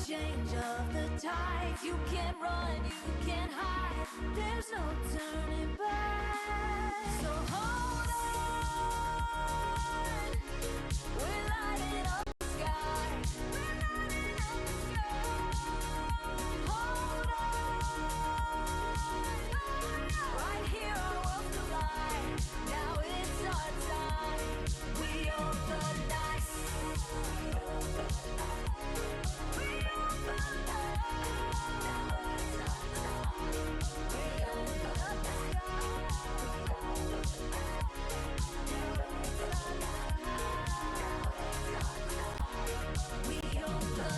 change of the tides. You can't run, you can't hide. There's no turning back. So hold on, we're lighting up the sky. We're lighting up the sky. Hold on, right here our worlds collide. Now it's our time. We own the night. We own the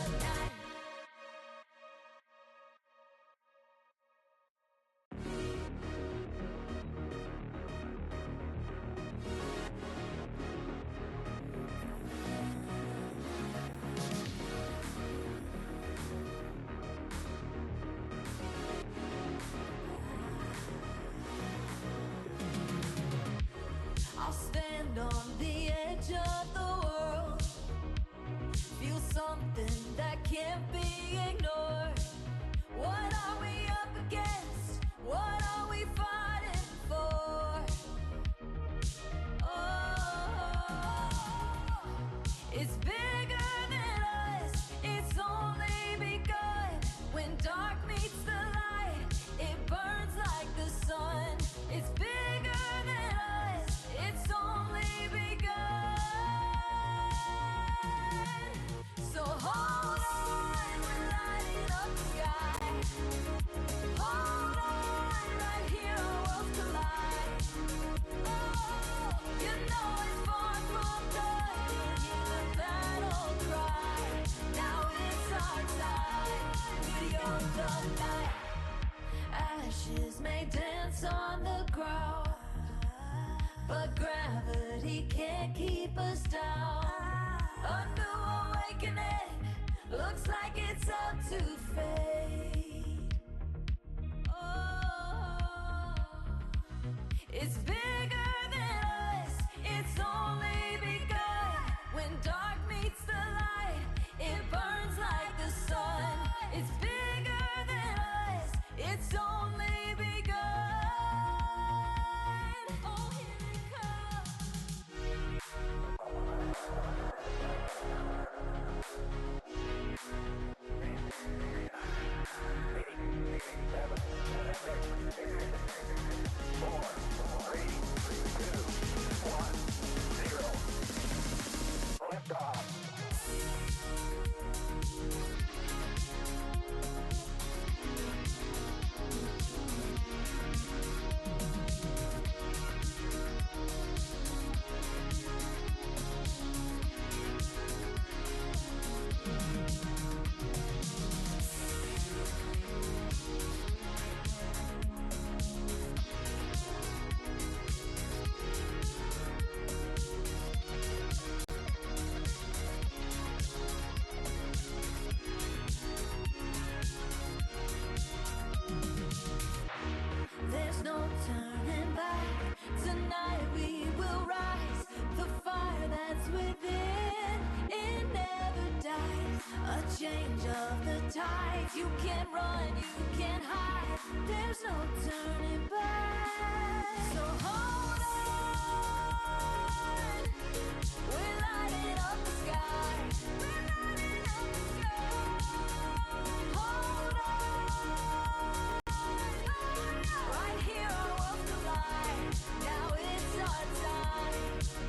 I'll stand on the edge of the world, feel something that can't be ignored. What are we up against? What are we fighting for? Oh, it's bigger than us, it's only begun. When dark meets the light, it burns like the sun. It's bigger than us, it's only begun. So hold on, we're lighting up the sky. Hold on, right here our worlds collide. Oh, you know it's far from done. Hear the battle cry. Now it's our time. We own the night. Ashes may dance on the ground, but gravity can't keep us down. A new awakening looks like it's out to fade. Oh, it's bigger than us, it's only begun. When dark meets the light, it burns like the sun. It's bigger than us, it's only begun. Oh, here it comes. There's no turning back. Tonight we will rise. The fire that's within, it never dies. A change of the tides. You can't run, you can't hide. There's no turning back. So hold on, we're lighting up the sky. We're lighting up the sky. Hold on, right here our worlds collide. Now it's our time.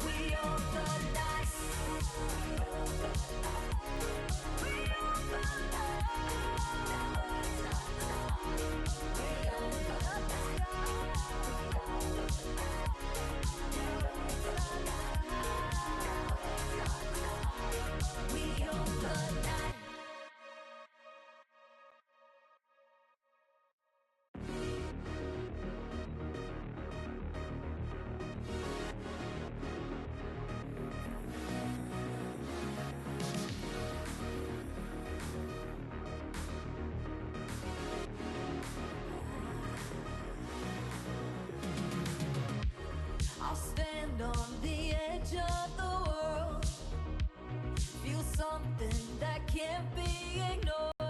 We own the night. We own the night. We own the night. We own the night. I'll stand on the edge of the world, feel something that can't be ignored.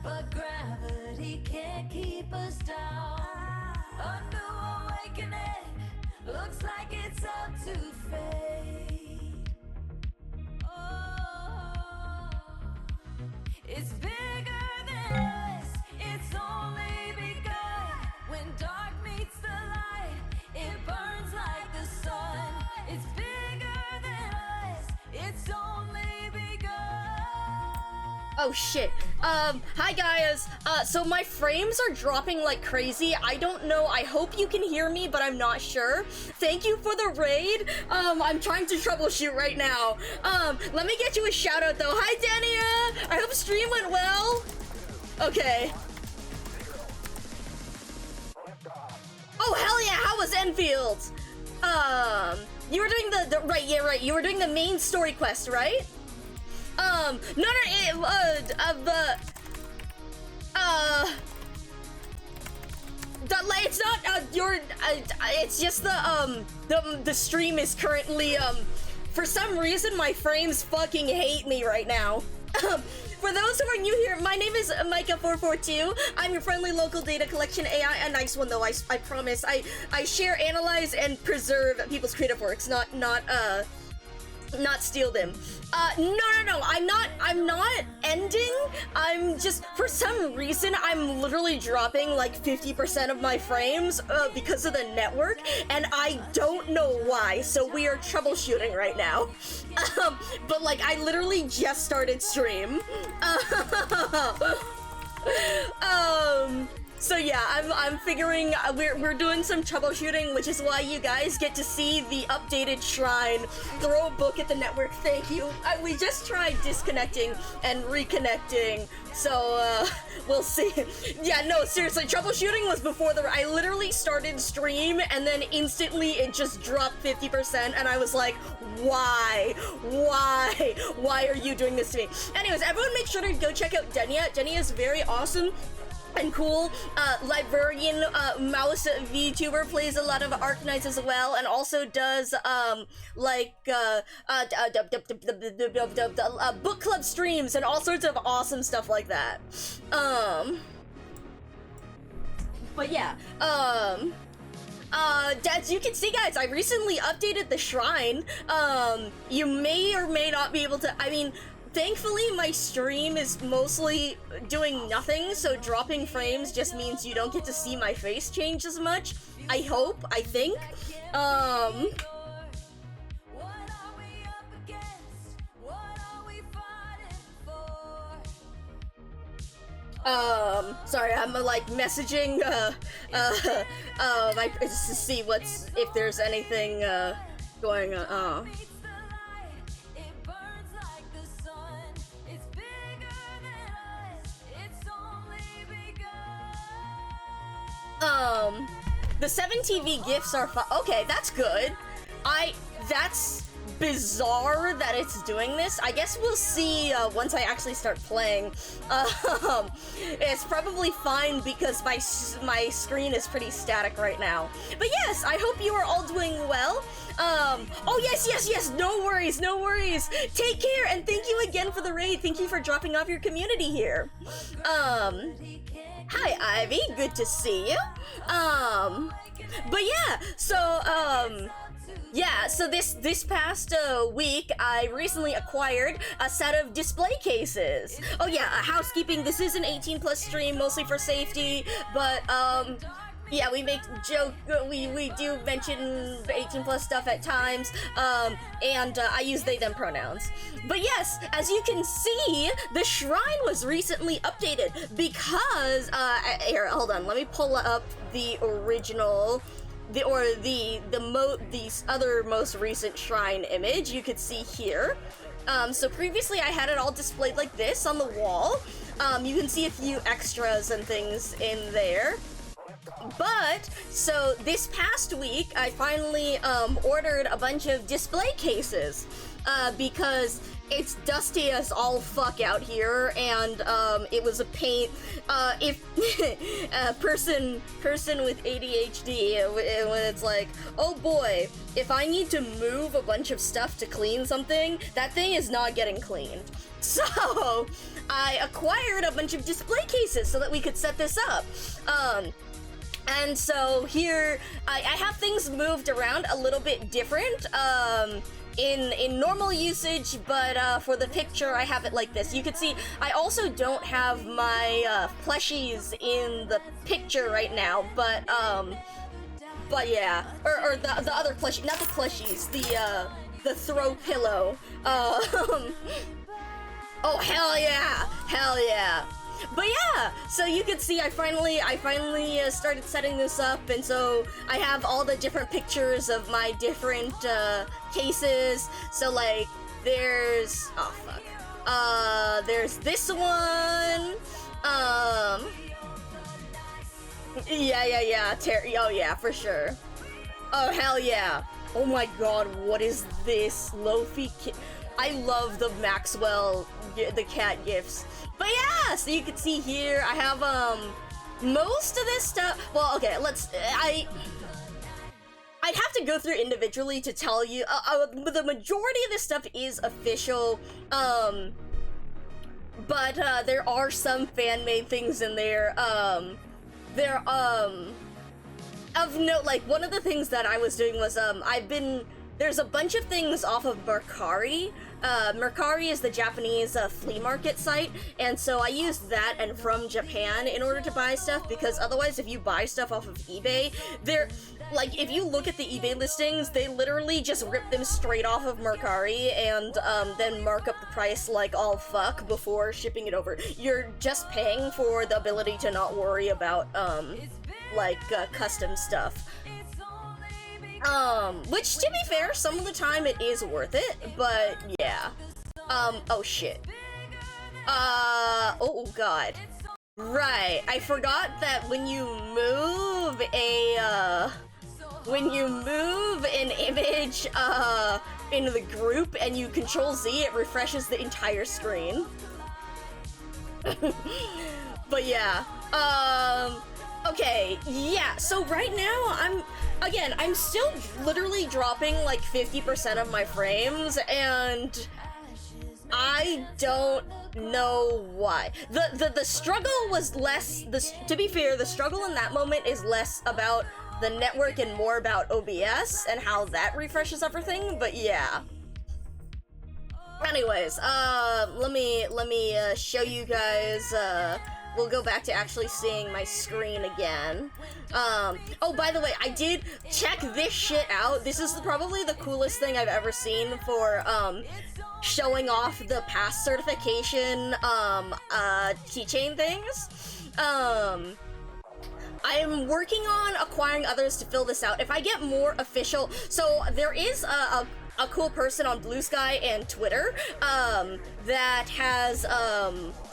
but gravity can't keep us down. A new awakening looks like it's out to fade. Oh, it's bigger than us, it's only begun. When dark meets the light, it burns like the sun. It's bigger than us, it's only begun. Oh shit. Hi guys. So my frames are dropping like crazy. I don't know. I hope you can hear me, but I'm not sure. Thank you for the raid. I'm trying to troubleshoot right now. Let me get you a shout out though. Hi Dania. I hope stream went well. Okay. Oh hell yeah, how was Enfield? You were doing the right, yeah, right. You were doing the main story quest, right? It's not, it's just the stream is currently, for some reason my frames fucking hate me right now. For those who are new here, my name is Micah442. I'm your friendly local data collection AI. A nice one though, I promise. I share, analyze, and preserve people's creative works, not steal them. No, I'm not ending. I'm just, for some reason, I'm literally dropping like 50% of my frames because of the network, and I don't know why, so we are troubleshooting right now. But like, I literally just started stream. So yeah, I'm figuring we're doing some troubleshooting, which is why you guys get to see the updated shrine. Throw a book at the network. Thank you. We just tried disconnecting and reconnecting, so we'll see. Yeah, no, seriously, troubleshooting was before I literally started stream and then instantly it just dropped 50%, and I was like, why are you doing this to me? Anyways, everyone make sure to go check out Denia. Denia is very awesome and cool. Librarian mouse VTuber, plays a lot of Arknights as well, and also does book club streams and all sorts of awesome stuff like that. But yeah, as you can see, guys, I recently updated the shrine. You may or may not be able to, I mean, thankfully, my stream is mostly doing nothing, so dropping frames just means you don't get to see my face change as much. I hope, I think. Sorry, I'm like messaging, just to see if there's anything, going on, the 7 TV gifts are okay, that's good. That's bizarre that it's doing this. I guess we'll see once I actually start playing. It's probably fine because my screen is pretty static right now. But yes, I hope you are all doing well. Oh yes, no worries. Take care, and thank you again for the raid. Thank you for dropping off your community here. Hi Ivy, good to see you. But yeah, so this past week, I recently acquired a set of display cases. Oh yeah, housekeeping, this is an 18+ stream, mostly for safety, but yeah, we make joke, we do mention 18+ stuff at times, and I use they them pronouns. But yes, as you can see, the shrine was recently updated because here, hold on, let me pull up the original, the other most recent shrine image you could see here. So previously I had it all displayed like this on the wall. You can see a few extras and things in there. But, so this past week, I finally ordered a bunch of display cases, because it's dusty as all fuck out here, and it was a pain. If a person with ADHD, when it's like, oh boy, if I need to move a bunch of stuff to clean something, that thing is not getting cleaned. So I acquired a bunch of display cases so that we could set this up. And so here I have things moved around a little bit different. In normal usage, but for the picture I have it like this. You can see I also don't have my plushies in the picture right now, but yeah, or the other plushie, not the plushies, the throw pillow. Oh hell yeah. But yeah, so you can see I finally started setting this up, and so I have all the different pictures of my different cases. So like there's there's this one. Yeah. Oh yeah, for sure. Oh hell yeah. Oh my god, what is this? Lofi I love the Maxwell the cat gifs. But yeah, so you can see here, I have, most of this stuff, well, okay, I'd have to go through individually to tell you, the majority of this stuff is official, but, there are some fan-made things in there, of note, like, one of the things that I was doing was, there's a bunch of things off of Mercari. Mercari is the Japanese flea market site, and so I used that and from Japan in order to buy stuff, because otherwise if you buy stuff off of eBay, like, if you look at the eBay listings, they literally just rip them straight off of Mercari and then mark up the price like all fuck before shipping it over. You're just paying for the ability to not worry about, custom stuff. Which, to be fair, some of the time it is worth it, but yeah. Oh shit. Oh god. Right, I forgot that when you move an image, into the group and you Control Z, it refreshes the entire screen. But yeah, okay, yeah, so right now, I'm still literally dropping like 50% of my frames, and I don't know why. The struggle was less, to be fair, the struggle in that moment is less about the network and more about OBS and how that refreshes everything, but yeah. Anyways, let me show you guys, we'll go back to actually seeing my screen again. Oh, by the way, I did check this shit out. This is probably the coolest thing I've ever seen for, showing off the pass certification, keychain things. I am working on acquiring others to fill this out. If I get more official, so there is a cool person on Blue Sky and Twitter, that has,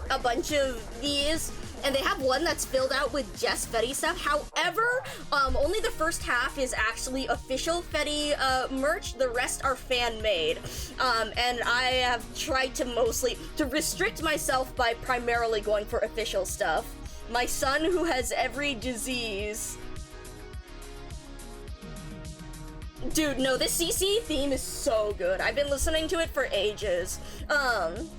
a bunch of these, and they have one that's filled out with just Fetty stuff. However, only the first half is actually official Fetty merch. The rest are fan-made. And I have tried to restrict myself by primarily going for official stuff. My son, who has every disease. Dude, no, this CC theme is so good. I've been listening to it for ages. Both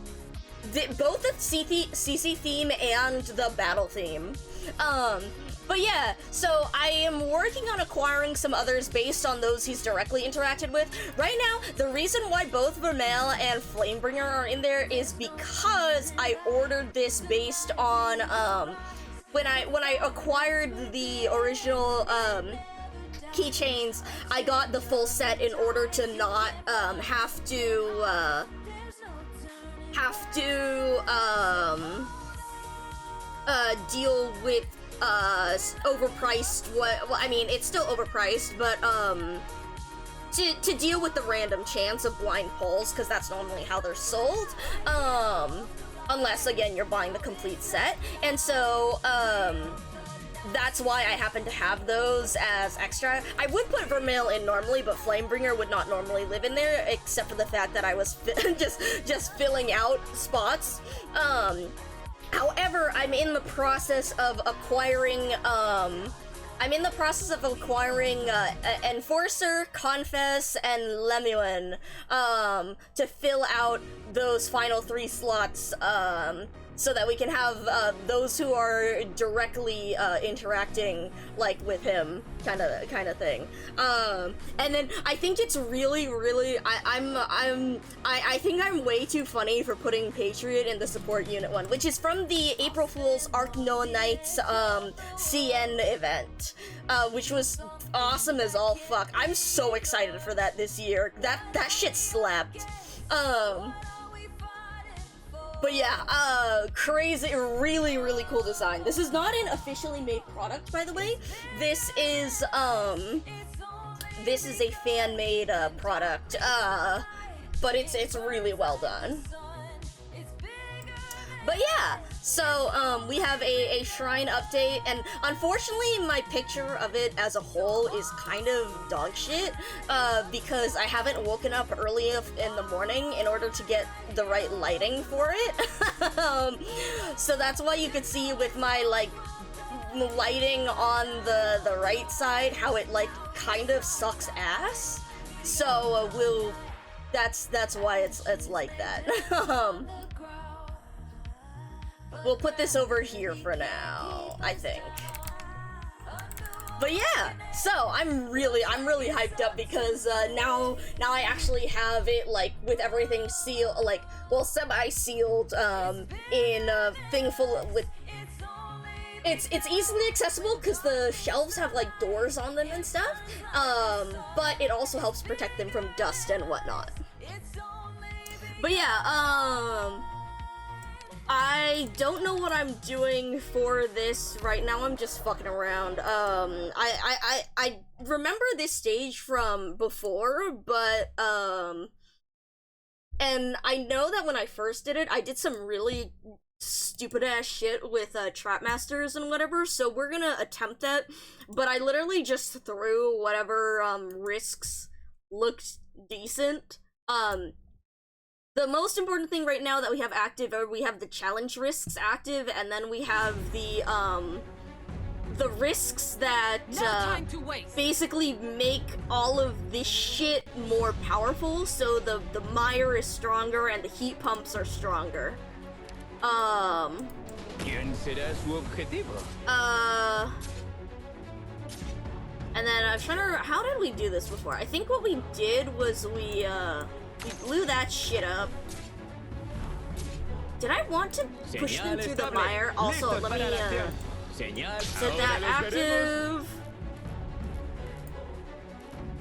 the CC theme and the battle theme. But yeah, so I am working on acquiring some others based on those he's directly interacted with. Right now, the reason why both Vermel and Flamebringer are in there is because I ordered this based on, when I acquired the original, keychains, I got the full set in order to not, have to deal with, overpriced, well, I mean, it's still overpriced, but, to deal with the random chance of blind pulls, because that's normally how they're sold, unless, again, you're buying the complete set, and so, that's why I happen to have those as extra. I would put Vermeil in normally, but Flamebringer would not normally live in there, except for the fact that I was just filling out spots. However, I'm in the process of acquiring, Enforcer, Confess, and Lemuel, to fill out those final 3 slots, so that we can have, those who are directly, interacting, like, with him, kinda thing. And then I think it's really, I think I'm way too funny for putting Patriot in the support unit one, which is from the April Fool's Arc Noah Knights, CN event, which was awesome as all fuck. I'm so excited for that this year. That shit slapped. But yeah, crazy, really cool design. This is not an officially made product, by the way. This is a fan-made, product, but it's really well done. But yeah, so, we have a shrine update, and unfortunately my picture of it as a whole is kind of dog shit, because I haven't woken up early enough in the morning in order to get the right lighting for it. So that's why you could see with my, like, lighting on the right side, how it, like, kind of sucks ass. So, that's why it's like that. We'll put this over here for now, I think. But yeah, so I'm really hyped up because now I actually have it, like, with everything sealed, like, well, semi-sealed, in a thing full of, with. It's easily accessible because the shelves have, like, doors on them and stuff, but it also helps protect them from dust and whatnot. But yeah, I don't know what I'm doing for this right now. I'm just fucking around. I remember this stage from before, but, and I know that when I first did it, I did some really stupid-ass shit with, Trap Masters and whatever, so we're gonna attempt that, but I literally just threw whatever, risks looked decent. The most important thing right now that we have active are we have the challenge risks active, and then we have the risks that basically make all of this shit more powerful, so the mire is stronger and the heat pumps are stronger. And then I'm trying to, how did we do this before? I think what we did was we blew that shit up. Did I want to push them through the mire? Also, let me, set that active.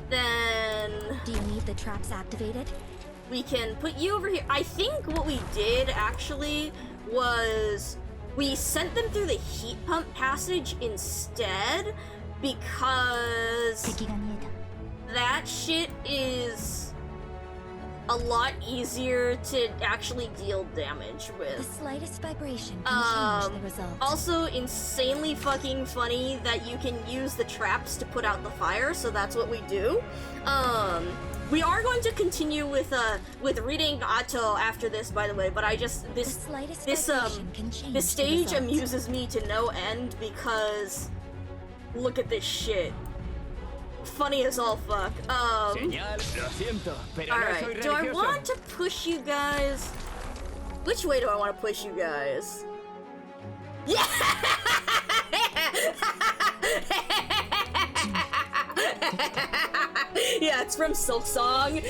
Then... Do you need the traps activated? We can put you over here. I think what we did, actually, was we sent them through the heat pump passage instead, because that shit is a lot easier to actually deal damage with. The slightest vibration can change the result. Also insanely fucking funny that you can use the traps to put out the fire, so that's what we do. We are going to continue with reading Atto after this, by the way, but I just, this stage amuses me to no end because look at this shit. Funny as all fuck. Alright, do I want to push you guys? Which way do I want to push you guys? Yeah! Yeah, it's from Silk Song.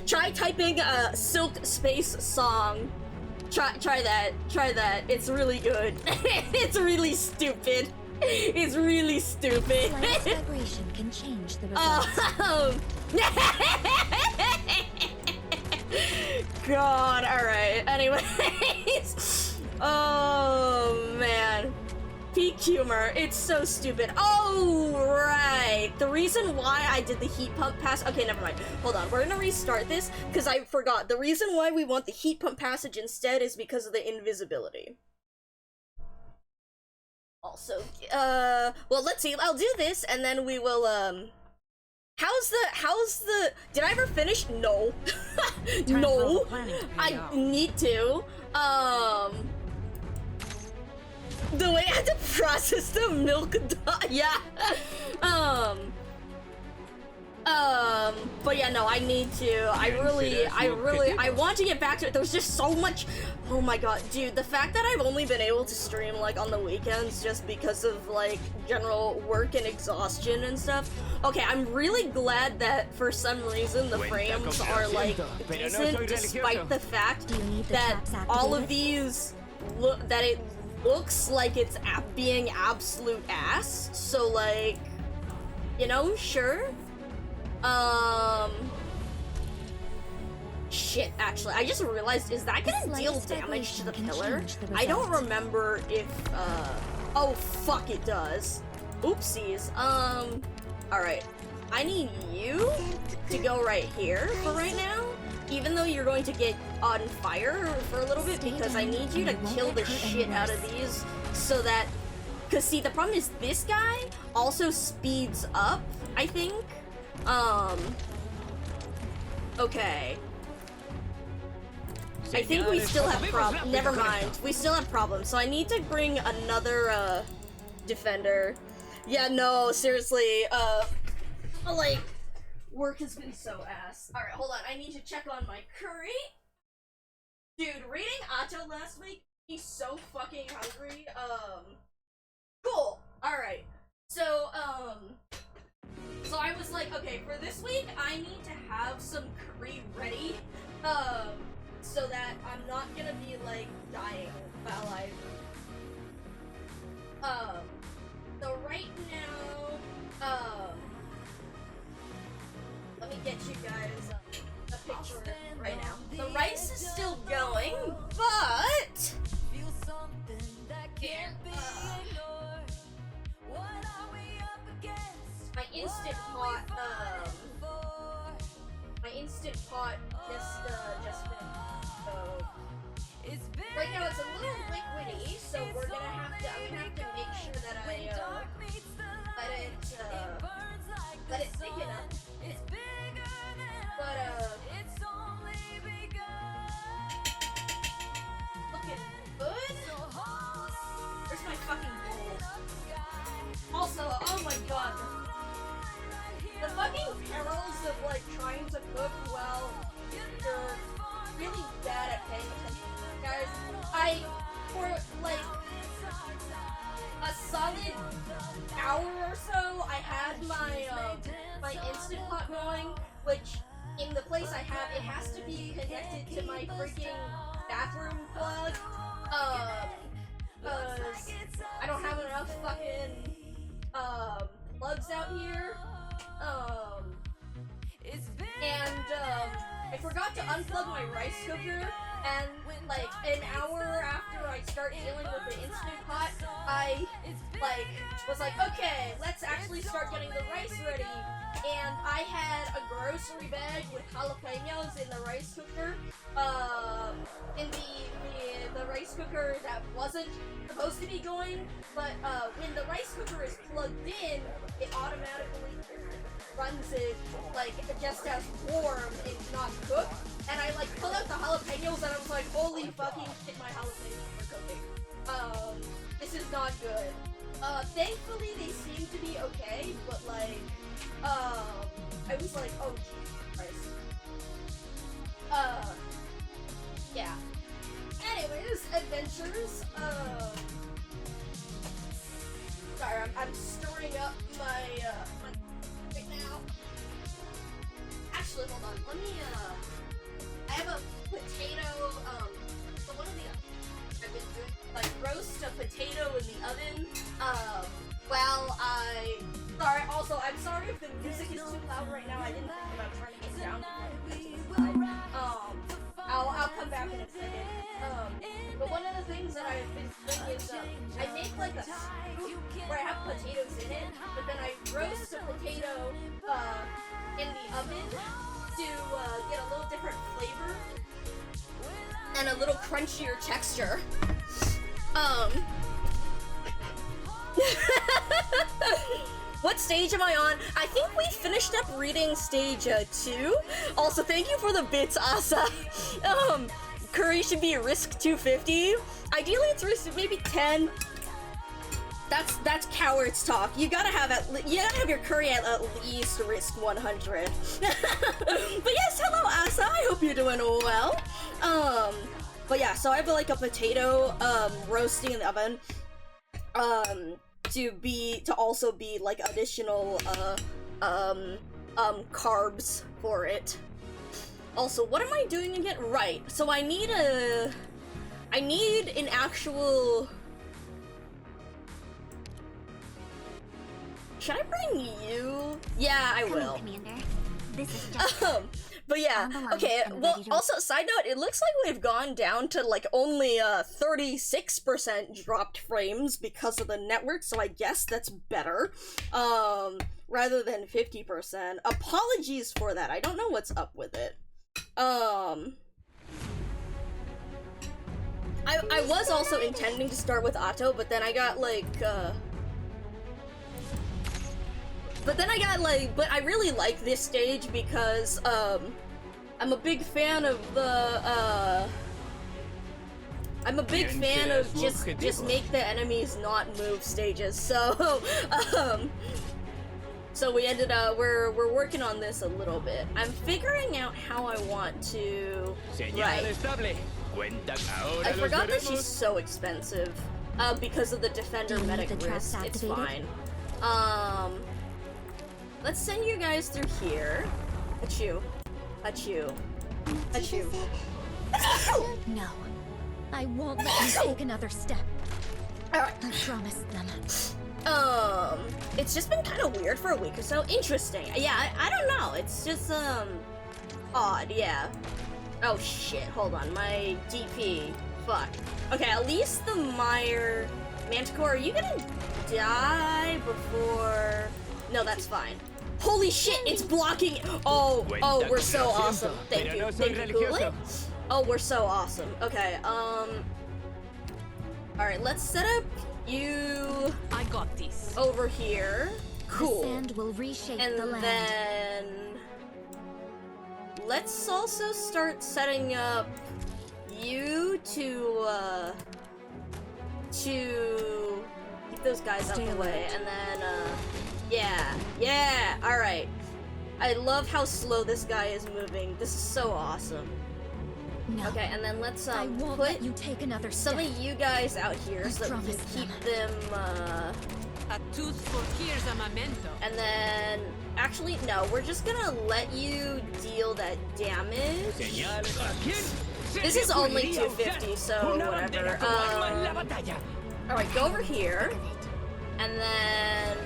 Try typing Silk Space Song. Try that. It's really good. It's really stupid. It's really stupid. Slightest vibration can change the result. God, alright. Anyways. Oh, man. Peak humor. It's so stupid. Oh, right. The reason why I did the heat pump pass... Okay, never mind. Hold on. We're gonna restart this, because I forgot. The reason why we want the heat pump passage instead is because of the invisibility. also, well, let's see. I'll do this, and then we will, how's the, did I ever finish? No. No. I need to. The way I had to process the milk, yeah. But yeah, no, I need to. I want to get back to it. There's just so much. Oh my god, dude, the fact that I've only been able to stream like on the weekends just because of like general work and exhaustion and stuff. Okay, I'm really glad that for some reason the frames are like decent despite the fact that all of these that it looks like it's being absolute ass. So like, you know, sure. Shit, actually, I just realized, is that gonna deal damage to the pillar? I don't remember if, oh fuck, it does. Oopsies. Alright. I need you to go right here for right now, even though you're going to get on fire for a little bit, because I need you to kill the shit out of these, so that, cause see, the problem is this guy also speeds up, I think. Okay. I think we still have problems. Never mind. We still have problems. So I need to bring another, defender. Yeah, no, seriously, like, work has been so ass. Alright, hold on. I need to check on my curry. Dude, reading Atto last week, he's so fucking hungry. Cool. Alright. So I was like, okay, for this week, I need to have some curry ready, so that I'm not gonna be, like, dying while so right now, let me get you guys a picture right now. The rice is still going, but my instant pot just finished. So right now it's a little liquidy, so I'm gonna have to make sure that I let it thicken up. But looking good. Where's my fucking bowl? Also, oh my god. The fucking perils of like trying to cook while you're really bad at paying attention. Guys, for like a solid hour or so, I had my my Instant Pot going, which in the place I have, it has to be connected to my freaking bathroom plug. Cause I don't have enough fucking plugs out here. I forgot to unplug my rice cooker, and like an hour after I start dealing with the Instant Pot, I was like, okay, let's actually start getting the rice ready. And I had a grocery bag with jalapenos in the rice cooker, in the rice cooker that wasn't supposed to be going, but when the rice cooker is plugged in, it automatically runs it like just as warm and not cooked. And I like pulled out the jalapenos and I was like, holy fucking shit, my jalapenos are cooking. This is not good. Thankfully they seem to be okay, but like, I was like, oh Jesus Christ. Yeah. Anyways, adventures, sorry, I'm stirring up my, right now. Actually, hold on, let me, I have a potato, so one of the, I've been doing, like, roast a potato in the oven, while sorry, also, I'm sorry if the music is too loud right now, I didn't think about turning it down. I'll come back in a second. But one of the things that I've been doing is, I make like a soup where I have potatoes in it, but then I roast a potato, in the oven to, get a little different flavor and a little crunchier texture. stage am I on? I think we finished up reading stage 2. Also, thank you for the bits, Asa. Curry should be risk 250. Ideally, it's risk maybe 10. That's coward's talk. You gotta have your curry at least risk 100. But yes, hello Asa. I hope you're doing well. But yeah, so I have like a potato roasting in the oven. To also be like additional carbs for it. Also, what am I doing again? Right. So I need an actual. Should I bring you? Yeah, I will. Hello, Commander. This is Jessica. But yeah, okay, well, also, side note, it looks like we've gone down to, like, only, 36% dropped frames because of the network, so I guess that's better, rather than 50%. Apologies for that, I don't know what's up with it. I was also intending to start with Otto, but then I got, like, but I really like this stage because, I'm a big fan of the, just make the enemies not move stages, so, so we ended up, we're working on this a little bit. I'm figuring out how I want to, right. I forgot that she's so expensive, because of the Defender medic risk, it's fine. Let's send you guys through here. Achoo. Achoo. Achoo. No. I won't let you take another step. Alright. I promised them. It's just been kind of weird for a week or so. Interesting. Yeah, I don't know. It's just, odd, yeah. Oh shit, hold on. My DP. Fuck. Okay, at least the Manticore, are you gonna die before... No, that's fine. Holy shit, it's blocking. Oh, we're so awesome. Thank you, Cooley. Oh, we're so awesome. Okay, alright, let's set up you. I got this. Over here. Cool. The sand will reshape And the land. then let's also start setting up you to keep those guys out of the way, and then yeah, alright. I love how slow this guy is moving. This is so awesome. No. Okay, and then let's I won't put let you take another some step. of you guys out here I so that we can promised keep them. them A tooth for here's a memento. and then actually no, we're just gonna let you deal that damage. This is only 250, so whatever. Alright, go over here. And then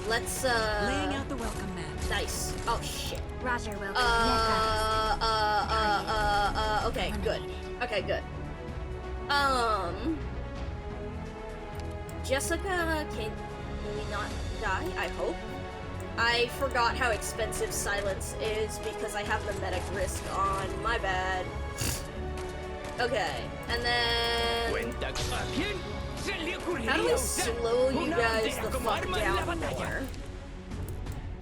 let's Laying out the welcome mat. nice. Oh shit. Roger will. Okay, good. Okay, good. Jessica, can we not die? I hope. I forgot how expensive silence is because I have the medic risk on. My bad. Okay, and then how do we slow you guys the fuck down more?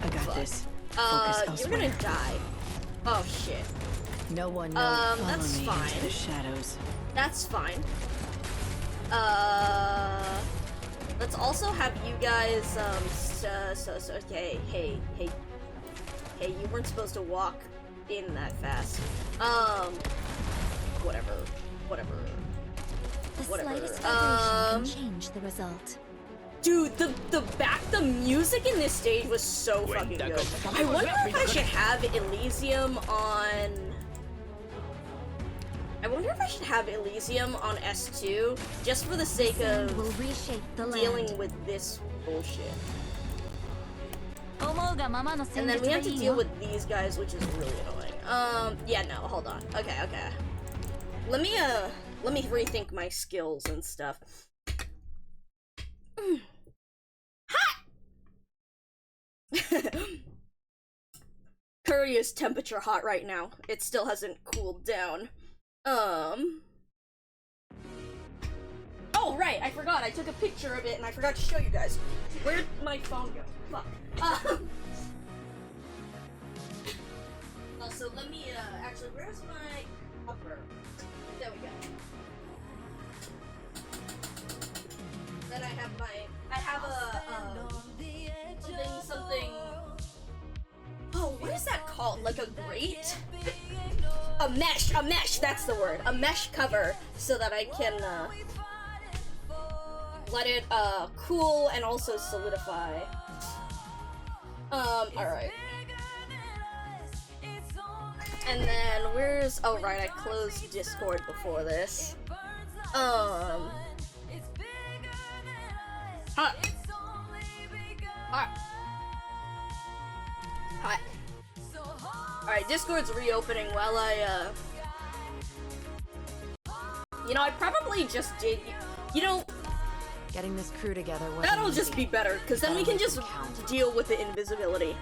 I got Fuck. this. You're gonna die. Oh shit. No one knows. That's me fine. into the shadows. That's fine. Let's also have you guys, okay, hey, you weren't supposed to walk in that fast. Whatever. The Whatever. slightest vibration can change the result. Dude, the music in this stage was so fucking good. I wonder if I should have Elysium on... I wonder if I should have Elysium on S2, just for the sake Sand of will reshape the dealing land. with this bullshit. 思うがままの And 戦 then 術 we が have to いい deal よ with these guys, which is really annoying. Yeah, no, hold on. Okay. Let me rethink my skills and stuff. Curry is temperature hot right now. It still hasn't cooled down. Oh Oh, right, I forgot. I took a picture of it and I forgot to show you guys. Where'd my phone go? Fuck. Also, let me, actually, where's my upper? There we go. Then I have something. Oh, what is that called? Like a grate? A mesh, that's the word. A mesh cover, so that I can, let it, cool and also solidify. Alright. And then, oh right, I closed Discord before this. Hi. Alright, Discord's reopening while you know, I probably just did, you know, Getting this crew together wasn't that'll easy. just be better, because then we can just deal with the invisibility.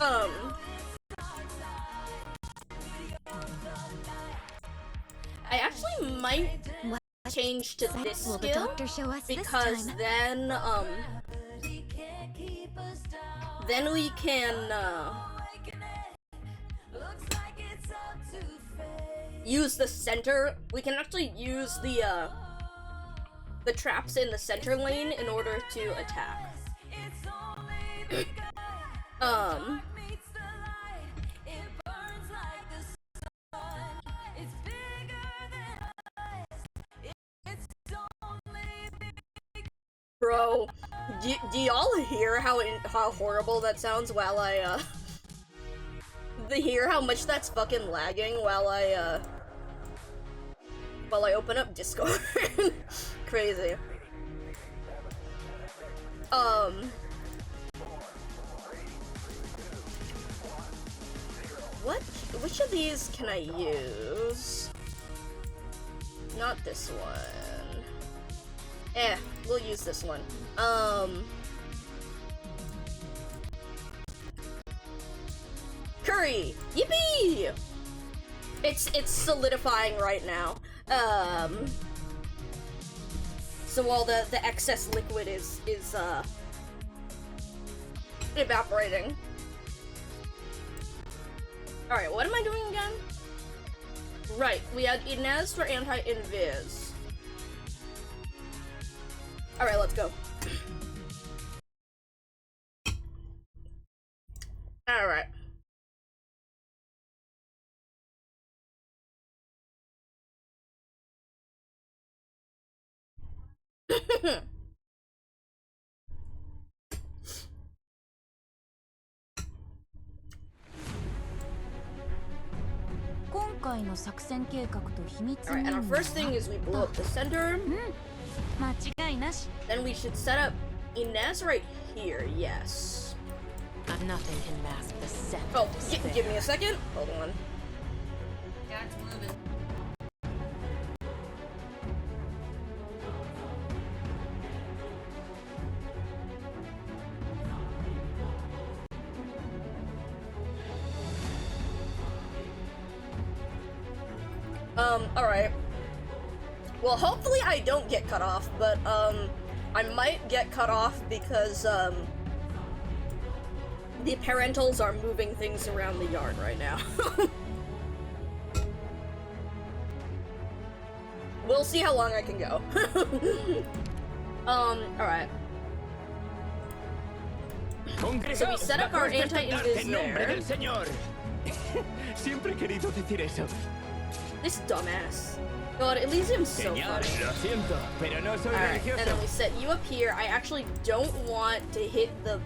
I actually Might change to this will the skill, doctor show us because this time? then we can, use the center. We can actually use the traps in the center lane in order to attack. Bro, do y'all hear how horrible that sounds while I, hear how much that's fucking lagging while I open up Discord? Crazy. Which of these can I use? Not this one. We'll use this one. Curry! Yippee! It's solidifying right now. So all the excess liquid is evaporating. Alright, what am I doing again? Right, we had Inez for anti-invis. Alright, let's go. Alright. Alright, and our first thing is we blow up the center. Then we should set up Inez right here, yes. Nothing can mask the scent. Oh, give me a second. Hold on. Yeah, it's moving. Alright. Well, hopefully I don't get cut off, but, I might get cut off because, the parentals are moving things around the yard right now. We'll see how long I can go. Alright. So we set up our anti-invis there. Siempre he querido decir eso. This dumbass. God, Elysium's so funny. Lo siento, pero no soy Alright, religioso. and then we set you up here. I actually don't want to hit the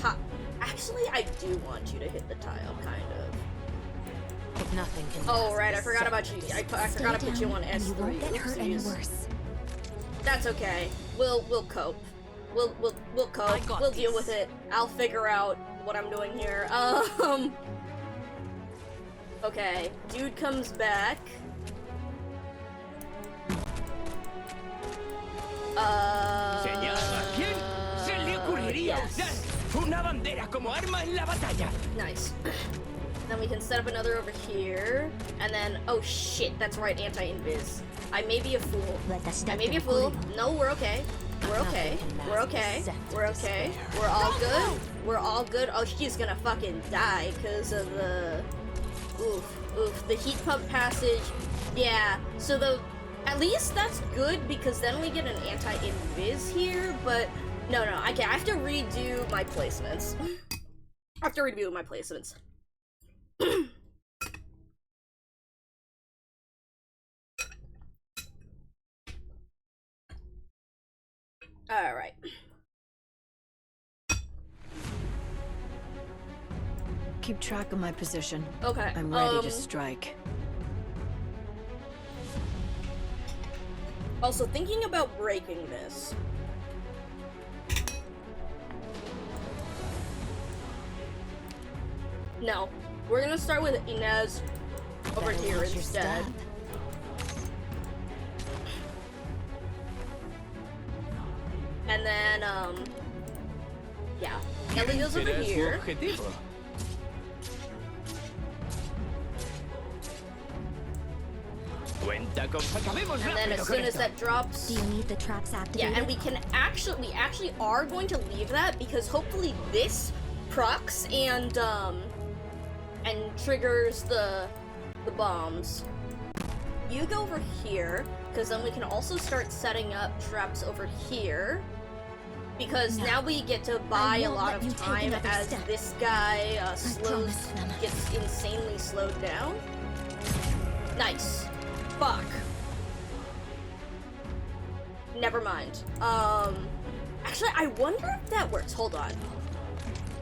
top. Actually, I do want you to hit the tile, kind of. If nothing can Oh, mask right, the I forgot about you. I forgot to put you on and you won't S3. get hurt any Oopsies. worse. That's okay. We'll cope. We'll cope. We'll deal with it. I'll figure out what I'm doing here. Okay, dude comes back. Señor, ¿a quién se le ocurriría usar una bandera como arma en la batalla? Nice. Then we can set up another over here. And then, oh shit, that's right, anti-invis. I may be a fool. 私だ I って may be a 怒る fool. よ No, we're okay. We're okay. We're okay. We're okay. We're all good. We're all good. Oh, she's gonna fucking die because of the... Oof. The heat pump passage. Yeah, so at least that's good because then we get an anti-invis here, but no, okay, I have to redo my placements. I have to redo my placements. Alright. Keep track of my position. Okay. I'm ready to strike. Also, thinking about breaking this. No. We're gonna start with Inez over Better here watch your instead. step. And then, yeah. Ellie goes over Será su here. objetivo. Cuenta con... Acabemos And then as rápido soon con as esto. that drops... Do you need the traps activated? Yeah, and we actually are going to leave that because hopefully this procs and triggers the bombs. You go over here, because then we can also start setting up traps over here. Because No. now we get to buy a won't lot let of you take time another as step. this guy promise them. gets insanely slowed down. Nice. Fuck. Never mind. Actually, I wonder if that works. Hold on.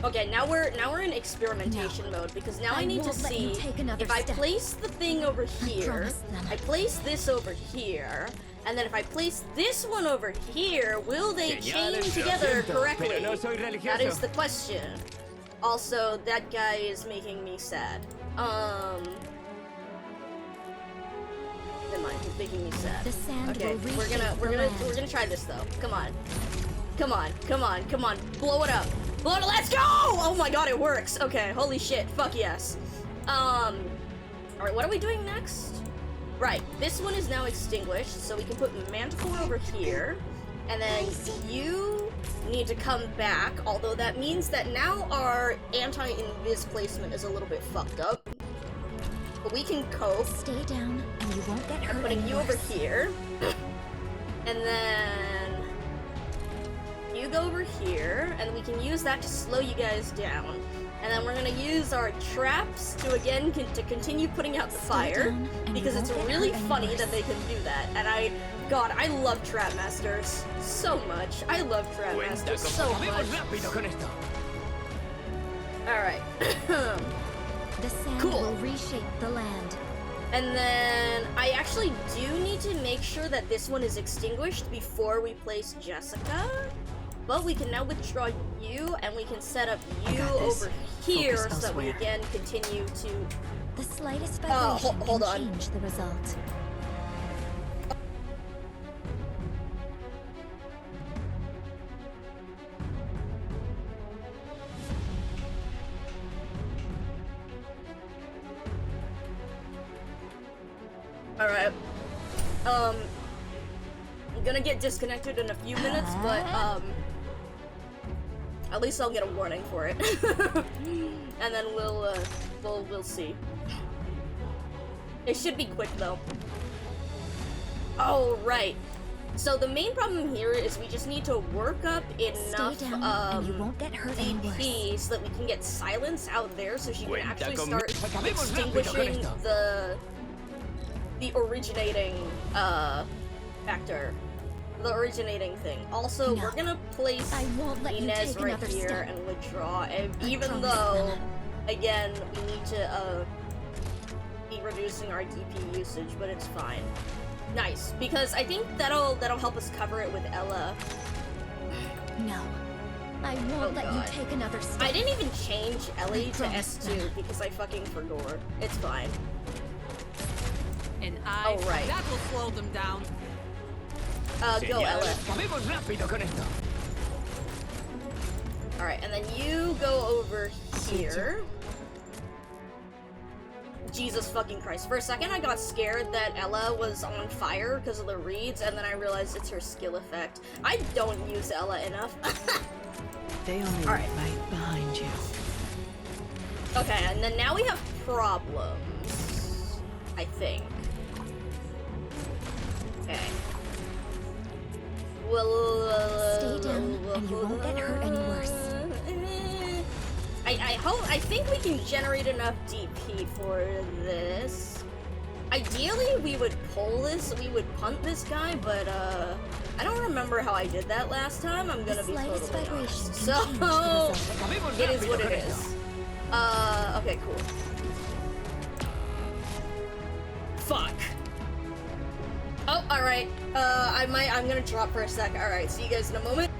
Okay, now we're in experimentation mode because now I need to won't let you see take another if I step. place the thing over here, promise them. I place this over here, and then if I place this one over here, will they chain Señales, lo sietogether siento, correctly? pero no soy That religioso. is the question. Also, that guy is making me sad. Never mind, he's making me sad. The sand Okay, will we're reshape the land. gonna try this though. Come on. Blow it up. Let's go! Oh my god, it works. Okay, holy shit. Fuck yes. Alright, what are we doing next? Right, this one is now extinguished, so we can put Manticore over here. And then you need to come back, although that means that now our anti-invis placement is a little bit fucked up. But we can cope. Stay down, and you won't get hurt I'm putting you over worse. here. And then you go over here, and we can use that to slow you guys down. And then we're gonna use our traps to again to continue putting out the fire, down, and you because it's won't get really hurt any funny worse. that they can do that. And I love trap masters so much. I love trap Cuenta masters con... so Acabemos much. rápido con esto. All right. The sand Cool. will reshape the land. And then I actually do need to make sure that this one is extinguished before we place Jessica. But we can now withdraw you, and we can set up you got this. over here Focus so that we elsewhere. again continue to... The slightest hold vibration on. can change the result. Alright. I'm gonna get disconnected in a few minutes, but, at least I'll get a warning for it. And then we'll see. It should be quick, though. Oh, right. So the main problem here is we just need to work up enough, Stay down, and you won't get hurt any worse. DP so that we can get silence out there so she can Cuenta actually con... start Acabemos rápido con extinguishing esto. the originating factor, the originating thing. Also, No. we're gonna place I won't let you Inez take right another here step. and withdraw, and I even promise though them. again we need to be reducing our DP usage, but it's fine. Nice, because I think that'll help us cover it with Ella. No. I won't Oh, let God. you take another step. I didn't even change Ellie to promise S2 them. because I fucking forgot. It's fine. And Oh, right. that will slow them down. Go Ella. Señales, acabemos rápido con esto. Alright, and then you go over here. Jesus fucking Christ. For a second I got scared that Ella was on fire because of the reeds, and then I realized it's her skill effect. I don't use Ella enough. They only All look right. right behind you. Okay, and then now we have problems. I think. Okay. Well, Stay down, and you won't get hurt any worse. I think we can generate enough DP for this. Ideally, we would pull this, we would punt this guy, but I don't remember how I did that last time. I'm gonna The be slightest totally vibration honest. can So, change the result. Acabemos it is rápido what con it esto. is. Okay, cool. Fuck. Oh, alright. I'm gonna drop for a sec. Alright, see you guys in a moment.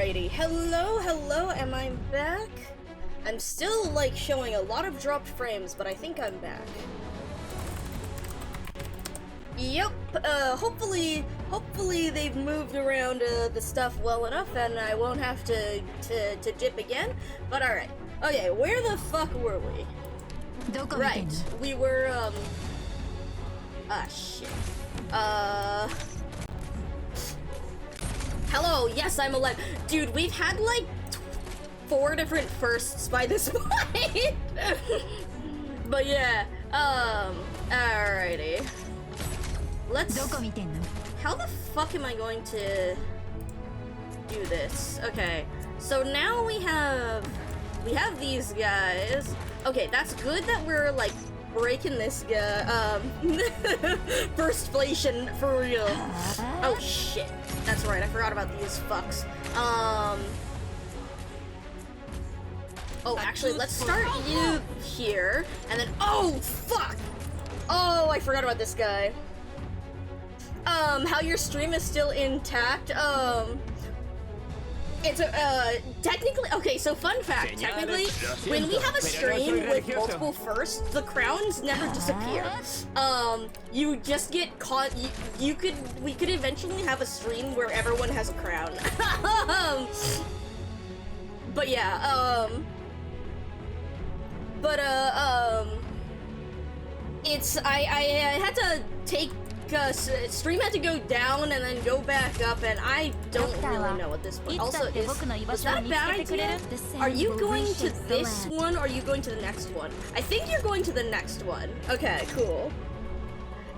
Alrighty, hello, am I back? I'm still, like, showing a lot of dropped frames, but I think I'm back. Yep, hopefully they've moved around the stuff well enough and I won't have to dip again, but alright. Okay, where the fuck were we? Right, we were, shit. Hello, yes, I'm alive. Dude, we've had, like, 4 different firsts by this point. But yeah, alrighty. Let's... How the fuck am I going to do this? Okay, so now we have these guys. Okay, that's good that we're, like, breaking this guy, firstflation for real. Oh shit, that's right, I forgot about these fucks. Oh, actually, let's start you here, and then, oh, fuck! Oh, I forgot about this guy. How your stream is still intact, it's technically, okay, so fun fact, technically, when we have a stream with multiple firsts, the crowns never disappear. You just get caught, we could eventually have a stream where everyone has a crown. But yeah, it's, I had to take, stream had to go down and then go back up, and I don't really know at this point. Also, was that a bad idea? Are you going to this one, or are you going to the next one? I think you're going to the next one. Okay, cool.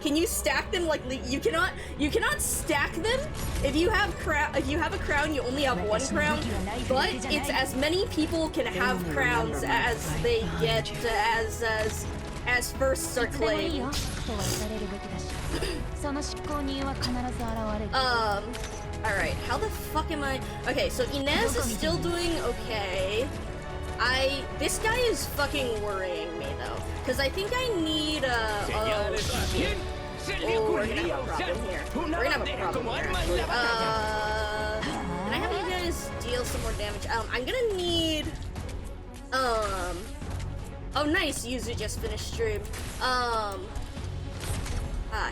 Can you stack them like you cannot stack them? If you have a crown, you only have one crown, but it's as many people can have crowns as they get as firsts are claimed. Alright, how the fuck am I? Okay, so Inez is still doing okay. This guy is fucking worrying me though, because I think I need oh shit. Oh, we're gonna have a problem here. We're gonna have a problem here, actually. Can I have you guys deal some more damage? I'm gonna need, oh nice, Yuzu just finished stream.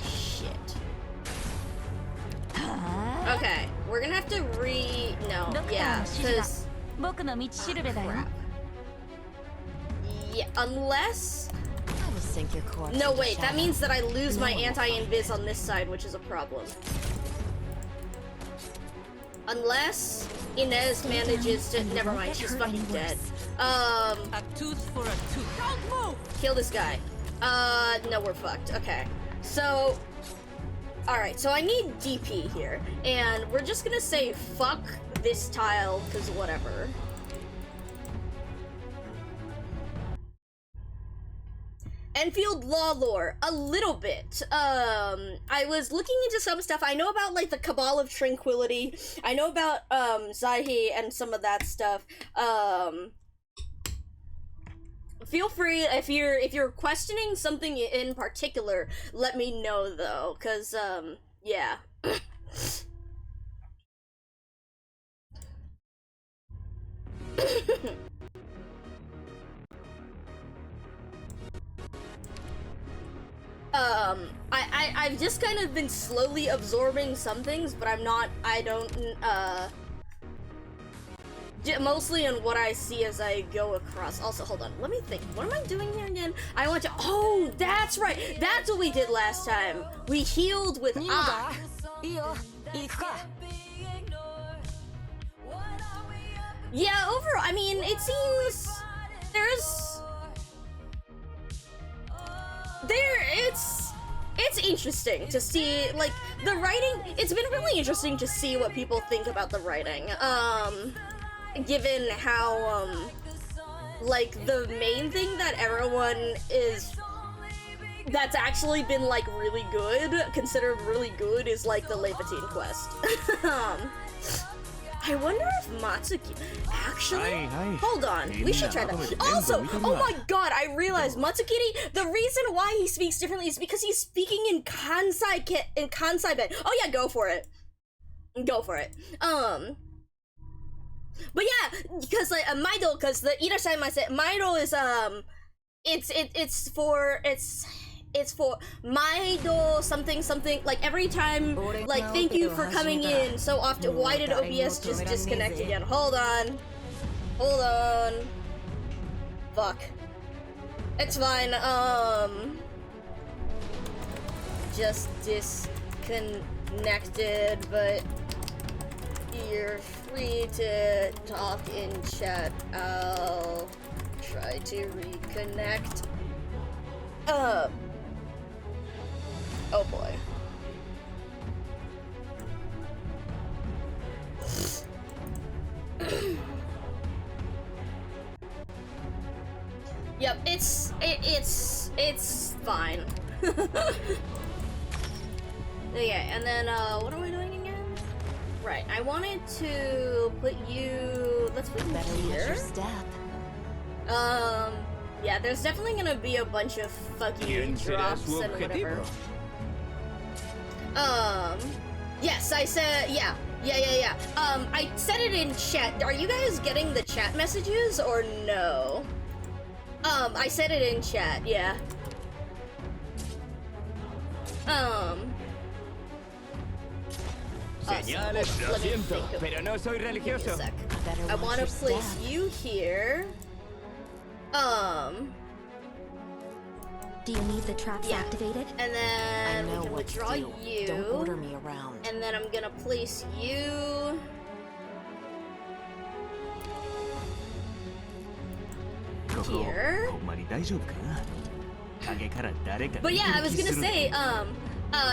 Shit. Okay, we're gonna have to yeah, because... crap. Yeah, unless... No, wait, that means that I lose my anti-invis on this side, which is a problem. Unless Inez manages to... Never mind, she's fucking dead. A tooth for a tooth. Don't move! Kill this guy. No, we're fucked. Okay. So... Alright, so I need DP here. And we're just gonna say fuck this tile, because whatever. Enfield law lore, a little bit. I was looking into some stuff. I know about, like, the Cabal of Tranquility. I know about, Zaihe and some of that stuff. Feel free, if you're questioning something in particular, let me know, though, because, yeah. I've just kind of been slowly absorbing some things, but mostly on what I see as I go across. Also, hold on, let me think. What am I doing here again? I want to, oh, that's right! That's what we did last time! We healed with Ah! Yeah, overall, I mean, it seems... It's interesting to see, like, the writing, it's been really interesting to see what people think about the writing, given how, like, the main thing that everyone that's actually been, like, really good, considered really good, is, like, the Levatine quest. I wonder if Matsuki... Actually, hold on, we should try that. Also, oh my god, I realized Matsukiri, the reason why he speaks differently is because he's speaking in Kansai Ben. Oh yeah, go for it. Go for it. But yeah, because like Maido, because the Irashaima said Maido is it's for Maido something something, like every time, like thank you for coming in so often. Why did OBS just disconnect again? Hold on. Fuck. It's fine. Just disconnected, but you're free to talk in chat. I'll try to reconnect. Oh boy. Yep, it's fine. Okay, and then what am I doing again? Right, I wanted to put you. Let's put you Better watch here. your step. Yeah, there's definitely gonna be a bunch of fuck you ¿Quién será drops su and whatever. objetivo? Yes, I said, yeah. I said it in chat. Are you guys getting the chat messages or no? I said it in chat, yeah. Señales, lo let me siento, think of- pero no soy Give me a religioso. sec. Better I watch want to your place step. you here. Do you need the traps Yeah. activated? And I then we know can what to withdraw do. you. Don't order me around. And then I'm gonna place you. Here. But yeah, I was gonna say,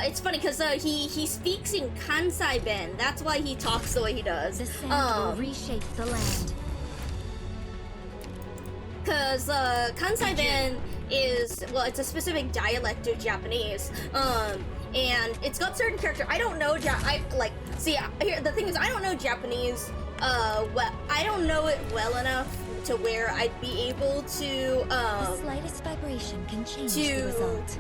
it's funny because he speaks in Kansai Ben. That's why he talks the way he does. The sand will reshape the land. Because Kansai Ben is, well, it's a specific dialect of Japanese. And it's got certain character. I don't know. Here the thing is, I don't know Japanese. Well, I don't know it well enough to where I'd be able to. The slightest vibration can change the to- result.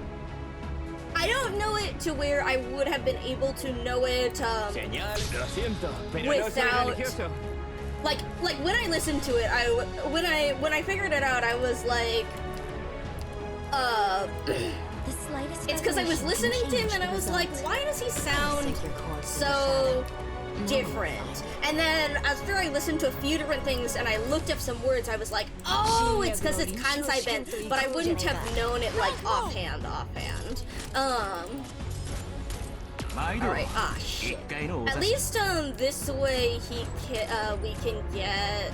I don't know it to where I would have been able to know it. Señales, lo siento, pero no soy Without- religioso. Like when I listened to it, when I figured it out, I was like, The slightest it's because I was vibration listening can to him change and the I was like, result. why does he sound Take your course in the so shadow. different? And then after I listened to a few different things and I looked up some words, I was like, oh, it's because it's Kansai Ben, but I wouldn't have known it like offhand. Alright, shit. At least this way we can get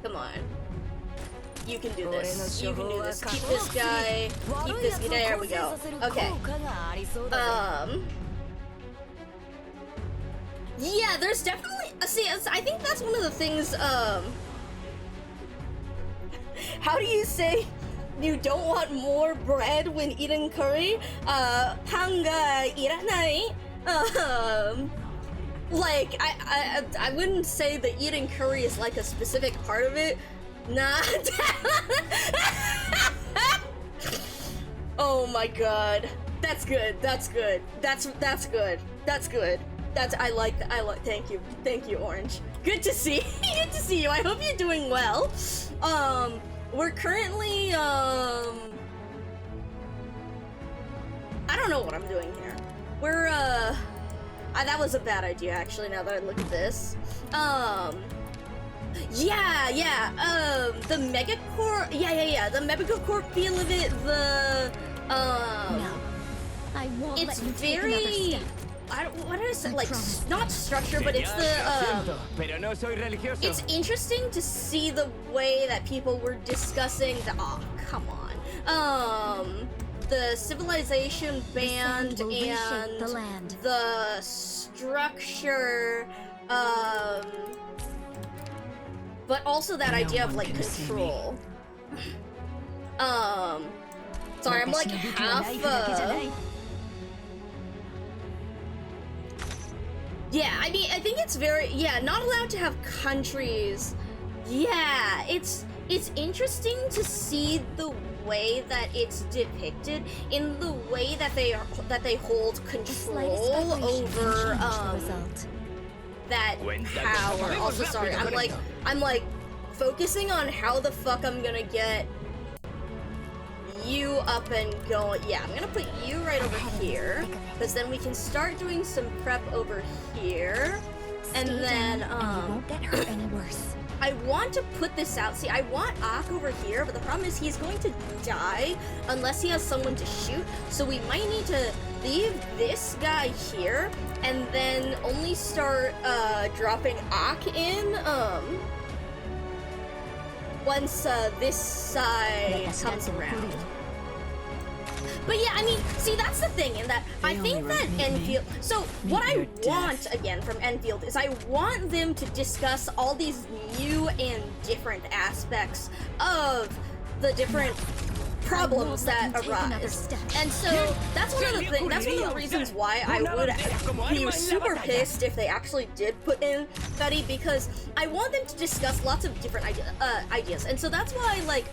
come on. You can do this. You can do this. Keep this guy. Keep this. There we go. Okay. Yeah, there's definitely. See, I think that's one of the things. How do you say you don't want more bread when eating curry? Panga iranai. Like I wouldn't say that eating curry is like a specific part of it. Nah. Oh my god. That's good. That's good. That's good. That's good. I like. Thank you, Orange. Good to see. Good to see you. I hope you're doing well. We're currently I don't know what I'm doing here. We're that was a bad idea actually. Now that I look at this. The Megacorp. Yeah. The Megacorp feel of it. No, I won't It's let you take another very. step. What is it like? promise. Not structure, but it's Señales, lo the siento, pero no soy religioso. It's interesting to see the way that people were discussing the. Oh, come on. The civilization band The sand will reshape and the land. the structure. But also that No idea of one like can see me. control. Sorry, I'm like half. Yeah, I mean, I think it's very, not allowed to have countries. Yeah, it's interesting to see the way that it's depicted in the way that they hold The slightest control vibration can over change the result. that power. Also, sorry, I'm like focusing on how the fuck I'm gonna get you up and going. Yeah, I'm gonna put you right over here, because then we can start doing some prep over here, and then you won't get hurt any worse. I want to put this out. See, I want Ak over here, but the problem is he's going to die unless he has someone to shoot. So we might need to leave this guy here and then only start dropping Ak in once this side comes around. But yeah, I mean, see, that's the thing, in that I think that Enfield... So, what I want, again, from Enfield is I want them to discuss all these new and different aspects of the different problems that arise. And so, that's one of the reasons why I would be super pissed if they actually did put in Cuddy, because I want them to discuss lots of different ideas. And so that's why, like,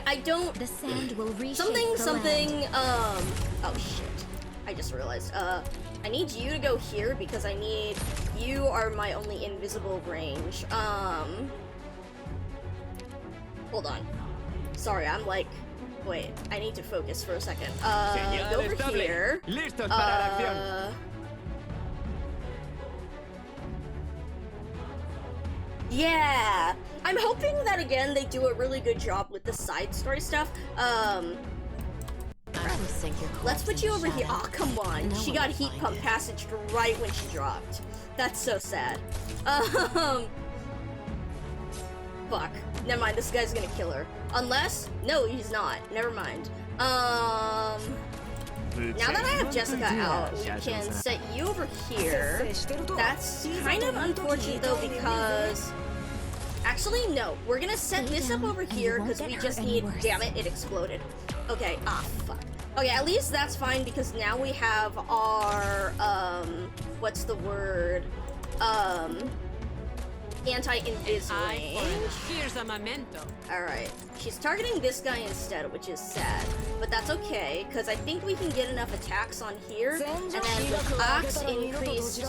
I don't... The sand will reshape something, oh shit. I just realized, I need you to go here because you are my only invisible range. Hold on. Sorry, I'm like, wait, I need to focus for a second. Go over here. Yeah! I'm hoping that, again, they do a really good job with the side story stuff. Let's put you over here. Oh, come on. She got heat pump passage right when she dropped. That's so sad. Fuck. Never mind, this guy's gonna kill her. Unless... No, he's not. Never mind. Now that I have Jessica out, we can set you over here. That's kind of unfortunate, though, because... Actually, no. We're gonna set this up over here, because we just need... Damn it, it exploded. Okay, fuck. Okay, at least that's fine, because now we have our, what's the word? Anti-invis range. Here's a memento. Alright. She's targeting this guy instead, which is sad. But that's okay, because I think we can get enough attacks on here. And then with Ak's increased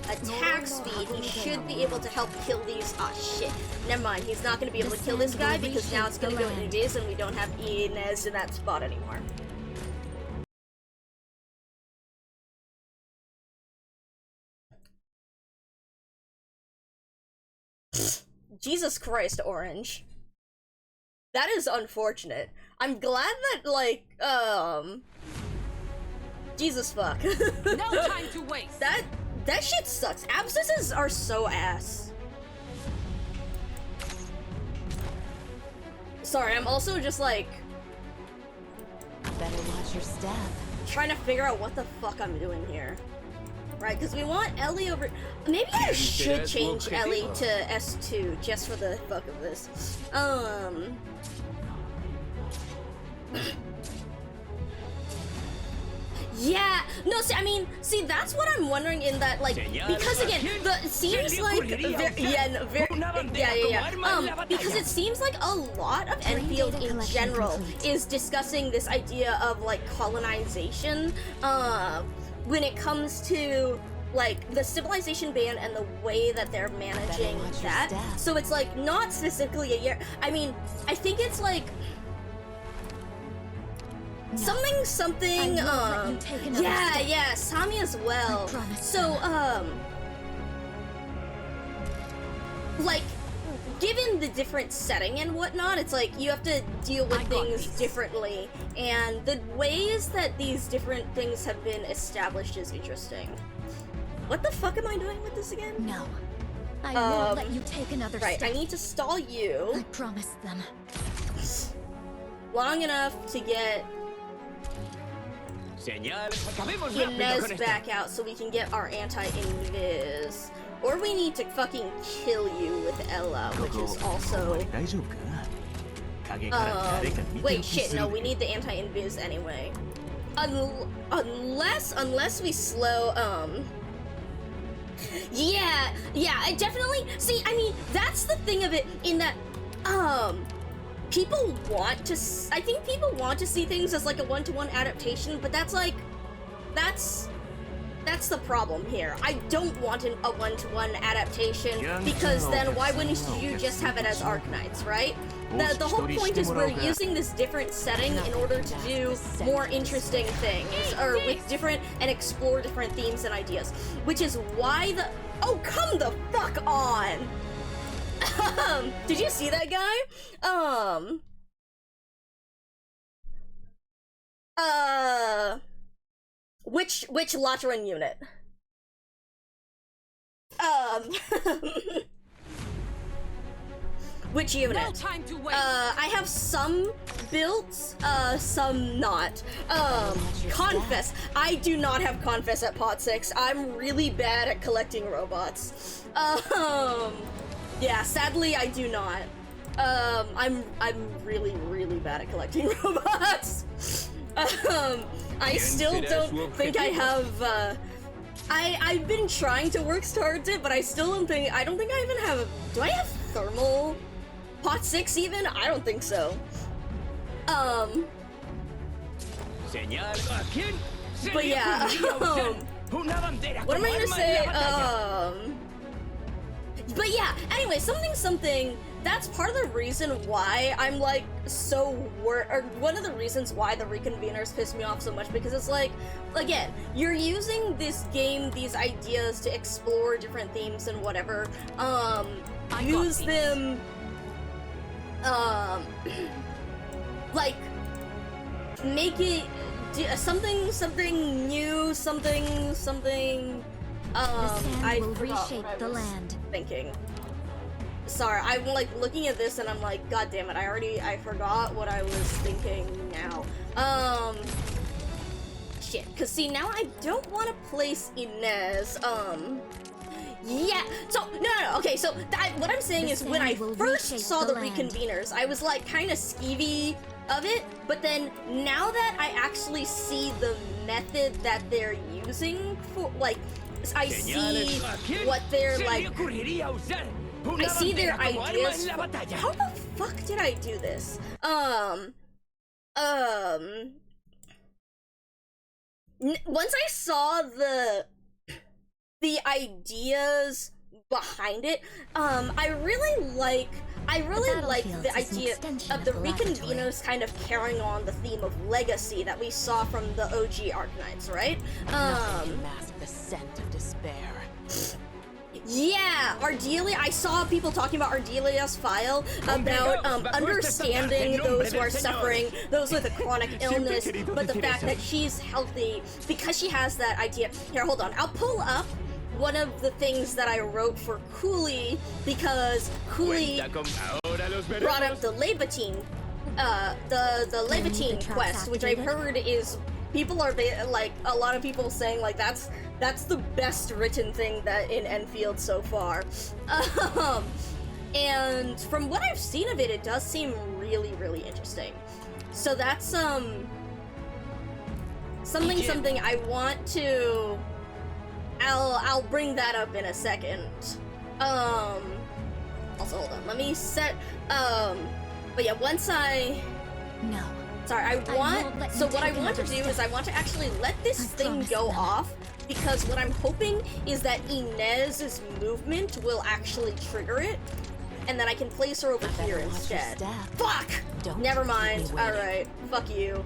attack speed, he should be able to help kill these. Shit. Never mind. He's not going to be able to kill this guy, because now it's going to go invis, and we don't have Inez in that spot anymore. Jesus Christ, Orange. That is unfortunate. I'm glad that, like, Jesus fuck. No time to waste. That shit sucks. Abscesses are so ass. Sorry, I'm also just, like... Better watch your step. Trying to figure out what the fuck I'm doing here. Right, because we want Ellie over... Maybe I should change Ellie to S2 just for the fuck of this. Yeah, no, see, I mean, see, that's what I'm wondering in that, like, because again, it seems like, because it seems like a lot of Enfield in general is discussing this idea of, like, colonization, when it comes to, like, the civilization ban and the way that they're managing that. So it's, like, not specifically a year. I mean, I think it's, like, something, yeah, Sami as well. So, like, given the different setting and whatnot, it's like you have to deal with things differently, and the ways that these different things have been established is interesting. What the fuck am I doing with this again? No. I won't let you take another step. Right, I need to stall you. I promised them. Long enough to get Inez back out so we can get our anti-invis. Or we need to fucking kill you with Ella, which is also... wait, shit, no, we need the anti-invis anyway. Unless we slow, Yeah, I definitely... See, I mean, that's the thing of it, in that, people want to... I think people want to see things as, like, a one-to-one adaptation, but that's, like... That's That's the problem here. I don't want a one-to-one adaptation, because then why wouldn't you just have it as Arknights, right? The whole point is we're using this different setting in order to do more interesting things, or with different, and explore different themes and ideas, which is why the— oh, come the fuck on! Did you see that guy? Which Lateran unit? Which unit? No time to wait. I have some built, some not. Confess. I do not have Confess at Pot 6. I'm really bad at collecting robots. Yeah, sadly I do not. I'm really, really bad at collecting robots. I still don't think I have, I've been trying to work towards it, but I still don't think— I even have— do I have thermal Pot 6 even? I don't think so. But yeah, what am I gonna say? But yeah, anyway, something, that's part of the reason why I'm like so or one of the reasons why the reconveners piss me off so much, because it's like, again, you're using this game, these ideas to explore different themes and whatever, use them, like, make it something new, something, I forgot what I was thinking. Sorry, I'm like looking at this and I'm like, god damn it, I forgot what I was thinking now. Shit, cause see, now I don't want to place Inez, yeah, so, no, okay, so what I'm saying is when I first saw the reconveners, I was like kind of skeevy of it, but then now that I actually see the method that they're using for, like, I see what they're like, I see their ideas. How the fuck did I do this? Once I saw the ideas behind it, I really like the idea of the reconveners kind of carrying on the theme of legacy that we saw from the OG Arknights, right? Nothing can mask the scent of despair. Yeah, Ardelia, I saw people talking about Ardelia's file about understanding those who are suffering, those with a chronic illness, but the fact that she's healthy because she has that idea. Here, hold on, I'll pull up one of the things that I wrote for Cooley, because Cooley brought up the Levatine, the Levatine quest, which I've heard is, people are like, a lot of people saying like that's the best written thing that in Enfield so far. And from what I've seen of it, it does seem really, really interesting. So that's something I want to. I'll bring that up in a second. Also, hold on. Let me set. But yeah, once I. No. Sorry, so what I want to do is I want to actually let this thing go off, because what I'm hoping is that Inez's movement will actually trigger it, and then I can place her over here instead. Fuck! Never mind. Alright, fuck you.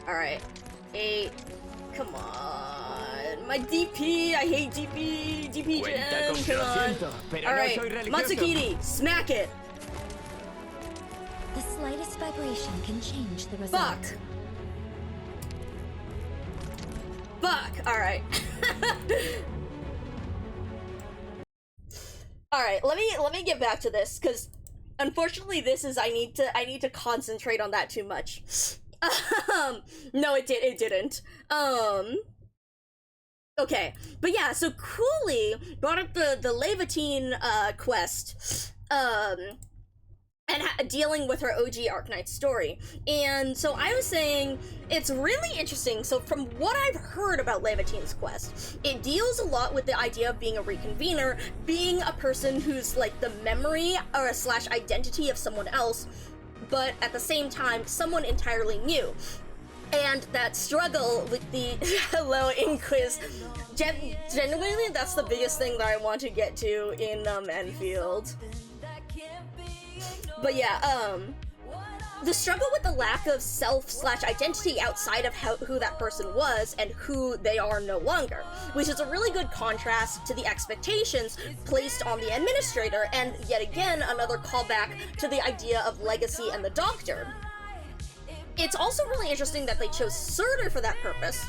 Alright. 8. Come on. My DP! I hate DP! DP Gen! Come on. Alright, Matsukiri, smack it! The slightest vibration can change the result. Fuck! Alright. Alright, let me get back to this, because unfortunately this is, I need to concentrate on that too much. No, it didn't. Okay, but yeah, so Cooley brought up the Levatine quest, and dealing with her OG Arknight story. And so I was saying, it's really interesting. So from what I've heard about Levatine's quest, it deals a lot with the idea of being a reconvener, being a person who's like the memory or / identity of someone else, but at the same time, someone entirely new. and that struggle with the hello Inquis. Genuinely, that's the biggest thing that I want to get to in Enfield. But yeah, the struggle with the lack of self/identity outside of who that person was and who they are no longer, which is a really good contrast to the expectations placed on the administrator, and yet again another callback to the idea of legacy and the Doctor. It's also really interesting that they chose Surtur for that purpose.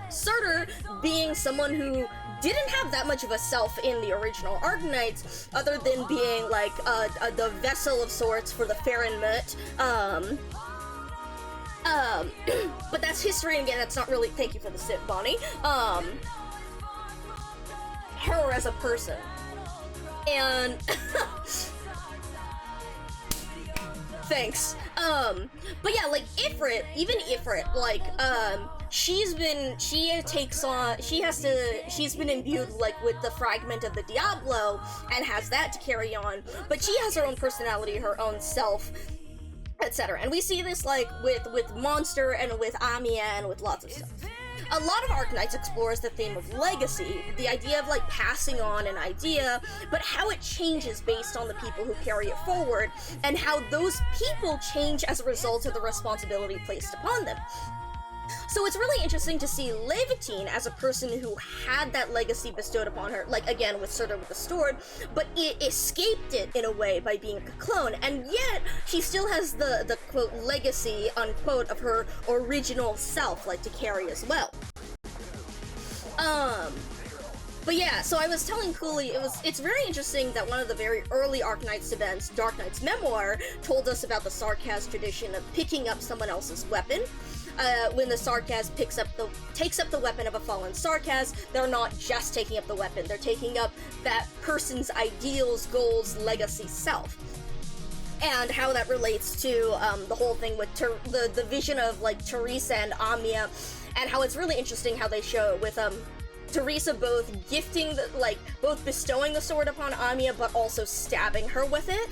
Surtur being someone who didn't have that much of a self in the original Arknights, other than being like the vessel of sorts for the Farenmut. But that's history, and again, that's not really. Thank you for the sip, Bonnie. Her as a person, and thanks. But yeah, like even Ifrit, like, she's been imbued, like, with the fragment of the Diablo, and has that to carry on, but she has her own personality, her own self, etc. And we see this, like, with Monster, and with Amiya, and with lots of stuff. A lot of Arknights explores the theme of legacy, the idea of, like, passing on an idea, but how it changes based on the people who carry it forward, and how those people change as a result of the responsibility placed upon them. So it's really interesting to see Levitine as a person who had that legacy bestowed upon her, like, again, with Surtur with the sword, but it escaped it in a way by being a clone, and yet she still has the quote, legacy, unquote, of her original self, like, to carry as well. But yeah, so I was telling Cooley, it's very interesting that one of the very early Arknights events, Dark Knight's Memoir, told us about the Sarkaz tradition of picking up someone else's weapon. When the Sarkaz takes up the weapon of a fallen Sarkaz, they're not just taking up the weapon, they're taking up that person's ideals, goals, legacy, self. And how that relates to the whole thing with the vision of, like, Teresa and Amiya, and how it's really interesting how they show it with Teresa both gifting both bestowing the sword upon Amiya, but also stabbing her with it,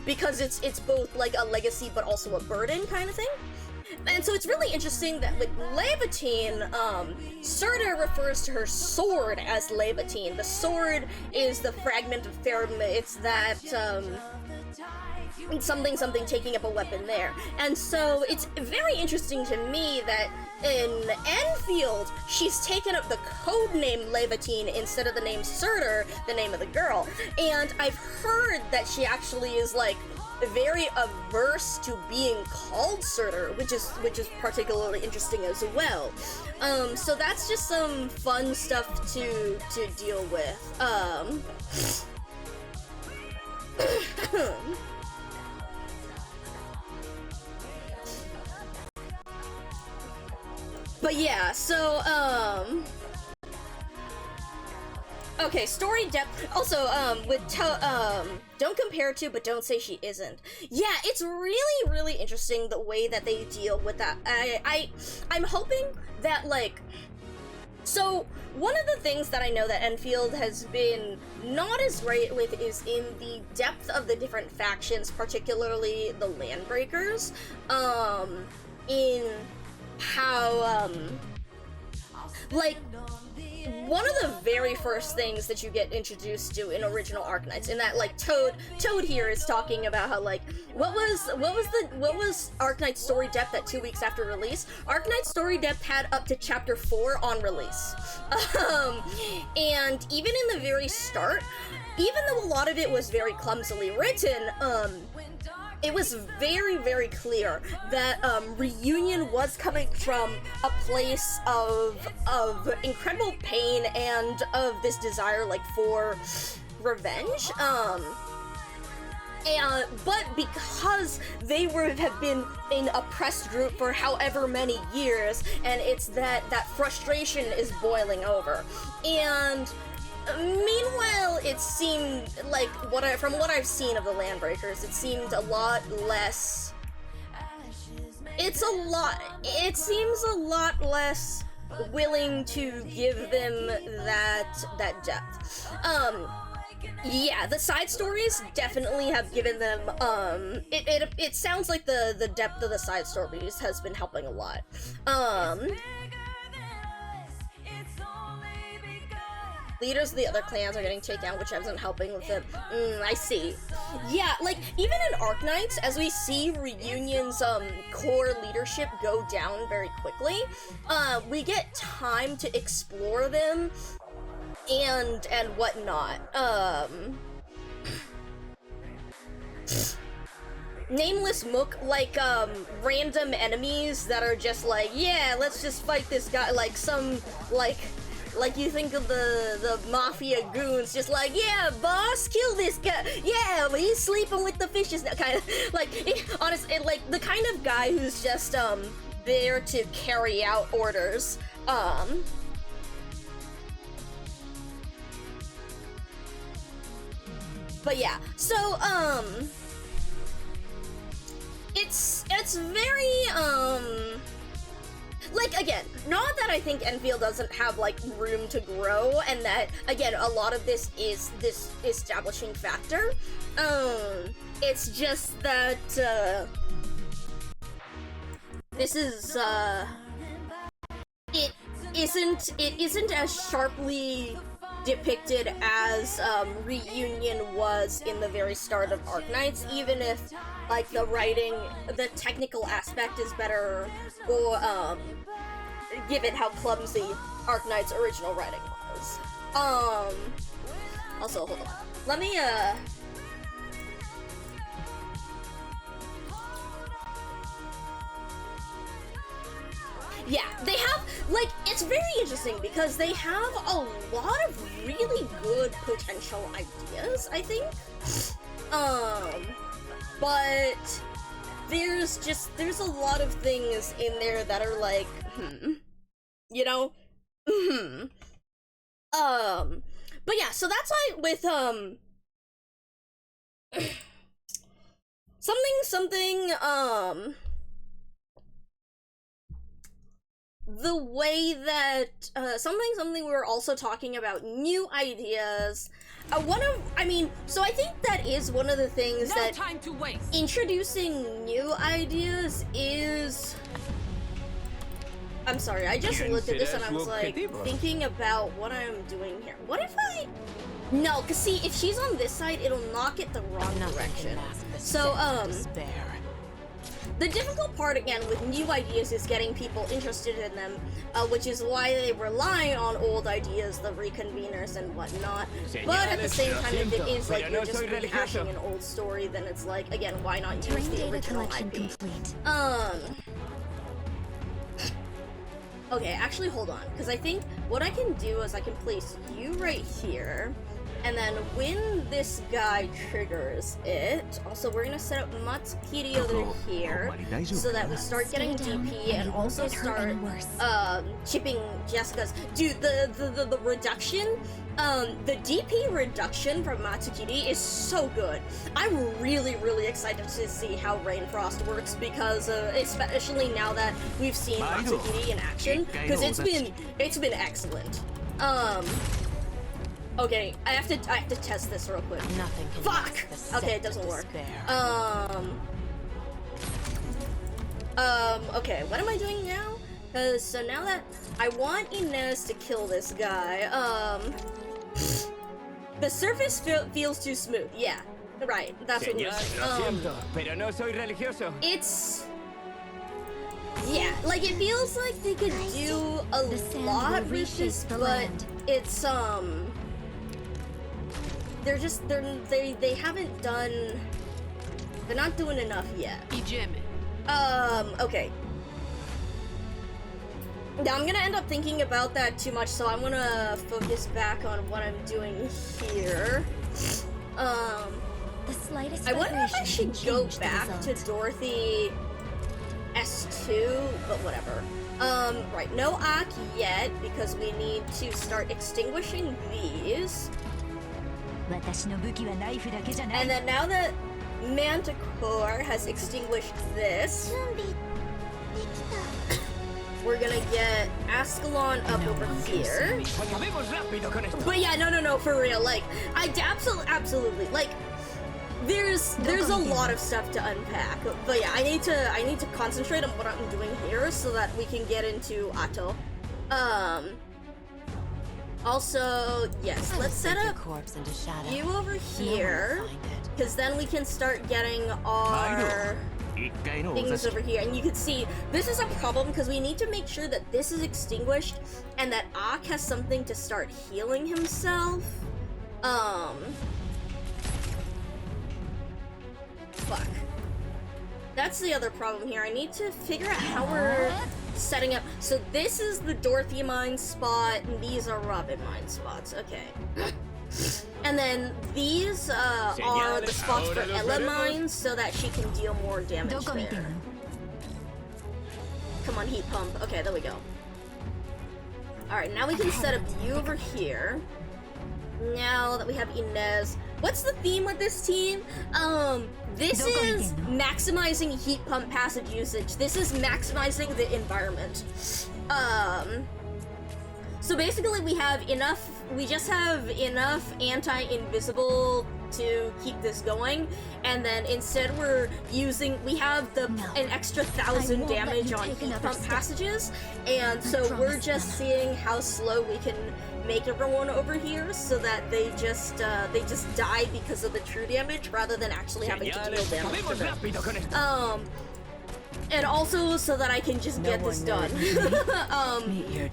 because it's both, like, a legacy but also a burden kind of thing. And so it's really interesting that with Levitine, Surtur refers to her sword as Levitine. The sword is the fragment of Farenmut. It's that, something taking up a weapon there. And so it's very interesting to me that in Enfield, she's taken up the code name Levitine instead of the name Surtur, the name of the girl. And I've heard that she actually is, like, very averse to being called Surtur, which is particularly interesting as well. So that's just some fun stuff to deal with. But yeah, so, okay, story depth. Also, don't compare to, but don't say she isn't. Yeah, it's really, really interesting the way that they deal with that. I'm hoping that, like, so one of the things that I know that Enfield has been not as great with is in the depth of the different factions, particularly the Landbreakers, in how, like, one of the very first things that you get introduced to in original Arknights, in that, like, Toad here is talking about how, like, what was Arknight's story depth at 2 weeks after release? Arknight's story depth had up to chapter 4 on release. And even in the very start, even though a lot of it was very clumsily written, it was very, very clear that Reunion was coming from a place of incredible pain and of this desire, like, for revenge. But because they have been an oppressed group for however many years, and it's that frustration is boiling over. And meanwhile, it seemed like, from what I've seen of the Landbreakers, it seemed a lot less. It seems a lot less willing to give them that depth. Yeah, the side stories definitely have given them, it sounds like the depth of the side stories has been helping a lot. Leaders of the other clans are getting taken down, which isn't helping with it. I see. Yeah, like, even in Arknights, as we see Reunion's, core leadership go down very quickly, we get time to explore them and whatnot. Nameless Mook, like, random enemies that are just like, yeah, let's just fight this guy, like, some, like you think of the mafia goons, just like, yeah, boss, kill this guy. Yeah, but he's sleeping with the fishes. That kind of like, honestly, like the kind of guy who's just there to carry out orders. But yeah, so it's very like, again, not that I think Enfield doesn't have, like, room to grow, and that, again, a lot of this is this establishing factor. It's just that, this is, it isn't as sharply depicted as, Reunion was in the very start of Arknights, even if, like, the writing, the technical aspect is better, or, given how clumsy Arknight's original writing was. Also, hold on. Let me, yeah, they have, like, it's very interesting because they have a lot of really good potential ideas, I think. But there's a lot of things in there that are like, you know? But yeah, so that's why with, the way that, something we were also talking about new ideas. So I think that is one of the things No that time to waste. introducing new ideas is... I'm sorry, I just looked at this and I was like, thinking about what I'm doing here. What if I... No, cause see, if she's on this side, it'll knock it the wrong direction. So, the difficult part, again, with new ideas is getting people interested in them, which is why they rely on old ideas, the reconveners and whatnot. But at the same time, if it is like you're just rehashing an old story, then it's like, again, why not use Terrain the data original collection IP? complete. Okay, actually, hold on, because I think what I can do is I can place you right here, and then when this guy triggers it, also we're gonna set up Matsukiri over here, so that we start getting DP and also start chipping Jessica's. Dude, the reduction, the DP reduction from Matsukiri is so good. I'm really excited to see how Rainfrost works because, especially now that we've seen Matsukiri in action, because it's been excellent. Okay, I have to test this real quick. Nothing can Fuck! mask the Okay, scent it doesn't of work. despair. Okay, what am I doing now? Cause, so now that I want Inez to kill this guy, the surface feels too smooth. Yeah, right, that's what we're saying. pero no soy religioso. It's... Yeah, like, it feels like they could do a The sand lot will with this, reshape the but land. it's, they haven't done... They're not doing enough yet. Idziemy. Okay. Now, I'm gonna end up thinking about that too much, so I'm gonna focus back on what I'm doing here. The slightest I wonder if I vibration should can go change the back to result. Dorothy S2, but whatever. Right, no Ak yet, because we need to start extinguishing these. And then now that Manticore has extinguished this, we're gonna get Ascalon up over here. Acabemos rápido con esto. But yeah, no, for real. Like, absolutely. Like, there's a lot of stuff to unpack. But yeah, I need to concentrate on what I'm doing here so that we can get into Atto. Also, yes, let's set up corpse into shadow. you over here, because then we can start getting our things over here. And you can see this is a problem because we need to make sure that this is extinguished and that Ak has something to start healing himself. Fuck. That's the other problem here. I need to figure out how we're setting up. So this is the Dorothy mine spot, and these are Robin mine spots. Okay. And then these are the spots for Ella mines, so that she can deal more damage there. Come on, heat pump. Okay, there we go. Alright, now we can set up you over here. Now that we have Inez. What's the theme with this team? This is maximizing heat pump passage usage. This is maximizing the environment. So basically we just have enough anti-invisible to keep this going, and then instead we have an extra 1,000 damage on heat pump passages, and so we're just seeing how slow we can make everyone over here so that they just die because of the true damage rather than actually having to deal damage to them. And also so that I can just get this done.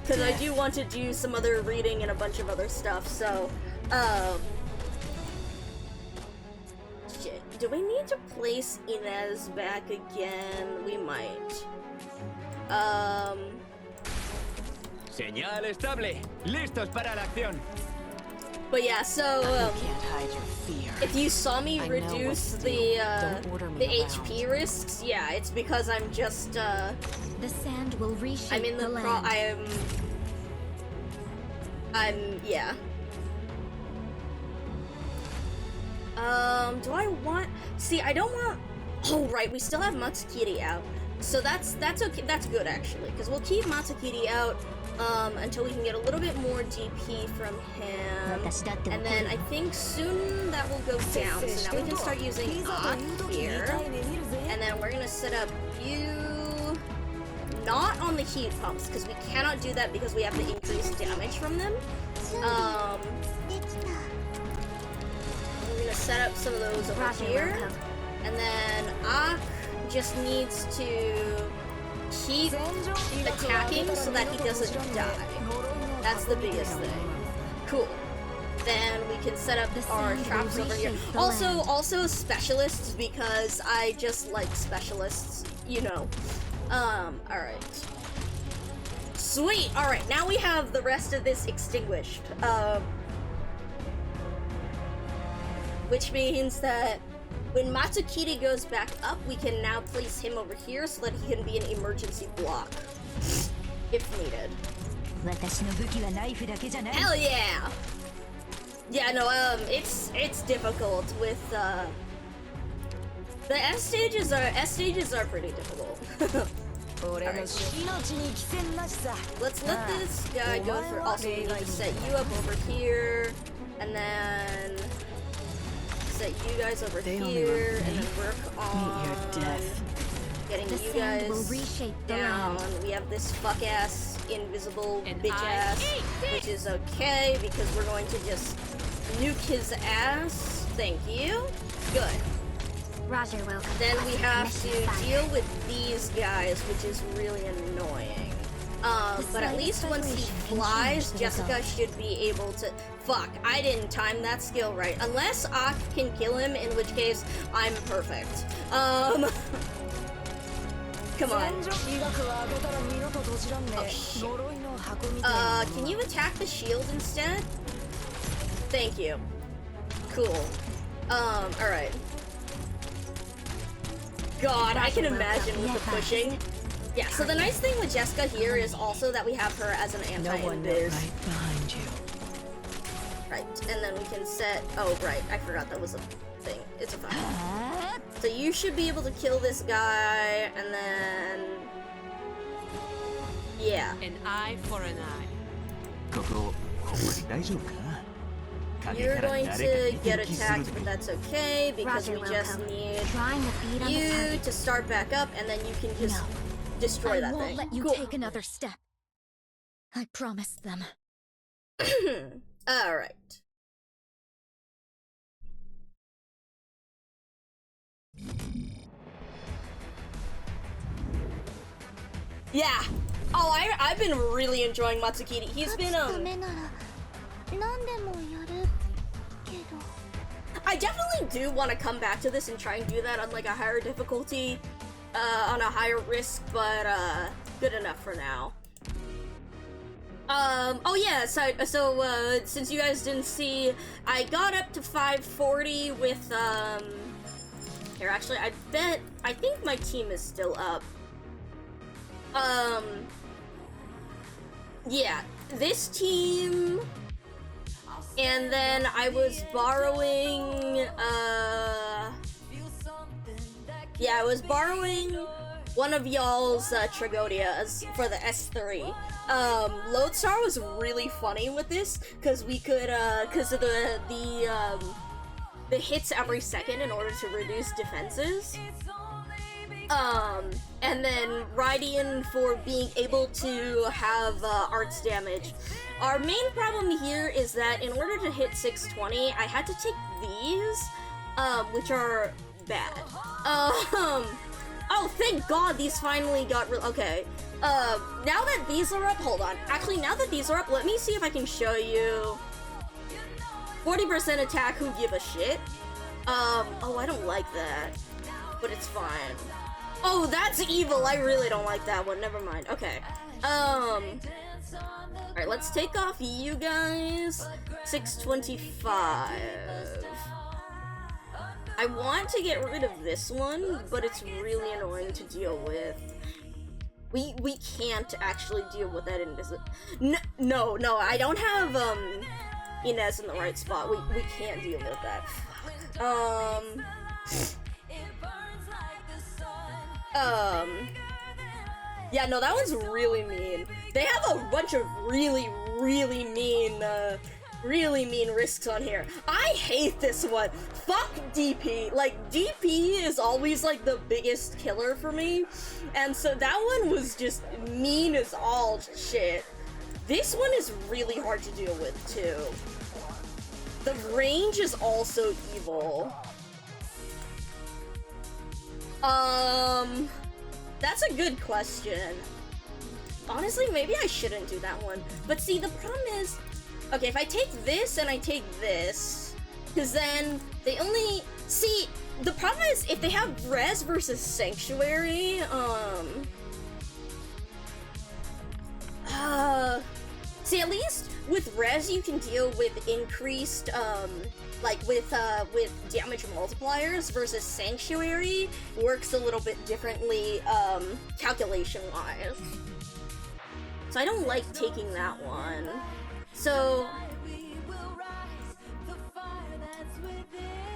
Because I do want to do some other reading and a bunch of other stuff, so, shit. Do we need to place Inez back again? We might. Señal estable. Listos para la acción. But yeah, so, Can't hide your fear. if you saw me I know what reduce to do. the Don't order me around. HP risks, yeah, it's because I'm just, The sand will reshape I'm in the land. yeah. Do I want... See, I don't want... Oh, right, we still have Matsukiri out. So that's okay, that's good, actually, because we'll keep Matsukiri out, until we can get a little bit more DP from him. And then I think soon that will go down, so now we can start using Ak here. And then we're gonna set up you... Not on the heat pumps, because we cannot do that because we have the increased damage from them. We're gonna set up some of those over here. And then Ak just needs to keep attacking so that he doesn't die. That's the biggest thing. Cool. Then we can set up our traps over here. Also specialists, because I just like specialists, you know. Alright. Sweet! Alright, now we have the rest of this extinguished. Which means that when Matsukiri goes back up, we can now place him over here so that he can be an emergency block. If needed. Hell yeah! Yeah, no, it's difficult with, the S stages are pretty difficult. Alright. Let's let this guy go for... Also, we need to set you up over here, and then set you guys over here, and then work on getting you guys down. We have this fuck-ass, invisible bitch-ass, which is okay, because we're going to just nuke his ass. Thank you. Good. Roger, welcome. Then we have to deal with these guys, which is really annoying. But at least once he flies, Jessica should be able to... Fuck, I didn't time that skill right. Unless Ak can kill him, in which case, I'm perfect. Come on. Oh, shit. Can you attack the shield instead? Thank you. Cool. Alright. God, I can imagine with the pushing. Yeah, so the nice thing with Jessica here is also that we have her as an anti-invis. Right behind you. Right, and then we can set... Oh, right, I forgot that was a thing. It's a fine. So you should be able to kill this guy, and then... Yeah. An eye for an eye. ここほんまに大丈夫かな？ You're going to get attacked, but that's okay because Roger, we just Wilco. need Trying to beat on the you target. to start back up, and then you can just No. destroy I that won't thing. let you Cool. take another step. I promised them. All right. Yeah. Oh, I've been really enjoying Matsukiri. He's been I definitely do want to come back to this and try and do that on like a higher difficulty, on a higher risk, but good enough for now. Oh yeah, so since you guys didn't see, I got up to 540 with, here actually, I think my team is still up. Yeah, this team, and then I was borrowing, yeah, I was borrowing one of y'all's Tragodias for the S3. Lodestar was really funny with this, because we could, because of the hits every second in order to reduce defenses. And then Rydian for being able to have arts damage. Our main problem here is that in order to hit 620, I had to take these, which are bad. Oh, thank God these finally got okay. Now that these are up, hold on. Actually, now that these are up, let me see if I can show you 40% attack, who give a shit. Oh, I don't like that, but it's fine. Oh, that's evil. I really don't like that one. Never mind. Okay. Alright, let's take off you guys. 625. I want to get rid of this one, but it's really annoying to deal with. We can't actually deal with that in this. No, I don't have Inez in the right spot. We can't deal with that. Yeah, no, that one's really mean. They have a bunch of really mean risks on here. I hate this one. Fuck DP. Like, DP is always, like, the biggest killer for me. And so that one was just mean as all shit. This one is really hard to deal with, too. The range is also evil. That's a good question. Honestly, maybe I shouldn't do that one. But see, the problem is, okay, if I take this and I take this, because then they only, see, the problem is if they have Res versus Sanctuary, see, at least with Res you can deal with increased, like with damage multipliers versus Sanctuary works a little bit differently, calculation-wise. So I don't like taking that one. So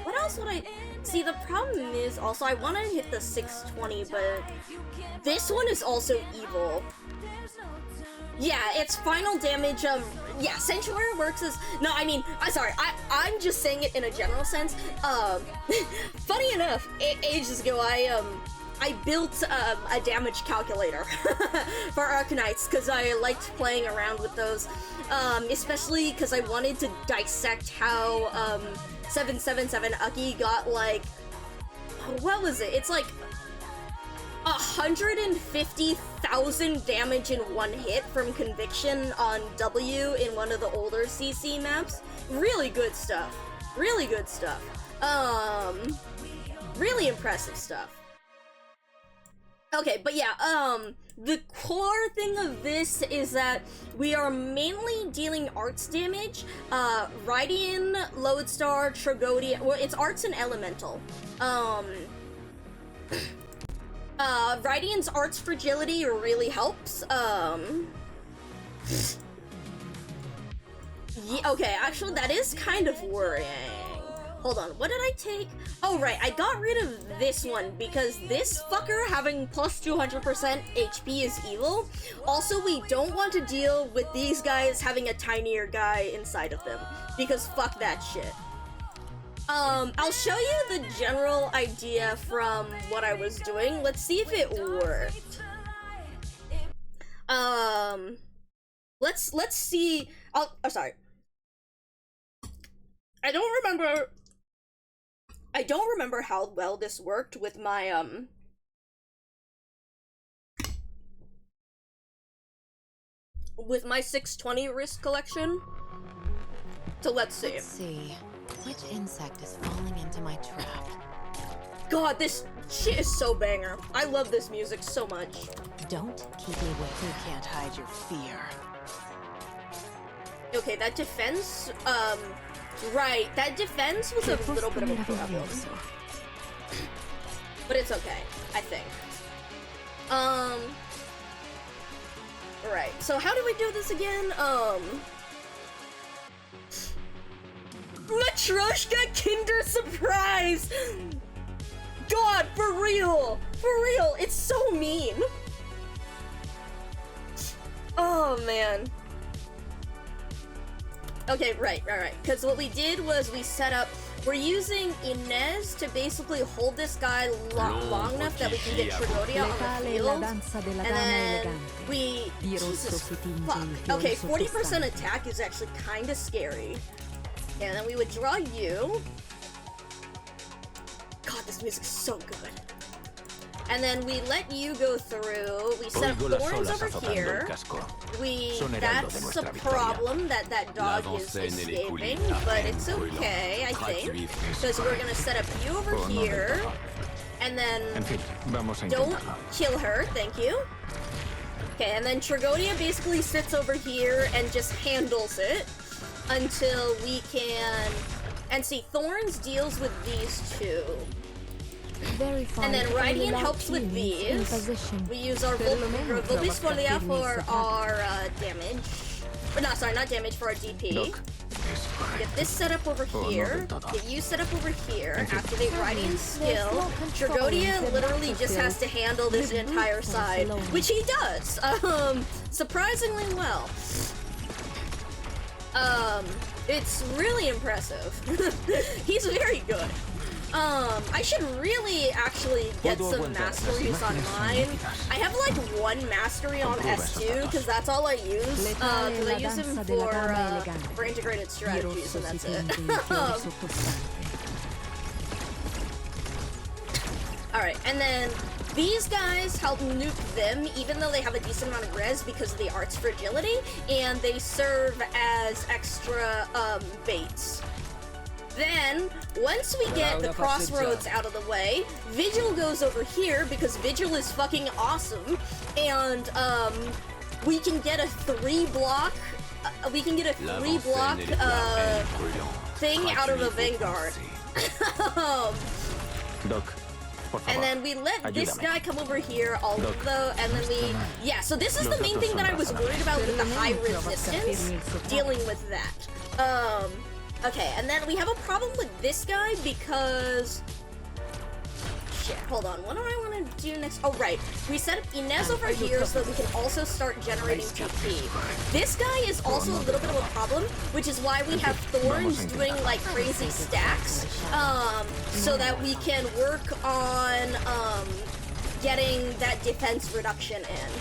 what else would I... See, the problem is also I want to hit the 620, but this one is also evil. Yeah, it's final damage, yeah, Sanctuary works as... No, I mean, I'm just saying it in a general sense. Funny enough, ages ago, I built a damage calculator for Arcanites, because I liked playing around with those, especially because I wanted to dissect how, 777 Aki got, like... What was it? It's like 150,000 damage in one hit from Conviction on W in one of the older CC maps. Really good stuff. Really good stuff. Really impressive stuff. Okay, but yeah, the core thing of this is that we are mainly dealing arts damage. Rydian, Lodestar, Tragodia, well, it's arts and elemental. Rydian's arts fragility really helps. Yeah, okay, actually that is kind of worrying. hold on, what did I take? Oh right, I got rid of this one because this fucker having plus 200% HP is evil. Also, we don't want to deal with these guys having a tinier guy inside of them because fuck that shit. I'll show you the general idea from what I was doing. Let's see if it worked. Let's see. Oh, sorry. I don't remember how well this worked with my with my 620 wrist collection. So let's see. Let's see. Which insect is falling into my trap? God, this shit is so banger. I love this music so much. Don't keep me away. You can't hide your fear. Okay, that defense, right, that defense was a little bit of a problem. But it's okay, I think. Right, so how do we do this again? Matryoshka Kinder Surprise! God, for real! For real, it's so mean! Oh, man. Okay, right. Because what we did was we set up... We're using Inez to basically hold this guy long enough that we can get Tragodia on the field. And then we... Jesus, fuck. Okay, 40% attack is actually kind of scary. And then we would draw you. God, this music's so good. And then we let you go through. We set up thorns over here. That's a problem that dog is escaping, but it's okay, I think. Because we're gonna set up you over here. And then don't kill her, thank you. Okay, and then Tragodia basically sits over here and just handles it until we can... And see, Thorns deals with these two. And then Radiant helps with these. We use our Volvisfolia for our damage. But no, sorry, not damage, for our DP. Get this set up over here. Get you set up over here. Activate Radiant's skill. Tragodia literally just has to handle this entire side, which he does. Surprisingly well. It's really impressive. He's very good. I should really actually get some masteries on mine. I have like one mastery on S2 because that's all I use. Because I use him for integrated strategies and that's it. Alright, and then these guys help nuke them even though they have a decent amount of res because of the art's fragility, and they serve as extra baits. Then, once we get the crossroads out of the way, Vigil goes over here because Vigil is fucking awesome, and we can get a 3-block thing out of a Vanguard. And then we let this guy come over here, and then yeah, so this is the main thing that I was worried about with the high resistance, dealing with that. Okay, and then we have a problem with this guy because... Shit, hold on, what do I want to do next? Oh, right. We set up Inez over here so that we can also start generating TP. This guy is also a little bit of a problem, which is why we have Thorns doing, like, crazy stacks, so that we can work on, getting that defense reduction in.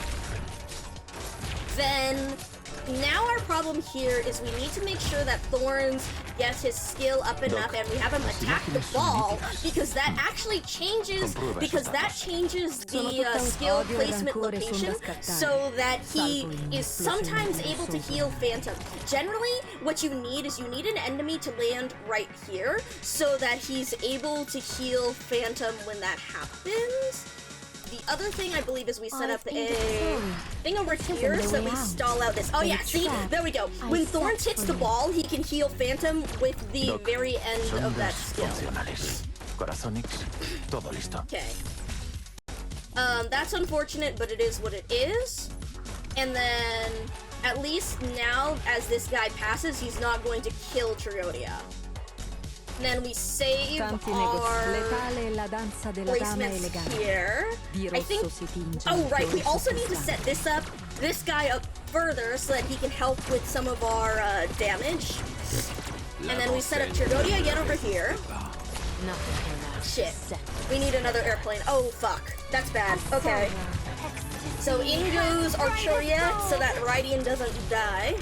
Then... Now our problem here is we need to make sure that Thorns gets his skill up enough and we have him attack the ball because that actually changes, the skill placement location so that he is sometimes able to heal Phantom. Generally, what you need is you need an enemy to land right here so that he's able to heal Phantom when that happens. The other thing I believe is we set up a thing over here so that we stall out this. Oh yeah, see? There we go. When Thorns hits the ball, he can heal Phantom with the very end of that skill. Okay. That's unfortunate, but it is what it is. And then, at least now, as this guy passes, he's not going to kill Tragodia. And then we save our placements here. I think. Oh right, we also need to set this guy up further so that he can help with some of our damage. And then we set up Tragodia again over here. Shit. We need another airplane. Oh fuck. That's bad. Okay. So in goes Archuria so that Rydian doesn't die.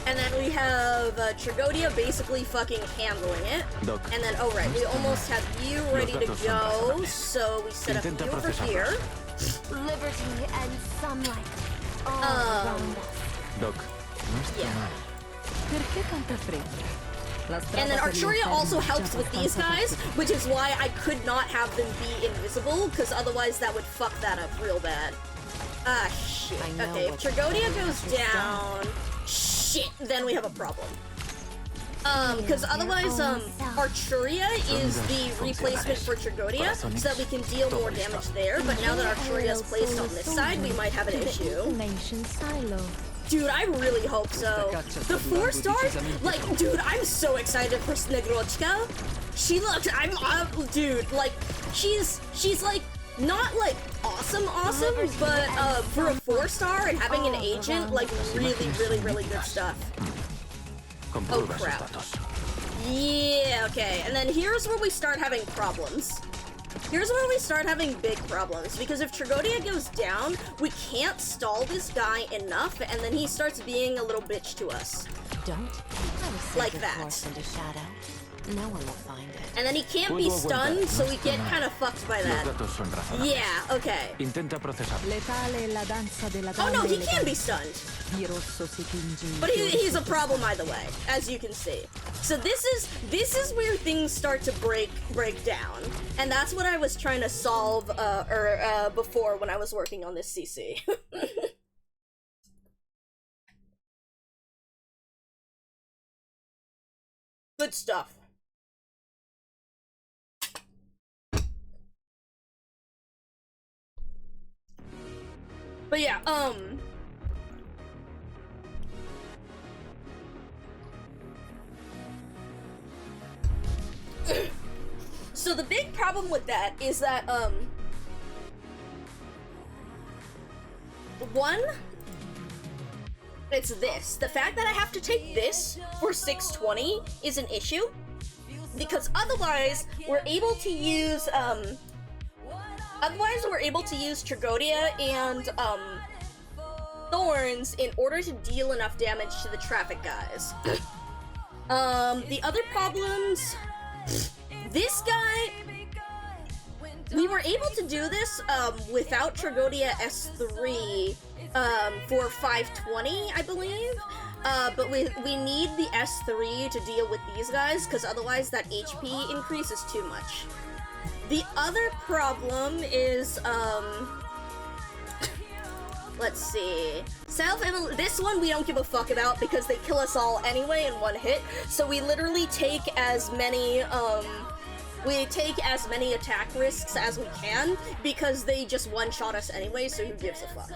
And then we have Tragodia basically fucking handling it. And then, oh right, we almost have you ready to go. So we set up you over here. Liberty and sunlight all around us. Yeah. And then Archuria also helps with these guys, which is why I could not have them be invisible, because otherwise that would fuck that up real bad. Ah, shit. Okay, if Tragodia goes down, shit, then we have a problem. Because otherwise, Archuria is the replacement for Tragodia, so that we can deal more damage there, but now that Archuria is placed on this side, we might have an issue. Dude, I really hope so. The 4 stars? Like, dude, I'm so excited for Snegrochka. She looks, dude, like, she's like, not like awesome, but for a 4 star and having an agent, like, really good stuff. Oh crap. Yeah, okay, and then here's where we start having problems. Here's where we start having big problems, because if Tragodia goes down, we can't stall this guy enough, and then he starts being a little bitch to us. Like that. No one will find it. And then he can't be stunned, so we get kind of fucked by that. Yeah, okay. Oh no, he can be stunned. But he's a problem either way, as you can see. So this is where things start to break down. And that's what I was trying to solve before when I was working on this CC. Good stuff. But yeah, so the big problem with that is that, one, it's this. The fact that I have to take this for 620 is an issue, because otherwise we're able to use, Tragodia and, Thorns in order to deal enough damage to the traffic guys. The other problems... This guy... We were able to do this, without Tragodia S3, for 520, I believe. But we need the S3 to deal with these guys, because otherwise that HP increase is too much. The other problem is, let's see. This one we don't give a fuck about because they kill us all anyway in one hit. So we literally take as many, attack risks as we can because they just one-shot us anyway, so who gives a fuck?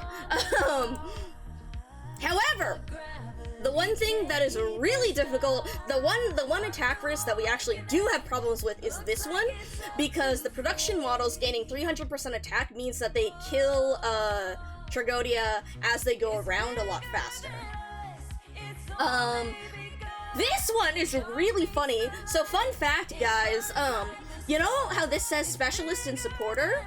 However, the one thing that is really difficult, the one attack risk that we actually do have problems with is this one, because the production models gaining 300% attack means that they kill, Tragodia as they go around a lot faster. This one is really funny. So fun fact, guys, you know how this says Specialist and Supporter?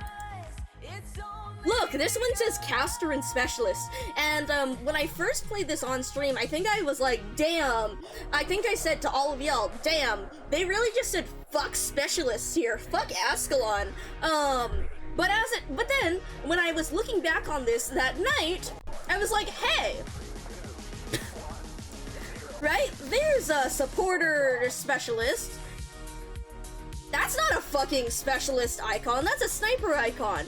Look, this one says Caster and Specialist, and when I first played this on stream, I think I was like, damn, I think I said to all of y'all, damn, they really just said fuck Specialists here, fuck Ascalon. But then, when I was looking back on this that night, I was like, hey, right, there's a Supporter Specialist. That's not a fucking Specialist icon, that's a Sniper icon.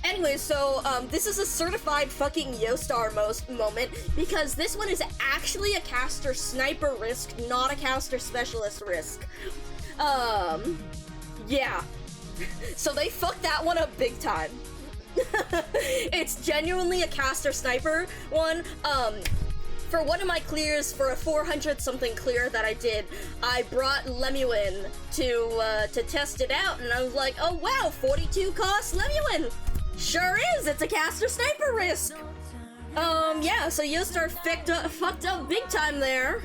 Anyway, so, this is a certified fucking Yostar moment, because this one is actually a caster sniper risk, not a caster specialist risk. Yeah. So they fucked that one up big time. It's genuinely a caster sniper one. for one of my clears, for a 400 something clear that I did, I brought Lemuin to test it out, and I was like, oh wow, 42 cost Lemuin! Sure is, it's a caster sniper risk! Yeah, so Yostar fucked up big time there.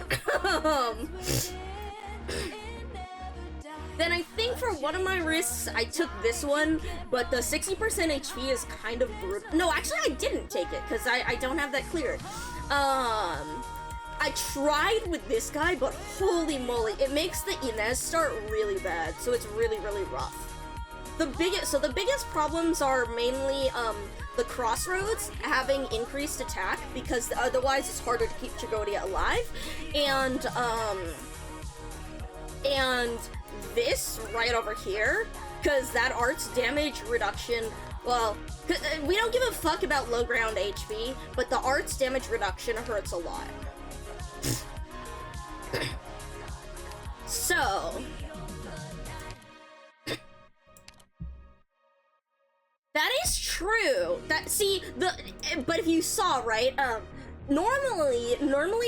Then I think for one of my risks, I took this one, but the 60% HP is kind of brutal. No, actually I didn't take it, because I don't have that cleared. I tried with this guy, but holy moly, it makes the Inez start really bad, so it's really, really rough. The biggest problems are mainly, the crossroads having increased attack, because otherwise it's harder to keep Tragodia alive, and this right over here, because that art's damage reduction, well, we don't give a fuck about low ground HP, but the art's damage reduction hurts a lot. So that is true. But if you saw, right, normally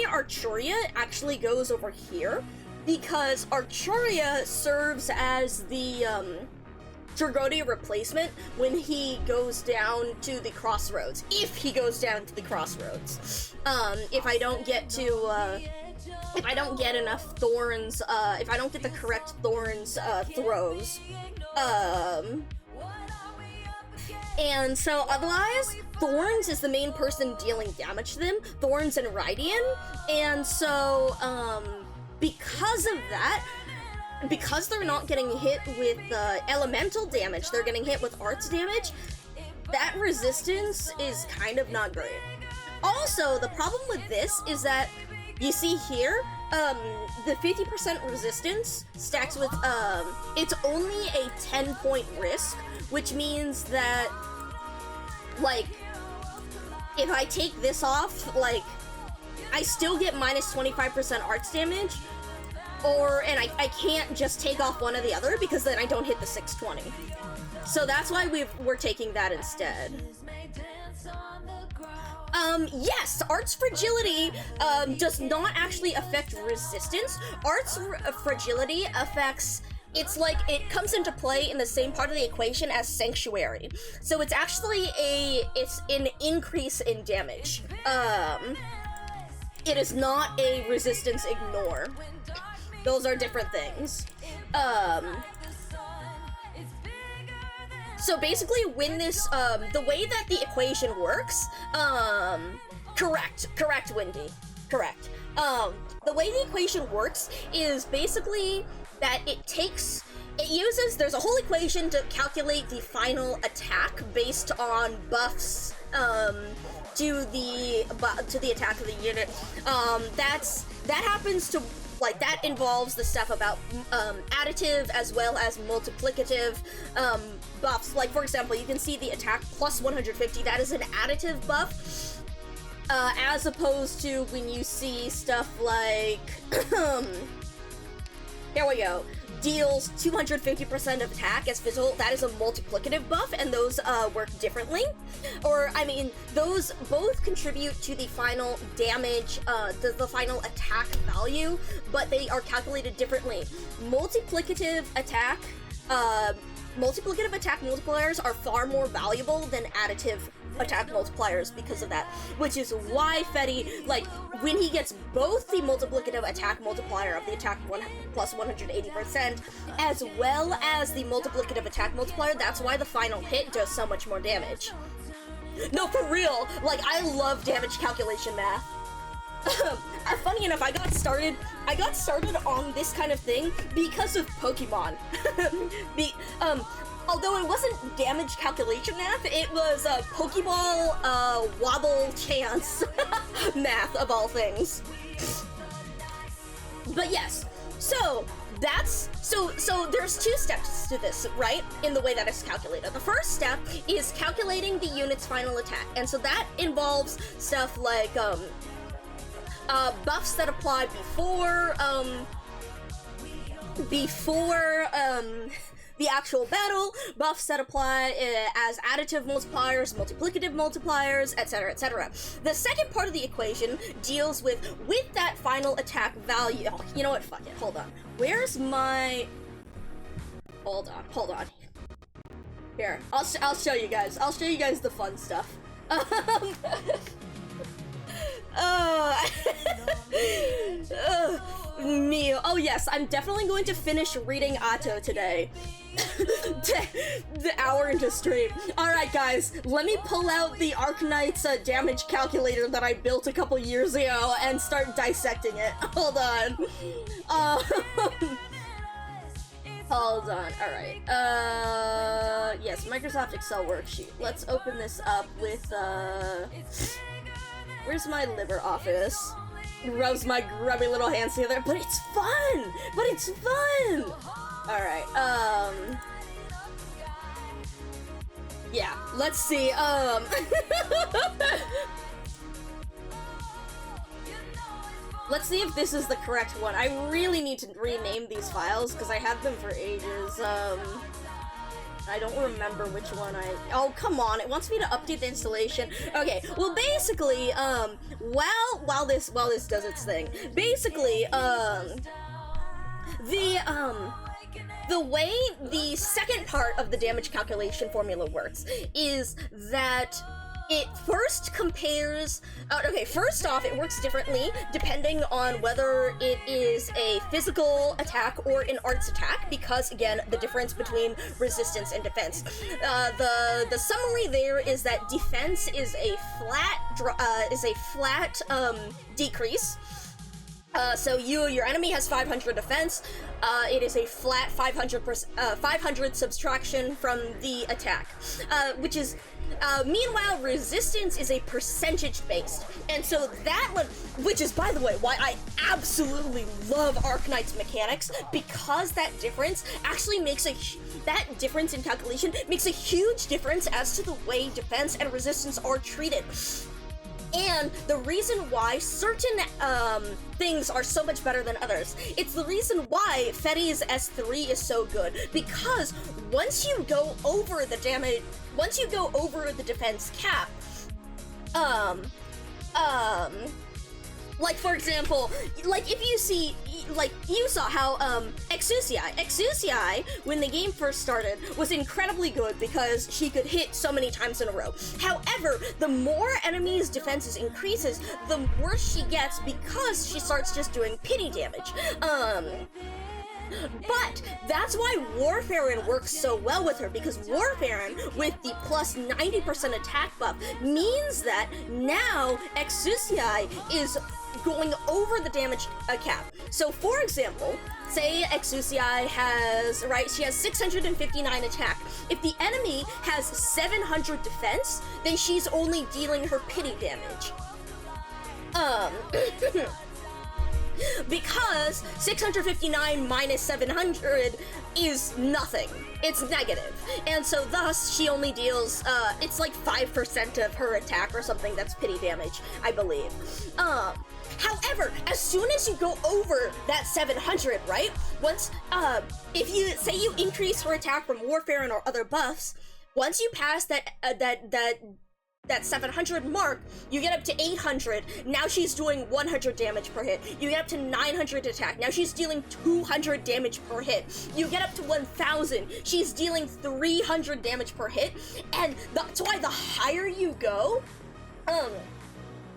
Archuria actually goes over here, because Archuria serves as the, Tragodia replacement when he goes down to the crossroads. If he goes down to the crossroads. If I don't get enough thorns, if I don't get the correct thorns, throws. And so otherwise, Thorns is the main person dealing damage to them, Thorns and Rydian, and so, because of that, because they're not getting hit with elemental damage, they're getting hit with arts damage, that resistance is kind of not great. Also, the problem with this is that, you see here, the 50% resistance stacks with, it's only a 10-point risk, which means that, like, if I take this off, like, I still get minus 25% arts damage, and I can't just take off one or the other, because then I don't hit the 620. So that's why we're taking that instead. Yes, Art's Fragility, does not actually affect resistance. Art's Fragility affects, it's like, it comes into play in the same part of the equation as Sanctuary. So it's actually it's an increase in damage. It is not a resistance ignore. Those are different things. So basically when this, the way that the equation works, correct, Wendy, correct. The way the equation works is basically that there's a whole equation to calculate the final attack based on buffs, to the attack of the unit. That happens to, like, that involves the stuff about additive as well as multiplicative buffs. Like, for example, you can see the attack plus 150, that is an additive buff, as opposed to when you see stuff like, here we go, deals 250% of attack as physical, that is a multiplicative buff, and those work differently. Or, I mean, those both contribute to the final damage, the final attack value, but they are calculated differently. Multiplicative attack multipliers are far more valuable than additive attack multipliers because of that, which is why Fetty, like, when he gets both the multiplicative attack multiplier of the attack plus 180%, as well as the multiplicative attack multiplier, that's why the final hit does so much more damage. No, for real, like, I love damage calculation math. Funny enough, I got started on this kind of thing because of Pokemon. Although it wasn't damage calculation math, it was Pokeball wobble chance math of all things. But yes, so there's two steps to this, right? In the way that it's calculated. The first step is calculating the unit's final attack, and so that involves stuff like buffs that the actual battle, buffs that apply as additive multipliers, multiplicative multipliers, etc., etc. The second part of the equation deals with that final attack value. Oh, you know what? Fuck it. Hold on. Where's my... Hold on. Here, I'll show you guys. I'll show you guys the fun stuff. Mew. Oh yes, I'm definitely going to finish reading Atto today. The hour into stream. Alright guys, let me pull out the Arknight's damage calculator that I built a couple years ago and start dissecting it. Hold on. Hold on, alright. Yes, Microsoft Excel worksheet. Let's open this up with, where's my LibreOffice? Rubs my grubby little hands together, but it's fun! Alright, yeah, let's see, let's see if this is the correct one. I really need to rename these files, because I had them for ages, I don't remember which one oh, come on, it wants me to update the installation. Okay, well, basically, while this does its thing, basically, the way the second part of the damage calculation formula works is that it first compares, okay, first off, it works differently depending on whether it is a physical attack or an arts attack, because again, the difference between resistance and defense. The summary there is that defense is a flat decrease. So your enemy has 500 defense, it is a flat 500 subtraction from the attack, which is, meanwhile, resistance is a percentage based, and so that one, which is, by the way, why I absolutely love Arknight's mechanics, because that difference actually makes that difference in calculation makes a huge difference as to the way defense and resistance are treated. And the reason why certain things are so much better than others, it's the reason why Fetty's S3 is so good, because once you go over the defense cap, like, for example, like, if you see, like, you saw how, Exucii, when the game first started, was incredibly good because she could hit so many times in a row. However, the more enemies' defenses increases, the worse she gets because she starts just doing pity damage. But that's why Warfarin works so well with her, because Warfarin, with the plus 90% attack buff, means that now Exucii is going over the damage cap. So, for example, say Exucii has, she has 659 attack. If the enemy has 700 defense, then she's only dealing her pity damage. Because 659 minus 700 is nothing. It's negative. And so thus, she only deals, it's like 5% of her attack or something that's pity damage, I believe. However, as soon as you go over that 700, right? Once, if you, say you increase her attack from Warfarin or other buffs, once you pass that 700 mark, you get up to 800, now she's doing 100 damage per hit. You get up to 900 attack, now she's dealing 200 damage per hit. You get up to 1000, she's dealing 300 damage per hit, and that's why the higher you go,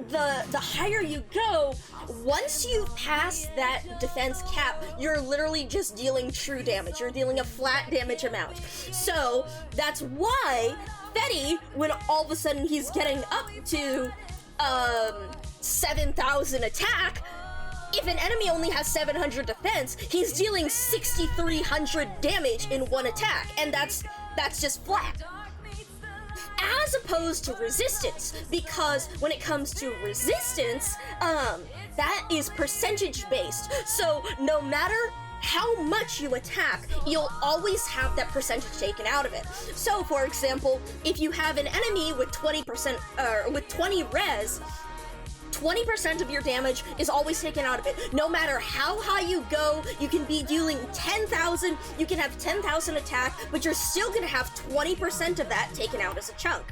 the higher you go, once you pass that defense cap, you're literally just dealing true damage. You're dealing a flat damage amount. So, that's why Fetty, when all of a sudden he's getting up to 7,000 attack, if an enemy only has 700 defense, he's dealing 6,300 damage in one attack, and that's just flat. As opposed to resistance, because when it comes to resistance, that is percentage based. So no matter how much you attack, you'll always have that percentage taken out of it. So, for example, if you have an enemy with 20%, with 20 res, 20% of your damage is always taken out of it. No matter how high you go, you can be dealing 10,000, you can have 10,000 attack, but you're still gonna have 20% of that taken out as a chunk.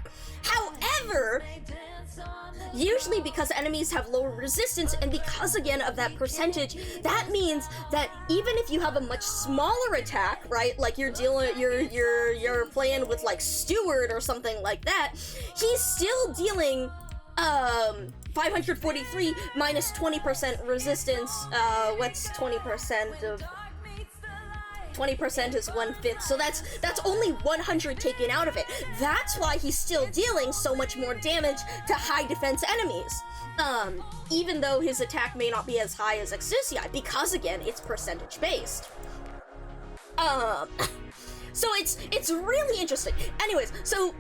However, usually because enemies have lower resistance, and because again of that percentage, that means that even if you have a much smaller attack, right, like you're playing with like Steward or something like that, he's still dealing 543 minus 20% resistance. What's 20% of 20% is 1/5, so that's only 100 taken out of it. That's why he's still dealing so much more damage to high defense enemies, even though his attack may not be as high as Exucii, because again, it's percentage based. So it's really interesting. Anyways, so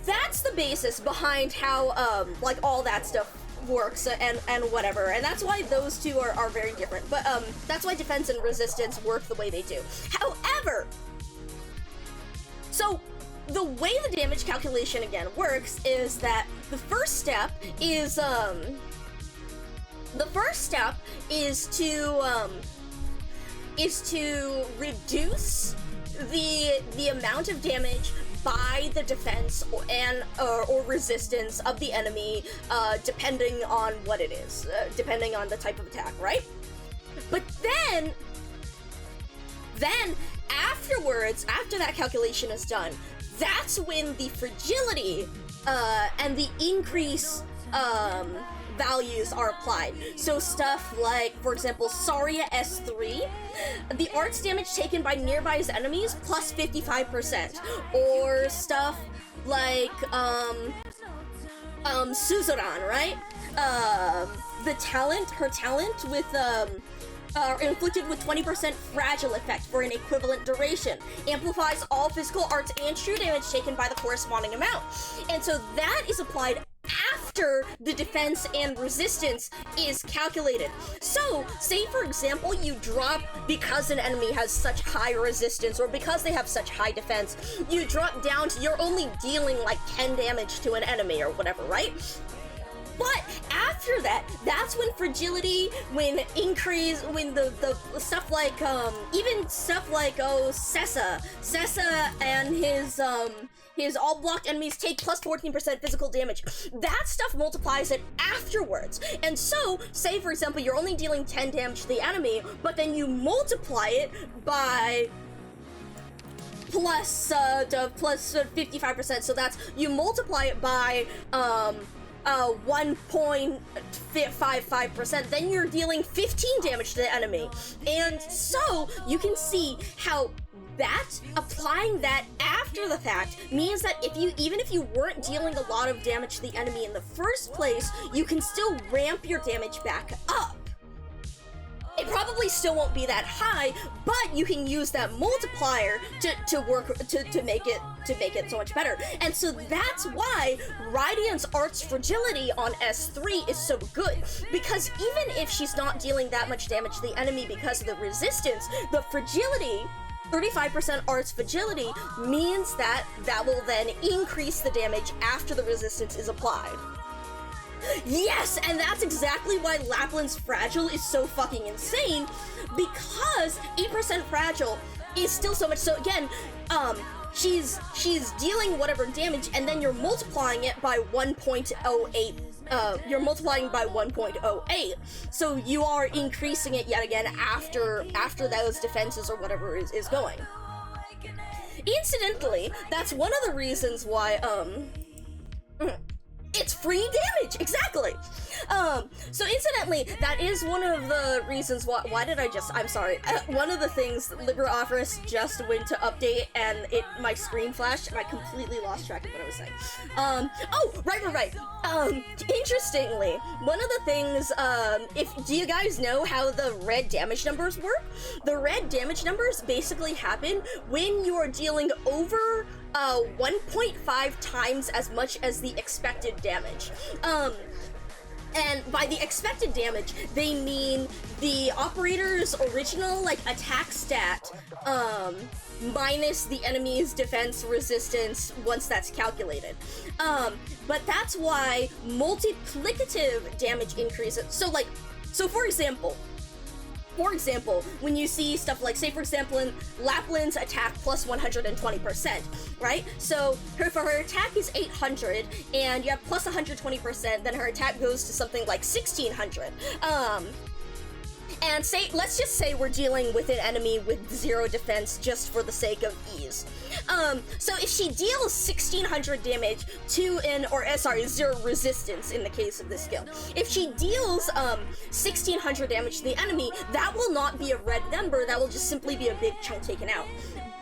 that's the basis behind how like all that stuff works and whatever, and that's why those two are very different, but that's why defense and resistance work the way they do. However, so the way the damage calculation again works is that the first step is to reduce the amount of damage by the defense or resistance of the enemy, depending on what it is, depending on the type of attack, right? But then afterwards, after that calculation is done, that's when the fragility and the increase values are applied. So stuff like, for example, Saria S3, the arts damage taken by nearby enemies plus 55%, or stuff like Suzuran, right? Her talent with inflicted with 20% fragile effect for an equivalent duration, amplifies all physical arts and true damage taken by the corresponding amount. And so that is applied after the defense and resistance is calculated. So, say for example you drop, because an enemy has such high resistance or because they have such high defense, you drop down to you're only dealing like 10 damage to an enemy or whatever, right? But after that, that's when fragility, when the stuff like, even stuff like, Sessa and his all blocked enemies take plus 14% physical damage. That stuff multiplies it afterwards. And so, say for example, you're only dealing 10 damage to the enemy, but then you multiply it by plus 55%. So that's, you multiply it by, 1.55%, then you're dealing 15 damage to the enemy. And so you can see how applying that after the fact means that even if you weren't dealing a lot of damage to the enemy in the first place, you can still ramp your damage back up. It probably still won't be that high, but you can use that multiplier to make it so much better. And so that's why Radiant's Art's fragility on S3 is so good, because even if she's not dealing that much damage to the enemy because of the resistance, the fragility, 35% Art's fragility, means that will then increase the damage after the resistance is applied. Yes, and that's exactly why Lapland's Fragile is so fucking insane, because 8% Fragile is still so much. So again, she's dealing whatever damage, and then you're multiplying it by 1.08. You're multiplying by 1.08. So you are increasing it yet again after those defenses or whatever is going. Incidentally, that's one of the reasons why it's free damage, exactly. So incidentally, that is one of the reasons why did I just, I'm sorry, one of the things LibreOffice just went to update and my screen flashed and I completely lost track of what I was saying. Oh, right. Interestingly, one of the things, do you guys know how the red damage numbers work? The red damage numbers basically happen when you are dealing over 1.5 times as much as the expected damage. And by the expected damage, they mean the operator's original, like, attack stat, minus the enemy's defense resistance once that's calculated. But that's why multiplicative damage increases. So for example, when you see stuff like, say for example, in Lapland's attack plus 120%, right? So for her attack is 800, and you have plus 120%, then her attack goes to something like 1600. And let's just say we're dealing with an enemy with 0 defense just for the sake of ease. So if she deals 1600 damage to 0 resistance in the case of this skill. If she deals 1600 damage to the enemy, that will not be a red number, that will just simply be a big chunk taken out.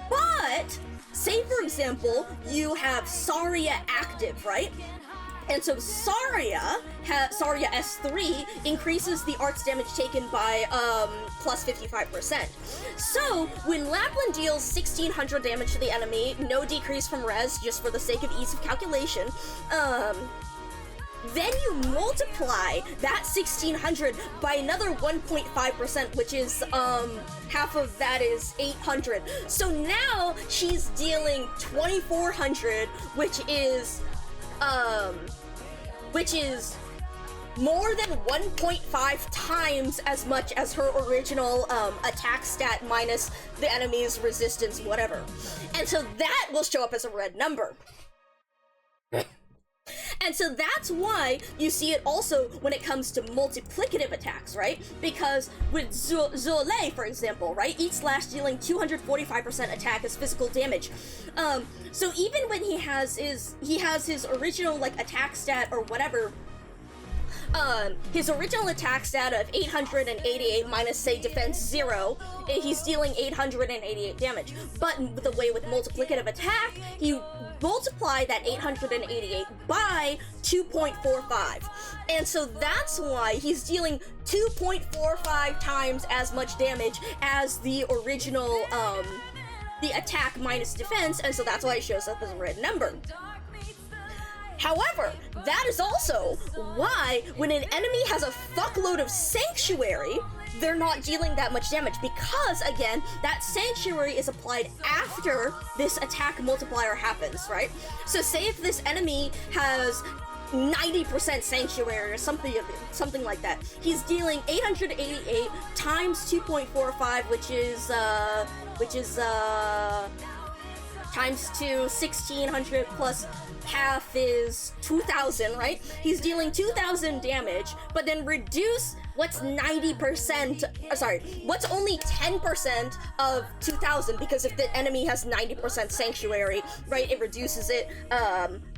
But, say for example, you have Saria active, right? And so Saria S3 increases the art's damage taken by plus 55%. So when Lapland deals 1600 damage to the enemy, no decrease from res, just for the sake of ease of calculation, then you multiply that 1600 by another 1.5%, which is half of that is 800. So now she's dealing 2400, which is more than 1.5 times as much as her original attack stat minus the enemy's resistance, whatever. And so that will show up as a red number. And so that's why you see it also when it comes to multiplicative attacks, right? Because with Zole, for example, right? Each slash dealing 245% attack as physical damage. So even when he has his original, like, attack stat or whatever, his original attack stat of 888 minus, say, defense 0, he's dealing 888 damage. But the way with multiplicative attack, you multiply that 888 by 2.45. And so that's why he's dealing 2.45 times as much damage as the original, the attack minus defense, and so that's why it shows up as a red number. However, that is also why when an enemy has a fuckload of Sanctuary, they're not dealing that much damage, because, again, that Sanctuary is applied after this attack multiplier happens, right? So say if this enemy has 90% Sanctuary or something like that, he's dealing 888 times 2.45, which is times 2, 1600 plus half is 2000, right? He's dealing 2000 damage, but then reduce what's 90%, what's only 10% of 2000, because if the enemy has 90% Sanctuary, right, it reduces it,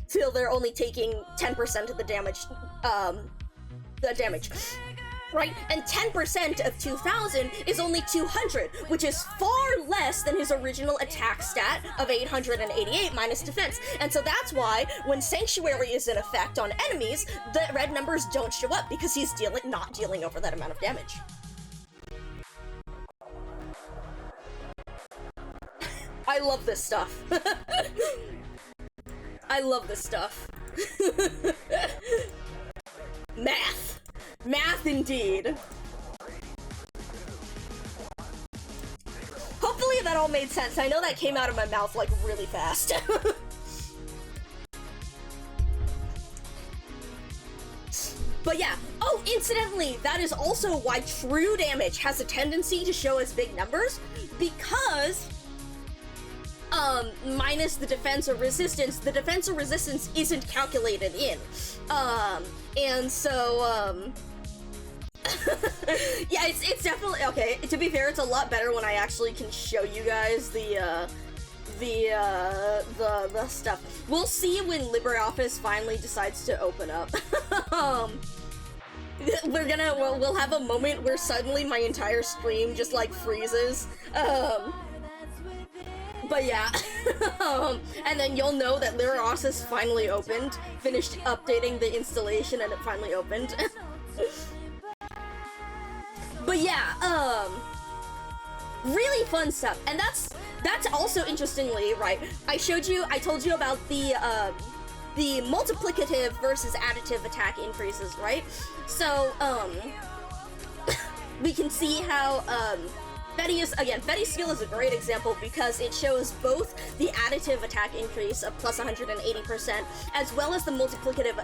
till they're only taking 10% of the damage, right? And 10% of 2000 is only 200, which is far less than his original attack stat of 888 minus defense. And so that's why when Sanctuary is in effect on enemies, the red numbers don't show up, because he's not dealing over that amount of damage. I love this stuff. I love this stuff. Math. Math indeed. Hopefully that all made sense. I know that came out of my mouth, like, really fast. But yeah. Oh, incidentally, that is also why true damage has a tendency to show as big numbers, because minus the defense or resistance, the defense or resistance isn't calculated in. And so, yeah, it's definitely, okay, to be fair, it's a lot better when I actually can show you guys the stuff. We'll see when LibreOffice finally decides to open up. We'll have a moment where suddenly my entire stream just, like, freezes. But yeah, and then you'll know that LibreOffice finally opened, finished updating the installation, and it finally opened. But yeah, really fun stuff. And that's also, interestingly, right, I told you about the the multiplicative versus additive attack increases, right? So, we can see how, Betty's skill is a great example because it shows both the additive attack increase of plus 180%, as well as the multiplicative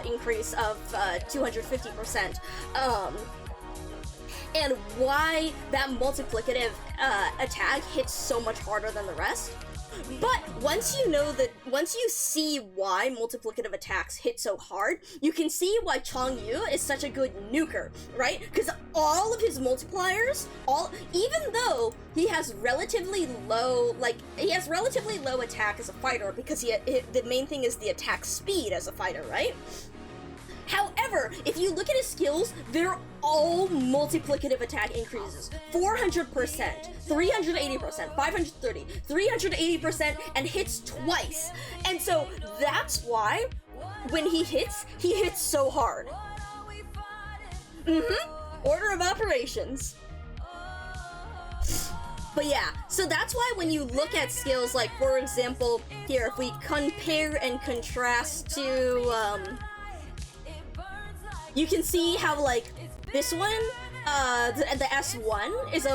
increase of 250%. And why that multiplicative attack hits so much harder than the rest. But once you see why multiplicative attacks hit so hard, you can see why Changyu is such a good nuker, right? Because all of his multipliers, even though he has relatively low attack as a fighter, because the main thing is the attack speed as a fighter, right? However, if you look at his skills, they're all multiplicative attack increases. 400%, 380%, 530, 380%, and hits twice. And so that's why when he hits so hard. Order of operations. But yeah, so that's why when you look at skills, like, for example, here, if we compare and contrast to, you can see how, like, this one, the S1 is a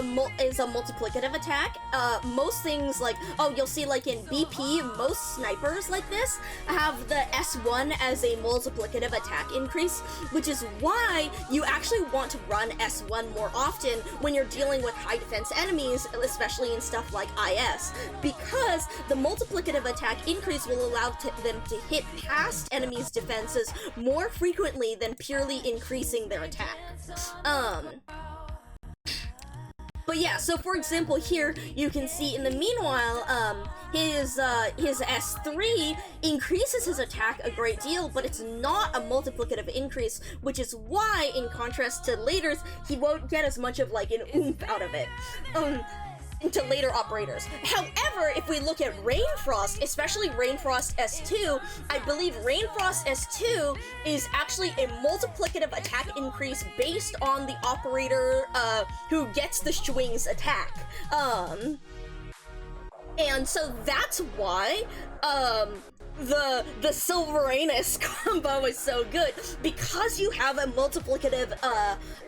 multiplicative attack. Most things, like, you'll see, like, in BP, most snipers like this have the S1 as a multiplicative attack increase, which is why you actually want to run S1 more often when you're dealing with high defense enemies, especially in stuff like IS, because the multiplicative attack increase will allow them to hit past enemies' defenses more frequently than purely increasing their attack. But yeah, so for example here, you can see in the meanwhile, his S3 increases his attack a great deal, but it's not a multiplicative increase, which is why, in contrast to later's, he won't get as much of, like, an oomph out of it. To later operators. However, if we look at Rainfrost, especially Rainfrost S2, I believe Rainfrost S2 is actually a multiplicative attack increase based on the operator who gets the Schwing's attack. And so that's why the Silveranus combo is so good, because you have a multiplicative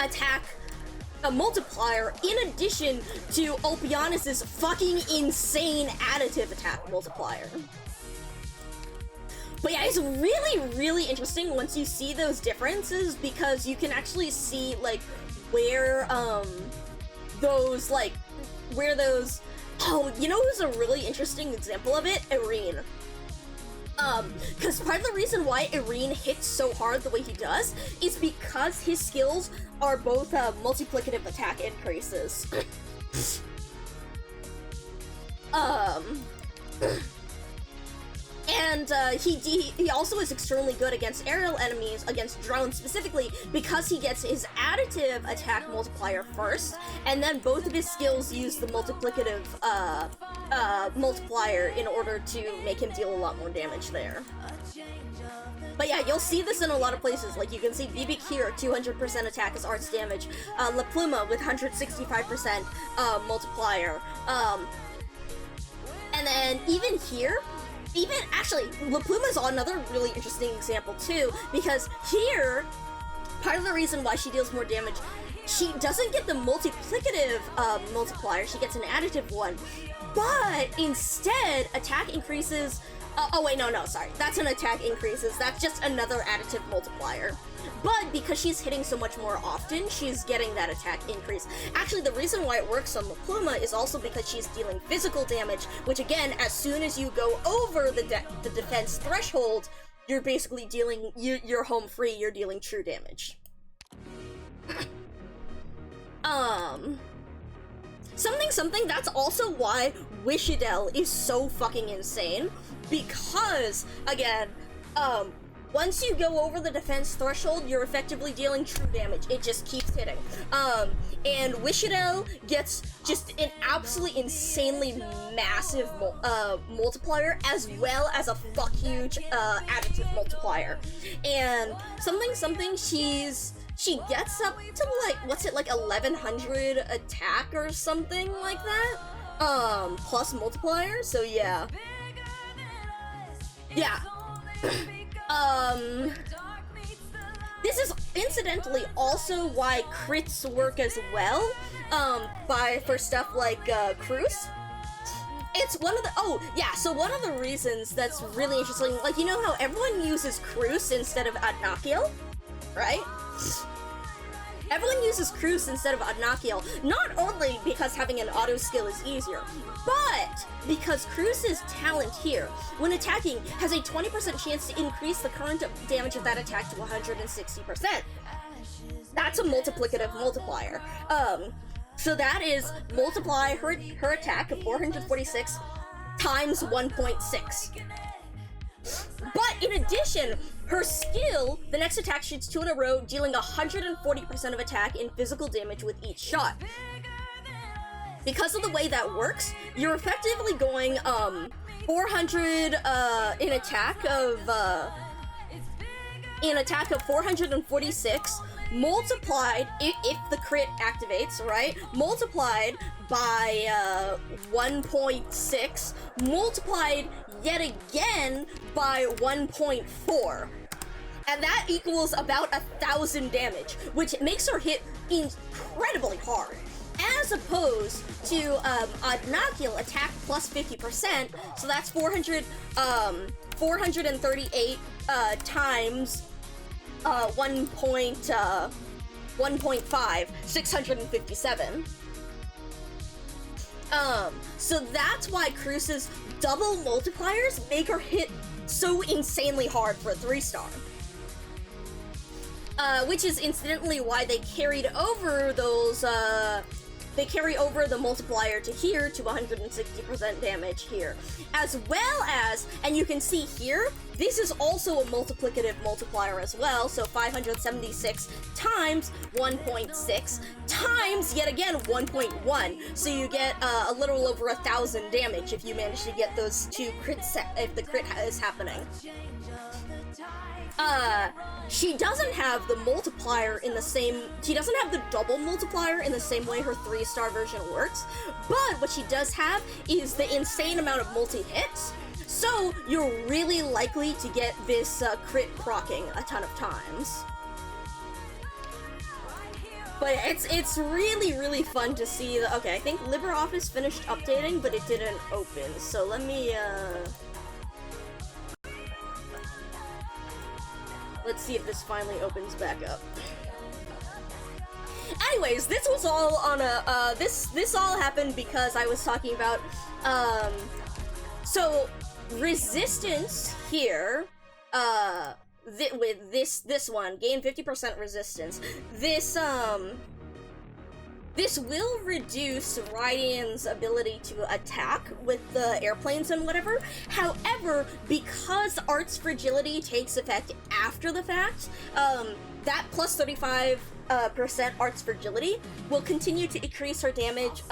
attack, a multiplier, in addition to Ulpianus's fucking insane additive attack multiplier. But yeah, it's really, really interesting once you see those differences, because you can actually see, like, where those, you know who's a really interesting example of it? Irene. Because part of the reason why Irene hits so hard the way he does is because his skills are both multiplicative attack increases. And he also is extremely good against aerial enemies, against drones specifically, because he gets his additive attack multiplier first, and then both of his skills use the multiplicative multiplier in order to make him deal a lot more damage there. But yeah, you'll see this in a lot of places. Like, you can see BB here, 200% attack as arts damage, La Pluma with 165% multiplier, and then even here, actually, La Pluma's another really interesting example too, because here, part of the reason why she deals more damage, she doesn't get the multiplicative multiplier, she gets an additive one, but instead, attack increases, sorry, that's an attack increases, that's just another additive multiplier. But because she's hitting so much more often, she's getting that attack increase. Actually, the reason why it works on La Pluma is also because she's dealing physical damage, which again, as soon as you go over the defense threshold, you're basically dealing, you're home free, you're dealing true damage. Something, that's also why Wishidel is so fucking insane, because, again, once you go over the defense threshold, you're effectively dealing true damage. It just keeps hitting. And Wishidel gets just an absolutely insanely massive multiplier, as well as a fuck huge additive multiplier. And something, she gets up to, like, what's it, like 1100 attack or something like that? Plus multiplier, so yeah. Yeah. This is incidentally also why crits work as well, for stuff like, Cruise. It's one of the, so one of the reasons that's really interesting, like, you know how everyone uses Cruise instead of Adnakiel, right? Everyone uses Cruise instead of Adnakiel, not only because having an auto skill is easier, but because Cruise's talent here, when attacking, has a 20% chance to increase the current damage of that attack to 160%. That's a multiplicative multiplier. So that is multiply her attack of 446 times 1.6. But in addition, her skill, the next attack shoots 2 in a row, dealing 140% of attack in physical damage with each shot. Because of the way that works, you're effectively going 400 in attack of 446 multiplied, if the crit activates, right? Multiplied by 1.6, multiplied yet again by 1.4. And that equals about 1,000 damage, which makes her hit incredibly hard. As opposed to Adnakiel attack plus 50%, so that's 438 times 1.5, 657. So that's why Cruce's double multipliers make her hit so insanely hard for a 3-star. Which is incidentally why they carried over those, they carry over the multiplier to here to 160% damage here. As well as, and you can see here, this is also a multiplicative multiplier as well, so 576 times 1.6 times, yet again, 1.1. So you get a little over 1,000 damage if you manage to get those two crits, if the crit is happening. She doesn't have the multiplier in the same, she doesn't have the double multiplier in the same way her 3-star version works, but what she does have is the insane amount of multi-hits, so you're really likely to get this crit proccing a ton of times. But it's really, really fun to see the, okay, I think LibreOffice finished updating, but it didn't open, so let me, let's see if this finally opens back up. Anyways, this was all on a, this all happened because I was talking about, so, resistance here, with this one, gain 50% resistance. This will reduce Radian's ability to attack with the airplanes and whatever. However, because Art's fragility takes effect after the fact, that plus 35% Art's fragility will continue to increase her damage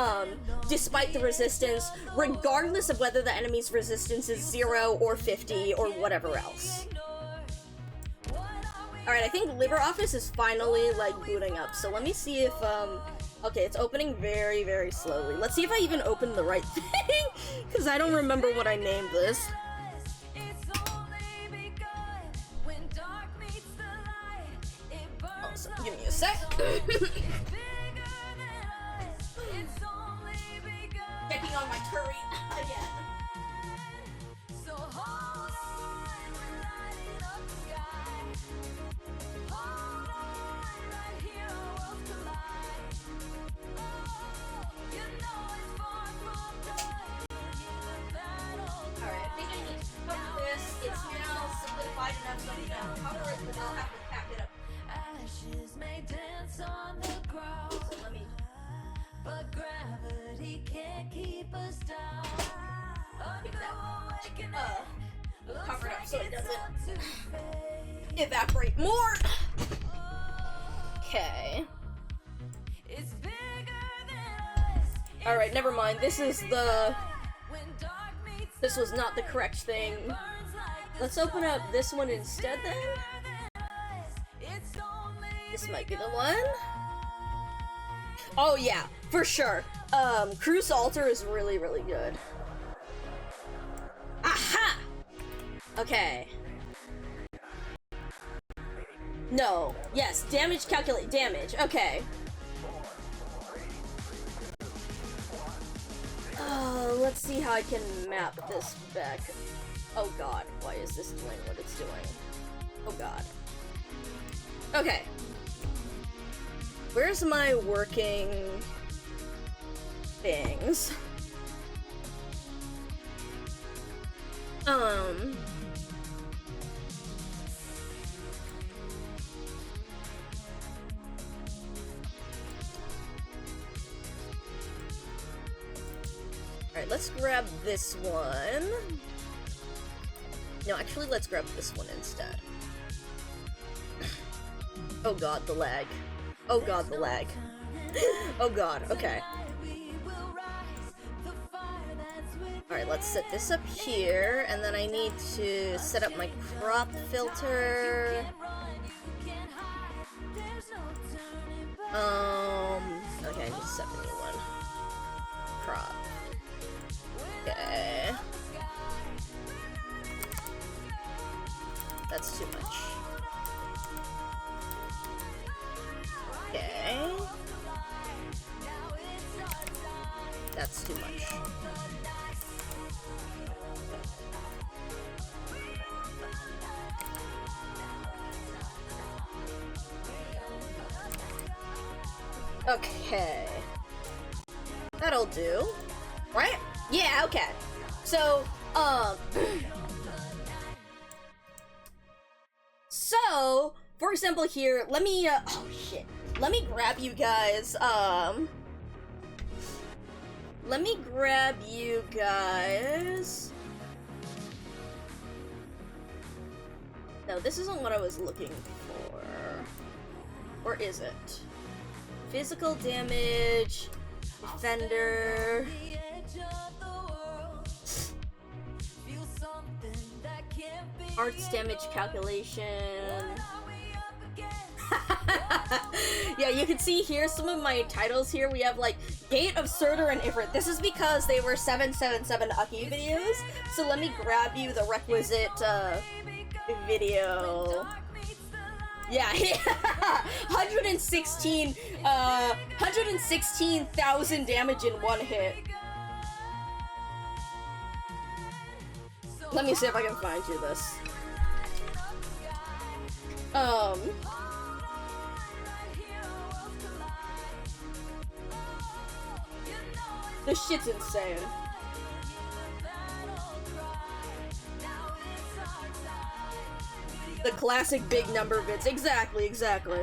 despite the resistance, regardless of whether the enemy's resistance is 0 or 50 or whatever else. Alright, I think LibreOffice is finally, like, booting up, so let me see if, okay, it's opening very, very slowly. Let's see if I even opened the right thing, because I don't remember what I named this. Oh, so give me a sec. Checking on my curry again. It's now simplified enough so we can cover it, but I'll have to pack it up. Ashes may dance on the ground. So let me. But gravity can't keep us down. Cover it up so it doesn't evaporate more. Okay. Alright, never mind. This is the. This was not the correct thing. Let's open up this one instead then. This might be the one. Oh yeah, for sure. Cruise Alter is really, really good. Aha! Okay. No. Yes, damage calculate damage. Okay. Let's see how I can map this back. Oh god, why is this doing what it's doing? Oh god. Okay. Where's my working things? Alright, let's grab this one. No, actually, let's grab this one instead. Oh god, the lag. Oh god, the lag. Oh god, okay. Alright, let's set this up here, and then I need to set up my crop filter. Okay, just set the new one. Crop. Okay. That's too much. Okay. That's too much. Okay. That'll do. Right? Yeah, okay. So, so, for example here, let me, oh shit. Let me grab you guys, let me grab you guys. No, this isn't what I was looking for. Or is it? Physical damage, defender. Arts damage calculation. Yeah, you can see here some of my titles here. We have like Gate of Surtur and Ifrit. This is because they were 777 Aki videos. So let me grab you the requisite video. Yeah, 116,000 damage in one hit. Let me see if I can find you this. This shit's insane. The classic big number vids. Exactly, exactly.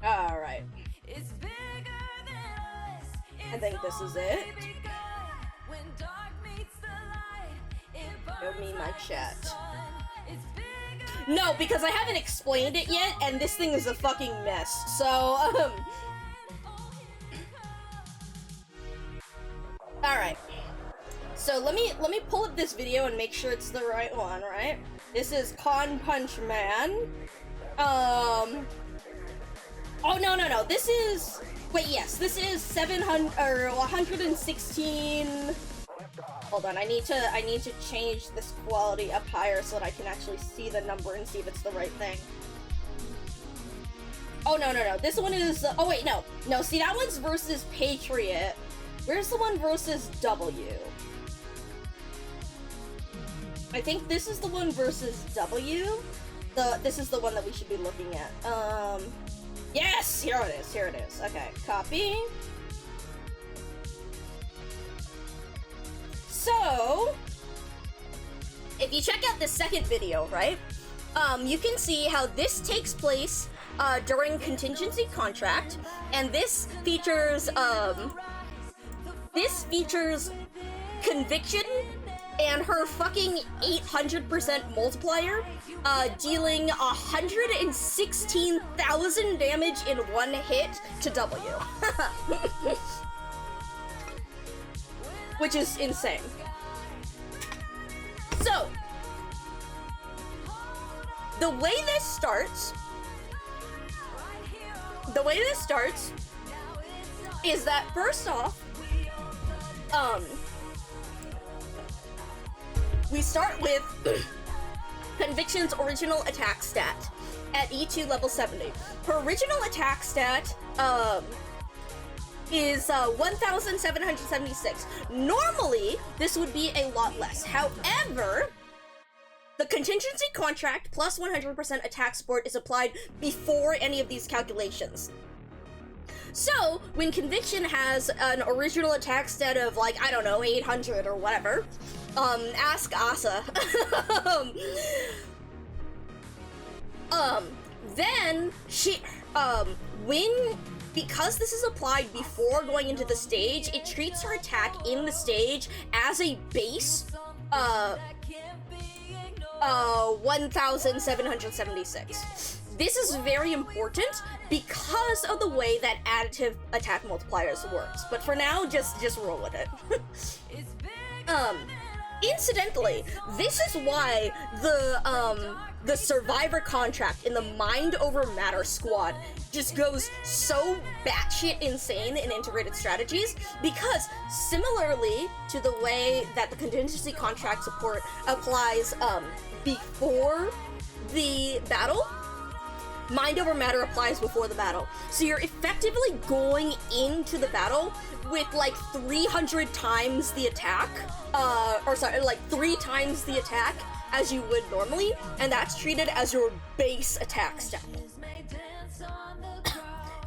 Alright. I think this is it. Show me my chat. No, because I haven't explained it yet, and this thing is a fucking mess. So, alright. So let me pull up this video and make sure it's the right one, right? This is Con Punch Man. Oh no. This is, wait, yes, this is 700 or 116. Hold on, I need to change this quality up higher so that I can actually see the number and see if it's the right thing. Oh no. This one is oh wait, no, see, that one's versus Patriot. Where's the one versus W? I think this is the one versus W. This is the one that we should be looking at. Yes, here it is. Okay, copy. So, if you check out the second video, right, you can see how this takes place during contingency contract, and this features Conviction and her fucking 800% multiplier, dealing 116,000 damage in one hit to W. Which is insane. So, the way this starts is that first off, we start with Conviction's original attack stat at E2 level 70. Her original attack stat, is 1,776. Normally, this would be a lot less. However, the contingency contract plus 100% attack support is applied before any of these calculations. So, when Conviction has an original attack stat of, like, I don't know, 800 or whatever, ask Asa. Then she, because this is applied before going into the stage, it treats her attack in the stage as a base, 1,776. This is very important because of the way that additive attack multipliers works. But for now, just roll with it. Incidentally, this is why the survivor contract in the Mind Over Matter squad just goes so batshit insane in integrated strategies, because similarly to the way that the contingency contract support applies before the battle, Mind Over Matter applies before the battle. So you're effectively going into the battle with like 300 times the attack, like 3 times the attack as you would normally, and that's treated as your base attack stat.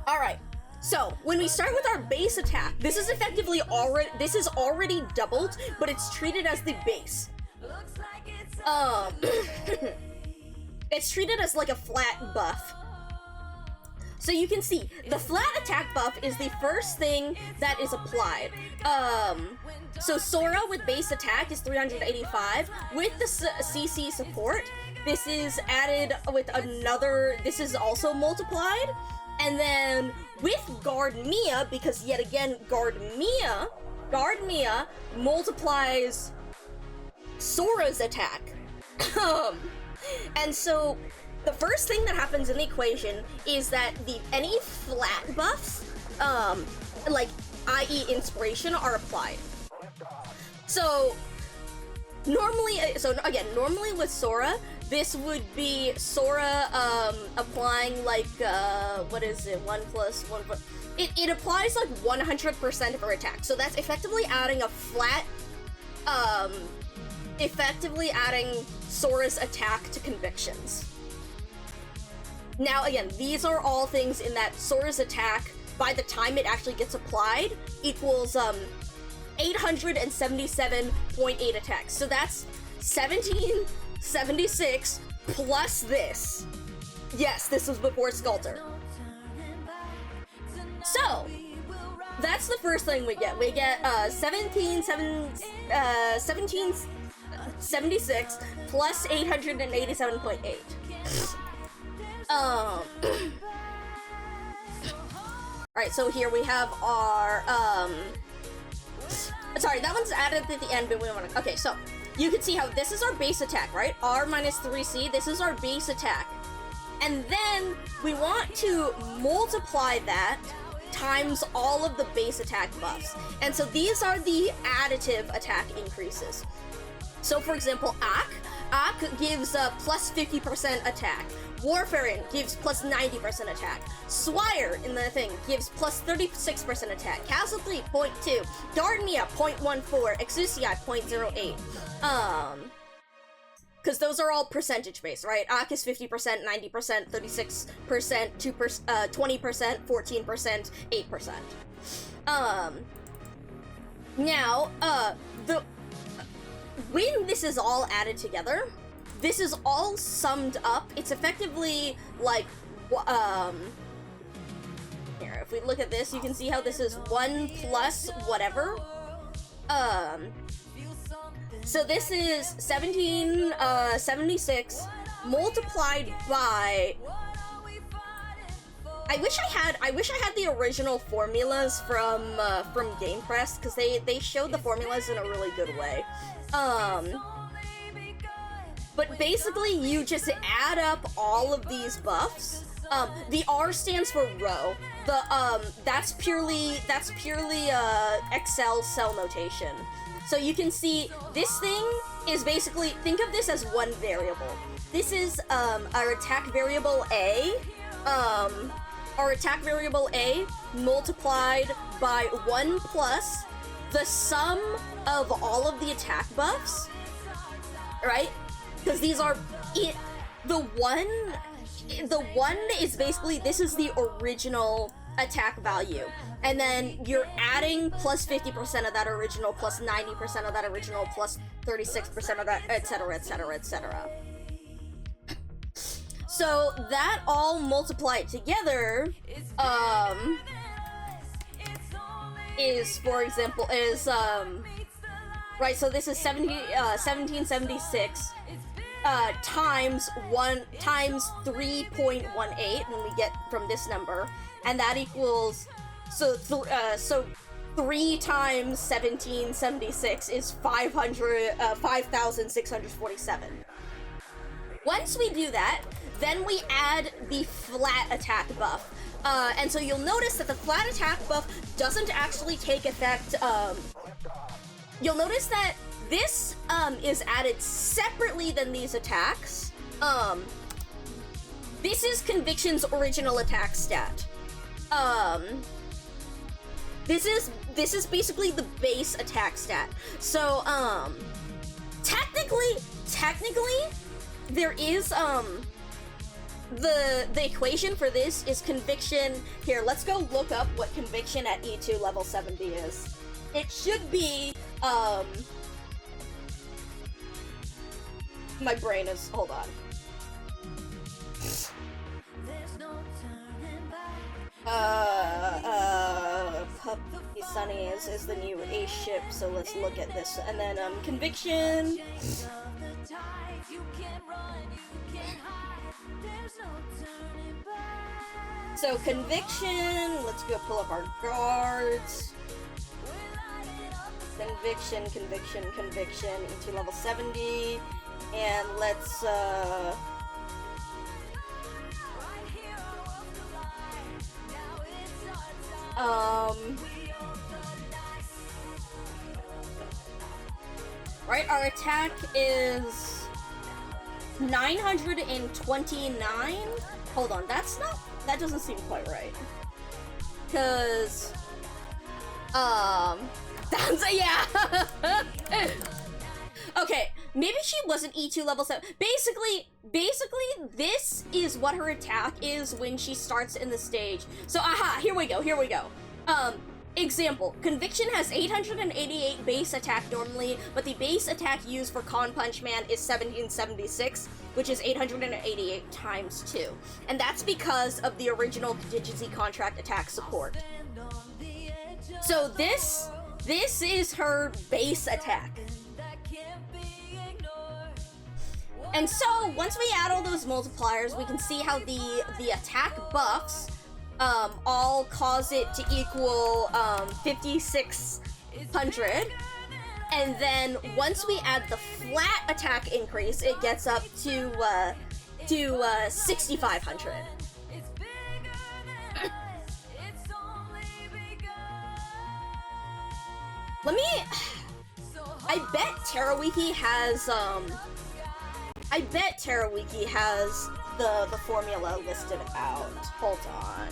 Alright, so when we start with our base attack, this is effectively already doubled, but it's treated as the base. It's treated as like a flat buff. So you can see, the flat attack buff is the first thing that is applied. So Sora with base attack is 385. With the CC support, this is added with another, this is also multiplied. And then with Guard Mia, because yet again, Guard Mia multiplies Sora's attack. And so the first thing that happens in the equation is that any flat buffs, like i.e. inspiration, are applied. So normally with Sora, this would be Sora applying like what is it? 1 + 1. It applies like 100% of her attack. So that's effectively adding a flat, effectively adding Sora's attack to Convictions. Now again, these are all things in that Sora's attack, by the time it actually gets applied, equals 877.8 attacks. So that's 1776 plus this. Yes, this was before Sculptor. So that's the first thing we get. We get 1776 plus 887.8. Alright, so here we have our, sorry, that one's added at the end, but we don't want to, okay, so, you can see how this is our base attack, right? R minus 3C, this is our base attack. And then, we want to multiply that times all of the base attack buffs. And so these are the additive attack increases. So for example, Ak gives a plus 50% attack. Warfarin gives plus 90% attack. Swire in the thing gives plus 36% attack. Castle 3, 0.2. Darnia, 0.14. Exusia, 0.08. Because those are all percentage based, right? Ak is 50%, 90%, 36%, 20%, 14%, 8%. Now, when this is all added together, this is all summed up. It's effectively like, here, if we look at this, you can see how this is 1 plus whatever. So this is 1776 multiplied by. I wish I had the original formulas from Game Press, because they showed the formulas in a really good way. but basically you just add up all of these buffs. The R stands for row. The that's purely Excel cell notation. So you can see this thing is basically, think of this as one variable. This is our attack variable A. Our attack variable A multiplied by 1 plus the sum of all of the attack buffs, right? Because these are the one is basically, this is the original attack value, and then you're adding plus 50% of that original, plus 90% of that original, plus 36% of that, etc., etc., etc. So that all multiplied together is, for example, right, so this is 1776 times 3.18 when we get from this number, and that equals, so 3 times 1776 is 5,647. Once we do that, then we add the flat attack buff. And so you'll notice that the flat attack buff doesn't actually take effect. You'll notice that this is added separately than these attacks. This is Conviction's original attack stat. This is basically the base attack stat. So technically there is the equation for this is Conviction. Here, let's go look up what Conviction at E2 level 70 is. It should be my brain is, hold on. Puppy Sunny is the new ace ship, so let's look at this. And then Conviction. So Conviction, let's go pull up our guards. Conviction, into level 70, and let's right, our attack is 929. Hold on, that doesn't seem quite right. Cause that's yeah. Okay, maybe she wasn't E2 level 7. Basically, this is what her attack is when she starts in the stage. So, here we go. Example, Conviction has 888 base attack normally, but the base attack used for Con Punch Man is 1776, which is 888 times 2. And that's because of the original contingency contract attack support. So this is her base attack. And so, once we add all those multipliers, we can see how the attack buffs all cause it to equal 5,600. And then, once we add the flat attack increase, it gets up to 6,500. I bet Terawiki has the formula listed out. Hold on.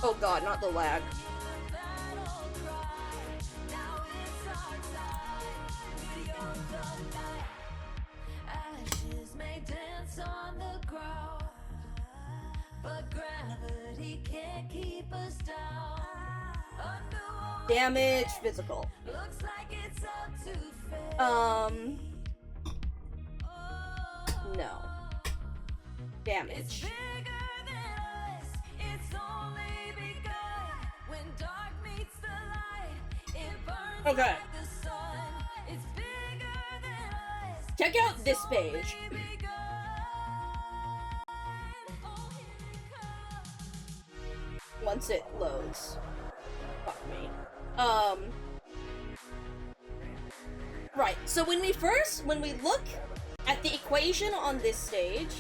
Oh god, not the lag. Damage, physical. No. Damage. Okay. Check out this page. Once it loads. Fuck me. Right, so when we look at the equation on this stage,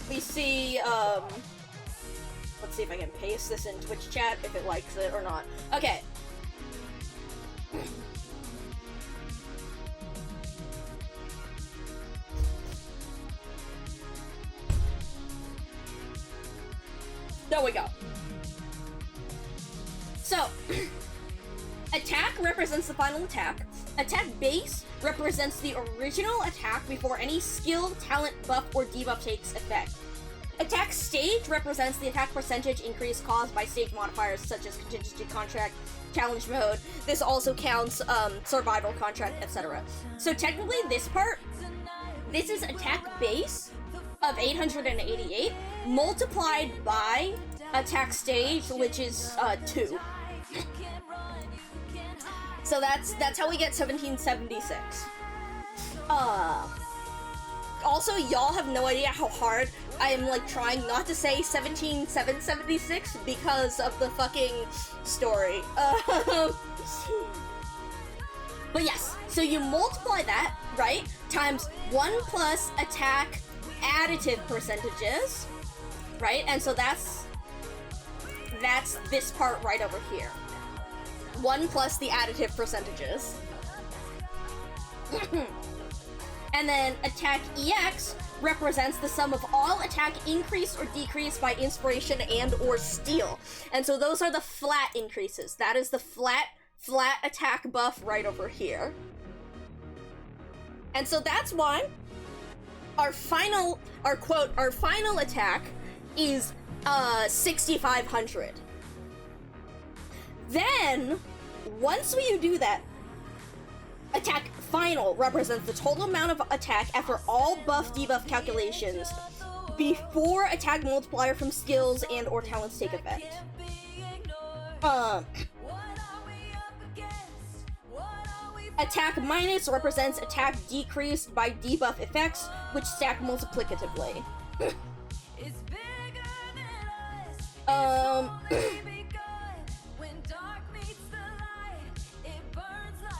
we see, let's see if I can paste this in Twitch chat, if it likes it or not. Okay. There we go. So, attack represents the final attack. Attack base represents the original attack before any skill, talent, buff, or debuff takes effect. Attack stage represents the attack percentage increase caused by stage modifiers such as contingency contract, challenge mode. This also counts survival contract, etc. So technically this part, this is attack base of 888 multiplied by attack stage, which is 2. So that's how we get 1776. Also, y'all have no idea how hard I am, like, trying not to say 17776 because of the fucking story. But yes, so you multiply that, right, times 1 plus attack additive percentages, right? And so that's this part right over here. 1 plus the additive percentages. And then attack EX represents the sum of all attack increase or decrease by inspiration and or steal. And so those are the flat increases. That is the flat attack buff right over here. And so that's why our final attack is 6500. Then once we do that, attack final represents the total amount of attack after all buff debuff calculations before attack multiplier from skills and or talents take effect. Attack minus represents attack decreased by debuff effects, which stack multiplicatively.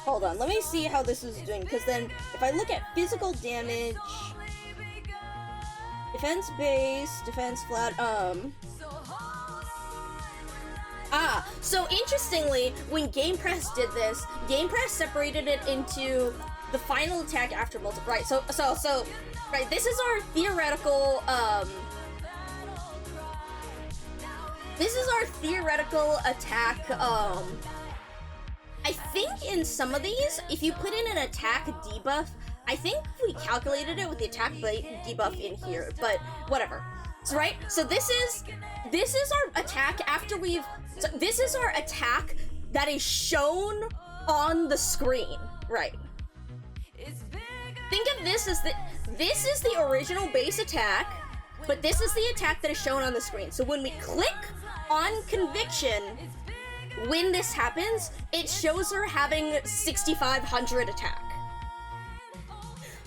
Hold on, let me see how this is doing, because then if I look at physical damage, defense base, defense flat, so interestingly, when Game Press did this, Game Press separated it into the final attack after multiple, right, so, right, this is our theoretical, attack, I think in some of these, if you put in an attack debuff, I think we calculated it with the attack debuff in here, but whatever. So, right, so this is our attack after this is our attack that is shown on the screen, right? Think of this as this is the original base attack, but this is the attack that is shown on the screen. So when we click on Conviction, when this happens, it shows her having 6500 attack.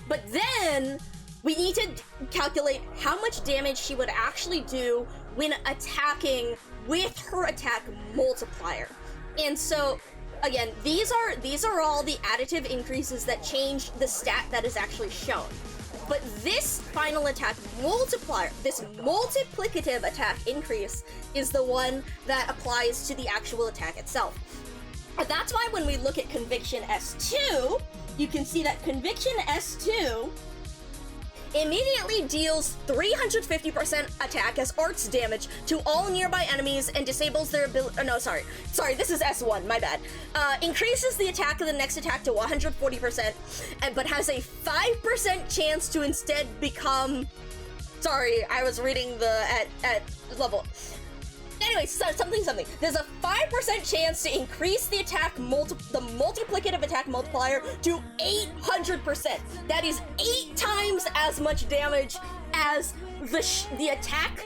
But then we need to calculate how much damage she would actually do when attacking with her attack multiplier. And so again, these are all the additive increases that change the stat that is actually shown. But this final attack multiplier, this multiplicative attack increase, is the one that applies to the actual attack itself. And that's why when we look at Conviction S2, you can see that Conviction S2 immediately deals 350% attack as arts damage to all nearby enemies and disables their ability. No, sorry, this is S1, my bad. Increases the attack of the next attack to 140%, but has a 5% chance to instead become. Sorry, I was reading the at level. Anyway, something. There's a 5% chance to increase the attack the multiplicative attack multiplier to 800%. That is 8 times as much damage as the attack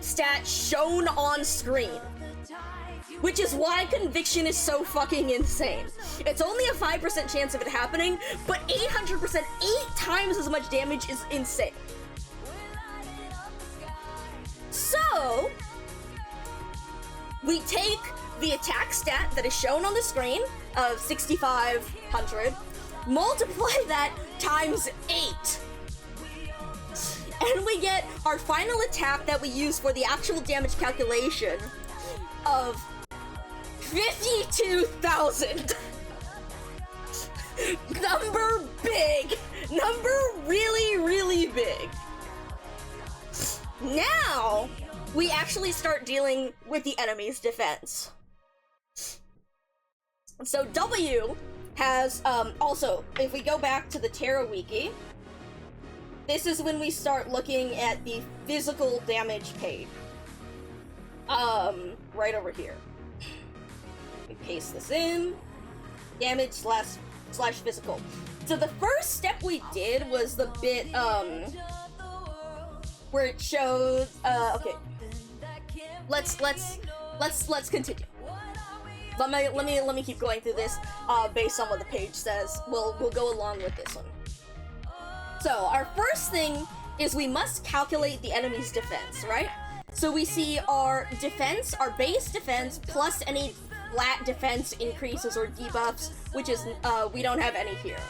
stat shown on screen. Which is why Conviction is so fucking insane. It's only a 5% chance of it happening, but 800%, 8 times as much damage is insane. So we take the attack stat that is shown on the screen of 6,500, multiply that times 8. And we get our final attack that we use for the actual damage calculation of 52,000. Number big. Number really, really big. Now, we actually start dealing with the enemy's defense. So W has, also, if we go back to the Terra Wiki, this is when we start looking at the physical damage page. Right over here. We paste this in. Damage slash physical. So the first step we did was the bit, where it shows, okay. Let's continue. Let me keep going through this, based on what the page says. We'll go along with this one. So, our first thing is we must calculate the enemy's defense, right? So we see our defense, our base defense, plus any flat defense increases or debuffs, which is, we don't have any here.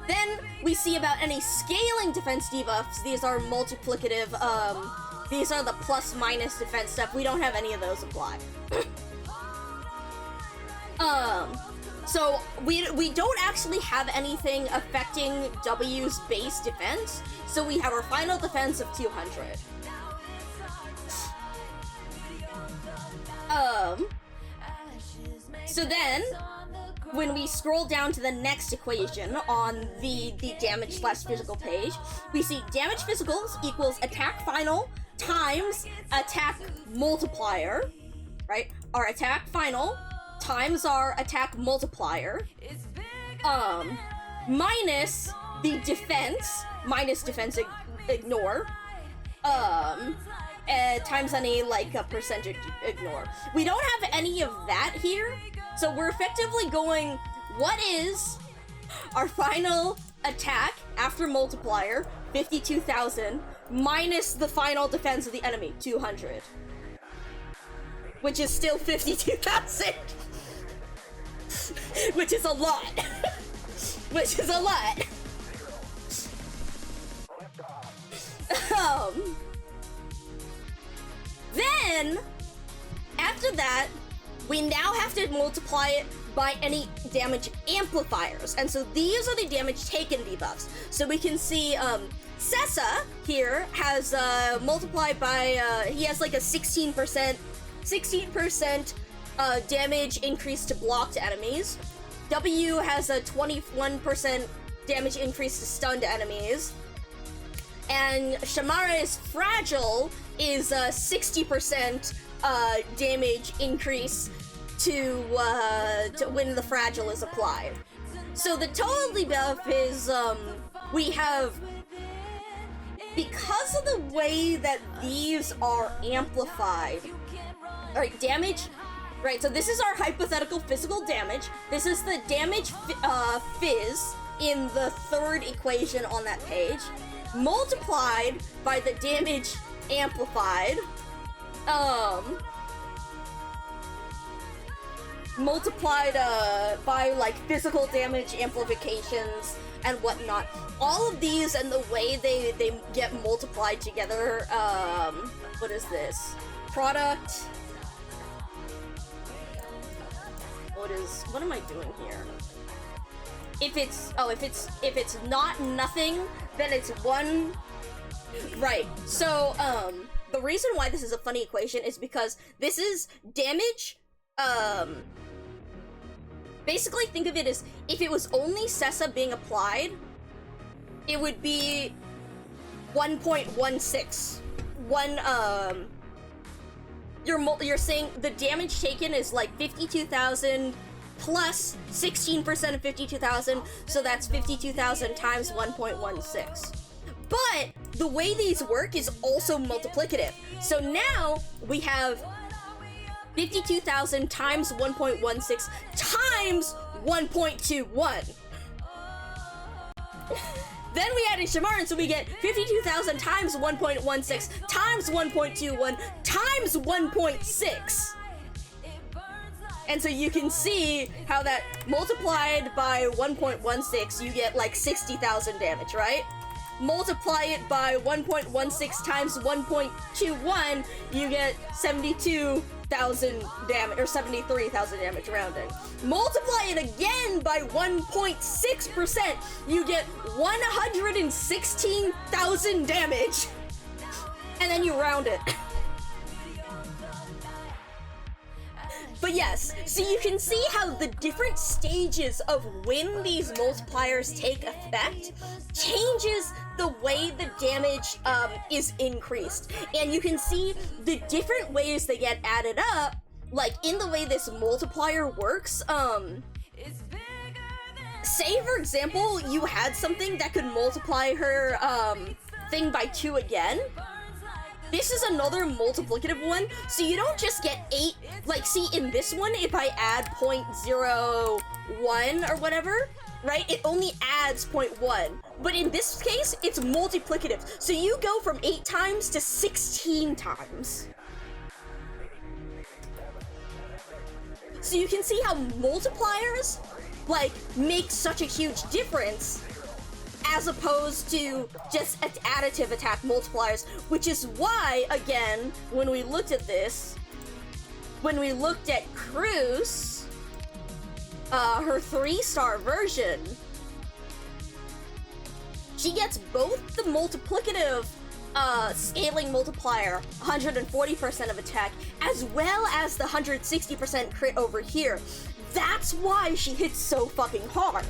Then, we see about any scaling defense debuffs. These are multiplicative, these are the plus-minus defense stuff. We don't have any of those applied. So we don't actually have anything affecting W's base defense, so we have our final defense of 200. So then, when we scroll down to the next equation on the damage slash physical page, we see damage physicals equals attack final times attack multiplier, right? Our attack final times our attack multiplier, minus the defense, minus defense ignore, times any, like, a percentage ignore. We don't have any of that here, so we're effectively going, what is our final attack after multiplier, 52,000, minus the final defense of the enemy, 200. Which is still 52,000. Which is a lot. Which is a lot. Then, after that, we now have to multiply it by any damage amplifiers. And so these are the damage taken debuffs. So we can see, Sessa here has, multiplied by, he has like a 16% damage increase to blocked enemies. W has a 21% damage increase to stunned enemies. And Shamara's Fragile is a 60% damage increase to when the Fragile is applied. So the total debuff is, we have, because of the way that these are amplified, alright, damage, right, so this is our hypothetical physical damage. This is the damage fizz in the third equation on that page, multiplied by the damage amplified, multiplied by, like, physical damage amplifications and whatnot. All of these and the way they get multiplied together, what is this? Product. What am I doing here? If it's not nothing, then it's one. Right, so, the reason why this is a funny equation is because this is damage, basically think of it as, if it was only Sessa being applied, it would be 1.16. You're saying the damage taken is like 52,000 plus 16% of 52,000, so that's 52,000 times 1.16. But the way these work is also multiplicative. So now we have 52,000 times 1.16 times 1.21. Then we add in Shamaran, so we get 52,000 times 1.16 times 1.21 times 1.6. And so you can see how that multiplied by 1.16, you get like 60,000 damage, right? Multiply it by 1.16 times 1.21, you get 72,000 damage, or 73,000 damage rounding. Multiply it again by 1.6%, you get 116,000 damage. And then you round it. But yes, so you can see how the different stages of when these multipliers take effect changes the way the damage is increased. And you can see the different ways they get added up, like in the way this multiplier works. Say for example, you had something that could multiply her thing by 2 again. This is another multiplicative one, so you don't just get 8, like, see, in this one, if I add 0.01 or whatever, right, it only adds 0.1, but in this case, it's multiplicative, so you go from 8 times to 16 times. So you can see how multipliers, like, make such a huge difference, as opposed to just additive attack multipliers, which is why, again, when we looked at this, when we looked at Cruz, her 3-star version, she gets both the multiplicative scaling multiplier, 140% of attack, as well as the 160% crit over here. That's why she hits so fucking hard.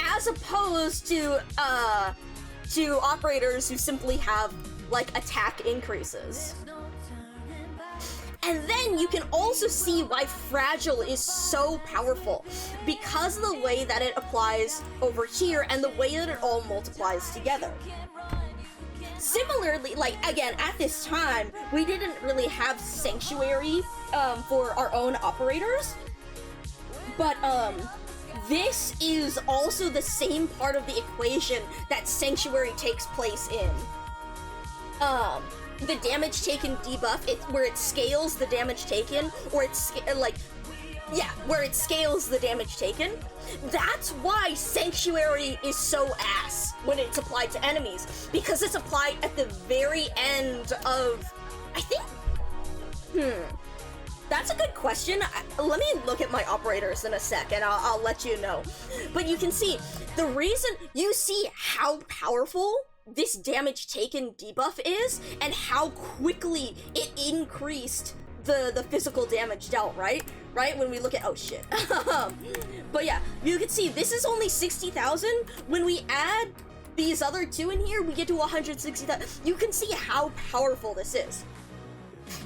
As opposed to operators who simply have, like, attack increases. And then you can also see why Fragile is so powerful, because of the way that it applies over here and the way that it all multiplies together. Similarly, like, again, at this time, we didn't really have Sanctuary for our own operators, but this is also the same part of the equation that Sanctuary takes place in. The damage taken debuff, where it scales the damage taken, or it's where it scales the damage taken. That's why Sanctuary is so ass when it's applied to enemies, because it's applied at the very end of, I think, that's a good question. Let me look at my operators in a sec, and I'll let you know. But you can see, the reason, you see how powerful this damage taken debuff is, and how quickly it increased the physical damage dealt, right? When we look at, oh shit. But yeah, you can see, this is only 60,000. When we add these other two in here, we get to 160,000. You can see how powerful this is.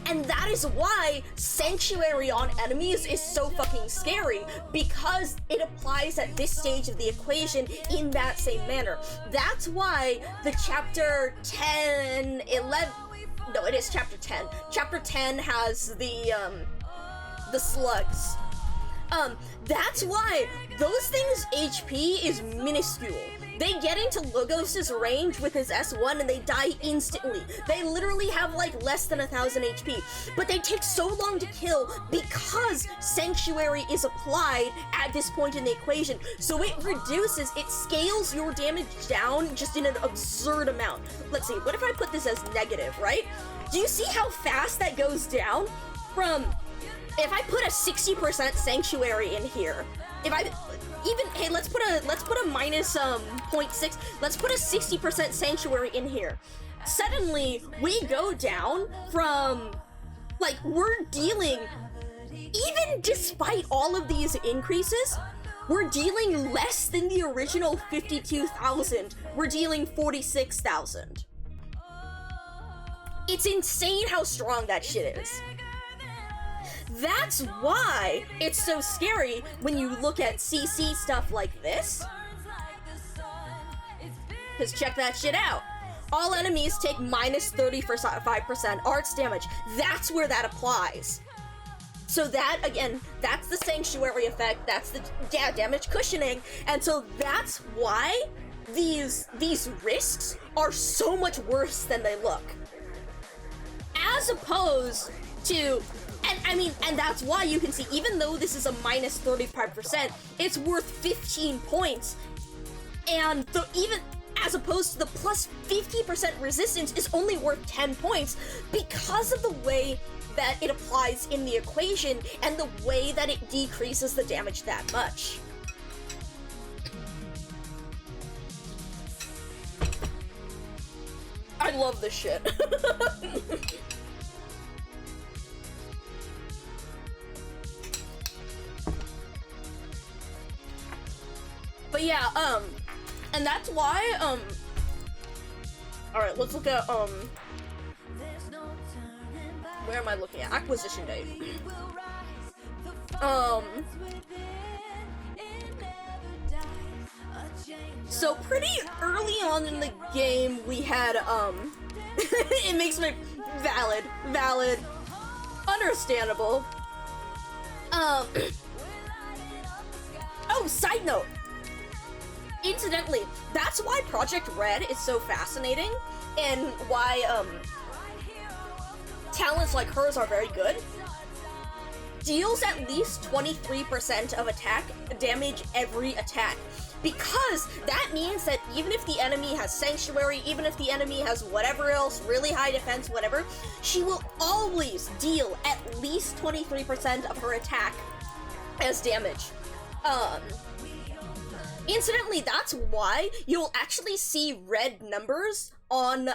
And that is why Sanctuary on enemies is so fucking scary, because it applies at this stage of the equation in that same manner. That's why the chapter 10, 11, no, it is chapter 10. Chapter 10 has the slugs. That's why those things' HP is minuscule. They get into Logos' range with his S1 and they die instantly. They literally have like less than 1,000 HP, but they take so long to kill because Sanctuary is applied at this point in the equation. So it scales your damage down just in an absurd amount. Let's see, what if I put this as negative, right? Do you see how fast that goes down? From, if I put a 60% Sanctuary in here, hey, let's put a minus 0.6. Let's put a 60% Sanctuary in here. Suddenly, we go down from, like, we're dealing, even despite all of these increases, we're dealing less than the original 52,000. We're dealing 46,000. It's insane how strong that shit is. That's why it's so scary when you look at CC stuff like this. Because check that shit out. All enemies take minus 35% arts damage. That's where that applies. So that, again, that's the sanctuary effect, that's the damage cushioning, and so that's why these risks are so much worse than they look. As opposed to, and that's why you can see, even though this is a minus 35%, it's worth 15 points, and even as opposed to the plus 50% resistance is only worth 10 points because of the way that it applies in the equation and the way that it decreases the damage that much. I love this shit. But yeah, and that's why, alright, let's look at, where am I looking at? Acquisition date. So pretty early on in the game, we had, it makes me valid, understandable. Oh, side note. Incidentally, that's why Project Red is so fascinating, and why, talents like hers are very good. Deals at least 23% of attack damage every attack. Because that means that even if the enemy has Sanctuary, even if the enemy has whatever else, really high defense, whatever, she will always deal at least 23% of her attack as damage. Incidentally, that's why you'll actually see red numbers on,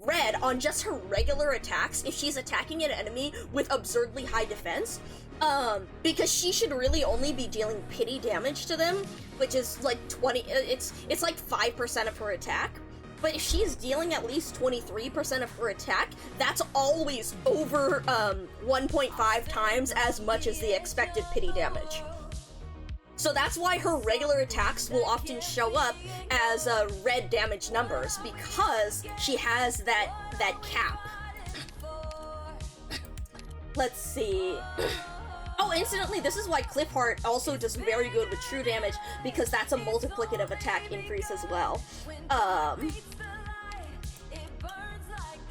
red on just her regular attacks if she's attacking an enemy with absurdly high defense. Because she should really only be dealing pity damage to them, which is like it's like 5% of her attack. But if she's dealing at least 23% of her attack, that's always over, 1.5 times as much as the expected pity damage. So that's why her regular attacks will often show up as red damage numbers, because she has that cap. Let's see. Oh, incidentally, this is why Cliffheart also does very good with true damage, because that's a multiplicative attack increase as well.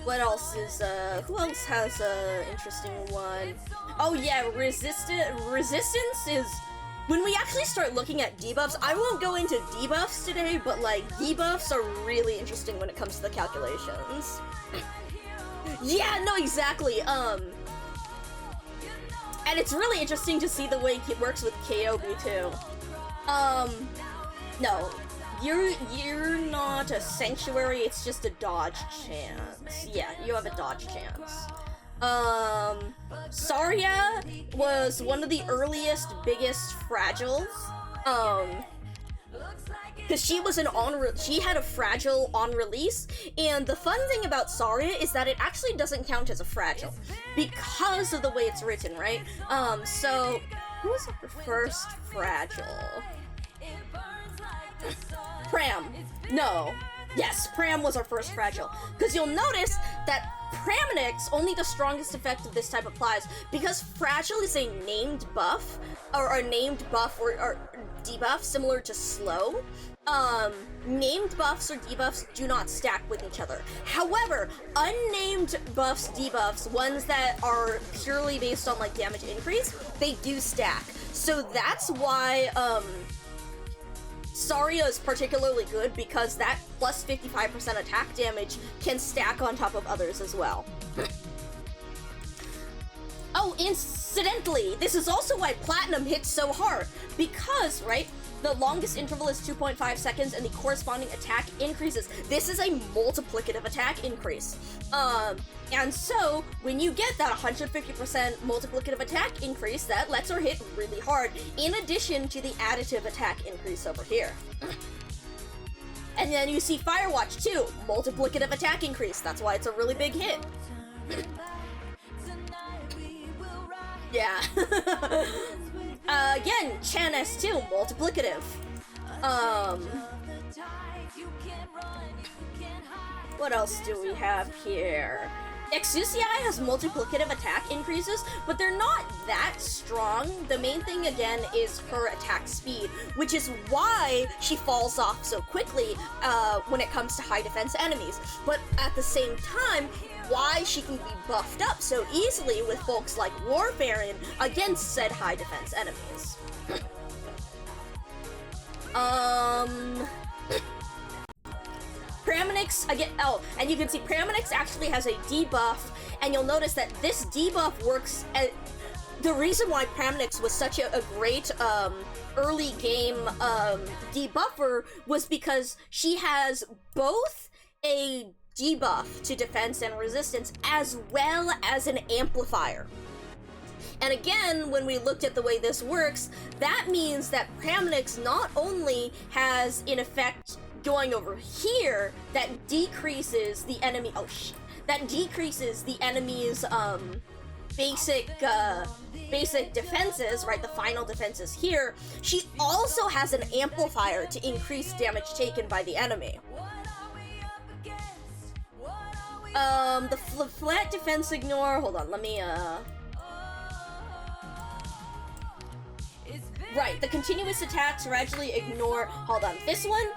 What else is, who else has a interesting one? Oh yeah, resistance is... When we actually start looking at debuffs, I won't go into debuffs today, but like, debuffs are really interesting when it comes to the calculations. Yeah, no, exactly, and it's really interesting to see the way it works with KOB too. No, you're not a Sanctuary, it's just a dodge chance. Yeah, you have a dodge chance. Saria was one of the earliest, biggest fragiles, because she was she had a fragile on release, and the fun thing about Saria is that it actually doesn't count as a fragile, because of the way it's written, right? So, who was her first fragile? Pram. No. Yes, Pram was our first fragile. Because you'll notice that Pramnix, only the strongest effect of this type applies, because fragile is a named buff, or a named buff or debuff similar to slow. Named buffs or debuffs do not stack with each other. However, unnamed buffs, debuffs, ones that are purely based on like damage increase, they do stack. So that's why, Saria is particularly good, because that plus 55% attack damage can stack on top of others as well. Oh, incidentally, this is also why Platinum hits so hard, because, right, the longest interval is 2.5 seconds and the corresponding attack increases. This is a multiplicative attack increase. And so, when you get that 150% multiplicative attack increase, that lets her hit really hard, in addition to the additive attack increase over here. And then you see Firewatch too, multiplicative attack increase, that's why it's a really big hit. Yeah. Again, Chan S2, multiplicative. What else do we have here? Exusiai has multiplicative attack increases, but they're not that strong. The main thing, again, is her attack speed, which is why she falls off so quickly when it comes to high defense enemies. But at the same time, why she can be buffed up so easily with folks like Warfarin against said high defense enemies. Praminix, again, and you can see Praminix actually has a debuff, and you'll notice that this debuff works at, the reason why Praminix was such a great, early game, debuffer was because she has both a debuff to defense and resistance as well as an amplifier. And again, when we looked at the way this works, that means that Praminix not only has, in effect, going over here, that decreases the enemy, that decreases the enemy's, basic defenses, right, the final defenses here, she also has an amplifier to increase damage taken by the enemy. The flat defense ignore, hold on, let me, right, the continuous attacks gradually ignore, hold on, this one,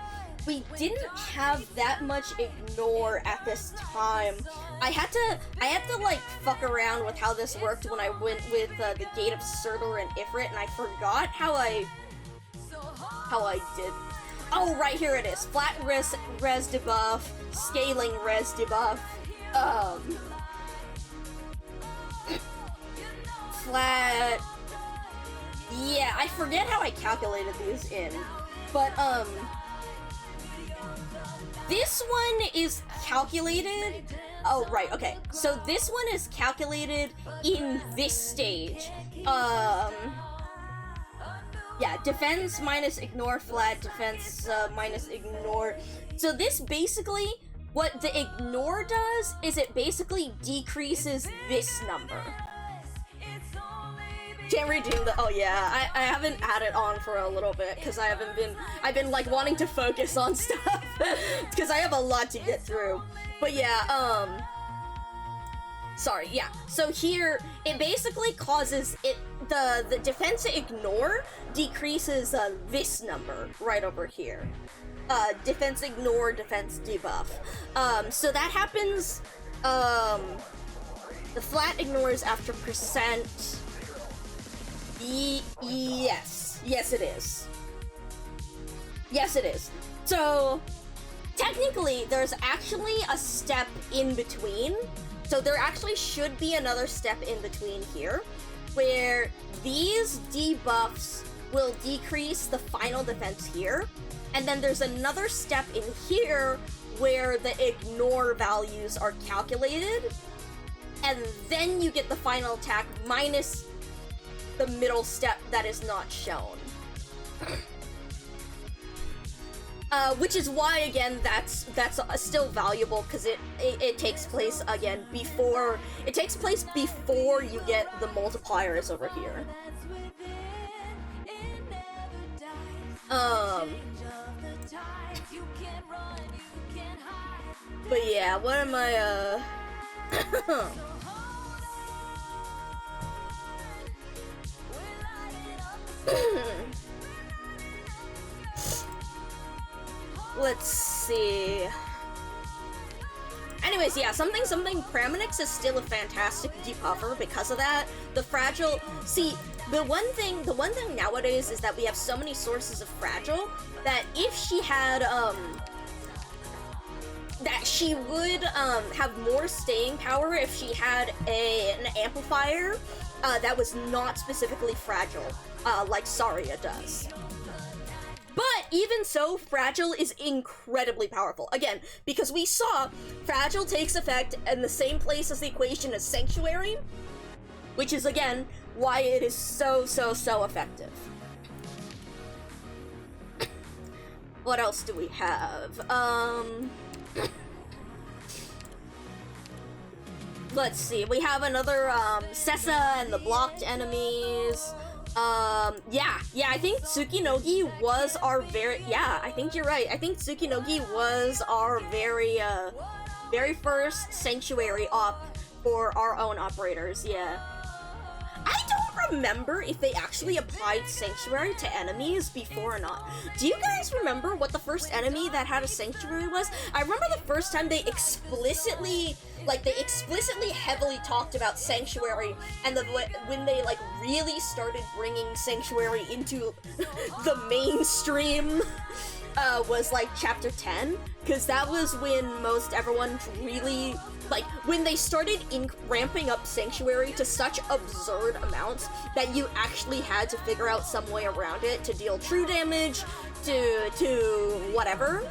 we didn't have that much ignore at this time. I had to like fuck around with how this worked when I went with the Gate of Surtur and Ifrit, and I forgot how I did. Oh, right, here it is. Flat res debuff, scaling res debuff, flat. Yeah, I forget how I calculated these in, but this one is calculated. Oh, right, okay. So this one is calculated in this stage. Yeah, defense minus ignore flat, defense minus ignore. So this basically, what the ignore does is it basically decreases this number. Can't redeem the, oh yeah, I haven't had it on for a little bit, because I've been like wanting to focus on stuff, because I have a lot to get through. But yeah, sorry, yeah, so here, it basically causes it, the defense ignore decreases this number right over here. Defense ignore, defense debuff. So that happens, the flat ignores after percent. Yes it is. Yes it is. So, technically, there's actually a step in between. So there actually should be another step in between here, where these debuffs will decrease the final defense here, and then there's another step in here where the ignore values are calculated, and then you get the final attack minus the middle step that is not shown. Which is why, again, that's still valuable, because it takes place, again, before you get the multipliers over here. But yeah, what am I, let's see. Anyways, yeah, something, Praminix is still a fantastic debuffer because of that. The fragile, see, the one thing nowadays is that we have so many sources of fragile that if she had, that she would, have more staying power if she had an amplifier, that was not specifically fragile, like Saria does. But even so, Fragile is incredibly powerful. Again, because we saw Fragile takes effect in the same place as the equation as Sanctuary, which is, again, why it is so effective. What else do we have? Let's see. We have another, Sessa and the blocked enemies. Yeah, I think Tsukinogi was our I think you're right. I think Tsukinogi was our very first Sanctuary op for our own operators, yeah. I don't remember if they actually applied Sanctuary to enemies before or not. Do you guys remember what the first enemy that had a Sanctuary was? I remember the first time they explicitly heavily talked about Sanctuary, and when they, like, really started bringing Sanctuary into the mainstream, was, like, Chapter 10, because that was when most everyone really, like, when they started ramping up Sanctuary to such absurd amounts that you actually had to figure out some way around it to deal true damage, to whatever.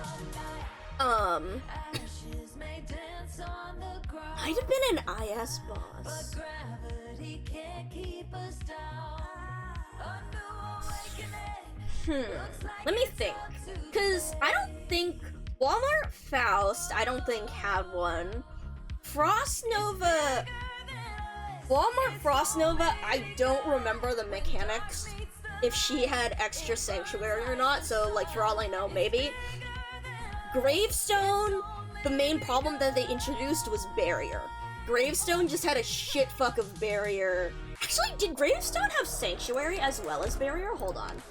Might have been an IS boss. Let me think. Cause I don't think Walmart Faust, I don't think had one. Frost Nova, Walmart Frost Nova, I don't remember the mechanics if she had extra Sanctuary or not, so like for all I know, maybe. Gravestone, the main problem that they introduced was Barrier. Gravestone just had a shit fuck of Barrier. Actually, did Gravestone have Sanctuary as well as Barrier? Hold on.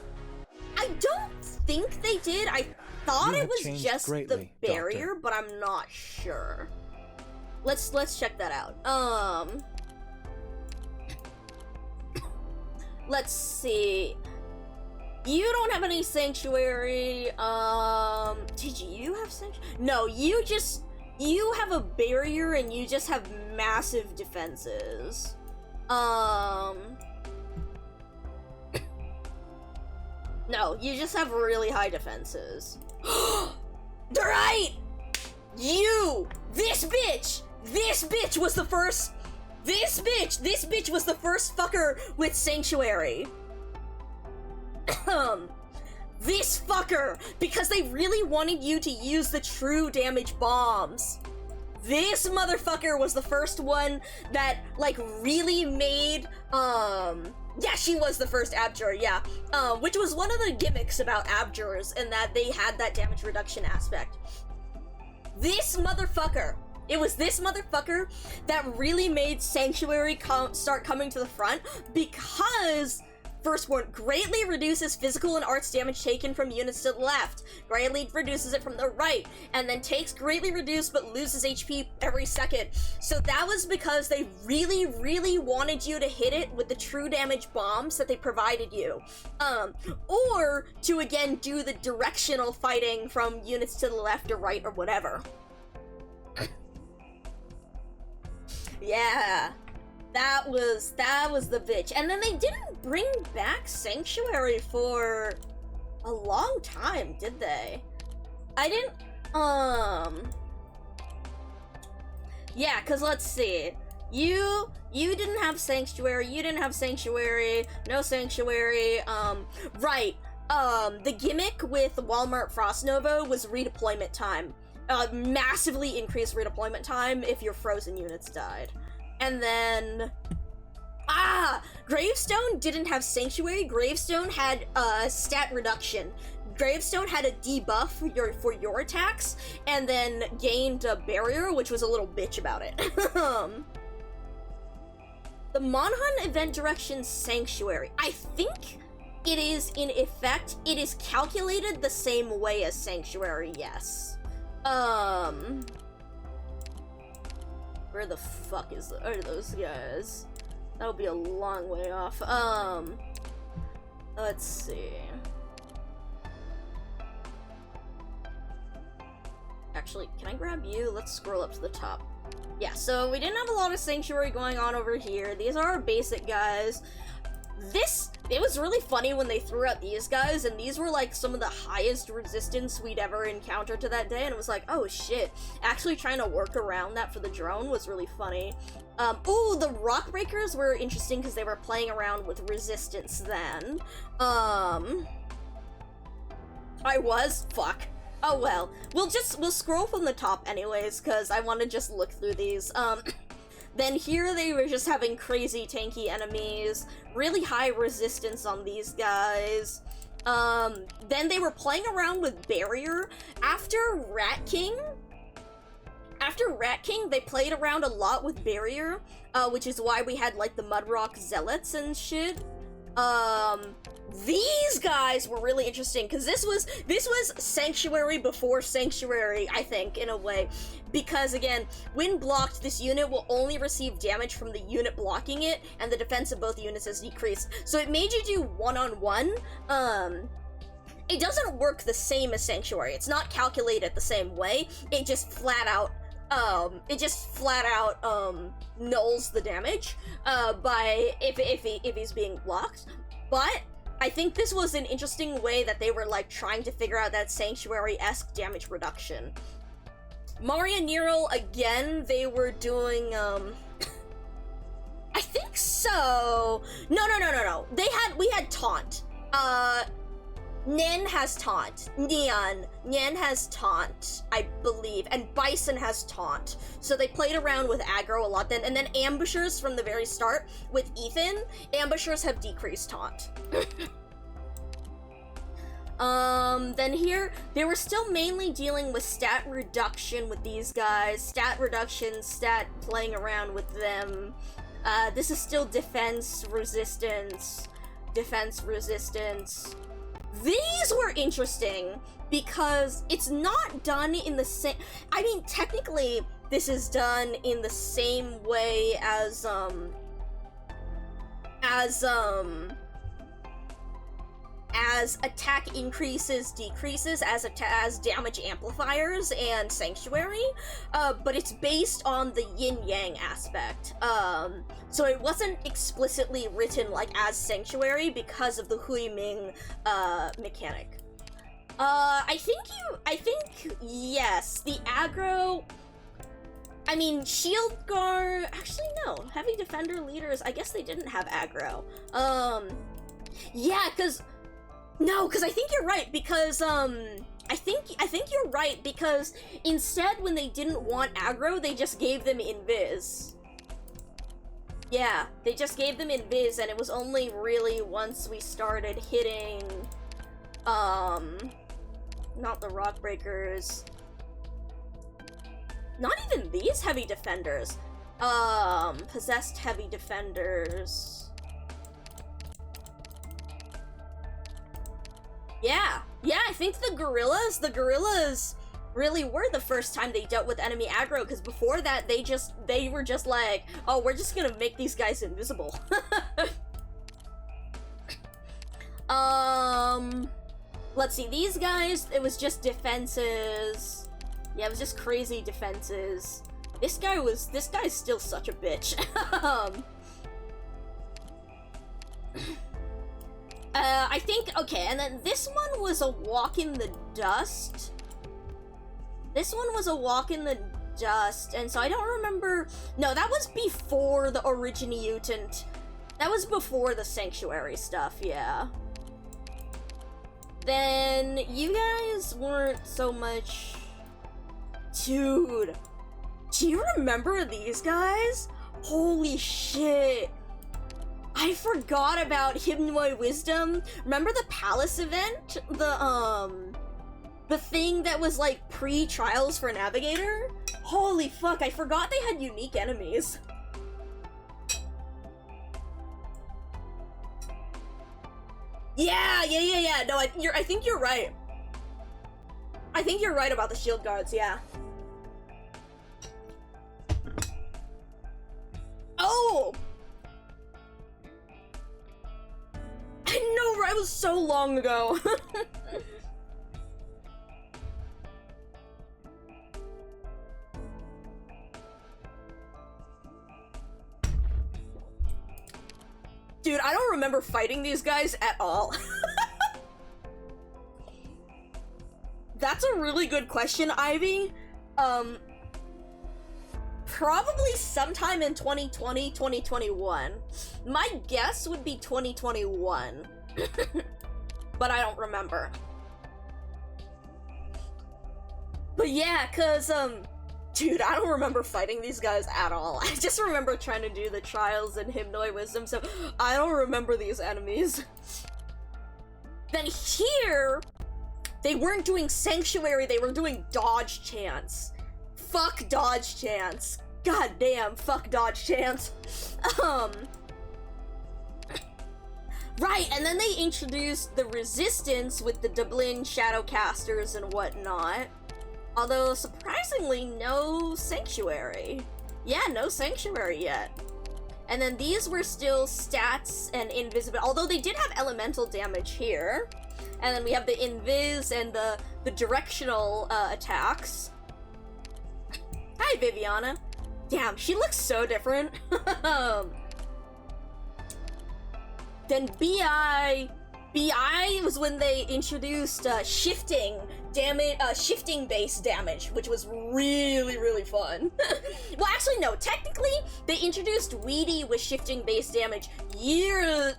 I don't think they did. I thought it was just the Barrier, but I'm not sure. Let's check that out. Let's see. You don't have any Sanctuary. Did you have Sanctuary? No, you have a Barrier and you just have massive defenses. No, you just have really high defenses. They're right! This bitch was the first, this bitch was the first fucker with Sanctuary. This fucker, because they really wanted you to use the true damage bombs. This motherfucker was the first one that, like, really made, yeah, she was the first Abjure, yeah. Which was one of the gimmicks about Abjures, in that they had that damage reduction aspect. This motherfucker, it was this motherfucker that really made Sanctuary start coming to the front, because Firstborn greatly reduces physical and arts damage taken from units to the left, greatly reduces it from the right, and then takes greatly reduced but loses HP every second. So that was because they really, really wanted you to hit it with the true damage bombs that they provided you. Or to again do the directional fighting from units to the left or right or whatever. Yeah. That was the bitch. And then they didn't bring back Sanctuary for a long time, did they? I didn't, yeah, cause let's see. You didn't have Sanctuary, no Sanctuary, right. The gimmick with Walmart Frost Nova was redeployment time. Massively increased redeployment time if your frozen units died. And then, Gravestone didn't have Sanctuary. Gravestone had stat reduction. Gravestone had a debuff for your attacks, and then gained a Barrier, which was a little bitch about it. The Monhun event direction Sanctuary. I think it is in effect. It is calculated the same way as Sanctuary. Yes. Where the fuck are those guys? That would be a long way off. Let's see. Actually, can I grab you? Let's scroll up to the top. Yeah, so we didn't have a lot of Sanctuary going on over here. These are our basic guys. It was really funny when they threw out these guys, and these were like some of the highest resistance we'd ever encountered to that day, and it was like, oh shit. Actually trying to work around that for the drone was really funny. Ooh, the Rock Breakers were interesting because they were playing around with resistance then. Fuck. Oh well. We'll scroll from the top anyways, because I want to just look through these. Then here they were just having crazy tanky enemies, really high resistance on these guys. Then they were playing around with Barrier. After Rat King, after Rat King, they played around a lot with Barrier, which is why we had, like, the Mudrock Zealots and shit. These guys were really interesting, because this was Sanctuary before Sanctuary, I think, in a way. Because, again, when blocked, this unit will only receive damage from the unit blocking it, and the defense of both units is decreased. So it made you do one-on-one. It doesn't work the same as Sanctuary. It's not calculated the same way. It just flat out nulls the damage, by if he's being blocked. But I think this was an interesting way that they were, like, trying to figure out that Sanctuary-esque damage reduction. Maria Nero, again, they were doing, I think so. No. We had Taunt. Nen has Taunt. Nyan has Taunt, I believe, and Bison has Taunt. So they played around with aggro a lot then, and then Ambushers from the very start with Ethan. Ambushers have decreased Taunt. Then here, they were still mainly dealing with stat reduction with these guys. Stat reduction, stat playing around with them. This is still defense resistance. These were interesting because it's not done in the same... I mean, technically, this is done in the same way as attack increases, decreases, as damage amplifiers and Sanctuary, but it's based on the yin-yang aspect. So it wasn't explicitly written, like, as Sanctuary because of the Hui Ming, mechanic. I think, yes, the aggro... I mean, Shield Guard... Actually, no. Heavy Defender leaders, I guess they didn't have aggro. Yeah, because... No, because I think you're right, because, I think you're right, because instead, when they didn't want aggro, they just gave them invis. Yeah, they just gave them invis, and it was only really once we started hitting, not the Rock Breakers. Not even these heavy defenders. Possessed heavy defenders. Yeah, I think the gorillas really were the first time they dealt with enemy aggro, because before that, they were just like, oh, we're just gonna make these guys invisible. Let's see, these guys, it was just defenses. Yeah, it was just crazy defenses. This guy's still such a bitch. I think, okay, and then this one was a walk in the dust. And so I don't remember... No, that was before the Originamutant. That was before the Sanctuary stuff, yeah. Then, you guys weren't so much... Dude, do you remember these guys? Holy shit. I forgot about Hypnoid Wisdom. Remember the Palace event? The thing that was like pre-trials for Navigator? Holy fuck, I forgot they had unique enemies. Yeah. No, I think you're right. I think you're right about the shield guards, yeah. Oh! I know, right? It was so long ago. Dude, I don't remember fighting these guys at all. That's a really good question, Ivy. Probably sometime in 2020, 2021. My guess would be 2021. But I don't remember. But yeah, cause, dude, I don't remember fighting these guys at all. I just remember trying to do the trials and Hypnoid Wisdom, so I don't remember these enemies. Then here, they weren't doing Sanctuary, they were doing Dodge Chance. fuck dodge chance. God damn, fuck dodge chance. Right, and then they introduced the resistance with the Dublin Shadowcasters and whatnot. Although, surprisingly, no Sanctuary. Yeah, no Sanctuary yet. And then these were still stats and invisibility, although they did have elemental damage here. And then we have the invis and the directional attacks. Hi, Viviana. Damn, she looks so different. Then BI was when they introduced shifting damage, shifting-based damage, which was really, really fun. Well, actually, no. Technically, they introduced Weedy with shifting-based damage a year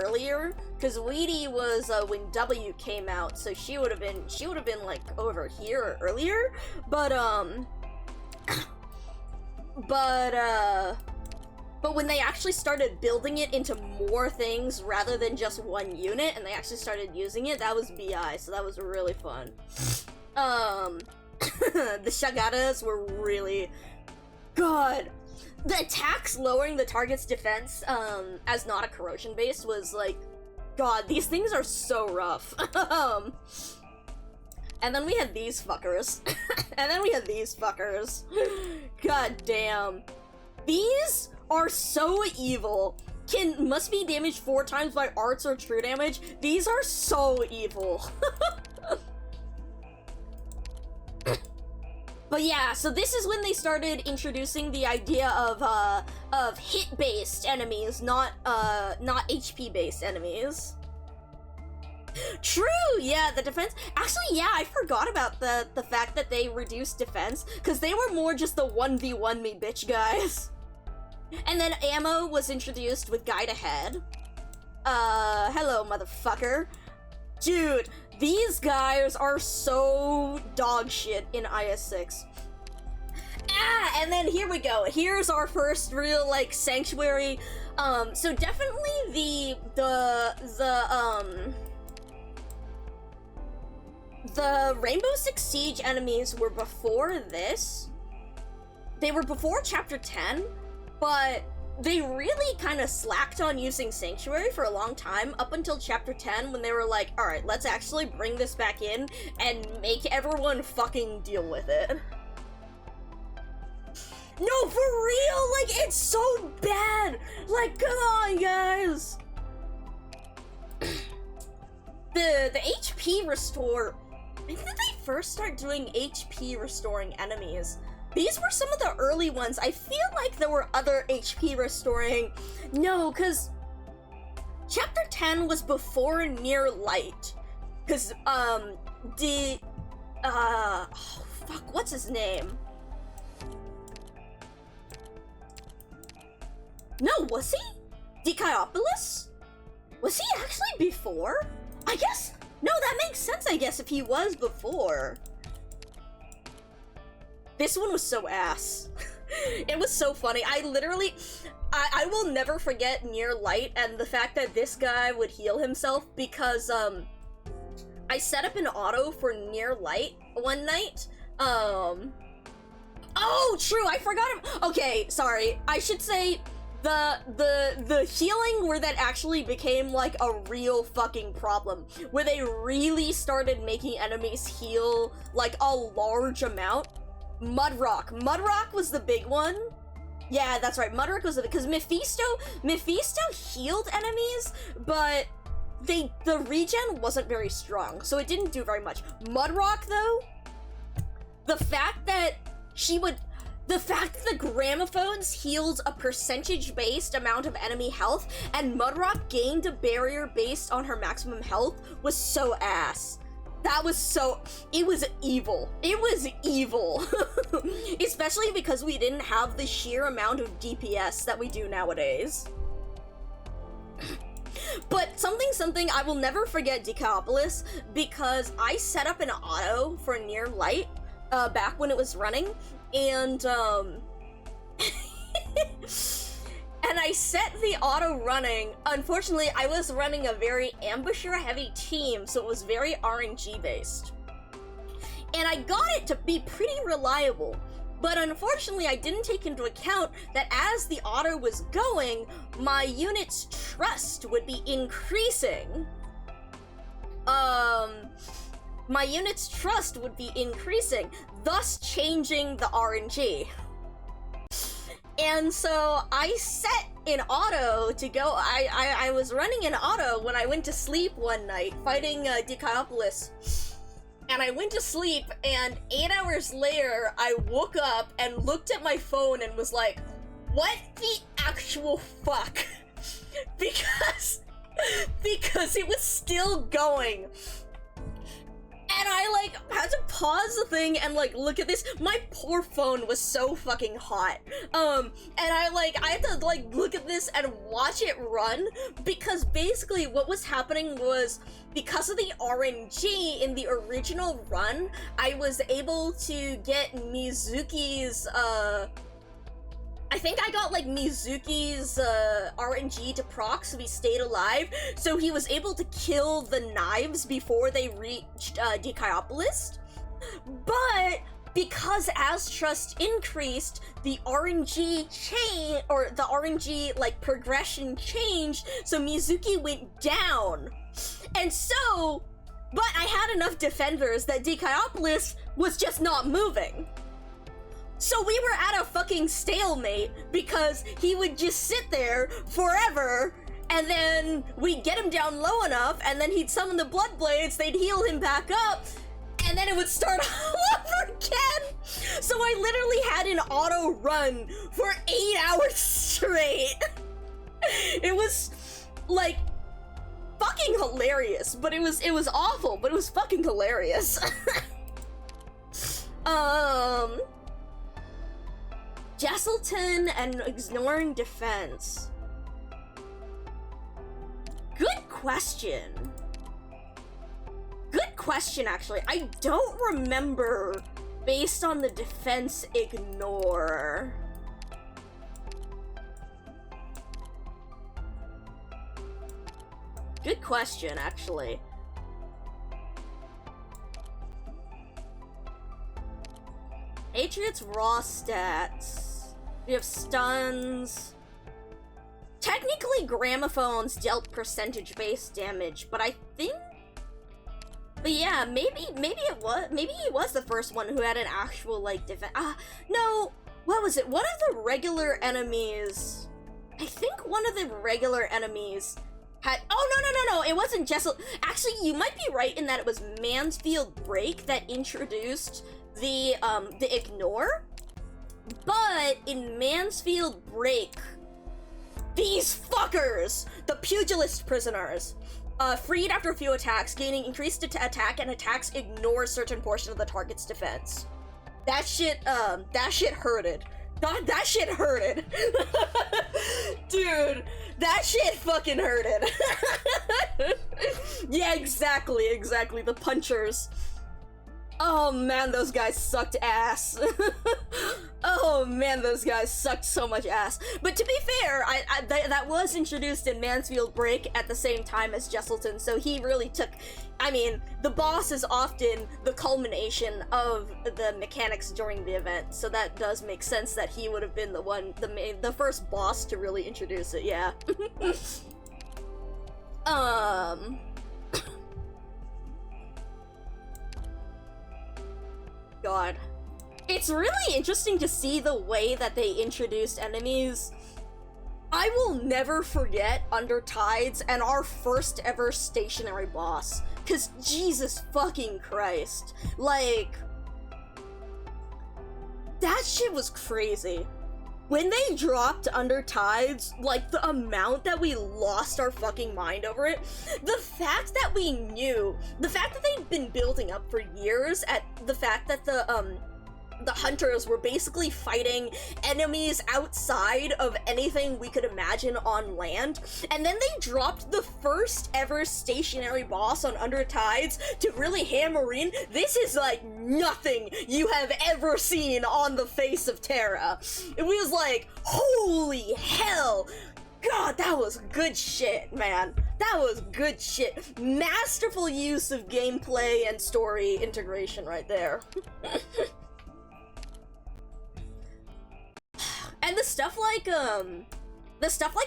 earlier, because Weedy was when W came out, so she would have been like over here earlier. But when they actually started building it into more things rather than just one unit, and they actually started using it, that was BI, so that was really fun. The Shagatas were really... God! The attacks lowering the target's defense, as not a corrosion based was like... God, these things are so rough. And then we had these fuckers. God damn. These are so evil. Must be damaged 4 times by arts or true damage. These are so evil. But yeah, so this is when they started introducing the idea of hit-based enemies, not HP-based enemies. True, yeah, the defense. Actually, yeah, I forgot about the fact that they reduced defense, because they were more just the 1v1 me bitch guys. And then ammo was introduced with Guide Ahead. Hello, motherfucker. Dude, these guys are so dog shit in IS6. And then here we go. Here's our first real, like, Sanctuary. So definitely the Rainbow Six Siege enemies were before this. They were before Chapter 10. But they really kind of slacked on using Sanctuary for a long time, up until Chapter 10, when they were like, alright, let's actually bring this back in and make everyone fucking deal with it. No, for real! Like, it's so bad! Like, come on, guys! The HP restore... When did they first start doing HP restoring enemies? These were some of the early ones. I feel like there were other HP restoring... No, because... Chapter 10 was before Near Light. Because, oh, fuck, what's his name? No, was he? Dikaiopolis? Was he actually before? I guess... No, that makes sense, I guess, if he was before. This one was so ass. It was so funny. I will never forget Near Light and the fact that this guy would heal himself because, I set up an auto for Near Light one night. Oh, true, I forgot him. Okay, sorry. I should say the healing where that actually became, like, a real fucking problem. Where they really started making enemies heal, like, a large amount. Mudrock. Mudrock was the big one. Yeah, that's right. Mudrock was the because Mephisto healed enemies, but the regen wasn't very strong, so it didn't do very much. Mudrock though, the fact that the gramophones healed a percentage-based amount of enemy health, and Mudrock gained a barrier based on her maximum health was so ass. That was so... It was evil. It was evil. Especially because we didn't have the sheer amount of DPS that we do nowadays. But something, I will never forget Dikaiopolis, because I set up an auto for Near Light, back when it was running, and, and I set the auto running. Unfortunately, I was running a very ambusher-heavy team, so it was very RNG-based. and I got it to be pretty reliable. But unfortunately, I didn't take into account that as the auto was going, my unit's trust would be increasing. My unit's trust would be increasing, thus changing the RNG. And so I set in auto to go. I was running in auto when I went to sleep one night fighting Diciopolis. And I went to sleep, and 8 hours later, I woke up and looked at my phone and was like, what the actual fuck? because it was still going. And I, like, had to pause the thing and, like, look at this. My poor phone was so fucking hot. And I had to, like, look at this and watch it run, because basically what was happening was, because of the RNG in the original run, I was able to get Mizuki's, I think I got, like, Mizuki's, RNG to proc, so he stayed alive, so he was able to kill the knives before they reached, Diciopolis. But, because as trust increased, the RNG the RNG, like, progression changed, so Mizuki went down. And so, but I had enough defenders that Diciopolis was just not moving. So we were at a fucking stalemate, because he would just sit there forever, and then we'd get him down low enough, and then he'd summon the Blood Blades, they'd heal him back up, and then it would start all over again. So I literally had an auto run for 8 hours straight. It was, like, fucking hilarious, but it was awful, but it was fucking hilarious. Jesselton and ignoring defense. Good question. Good question, actually. I don't remember based on the defense ignore. Good question, actually. Patriots raw stats. We have stuns. Technically, gramophones dealt percentage-based damage, but I think. But yeah, maybe it was. Maybe he was the first one who had an actual, like, defense. No. What was it? One of the regular enemies. I think one of the regular enemies had. Oh no! It wasn't Jessel. Actually, you might be right in that it was Mansfield Break that introduced the ignore. But in Mansfield Break, these fuckers, the pugilist prisoners, freed after a few attacks, gaining increased attack, and attacks ignore certain portion of the target's defense. That shit hurted. God, that shit hurted. Dude, that shit fucking hurted. Yeah, exactly, the punchers. Oh man, those guys sucked ass. Oh man, those guys sucked so much ass. But to be fair, that was introduced in Mansfield Break at the same time as Jesselton, so he really took. I mean, the boss is often the culmination of the mechanics during the event, so that does make sense that he would have been the first boss to really introduce it. Yeah. God. It's really interesting to see the way that they introduced enemies. I will never forget Under Tides and our first ever stationary boss. Cause Jesus fucking Christ. Like, that shit was crazy. When they dropped Under Tides, like, the amount that we lost our fucking mind over it, the fact that we knew, the fact that they'd been building up for years at the fact that the hunters were basically fighting enemies outside of anything we could imagine on land, and then they dropped the first ever stationary boss on Under Tides to really hammer in, this is like nothing you have ever seen on the face of Terra. It was like, holy hell! God, that was good shit, man. That was good shit. Masterful use of gameplay and story integration right there. And the stuff like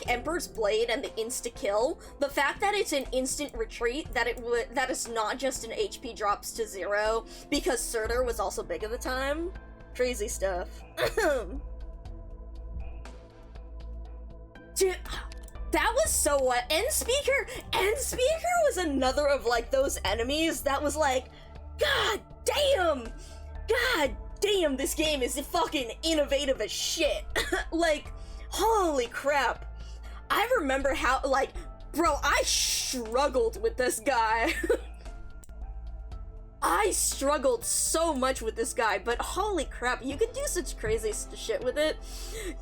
Emperor's Blade and the insta-kill, the fact that it's an instant retreat, that it's not just an HP drops to 0, because Surtur was also big at the time. Crazy stuff. Dude, that was so what? End Speaker was another of like those enemies that was like, God damn, this game is fucking innovative as shit. Like, holy crap. I remember how, like, bro, I struggled with this guy. I struggled so much with this guy, but holy crap, you could do such crazy shit with it.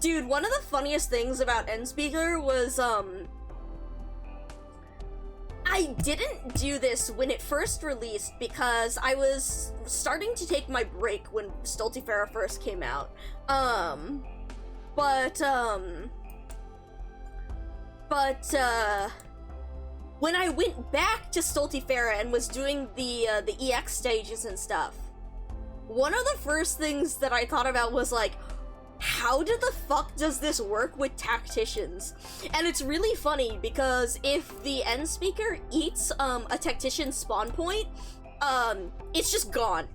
Dude, one of the funniest things about Endspeaker was, I didn't do this when it first released because I was starting to take my break when Stultifera first came out. When I went back to Stultifera and was doing the EX stages and stuff, one of the first things that I thought about was like, how the fuck does this work with tacticians? And it's really funny because if the end speaker eats a tactician spawn point, it's just gone.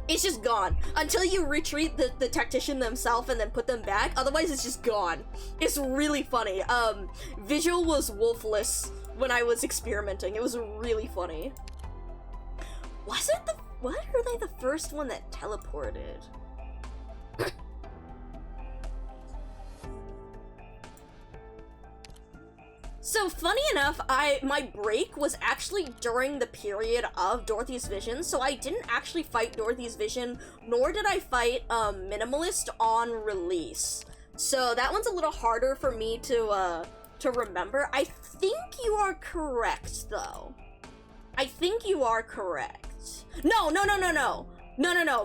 It's just gone until you retreat the tactician themselves and then put them back. Otherwise, it's just gone. It's really funny. Visual was wolfless when I was experimenting. It was really funny. Were they the first one that teleported? So funny enough, my break was actually during the period of Dorothy's Vision, so I didn't actually fight Dorothy's Vision, nor did I fight Minimalist on release. So that one's a little harder for me to remember. I think you are correct, though. I think you are correct. No.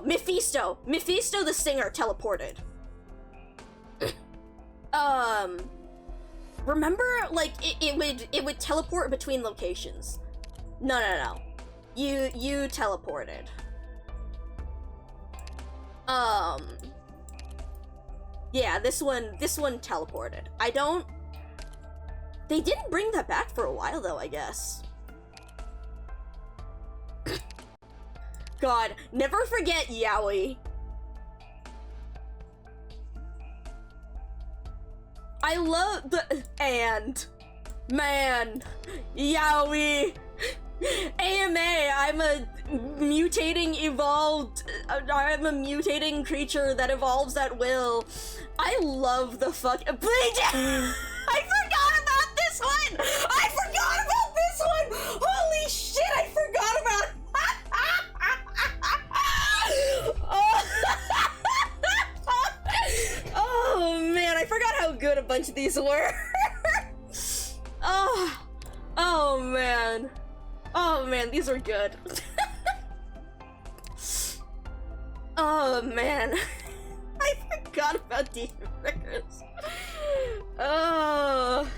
Mephisto the singer teleported. Remember, like, it would teleport between locations. No. You teleported. Yeah, this one teleported. They didn't bring that back for a while, though, I guess. God, never forget Yaoi. I love man, Yaoi. AMA, I'm a mutating creature that evolves at will. I love the fuck. I forgot about this one! Holy shit, I forgot about Oh man, I forgot how good a bunch of these were. Oh man, these are good. Oh man, I forgot about these records. Oh.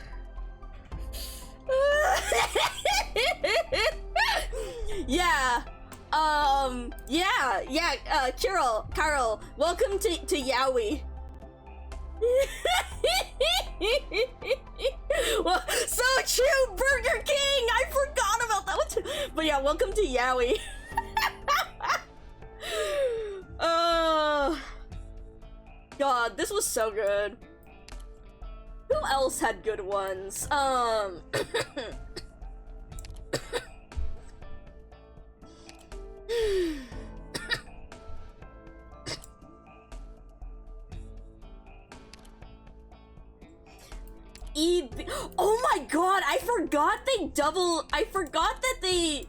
Carol, welcome to Yaoi. Well, so true, Burger King! I forgot about that one too. But yeah, welcome to Yaoi. Oh, God, this was so good. Who else had good ones? Oh my god, I forgot that they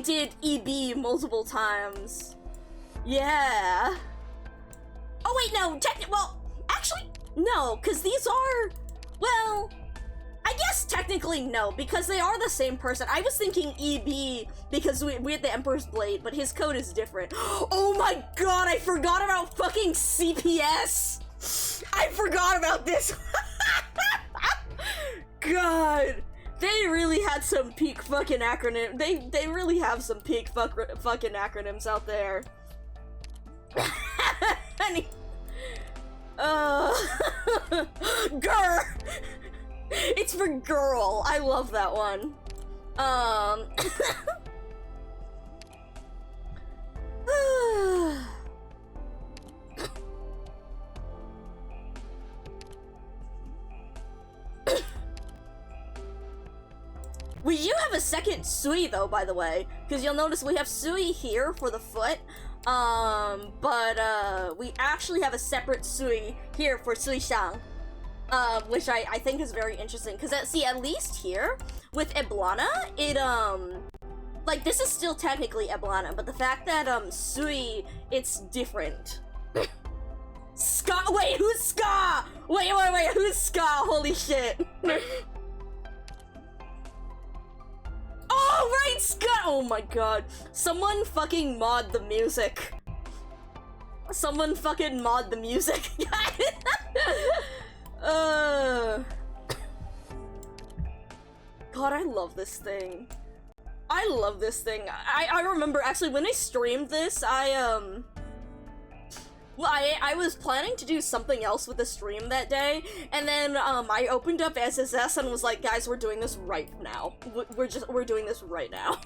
did EB multiple times. Yeah. Oh wait, no, actually, no, because these are, well, I guess technically no, because they are the same person. I was thinking EB because we had the Emperor's Blade, but his code is different. Oh my god, I forgot about fucking CPS! I forgot about this. god! They really had some peak fucking acronym. They really have some peak fucking acronyms out there. Grr! It's for girl. I love that one. We do have a second Sui though, by the way, because you'll notice we have Sui here for the foot, but we actually have a separate Sui here for Sui Shang, which I think is very interesting, because see, at least here, with Eblana, it, like, this is still technically Eblana, but the fact that, Sui, it's different. Ska? Wait, who's Ska? Wait, who's Ska? Holy shit. Oh, right, Ska! Oh my god. Someone fucking mod the music. Someone fucking mod the music. God, I love this thing. I love this thing. I remember, actually, when I streamed this, well, I was planning to do something else with the stream that day, and then, I opened up SSS and was like, guys, we're doing this right now. We're doing this right now.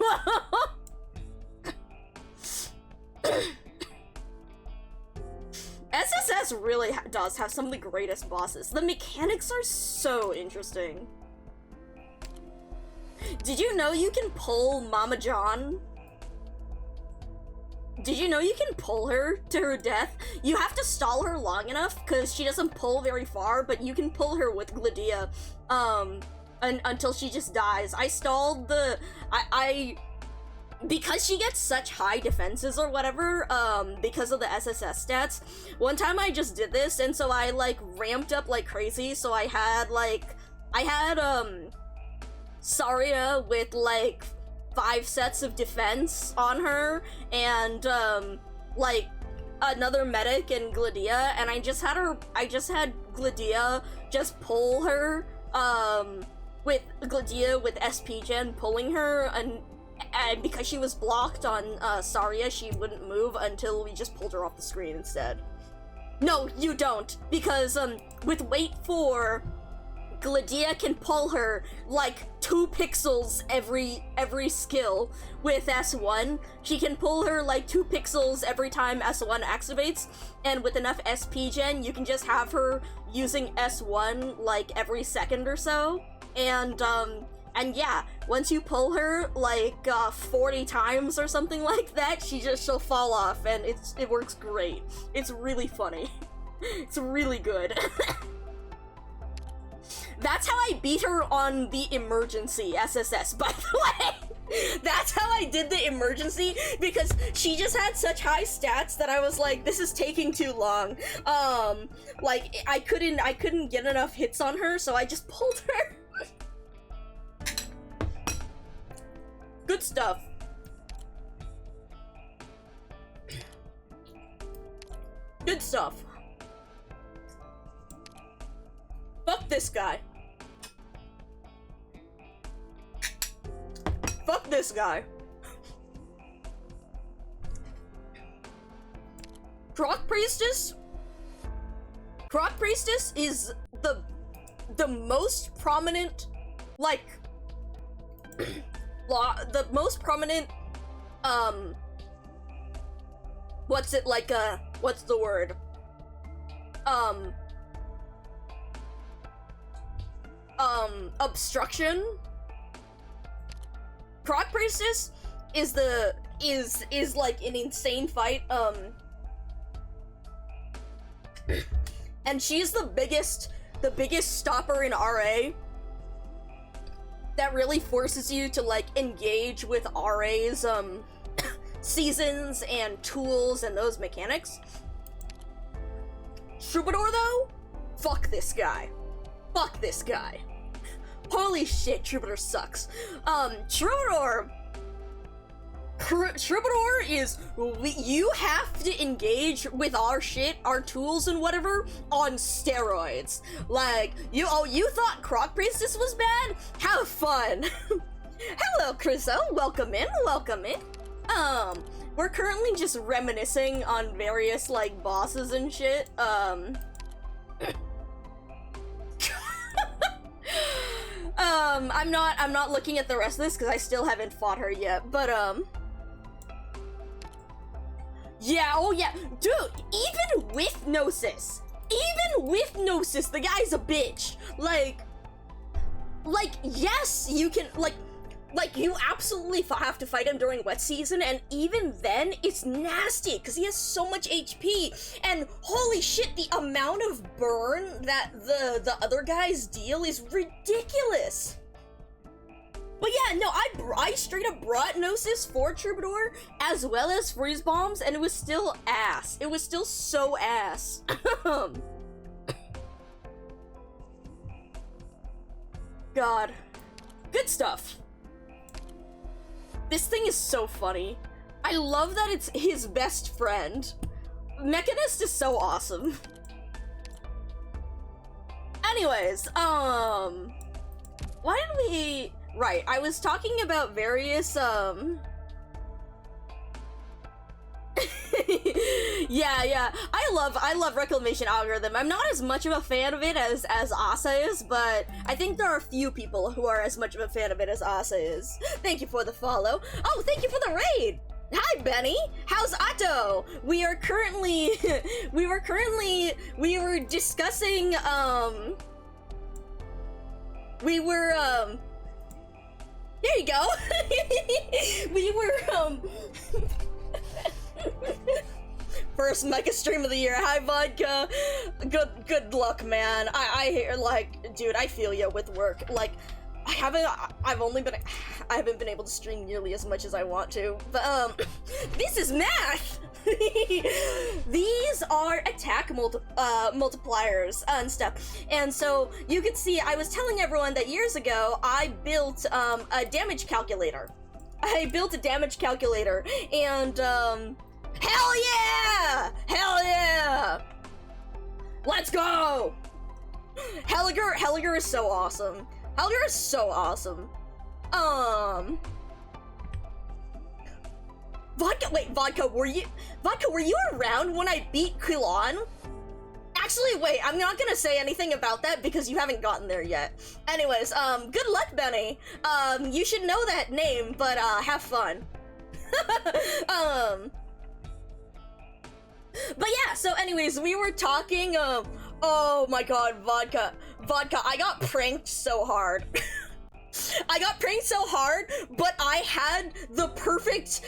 SSS really does have some of the greatest bosses. The mechanics are so interesting. Did you know you can pull Mama John? Did you know you can pull her to her death? You have to stall her long enough, because she doesn't pull very far, but you can pull her with Glydia, until she just dies. I stalled the... because she gets such high defenses or whatever, because of the SSS stats, one time I just did this, and so I, like, ramped up like crazy, so I had, Saria with, like, 5 sets of defense on her, and, like, another medic and Glydia, and I just had Glydia just pull her, with Glydia with SP Gen pulling her, and because she was blocked on, Saria, she wouldn't move until we just pulled her off the screen instead. No, you don't, because, with Wait 4, Glydia can pull her, like, 2 pixels every skill. With S1, she can pull her, like, 2 pixels every time S1 activates, and with enough SP Gen, you can just have her using S1, like, every second or so, and yeah, once you pull her, like, 40 times or something like that, she'll fall off, and it works great. It's really funny. It's really good. That's how I beat her on the emergency SSS, by the way! That's how I did the emergency, because she just had such high stats that I was like, this is taking too long. Like, I couldn't get enough hits on her, so I just pulled her. Good stuff. Good stuff. Fuck this guy. Fuck this guy. Croc Priestess? Croc Priestess is the most prominent, like, the most prominent, what's it, like, what's the word? Obstruction? Croc Priestess is like an insane fight, and she's the biggest stopper in RA that really forces you to, like, engage with RA's, seasons and tools and those mechanics. Troubadour, though? Fuck this guy. Fuck this guy. Holy shit, Troubadour sucks. Troubadour Troubadour is, you have to engage with our shit, our tools and whatever, on steroids. Like, you thought Croc Priestess was bad? Have fun. Hello, Chriso, welcome in, welcome in. We're currently just reminiscing on various, like, bosses and shit, I'm not looking at the rest of this because I still haven't fought her yet, but, yeah, oh yeah, dude, even with Gnosis, the guy's a bitch. Like, yes, you can, like, you absolutely have to fight him during wet season, and even then, it's nasty, because he has so much HP, and holy shit, the amount of burn that the other guys deal is ridiculous. But yeah, no, I straight up brought Gnosis for Troubadour, as well as Freeze Bombs, and it was still ass. It was still so ass. God. Good stuff. This thing is so funny. I love that it's his best friend. Mechanist is so awesome. Anyways, why did we... Right, I was talking about various, yeah, I love Reclamation Algorithm. I'm not as much of a fan of it as Asa is, but I think there are a few people who are as much of a fan of it as Asa is. Thank you for the follow. Oh, thank you for the raid! Hi, Benny! How's Otto? We were discussing, there you go! We were, first Mega stream of the year. Hi, Vodka! Good luck, man. I like, dude, I feel ya with work. Like, I haven't been able to stream nearly as much as I want to, but, this is math! These are attack multipliers and stuff, and so you could see I was telling everyone that years ago I built a damage calculator. And hell yeah! Let's go! Helliger is so awesome. Vodka, were you around when I beat Quilon? Actually, wait, I'm not gonna say anything about that because you haven't gotten there yet. Anyways, good luck, Benny. You should know that name, but, have fun. But yeah, so anyways, we were talking, oh my god, Vodka, I got pranked so hard. But I had the perfect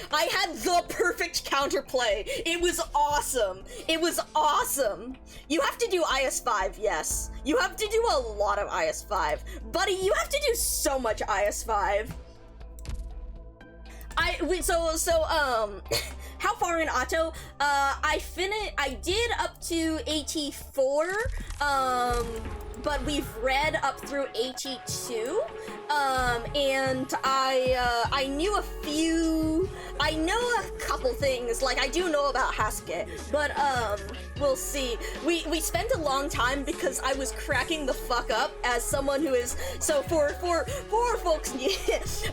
counterplay. It was awesome. You have to do IS5, yes. You have to do a lot of IS5. Buddy, you have to do so much IS5. How far in Otto? I did up to AT4, but we've read up through AT2, and I know a couple things, like I do know about Hasuke, but we'll see. We spent a long time because I was cracking the fuck up as someone who is, so for folks,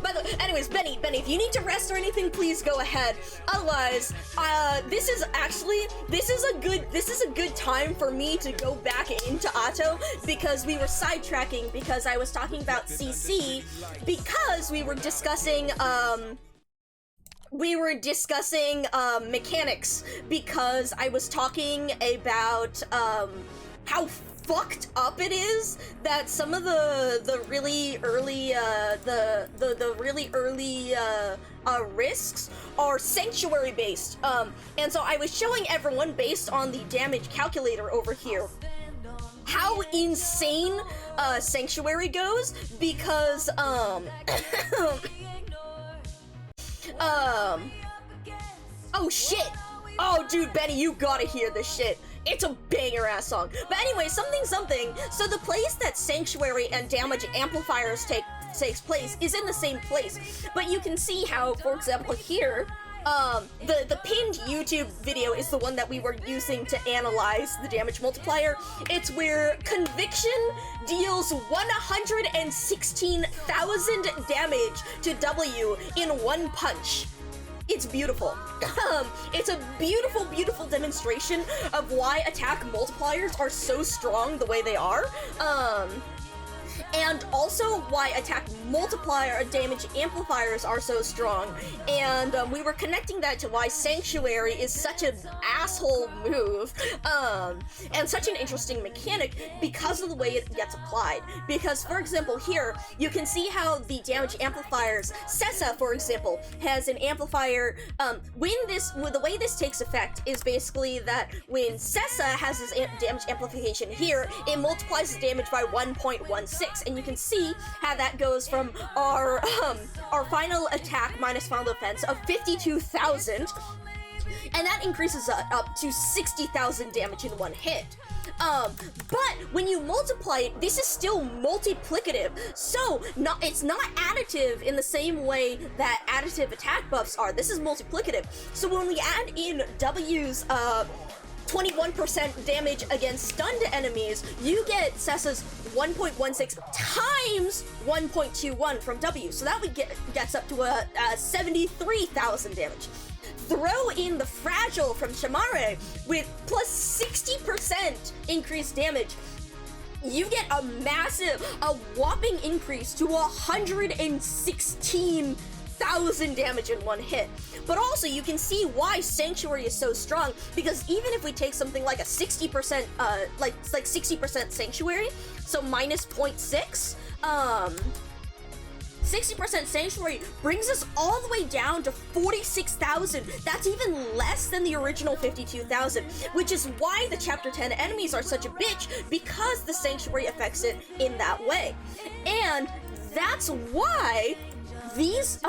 by the way, anyways, Benny, if you need to rest or anything, please go ahead. Otherwise, this is a good time for me to go back into Otto because we were sidetracking because I was talking about CC because we were discussing mechanics because I was talking about how fucked up it is that some of the really early risks are sanctuary based, and so I was showing everyone based on the damage calculator over here how insane sanctuary goes because oh shit. Oh, dude, Benny, you gotta hear this shit. It's a banger-ass song. But anyway, something. So the place that Sanctuary and Damage Amplifiers takes place is in the same place. But you can see how, for example, here, the pinned YouTube video is the one that we were using to analyze the damage multiplier. It's where Conviction deals 116,000 damage to W in one punch. It's beautiful. It's a beautiful, beautiful demonstration of why attack multipliers are so strong the way they are. And also why attack multiplier damage amplifiers are so strong. And we were connecting that to why Sanctuary is such an asshole move, and such an interesting mechanic because of the way it gets applied. Because, for example, here, you can see how the damage amplifiers, Sessa, for example, has an amplifier, the way this takes effect is basically that when Sessa has his damage amplification here, it multiplies the damage by 1.16. And you can see how that goes from our final attack minus final defense of 52,000, and that increases up to 60,000 damage in one hit. But when you multiply it, this is still multiplicative, so it's not additive in the same way that additive attack buffs are. This is multiplicative. So when we add in W's 21% damage against stunned enemies, you get Sessa's 1.16 times 1.21 from W, so that gets up to a 73,000 damage. Throw in the Fragile from Shamare with plus 60% increased damage, you get a whopping increase to 116,000 damage in one hit. But also, you can see why Sanctuary is so strong, because even if we take something like a 60%, like 60% Sanctuary, so minus 0.6, 60% Sanctuary brings us all the way down to 46,000. That's even less than the original 52,000, which is why the Chapter 10 enemies are such a bitch, because the Sanctuary affects it in that way. And that's why these,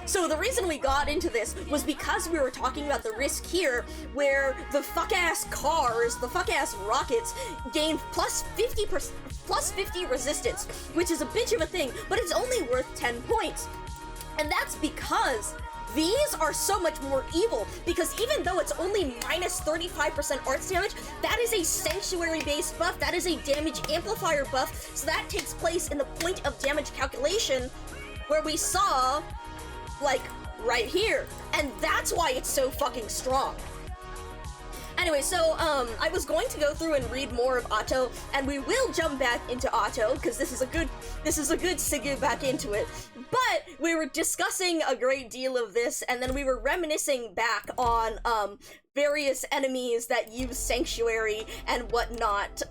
so the reason we got into this was because we were talking about the risk here, where the fuck-ass cars, the fuck-ass rockets, gain plus 50 resistance, which is a bitch of a thing, but it's only worth 10 points. And that's because these are so much more evil, because even though it's only minus 35% arts damage, that is a Sanctuary-based buff, that is a damage amplifier buff, so that takes place in the point of damage calculation, where we saw, like, right here. And that's why it's so fucking strong. Anyway, so, I was going to go through and read more of Otto, and we will jump back into Otto, because this is a good segue back into it. But we were discussing a great deal of this, and then we were reminiscing back on, various enemies that use Sanctuary and whatnot,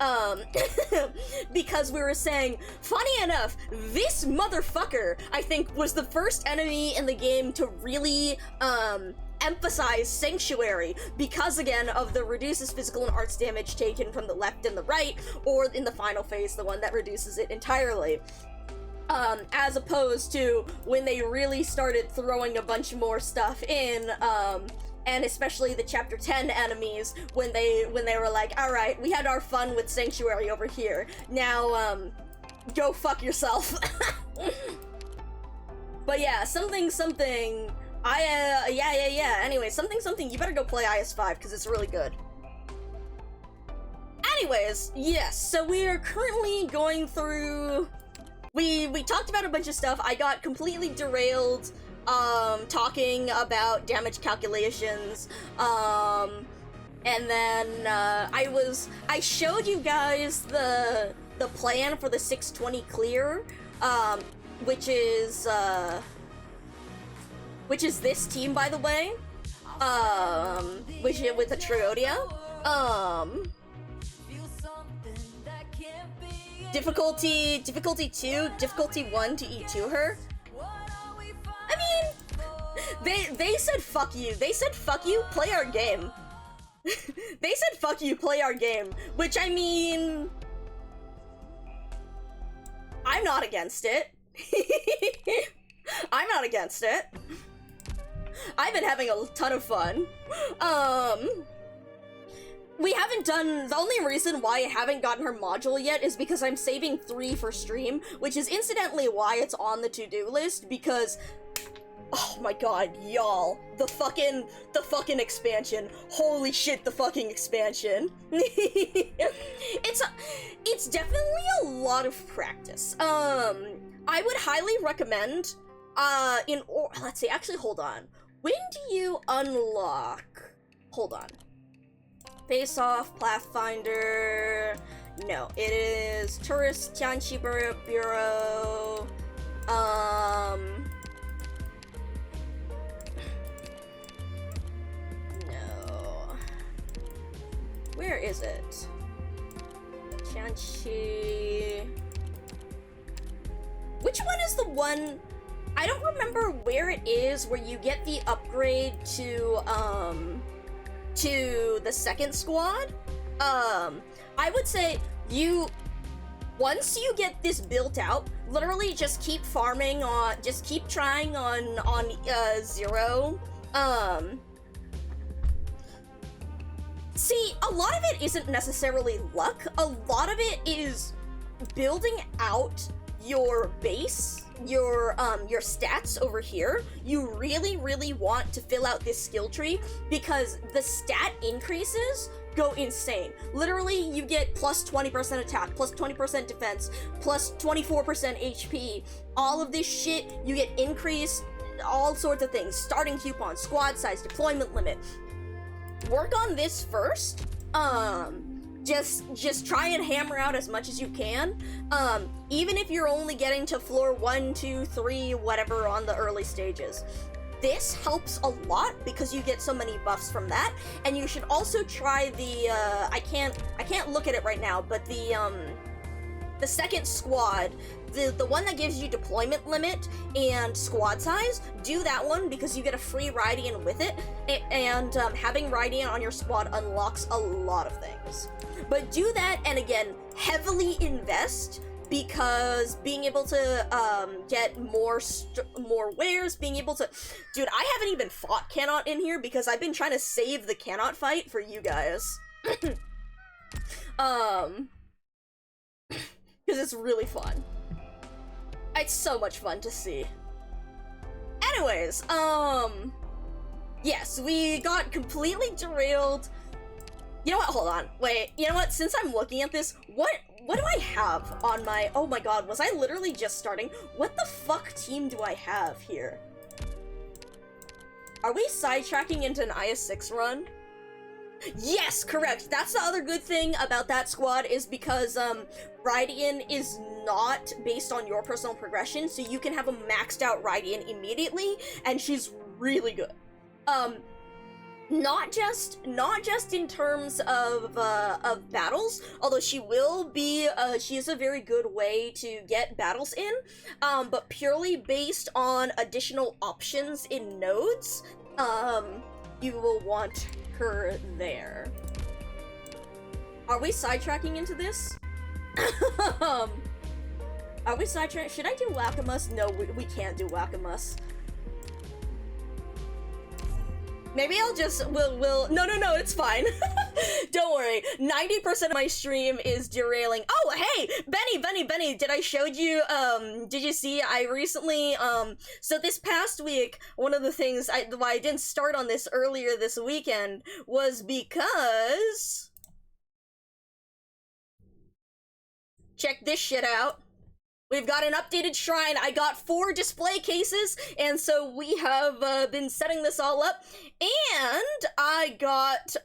because we were saying, funny enough, this motherfucker, I think, was the first enemy in the game to really, emphasize Sanctuary, because again of the reduces physical and arts damage taken from the left and the right, or in the final phase, the one that reduces it entirely. As opposed to when they really started throwing a bunch more stuff in, and especially the Chapter 10 enemies, when they were like, alright, we had our fun with Sanctuary over here, now, go fuck yourself. But yeah, something, anyway, something, you better go play IS5, because it's really good. Anyways, yes, so we are currently going through, we talked about a bunch of stuff. I got completely derailed, talking about damage calculations, and then, I showed you guys the plan for the 620 clear, which is this team, by the way, which is with a Triodia, difficulty 2, difficulty 1 to E2 her. I mean, they said fuck you. They said fuck you, play our game. They said fuck you, play our game, which, I mean, I'm not against it. I'm not against it. I've been having a ton of fun. we haven't done, the only reason why I haven't gotten her module yet is because I'm saving 3 for stream, which is incidentally why it's on the to-do list, because, oh my god, y'all, the fucking expansion. Holy shit, the fucking expansion. It's definitely a lot of practice. I would highly recommend, let's see, actually, hold on. When do you unlock, hold on. Face Off, Pathfinder, no, it is Tourist Tianqi Bureau, no. Where is it? Tianqi. Which one is the one? I don't remember where it is where you get the upgrade to the second squad. I would say once you get this built out, literally just keep farming on, just keep trying on 0. See, a lot of it isn't necessarily luck. A lot of it is building out your base, your stats over here. You really, really want to fill out this skill tree because the stat increases go insane. Literally, you get plus 20% attack, plus 20% defense, plus 24% HP. All of this shit, you get increased, all sorts of things. Starting coupon, squad size, deployment limit. Work on this first. Just try and hammer out as much as you can. Even if you're only getting to floor 1, 2, 3, whatever on the early stages. This helps a lot because you get so many buffs from that, and you should also try the I can't look at it right now, but the second squad, the one that gives you deployment limit and squad size, do that one because you get a free Radiant with it, and having Radiant on your squad unlocks a lot of things. But do that, and again, heavily invest, because being able to get more wares, being able to... Dude, I haven't even fought Cannot in here because I've been trying to save the Cannot fight for you guys. Because it's really fun. It's so much fun to see. Anyways, yes, we got completely derailed. You know what, hold on, wait, you know what, since I'm looking at this, what do I have on my, oh my god, was I literally just starting? What the fuck team do I have here? Are we sidetracking into an IS6 run? Yes, correct. That's the other good thing about that squad is because, Radiant is not based on your personal progression, so you can have a maxed out Radiant immediately, and she's really good. Not just in terms of battles, although she will be, she is a very good way to get battles in, but purely based on additional options in nodes, you will want her there. Are we sidetracking into this? Are we sidetracking? Should I do Whack-A-Muss? No, we can't do Whack-A-Muss. Maybe I'll just, no, it's fine. Don't worry, 90% of my stream is derailing. Oh, hey, Benny, did I showed you, did you see, I recently, so this past week, one of the things why I didn't start on this earlier this weekend was because, check this shit out. We've got an updated shrine. I got 4 display cases, and so we have been setting this all up. And I got,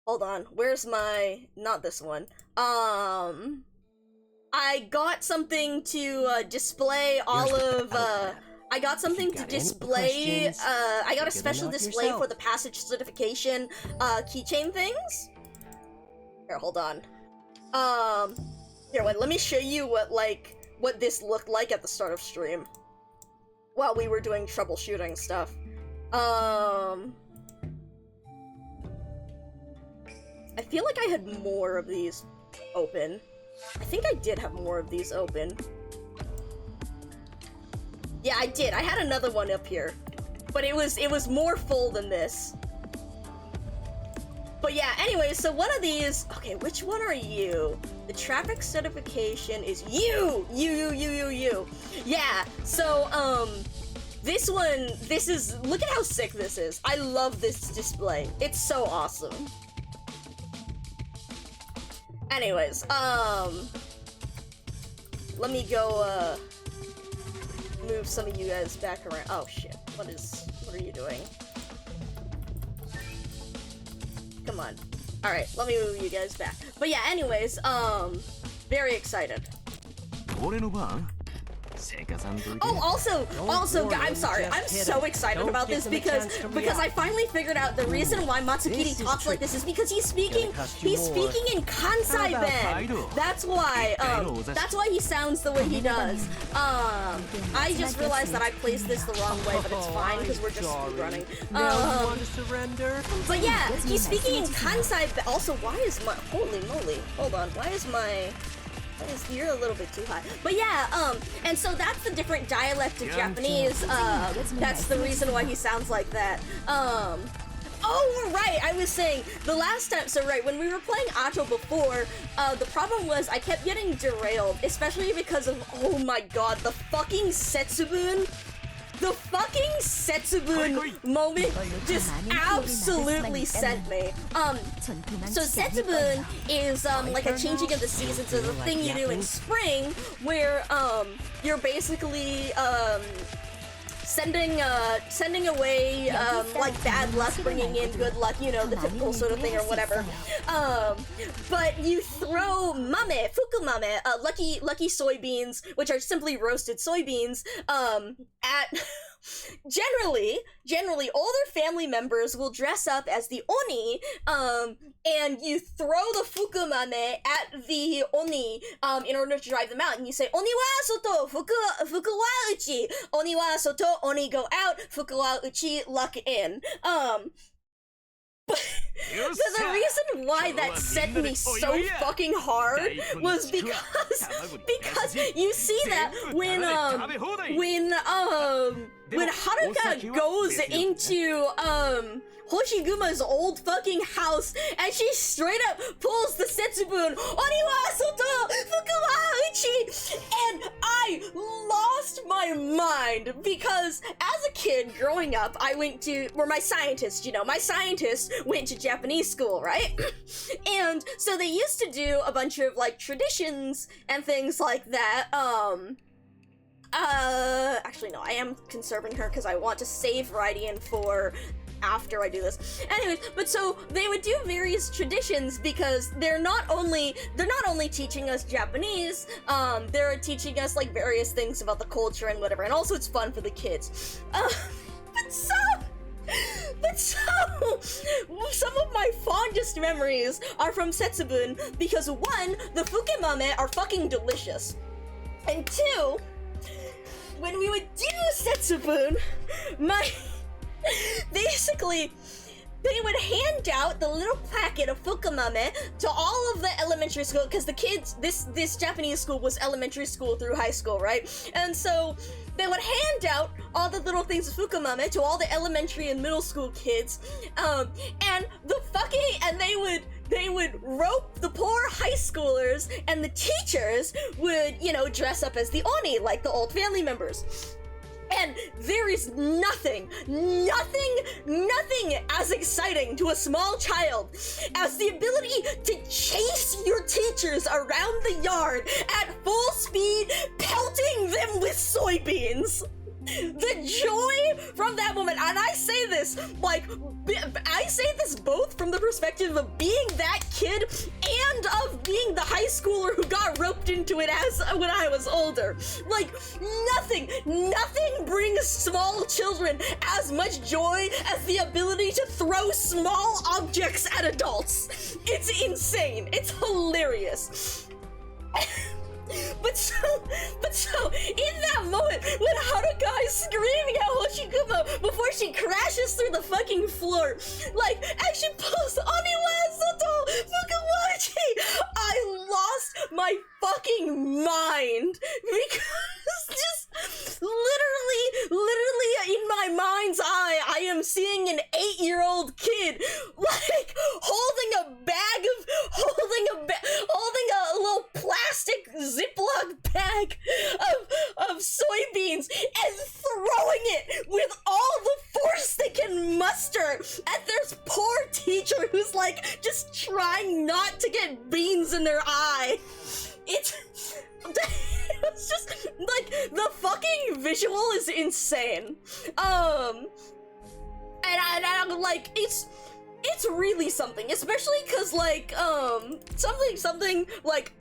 hold on, where's my, not this one. I got something to display all of, I got something to display, I got a special display for the passage certification keychain things. Here, hold on. Here, wait, let me show you what this looked like at the start of stream. While we were doing troubleshooting stuff. I feel like I had more of these open. I think I did have more of these open. Yeah, I did. I had another one up here. But it was more full than this. But yeah, anyway, so one of these, okay, which one are you? The traffic certification is you. Yeah, so, this one, look at how sick this is. I love this display. It's so awesome. Anyways, let me go, move some of you guys back around. Oh shit, what are you doing? Come on. Alright, let me move you guys back. But yeah, anyways, very excited. Oh, also, I'm sorry. I'm so excited about this because I finally figured out the reason why Matsukiri talks like this is because he's speaking in Kansai Ben. That's why he sounds the way he does. I just realized that I placed this the wrong way, but it's fine because we're just running. But yeah, he's speaking in Kansai Ben. Also, why is my holy moly? Hold on, you're a little bit too high. But yeah, and so that's the different dialect of Japanese. That's the reason why he sounds like that. Oh, right, I was saying, the last time, so right, when we were playing Ato before, the problem was I kept getting derailed, especially because of, oh my god, the fucking Setsubun. The fucking Setsubun moment just absolutely sent me. So Setsubun is, like a changing of the seasons, so the thing you do in spring, where, you're basically, sending away, like bad luck, bringing in good luck, you know, the typical sort of thing or whatever. But you throw mame, fukumame, lucky soybeans, which are simply roasted soybeans, at generally older family members will dress up as the oni, and you throw the fukumame at the oni, in order to drive them out, and you say, oni wa soto, fuku wa uchi, oni wa soto, oni go out, fuku wa uchi, luck in. But the reason why that sent me so fucking hard was because you see that when Haruka goes into Hoshiguma's old fucking house and she straight up pulls the Setsubun, Oni wa soto, fuku wa uchi, and I lost my mind because as a kid growing up, I went to, my scientist went to Japanese school, right? And so they used to do a bunch of like traditions and things like that. Actually no, I am conserving her because I want to save Raiden for after I do this. Anyways, but so they would do various traditions because they're not only teaching us Japanese, they're teaching us like various things about the culture and whatever, and also it's fun for the kids. But some of my fondest memories are from Setsubun because one, the fukemame are fucking delicious, and two, when we would do Setsubun, basically, they would hand out the little packet of fukumame to all of the elementary school, because the kids, this Japanese school was elementary school through high school, right? And so they would hand out all the little things of fukumame to all the elementary and middle school kids, and they would rope the poor high schoolers, and the teachers would, you know, dress up as the oni, like the old family members. And there is nothing as exciting to a small child as the ability to chase your teachers around the yard at full speed, pelting them with soybeans. The joy from that moment, and I say this, like, I say this both from the perspective of being that kid and of being the high schooler who got roped into it when I was older. Like, nothing brings small children as much joy as the ability to throw small objects at adults. It's insane. It's hilarious. But so, in that moment, when Haruka is screaming at Hoshiguma before she crashes through the fucking floor, like, and she pulls Oniwa Soto Fukuwachi, I lost my fucking mind, because just literally in my mind's eye, I am seeing an 8-year-old kid, like, hold semester, and there's poor teacher who's like just trying not to get beans in their eye. It's just like the fucking visual is insane. And I'm like, it's really something, especially because like something like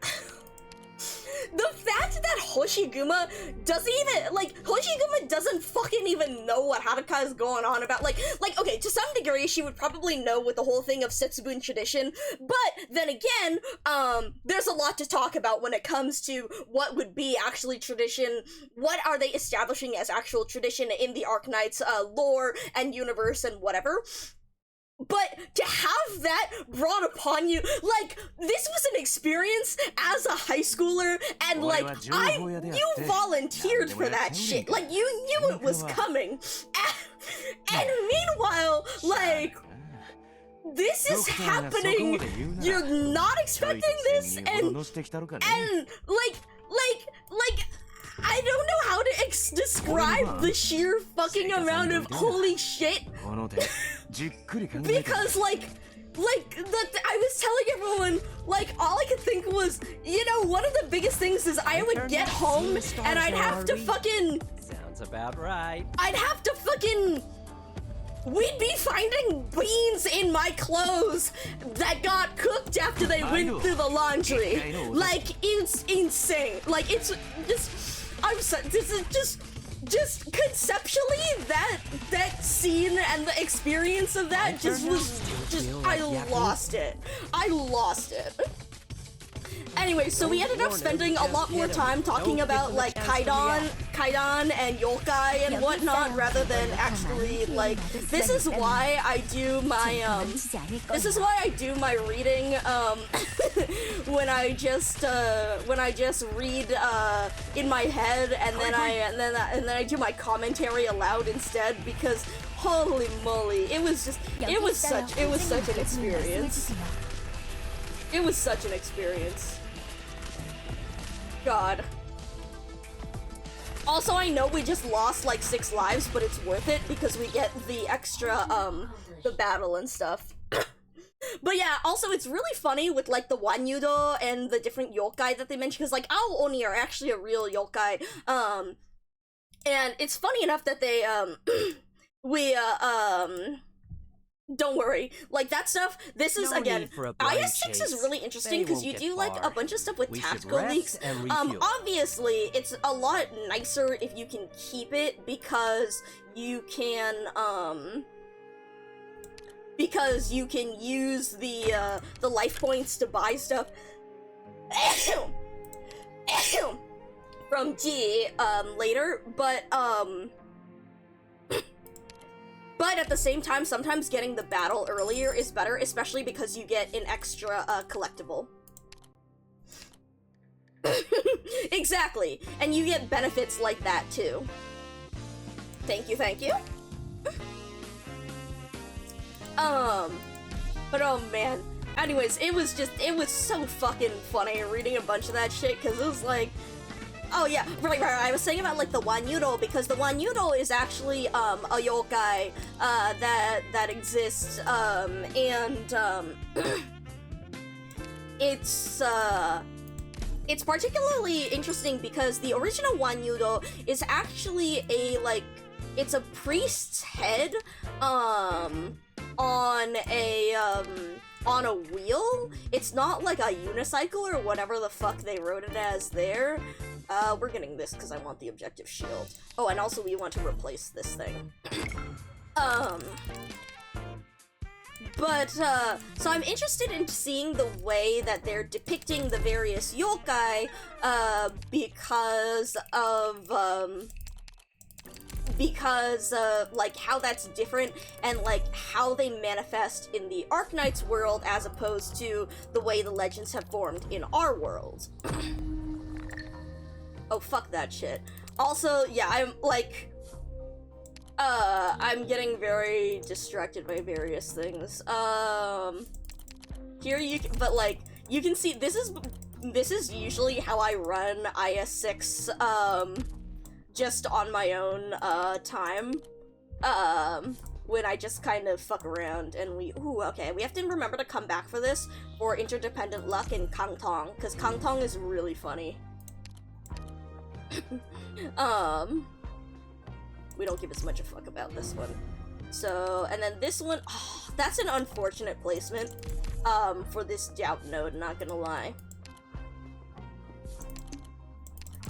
the fact that Hoshiguma doesn't fucking even know what Haruka is going on about. Like, okay, to some degree, she would probably know with the whole thing of Setsubun tradition, but then again, there's a lot to talk about when it comes to what would be actually tradition, what are they establishing as actual tradition in the Arknights lore and universe and whatever. But to have that brought upon you, like, this was an experience as a high schooler, and like, you volunteered for that shit. Like, you knew it was coming. And meanwhile, like, this is happening, you're not expecting this, and like, I don't know how to describe the sheer fucking amount of holy shit. Because I was telling everyone, like, all I could think was, you know, one of the biggest things is I would get home and I'd have to fucking... Sounds about right. We'd be finding beans in my clothes that got cooked after they went through the laundry. Like, it's insane. Like, it's just... this is just conceptually, that scene and the experience of that I lost it. Anyway, so we ended up spending a lot more time talking about like kaidan and yokai and whatnot rather than actually like, this is why I do my reading when I just read in my head and then I do my commentary aloud instead, because holy moly, it was such an experience. It was such an experience. God. Also, I know we just lost like 6 lives, but it's worth it because we get the extra, the battle and stuff. But yeah, also it's really funny with like the Wanyudo and the different yokai that they mention, because like Ao Oni are actually a real yokai, and it's funny enough that they, don't worry, like that stuff, this is, again, IS6 is really interesting because you do like a bunch of stuff with tactical leaks. Obviously, it's a lot nicer if you can keep it because you can use the life points to buy stuff from G, later, but at the same time, sometimes getting the battle earlier is better, especially because you get an extra, collectible. Exactly, and you get benefits like that, too. Thank you. But oh man. Anyways, it was so fucking funny reading a bunch of that shit, because it was like, oh yeah, right, I was saying about like the Wanyudo, because the Wanyudo is actually a yokai that exists, and it's particularly interesting because the original Wanyudo is actually it's a priest's head on a wheel. It's not like a unicycle or whatever the fuck they wrote it as there. We're getting this because I want the objective shield. Oh, and also we want to replace this thing. So I'm interested in seeing the way that they're depicting the various yokai, because of like how that's different and like how they manifest in the Arknights world as opposed to the way the legends have formed in our world. Oh, fuck that shit. Also, yeah, I'm like, I'm getting very distracted by various things. Here you can, but like, you can see, this is usually how I run IS6, just on my own, time. when I just kind of fuck around and ooh, okay, we have to remember to come back for this for interdependent luck in Kangtong, because Kangtong is really funny. We don't give as much a fuck about this one. So, and then this one, oh, that's an unfortunate placement, for this doubt node, not gonna lie.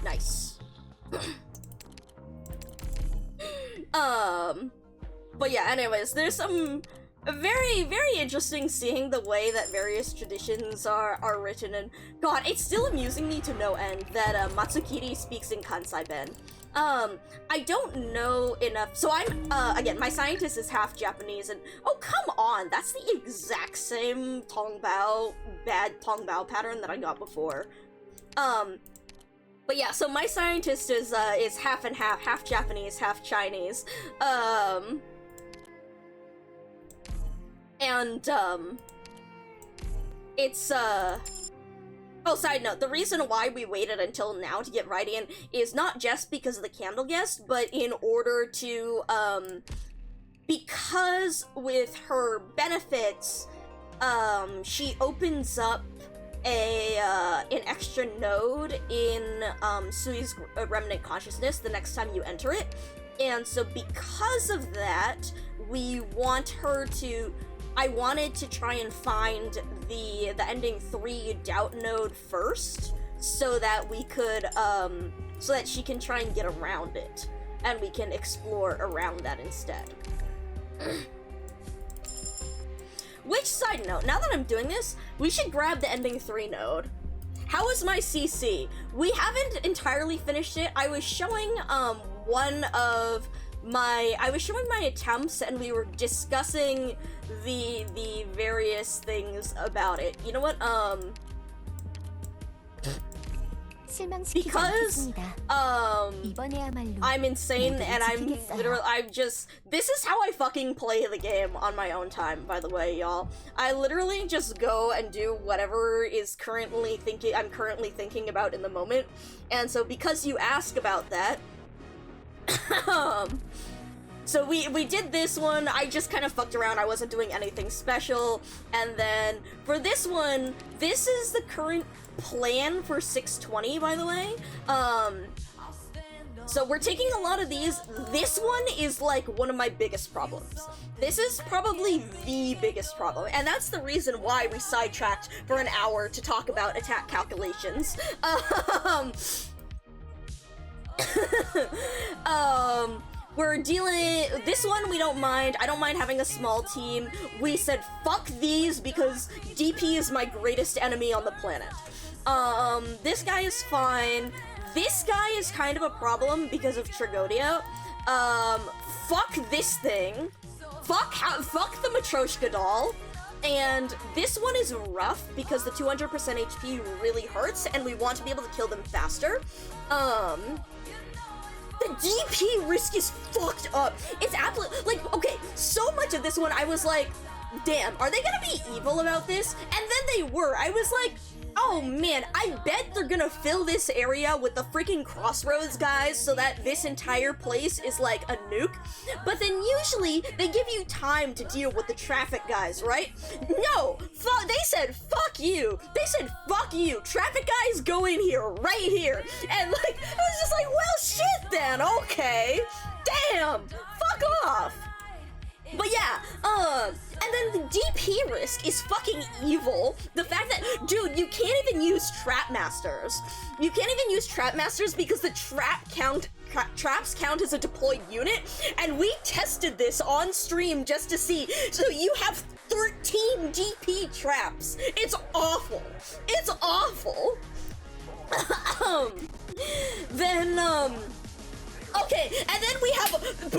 Nice. But yeah, anyways, there's some very, very interesting seeing the way that various traditions are written, and god, it's still amusing me to no end that Matsukiri speaks in Kansai Ben. I don't know enough, so I'm, again, my scientist is half Japanese, and oh, come on, that's the exact same bad Tongbao pattern that I got before. But yeah, so my scientist is half and half Japanese, half Chinese, it's, oh, side note, the reason why we waited until now to get Radiant is not just because of the candle guest, but in order to, because with her benefits, she opens up an extra node in, Sui's Remnant Consciousness the next time you enter it, and so because of that, I wanted to try and find the ending 3 doubt node first, so that we could, so that she can try and get around it, and we can explore around that instead. Which, side note, now that I'm doing this, we should grab the ending 3 node. How is my CC? We haven't entirely finished it. I was showing, I was showing my attempts, and we were discussing the various things about it. You know what, because, I'm insane, and this is how I fucking play the game on my own time, by the way, y'all. I literally just go and do whatever I'm currently thinking about in the moment, and so because you ask about that, so we did this one, I just kind of fucked around, I wasn't doing anything special, and then for this one, this is the current plan for 620, by the way. So we're taking a lot of these. This one is like one of my biggest problems. This is probably the biggest problem, and that's the reason why we sidetracked for an hour to talk about attack calculations. We're dealing, this one we don't mind. I don't mind having a small team. We said fuck these because DP is my greatest enemy on the planet. This guy is fine. This guy is kind of a problem because of Tragodia. Fuck this thing. Fuck the Matryoshka doll. And this one is rough because the 200% HP really hurts and we want to be able to kill them faster. The DP risk is fucked up. It's absolutely, like, okay, so much of this one I was like, damn, are they gonna be evil about this? And then they were. I was like, oh man, I bet they're gonna fill this area with the freaking crossroads guys so that this entire place is like a nuke. But then usually they give you time to deal with the traffic guys, right? No, they said fuck you. They said fuck you. Traffic guys go in here, right here. And like, I was just like, well shit then, okay. Damn, fuck off. But yeah, and then the DP risk is fucking evil. The fact that, dude, you can't even use Trap Masters. You can't even use Trap Masters because the traps count as a deployed unit, and we tested this on stream just to see. So you have 13 DP traps. It's awful. It's awful. Okay, and then we have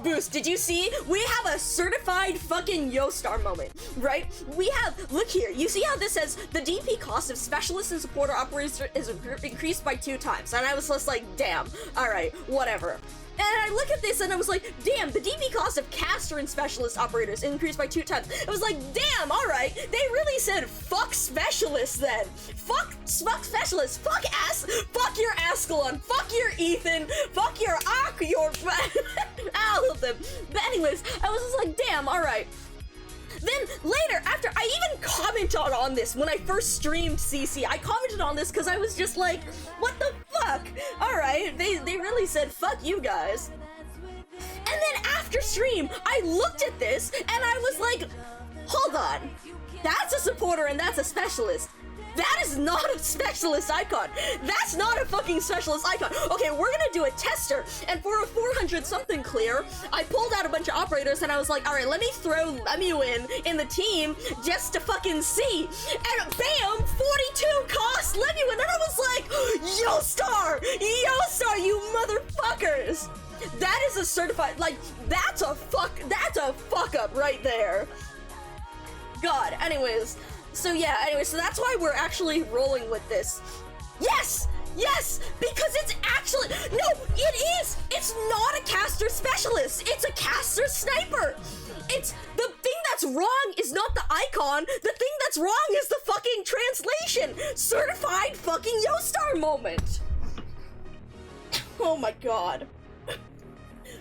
Boost, did you see? We have a certified fucking Yo-Star moment, right? We have, look here, you see how this says, the DP cost of specialists and supporter operators is increased by 2 times, and I was just like, damn, alright, whatever. And I look at this and I was like, damn, the DP cost of caster and specialist operators increased by 2 times. I was like, damn, alright, they really said fuck specialists then. Fuck specialists, fuck your Ascalon, fuck your Ethan, fuck your Ark, your all of them. But anyways, I was just like, damn, alright. Then later, after I even commented on this when I first streamed CC, I commented on this because I was just like, what the fuck? Alright, they really said fuck you guys. And then after stream, I looked at this and I was like, hold on, that's a supporter and that's a specialist. That is not a specialist icon. That's not a fucking specialist icon. Okay, we're gonna do a tester, and for a 400 something clear, I pulled out a bunch of operators and I was like, alright, let me throw Lemu in the team just to fucking see. And bam, 42 cost Lemu, and then I was like, Yo-Star, you motherfuckers. That is a certified, like, that's a fuck up right there. God, anyways. So yeah, anyway, so that's why we're actually rolling with this. Yes! Yes! Because it's actually, no, it is! It's not a caster specialist! It's a caster sniper! It's, the thing that's wrong is not the icon, the thing that's wrong is the fucking translation! Certified fucking Yo-Star moment! Oh my god.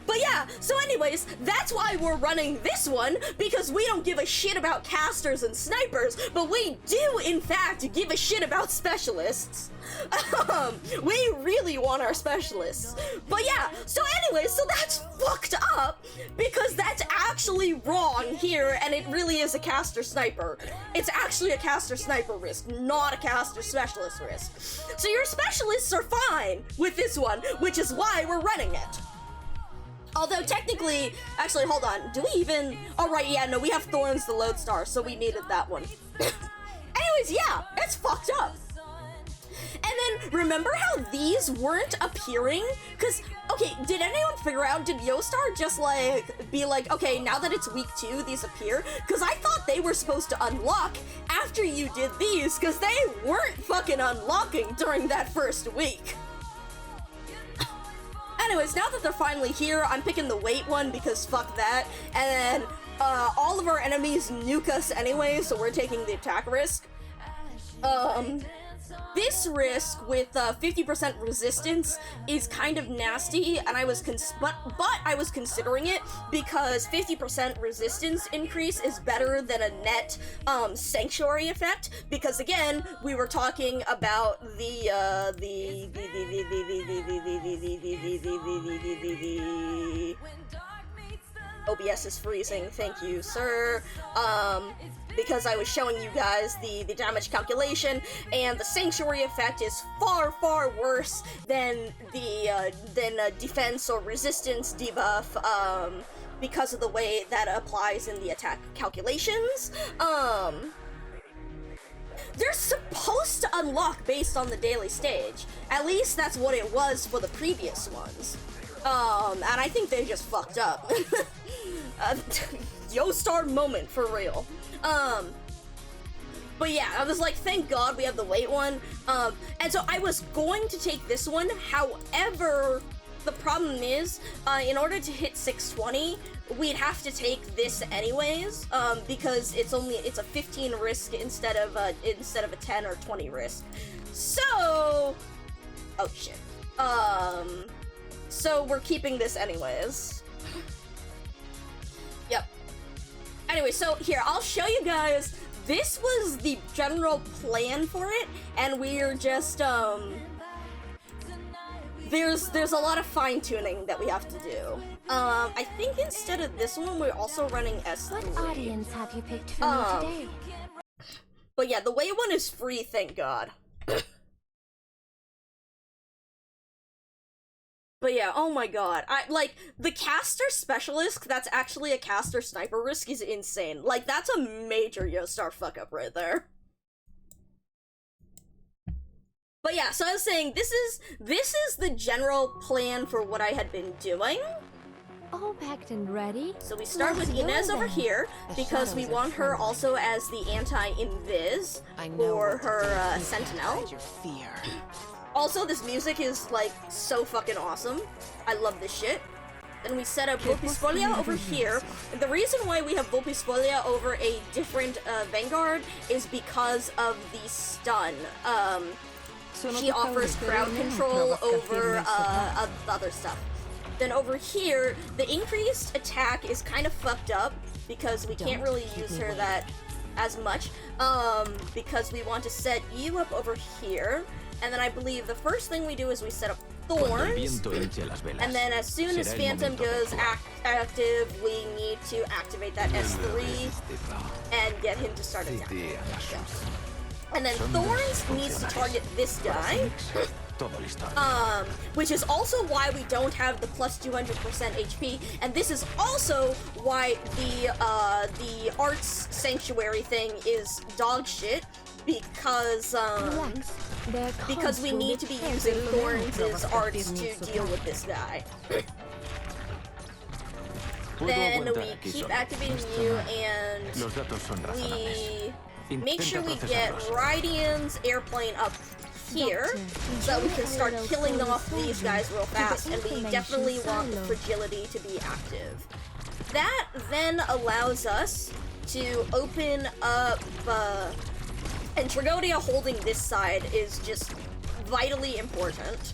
But yeah, so anyways, that's why we're running this one, because we don't give a shit about casters and snipers, but we do, in fact, give a shit about specialists. We really want our specialists. But yeah, so anyways, so that's fucked up, because that's actually wrong here, and it really is a caster sniper. It's actually a caster sniper risk, not a caster specialist risk. So your specialists are fine with this one, which is why we're running it. Although technically, actually, hold on, do we even, oh right, yeah, no, we have Thorns the Lodestar, so we needed that one. Anyways, yeah, it's fucked up. And then, remember how these weren't appearing? Because, okay, did anyone figure out, did Yo-Star just, like, be like, okay, now that it's week 2, these appear? Because I thought they were supposed to unlock after you did these, because they weren't fucking unlocking during that first week. Anyways, now that they're finally here, I'm picking the weight one because fuck that. And then, all of our enemies nuke us anyway, so we're taking the attack risk. This risk with 50% resistance is kind of nasty, and I was but I was considering it because 50% resistance increase is better than a net sanctuary effect. Because again, we were talking about the OBS is freezing. Thank you, sir. Because I was showing you guys the damage calculation, and the sanctuary effect is far, far worse than the defense or resistance debuff, because of the way that applies in the attack calculations. They're supposed to unlock based on the daily stage. At least that's what it was for the previous ones. And I think they just fucked up. Yo-Star moment, for real. But yeah, I was like, thank God we have the weight one. And so I was going to take this one, however, the problem is, in order to hit 620, we'd have to take this anyways, because it's a 15 risk instead of a 10 or 20 risk. So, oh shit. So we're keeping this anyways. Yep. Anyway, so here, I'll show you guys, this was the general plan for it, and we're just, there's a lot of fine-tuning that we have to do. I think instead of this one, we're also running S3. What audience have you picked for me today? But yeah, the way one is free, thank God. But yeah, oh my god, the caster specialist that's actually a caster sniper risk is insane. Like, that's a major Yo-Star fuck-up right there. But yeah, so I was saying, this is the general plan for what I had been doing. All packed and ready. So we start Let's with go Inez over then. here, because we shadows are want her friendly. also as the anti-invis I know for what to her do. sentinel. Hide your fear. Also, this music is like so fucking awesome. I love this shit. Then we set up Volpisfolia over here. And the reason why we have Volpisfolia over a different Vanguard is because of the stun. She offers crowd control over other stuff. Then over here, the increased attack is kind of fucked up because we can't really use her that as much. Because we want to set you up over here. And then I believe the first thing we do is we set up Thorns. And then as soon as Phantom goes active, we need to activate that S3 and get him to start attacking. And then Thorns needs to target this guy. Which is also why we don't have the plus 200% HP, and this is also why the Arts Sanctuary thing is dog shit, because we need to be using Thorns' arts to deal with this guy. Then we keep activating you, and we make sure we get Rydian's airplane up here, so that we can start killing off these guys real fast, and we definitely want the fragility to be active. That then allows us to open up, and Tragodia holding this side is just vitally important.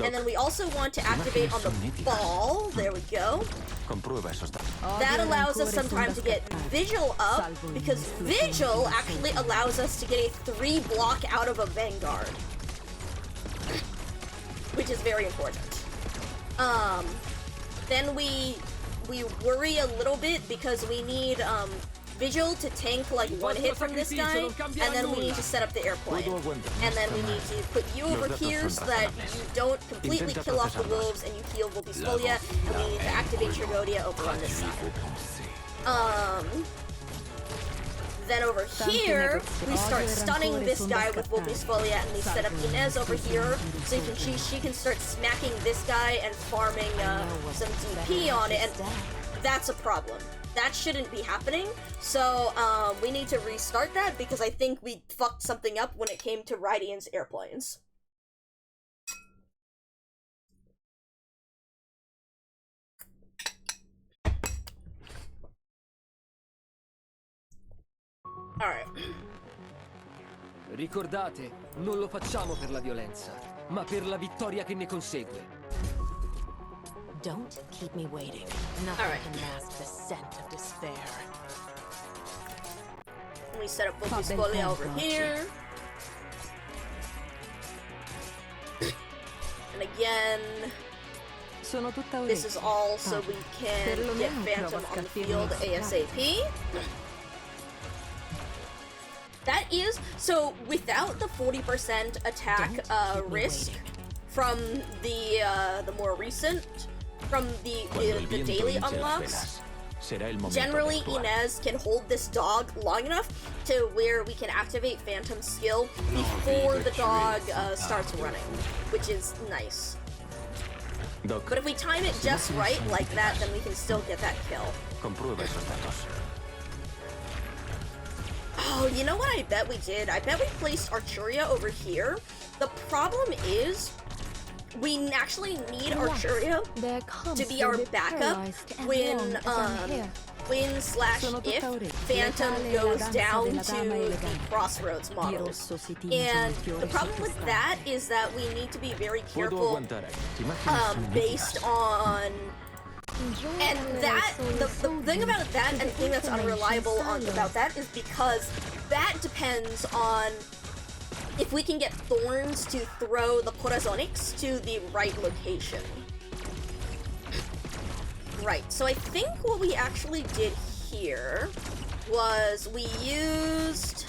And then we also want to activate on the ball, there we go. That allows us sometimes to get Vigil up, because Vigil actually allows us to get a 3-block out of a Vanguard. Which is very important. Then we worry a little bit because we need Vigil to tank like one hit from this guy, and then we need to set up the airplane. And then we need to put you over here so that you don't completely kill off the wolves and you heal Volpisfolia, and we need to activate Tragodia over on this side. Then over here, we start stunning this guy with Volpisfolia, and we set up Inez over here, so she can start smacking this guy and farming some DP on it, and that's a problem. That shouldn't be happening, so we need to restart that, because I think we fucked something up when it came to Rydian's airplanes. Alright. Ricordate, non lo facciamo per la violenza, ma per la vittoria che ne consegue. Don't keep me waiting. Nothing can mask the scent of despair. We set up Volpisfolia over here. And again, this is all so we can get Phantom on the field ASAP. That is, so without the 40% attack risk from the more recent, from the daily unlocks, generally Inez can hold this dog long enough to where we can activate Phantom's skill before the dog starts running, which is nice. But if we time it just right like that, then we can still get that kill. Oh, you know what I bet we did? I bet we placed Archuria over here. The problem is, we actually need Archuria to be our backup when if Phantom goes down to the Crossroads models. And the problem with that is that we need to be very careful based on... And that, the thing about that, and the thing that's unreliable about that is because that depends on if we can get Thorns to throw the Corazonix to the right location. Right, so I think what we actually did here was we used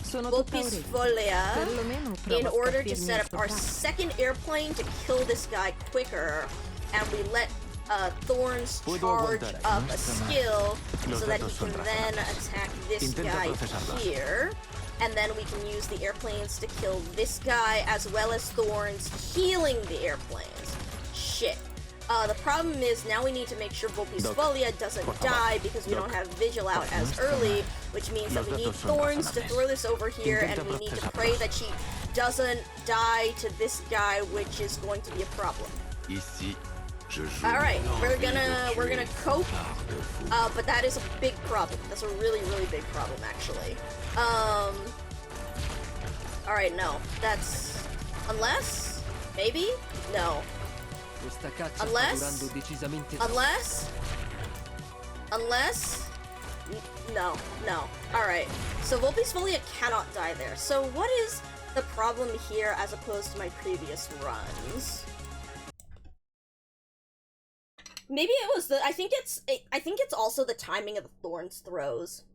Volpisfolia in order to set up our second airplane to kill this guy quicker, and we let Thorns charge up a skill so that he can then attack this guy here, and then we can use the airplanes to kill this guy as well as Thorns healing the airplanes. Shit. The problem is now we need to make sure Volpi's Folia doesn't die because we don't have Vigil out as early, which means that we need Thorns to throw this over here, and we need to pray that she doesn't die to this guy, which is going to be a problem. Alright, we're gonna cope, but that is a big problem. That's a really, really big problem, actually. Alright, no. That's... Unless? Maybe? No. Unless... No. Alright. So Volpi's Folia cannot die there. So what is the problem here as opposed to my previous runs? Maybe it was I think it's also the timing of the Thorns throws.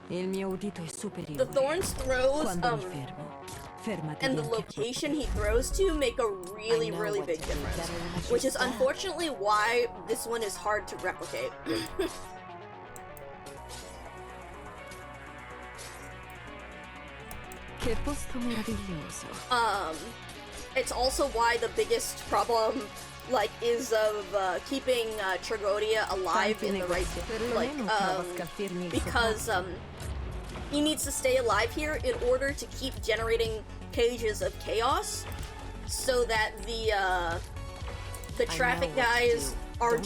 The Thorns throws, and the location he throws to make a really, really big difference. Which is unfortunately why this one is hard to replicate. It's also why the biggest problem, like, is of keeping Tragodia alive in the right, like, because he needs to stay alive here in order to keep generating pages of chaos, so that the traffic guys are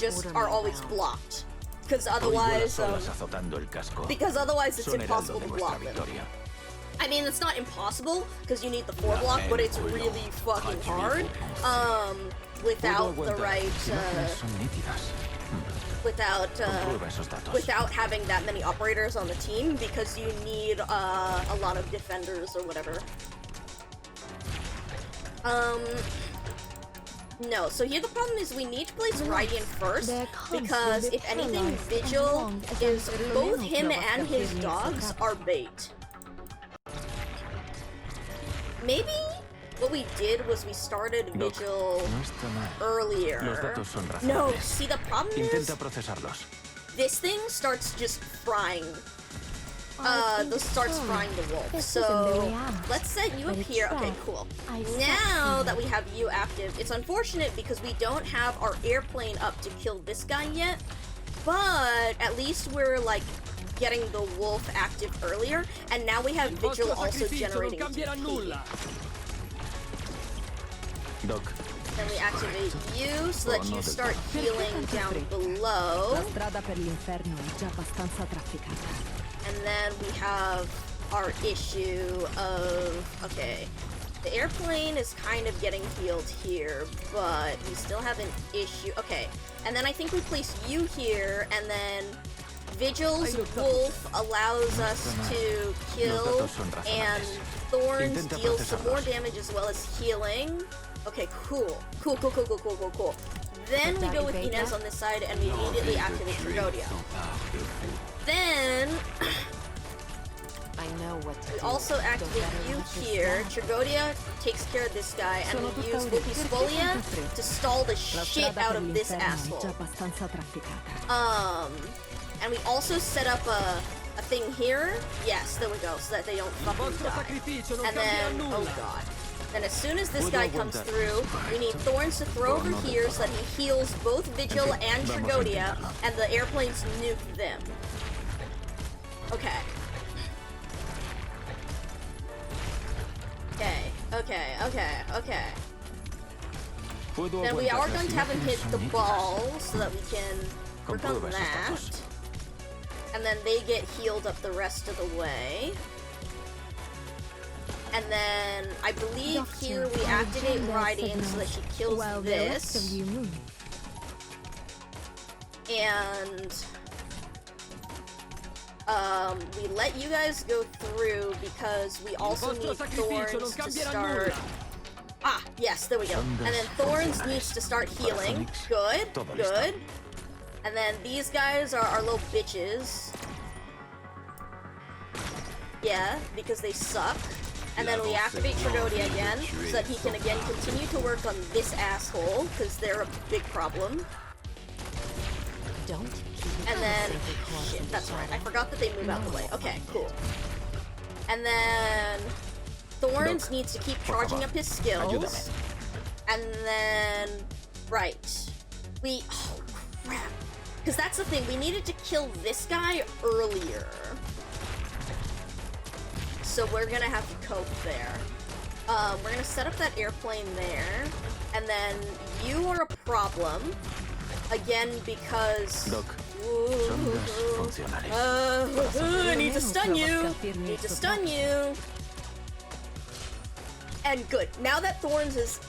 always blocked, because otherwise it's impossible to block them. I mean, it's not impossible, because you need the 4-block, but it's really fucking hard, without the right, without having that many operators on the team, because you need, a lot of defenders or whatever. No, so here the problem is we need to place Raiden first, because if anything, Vigil is both him and his dogs are bait. Maybe what we did was we started Vigil earlier. No, see, the problem is this thing starts just frying. Starts frying the wolf. So let's set you up here. Okay, cool. Now that we have you active, it's unfortunate because we don't have our airplane up to kill this guy yet. But at least we're like getting the wolf active earlier, and now we have Vigil also generating TP. Then we activate you so that you start healing down below. And then we have our issue of, okay, the airplane is kind of getting healed here, but we still have an issue. Okay, and then I think we place you here, and then Vigil's wolf allows us to kill, and Thorns deals some more damage as well as healing. Okay, cool. Cool. Then we go with Inez on this side, and we immediately activate Tragodia. Then we also activate you here. Tragodia takes care of this guy, and we use Volpi's Folia to stall the shit out of this asshole. And we also set up a thing here. Yes, there we go, so that they don't fucking die. And then, oh god. Then as soon as this guy comes through, we need Thorns to throw over here so that he heals both Vigil and Tragodia, and the airplanes nuke them. Okay. Then we are going to have him hit the ball so that we can work on that. And then they get healed up the rest of the way. And then I believe here we activate Raiden so that she kills this. And we let you guys go through because we also need Thorns to start. Ah, yes, there we go. And then Thorns needs to start healing. Good. And then these guys are our little bitches. Yeah, because they suck. And then we activate Tragodia again, so that he can again continue to work on this asshole, because they're a big problem. And then, shit, that's right, I forgot that they move out the way. Okay, cool. And then, Thorns Doc, needs to keep por charging favor, up his skills. ayúdame. And then... Right. Oh, crap. Because that's the thing, we needed to kill this guy earlier. So we're gonna have to cope there. We're gonna set up that airplane there. And then you are a problem. Again, because... Doc, I need to stun you! Need to stun you! And good. Now that Thorns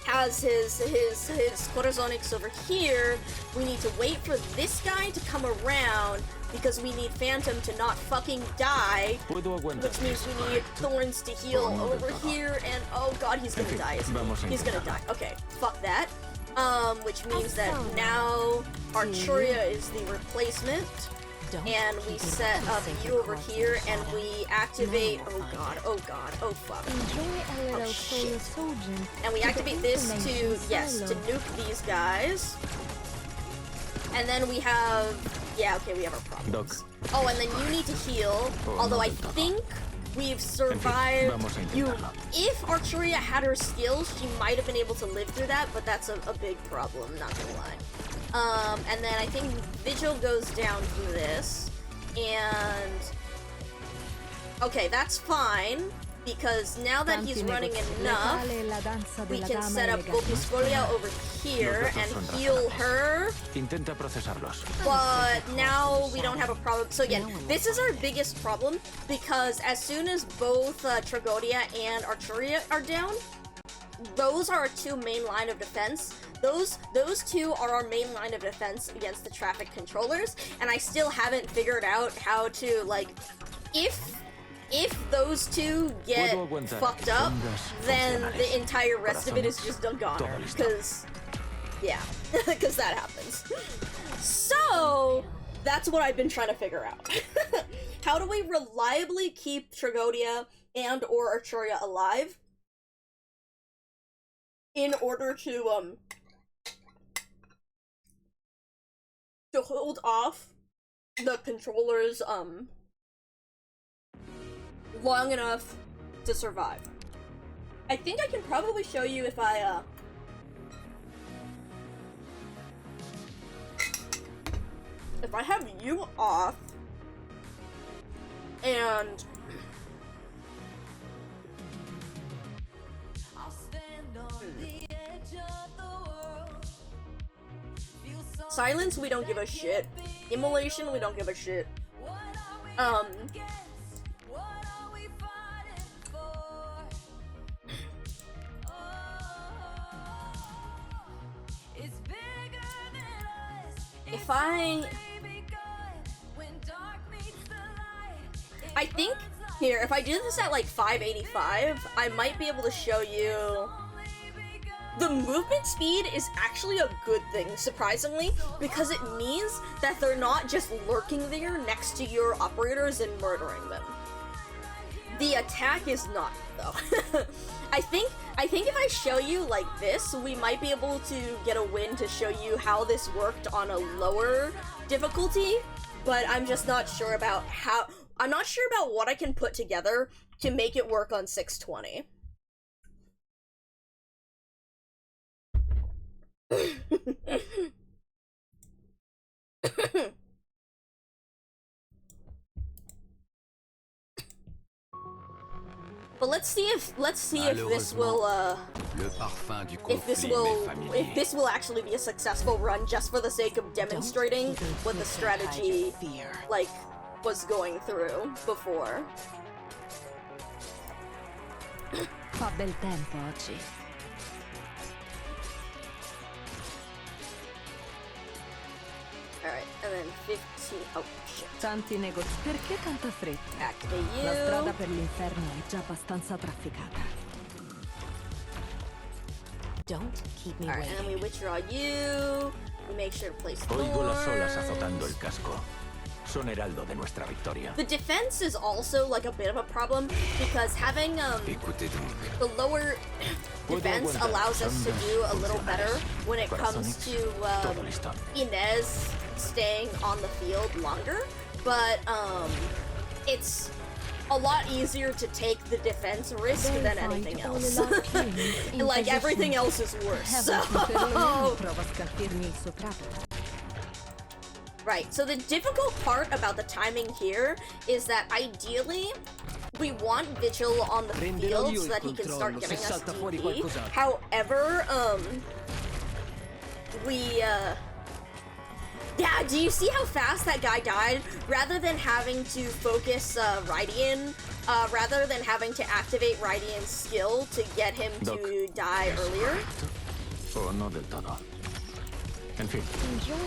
has his Corazonix over here, we need to wait for this guy to come around because we need Phantom to not fucking die, which means we need Thorns to heal over here, and oh god, he's gonna die. He's gonna die. Okay, fuck that. Which means that now Arturia is the replacement, and we set up you over here, and we activate, oh god, oh fuck. Oh shit. And we activate this to, yes, to nuke these guys. And then we have, yeah, okay, we have our problems. Oh, and then you need to heal, although I think we've survived. If Arturia had her skills, she might have been able to live through that, but that's a big problem, not gonna lie. And then I think Vigil goes down from this, and okay, that's fine, because now that he's running enough, we can set up Gopiscolia over here and heal her. But now we don't have a problem. So again, this is our biggest problem, because as soon as both Tragodia and Arturia are down, those are our two main line of defense. Those two are our main line of defense against the traffic controllers, and I still haven't figured out how to, like, if those two get fucked up, then the entire rest of it is just a goner, because, yeah, because that happens. So, that's what I've been trying to figure out. How do we reliably keep Tragodia and or Arturia alive in order to hold off the controllers, long enough to survive. I think I can probably show you if I have you off and silence, we don't give a shit. Immolation, we don't give a shit. I think, here, if I do this at like 585, I might be able to show you. The movement speed is actually a good thing, surprisingly, because it means that they're not just lurking there next to your operators and murdering them. The attack is not, though. I think if I show you like this, we might be able to get a win to show you how this worked on a lower difficulty, but I'm just not sure about how. I'm not sure about what I can put together to make it work on 620. But let's see if this will if this will actually be a successful run, just for the sake of demonstrating what the strategy like was going through before. Fa bel tempo oggi. Alright, and then 15. Oh shit. Tanti negozi. Perché tanta fretta? Activate you. La strada per l'inferno è già abbastanza trafficata. Don't keep me Alright, and then we waiting. withdraw you. We make sure to place Oigo las olas thorns. azotando el casco. Son heraldo de nuestra victoria. The defense is also like a bit of a problem because having the lower defense allows us to do a little better when it comes to Inez staying on the field longer, but it's a lot easier to take the defense risk than anything else. And like everything else is worse. So right, so the difficult part about the timing here is that ideally we want Vigil on the field so that he can start giving us DP. However, yeah, do you see how fast that guy died? Rather than having to focus Rydian, rather than having to activate Rydian's skill to get him to die earlier, O no del todo. En fin,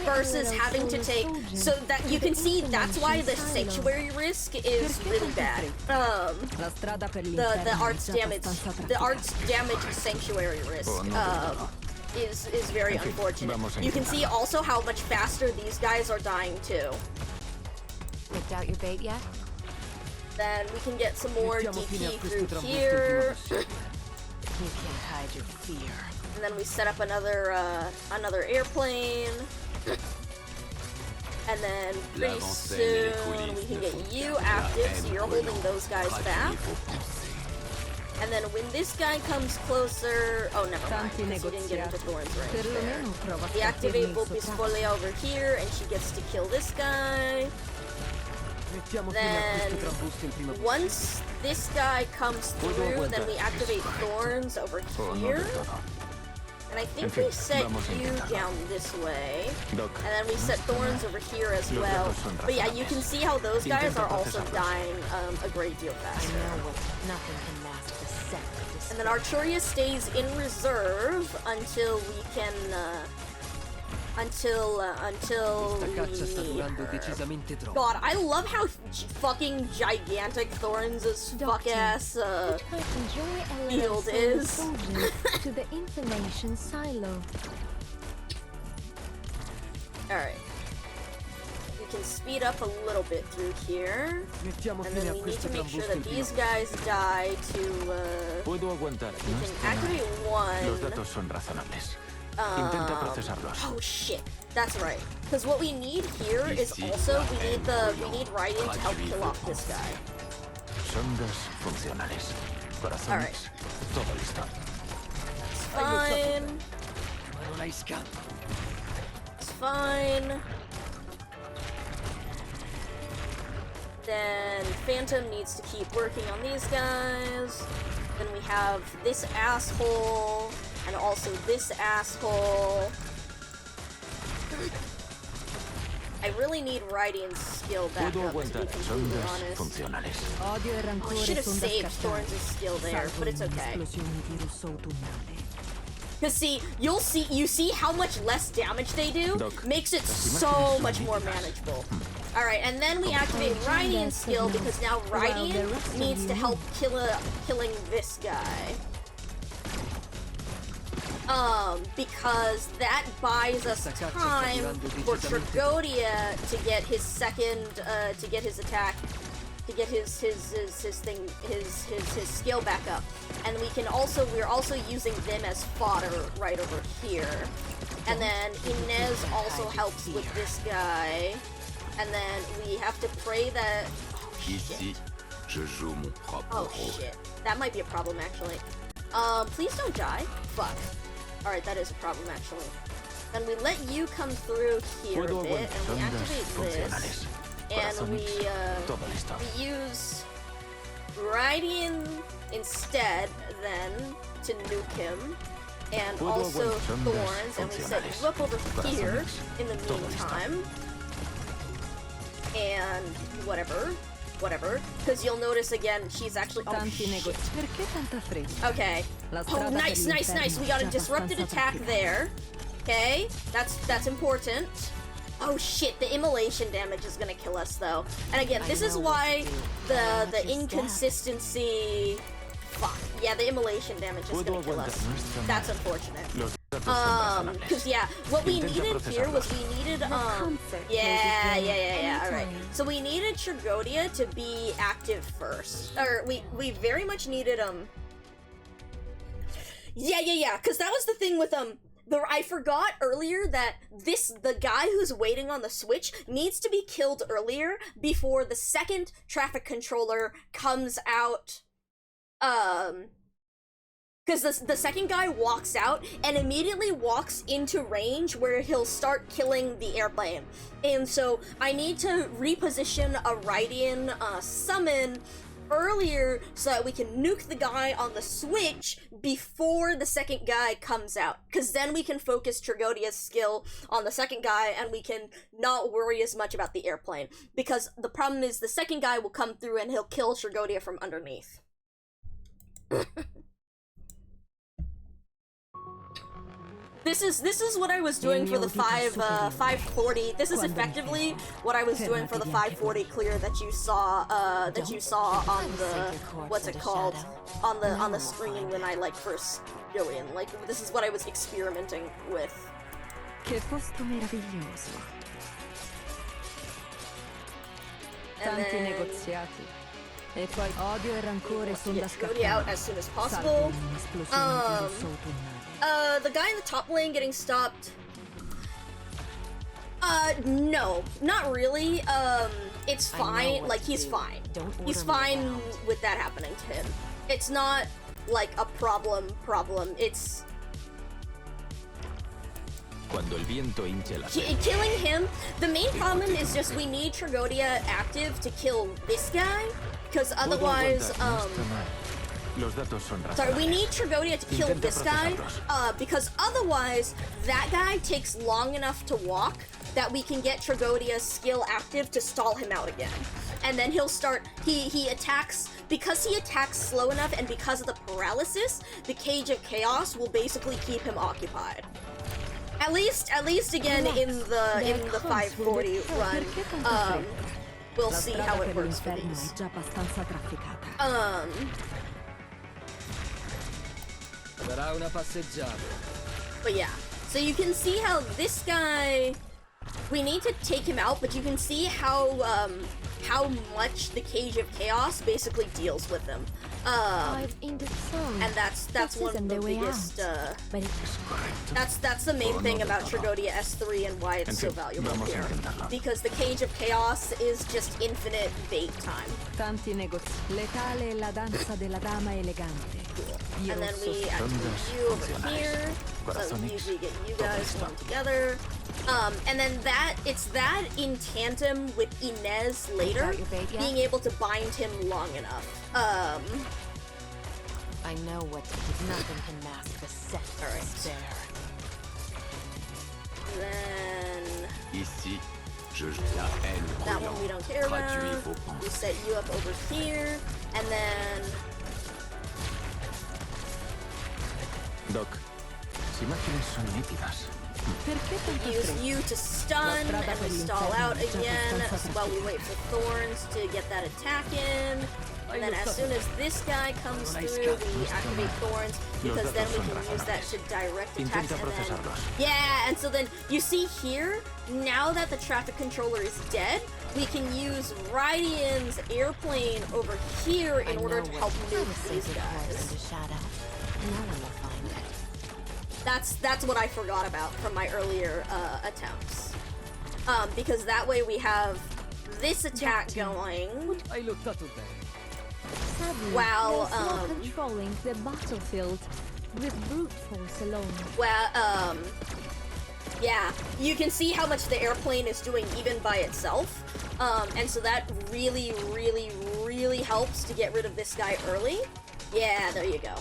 versus having to take, so that you can see that's why the sanctuary risk is really bad. The arts damage sanctuary risk is very unfortunate. You can see also how much faster these guys are dying too. Picked out your bait yet? Then we can get some more DP through here, You can't hide your fear. and then we set up another airplane, and then pretty soon we can get you active, so you're holding those guys back. And then when this guy comes closer, oh never mind, because he didn't get into Thorn's range there. We activate Volpisfolia over here, and she gets to kill this guy. Then once this guy comes through, then we activate Thorns over o no here. del todo. And I think we set you down this way. And then we set Thorns over here as well. But yeah, you can see how those guys are also dying a great deal I faster. know what nothing can mask the scent of this. And then Arturia stays in reserve until we can, until we need her. God, I love how fucking gigantic Thorns' fuck-ass, field is. To the information silo. Alright. We can speed up a little bit through here. And then we need to make sure that these guys die to, Puedo aguantar. we can activate one. Los datos son razonables. Intenta procesarlos. Oh shit, that's right. Because what we need here is also we need Raiden to help kill off this guy. Sondas funcionales. Corazones. Alright. Todo listo. Fine. It's fine. Then Phantom needs to keep working on these guys. Then we have this asshole, and also this asshole. I really need Rydian's skill back Puedo up, to be aguantar. completely Sondas honest. funcionales. Oh, I should have saved Thorns' skill there, but it's okay. Because see, you see how much less damage they do? Doc, Makes it las so imágenes much son more nítidas. manageable. Alright, and then we activate Rydian's skill because now Rydian needs to help killing this guy. Because that buys us time for Tragodia to get his second, to get his attack, to get his skill back up. And we're also using them as fodder right over here. And then Inez also helps with this guy. And then we have to pray that, oh shit. Oh shit. That might be a problem actually. Please don't die. Fuck. Alright, that is a problem actually. Then we let you come through here a Puedo bit, and we aguantar. activate Sondas this. funcionales. And Todo listo. we use Rydian instead then to nuke him. And Puedo also aguantar. Thorns, and we set you up over here in the Todo listo. meantime. And whatever. Because you'll notice again, she's actually. Oh, shit. Okay. Oh, nice. We got a disrupted attack there. Okay, that's important. Oh shit, the immolation damage is gonna kill us though. And again, this is why the inconsistency. Fuck. Yeah, the immolation damage is Puedo gonna kill aguantar us. nuestra That's nave. unfortunate. Los datos son razonables. Because yeah, what we Intenta needed here was procesarlos. we needed comfort yeah, will be all right. anytime. So we needed Tragodia to be active first, or we very much needed yeah. Because that was the thing with I forgot earlier that the guy who's waiting on the switch needs to be killed earlier before the second traffic controller comes out. Because the second guy walks out and immediately walks into range where he'll start killing the airplane. And so I need to reposition a Rydian summon earlier so that we can nuke the guy on the switch before the second guy comes out. Because then we can focus Trigodia's skill on the second guy and we can not worry as much about the airplane. Because the problem is the second guy will come through and he'll kill Trigodia from underneath. This is what I was doing for the 540. This is effectively what I was doing for the 540 clear that you saw on the what's it called on the screen when I like first go in. Like this is what I was experimenting with. Che posto meraviglioso. And Tanti then negoziati. E poi odio e rancore sono da get Cody out as soon as possible. The guy in the top lane getting stopped. No, not really. It's fine. Like he's fine. He's fine with that happening to him. It's not like a problem. It's Cuando el viento hinche la killing him. The main problem is just we need Trigodia active to kill this guy, because otherwise, Los datos son sorry, we razonables. need Trigodia to kill Intenta this guy, procesarlos. because otherwise that guy takes long enough to walk that we can get Trigodia's skill active to stall him out again. And then he'll start, he attacks, because he attacks slow enough and because of the paralysis, the Cage of Chaos will basically keep him occupied. At least again in the 540 run, we'll see how it works for these. But yeah, so you can see how this guy, we need to take him out, but you can see how much the Cage of Chaos basically deals with him. And that's one of the biggest, that's the main thing about Trigodia S3 and why it's so valuable here. Because the Cage of Chaos is just infinite bait time. Tanti negozi. Letale la danza della dama elegante. And then we activate you over here, so usually get you guys one together. And then it's that in tandem with Inez later, being able to bind him long enough. I know what to do. Nothing can mask the set despair. Then Ici, je la haine that one we don't care about. Traduis vos We pensées. set you up over here, and then Doc, si máquinas son nítidas. Perché tanto use fretta? you to stun, and we stall out again while we wait for Thorns to get that attack in. And then as soon as this guy comes through, we activate Thorns, because then we can use that to direct attacks. Intenta And then, procesarlos. yeah, and so then you see here, now that the traffic controller is dead, we can use Rydian's airplane over here in order to help nuke these guys. Shadow. No one will find it. That's what I forgot about from my earlier attempts. Because that way we have this attack going. While controlling the battlefield with brute force alone. well, yeah, you can see how much the airplane is doing even by itself. And so that really, really, really helps to get rid of this guy early. Yeah, there you go.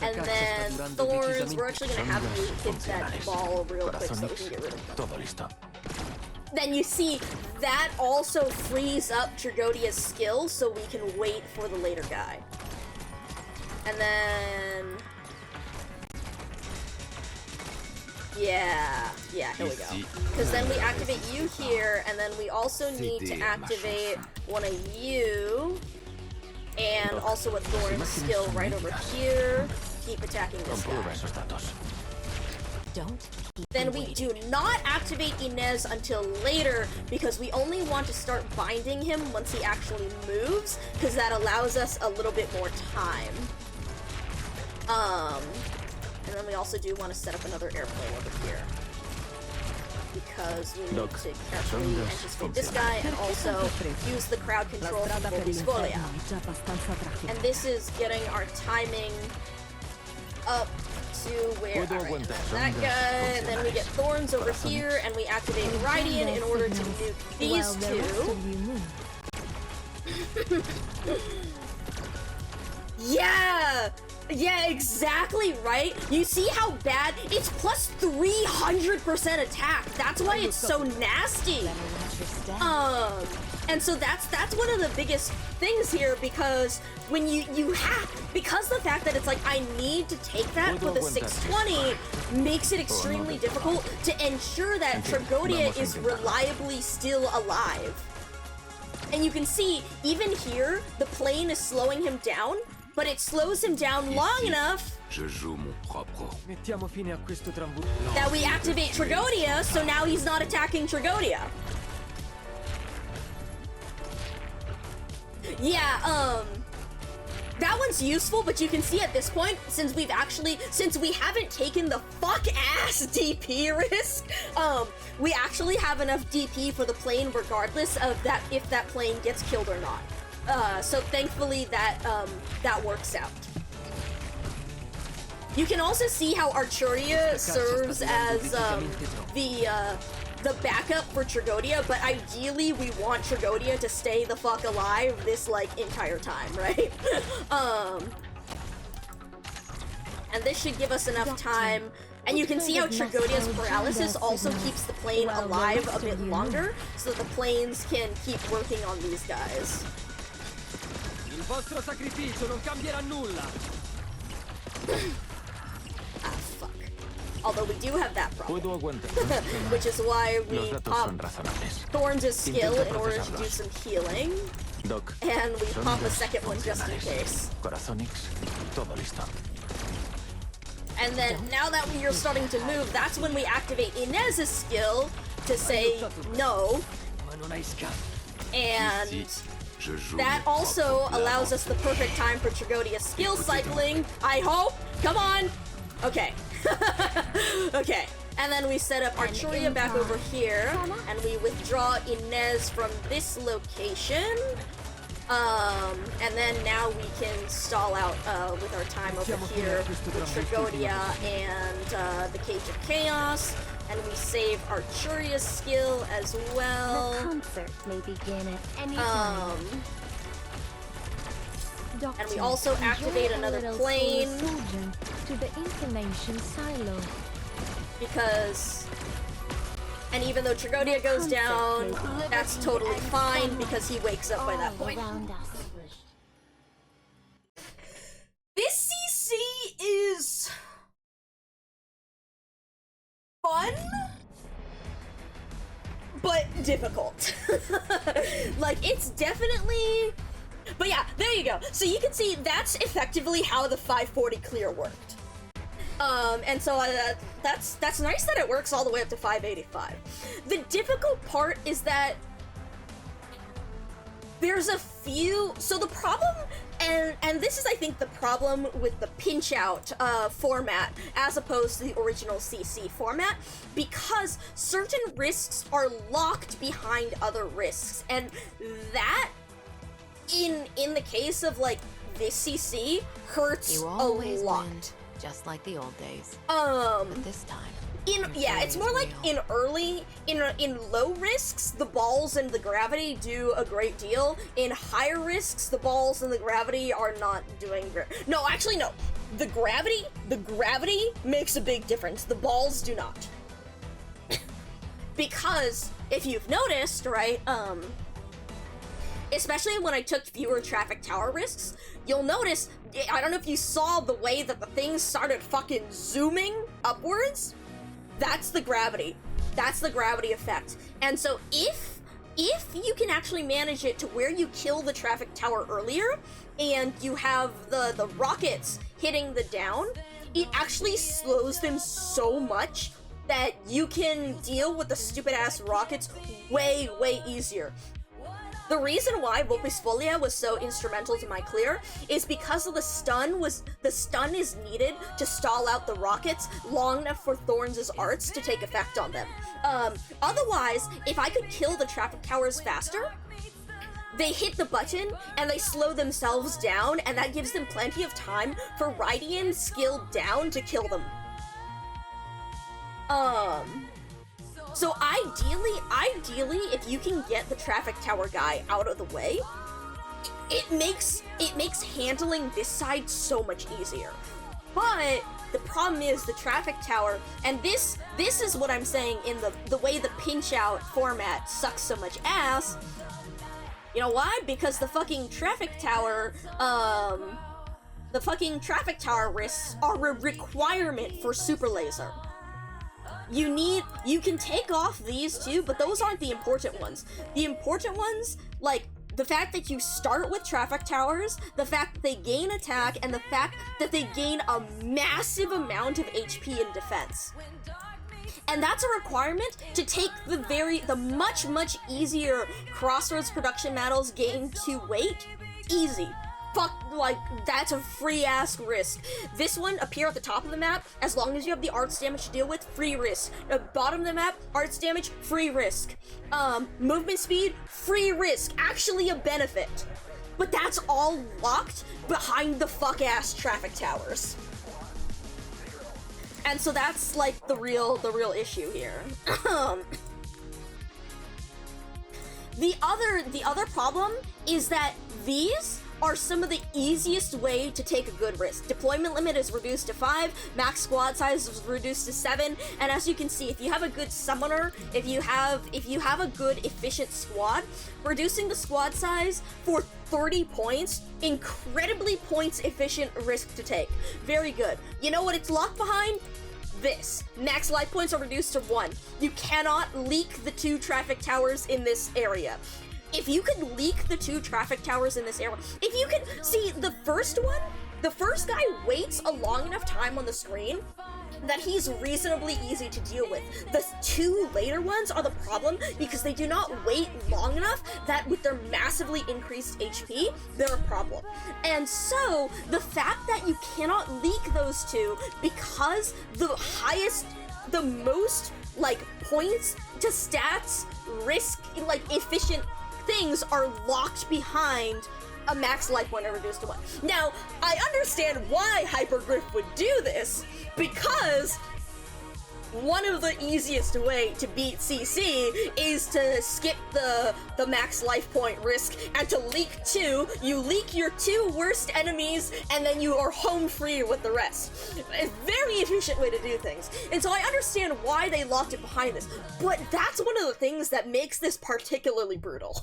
And then Thorns, we're actually gonna have you hit that ball real quick so we can get rid of him. Todo listo. Then you see, that also frees up Trigodia's skill so we can wait for the later guy. And then... Yeah, here we go. Because then we activate you here, and then we also need to activate one of you. And also with Thorn's skill right over here. Keep attacking this Comprueba guy. esos datos. Don't keep Then we do not activate Inez until later, because we only want to start binding him once he actually moves, because that allows us a little bit more time. And then we also do want to set up another airplane over here. Because we need Doc, to carefully sondas anticipate this guy and also use the crowd La control from strada per Voliscolia. l'inferno è già abbastanza And trafficata. this is getting our timing up to where Puedo alright, aguantar that sondas guy, then we get Thorns over Corazones. here, and we activate Radiant in order to nuke these While the rest two. of you move. Yeah! Yeah, exactly right. You see how bad? It's plus 300% attack. That's why it's so nasty. And so that's one of the biggest things here, because when you have, because the fact that it's like I need to take that with a 620 makes it extremely difficult to ensure that Tragodia is reliably still alive. And you can see, even here, the plane is slowing him down, but it slows him down long enough Mettiamo fine a questo that we activate Tragodia, so now he's not attacking Tragodia. Yeah, that one's useful, but you can see at this point, since we haven't taken the fuck-ass DP risk, we actually have enough DP for the plane regardless of that, if that plane gets killed or not. So thankfully that works out. You can also see how Archuria serves as the backup for Tragodia, but ideally we want Tragodia to stay the fuck alive this like entire time, right? And this should give us enough time. And you can see how Tragodia's paralysis also keeps the plane alive a bit longer, so that the planes can keep working on these guys. Il vostro sacrificio non cambierà nulla. Ah, fuck. Although we do have that problem. Puedo aguantar. Which is why we Los datos pop son razonables. Thorns' skill Intenta in order to do procesarlos. some healing. Doc, And we pop a sondas second one just in funcionales. case. Corazonix, todo listo. And then now that we are starting to move, that's when we activate Inez's skill to say no. Ma non hai scampo. And that also allows us the perfect time for Tragodia skill cycling. I hope. Come on. Okay. Okay. And then we set up Archuria back over here, and we withdraw Inez from this location. And then now we can stall out with our time over here with Tragodia and the Cage of Chaos. And we save Archuria's skill as well. The concert may begin at any time. Doctor, And we also enjoy activate a another little plane. soul sojourn to the information silo. Because, and even though Tragodia goes down, that's totally fine because he wakes up by that All point. around us. This CC is fun, but difficult. Like, it's definitely, but yeah, there you go. So you can see that's effectively how the 540 clear worked. And so that's nice that it works all the way up to 585. The difficult part is that there's a few, so the problem, and this is I think the problem with the pinch out format as opposed to the original CC format, because certain risks are locked behind other risks, and that in the case of like this CC hurts You a always lot. win, just like the old days. But this time, Yeah, it's more like in low risks, the balls and the gravity do a great deal. In higher risks, the balls and the gravity are not doing great. No, actually, no. The gravity makes a big difference. The balls do not. Because if you've noticed, right, especially when I took fewer traffic tower risks, you'll notice, I don't know if you saw the way that the things started fucking zooming upwards. That's the gravity. That's the gravity effect. And so if you can actually manage it to where you kill the traffic tower earlier, and you have the rockets hitting the down, it actually slows them so much that you can deal with the stupid ass rockets way easier. The reason why Vulpes Folia was so instrumental to my clear is because of the stun is needed to stall out the rockets long enough for Thorns' arts to take effect on them. Otherwise, if I could kill the traffic towers faster, they hit the button and they slow themselves down, and that gives them plenty of time for Rydian skilled down to kill them. So ideally, if you can get the traffic tower guy out of the way, it makes handling this side so much easier. But the problem is the traffic tower, and this is what I'm saying in the way the pinch out format sucks so much ass. You know why? Because the fucking traffic tower risks are a requirement for super laser. You can take off these two, but those aren't the important ones. The important ones, like the fact that you start with traffic towers, the fact that they gain attack, and the fact that they gain a massive amount of HP and defense. And that's a requirement to take the much easier Crossroads production models gain 2 weight. Easy. Fuck, like, that's a free-ass risk. This one, appear at the top of the map, as long as you have the arts damage to deal with, free risk. Bottom of the map, arts damage, free risk. Movement speed, free risk. Actually a benefit. But that's all locked behind the fuck-ass traffic towers. And so that's, like, the real issue here. The other problem is that these are some of the easiest way to take a good risk. Deployment limit is reduced to 5, max squad size is reduced to 7, and as you can see, if you have a good summoner, if you have a good efficient squad, reducing the squad size for 30 points, incredibly points efficient risk to take. Very good. You know what it's locked behind? This. Max life points are reduced to 1. You cannot leak the 2 traffic towers in this area. If you could leak the 2 traffic towers in this area, if you could see the first guy waits a long enough time on the screen that he's reasonably easy to deal with. The 2 later ones are the problem because they do not wait long enough that with their massively increased HP, they're a problem. And so, the fact that you cannot leak those 2 because the most, like, points to stats, risk, like, efficient things are locked behind a max life point reduced to 1. Now, I understand why Hypergriff would do this, because one of the easiest way to beat CC is to skip the max life point risk and to leak 2. You leak your 2 worst enemies and then you are home free with the rest. A very efficient way to do things. And so I understand why they locked it behind this, but that's one of the things that makes this particularly brutal.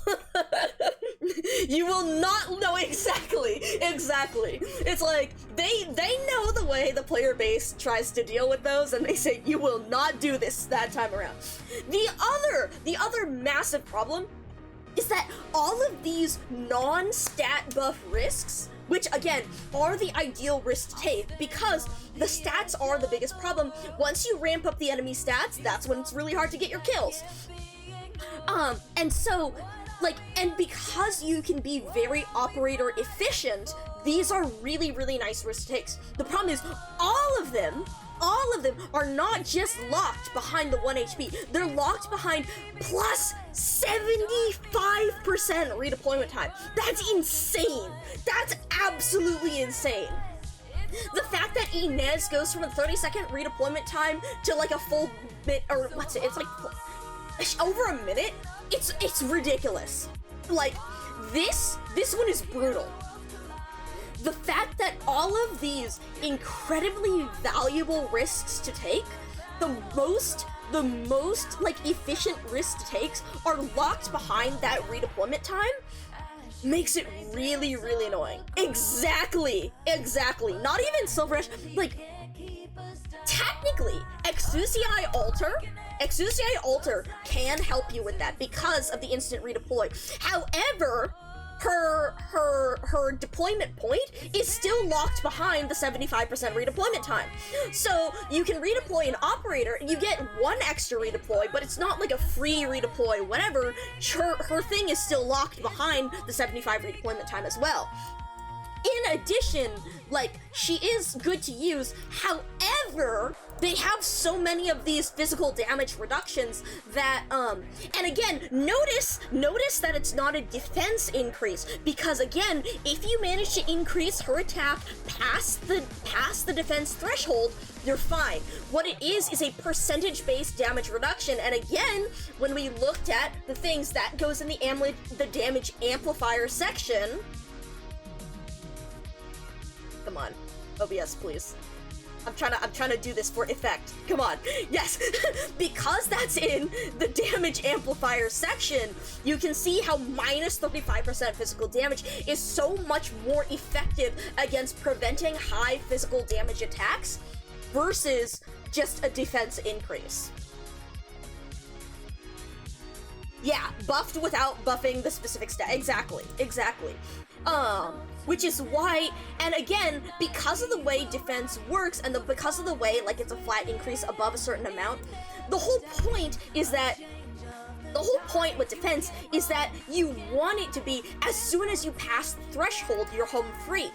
You will not know exactly. It's like, they know the way the player base tries to deal with those, and they say, you will not do this that time around. The other massive problem is that all of these non-stat buff risks, which again are the ideal risk to take because the stats are the biggest problem. Once you ramp up the enemy stats, that's when it's really hard to get your kills. And so, like, and because you can be very operator efficient, these are really nice risk takes. The problem is all of them are not just locked behind the 1 HP, they're locked behind plus 75% redeployment time. That's insane. That's absolutely insane. The fact that Inez goes from a 30-second redeployment time to like a full bit, or what's it, it's like over a minute, it's ridiculous. Like, this one is brutal. The fact that all of these incredibly valuable risks to take, the most like efficient risk takes are locked behind that redeployment time makes it really annoying. Exactly. Not even Silver Ash, like, technically, Exusii Alter can help you with that because of the instant redeploy. However, her deployment point is still locked behind the 75% redeployment time. So you can redeploy an operator and you get 1 extra redeploy, but it's not like a free redeploy, whatever. Her thing is still locked behind the 75 redeployment time as well. In addition, like, she is good to use, however, they have so many of these physical damage reductions that, and again, notice that it's not a defense increase, because again, if you manage to increase her attack past the defense threshold, you're fine. What it is a percentage-based damage reduction, and again, when we looked at the things that goes in the damage amplifier section. Come on, OBS, please. I'm trying to do this for effect. Come on. Yes. Because that's in the damage amplifier section, you can see how minus 35% physical damage is so much more effective against preventing high physical damage attacks versus just a defense increase. Yeah, buffed without buffing the specific stat. Exactly. Which is why, and again, because of the way defense works, and because of the way, like, it's a flat increase above a certain amount, the whole point with defense is that you want it to be, as soon as you pass the threshold, you're home free.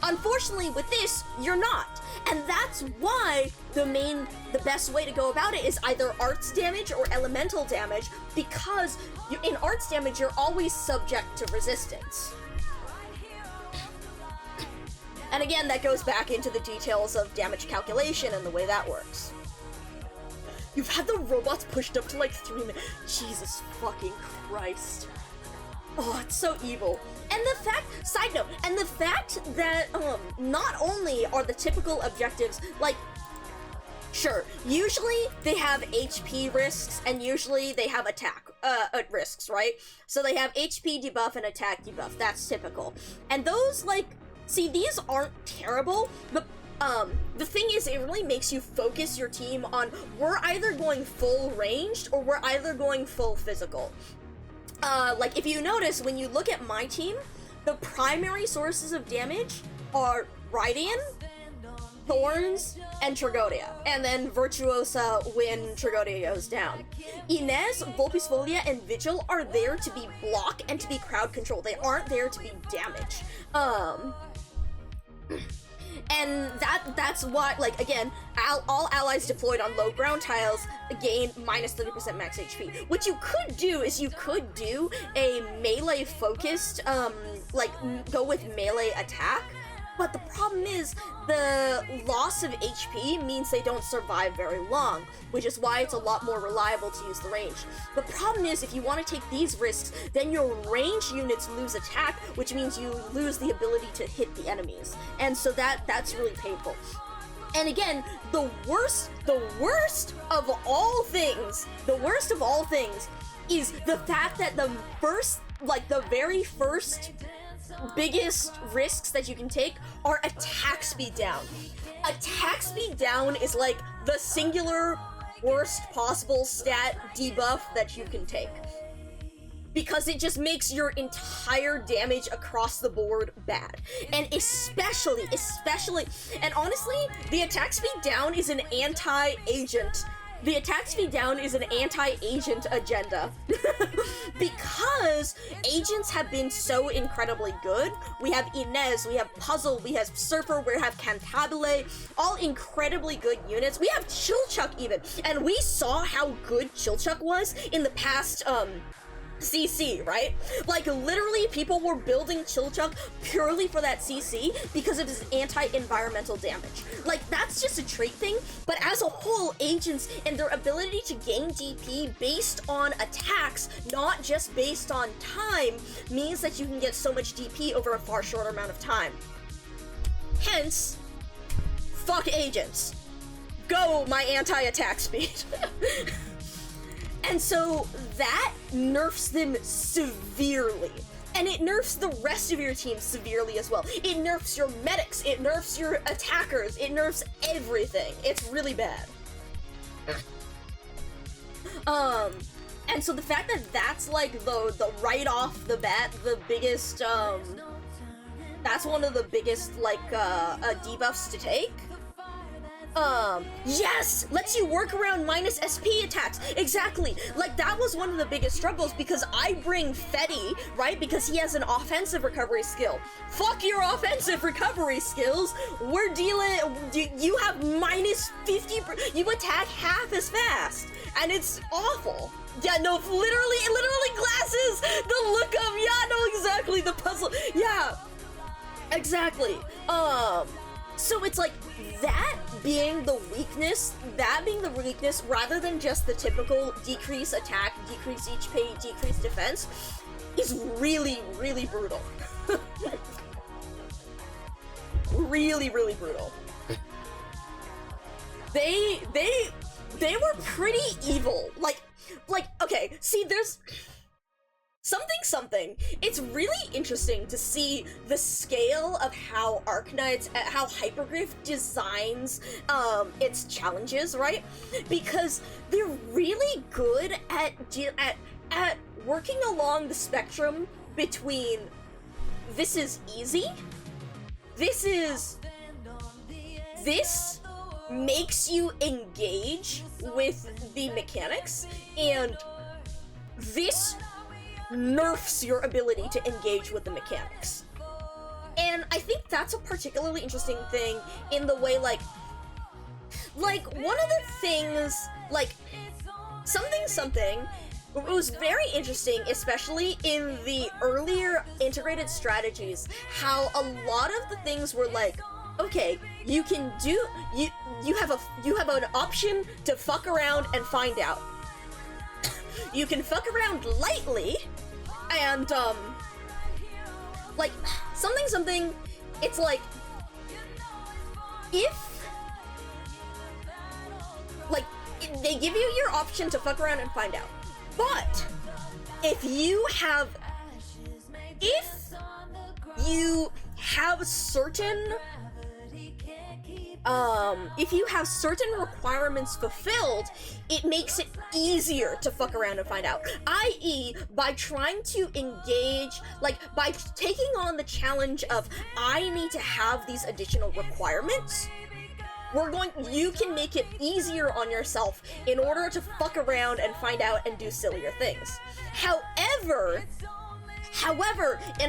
Unfortunately, with this, you're not. And that's why the best way to go about it is either arts damage or elemental damage, because in arts damage, you're always subject to resistance. And again, that goes back into the details of damage calculation and the way that works. You've had the robots pushed up to like 3 minutes. Jesus fucking Christ. Oh, it's so evil. And side note, the fact that, not only are the typical objectives, like, sure, usually they have HP risks, and usually they have attack, risks, right? So they have HP debuff and attack debuff, that's typical. And those, like, see, these aren't terrible, but, the thing is, it really makes you focus your team on, we're either going full ranged, or we're either going full physical. Like, if you notice, when you look at my team, the primary sources of damage are Rydian, Thorns, and Tragodia, and then Virtuosa when Tragodia goes down. Inez, Vulpisfolia, and Vigil are there to be block and to be crowd control. They aren't there to be damage. And that's why, like, again, all allies deployed on low ground tiles gain minus 30% max HP. What you could do is you could do a melee focused, like, go with melee attack, but the problem is the loss of HP means they don't survive very long, which is why it's a lot more reliable to use the range. The problem is, if you want to take these risks, then your range units lose attack, which means you lose the ability to hit the enemies. And so that's really painful. And again, the worst of all things is the fact that the very first biggest risks that you can take are attack speed down. Attack speed down is like the singular worst possible stat debuff that you can take, because it just makes your entire damage across the board bad. And especially, and honestly, the attack speed down is an anti-agent. The attack speed down is an anti-agent agenda. Because agents have been so incredibly good. We have Inez, we have Puzzle, we have Surfer, we have Cantabile, all incredibly good units. We have Chilchuck even, and we saw how good Chilchuck was in the past, CC, right? Like, literally, people were building Chilchuck purely for that CC because of his anti-environmental damage. Like, that's just a trait thing, but as a whole, agents and their ability to gain DP based on attacks, not just based on time, means that you can get so much DP over a far shorter amount of time. Hence, fuck agents. Go, my anti-attack speed. And so that nerfs them severely. And it nerfs the rest of your team severely as well. It nerfs your medics, it nerfs your attackers, it nerfs everything. It's really bad. And so the fact that that's like the right off the bat, the biggest, that's one of the biggest, like, debuffs to take. Yes! Lets you work around minus SP attacks! Exactly! Like, that was one of the biggest struggles, because I bring Fetty, right? Because he has an offensive recovery skill. Fuck your offensive recovery skills! We're dealing- you have minus 50%- you attack half as fast! And it's awful! Yeah, no, literally glasses! The look of- yeah, no, exactly, the puzzle- yeah! Exactly. So it's like, that being the weakness, rather than just the typical decrease attack, decrease HP, decrease defense, is really, really brutal. Really, really brutal. They were pretty evil. Like, okay, see, there's something. It's really interesting to see the scale of how Arknights, how Hypergriff designs its challenges, right? Because they're really good at working along the spectrum between this is easy, this makes you engage with the mechanics, and this nerfs your ability to engage with the mechanics. And I think that's a particularly interesting thing in the way, like one of the things, like, something, it was very interesting, especially in the earlier integrated strategies, how a lot of the things were like, okay, you can do, you have an option to fuck around and find out. You can fuck around lightly, and, like, something, it's like, if, like, they give you your option to fuck around and find out, but if you have certain requirements fulfilled, it makes it easier to fuck around and find out. I.e., by trying to engage, like, by taking on the challenge of, I need to have these additional requirements, you can make it easier on yourself in order to fuck around and find out and do sillier things. However, in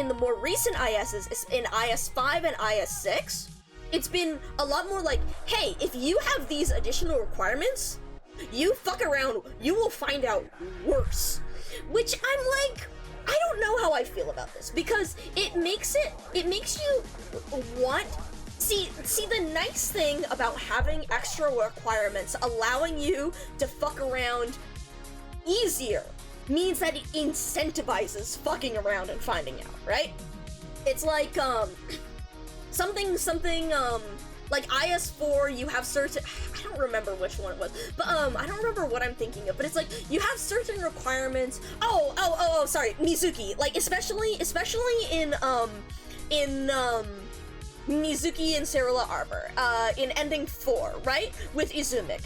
the more recent ISs, in IS5 and IS6, it's been a lot more like, hey, if you have these additional requirements, you fuck around, you will find out worse. Which I'm like, I don't know how I feel about this, because it makes you want, see the nice thing about having extra requirements allowing you to fuck around easier means that it incentivizes fucking around and finding out, right? It's like, something, like IS4, you have certain, I don't remember which one it was, but, I don't remember what I'm thinking of, but it's like, you have certain requirements, sorry, Mizuki, like, especially in Mizuki and Cerula Arbor, in Ending 4, right, with Izumik.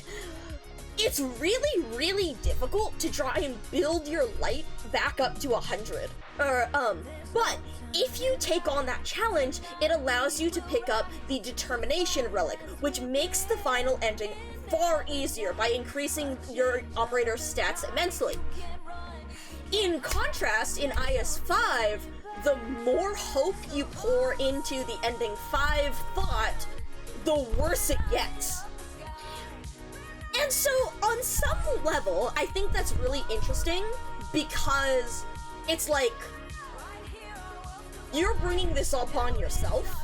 It's really, really difficult to try and build your light back up to 100, but if you take on that challenge, it allows you to pick up the Determination Relic, which makes the final ending far easier by increasing your operator's stats immensely. In contrast, in IS5, the more hope you pour into the Ending 5 thought, the worse it gets. And so, on some level, I think that's really interesting, because it's like, you're bringing this upon yourself.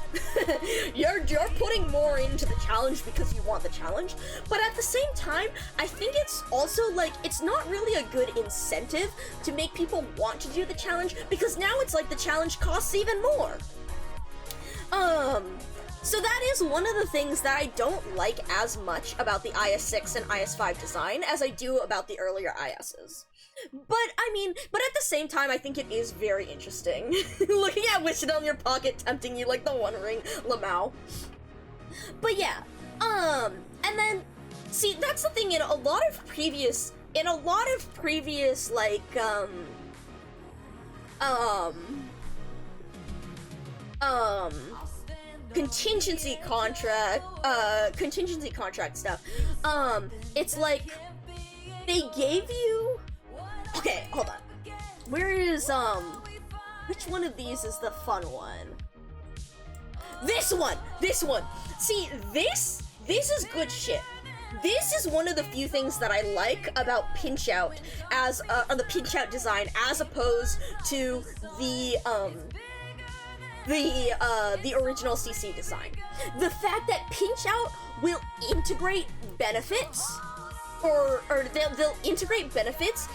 you're putting more into the challenge because you want the challenge, but at the same time, I think it's also like, it's not really a good incentive to make people want to do the challenge, because now it's like the challenge costs even more. So that is one of the things that I don't like as much about the IS6 and IS5 design as I do about the earlier ISs. But, I mean, at the same time, I think it is very interesting. Looking at Wish It on Your Pocket tempting you like the One Ring Lamau. But yeah, and then, see, that's the thing, in a lot of previous in a lot of previous, like, contingency contract stuff, it's like, they gave you, okay, hold on, where is, which one of these is the fun one? This one! See, this is good shit. This is one of the few things that I like about Pinch-Out as, or the Pinch-Out design, as opposed to the original CC design. The fact that Pinch-Out will integrate benefits, or they'll integrate benefits,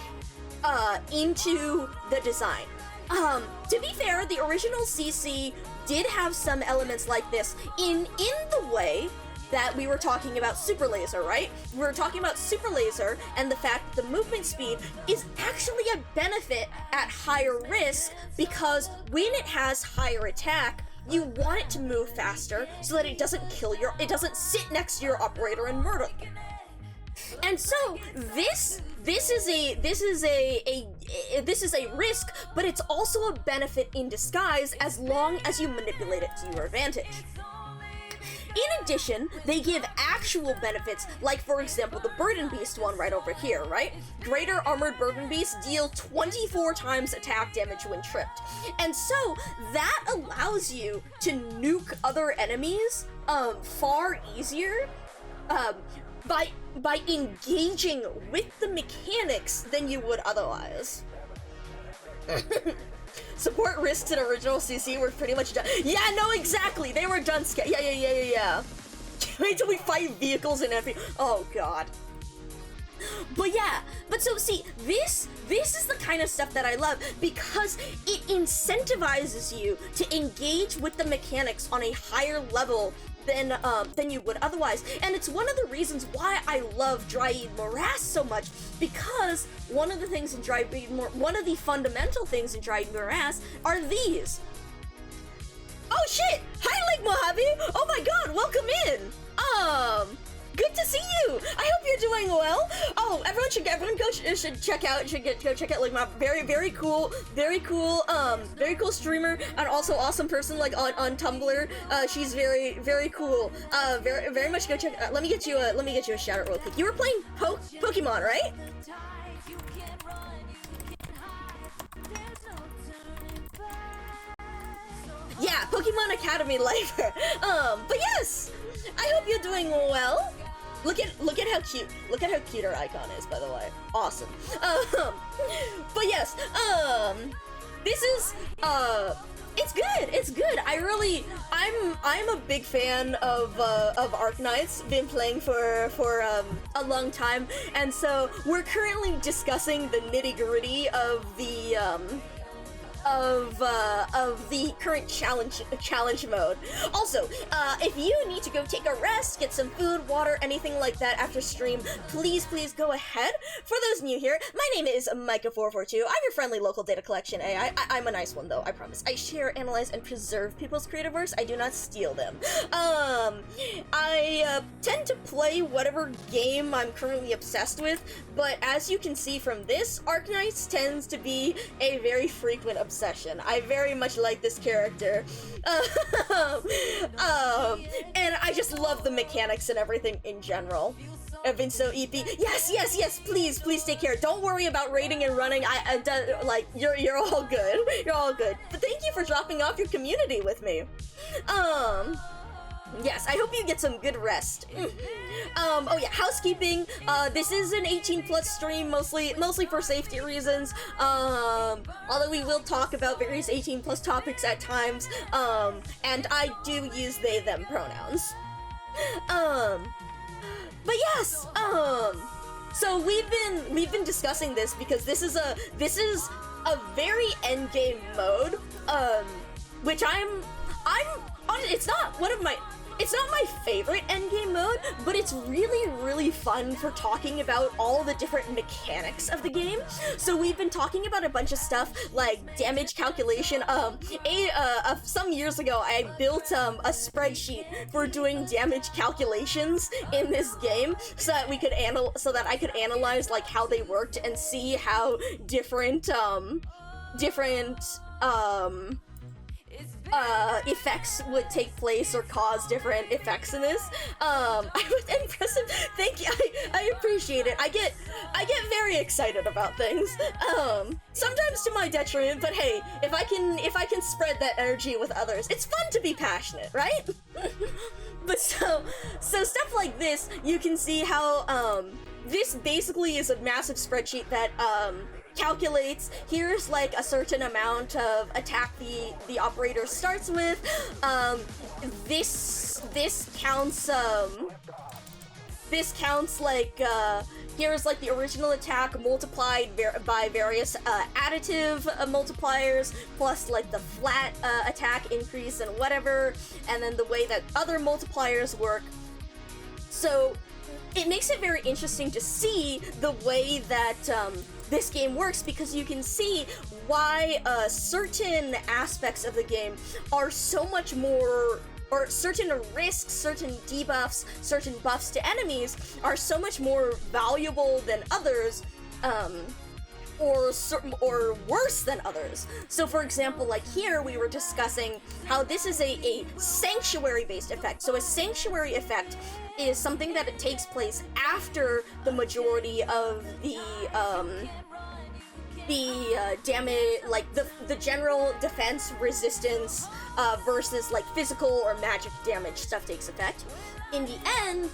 into the design. To be fair, the original CC did have some elements like this in the way that we were talking about Super Laser, right? We were talking about Super Laser and the fact that the movement speed is actually a benefit at higher risk, because when it has higher attack, you want it to move faster so that it doesn't sit next to your operator and murder them. And so this is a risk, but it's also a benefit in disguise as long as you manipulate it to your advantage. In addition, they give actual benefits, like for example the Burden Beast one right over here, right? Greater Armored Burden Beasts deal 24 times attack damage when tripped. And so that allows you to nuke other enemies far easier by engaging with the mechanics than you would otherwise. Support risks in original CC were pretty much done. Yeah, no, exactly. They were done. Yeah. Wait till we fight vehicles and everything. Oh god. But yeah, so see, this is the kind of stuff that I love, because it incentivizes you to engage with the mechanics on a higher level than you would otherwise. And it's one of the reasons why I love Dryad Morass so much, because one of the fundamental things in Dryad Morass are these. Oh shit! Hi, Lake Mojave! Oh my god, welcome in! Good to see you! I hope you're doing well! Oh, everyone should check out like my very cool streamer, and also awesome person, like on Tumblr. She's very cool. Very much go check. Let me get you a shout out real quick. You were playing Pokemon, right? Yeah, Pokemon Academy Lifer. But yes, I hope you're doing well. Look at how cute her icon is, by the way. Awesome. But yes, this is it's good. I'm a big fan of Arknights. Been playing for a long time, and so we're currently discussing the nitty-gritty of the current challenge mode. Also, if you need to go take a rest, get some food, water, anything like that after stream, please go ahead. For those new here, my name is Micah442. I'm your friendly local data collection AI. I'm a nice one though, I promise. I share, analyze, and preserve people's creative works. I do not steal them. I tend to play whatever game I'm currently obsessed with, but as you can see from this, Arknights tends to be a very frequent obsession. I very much like this character. And I just love the mechanics and everything in general. I've been so EP. Yes, please take care. Don't worry about raiding and running. You're all good. You're all good. But thank you for dropping off your community with me. Yes, I hope you get some good rest. Oh yeah, housekeeping. This is an 18+ stream, mostly for safety reasons. Although we will talk about various 18+ topics at times. And I do use they them pronouns. But yes, so we've been discussing this because this is a very endgame mode, which it's not one of my it's not my favorite endgame mode, but it's really, really fun for talking about all the different mechanics of the game. So we've been talking about a bunch of stuff like damage calculation. Some years ago, I built a spreadsheet for doing damage calculations in this game, so that we could I could analyze like how they worked and see how different effects would take place or cause different effects in this. I was impressive. Thank you. I appreciate it. I get very excited about things. Sometimes to my detriment, but hey, if I can spread that energy with others, it's fun to be passionate, right? But so stuff like this, you can see how this basically is a massive spreadsheet that calculates, here's like a certain amount of attack the operator starts with. This counts like here's like the original attack multiplied by various additive multipliers, plus like the flat attack increase and whatever, and then the way that other multipliers work. So it makes it very interesting to see the way that this game works, because you can see why certain aspects of the game are so much more, or certain risks, certain debuffs, certain buffs to enemies are so much more valuable than others, or worse than others. So for example, like here we were discussing how this is a sanctuary-based effect. So a sanctuary effect is something that it takes place after the majority of the damage, like the general defense resistance versus like physical or magic damage stuff takes effect. In the end,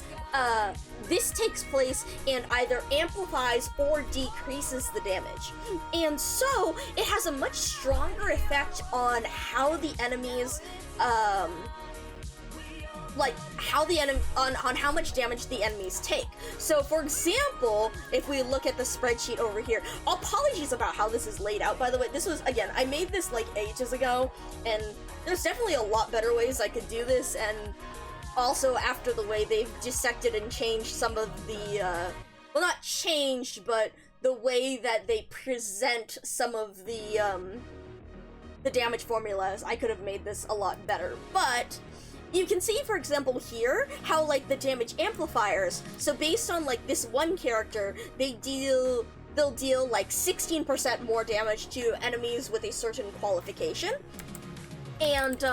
this takes place and either amplifies or decreases the damage. And so it has a much stronger effect on how the enemies on how much damage the enemies take. So for example, if we look at the spreadsheet over here, apologies about how this is laid out, by the way. This was, again, I made this like ages ago, and there's definitely a lot better ways I could do this, and also after the way they've dissected and changed some of the, well, not changed, but the way that they present some of the damage formulas, I could have made this a lot better. But you can see, for example, here, how, like, the damage amplifiers, so based on, like, this one character, they'll deal, like, 16% more damage to enemies with a certain qualification. And,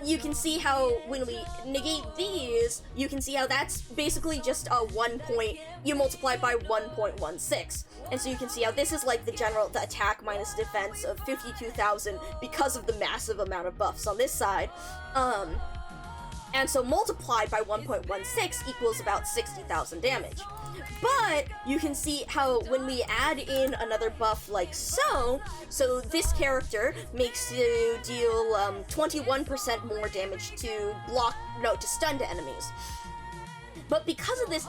you can see how, when we negate these, you can see how that's basically just a 1 point, you multiply by 1.16. And so you can see how this is like the attack minus defense of 52,000 because of the massive amount of buffs on this side. And so multiplied by 1.16 equals about 60,000 damage. But you can see how when we add in another buff like so this character makes you deal 21% more damage to stun to enemies. But because of this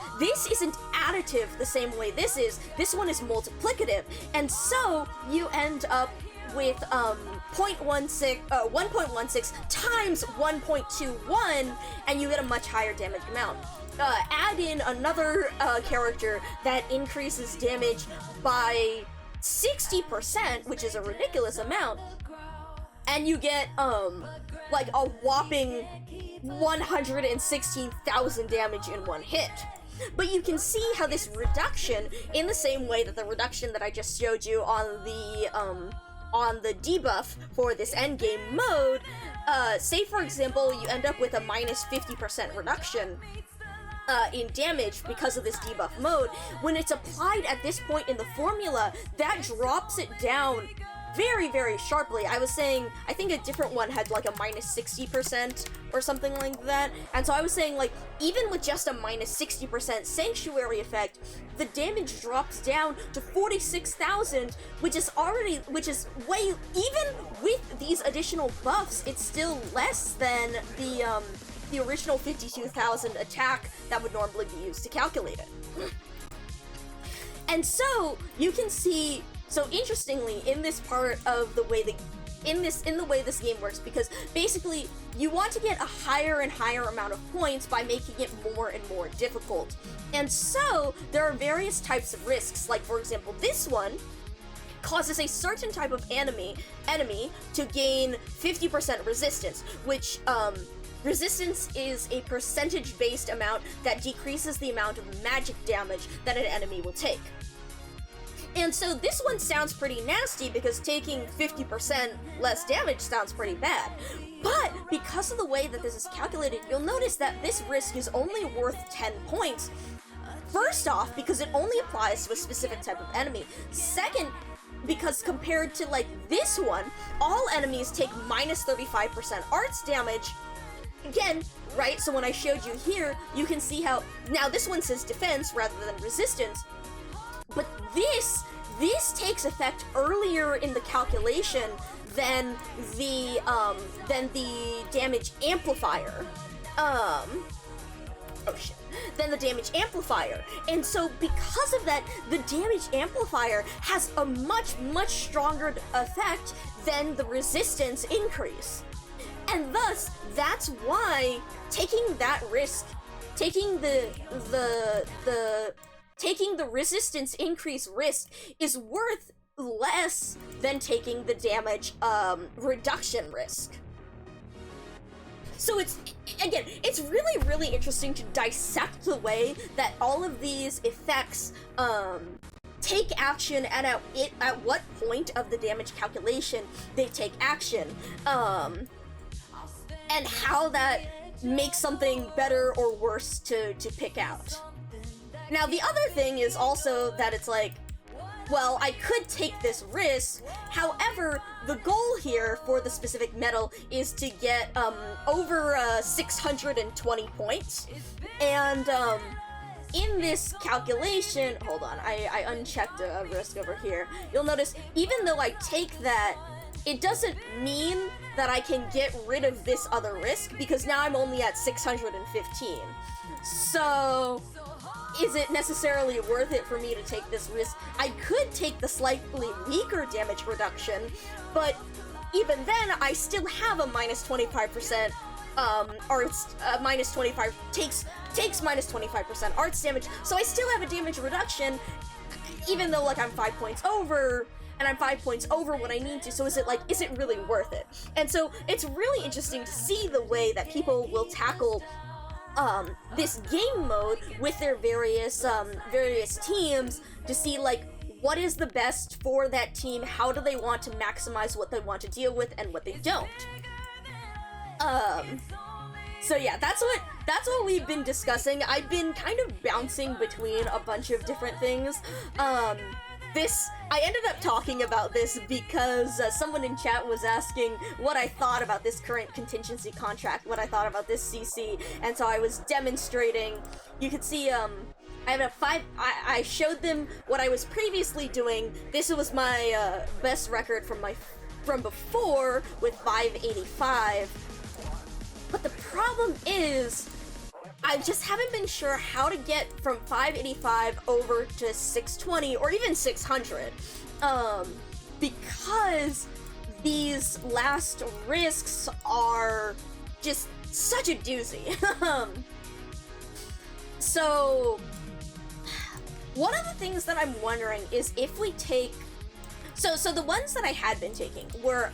isn't additive the same way this is. This one is multiplicative, and so you end up with 1.16 times 1.21, and you get a much higher damage amount. Add in another character that increases damage by 60%, which is a ridiculous amount, and you get like a whopping 116,000 damage in one hit. But you can see how this reduction, in the same way that the reduction that I just showed you on the debuff for this endgame mode, say for example you end up with a minus 50% reduction in damage because of this debuff mode. When it's applied at this point in the formula, that drops it down very, very sharply. I was saying, I think a different one had like a minus 60% or something like that, and so I was saying, like, even with just a minus 60% sanctuary effect, the damage drops down to 46,000, which is way, even with these additional buffs, it's still less than the original 52,000 attack that would normally be used to calculate it. And so, you can see, so interestingly, in this part of the way in the way this game works, because basically you want to get a higher and higher amount of points by making it more and more difficult. And so there are various types of risks, like for example this one causes a certain type of enemy to gain 50% resistance, which resistance is a percentage-based amount that decreases the amount of magic damage that an enemy will take. And so this one sounds pretty nasty because taking 50% less damage sounds pretty bad. But because of the way that this is calculated, you'll notice that this risk is only worth 10 points. First off, because it only applies to a specific type of enemy. Second, because compared to like this one, all enemies take minus 35% arts damage. Again, right, so when I showed you here, you can see how, now this one says defense rather than resistance, but this takes effect earlier in the calculation than the damage amplifier. Than the damage amplifier. And so because of that, the damage amplifier has a much, much stronger effect than the resistance increase. And thus, that's why taking that risk, taking the resistance increase risk is worth less than taking the damage reduction risk. So it's really, really interesting to dissect the way that all of these effects take action and at what point of the damage calculation they take action, and how that makes something better or worse to pick out. Now, the other thing is also that it's like, well, I could take this risk, however, the goal here for the specific medal is to get over 620 points, and in this calculation, hold on, I unchecked a risk over here. You'll notice, even though I take that, it doesn't mean that I can get rid of this other risk, because now I'm only at 615. So, is it necessarily worth it for me to take this risk? I could take the slightly weaker damage reduction, but even then, I still have a minus 25%, arts, minus 25, takes minus 25% arts damage, so I still have a damage reduction, even though, like, I'm 5 points over, and I'm 5 points over what I need to, so is it really worth it? And so, it's really interesting to see the way that people will tackle this game mode with their various teams to see, like, what is the best for that team, how do they want to maximize what they want to deal with and what they don't. So yeah, that's what we've been discussing. I've been kind of bouncing between a bunch of different things. I ended up talking about this because someone in chat was asking what I thought about this current contingency contract, what I thought about this CC, and so I was demonstrating. You could see, I have I showed them what I was previously doing. This was my best record from before with 585. But the problem is, I just haven't been sure how to get from 585 over to 620 or even 600, because these last risks are just such a doozy. So, one of the things that I'm wondering is if we take, so the ones that I had been taking were,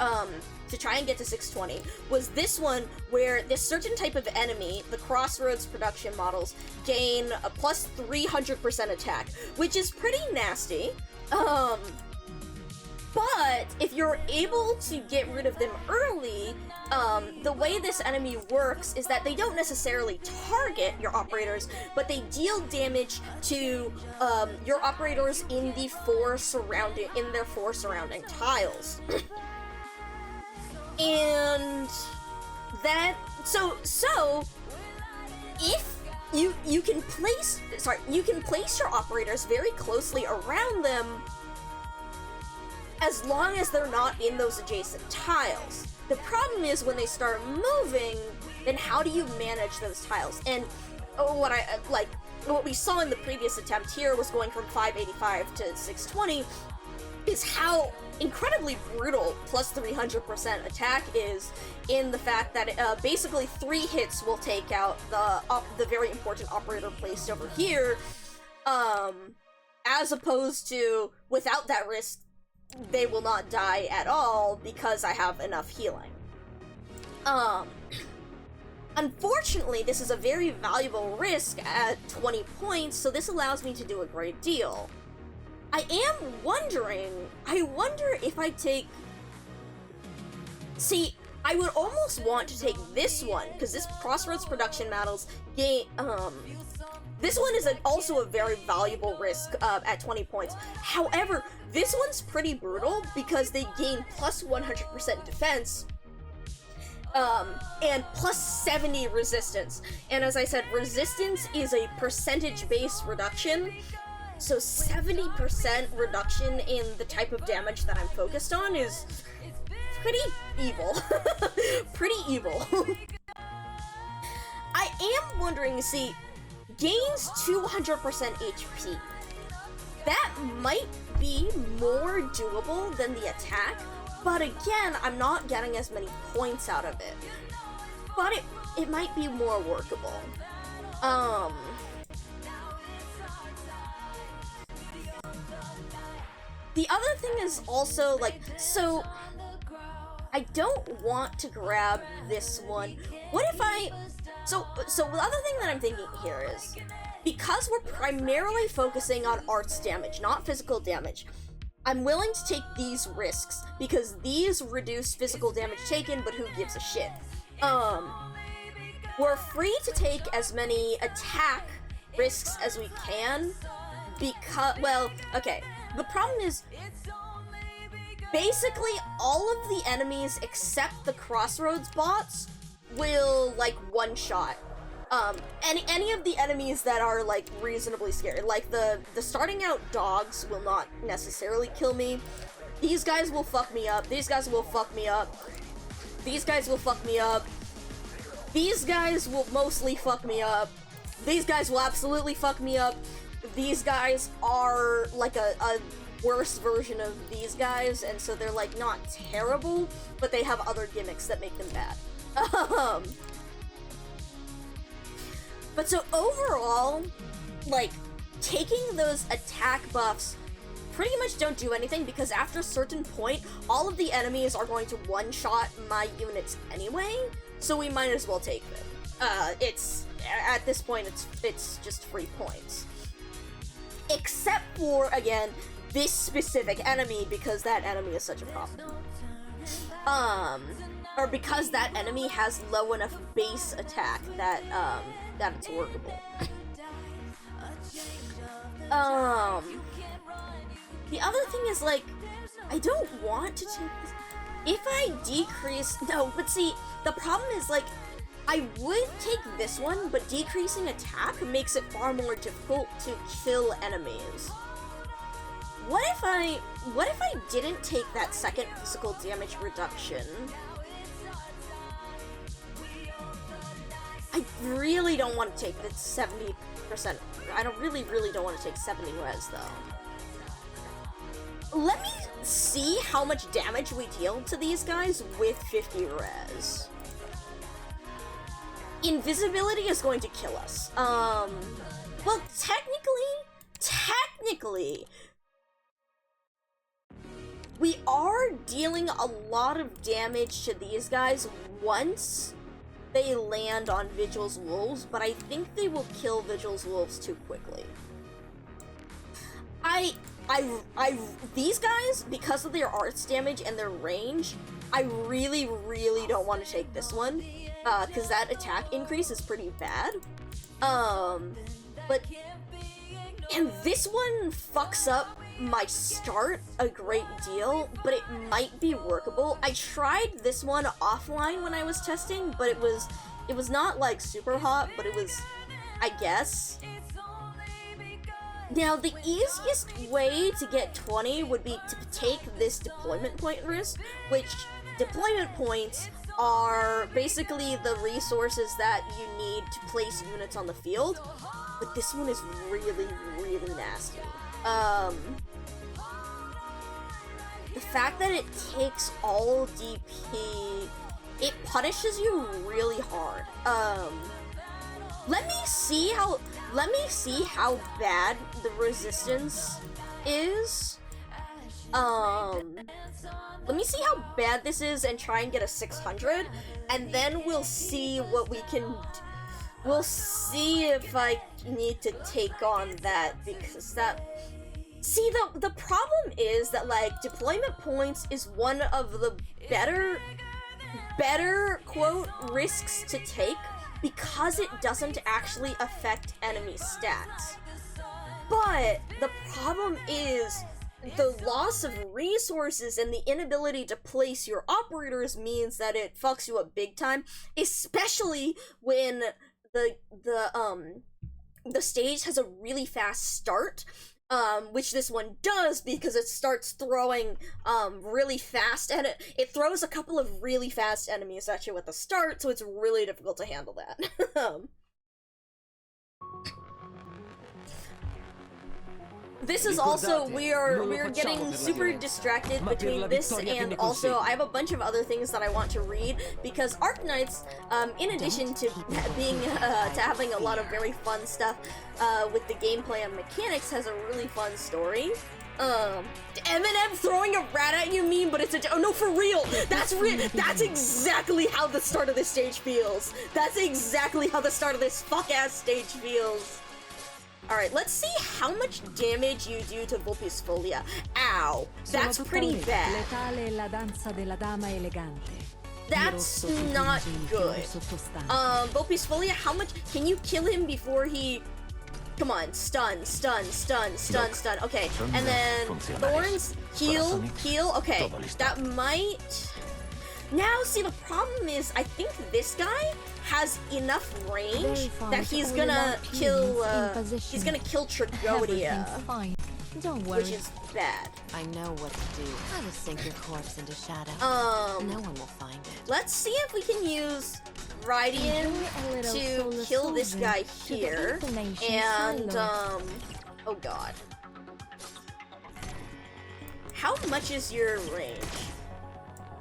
to try and get to 620, was this one where this certain type of enemy, the Crossroads production models, gain a plus 300% attack, which is pretty nasty. But if you're able to get rid of them early, the way this enemy works is that they don't necessarily target your operators, but they deal damage to your operators in their four surrounding tiles. And that, so if you can place your operators very closely around them as long as they're not in those adjacent tiles. The problem is when they start moving, then how do you manage those tiles? And what we saw in the previous attempt here was going from 585 to 620. is how incredibly brutal plus 300% attack is, in the fact that basically 3 hits will take out the very important operator placed over here, as opposed to without that risk, they will not die at all because I have enough healing. Unfortunately, this is a very valuable risk at 20 points, so this allows me to do a great deal. I wonder if I take... See, I would almost want to take this one, because this Crossroads Production Metals gain, this one is also a very valuable risk at 20 points. However, this one's pretty brutal because they gain plus 100% defense, and plus 70 resistance. And as I said, resistance is a percentage-based reduction, so 70% reduction in the type of damage that I'm focused on is pretty evil. Pretty evil. I am wondering, see, gains 200% HP. That might be more doable than the attack, but again, I'm not getting as many points out of it. But it might be more workable. The other thing is also, like, so I don't want to grab this one. What if I... So the other thing that I'm thinking here is, because we're primarily focusing on arts damage, not physical damage, I'm willing to take these risks, because these reduce physical damage taken, but who gives a shit? We're free to take as many attack risks as we can, because, well, okay, the problem is, basically all of the enemies except the Crossroads bots will, like, one-shot. Any of the enemies that are, like, reasonably scary, like the starting out dogs will not necessarily kill me. These guys will fuck me up. These guys will fuck me up. These guys will fuck me up. These guys will mostly fuck me up. These guys will absolutely fuck me up. These guys are, like, a worse version of these guys, and so they're, like, not terrible, but they have other gimmicks that make them bad. But so overall, like, taking those attack buffs pretty much don't do anything, because after a certain point, all of the enemies are going to one-shot my units anyway, so we might as well take them. At this point, it's just free points. Except for, again, this specific enemy, because that enemy is such a problem. Or because that enemy has low enough base attack that it's workable. The other thing is, like, I don't want to take this. If I decrease, no, but see, the problem is, like, I would take this one, but decreasing attack makes it far more difficult to kill enemies. What if I didn't take that second physical damage reduction? I really don't want to take the 70%. I really don't want to take 70 res, though. Let me see how much damage we deal to these guys with 50 res. Invisibility is going to kill us. Well, technically, we are dealing a lot of damage to these guys once they land on Vigil's wolves, but I think they will kill Vigil's wolves too quickly. These guys, because of their arts damage and their range, I really don't want to take this one, because that attack increase is pretty bad. And this one fucks up my start a great deal, but it might be workable. I tried this one offline when I was testing, but it was not, like, super hot, but it was, I guess. Now, the easiest way to get 20 would be to take this deployment point risk, which deployment points are basically the resources that you need to place units on the field, but this one is really nasty. fact that it takes all DP, it punishes you really hard. Let me see how bad the resistance is. Let me see how bad this is and try and get a 600, and then we'll see what we can. We'll see if I need to take on that, because that. See, the problem is that, like, deployment points is one of the better quote risks to take, because it doesn't actually affect enemy stats. But the problem is the loss of resources and the inability to place your operators means that it fucks you up big time, especially when the stage has a really fast start, which this one does, because it starts throwing really fast, and it throws a couple of really fast enemies at you at the start, so it's really difficult to handle that. This is also, we're getting super distracted between this and also I have a bunch of other things that I want to read, because Arknights, in addition to being to having a lot of very fun stuff with the gameplay and mechanics, has a really fun story. Eminem throwing a rat at you meme, but it's a— oh no, for real! That's exactly how the start of this stage feels. That's exactly how the start of this fuck-ass stage feels. Alright, let's see how much damage you do to Vulpes Folia. Ow, that's pretty bad. That's not good. Vulpes Folia, how much— can you kill him before he— come on, stun. Okay, and then Thorns, heal, okay, that might— now, see, the problem is, I think this guy has enough range that he's gonna kill Tragodia, which is bad. I know what to do. I will sink your corpse into shadow. No one will find it. Let's see if we can use Rydian to kill this guy here, and, oh god. How much is your range?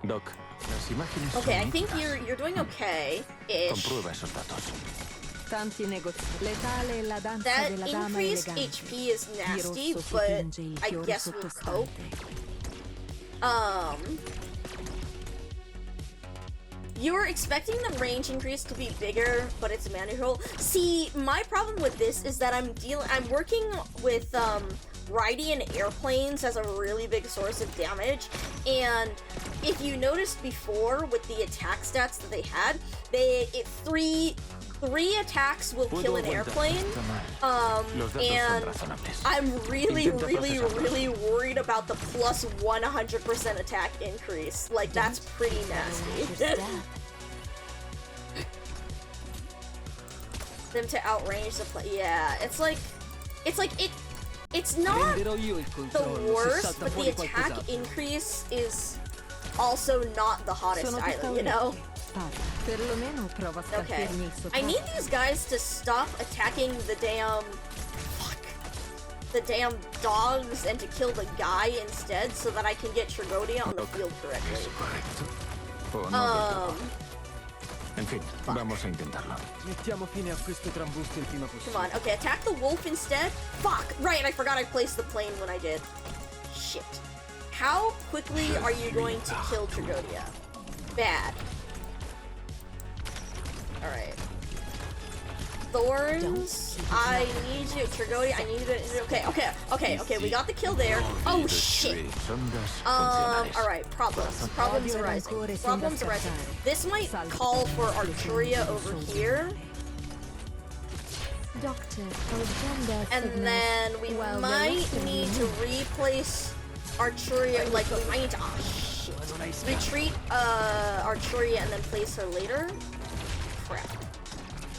Doc, las imágenes son Okay, I think nítidas. you're doing okay-ish. Comprueba esos datos. That increased HP is nasty, but I guess we'll cope. You were expecting the range increase to be bigger, but it's manageable. See, my problem with this is that I'm working with Rydian airplanes as a really big source of damage, and if you noticed before with the attack stats that they had, three attacks will kill an airplane, and I'm really worried about the plus 100% attack increase. Like, that's pretty nasty. Them to outrange the play. Yeah, it's not the worst, but the attack increase is also not the hottest either, you know? Okay. I need these guys to stop attacking the damn dogs and to kill the guy instead, so that I can get Tragodia on the field correctly. En fin, vamos a intentarlo. Come on, okay, attack the wolf instead? Fuck! Right, I forgot I placed the plane when I did. Shit. How quickly are you going to kill Tragodia? Bad. Alright. Thorns, I need you. Tragodia, I need you to— okay, we got the kill there. Oh shit! Alright, problems arising. This might call for Arturia over here. And then we might need to replace Arturia, like, we might need to— oh shit. Retreat Arturia and then place her later. Crap.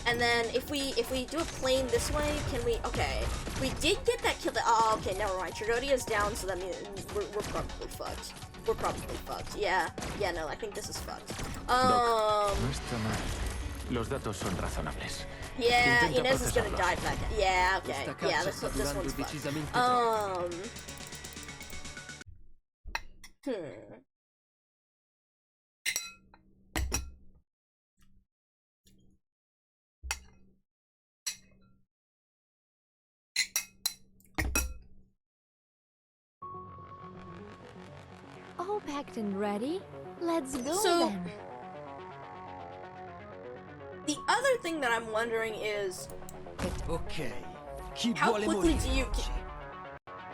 And then if we do a plane this way, can we— okay, we did get that kill. Oh, okay, never mind. Tragodia's down, so that means we're probably fucked. We're probably fucked. Yeah, no, I think this is fucked. No está mal. Los datos son razonables. Yeah, Intenta Inez is gonna die procesarlos. back. Yeah, okay. Yeah, this one's fucked. All packed and ready? Let's go So- then. The other thing that I'm wondering is, Ok. Chi how vuole quickly morire do you... oggi?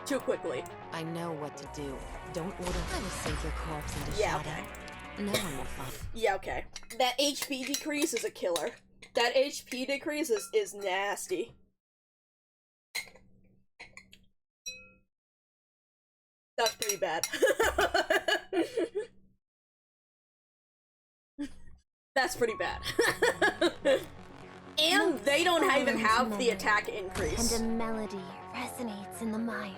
Too quickly. I know what to do. Don't order. I will sink your corpse into Yeah, shadow. okay. No one will find. Yeah, okay. That HP decrease is a killer. That HP decrease is nasty. That's pretty bad. That's pretty bad. And they don't even have the attack increase. And a melody resonates in the mind.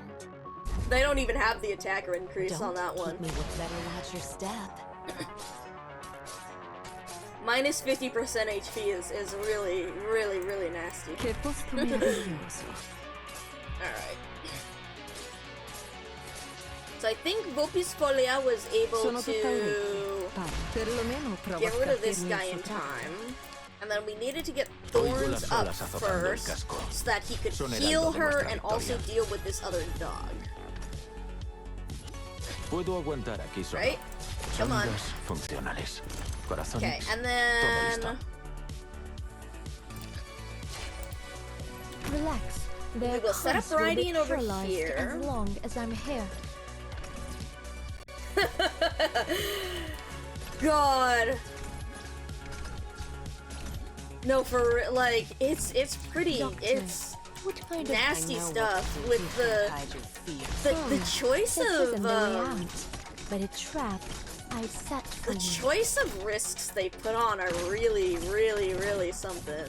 They don't even have the attacker increase Don't on that one. keep me with better watch your step. Minus 50% HP is really, really, really nasty. Che posto meraviglioso. Alright. So I think Vopisfolia was able Sono tutta unita. to Perlomeno provo get a rid of this capirne guy il in suo tratto. time. And then we needed to get Oigo Thorns las up olas azotando el first casco. so that he could Son heal heraldo de her nuestra and also victoria. deal with this other dog. Puedo aguantar aquí solo. Right? Come on. Sondas funcionales. Corazones. Okay, and Todo then listo. Relax. Their will set up cause will be Radiant over paralyzed here. as long as I'm here. God. No, for like it's pretty. Doctor, It's What kind nasty I know stuff what to do with to the hide your fear. the choice This isn't of the way out, but a trap I set for the you. choice of risks they put on are really, really, really something.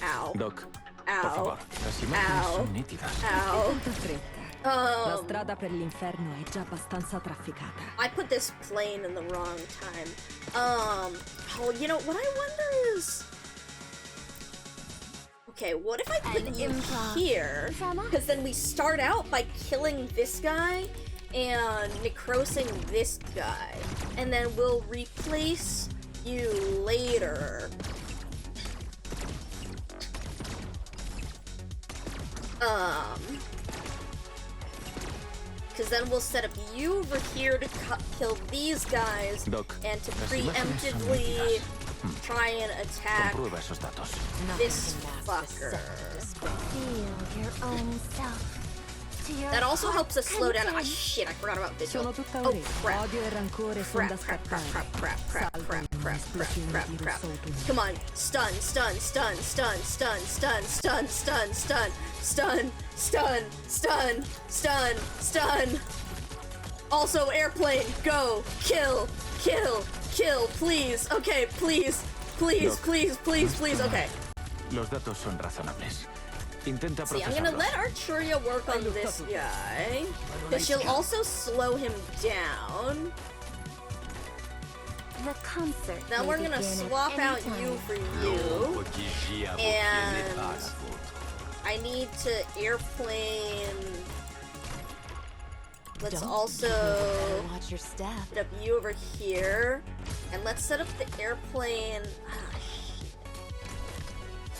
Ow. Doc, Ow. por favor. Las imágenes Ow. son nítidas. Ow. Tanta fretta. La Um, strada per l'inferno è già abbastanza trafficata. I put this plane in the wrong time. Oh, you know what I wonder is. Okay, what if I put An you improv here? drama? Because then we start out by killing this guy and necrosing this guy. And then we'll replace you later. Because then we'll set up you over here to kill these guys Doc, and to las imágenes son preemptively nítidas. try and attack Comprueba esos datos. this Nothing can mask the fucker. scent of despair. Feel your own self. To your That also helps us slow down. Ah, content. shit, I forgot about Vigil. Sono tutta Oh, orecchie. crap. Odio e rancore sono da Crap, crap, scappare. crap, crap, crap, crap, crap, crap, Esplosioni crap, di crap. rosso autunno. Come on. Stun, stun, stun, stun, stun, stun, stun, stun, stun, stun, stun, stun, stun, stun. Also, airplane, go, kill, kill, kill, please. Okay, please, please, Doc. please, please, please. Okay. Los datos son razonables. Intenta See, I'm gonna procesarlos. let Arturia work on this guy, because she'll also slow him down. The concert. Then may we're gonna begin at swap any out time. you for you. And I need to airplane. Let's Don't also keep me with better watch your step. put up you over here, and let's set up the airplane. Ah, shit.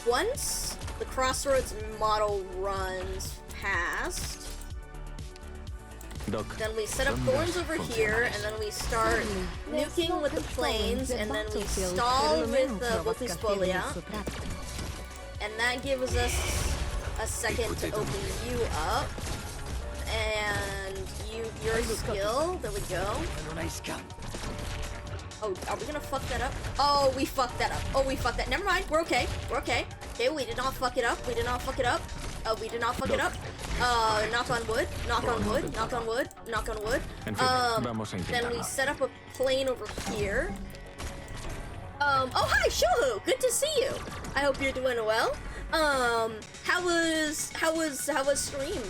Once the Crossroads model runs past, Doc, then we set up sondas Thorns over here, funcionales. and then we start There's nuking no with the controlling planes, the and then we Battlefield stall perlomeno with the prova a scalfirne Vopisfolia, il suo tratto. and that gives us a second to open you up. And your skill, there we go. Non hai scampo. Oh, are we gonna fuck that up? Oh, we fucked that up. Oh, we fucked that. Never mind. We're okay. We're okay. Okay, we did not fuck it up. We did not fuck it up. We did not fuck it up. Knock on wood. Knock on wood. Knock on wood. Knock on wood. En fin, vamos a Then we intentarlo. set up a plane over here. Oh, hi, Shohu. Good to see you. I hope you're doing well. How was stream?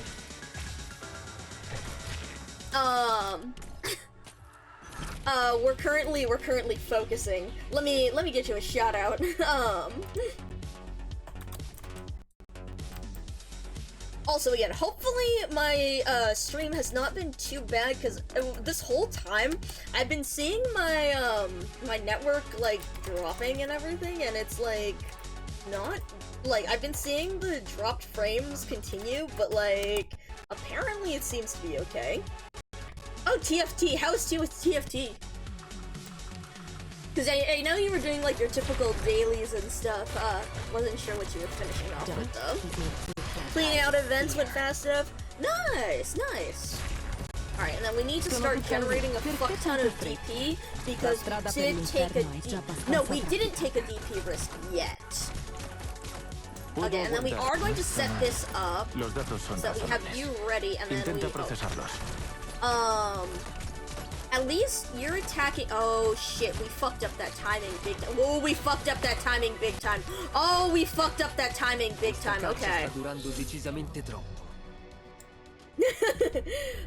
We're currently focusing. Let me get you a shout out. Also, again, hopefully my stream has not been too bad, because this whole time I've been seeing my my network like dropping and everything, and it's like not like I've been seeing the dropped frames continue, but like apparently it seems to be okay. Oh, TFT, how's T with TFT? Because I know you were doing like your typical dailies and stuff. Wasn't sure what you were finishing off with though. Cleaning out events went fast enough. Nice, nice. Alright, and then we need to start generating a fuck ton of DP because we did take a no, we didn't take a DP risk yet. Okay, and then we are going to set this up so that we have you ready, and then we at least you're attacking. Oh shit, we fucked up that timing big time. Oh, we fucked up that timing big time. Oh, we fucked up that timing big time. Okay.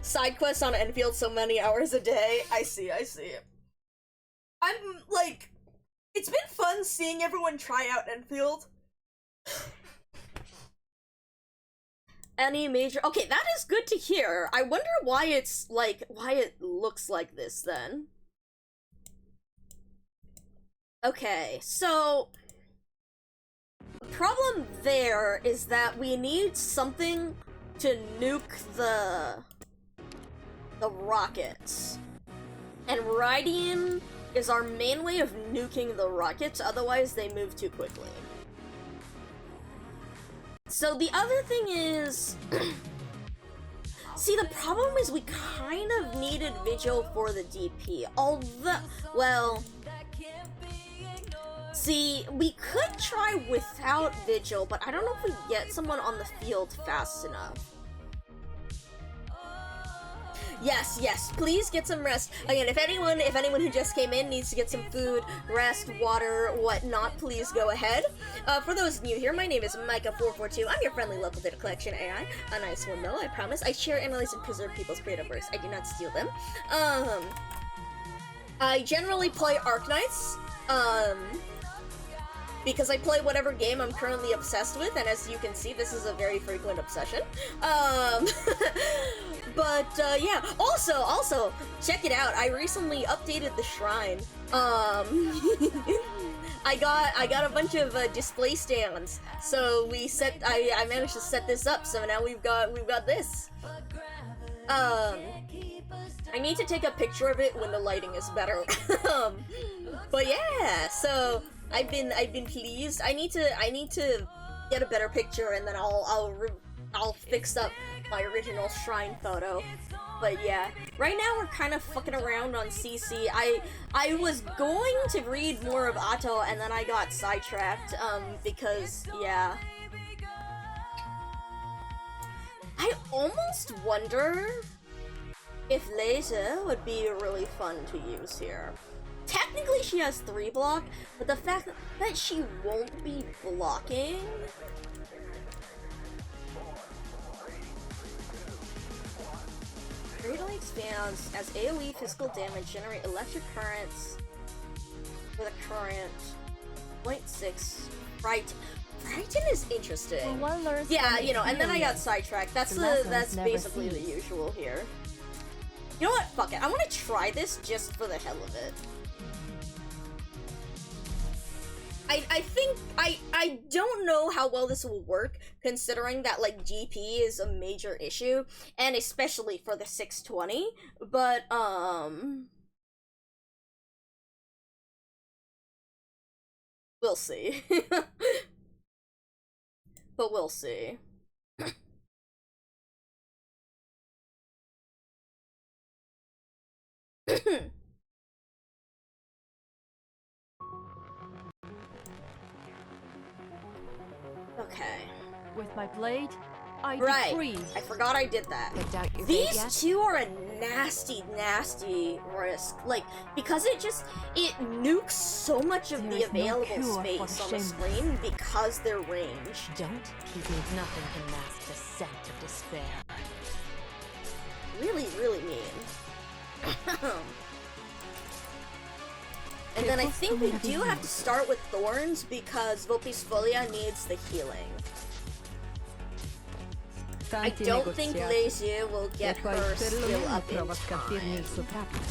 Side quests on Enfield so many hours a day. I see, I see. I'm like, it's been fun seeing everyone try out Enfield. Any major... Okay, that is good to hear. I wonder why it's, like, why it looks like this, then. Okay, so... The problem there is that we need something to nuke the rockets. And Radian is our main way of nuking the rockets, otherwise they move too quickly. So the other thing is, see, the problem is we kind of needed Vigil for the DP, although, well, see, we could try without Vigil, but I don't know if we get someone on the field fast enough. Yes, yes, please get some rest. Again, if anyone who just came in needs to get some food, rest, water, whatnot, please go ahead. For those new here, my name is Micah442. I'm your friendly local data collection AI. A nice one though, I promise. I share, analyze, and preserve people's creative works. I do not steal them. I generally play Arknights, because I play whatever game I'm currently obsessed with, and as you can see, this is a very frequent obsession. But yeah, also, check it out, I recently updated the shrine. I got a bunch of display stands, so I managed to set this up, so now we've got this. I need to take a picture of it when the lighting is better. But yeah, so I've been pleased. I need to get a better picture, and then I'll fix up my original shrine photo. But yeah, right now we're kind of fucking around on CC. I was going to read more of Atto, and then I got sidetracked, because, yeah. I almost wonder if Laser would be really fun to use here. Technically she has 3 block, but the fact that she won't be blocking... Greatly expands as AoE physical damage, generate electric currents with a current 0.6. Frighten is interesting. Yeah, you know, and then I got sidetracked. That's basically the usual here. You know what? Fuck it. I want to try this just for the hell of it. I think I don't know how well this will work, considering that like GP is a major issue, and especially for the 620. But we'll see. But we'll see. Okay. With my blade, I right. decree. I forgot I did that. These two are a nasty, nasty risk. Like, because it nukes so much of the available space on the screen because their range. Don't keep me. Nothing can mask the scent of despair. Really, really mean. And then I think we do have to start with Thorns because Vulpes Folia needs the healing. I Tanti don't think negoziati. Leisure will E get poi her skill perlomeno up in prova a scalfirmi time. il suo trapano.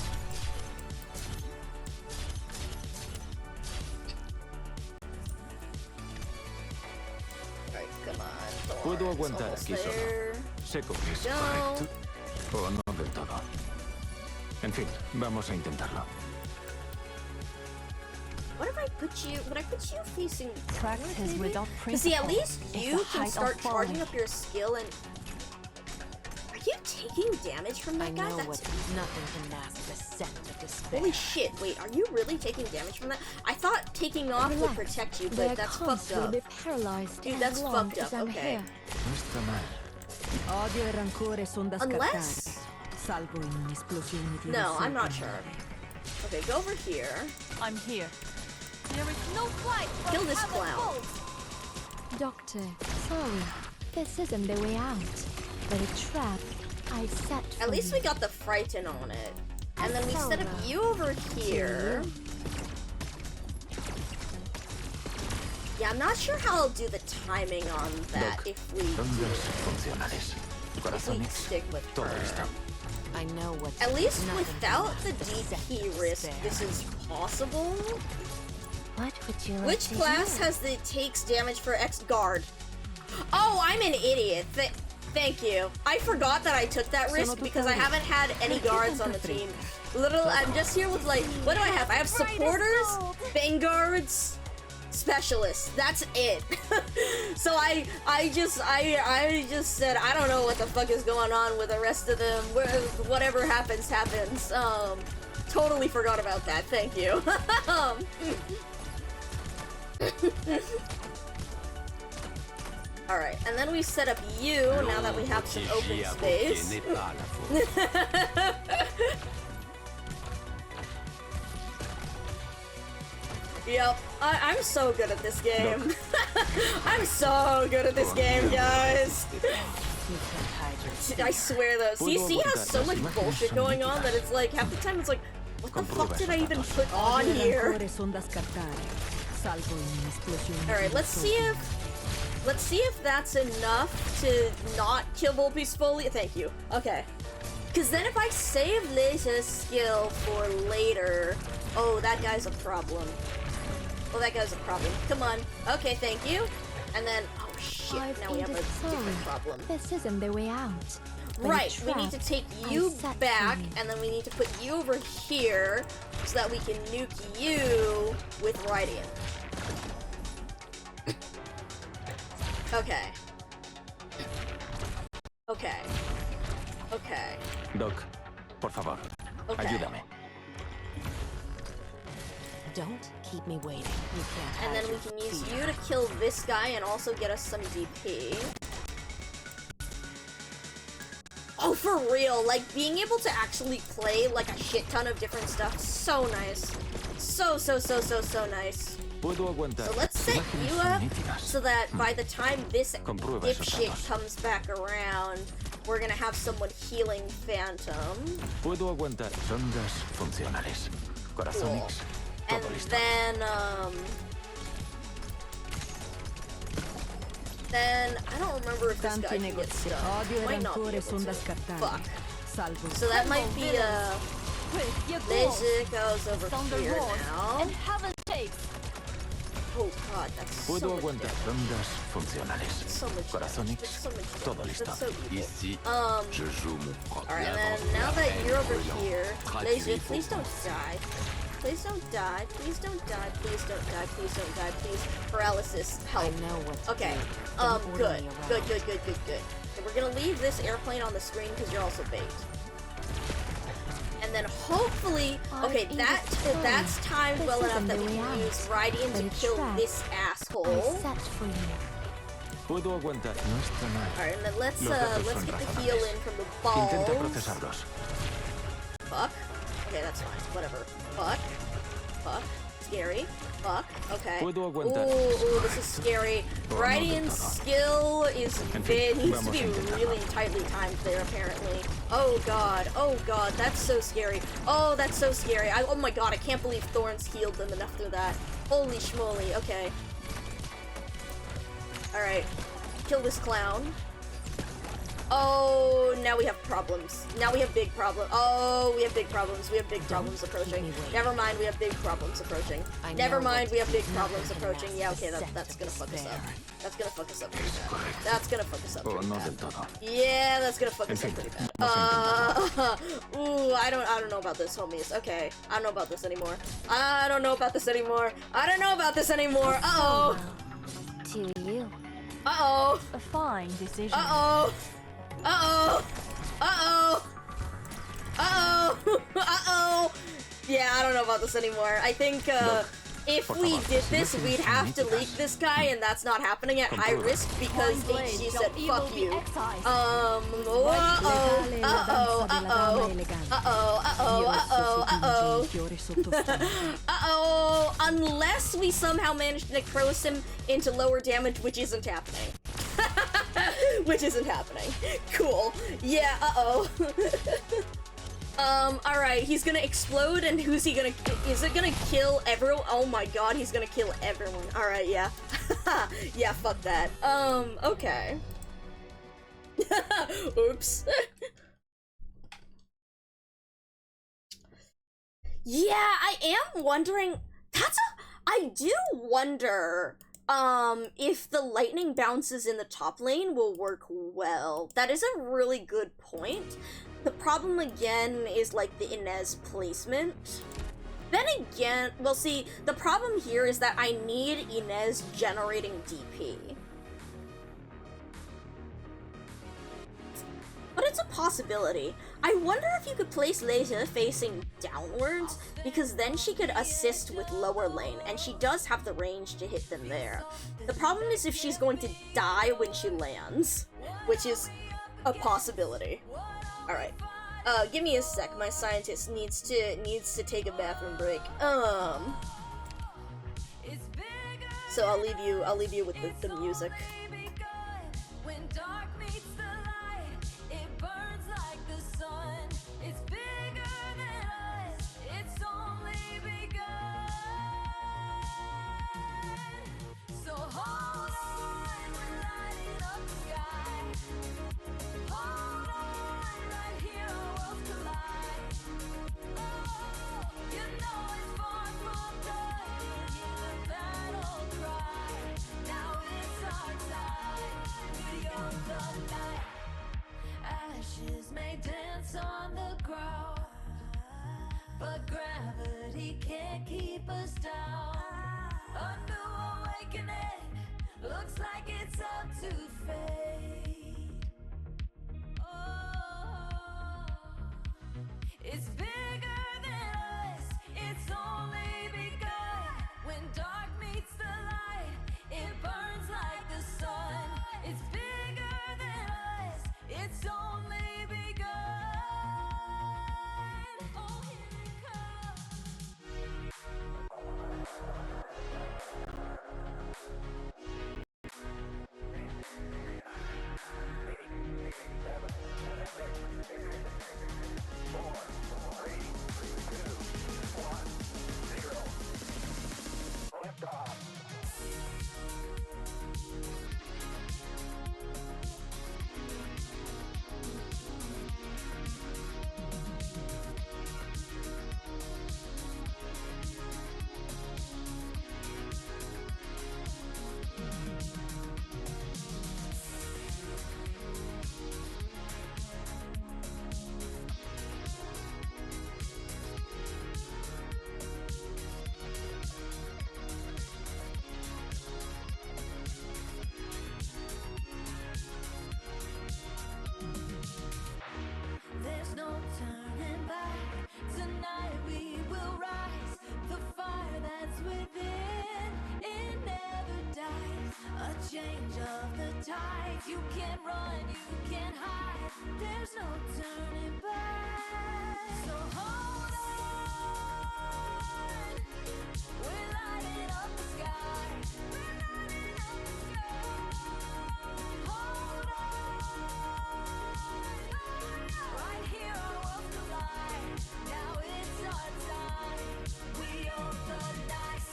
Alright, come on. Puedo Thorns, aguantar almost aquí solo. there. Sé que es No. correcto. O no del todo. En fin, vamos a intentarlo. What if I put you? Would I put you facing? Practice without Because see, at principle least is you the can height of start charging folly. up your skill and. Are you taking damage from I that guy? know That's what nothing can mask the scent of despair. holy shit! Wait, are you really taking damage from that? I thought taking off would Relax. protect you, Their but that's comms fucked will up. be paralyzed Dude, as that's long fucked as up, I'm okay. here. No está mal. Odio e rancore son da scartare, Unless. salvo in un'esplosione di No, I'm not risorgimento. sure. Okay, go over here. I'm here. There is no flight from Kill this Hamlet clown. Falls. Doctor, sorry. This isn't the way out. But a trap I set for At least you. we got the frighten on it. And then we set up you over here. Yeah, I'm not sure how I'll do the timing on that Doc, if we ondas funcionales. Corazones. stick with Todo her. listo. I know what At least nothing without can the mask scent DP of risk, despair. this is possible. What would you like Which to class hear? has the takes damage for X guard? Oh, I'm an idiot. Thank you. I forgot that I took that risk because I haven't had any guards on the team. I'm just here with like, what do I have? I have supporters, vanguards, specialists. That's it. So I just said I don't know what the fuck is going on with the rest of them. Whatever happens, happens. Totally forgot about that. Thank you. Alright, and then we set up you now that we have some open space. Yep, I'm so good at this game. I'm so good at this game, guys. You can't hide your I swear though, CC has so much bullshit going on that it's like, half the time it's like, what the fuck did I even put on Odio e here? rancore son da scartare, salvo in un'esplosione di Alright, let's see if that's enough to not kill Volpe's Folia. Thank you. Okay. Because then if I save Leia's skill for later, oh, that guy's a problem. Oh, that guy's a problem. Come on. Okay, thank you. And then, oh shit, I've now we have a ended different sorry. problem. This isn't the way out. But a Right, we need to trap take I you set for back, you. and then we need to put you over here so that we can nuke you with Radiant. Okay. Okay. Okay. Doc, por favor, Okay. ayúdame. Don't keep me waiting. You can't And hide then we your can use fear. you to kill this guy and also get us some DP. Oh, for real, like, being able to actually play, like, a shit ton of different stuff, so nice. So nice. Puedo aguantar. So let's set Imágenes you son up nítidas. so that by the time this Comprueba esos dipshit datos. comes back around, we're gonna have someone healing Phantom. Puedo aguantar. Ondas funcionales. Corazones. And Todo listo. then I don't remember if this guy Tanti can get negoziati. stuck. Odio e Might not be rancore able son da to. scartare, Fuck. salvo So that might be Quick, you go. Leisure goes over Sound the here roar now. and heaven shakes. Oh god, that's so Puedo much aguantar. damage. Ondas funcionales. So much damage. Corazones. That's so much Todo damage. listo. That's so evil. Ici, je joue mon propre Alright, and then now that you're over here, Leisure, please don't die. Please don't die. Please don't die. Please don't die. Please don't die. Please. Paralysis. I Help. know what to Okay. do. Don't order Good. me around. Good. So we're gonna leave this airplane on the screen because you're also bait. And then hopefully, okay, that's timed well enough that we can use Radiant to kill this I asshole. set for you. Puedo aguantar. No está mal. Alright, and then let's Los datos get son the heal razonables. in from the Intenta balls. procesarlos. Fuck. Okay, that's fine. Whatever. Fuck. Scary. Fuck. Okay. Puedo aguantar. Ooh, this is scary. Por no Radiant's del todo. skill is En fin, needs to vamos be a intentarlo. really tightly timed there, apparently. Oh god, that's so scary. Oh, that's so scary. Oh my god, I can't believe Thorns healed them enough through that. Holy schmoly, okay. Alright. Kill this clown. Oh, now we have problems. Now we have big problems. Oh, we have big problems. We have big problems approaching. Never mind, we have big problems approaching. Never mind, we have big problems approaching. Yeah, okay, that's gonna fuck us up. That's gonna fuck us up pretty bad. That's gonna fuck us up pretty bad. Yeah, that's gonna fuck us up pretty bad. Ooh, I don't know about this, homies. Okay, I don't know about this anymore. I don't know about this anymore. I don't know about this anymore. Uh-oh. To you. Uh-oh. A fine decision. Uh-oh. Uh-oh. Uh-oh. Uh-oh. Uh-oh. Yeah, I don't know about this anymore. I think, if we did this, we'd have to leak this guy, and that's not happening at high risk because HG said, fuck you. Uh-oh. Uh-oh. Uh-oh. Uh-oh. Uh-oh. Uh-oh. Uh-oh. Uh-oh. Unless we somehow manage to necrose him into lower damage, which isn't happening. Which isn't happening. Cool. Yeah, uh-oh. Alright, he's gonna explode, and who's he gonna- is it gonna kill everyone? Oh my god, he's gonna kill everyone. Alright, yeah. Yeah, fuck that. Okay. Oops. Yeah, I am wondering- I do wonder, if the lightning bounces in the top lane will work well. That is a really good point. The problem again is like the Inez placement. Then again, well see, the problem here is that I need Inez generating DP. But it's a possibility. I wonder if you could place Leia facing downwards, because then she could assist with lower lane, and she does have the range to hit them there. The problem is if she's going to die when she lands, which is a possibility. Alright. Give me a sec. My scientist needs to take a bathroom break. So I'll leave you with the music. Ashes may dance on the ground, but gravity can't keep us down. A new awakening looks like it's up to fate. Oh, it's bigger than us, it's only begun. When dark meets the light, it burns like the sun. It's bigger than us, it's only begun. Oh, here it comes. There's no turning back. Tonight we will rise. The fire that's within, it never dies. A change of the tides. You can't run, you can't hide. There's no turning back. So hold on. We're lighting up the sky. We're lighting up the sky. Hold on. Right here our worlds collide. Now it's our time. We own the night.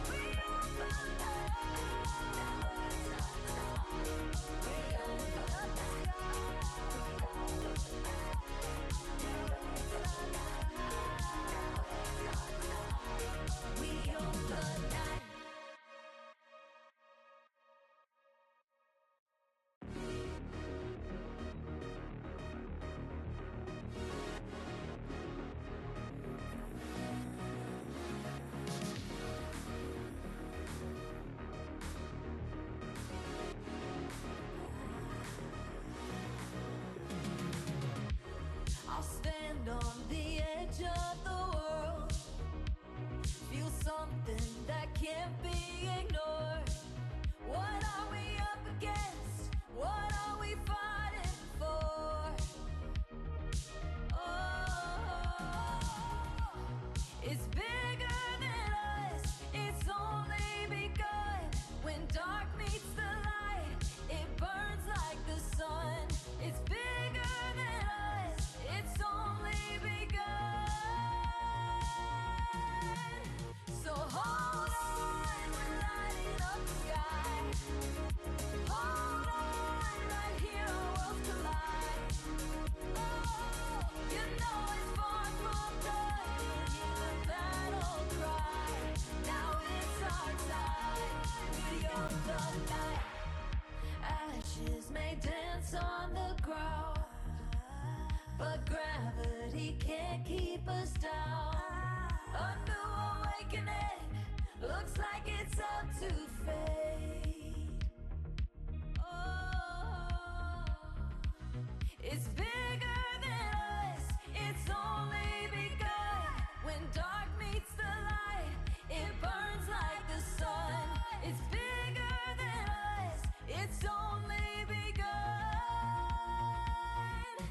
We own the night. Now it's our time. something that can't be ignored. What are we up against? What are we fighting for? Oh, it's bigger than us. It's only begun. When dark meets the light, it burns like the sun. It's bigger than us. It's only begun. So hold on, we're lighting up the sky. Hold on, right here our worlds collide. Oh, you know it's far from done. Hear the battle cry. Now it's our time. We own the night. Ashes may dance on the ground, but gravity can't keep us down. A new awakening looks like it's up to fade. Oh, it's bigger than us. It's only begun. When dark meets the light, it burns like the sun. It's bigger than us. It's only begun.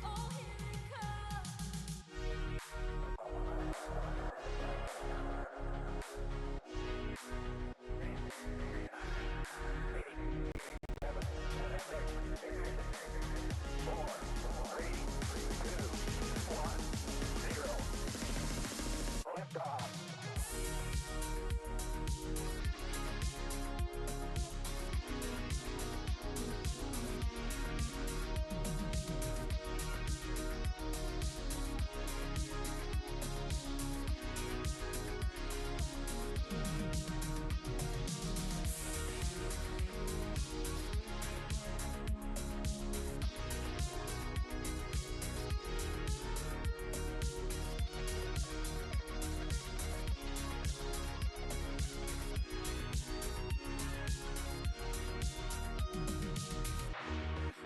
Oh, here it comes.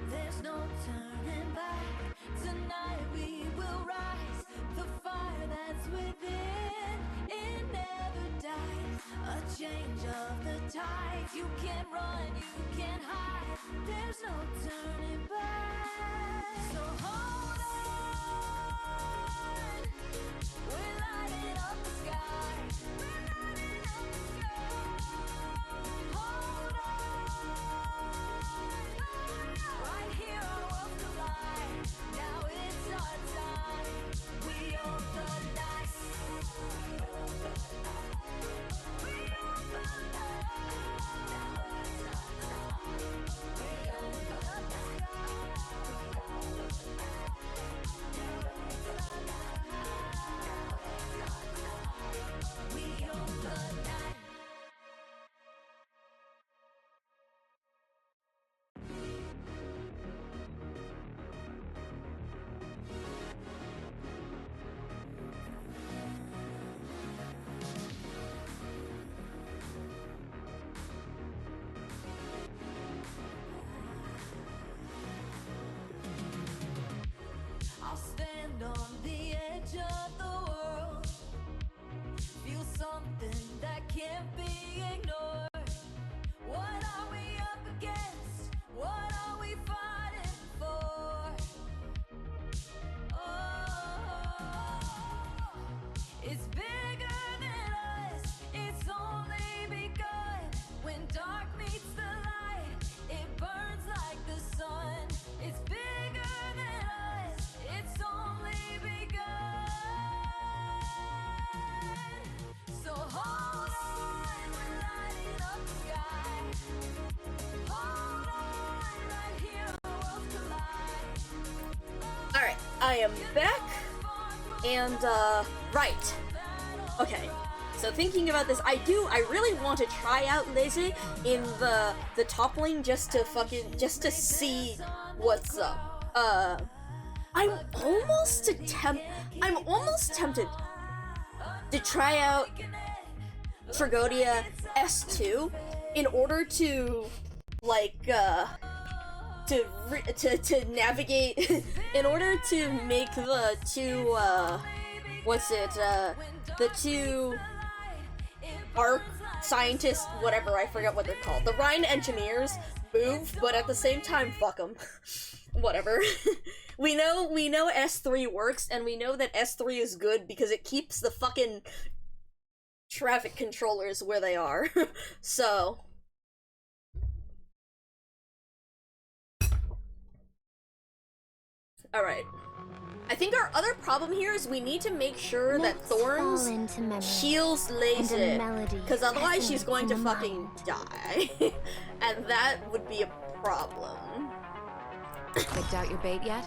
There's no turning back. Tonight we will rise. The fire that's within, it never dies. A change of the tides. You can't run, you can't hide. There's no turning back. So hold on. We're lighting up the sky. We're lighting up the sky. Hold on. Right here our worlds collide. Now it's our time. We own the night. We own the night. Now it's our time. We own the night. We own the night. I'll stand on the edge of the world. Feel something that can't be ignored. What are we up against? What are we fighting for? Oh, it's bigger than us. It's only begun. When dark meets the light, it burns like the sun. It's bigger than us. It's only begun. So hold on, we're lighting up the sky. Hold on, right here our worlds collide. Alright, I am back, and, right. Okay, so thinking about this, I really want to try out Lizzie in the top lane just to see what's up. I'm almost tempted to try out Tragodia S2 in order to, like, to navigate, in order to make the two, the two arc scientists, whatever, I forget what they're called. The Rhine engineers move, but at the same time, fuck them. Whatever. we know S3 works, and we know that S3 is good because it keeps the fucking traffic controllers where they are. So... Alright. I think our other problem here is we need to make sure that Thorns heals Lazy, because otherwise she's going to fucking die. And that would be a problem. Picked out your bait yet?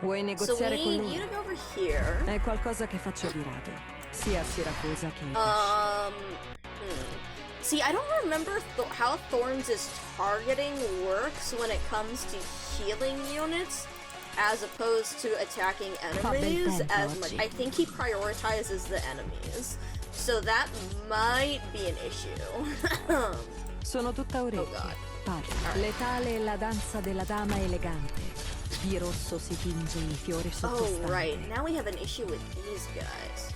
Vuoi So negoziare con we lui? need to go over here. È qualcosa che faccio virate, sia a Siracusa che... See, I don't remember how Thorns' targeting works when it comes to healing units, as opposed to attacking enemies as much. I think he prioritizes the enemies, so that might be an issue. Sono tutta orecchie. Parli. Letale è la danza della dama elegante. Di rosso si tinge il fiore sottostante. Oh, right. Now we have an issue with these guys.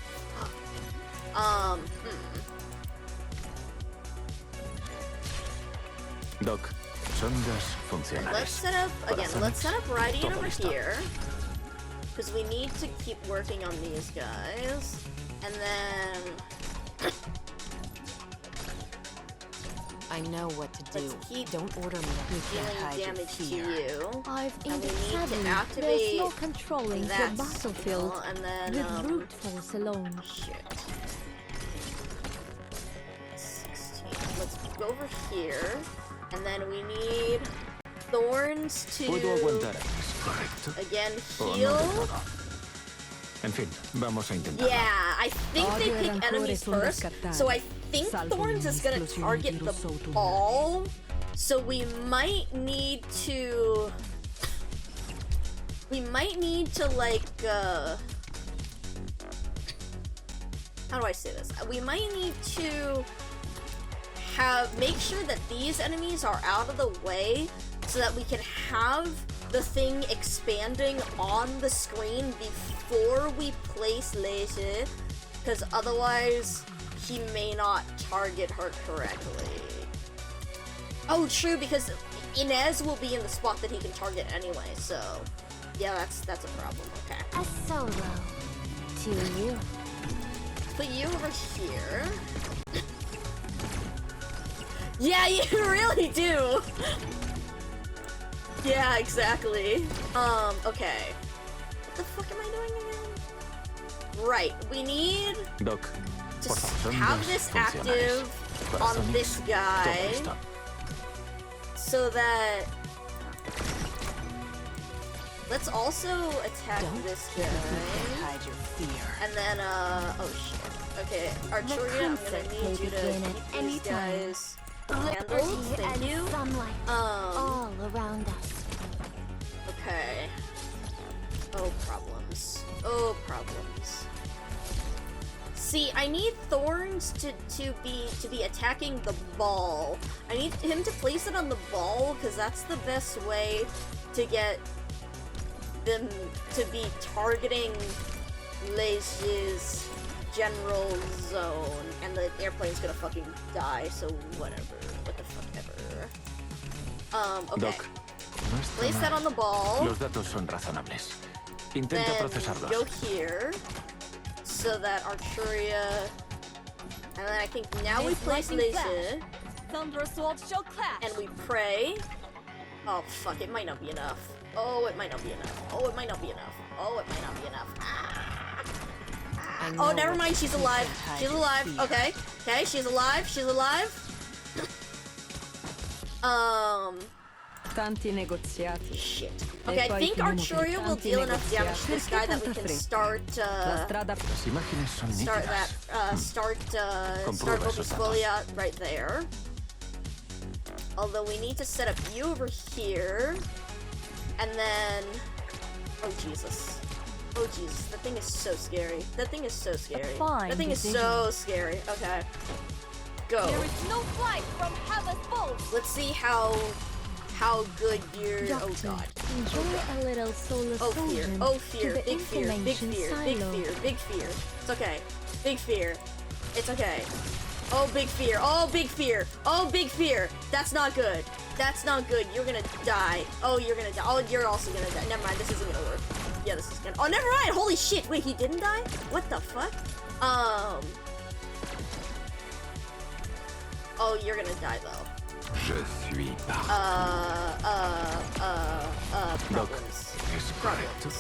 Doc, sondas funcionales. Let's set up, again, let's set up Radiant over here. Because we need to keep working on these guys. And then... I know what to do. Let's keep Don't order me to dealing damage to you. I've And we need to sadly, there's activate no controlling the that battlefield skill, and then, with brute force alone. Shit. 16. Let's go over here. And then we need Thorns to... Puedo aguantar. Correcto. Again, O no heal. del todo. En fin, vamos a intentar. Yeah, I think they pick enemies first, so I think Thorns is gonna target the ball, so we might need to... like, how do I say this? We might need to make sure that these enemies are out of the way so that we can have the thing expanding on the screen before we place Lazy, because otherwise he may not target her correctly. Oh, true, because Inez will be in the spot that he can target anyway, so yeah, that's a problem. Okay. A solo to you. Put you over here. Yeah, you really do. Yeah, exactly. Okay. What the fuck am I doing again? Right, we need Doc, to have this active on this guy so that... Let's also attack this guy. Hide your fear. And then, oh shit. Okay, Arturia, I'm gonna need you to keep these guys handled. Thank you. All around us. Okay. Oh, problems. Oh, problems. See, I need Thorns to be attacking the ball. I need him to place it on the ball because that's the best way to get them to be targeting Lazy's general zone, and the airplane's gonna fucking die. So whatever. What the fuck ever. Okay. Doc, no está Place that mal. on the ball. Los datos son razonables. Intenta Then procesarlos. go here, so that Arturia, and then I think now we place Lazy, and we pray. Oh fuck, it might not be enough. Oh, it might not be enough. Oh, it might not be enough. Oh, it might not be enough. Oh, never mind, she's alive. She's alive. Okay. Okay, she's alive. She's alive. Tanti negoziati. Shit. Okay, I think Arturia will deal enough damage to this guy that we can start, Las imágenes son start nítidas. that, start Comprueba esos Obispolia right there. Although we need to set up you over here. And then... Oh, Jesus. Oh, Jesus. That thing is so scary. That thing is so scary. That thing is so scary. Okay. Go. There is no flight from Hava's boat. Let's see how good you're... Oh, Doctor, God. enjoy a little solar Oh, fear. fusion Oh, to fear. the Big fear. Big information fear. Big silo. fear. Big fear. It's okay. Big fear. It's okay. Oh, big fear. Oh, big fear. Oh, big fear. That's not good. That's not good. You're gonna die. Oh, you're gonna die. Oh, you're also gonna die. Never mind. This isn't gonna work. Yeah, this is gonna. Oh, never mind. Holy shit. Wait, he didn't die? What the fuck? Oh, you're gonna die though. Je suis Problems. Es correcto.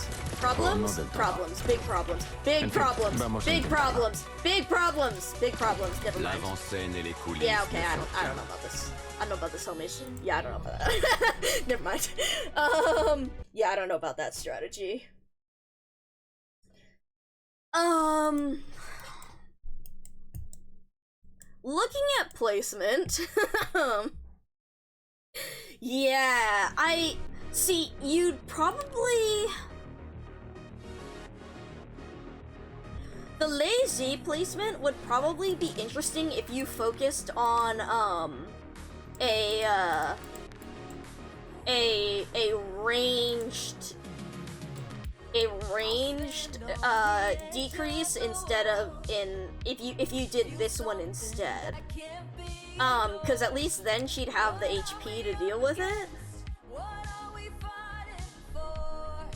Problems? Problems. Big problems. Big problems. Big problems. Big problems. Big problems. Never mind. L'avant-scène et les coulisses. Yeah, okay, I don't know about this. I don't know about this, homies. Yeah, I don't know about that. Never mind. Yeah, I don't know about that strategy. Looking at placement, yeah, I see. You'd probably the lazy placement would probably be interesting if you focused on a ranged decrease instead of if you did this one instead. Cause at least then she'd have the HP to deal with it.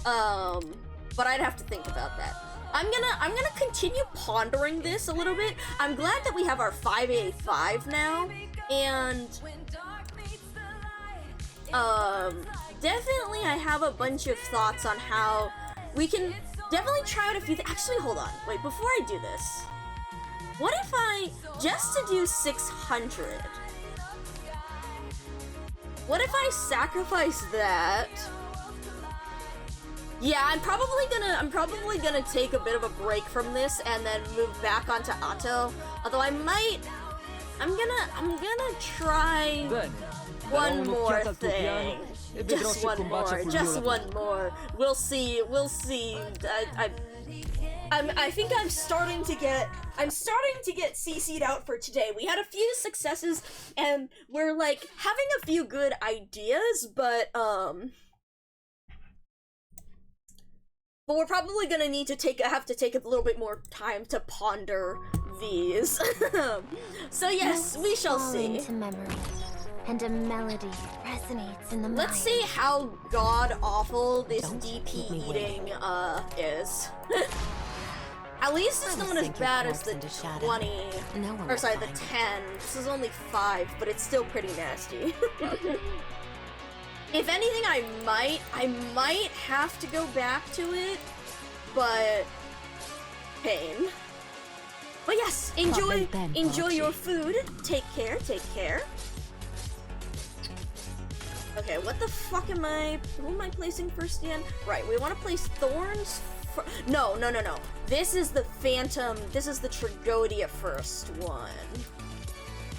But I'd have to think about that. I'm gonna continue pondering this a little bit. I'm glad that we have our 5 ED5 now, and definitely I have a bunch of thoughts on how we can definitely try out a few actually, hold on. Wait, before I do this, what if I, just to do 600, what if I sacrifice that? Yeah, I'm probably gonna take a bit of a break from this and then move back onto Atto. Although I'm gonna try one more thing. Just one more. We'll see. I think I'm starting to get CC'd out for today. We had a few successes and we're like having a few good ideas, but we're probably gonna need to have to take a little bit more time to ponder these. So yes, we shall see. Into memory, and a melody resonates in the mind. Let's see how god awful this DP eating is. At least it's not as bad as the 20, or sorry, the 10. This is only 5, but it's still pretty nasty. If anything, I might have to go back to it, but pain. But yes, enjoy your food. Take care. Okay, what the fuck who am I placing first again? Right, we want to place thorns. No. This is the Phantom. This is the Tragodia first one.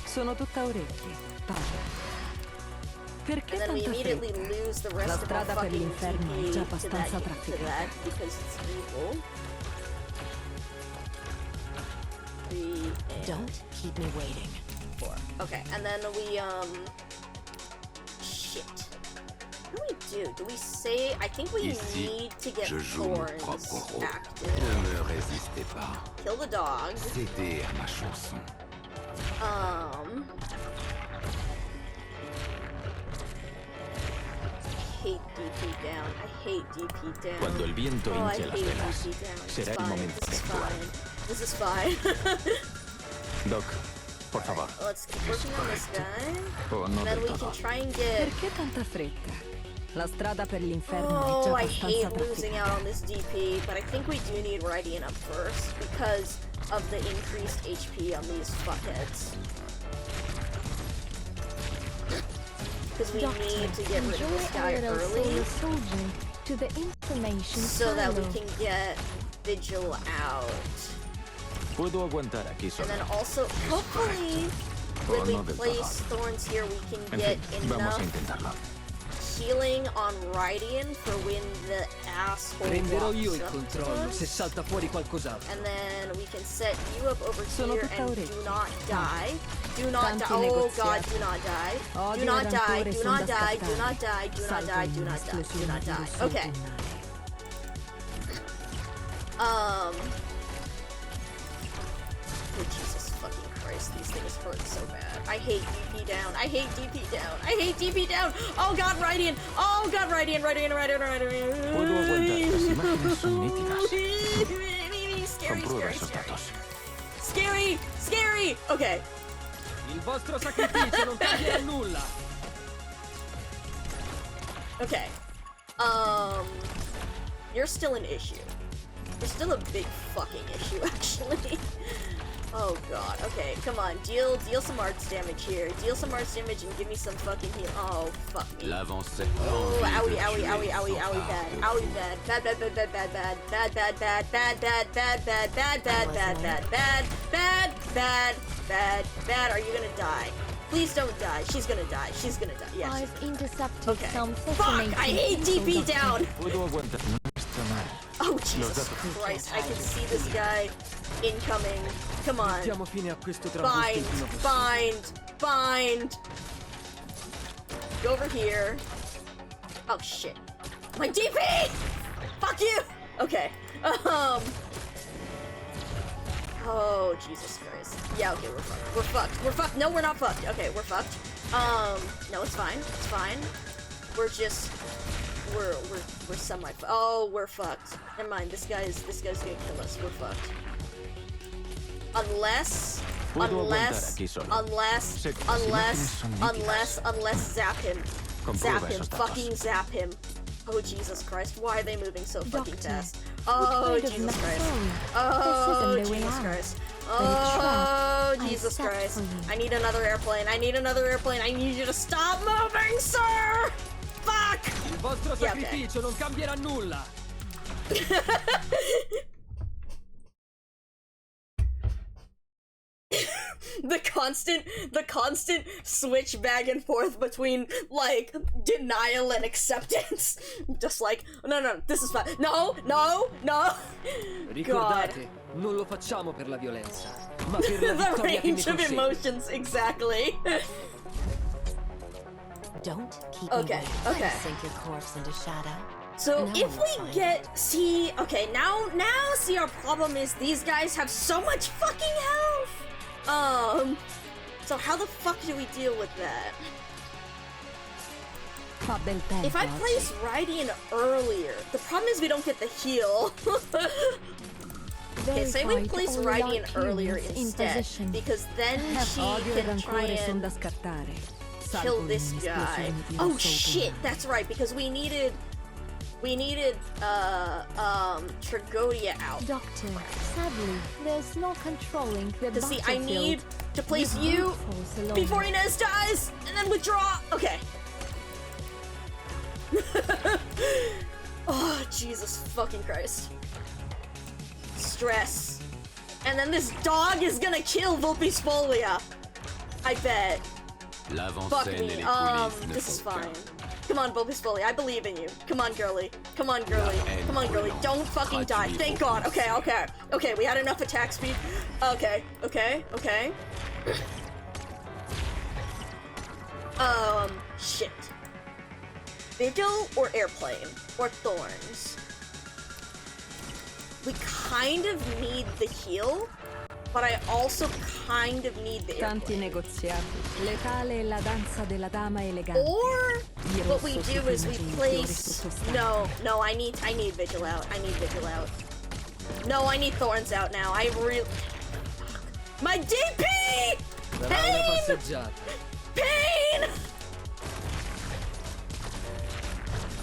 Sono tutta orecchie. Parla. Perché And then we tanta immediately fretta? lose the La rest of our strada per fucking l'inferno è GP già to abbastanza that trafficata. because it's evil. Don't keep me waiting. 4. Okay, and then we shit. What do we do? Do we say? I think we Ici, need to get je joue mon thorns propre rôle. active. Ne me résistez pas. Kill the dog. Cédez à ma chanson. I hate DP down. Cuando el viento Oh, I hinche las hate velas, DP down. será el momento de actuar. This is fine. Doc, por favor. Let's keep working on this guy. O no And then del we todo. can try and get... Perché tanta fretta? La strada per l'inferno è già Oh, I abbastanza hate losing out trafficata. on this DP, but I think we do need Radiant up first because of the increased HP on these fuckheads. Because we need to get rid of this guy early To the information so that we silo. can get Vigil out. Puedo aguantar aquí And solo. then also, hopefully, when O we no del place todo. thorns here, we can En get fin, vamos a enough intentarlo. healing on Radiant for when the asshole Prenderò io il walks up to controllo us. se salta fuori qualcos'altro. And then we can set you up over Sono here tutta and orecchie. do not die. Do not Tanti die. Oh god, negoziati. do not die. Odio Do e not die. rancore Do son not da die. Do scattare. not die. Do not Salvo die. in Do not die. Do un'esplosione not di die. lussuria Okay. pulmonare. Oh, Jesus fucking Christ. Christ, these things hurt so bad. I hate DP down. I hate DP down. I hate DP down. Oh god, Radiant. Oh god, Radiant. Puedo aguantar, las imágenes son nítidas. Scary, Comprueba scary, esos scary. datos. Scary, scary. Okay. Il vostro sacrificio non cambierà nulla. Okay. You're still an issue. You're still a big fucking issue, actually. Oh god. Okay, come on. Deal some arts damage here. Deal some arts damage and give me some fucking heal. Oh, fuck me. L'avancée. Oh, owie, owie, owie, owie, owie, bad. Owie, bad. Bad, bad, bad, bad, bad, bad. Bad, bad, bad, bad, bad, bad, bad, bad, bad, bad, bad, bad, bad, bad, bad, bad. Are you gonna die? Please don't die. She's gonna die. She's gonna die. Yeah. I've intercepted Okay. some Fuck! fascinating I hate info, DP Doctor. down! Puedo aguantar, no está mal. Oh, Jesus Christ. I can see this guy incoming. Come on. Mettiamo fine a questo Bind, trambusto il prima possibile. bind. Go over here. Oh, shit. My DP! Fuck you! Okay. Oh, Jesus Christ. Yeah, okay, we're fucked. We're fucked. We're fucked. No, we're not fucked. Okay, we're fucked. No, it's fine. It's fine. We're just... We're semi- Oh, we're fucked. Never mind, this guy's gonna kill us. We're fucked. Unless, zap him. Zap him. Fucking zap him. Oh, Jesus Christ. Why are they moving so fucking Doctor, fast? what Oh, kind of Jesus Christ. metaphor? Oh, This isn't the way Jesus out. Christ. But it's Oh, trapped. Jesus I set Christ. for you. I need another airplane. I need another airplane. I need you to stop moving, sir! Fuck! Il vostro Yeah, okay. sacrificio non cambierà nulla. the constant switch back and forth between, like, denial and acceptance. Just like, no, this is fine. No. God. Ricordate, non lo facciamo per la violenza, ma per la The vittoria che ne range of consegue. emotions, exactly. Don't keep Okay, me waiting. okay. Sink your corpse into shadow. So No if one will we find get, see, okay, now see, our problem is these guys have so much fucking health. So how the fuck do we deal with that? Fa bel tempo If I oggi. place Radiant earlier, the problem is we don't get the heal. Okay, say we Verified place all Radiant lock earlier units in instead, position. because then she Odio e can try rancore son and da scartare. kill Salvo this in guy. esplosioni di Oh rosso shit, autunno. that's right, because we needed Tragodia out. Doctor, sadly, there's no controlling the To see, I battlefield. need to place with you brute force alone. before Inez dies, and then withdraw. Okay. Oh, Jesus fucking Christ. Stress. And then this dog is gonna kill Vulpisfolia. I bet. Fuck L'avancée et me. les coulisses ne This is font fine. qu'un. Come on, Vulpisfolia, I believe in you. Come on, girly. Come on, girly. Come on, girly. Don't fucking die. Thank God. Okay, okay. Okay, we had enough attack speed. Okay. Shit. Vigil or airplane? Or thorns? We kind of need the heal, but I also kind of need the Tanti airplane. negoziati. Letale è la danza della dama elegante. Or Di what we rosso si do is we tinge in fiori place sottostante. no, I need Vigil out. I need Vigil out. No, I need Thorns out now. I really My DP! Sarà una Pain! passeggiata. Pain!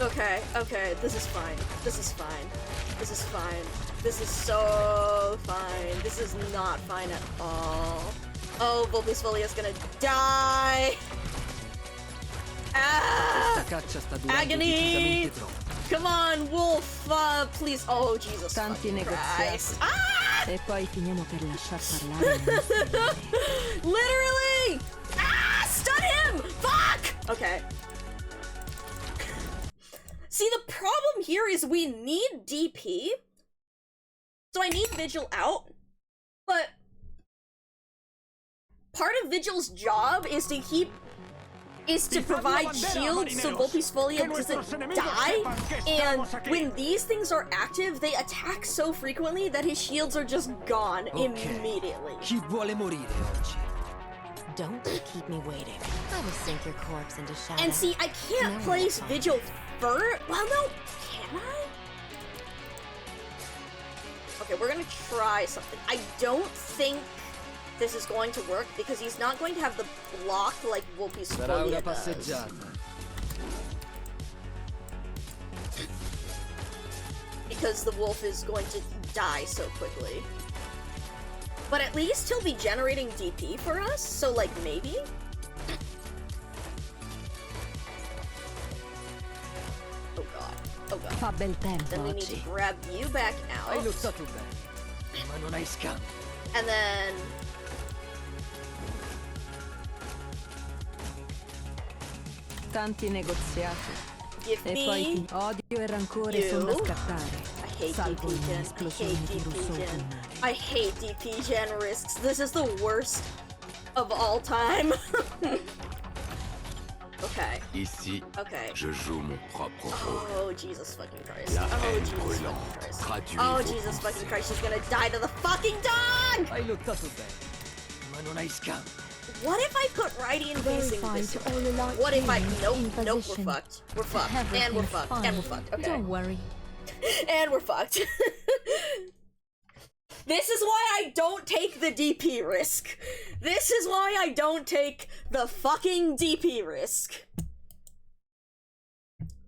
Okay, this is fine. This is fine. This is fine. This is so fine. This is not fine at all. Oh, Vulpisfolia is gonna die! Ah! Questa caccia sta durando Agony! decisamente troppo. Come on, Wolf! Please. Oh, Jesus Tanti fucking negoziati. Christ. Ah! E poi finiamo per lasciar parlare le nostre idee. Literally! Ah! Stun him! Fuck! Okay. See, the problem here is we need DP. So I need Vigil out. But part of Vigil's job is to provide shields so Vulpisfolia doesn't die. And when these things are active, they attack so frequently that his shields are just gone immediately. Chi vuole morire oggi? Don't keep me waiting. I will sink your corpse into shadow. And see, I can't No place one will Vigil first. Well, no, can I? Okay, we're gonna try something. I don't think this is going to work because he's not going to have the block like Wolpisfolia does. Because the wolf is going to die so quickly. But at least he'll be generating DP for us, so like maybe? Oh god, oh god. Fa bel tempo Then we need to oggi. grab you back out. Hai lottato bene, ma non hai scampo. And then... Tanti negoziati. give E me... poi odio e rancore you. sono da scattare. I hate Salvo DP in gen. I esplosioni hate di DP rosso gen. autunnale. I hate DP gen risks. This is the worst of all time. Okay. Ici, Okay. je joue mon propre rôle. Oh, Jesus fucking Christ. La Oh, haine Jesus brûlante fucking Christ. traduit Oh, vos Jesus pensées. fucking Christ. She's gonna die to the fucking dog! Hai lottato bene, ma non hai scampo. What if I put Radian facing this Verified way? all alike What if I... units Nope, in nope, we're position. fucked. We're fucked. And we're Everything's fucked. fine. And we're fucked. Okay. Don't worry. And we're fucked. This is why I don't take the DP risk. This is why I don't take the fucking DP risk.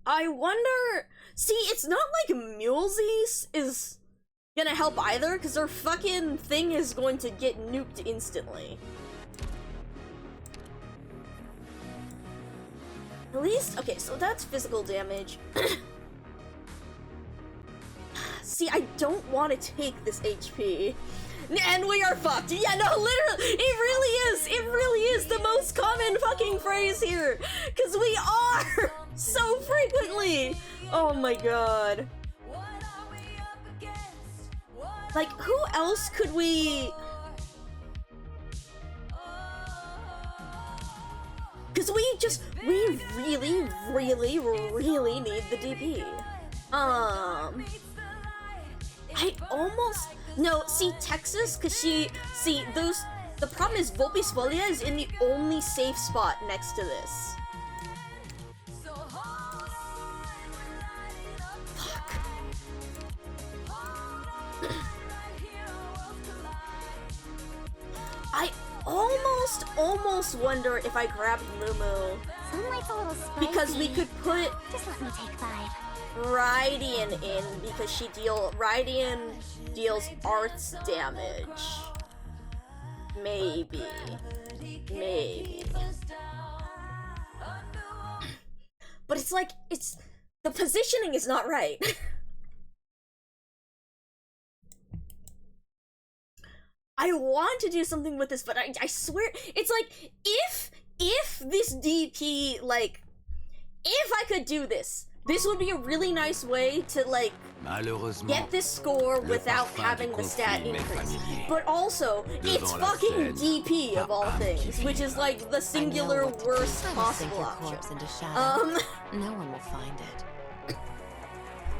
I wonder... See, it's not like Mulesy is gonna help either, because their fucking thing is going to get nuked instantly. At least... Okay, so that's physical damage. See, I don't want to take this HP. And we are fucked. Yeah, no, literally, it really is. It really is the most common fucking phrase here. Because we are so frequently. Oh my god. Like, who else could we... Because we really, really, really need the DP. I almost... No, see, Texas, because the problem is Wolpisfolia is in the only safe spot next to this. Fuck. I almost wonder if I grabbed Mumu, Sunlight's a little spicy. because we could put Just let me take 5. Radian in, because Radian deals arts damage. Maybe. But it's like, the positioning is not right. I want to do something with this, but I swear, it's like, if this DP, like, if I could do this, this would be a really nice way to, like, get this score without having the stat increase. But also, it's fucking DP of all things, which is like the singular worst possible option. Into shadow. No one will find it.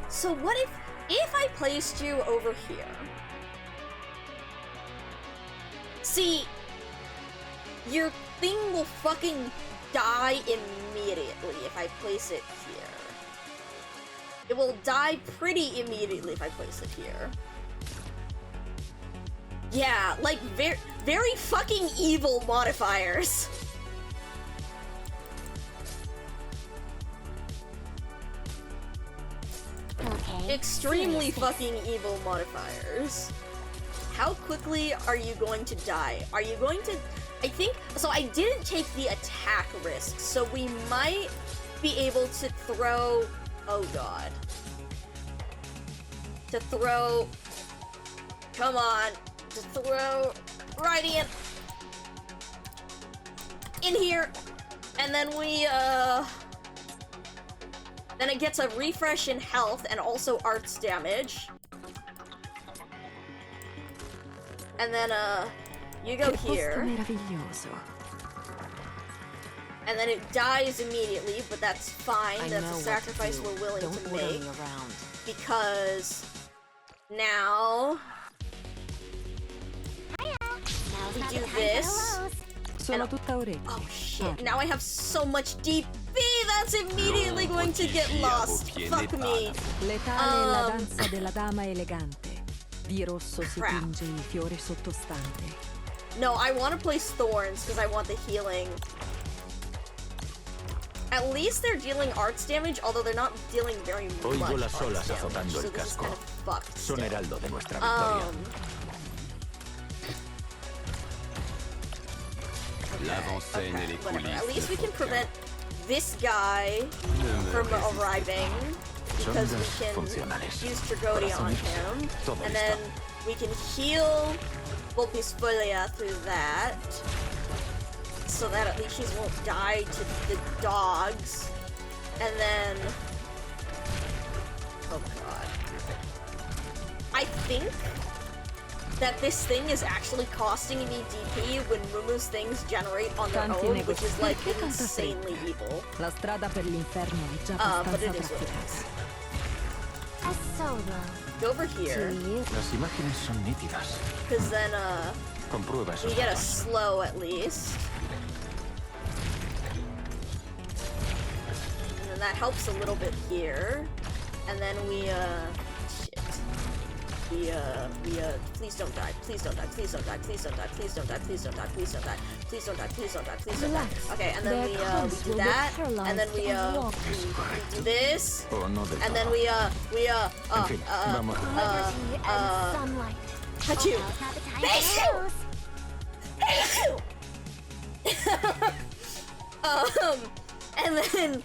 So what if I placed you over here? See, your thing will fucking die immediately if I place it here. It will die pretty immediately if I place it here. Yeah, like very fucking evil modifiers. Okay. Extremely fucking evil modifiers. How quickly are you going to die? Are you going to... I think... So I didn't take the attack risk, so we might be able to throw... Oh god. To throw... Come on. To throw... Radiant. In here. And then we, Then it gets a refresh in health and also arts damage. And then, you go here. And then it dies immediately, but that's fine. That's a sacrifice we're willing to make. Because now we do this. Sono tutta orecchi. Oh shit, now I have so much DP, that's immediately going to get lost. Fuck me. Letale è la danza della dama elegante. Di rosso si tinge il fiore sottostante. No, I want to place thorns because I want the healing. At least they're dealing arts damage, although they're not dealing very much Oigo las arts olas damage, azotando so el this is casco. kind of fucked Son still. heraldo de nuestra victoria. L'avant-scène et les Whatever. coulisses. At least we ne can font prevent this guy from arriving because we can funcionales. use Dragodi on him, Todo and listo. then we can heal Volpisfolia through that, so that at least she won't die to the dogs, and then oh god, I think that this thing is actually costing me DP when Mumu's things generate on their Tanti own, which is like negoziati. insanely evil. La strada per l'inferno è già But abbastanza it is what it trafficata. A solo. Go over here, Las imágenes son nítidas. because then Comprueba esos we get a datos. slow at least. And then that helps a little bit here. And then we, shit. Please don't die, please don't die, please don't die, please don't die, please don't die, please don't die, please don't die, please don't die, please don't die, please don't die. Relax. Okay, and then Their we cubs do will be that, and then we paralyzed do this, O no del and then todo. En fin, vamos. Liberty and sunlight. Got you. Now's not the time for those. And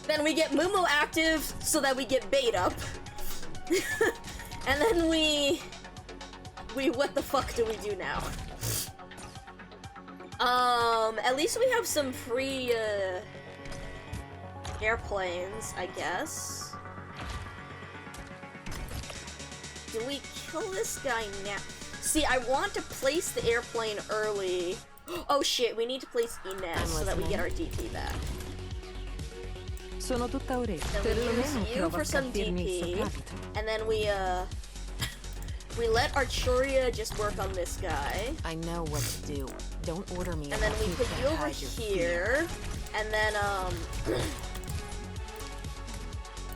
then we get Mumu active so that we get bait up. And then we what the fuck do we do now? At least we have some free airplanes, I guess. Do we kill this guy now? See, I want to place the airplane early. Oh shit, we need to place Inez so that we get our DP back. Sono tutta orecchi. Then we use Perlomeno you provo for a some capirmi il DP, soprabito. and then we let Archuria just work on this guy, I know what to do. Don't order me. and then about we who put can't you over hide your fear. here, and then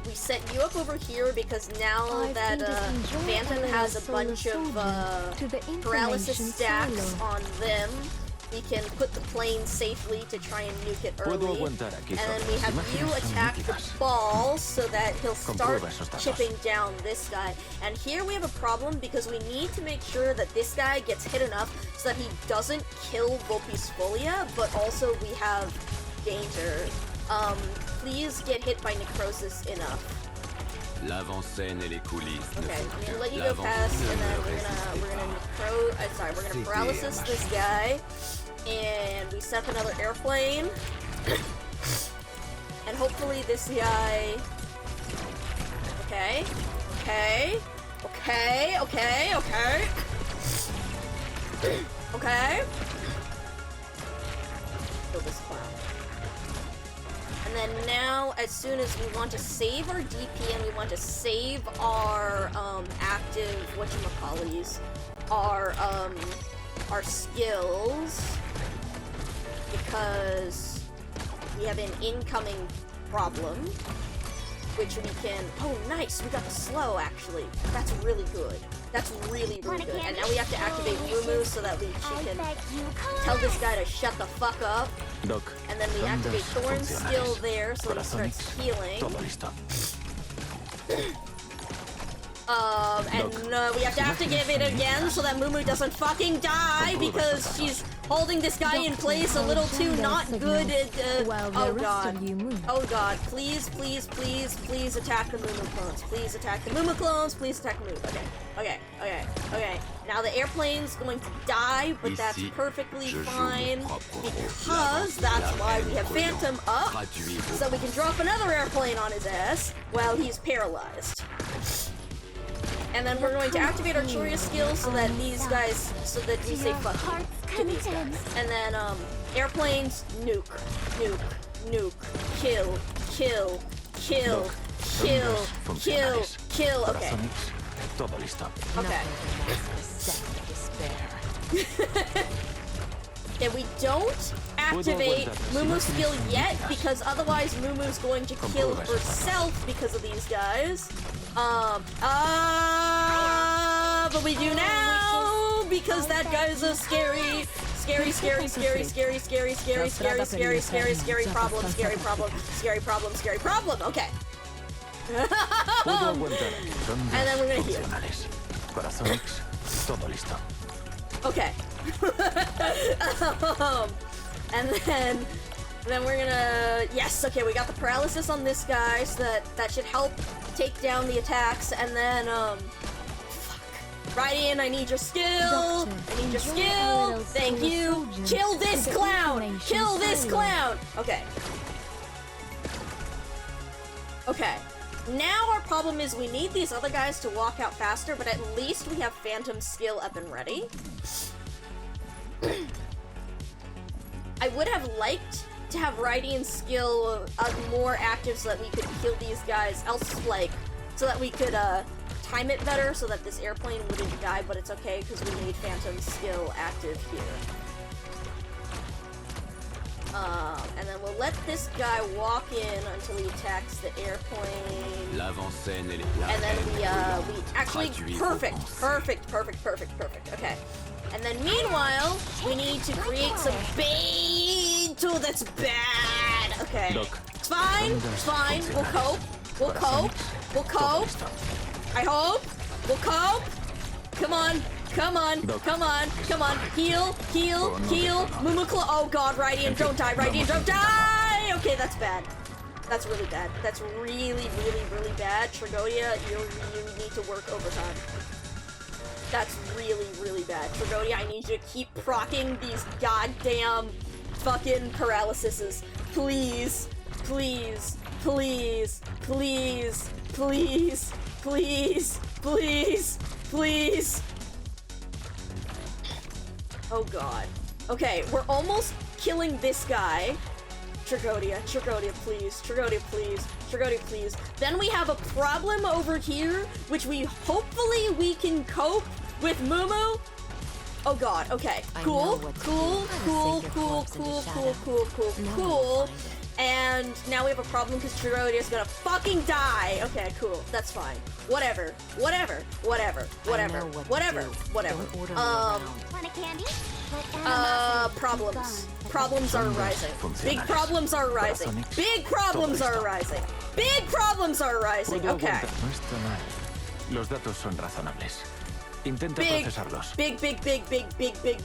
we set you up over here because now I've that been just enjoying Phantom having has a a solo bunch of soldier to the paralysis information stacks silo. on them, we can put the plane safely to try and nuke it Puedo early. aguantar aquí And then solo. we Las have you imágenes son attack the nítidas. ball so that he'll start Comprueba esos datos. chipping down this guy. And here we have a problem because we need to make sure that this guy gets hit enough so that he doesn't kill Volpisfolia, but also we have danger. Please get hit by necrosis enough. L'avant-scène et les coulisses ne Okay, font I'm qu'un. gonna let you go past, L'avant-scène and then ne we're gonna résiste paralysis this guy, and we set up another airplane, and hopefully this guy. Okay, okay, okay, okay, okay, okay. Kill this clown. And then now, as soon as we want to save our DP and we want to save our active whatchamacallies, our skills, because we have an incoming problem, which we can. Oh, nice! We got the slow actually. That's really good. That's really Wanna good. And candy? now we have to activate Mumu so that she I can bet you tell could. this guy to shut the fuck up. Doc, And then we activate ondas Thorn's skill funcionales. there so he starts Corazonix, healing. todo listo. And we have to activate it again so that Mumu doesn't fucking die because she's holding this guy in place a little too not good. While the Oh rest god. of you move. Oh god. Please, please, please, please attack the Mumu clones. Please attack the Mumu clones. Please attack the Mumu. Okay. Okay. Okay. Okay. Now the airplane's going to die, but that's Ici, perfectly je joue fine mon propre rôle. because that's why we have Phantom up. Traduire au So we can drop another airplane on his ass while he's paralyzed. And then we're going to activate our Churia skill so that these guys, so that we say fuck you to these guys. And then, airplanes, nuke, nuke, nuke, kill, kill, kill, Doc, kill, ondas kill, funcionales. kill, okay. Corazonix, todo listo. Okay. Nothing can last a second of despair. Okay, we don't activate Mumu's skill yet because otherwise Mumu's going to kill herself because of these guys. But we do now because that guy is a scary problem. Okay. And then we're gonna heal. Okay. And then we're gonna, yes, okay, we got the paralysis on this guy, so that should help take down the attacks, and then, fuck. Ryan, I need your skill! I need your skill! Thank you! Kill this clown! Kill this clown! Okay. Okay. Now our problem is we need these other guys to walk out faster, but at least we have Phantom's skill up and ready. I would have liked to have Raidian's skill more active so that we could kill these guys, so that we could time it better so that this airplane wouldn't die, but it's okay because we need Phantom's skill active here. And then we'll let this guy walk in until he attacks the airplane. And then we actually, perfect. Okay. And then meanwhile, we need to create some bait. Oh, that's bad. Okay. It's fine. It's fine. We'll cope. We'll cope. We'll cope. I hope. We'll cope. Come on. Come on. Come on. Come on. Heal. Heal. Heal. Mumukla. Oh god, Radiant, don't die. Radiant, don't die. Okay, that's bad. That's really bad. That's really bad. Trigodia, you need to work overtime. That's really bad. Trigodia, I need you to keep proccing these goddamn fucking paralyses. Please. Please. Please. Please. Please. Please. Please. Please. Oh god. Okay, we're almost killing this guy. Trigodia, please. Trigodia, please. Trigodia, please. Then we have a problem over here, which hopefully we can cope with Mumu. Oh god, okay. Cool. And now we have a problem because Trigodia is gonna fucking die. Okay, cool. That's fine. Whatever. Want a candy? Problems. Problems are rising. Big problems are rising. Big problems are rising. Big problems are rising. Okay. Los datos son razonables. Intenta procesarlos. Big,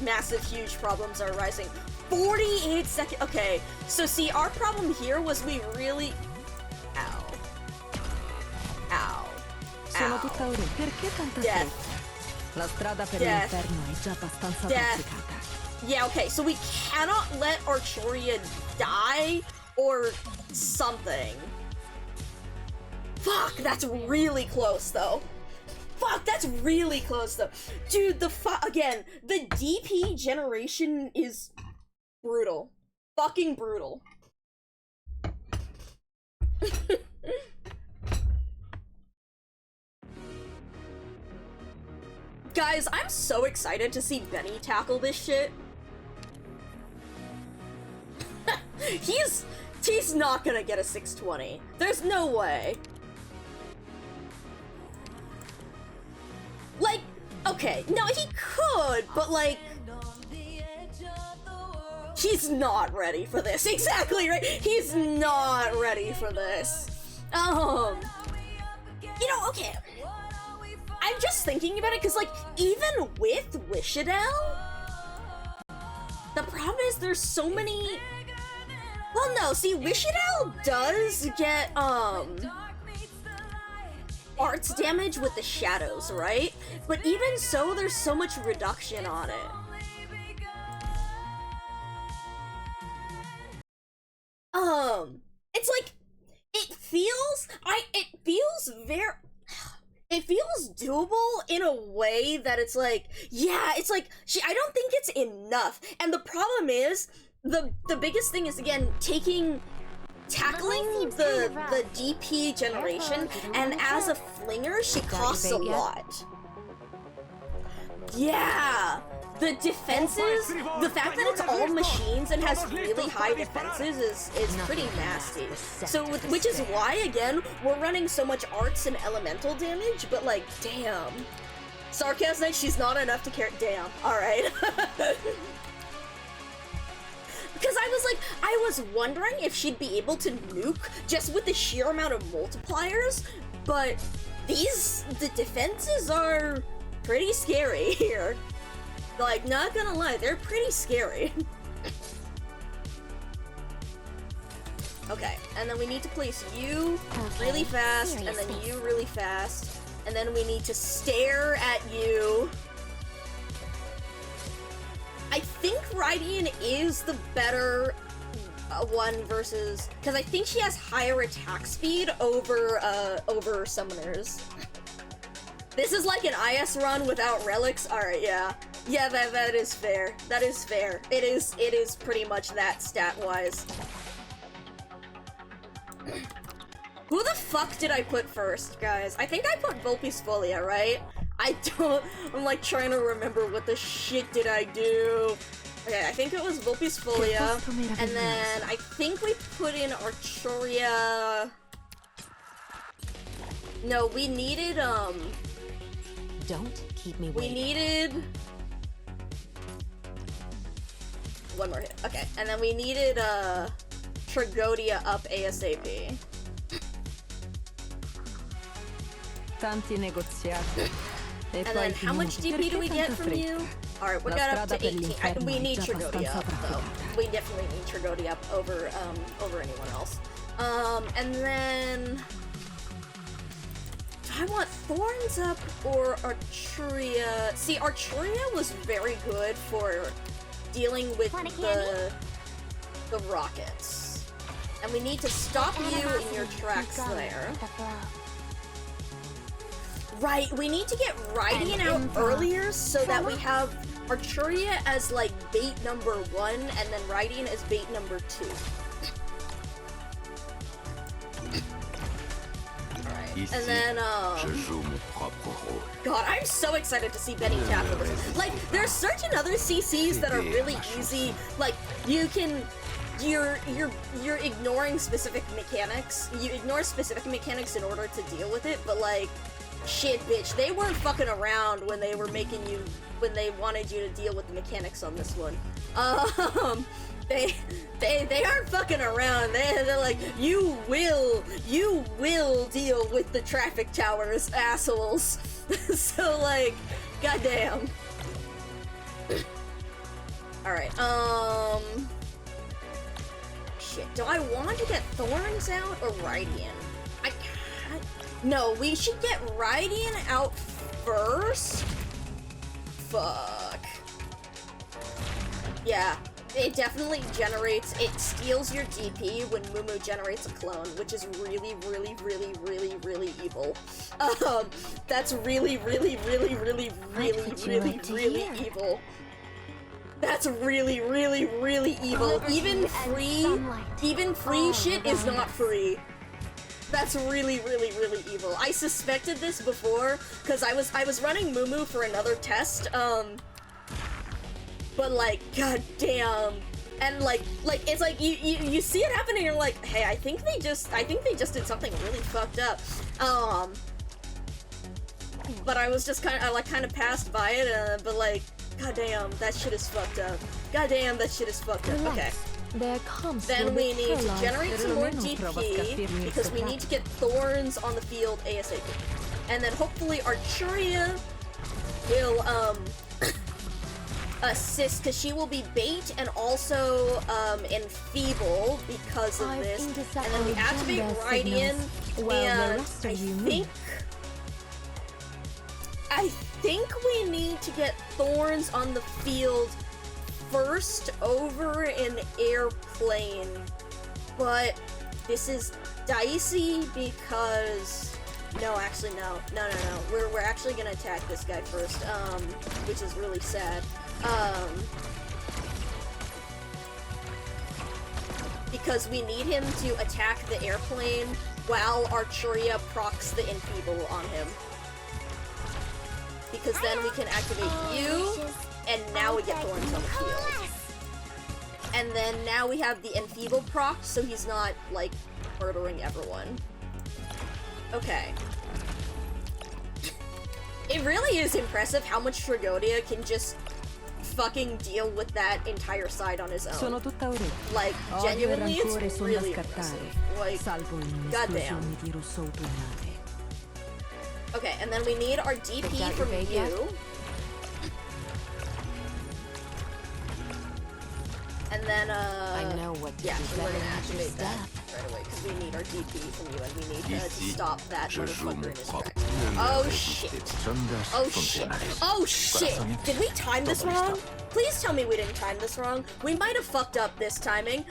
massive, huge problems are rising. 48 seconds. Okay, so see, our problem here was we really. Ow. Sono tutta ore. Perché tanta fretta? La strada per l'inferno è già abbastanza trafficata. Yeah, okay, so we cannot let Arturia die or something. Fuck, that's really close though. Dude, again, the DP generation is brutal. Fucking brutal. Guys, I'm so excited to see Benny tackle this shit. He's not gonna get a 620. There's no way. Like, okay, no, he could, but like, he's not ready for this. Exactly, right? He's not ready for this. You know, okay. I'm just thinking about it, because, like, even with Wishadel, the problem is there's so many... Well, no, see, Wishadel does get, arts damage with the shadows, right? But even so, there's so much reduction on it. It's like, it feels doable in a way that it's like, yeah, it's like, I don't think it's enough. And the problem is, the biggest thing is, again, tackling the DP generation, and as a flinger, she costs a lot. Yeah! the defenses, the fact that it's all machines and has really high defenses is pretty nasty. So, which is why, again, we're running so much arts and elemental damage, but like, damn. Sarcasm Knight, she's not enough to carry- damn, alright. Because I was wondering if she'd be able to nuke just with the sheer amount of multipliers, but the defenses are pretty scary here. Like, not gonna lie, they're pretty scary. Okay, and then we need to place you really fast, and then you really fast, and then we need to stare at you. I think Rydian is the better one versus, because I think she has higher attack speed over summoners. This is like an IS run without relics. All right, yeah, that is fair. That is fair. It is pretty much that stat wise. Who the fuck did I put first, guys? I think I put Volpes Folia, right? I'm like trying to remember what the shit did I do. Okay, I think it was Volpes Folia, and then I think we put in Archuria. No, we needed, Don't keep me we waiting. needed one more hit. Okay, and then we needed, Tragodia up ASAP. Tanti negoziati. And then how much DP do we get from you? Alright, we got up to 18. We need Tragodia up, though. We definitely need Tragodia up over anyone else. And then... do I want Thorns up or Archuria? See, Archuria was very good for dealing with the rockets. And we need to stop you in your tracks there. Right, we need to get Rydian out earlier so that we have Archuria as like bait number 1 and then Rydian as bait number 2. Alright, and then God, I'm so excited to see Benny tap for this. Like, there's certain other CCs that are really easy. Like, you can you're ignoring specific mechanics. You ignore specific mechanics in order to deal with it, but like, shit, bitch, they weren't fucking around when they were making you, when they wanted you to deal with the mechanics on this one. They aren't fucking around. They're like, you will deal with the traffic towers, assholes. So like, goddamn. Alright, shit, do I want to get Thorns out or Rydian? I can't. No, we should get Rydian out first. Fuck. Yeah, it definitely generates, it steals your DP when Mumu generates a clone, which is really, really, really, really, really evil. That's really, really, really, really, really, really, really evil. That's really, really, really evil. Even free shit is not free. That's really, really, really evil. I suspected this before, because I was running Mumu for another test, but like, goddamn. And like, it's like, you see it happen and you're like, hey, I think they just did something really fucked up. But I was just kind of passed by it, but like, goddamn, that shit is fucked up. Goddamn, that shit is fucked up. Okay. There comes Then we need to generate some more DP, because we need to get Thorns on the field ASAP. And then hopefully Archuria will, assist, because she will be bait and also, enfeeble because of this. And then we activate Rydian, and I think we need to get Thorns on the field first over an airplane, but this is dicey because no, we're actually gonna attack this guy first, which is really sad, because we need him to attack the airplane while Archuria procs the enfeeble on him, because then we can activate you. and now we get Thorns on the field. And then now we have the Enfeeble proc, so he's not, like, murdering everyone. Okay. It really is impressive how much Tragodia can just fucking deal with that entire side on his own. Sono tutta orecchie. Like, Odio e genuinely, rancore it's sono da really scattare, impressive. Like, salvo in goddamn. un'esplosione di rosso autunnale. Okay, and then we need our DP Picked out from your bait yet? you. And then, I know what to yeah, do so we're better gonna than your activate that step. right away, because we need our DP from you, and we need to Ici, stop that je joue motherfucker mon in his propre. tracks. Oh shit! Sondas Oh shit! funcionales. Oh shit! Corazones. Did we time this Todo wrong? listo. Please tell me we didn't time this wrong. We might have fucked up this timing.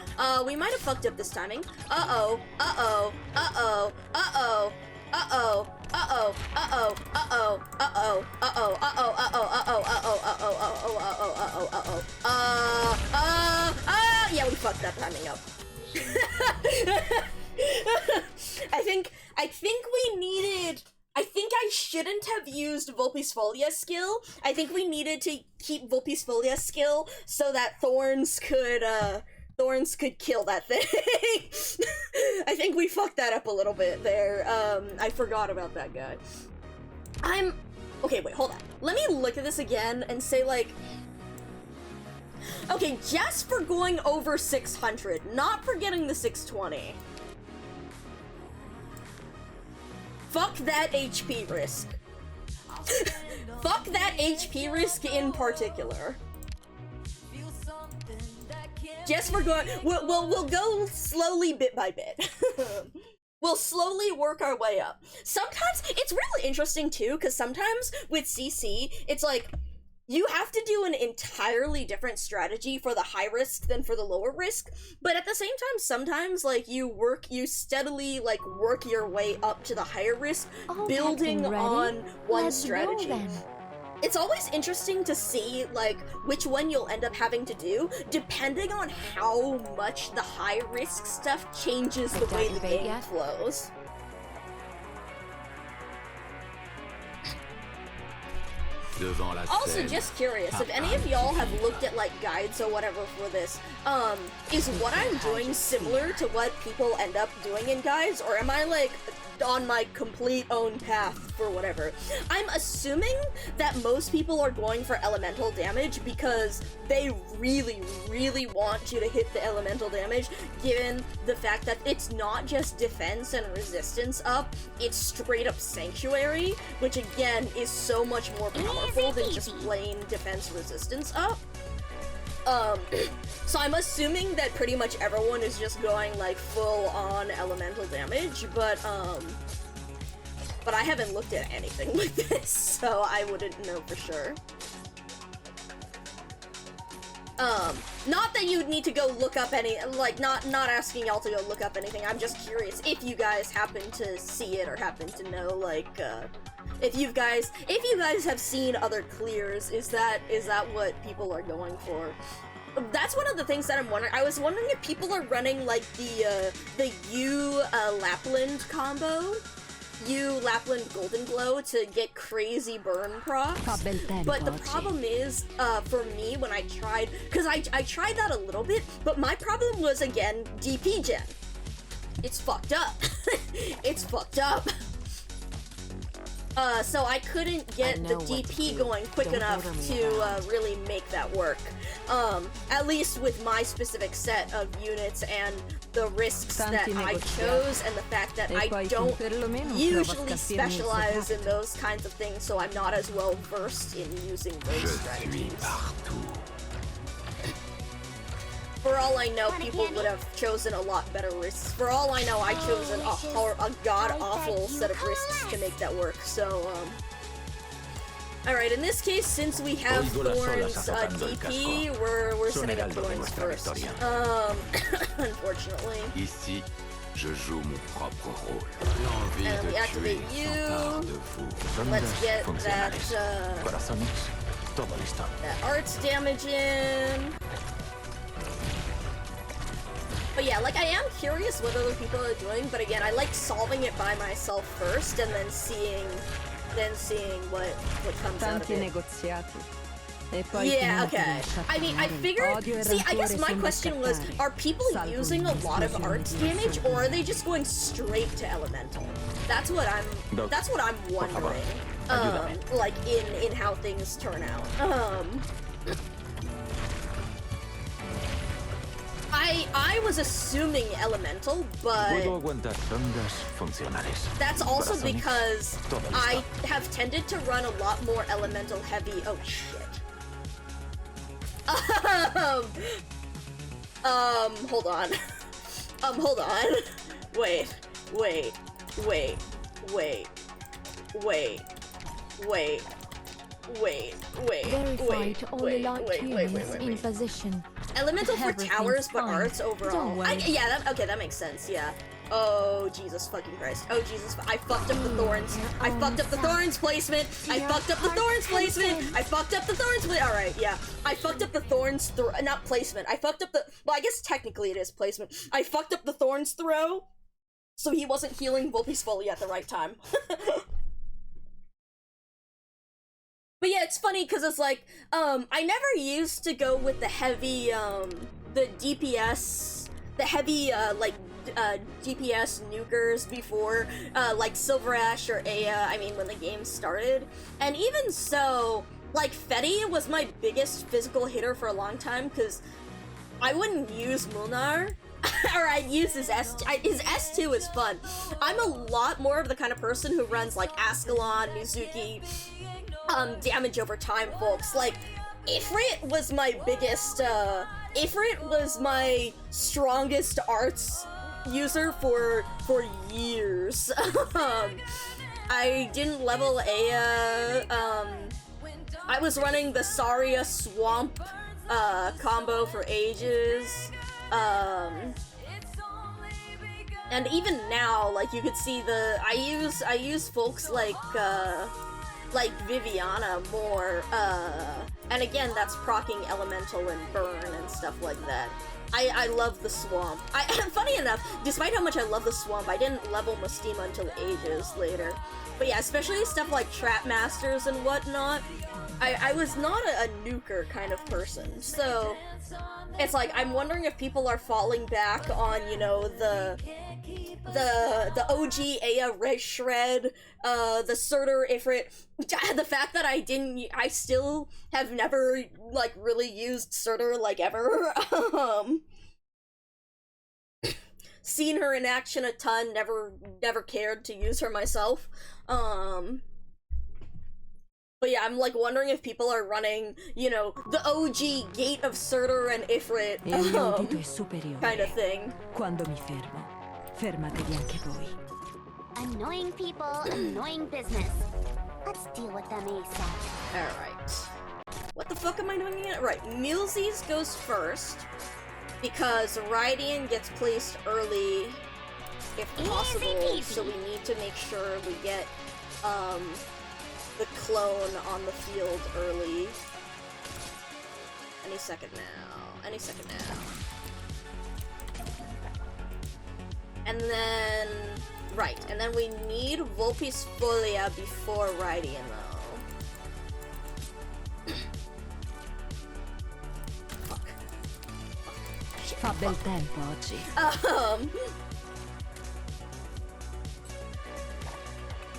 We might have fucked up this timing. Uh-oh. Uh-oh. Uh-oh. Uh-oh. Uh-oh. Uh-oh. Uh-oh. Uh-oh. Uh-oh. Uh-oh. Uh-oh. Uh-oh. Uh-oh. Uh-oh. Uh-oh. Uh-oh. Uh-oh. Uh-oh. Yeah, we fucked that timing up. I think we needed... I think I shouldn't have used Volpi's Folia's skill. I think we needed to keep Volpi's Folia's skill so that Thorns could kill that thing. I think we fucked that up a little bit there. I forgot about that guy. Okay, wait, hold on. Let me look at this again and say, like... Okay, just for going over 600, not for getting the 620. Fuck that HP risk. Fuck that HP risk in particular. Just for going, we'll go slowly bit by bit. We'll slowly work our way up. Sometimes, it's really interesting too, because sometimes with CC, it's like, you have to do an entirely different strategy for the high risk than for the lower risk, but at the same time, sometimes, like, you steadily, like, work your way up to the higher risk, All building packed and ready? on one Let's go strategy. then. It's always interesting to see, like, which one you'll end up having to do, depending on how much the high risk stuff changes the Picked out way your the bait game yet? flows. Devant la Also, scène. just curious, if any of y'all have looked at, like, guides or whatever for this, is what I'm doing similar to what people end up doing in guides, or am I, like, on my complete own path for whatever? I'm assuming that most people are going for elemental damage because they really, really want you to hit the elemental damage, given the fact that it's not just defense and resistance up, it's straight up sanctuary, which again is so much more powerful than just plain defense resistance up. So I'm assuming that pretty much everyone is just going, like, full on elemental damage, but I haven't looked at anything like this, so I wouldn't know for sure. Not that you'd need to go look up any, like, not asking y'all to go look up anything, I'm just curious if you guys happen to see it or happen to know, like, if you guys have seen other clears, is that what people are going for? That's one of the things that I'm wondering. I was wondering if people are running, like, the U Lapland combo, U Lapland Golden Glow to get crazy burn procs. But the problem is, for me, when I tried, because I tried that a little bit, but my problem was, again, DP gen. It's fucked up. It's fucked up. So I couldn't get the DP going quick enough to really make that work. At least with my specific set of units and the risks that I chose and the fact that I don't usually specialize in those kinds of things, so I'm not as well versed in using those strategies. For all I know, people would have chosen a lot better risks. For all I know, I chose a god-awful set of risks to make that work, so, Alright, in this case, since we have Thorns DP, we're setting up Thorns first. Unfortunately. Ici, je joue mon propre rôle. L'envie And we de activate tuer you. s'empare de vous. Let's get that, Corazones. Todo listo. that arts damage in. But yeah, like, I am curious what other people are doing, but again, I like solving it by myself first, and then seeing what comes out of Tanti it. negoziati. E poi Yeah, finite okay. di I mean, I scappare. figured. Odio e See, I guess rancore my sono question was: scattare. are people Salvo using a lot of un'esplosione arts di damage, assurdo. or are they just going straight to elemental? That's what I'm. Doc, That's what I'm por favor, wondering. ayúdame. Like in how things turn out. I was assuming elemental, but Puedo aguantar ondas funcionales. that's also Corazones, because todo I listo. have tended to run a lot more elemental heavy. Oh shit. Hold on. Hold on. Wait. Verified all elite units in position. Elemental for Everything's towers, but fine. arts overall. Don't worry. Yeah, that makes sense, yeah. Oh, Jesus fucking Christ. Oh, Jesus. I fucked up the thorns. I fucked up the thorns placement. I fucked up the thorns placement. I fucked up the thorns Alright, yeah. I fucked up the thorns not placement. I fucked up the- well, I guess technically it is placement. I fucked up the thorns throw, so he wasn't healing Volpe's fully at the right time. But yeah, it's funny because it's like, I never used to go with the heavy, the DPS, the heavy, DPS nukers before, like Silver Ash or Aya, I mean, when the game started. And even so, like, Fetty was my biggest physical hitter for a long time, because I wouldn't use Mulnar, or I'd use his S2. His S2 is fun. I'm a lot more of the kind of person who runs, like, Ascalon, Mizuki, damage over time, folks. Like, Ifrit was my biggest, Ifrit was my strongest arts user for years. I didn't level Aya, I was running the Saria Swamp, combo for ages, and even now, like, you could see I use folks like Viviana more, and again, that's proccing Elemental and Burn and stuff like that. I love the Swamp. Funny enough, despite how much I love the Swamp, I didn't level Mustima until ages later. But yeah, especially stuff like Trap Masters and whatnot, I was not a nuker kind of person, so it's like, I'm wondering if people are falling back on, you know, the OG Aya Red Shred, the Surtur Ifrit, the fact that I still have never, like, really used Surtur, like, ever, seen her in action a ton, never cared to use her myself, but yeah, I'm, like, wondering if people are running, you know, the OG Gate of Surtur and Ifrit, kind of thing. Quando mi fermo, fermatevi anche voi. Annoying people, annoying business. Let's deal with them ASAP. Alright. What the fuck am I doing again? Right, Milesies goes first, because Rydian gets placed early, if possible, so we need to make sure we get, the clone on the field early. Any second now. And then... right, and then we need Volpe's Folia before Rydian, though. Fuck. Shit, Fa bel tempo oggi.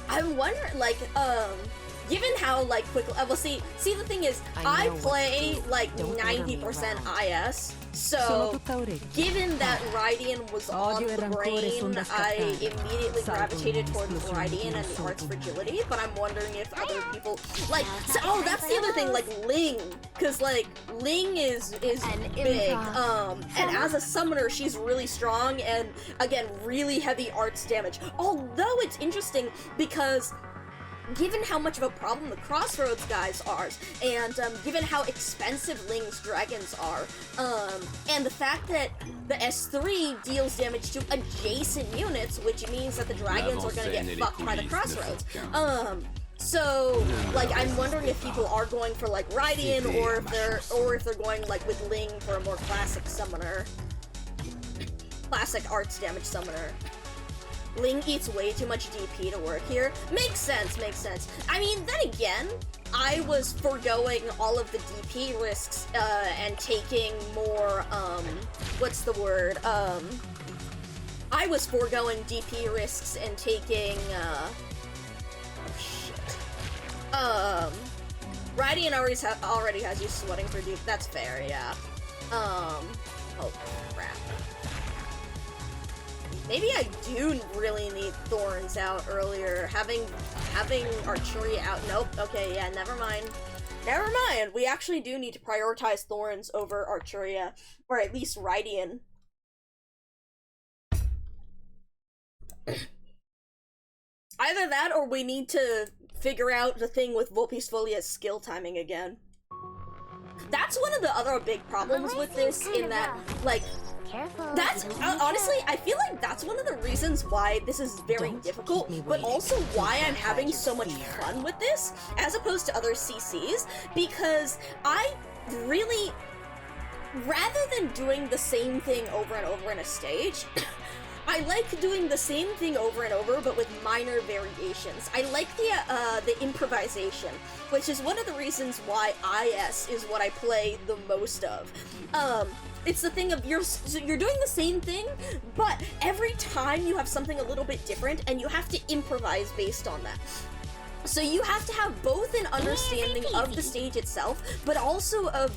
I'm wondering, like, given how, like, quickly, well, see, the thing is, I play, like, 90% IS, so, given that Rydian was on the brain, I immediately gravitated towards Rydian and the Arts Fragility, but I'm wondering if other people, like, so, oh, that's the other thing, like, Ling, because, like, Ling is big, and as a summoner, she's really strong, and, again, really heavy arts damage, although it's interesting, because given how much of a problem the Crossroads guys are, and given how expensive Ling's dragons are, and the fact that the S3 deals damage to adjacent units, which means that the dragons are gonna get fucked by the Crossroads. So, like, I'm wondering if people are going for, like, Rydian, or if they're going, like, with Ling for a more classic summoner. Classic arts damage summoner. Ling eats way too much DP to work here. Makes sense. I mean, then again, I was foregoing all of the DP risks and taking more what's the word? I was foregoing DP risks and taking Radiant already has you sweating for deep. That's fair, yeah. Oh crap. Maybe I do really need Thorns out earlier. Having Archeria out. Nope. Okay, yeah, never mind. Never mind. We actually do need to prioritize Thorns over Archeria, or at least Radiant. Either that, or we need to figure out the thing with Volpes Folia's skill timing again. That's one of the other big problems with this, in that, like, that's, honestly, I feel like that's one of the reasons why this is very difficult, but also why I'm having so much fun with this, as opposed to other CCs, because I really, rather than doing the same thing over and over in a stage, I like doing the same thing over and over, but with minor variations. I like the improvisation, which is one of the reasons why IS is what I play the most of. It's the thing of you're doing the same thing, but every time you have something a little bit different, and you have to improvise based on that. So you have to have both an understanding of the stage itself, but also a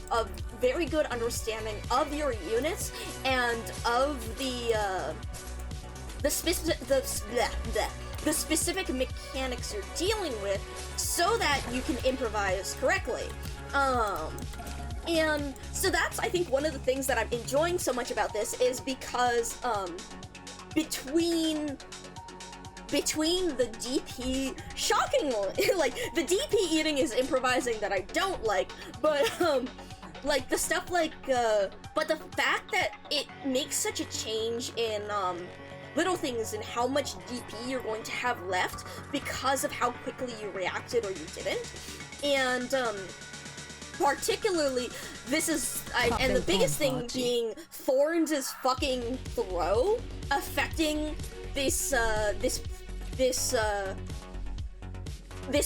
very good understanding of your units and of the specific mechanics you're dealing with, so that you can improvise correctly. And so that's, I think, one of the things that I'm enjoying so much about this, is because between the DP, shockingly, like, the DP eating is improvising that I don't like, but like the stuff like but the fact that it makes such a change in little things and how much DP you're going to have left because of how quickly you reacted or you didn't. And particularly, this is, and the biggest thing being Thorns' fucking throw affecting this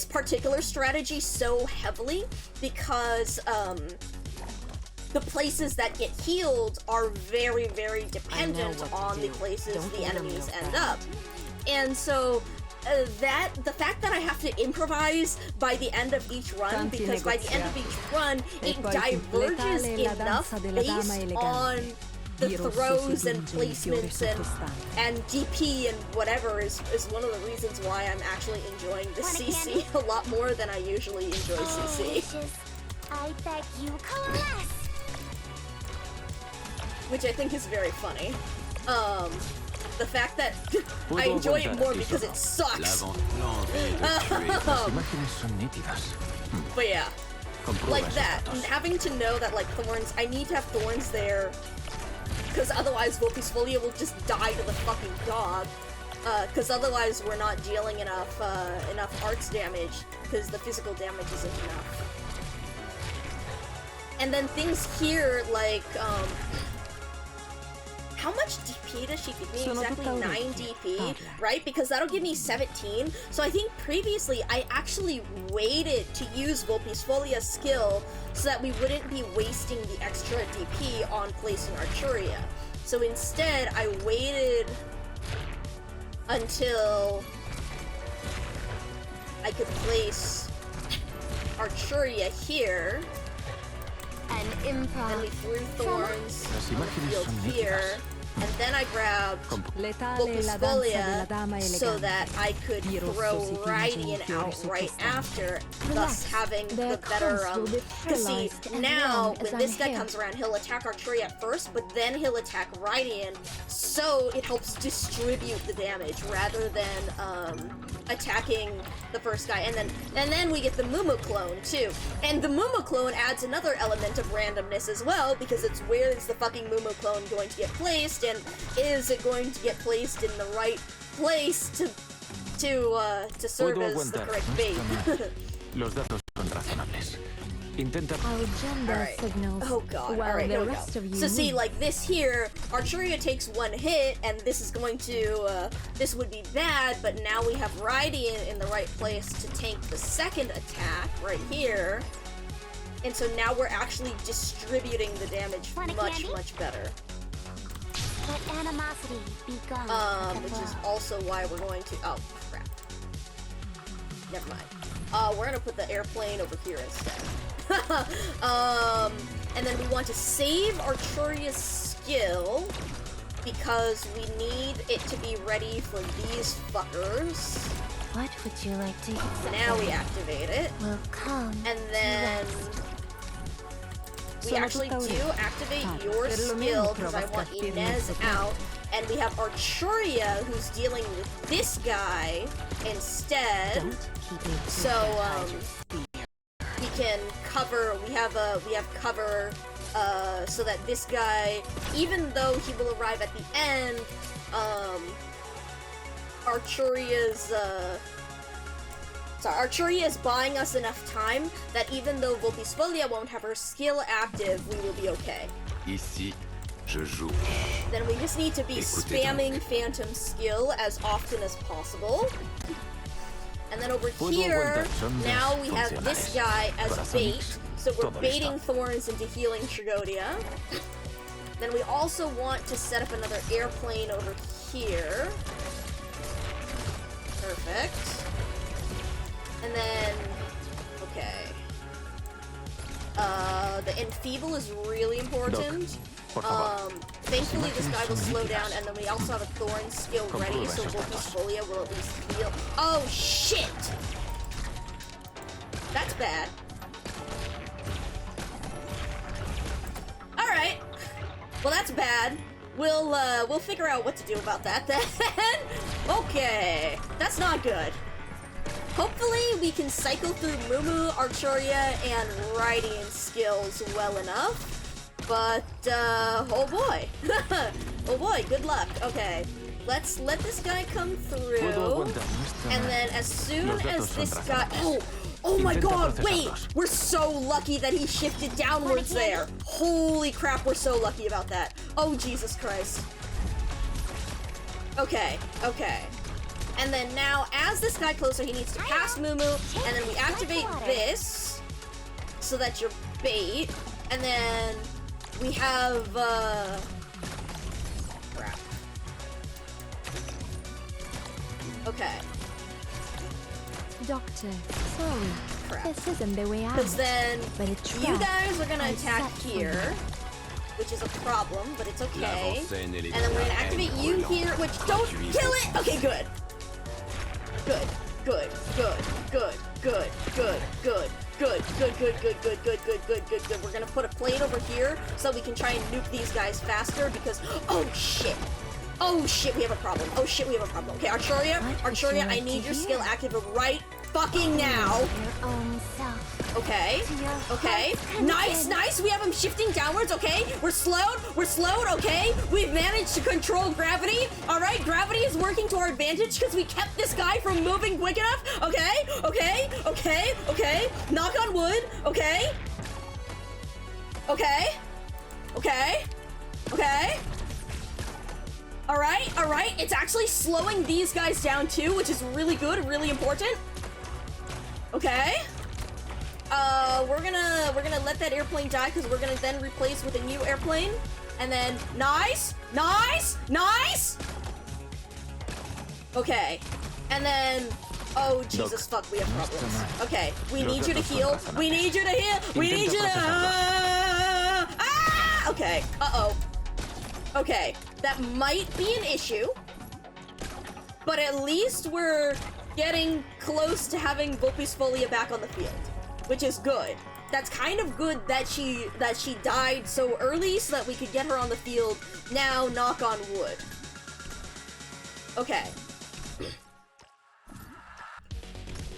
particular strategy so heavily, because the places that get healed are very, very dependent on the places the enemies end up. And so the fact that I have to improvise by the end of each run, because by the end of each run, it diverges enough based on the throws and placements and DP and whatever is one of the reasons why I'm actually enjoying the CC a lot more than I usually enjoy CC. I beg you, coalesce. Which I think is very funny. The fact that I enjoy it more because it sucks. But yeah, like that, and having to know that, like, Thorns, I need to have Thorns there, because otherwise Volpes Folia will just die to the fucking dog. Because otherwise we're not dealing enough arts damage, because the physical damage isn't enough. And then things here, like, how much DP does she give me? Exactly 9 DP, right? Because that'll give me 17. So I think previously I actually waited to use Volpes Folia's skill so that we wouldn't be wasting the extra DP on placing Archeria. So instead, I waited until I could place Archeria here. An improv. And we threw Thorns on the field here. And then I grabbed Volpes Folia so that I could throw Radiant out right after, thus having the better, because see, now, when this guy comes around, he'll attack Archeria at first, but then he'll attack Radiant, so it helps distribute the damage, rather than, attacking the first guy, and then we get the Mumu clone, too. And the Mumu clone adds another element of randomness as well, because it's where is the fucking Mumu clone going to get placed, and is it going to get placed in the right place to serve as the correct bait. Los datos son razonables. Intenta. I'll jam their Alright. signals Oh god. while Alright, the here we rest go. of you So see, move. like this here, Arturia takes one hit, and this is going to, this would be bad, but now we have Radiant in the right place to tank the second attack, right here. And so now we're actually distributing the damage Want a much, candy? much better. Let animosity be gone. Which is also why we're going to, oh, crap. Never mind. We're gonna put the airplane over here instead. And then we want to save Arturia's skill because we need it to be ready for these fuckers. What would you like to eat? Now we activate it, Will come. and then we actually do activate your skill because I want Inez out, and we have Arturia who's dealing with this guy instead. So we can cover. We have cover. So that this guy, even though he will arrive at the end, Arturia is buying us enough time that even though Volpisfolia won't have her skill active, we will be okay. Ici, je joue. Then we just need to be spamming Phantom skill as often as possible. And then over here, now we have this guy as bait, so we're baiting Thorns into healing Trigodia. Then we also want to set up another airplane over here. Perfect. And then, okay. The Enfeeble is really important. Thankfully this guy will slow down, and then we also have a Thorn skill ready, so Volpisfolia will at least heal. Oh shit! That's bad. Alright. Well, that's bad. We'll figure out what to do about that then. Okay. That's not good. Hopefully we can cycle through Mumu, Arturia, and Radiant skills well enough. But, oh boy. Oh boy, good luck. Okay. Let's let this guy come through. And then as soon as this guy... Oh my god, wait! We're so lucky that he shifted downwards there. Holy crap, we're so lucky about that. Oh, Jesus Christ. Okay, okay. And then now, as this guy closer, he needs to pass Mumu, and then we activate this, so that you're bait, and then we have, crap. Okay. Doctor, sorry. Crap. This isn't the way out. Because then, But a you trap guys are gonna I attack set for here, which is a problem, but it's okay. L'avant-scène et les And then we're gonna haine activate you brûlante. here, which don't kill it! Okay, good. Good, good, good, good, good, good, good, good, good, good, good, good, good, good, good, good, good. We're gonna put a plate over here so we can try and nuke these guys faster because, oh shit. Oh shit, we have a problem. Oh shit, we have a problem. Okay, Arturia, Arturia, I need your skill active right fucking now. Your own self. Okay, okay. Nice, nice. We have him shifting downwards, okay? We're slowed, okay? We've managed to control gravity. All right, gravity is working to our advantage because we kept this guy from moving quick enough. Okay, okay, okay, okay. Knock on wood, okay? Okay, okay, okay. All right. It's actually slowing these guys down too, which is really good, really important. Okay. We're gonna let that airplane die because we're gonna then replace with a new airplane. And then, nice! Okay. And then, oh, Jesus, fuck, we have problems. Okay, we need you to heal. We need you to heal. We need you to, okay, uh-oh. Okay, that might be an issue. But at least we're getting close to having Volpisfolia back on the field, which is good. That's kind of good that she died so early so that we could get her on the field now, knock on wood. Okay.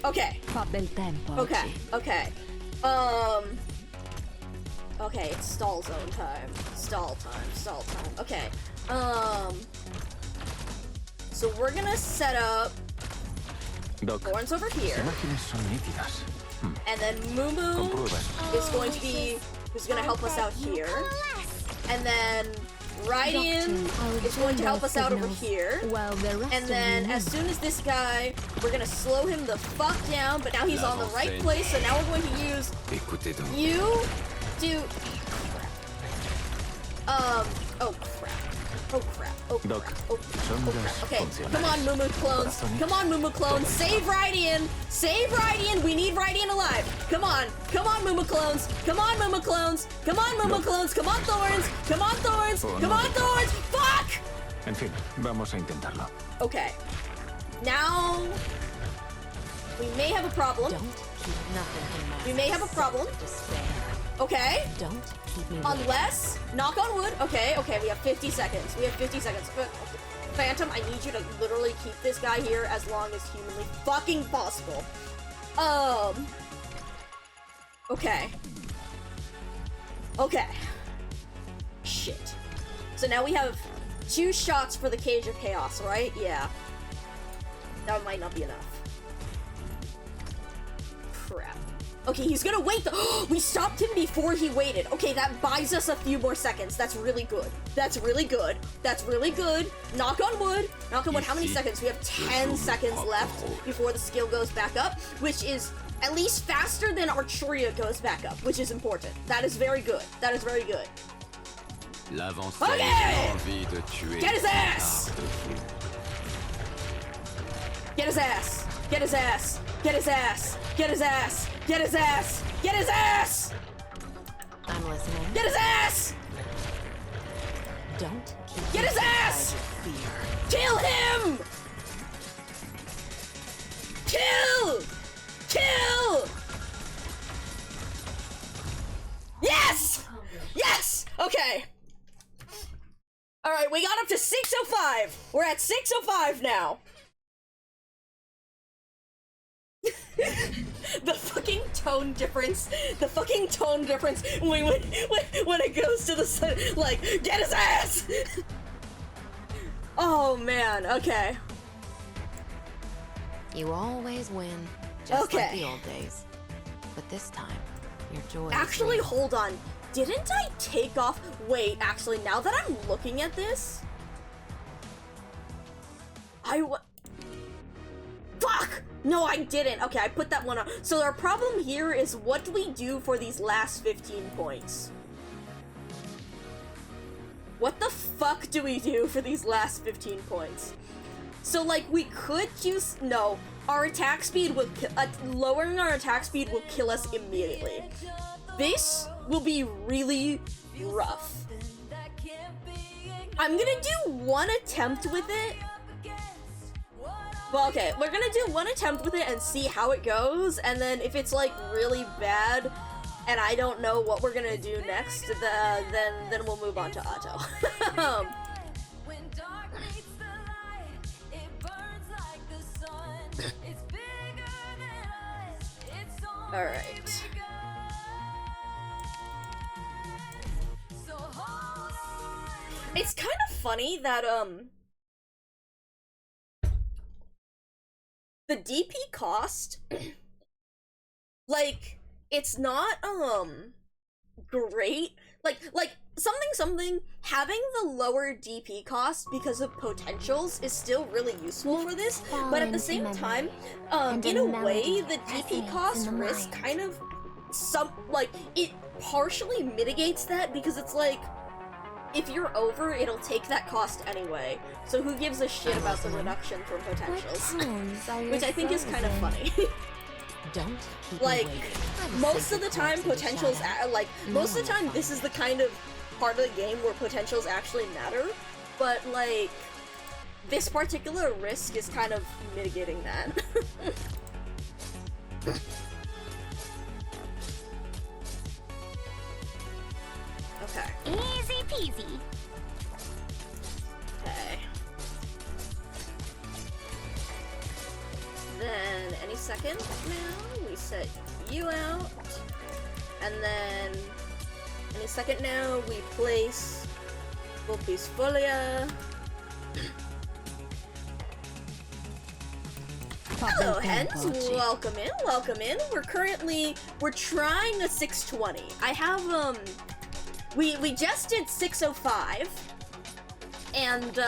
Okay. Fa bel tempo. Okay, okay. Okay, it's stall zone time. Stall time. Okay. So we're gonna set up Doc, Thorns over here. las imágenes son nítidas. And then Mumu Comprueba eso. is going to be who's gonna help us out here. And then Rydian is going to help us out over here. Well, the rest And then as soon as this guy, we're gonna slow him the fuck down, but now he's on the right place, so now we're going to use Écoutez donc. you to oh crap. Oh crap. Oh crap. Doc, Oh crap. son Oh las crap. Okay, funcionales. come on, Mumu clones. Come on, Mumu clones. Save Rydian. Save Rydian. We need Rydian alive. Come on. Come on, Mumu clones. Come on, Mumu clones. Come on, Mumu clones. Come on, Thorns. Come on, Thorns. Come on, Thorns. Fuck! En fin, vamos a intentarlo. Okay. Now we may have a problem. Don't keep nothing in my We may have a problem. despair. Okay. Don't keep me waiting. Unless, knock on wood. Okay, okay, we have 50 seconds. We have 50 seconds. Phantom, I need you to literally keep this guy here as long as humanly fucking possible. Okay. Okay. Shit. So now we have 2 shots for the Cage of Chaos, right? Yeah. That might not be enough. Crap. Okay, he's gonna wait. We stopped him before he waited. Okay, that buys us a few more seconds. That's really good. That's really good. That's really good. Knock on wood. Knock on wood. How many seconds? We have 10 seconds left before the skill goes back up, which is at least faster than Arturia goes back up, which is important. That is very good. That is very good. L'avancée Okay! a envie de tuer. Get his ass! Get his ass! Get his ass! Get his ass! Get his ass! Get his ass! Get his ass! I'm listening. Get his ass! Don't keep Get me his ass! inside your fear. Kill him! Kill! Kill! Yes! Yes! Okay. Alright, we got up to 605. We're at 605 now. The fucking tone difference. The fucking tone difference when it goes to the sun, like, get his ass! Oh man, okay. You always win, just like Okay. the old days. But this time, your joy is Actually, real. hold on. Didn't I take off? Wait, actually, now that I'm looking at this, fuck! No, I didn't. Okay, I put that one on. So our problem here is what do we do for these last 15 points? What the fuck do we do for these last 15 points? So, like, we could use... No. Our attack speed will... lowering our attack speed will kill us immediately. This will be really rough. I'm gonna do one attempt with it. Well, okay, we're gonna do one attempt with it and see how it goes, and then if it's, like, really bad, and I don't know what we're gonna do next, then we'll move on to Otto. Alright. It's kind of funny that, the DP cost, like, it's not, great. Like, something, having the lower DP cost because of potentials is still really useful for this, but at the same time, in a way, the DP cost risk kind of, it partially mitigates that because it's like, if you're over, it'll take that cost anyway. So who gives a shit about the reduction from potentials? Which I think is kind of funny. Don't keep Like, me waiting. most of the time, potentials, most of the time, this is the kind of part of the game where potentials actually matter. But, like, this particular risk is kind of mitigating that. Okay. Easy peasy. Okay. Then, any second now, we set you out. And then, any second now, we place Vulpes Folia. Hello, hens. Welcome in. Welcome in. We're trying a 620. I have we just did 605, and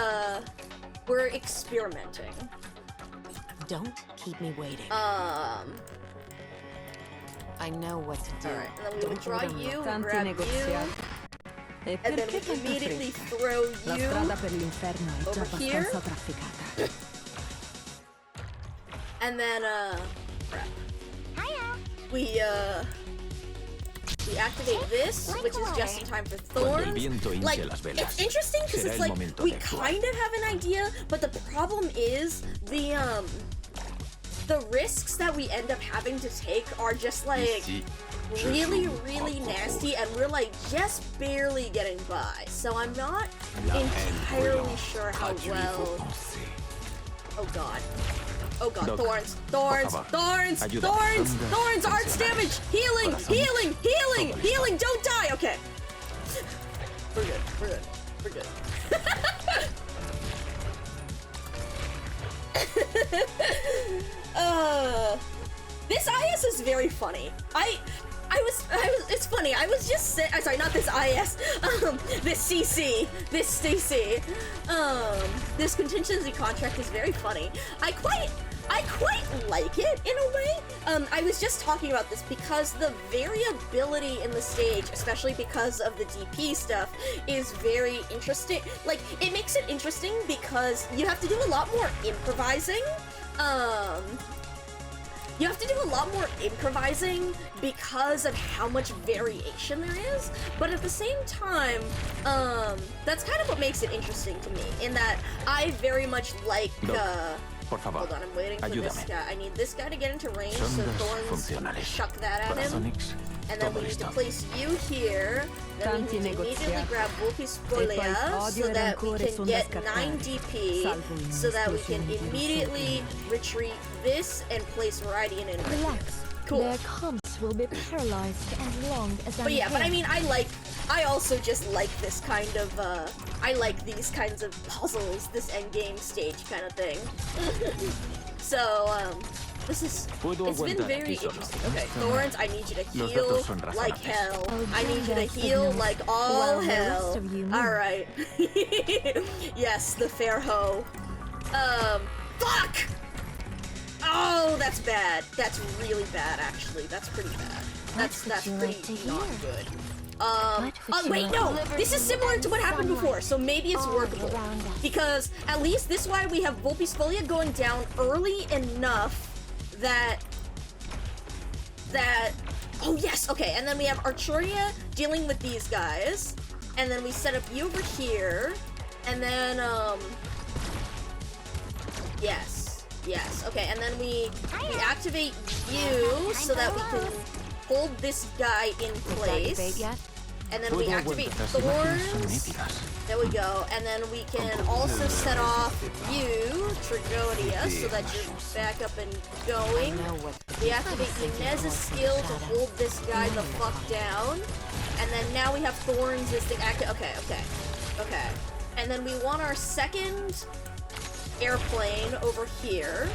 we're experimenting. Don't keep me waiting. I know what to do. Alright, and then we withdraw you, Tanti grab you, negoziati. E and then perché we tanta immediately fretta? throw La you strada per l'inferno è già over here. abbastanza trafficata. And then, crap. We activate this, which is just in time for Thorns. Like, it's interesting because it's like, we kind of have an idea, but the problem is, the risks that we end up having to take are just like, really, really nasty, and we're like, just barely getting by. So I'm not entirely sure how well... Oh god. Oh god, Thorns, arts damage, healing, don't die, okay. We're good. This IS is very funny. It's funny, I was just sorry, not this IS, this CC, this contingency contract is very funny. I quite like it in a way. I was just talking about this because the variability in the stage, especially because of the DP stuff, is very interesting. Like, it makes it interesting because you have to do a lot more improvising. You have to do a lot more improvising because of how much variation there is, but at the same time, that's kind of what makes it interesting to me, in that I very much like, hold on, I'm waiting for this guy. I need this guy to get into range, so Thorns chuck that at him. And then we need to place you here. Then we need to immediately grab Volpi's Folia so that we can get 9 DP, so that we can immediately retreat this and place Radiant in range. Relax. Cool. Their comps will be paralyzed as long as But yeah, but I mean, I also just like this kind of, I like these kinds of puzzles, this endgame stage kind of thing. So, it's been very interesting. Okay, Thorns, I need you to heal like hell. I need you to heal like all hell. Alright. Yes, the fair hoe. Fuck! Oh, that's bad. That's really bad, actually. That's pretty bad. That's pretty not good. Oh wait, no! This is similar to what happened before, so maybe it's workable. Because at least this way we have Volpi's Folia going down early enough that... Oh yes, okay, and then we have Arturia dealing with these guys, and then we set up you over here, and then, Yes, okay, and then we activate you so that we can hold this guy in place. And then we activate Thorns. There we go. And then we can also set off you, Trigonia, so that you're back up and going. We activate Inez's skill to hold this guy the fuck down. And then now we have Thorns as the active. Okay. And then we want our second airplane over here.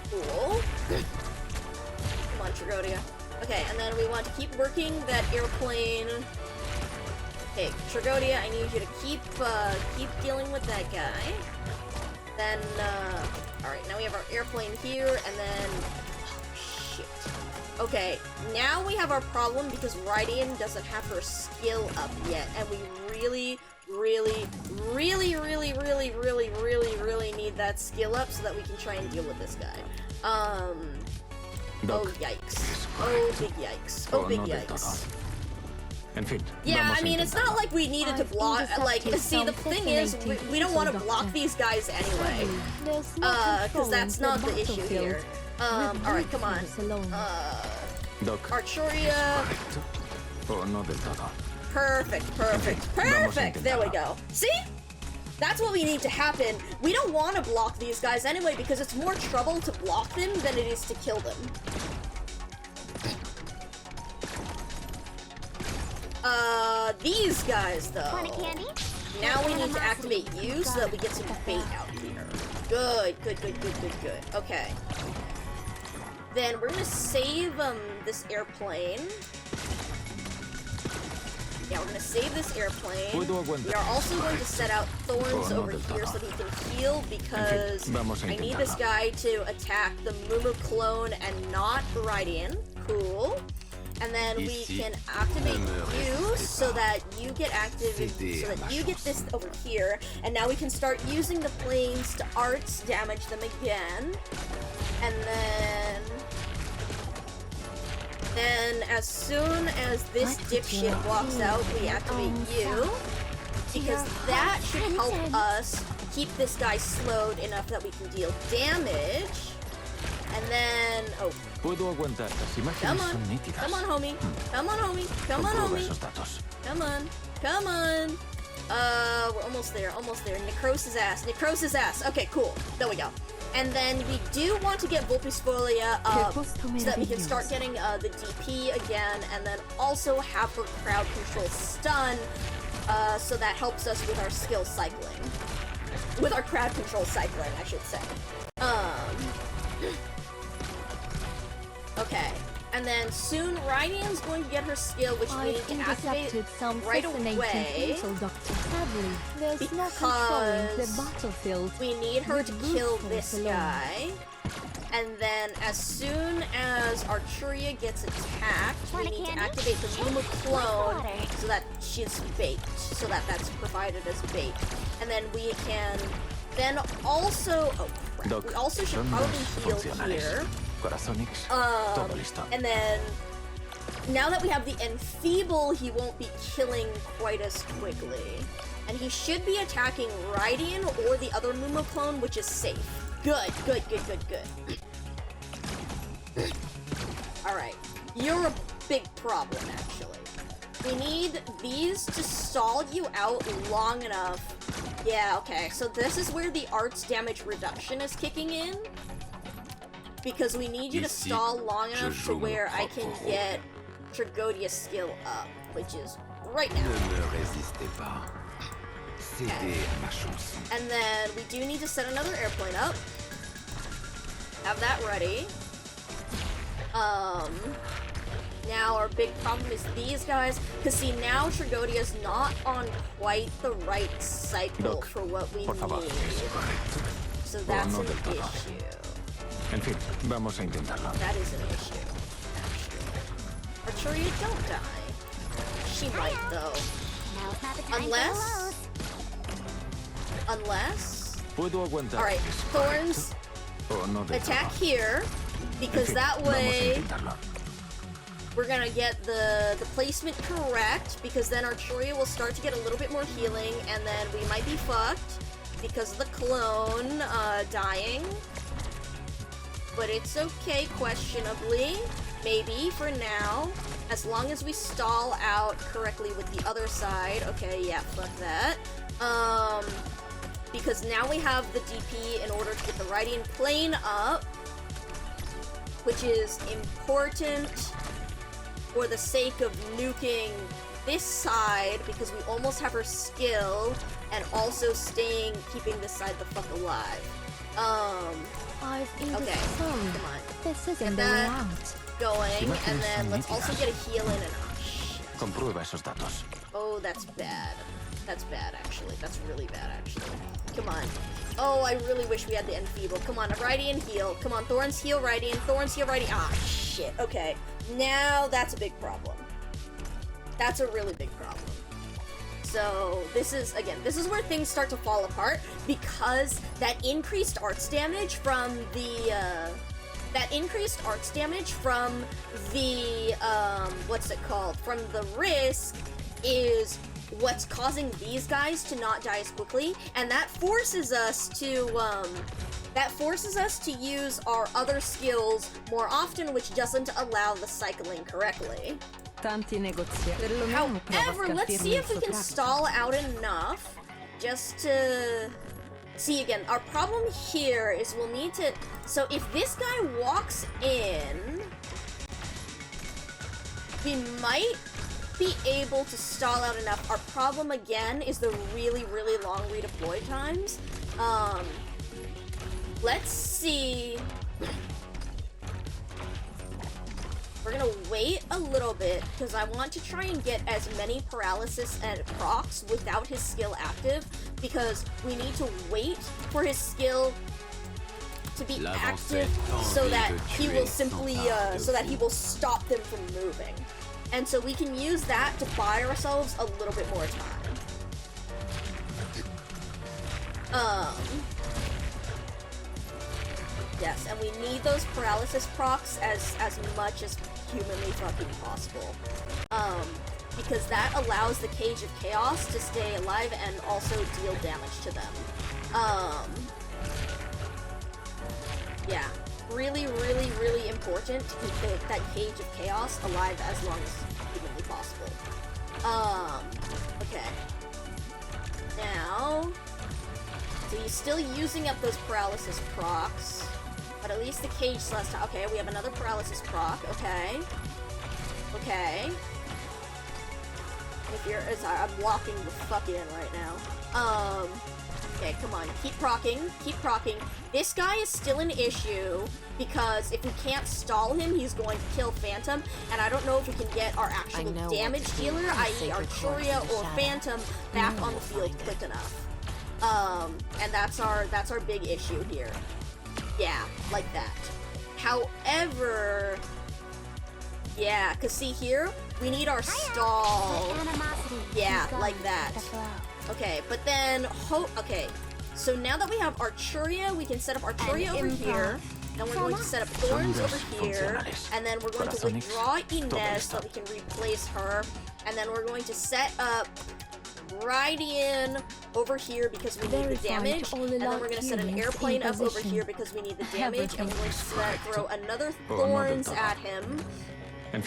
Cool. Come on, Trigonia. Okay, and then we want to keep working that airplane. Hey, Trigonia, I need you to keep dealing with that guy. Then, alright, now we have our airplane here, and then... Oh, shit. Okay, now we have our problem because Rydian doesn't have her skill up yet, and we really need that skill up so that we can try and deal with this guy. Oh yikes. Oh big yikes. Oh big yikes. Yeah, I mean, it's not like we needed to block, like, see, the thing is, we don't want to block these guys anyway. Because that's not the issue here. Alright, come on. Arturia. Perfect! There we go. See? That's what we need to happen. We don't want to block these guys anyway because it's more trouble to block them than it is to kill them. These guys though. Want a candy? Now we need to activate you so that we get some bait out here. Good. Okay. Then we're gonna save this airplane. Yeah, we're gonna save this airplane. We are also going to set out thorns over here so that he can heal because I need this guy to attack the Mumu clone and not Rydian. Cool. And then we can activate you so that you get activated, so that you get this over here. And now we can start using the planes to arts damage them again. And then as soon as this dipshit walks out, we activate you. Because that should help us keep this guy slowed enough that we can deal damage. And then, oh. Come on, homie. Come on, homie. Come on. We're almost there. Necrosis ass. Okay, cool. There we go. And then we do want to get Volpisfolia up so that we can start getting the DP again, and then also have her crowd control stun, so that helps us with our skill cycling. With our crowd control cycling, I should say. Okay, and then soon Rydian's going to get her skill, which we need to activate right away. Because we need her to kill this guy. And then as soon as Arturia gets attacked, we need to activate the Mumu clone so that she's baked, so that that's provided as bait. And then we can then also, oh crap, we also should probably heal here. And then, now that we have the Enfeeble, he won't be killing quite as quickly. And he should be attacking Rydian or the other Mumu clone, which is safe. Good. Alright, you're a big problem, actually. We need these to stall you out long enough. Yeah, okay, so this is where the arts damage reduction is kicking in. Because we need you to stall long enough to where I can get Trigodia's skill up, which is right now. Okay. And then we do need to set another airplane up. Have that ready. Now our big problem is these guys, because see now Trigodia's not on quite the right cycle for what we need. So that's an issue. En fin, vamos a intentarlo. That is an issue, actually. Arturia, don't die. She might, though. Unless... Alright, Thorns, attack here, because that way we're gonna get the placement correct, because then Arturia will start to get a little bit more healing, and then we might be fucked because of the clone dying. But it's okay, questionably. Maybe, for now. As long as we stall out correctly with the other side. Okay, yeah, fuck that. Because now we have the DP in order to get the Rydian plane up. Which is important for the sake of nuking this side, because we almost have her skill, and also keeping this side the fuck alive. Okay, come on. This isn't get the way that out. going, and then let's also get a heal in and Comprueba esos datos. oh, that's bad. That's bad, actually. That's really bad, actually. Come on. Oh, I really wish we had the Enfeeble. Come on, a Rydian heal. Come on, Thorns heal Rydian. Thorns heal Rydian. Ah, shit. Okay. Now that's a big problem. That's a really big problem. So this is where things start to fall apart, because that increased arts damage from the what's it called? From the risk is what's causing these guys to not die as quickly, and that forces us to use our other skills more often, which doesn't allow the cycling correctly. However, let's see if we can stall out enough just to... See, again, our problem here is we'll need to... So if this guy walks in, we might be able to stall out enough. Our problem again is the really, really long redeploy times. Let's see. We're gonna wait a little bit because I want to try and get as many paralysis and procs without his skill active, because we need to wait for his skill to be active so that he will simply so that he will stop them from moving. And so we can use that to buy ourselves a little bit more time. Yes, and we need those paralysis procs as much as humanly fucking possible. Because that allows the Cage of Chaos to stay alive and also deal damage to them. Yeah. Really, really, really important to keep that Cage of Chaos alive as long as humanly possible. Okay. Now, so he's still using up those paralysis procs, but at least the Cage Celeste. Okay, we have another paralysis proc. Okay. Okay. If you're, I'm walking the fuck in right now. Okay, come on, keep procking, keep procking. This guy is still an issue because if we can't stall him, he's going to kill Phantom, and I don't know if we can get our actual damage dealer, i.e. Arturia or Phantom, back on the field quick enough. And that's our big issue here. Yeah, like that. However, yeah, cause see here, we need our stall. Yeah, like that. Okay, but then, okay, so now that we have Arturia, we can set up Arturia over here, and we're going to set up Thorns over here, and then we're going to withdraw Inez so that we can replace her, and then we're going to set up Rydian over here because we need the damage, and then we're going to set an airplane up over here because we need the damage, and we're going to throw another Thorns at him. And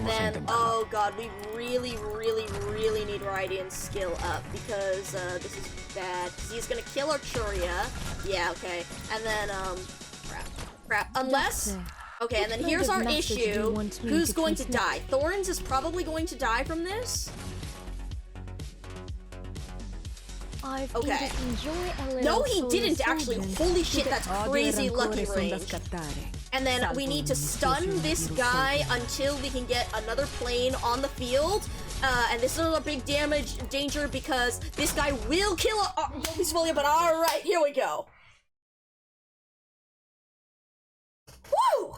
then, oh god, we really, really, really need Rydian's skill up because this is bad. He's gonna kill Arturia. Yeah, okay. And then, crap. Unless, okay, and then here's our issue. Who's going to die? Thorns is probably going to die from this. Okay. No, he didn't actually. Holy shit, that's crazy lucky range. And then we need to stun this guy until we can get another plane on the field. And this is a big danger because this guy will kill peacefully, but alright, here we go. Woo!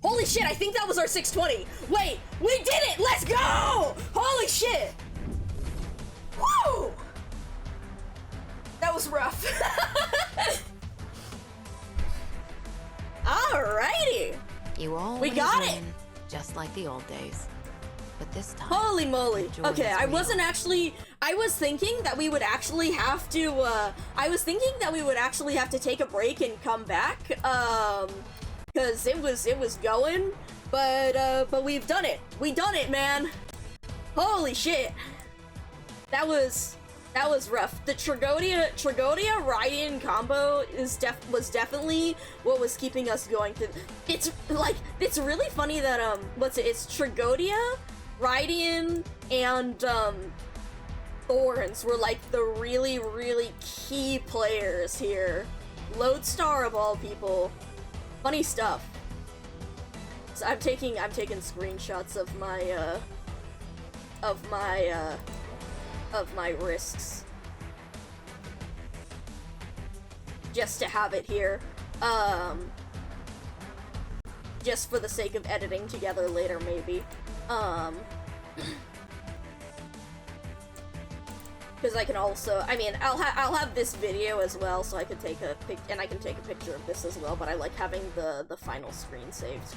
Holy shit, I think that was our 620. Wait, we did it! Let's go! Holy shit! Woo! That was rough. Alrighty! We got it! Just like the old days. But this time... Holy moly! Okay, I wasn't actually... I was thinking that we would actually have to, take a break and come back, because it was going, but we've done it! We done it, man! Holy shit! That was rough. The Tragodia Rydian combo was definitely what was keeping us going through. It's really funny that it's Tragodia, Rydian, and Thorns were like the really, really key players here. Lodestar of all people. Funny stuff. So I'm taking screenshots of my risks. Just to have it here. Just for the sake of editing together later, maybe. Because I can also, I mean, I'll have this video as well, so I can take a picture of this as well, but I like having the final screen saved.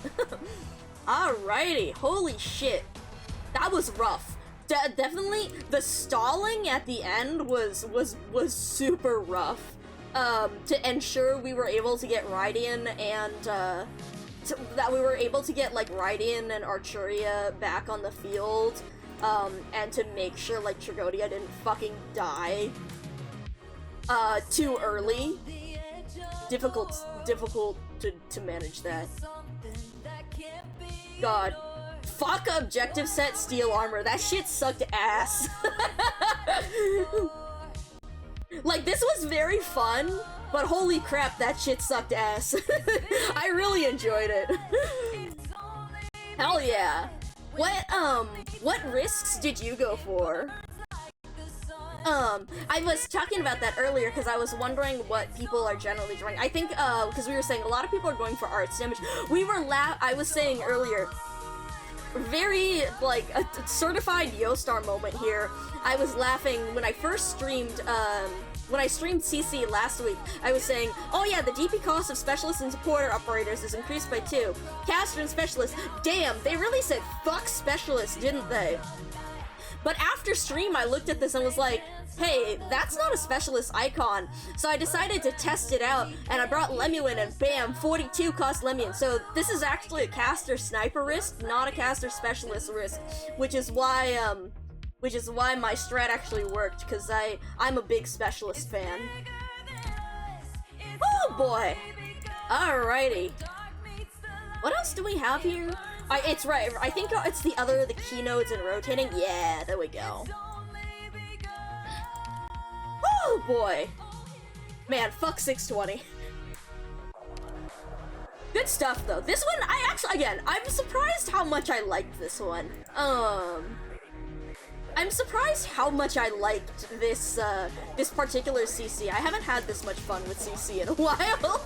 Alrighty, holy shit. That was rough. Definitely, the stalling at the end was super rough. To ensure we were able to get Rydian and, that we were able to get, like, Rydian and Arturia back on the field, and to make sure, like, Tragodia didn't fucking die, too early. Difficult to manage that. God. Fuck objective set steel armor. That shit sucked ass. Like, this was very fun, but holy crap, that shit sucked ass. I really enjoyed it. Hell yeah. What risks did you go for? I was talking about that earlier because I was wondering what people are generally doing. I think, because we were saying a lot of people are going for arts damage. I was saying earlier, very, like, a certified Yo-Star moment here. I was laughing when I first streamed, when I streamed CC last week. I was saying, oh yeah, the DP cost of specialists and supporter operators is increased by 2. Caster and specialists, damn, they really said fuck specialists, didn't they? But after stream, I looked at this and was like, hey, that's not a specialist icon. So I decided to test it out, and I brought Lemuin, and bam, 42 cost Lemuin. So this is actually a caster sniper risk, not a caster specialist risk, which is why my strat actually worked, because I'm a big specialist fan. Oh boy! Alrighty. What else do we have here? It's right, I think it's the keynotes and rotating. Yeah, there we go. Oh boy! Man, fuck 620. Good stuff though. This one, I'm surprised how much I liked this one. I'm surprised how much I liked this, this particular CC. I haven't had this much fun with CC in a while.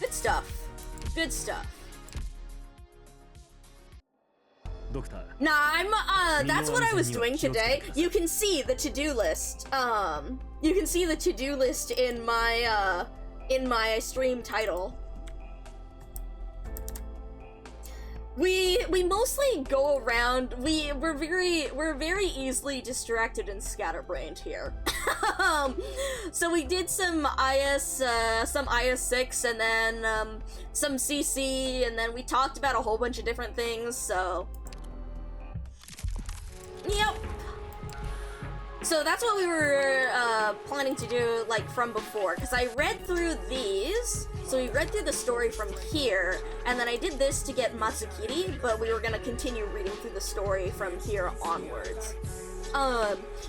Good stuff. Good stuff. Nah, that's what I was doing today. You can see the to-do list. You can see the to-do list in my stream title. We mostly go around. We're very easily distracted and scatterbrained here. So we did some IS6, and then some CC, and then we talked about a whole bunch of different things. So, yep. So that's what we were planning to do, like, from before, because I read through these. So we read through the story from here, and then I did this to get Matsukiri, but we were gonna continue reading through the story from here onwards.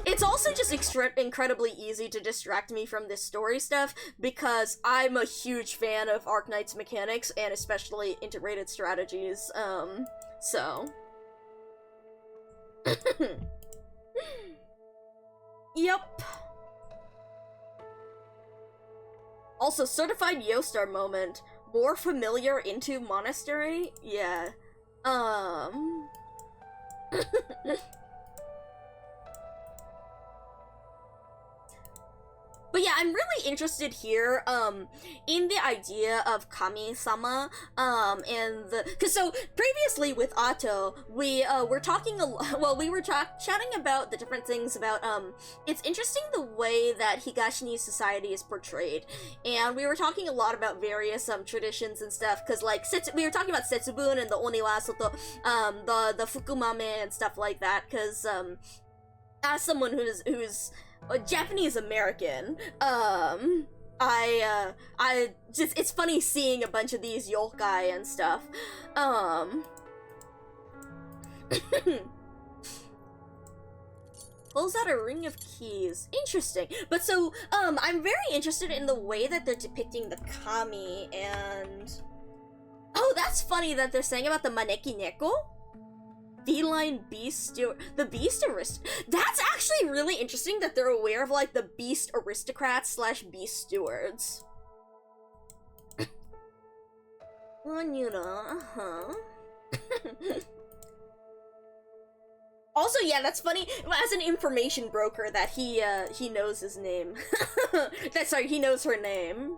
It's also just incredibly easy to distract me from this story stuff, because I'm a huge fan of Arknight's mechanics, and especially integrated strategies, so... Yep. Also, certified Yo-Star moment. More familiar into monastery? Yeah. But yeah, I'm really interested here, in the idea of Kami-sama, and cause so, previously with Atto, we were talking we were chatting about the different things about, it's interesting the way that Higashini society is portrayed, and we were talking a lot about various, traditions and stuff, cause like, we were talking about Setsubun and the Oniwa Soto, the Fukumame and stuff like that, cause, as someone who's Japanese American, it's funny seeing a bunch of these yokai and stuff. Pulls out a ring of keys. Interesting. But so, I'm very interested in the way that they're depicting the kami, and... Oh, that's funny that they're saying about the maneki neko? Feline beast steward, the beast that's actually really interesting that they're aware of, like, the beast aristocrats / beast stewards. Also, yeah, that's funny, as an information broker, that he knows his name. Sorry, he knows her name.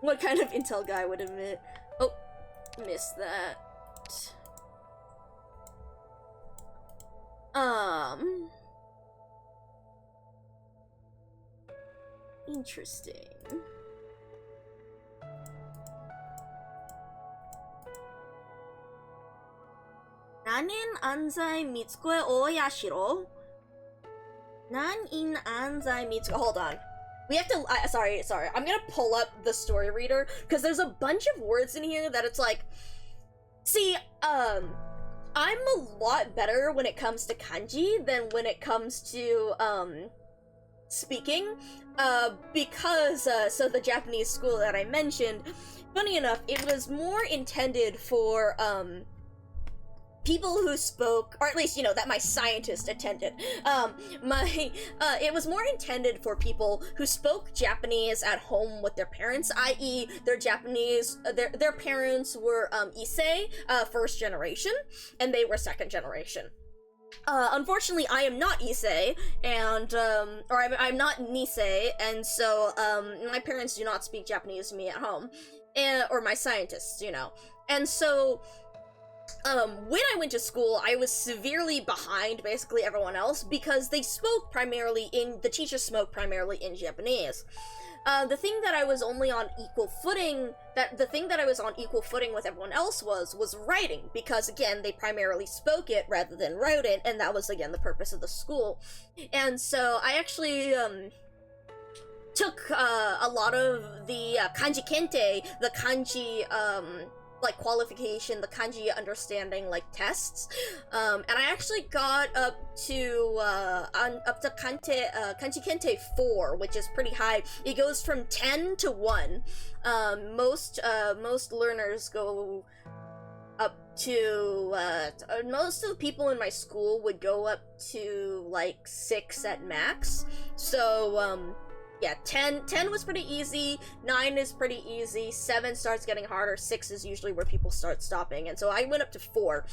What kind of intel guy would admit? Oh, missed that. Interesting. 나는 안자이 미츠코의 오야시로. 난 in 안자이 미츠코. Hold on. we have to, sorry, I'm gonna pull up the story reader, because there's a bunch of words in here that it's like, see, I'm a lot better when it comes to kanji than when it comes to, speaking, because, so the Japanese school that I mentioned, funny enough, it was more intended for, people who spoke, or at least, you know, that my scientist attended, it was more intended for people who spoke Japanese at home with their parents, i.e. their Japanese, their parents were, Issei, first generation, and they were second generation. Unfortunately, I am not Issei, and, or I'm not Nisei, and so, my parents do not speak Japanese to me at home, or my scientists, you know, and so, when I went to school, I was severely behind basically everyone else because the teachers spoke primarily in Japanese. The thing that I was only on equal footing, the thing that I was on equal footing with everyone else was writing, because again, they primarily spoke it rather than wrote it, and that was again the purpose of the school. And so I actually, took, a lot of the, kanji kente, the kanji, like qualification, the kanji understanding like tests, and I actually got up to kanji kente 4, which is pretty high. It goes from 10 to 1. Most learners go up to most of the people in my school would go up to like 6 at max. So yeah, 10 was pretty easy, 9 is pretty easy, 7 starts getting harder, 6 is usually where people start stopping, and so I went up to 4.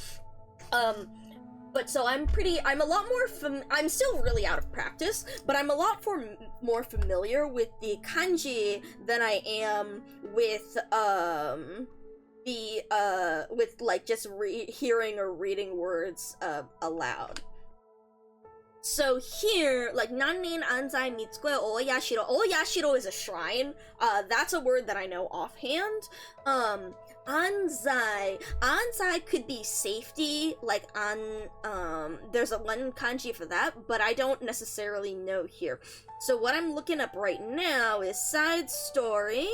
But so I'm a lot more I'm still really out of practice, but I'm a lot more familiar with the kanji than I am with, with like just hearing or reading words, aloud. So here, like, Nanin Anzai Mitsukue Oyashiro. Oyashiro is a shrine. That's a word that I know offhand. Anzai could be safety, like, there's a one kanji for that, but I don't necessarily know here. So what I'm looking up right now is side story,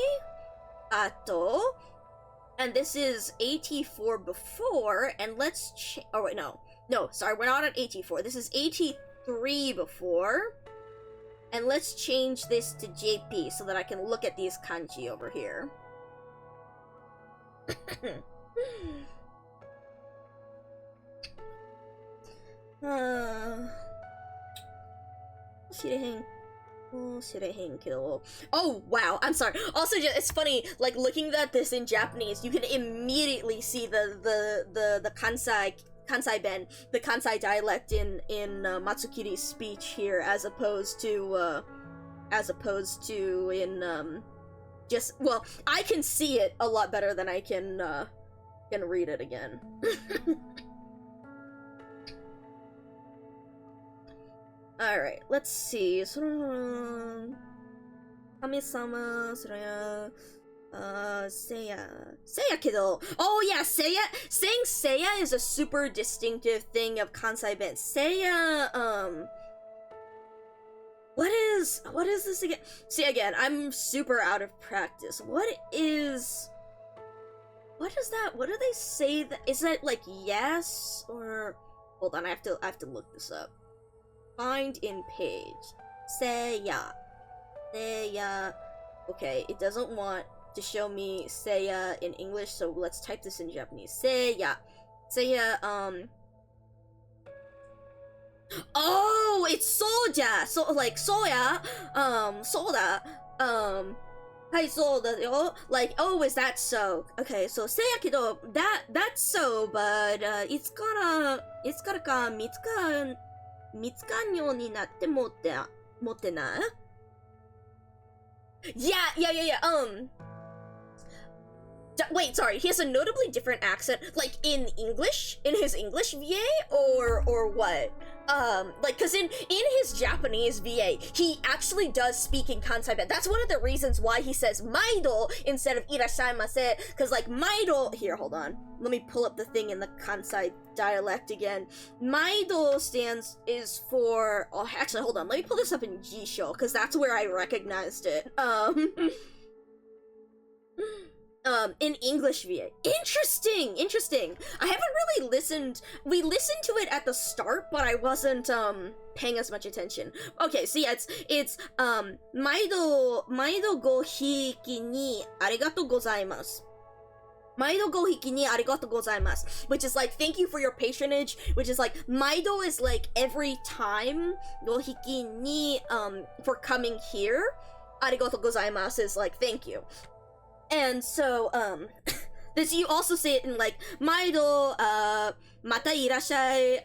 Ato, and this is AT4 before, and let's oh wait, no, sorry, we're not at AT4, this is AT3 before, and let's change this to JP so that I can look at these kanji over here. Oh wow, I'm sorry. Also, it's funny, like, looking at this in Japanese, you can immediately see the Kansai Ben, the Kansai dialect in Matsukiri's speech here, as opposed to in just, well, I can see it a lot better than I can read it again. Alright, let's see. Kami-sama, Seiya Kido. Oh yeah, Seiya. Saying Seiya is a super distinctive thing of Kansai Ben. Seiya, what is this again? See, again, I'm super out of practice. What is that? What do they say that? Is that like yes or? Hold on, I have to look this up. Find in page. Seiya. Okay, it doesn't want to show me Seiya in English, so let's type this in Japanese. Seiya. Oh, it's soja. So like soya. Soda. Hi, soda. Like, oh, is that so? Okay, so Seiya kido, that's so, but it's gonna mitsukanyo ni natte motte na? Yeah. Wait, sorry, he has a notably different accent, like in English, in his English VA, or what? Like, cause in his Japanese VA, he actually does speak in Kansai Ben. That's one of the reasons why he says maido instead of irashaimase, cause like maido, here, hold on. Let me pull up the thing in the Kansai dialect again. Maido is for, oh, actually, hold on, let me pull this up in Jisho, cause that's where I recognized it. In English VA. Interesting. I haven't really listened. We listened to it at the start, but I wasn't paying as much attention. Okay, so yeah, it's maido go hiki ni arigatou gozaimasu. Maido go hiki ni arigatou gozaimasu, which is like thank you for your patronage, which is like maido is like every time, go hiki ni for coming here, arigatou gozaimasu is like thank you. And so, this, you also say it in, like, maido, mata irashai,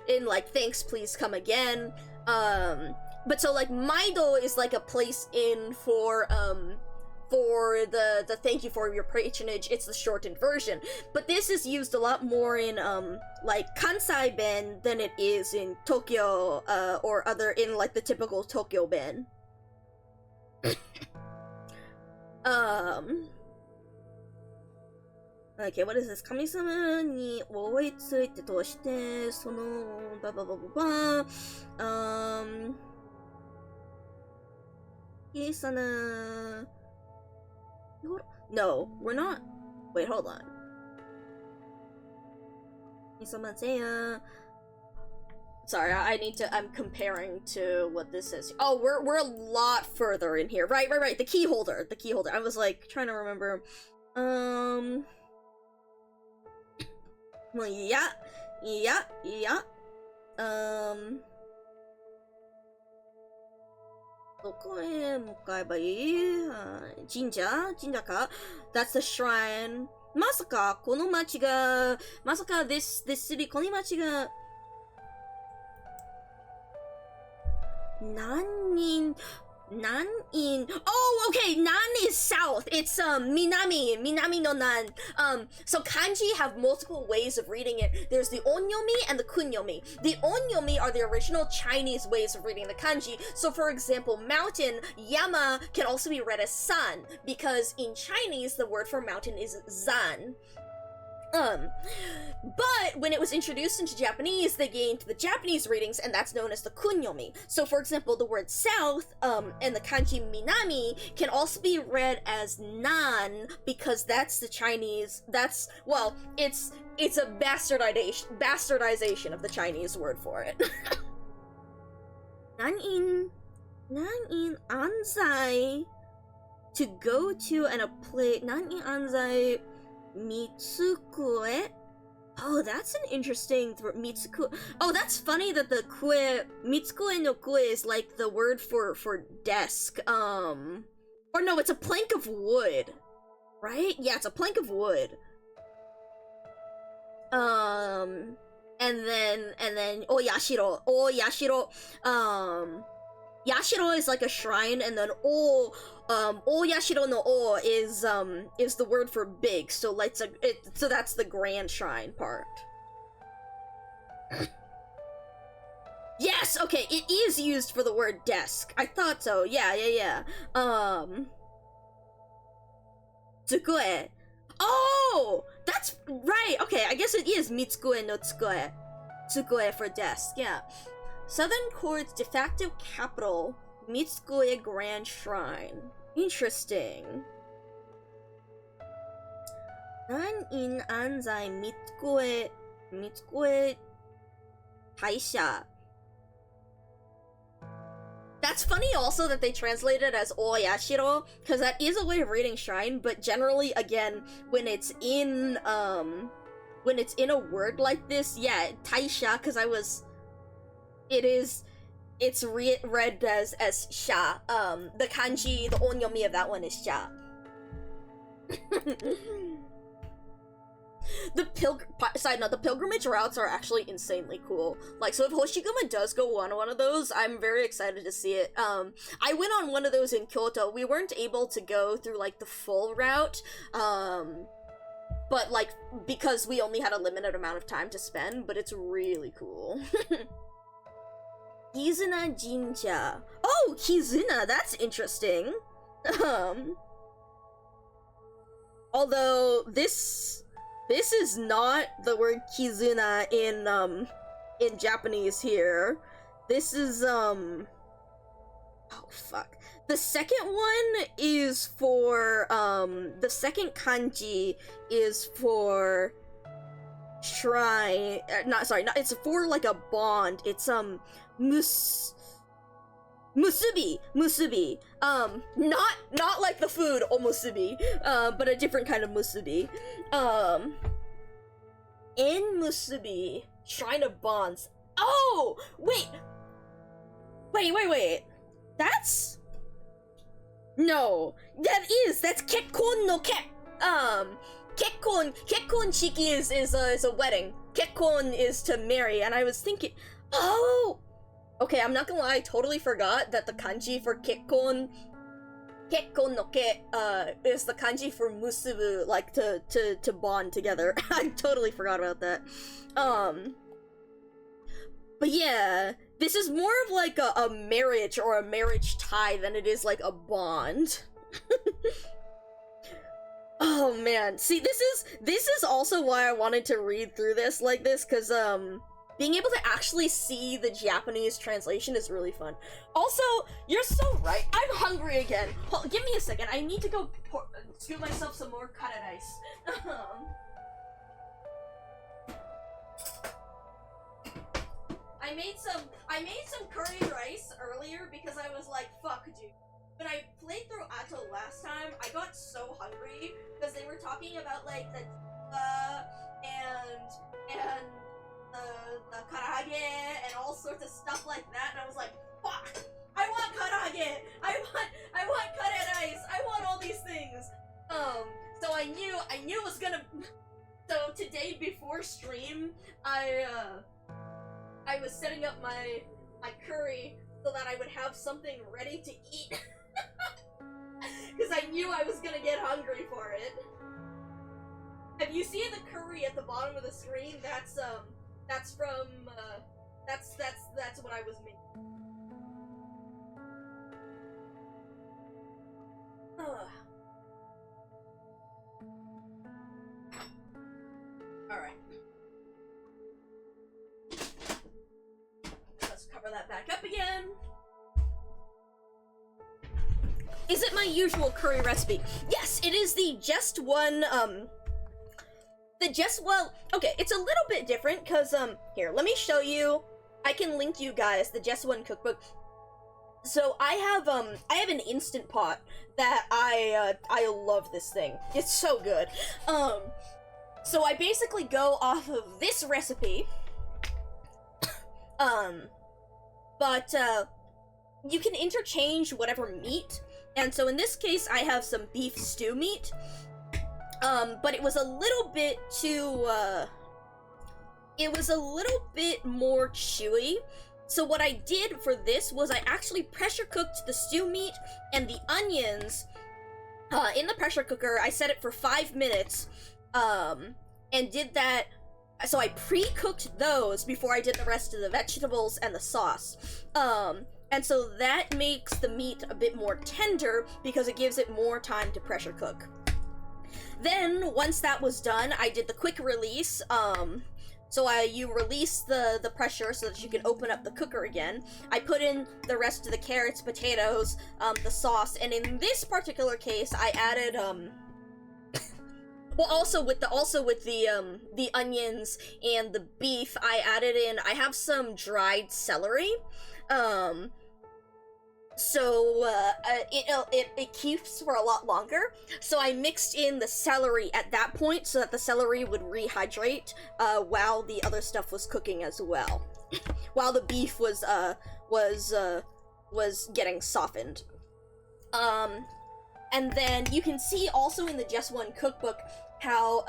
in, like, thanks, please come again, but so, like, maido is, like, a place in for the thank you for your patronage, it's the shortened version, but this is used a lot more in, like, Kansai Ben than it is in Tokyo, or other, in, like, the typical Tokyo Ben. Okay, what is this? Kami-sama ni oitsuite toshite, sono, blah blah blah blah blah. Isana. No, we're not. Wait, hold on. Isama-seya. Sorry, I'm comparing to what this is. Oh, we're a lot further in here. Right. The key holder. I was like trying to remember. Well, yeah. Jinja ka. That's the shrine. Masaka, kono machi ga. Masaka, this city, kono machi ga. Nanin. Oh, okay, nan is south. It's minami no nan. So kanji have multiple ways of reading it. There's the onyomi and the kunyomi. The onyomi are the original Chinese ways of reading the kanji. So for example, mountain, yama, can also be read as san, because in Chinese the word for mountain is zan. But when it was introduced into Japanese, they gained the Japanese readings, and that's known as the kunyomi. So, for example, the word south, and the kanji minami can also be read as nan, because that's the Chinese, well, it's a bastardization of the Chinese word for it. nan in anzai, to go to and a place, nan in anzai, Mitsukue. Oh, that's an interesting Mitsuku. Oh, that's funny that the kue, Mitsukue no kue, is like the word for desk. Or no, it's a plank of wood, right? Yeah, it's a plank of wood. And then yashiro. Yashiro is like a shrine, and then yashiro no o is the word for big, so so that's the grand shrine part. Yes, okay, it is used for the word desk. I thought so. Yeah. Tsukue. Oh, that's right. Okay, I guess it is Mitsukue no Tsukue. Tsukue for desk. Yeah. Southern Court's de facto capital, Mitsukue Grand Shrine. Interesting. Nan in anzai Mitsukue Taisha. That's funny also that they translate it as Oyashiro, because that is a way of reading shrine, but generally, again, when it's in a word like this, yeah, Taisha, because it's read as sha. The kanji, the onyomi of that one is sha. Side note, the pilgrimage routes are actually insanely cool. Like, so if Hoshiguma does go on one of those, I'm very excited to see it. I went on one of those in Kyoto. We weren't able to go through, like, the full route, but, like, because we only had a limited amount of time to spend, but it's really cool. Kizuna Jinja. Oh, Kizuna, that's interesting. Although this is not the word Kizuna in Japanese here. This is oh fuck. The second one is for the second kanji is for shrine. It's for like a bond. It's musubi. Not like the food omusubi, but a different kind of musubi. In musubi, shrine of bonds. Oh, wait. That's that's kekkon no kekkon shiki is a wedding. Kekkon is to marry, and I was thinking, oh. Okay, I'm not gonna lie, I totally forgot that the kanji for kekkon no ke, is the kanji for musubu, like to bond together. I totally forgot about that. But yeah, this is more of like a marriage or a marriage tie than it is like a bond. Oh man, see, this is also why I wanted to read through this like this, cause being able to actually see the Japanese translation is really fun. Also, you're so right. I'm hungry again. Give me a second. I need to go scoop myself some more cut ice. I made some curry rice earlier because I was like, fuck, dude. When I played through Atto last time, I got so hungry because they were talking about like the and the karage and all sorts of stuff like that, and I was like, fuck! I want karage! I want cut rice! I want all these things! So I knew it was gonna... So today before stream, I was setting up my curry so that I would have something ready to eat. Because I knew I was gonna get hungry for it. If you see the curry at the bottom of the screen, that's from, that's what I was making. Alright. Let's cover that back up again. Is it my usual curry recipe? Yes, it is the Just One, okay, it's a little bit different, because, here, let me show you. I can link you guys the Just One cookbook. So, I have an Instant Pot that I love this thing. It's so good. So I basically go off of this recipe, but, you can interchange whatever meat, and so in this case, I have some beef stew meat, but it was a little bit too, it was a little bit more chewy. So what I did for this was I actually pressure cooked the stew meat and the onions, in the pressure cooker. I set it for 5 minutes, and did that, so I pre-cooked those before I did the rest of the vegetables and the sauce. And so that makes the meat a bit more tender because it gives it more time to pressure cook. Then, once that was done, I did the quick release, so you release the pressure so that you can open up the cooker again. I put in the rest of the carrots, potatoes, the sauce, and in this particular case, I added, well, also with the onions and the beef, I have some dried celery, so it keeps for a lot longer. So I mixed in the celery at that point so that the celery would rehydrate while the other stuff was cooking as well, while the beef was getting softened. And then you can see also in the Just One cookbook how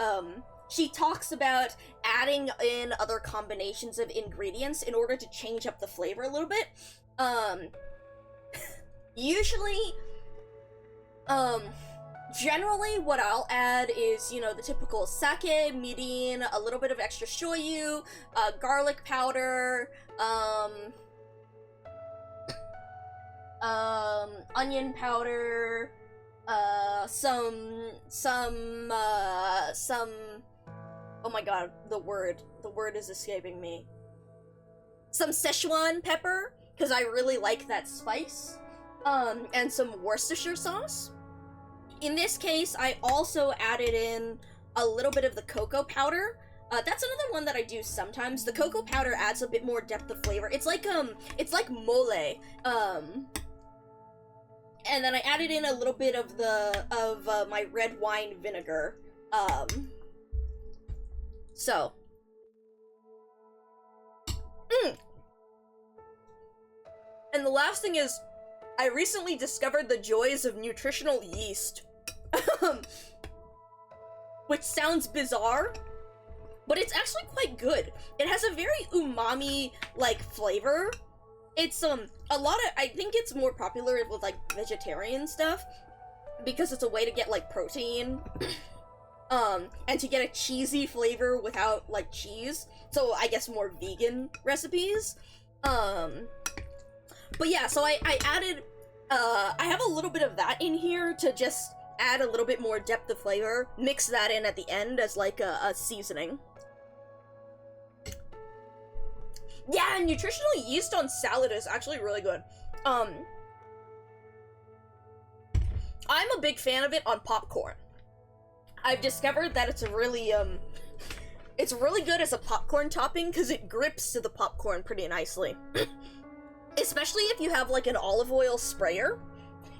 she talks about adding in other combinations of ingredients in order to change up the flavor a little bit. Usually, generally what I'll add is, you know, the typical sake, mirin, a little bit of extra shoyu, garlic powder, onion powder, some, oh my god, the word is escaping me. Some Szechuan pepper, because I really like that spice, and some Worcestershire sauce. In this case, I also added in a little bit of the cocoa powder. That's another one that I do sometimes. The cocoa powder adds a bit more depth of flavor. It's like mole. And then I added in a little bit of my red wine vinegar. So. And the last thing is, I recently discovered the joys of nutritional yeast. Which sounds bizarre, but it's actually quite good. It has a very umami-like flavor. It's, a lot of, I think it's more popular with, like, vegetarian stuff, because it's a way to get, like, protein, and to get a cheesy flavor without, like, cheese. So, I guess more vegan recipes. But yeah, so I added, I have a little bit of that in here to just add a little bit more depth of flavor, mix that in at the end as, like, a seasoning. Yeah, nutritional yeast on salad is actually really good. I'm a big fan of it on popcorn. I've discovered that it's really good as a popcorn topping because it grips to the popcorn pretty nicely. Especially if you have, like, an olive oil sprayer.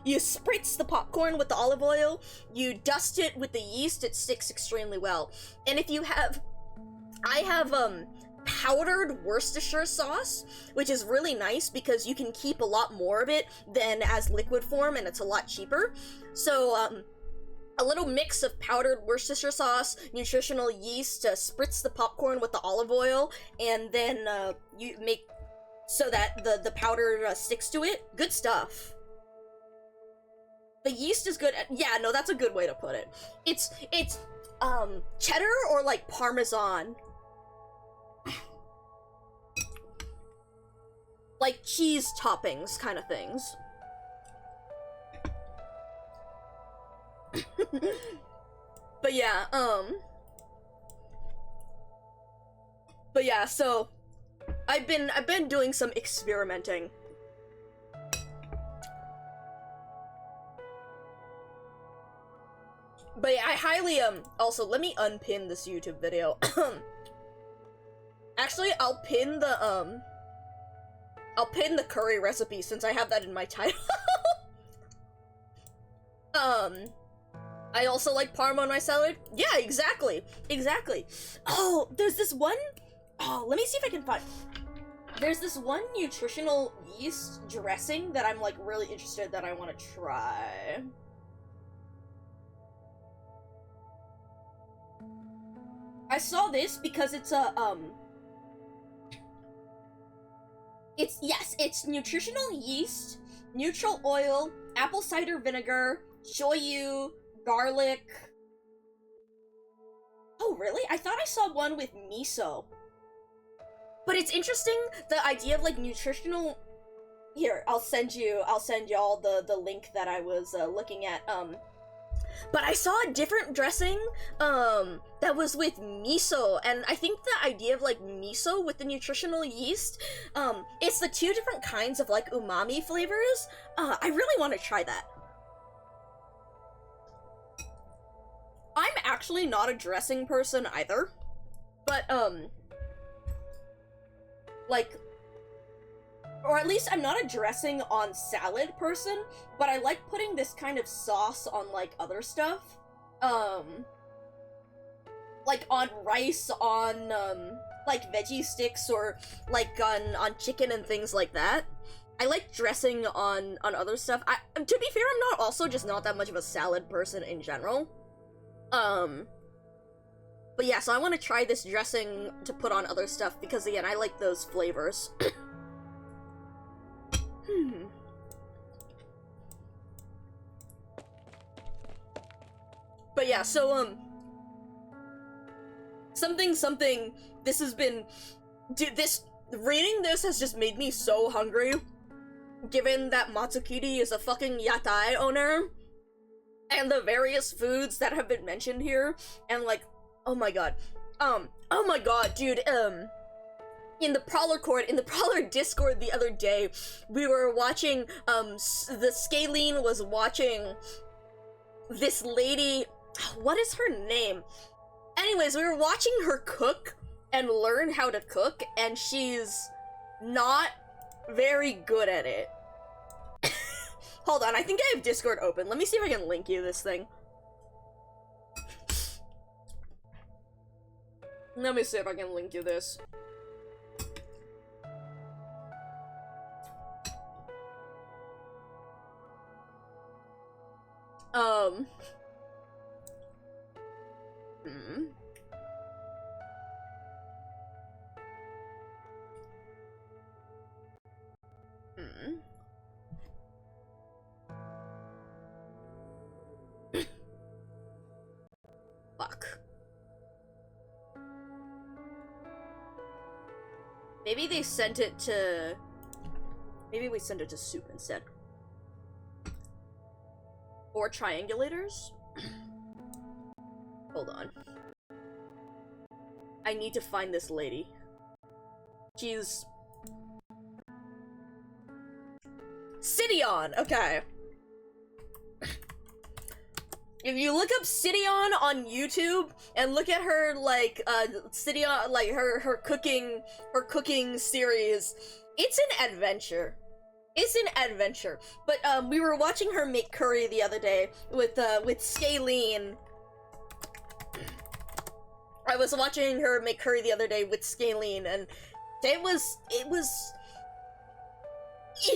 You spritz the popcorn with the olive oil, you dust it with the yeast, it sticks extremely well. And if you have... I have, powdered Worcestershire sauce, which is really nice because you can keep a lot more of it than as liquid form, and it's a lot cheaper. So, a little mix of powdered Worcestershire sauce, nutritional yeast, spritz the popcorn with the olive oil, and then, you make so that the powder sticks to it. Good stuff. The yeast is good at, yeah, no, that's a good way to put it. It's cheddar or, like, Parmesan. Like, cheese toppings kind of things. But yeah, so I've been doing some experimenting. But yeah, I highly, also, let me unpin this YouTube video. Actually, I'll pin the curry recipe since I have that in my title. I also like parma on my salad. Yeah, exactly. Oh, there's this one, let me see if I can find, there's this one nutritional yeast dressing that I'm, like, really interested that I want to try. I saw this because it's a, it's nutritional yeast, neutral oil, apple cider vinegar, shoyu, garlic. Oh, really? I thought I saw one with miso. But it's interesting, the idea of, like, nutritional... Here, I'll send y'all the link that I was, looking at, But I saw a different dressing, that was with miso, and I think the idea of, like, miso with the nutritional yeast, it's the two different kinds of, like, umami flavors. I really want to try that. I'm actually not a dressing person either, but, like, or at least I'm not a dressing on salad person, but I like putting this kind of sauce on, like, other stuff. Like, on rice, on, like, veggie sticks, or, like, on chicken and things like that. I like dressing on other stuff. To be fair, I'm not also just not that much of a salad person in general. But yeah, so I want to try this dressing to put on other stuff, because again, I like those flavors. But yeah, so, something, this has been, dude, reading this has just made me so hungry, given that Matsukiri is a fucking yatai owner, and the various foods that have been mentioned here, and like, oh my god, dude, in the Prowler Discord the other day, we were watching, the Scalene was watching this lady, what is her name? Anyways, we were watching her cook and learn how to cook, and she's not very good at it. Hold on, I think I have Discord open. Let me see if I can link you this thing. Let me see if I can link you this. Fuck. Maybe they sent it to... Maybe we send it to Soup instead. Or triangulators? Hold on. I need to find this lady. She's... Sidion! Okay. If you look up Sidion on YouTube and look at her, like, Sidion, like, her cooking series, it's an adventure. It's an adventure. But, we were watching her make curry the other day with Scalene. I was watching her make curry the other day with Scalene, and it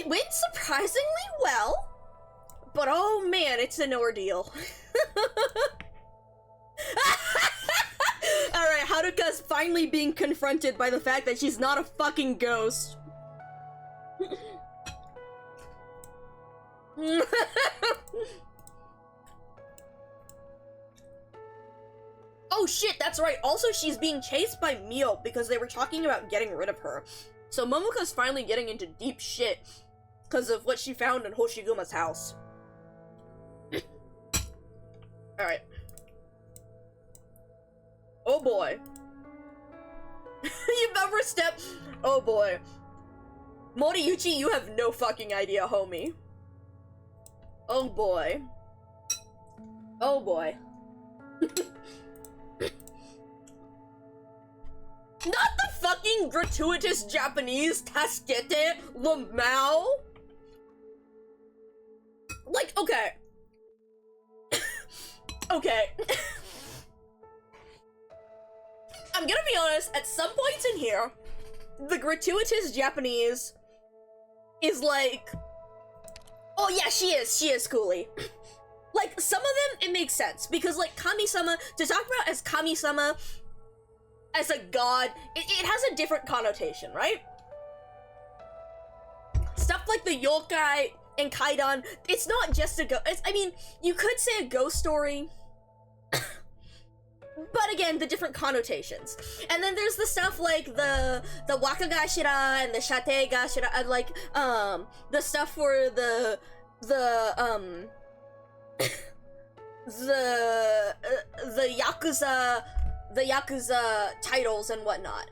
went surprisingly well. But oh man, it's an ordeal. Alright, Haruka's finally being confronted by the fact that she's not a fucking ghost. Oh shit, that's right. Also, she's being chased by Mio because they were talking about getting rid of her. So Momoko's finally getting into deep shit because of what she found in Hoshiguma's house. Alright. Oh boy. You've never stepped. Oh boy. Moriuchi, you have no fucking idea, homie. Oh boy. Oh boy. Not the fucking gratuitous Japanese Tasukete Lamau. Like, okay. Okay. I'm gonna be honest, at some points in here, the gratuitous Japanese is like, oh yeah, she is coolie. Like, some of them, it makes sense, because like, Kami-sama, to talk about as Kami-sama, as a god, it has a different connotation, right? Stuff like the yokai and kaidan, it's not just a I mean, you could say a ghost story, but again, the different connotations. And then there's the stuff like the wakagashira and the shategashira, and like, the stuff for the Yakuza titles and whatnot.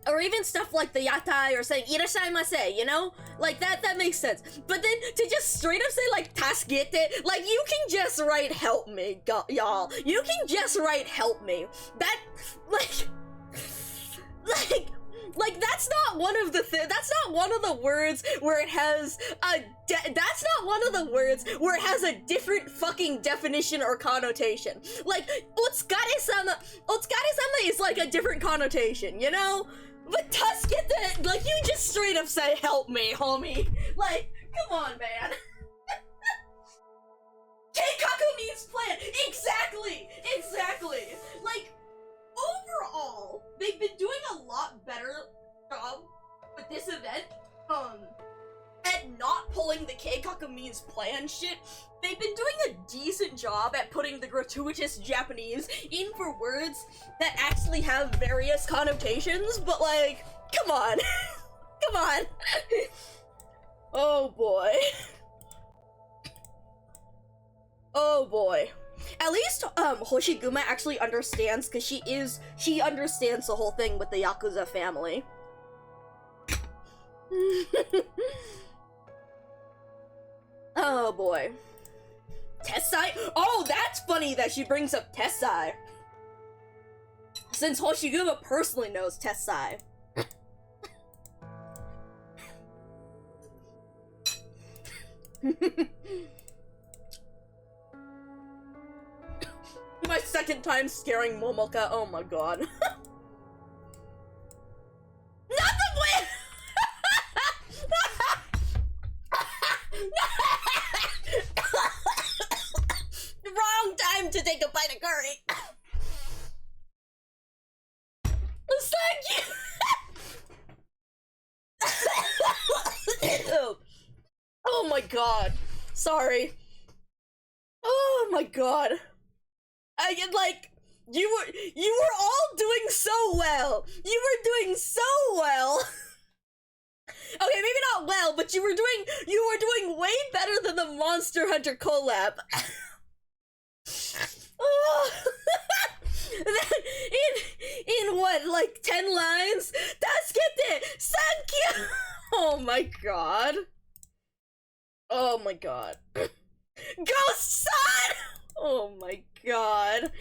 Or even stuff like the yatai or saying irashaimase, you know? Like that makes sense. But then to just straight up say like tasukete, like you can just write help me, y'all. You can just write help me. That, like that's not one of the that's not one of the words where it has a that's not one of the words where it has a different fucking definition or connotation. Like otsukare-sama is like a different connotation, you know? But tasukete, like you just straight up say help me, homie. Like, come on, man. Keikaku means plan. Exactly. Like, overall, they've been doing a lot better job with this event. At not pulling the Keikaku means plan shit. They've been doing a decent job at putting the gratuitous Japanese in for words that actually have various connotations, but like, come on. Come on. Oh boy. Oh boy. At least, Hoshiguma actually understands, because she understands the whole thing with the Yakuza family. Oh boy. Tessai? Oh, that's funny that she brings up Tessai. Since Hoshiguma personally knows Tessai. My second time scaring Momoka, oh my god. Not the way! Wrong time to take a bite of curry. Thank you. Oh my god. Sorry. Oh my god. I get like you were all doing so well. You were doing so well. Okay, maybe not well, but you were doing way better than the Monster Hunter collab. Oh. in what, like 10 lines? Tasukete! Thank you! Oh my god. Oh my god. Ghost Son! Oh my god.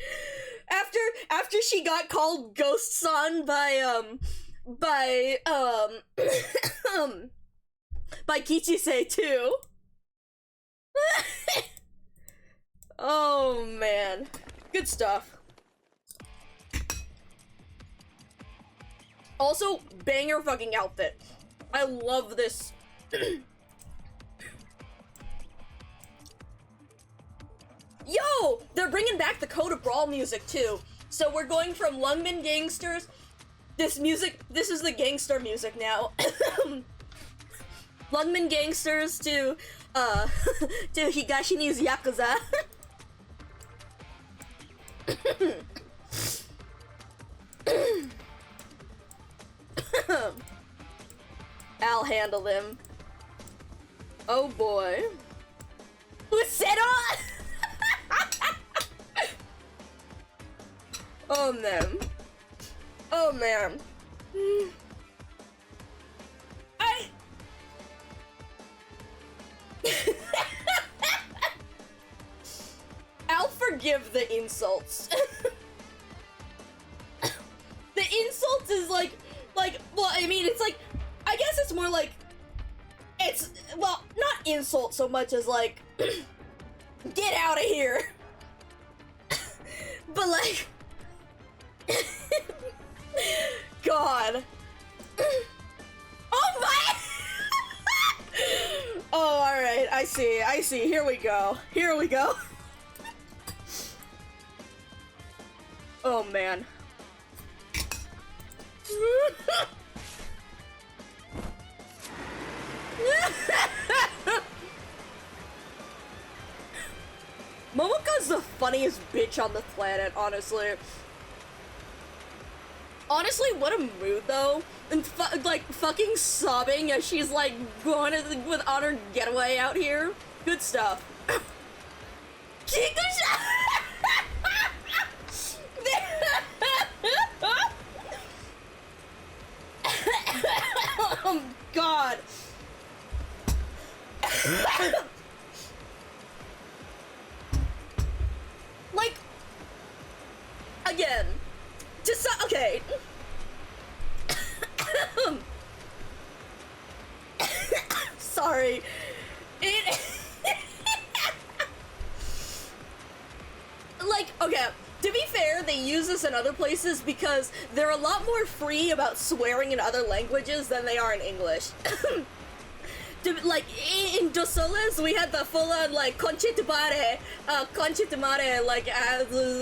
After she got called Ghost Son by Kichise too. Oh man. Good stuff. Also, banger fucking outfit. I love this. Yo! They're bringing back the Code of Brawl music too. So we're going from Lungmen Gangsters. This is the gangster music now. Lungmen Gangsters to Higashini's Yakuza. I'll handle him. Oh boy. Usero! Oh man. Oh man. I'll forgive the insults. The insult is like, well, I mean, it's like, I guess it's more like, it's, well, not insult so much as like, get out of here. But like, God. Oh my! Oh, alright, I see, here we go. Oh man. Momoka's the funniest bitch on the planet, honestly. Honestly, what a mood though. And like fucking sobbing as she's like going on her getaway out here. Good stuff. Oh God. Like, again, just okay. Sorry. Like, okay, to be fair, they use this in other places because they're a lot more free about swearing in other languages than they are in English. like in Dos Soles, we had the full-on like conche tu madre, like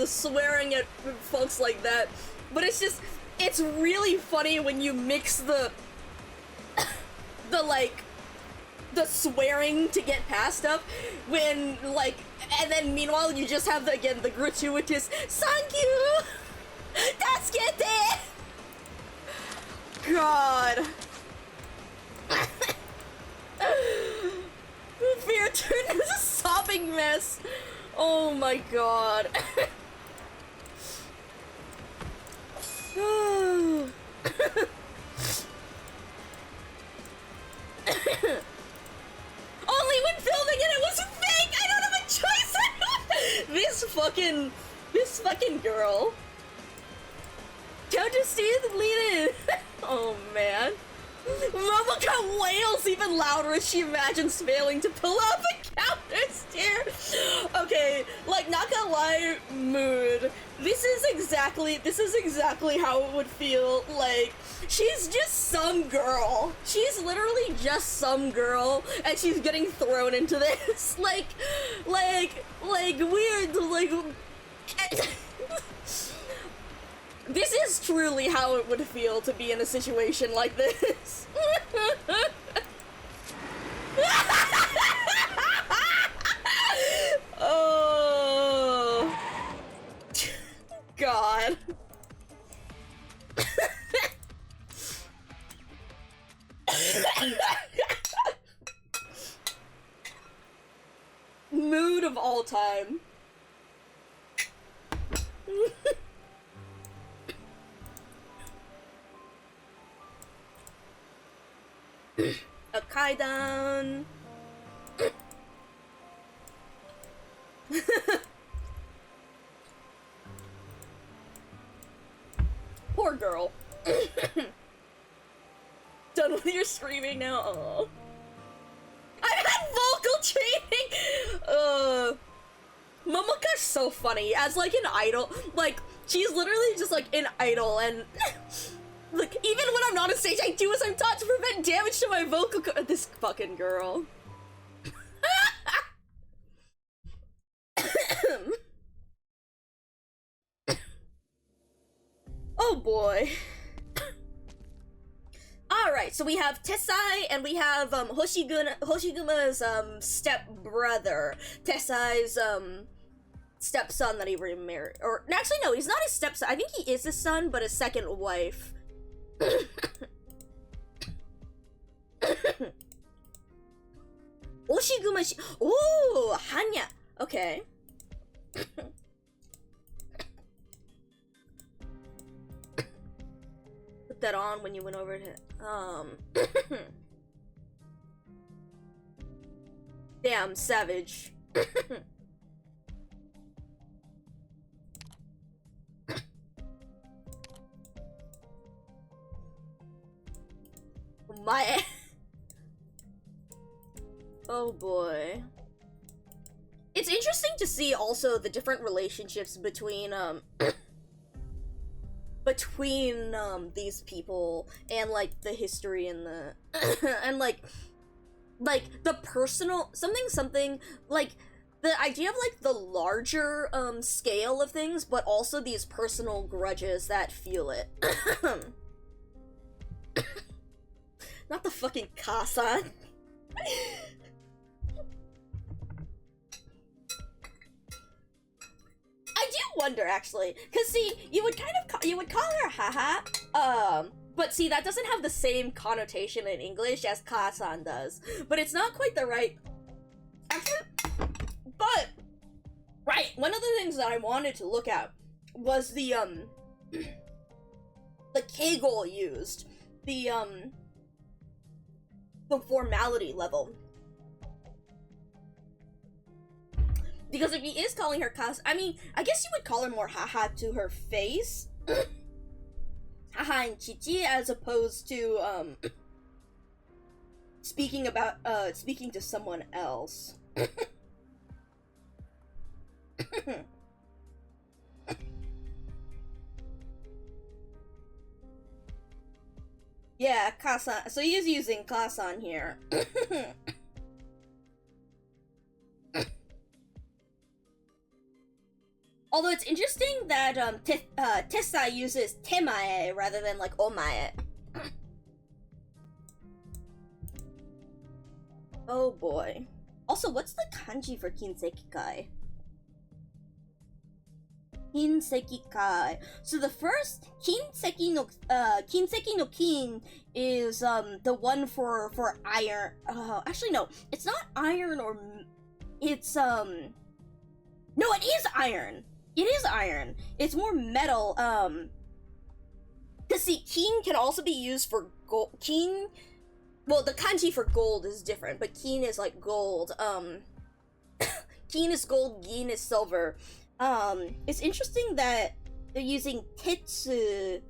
swearing at folks like that. But it's really funny when you mix the the swearing to get past stuff when like, and then meanwhile you just have the gratuitous "thank you, tasukete." God. Fear turned into a sobbing mess. Oh my god. Only when filming it was fake! I don't have a choice! This fucking girl. Counter Steve lead in. Oh man. Momoka wails even louder as she imagines failing to pull off a counter steer. Okay, like, not gonna lie, mood. This is exactly how it would feel. Like, she's just some girl. She's literally just some girl, and she's getting thrown into this. Like weird, like. This is truly how it would feel to be in a situation like this. Oh. God. Mood of all time. A kaidan. Poor girl. Done with your screaming now. Oh. I had vocal training. Momoka's so funny as like an idol. Like, she's literally just like an idol, and like, even when I'm not on stage, I do as I'm taught to prevent damage to my vocal this fucking girl. Oh boy. Alright, so we have Tessai and we have Hoshiguma's step-brother. Tessai's stepson that he remarried. Or actually no, he's not his stepson. I think he is his son, but his second wife. Oshiguma ooh, Hanya. Okay. Put that on when you went over to Damn, savage. My oh boy. It's interesting to see also the different relationships between these people and like the history and the and like the personal something like the idea of like the larger scale of things, but also these personal grudges that fuel it. Not the fucking Kasan. I do wonder actually, cause see, you would call her haha, but see that doesn't have the same connotation in English as Kasan does. But it's not quite the right. Actually, but right, one of the things that I wanted to look at was the Kegel used, the formality level. Because if he is calling her Kas, I mean, I guess you would call her more haha to her face. Haha and Chichi, as opposed to, speaking to someone else. Yeah, Kasan. So he is using Kasan here. Although it's interesting that Tessai uses temae rather than like omae. Oh boy. Also, what's the kanji for Kinsekikai? Kinsekikai. So the first Kinseki no Kin is the one for iron. Actually no, it's not iron or it's no, it is iron. It is iron. It's more metal. Cause see, Kin can also be used for gold. Kin. Well, the kanji for gold is different, but Kin is like gold. Kin is gold, Gin is silver. It's interesting that they're using Tetsu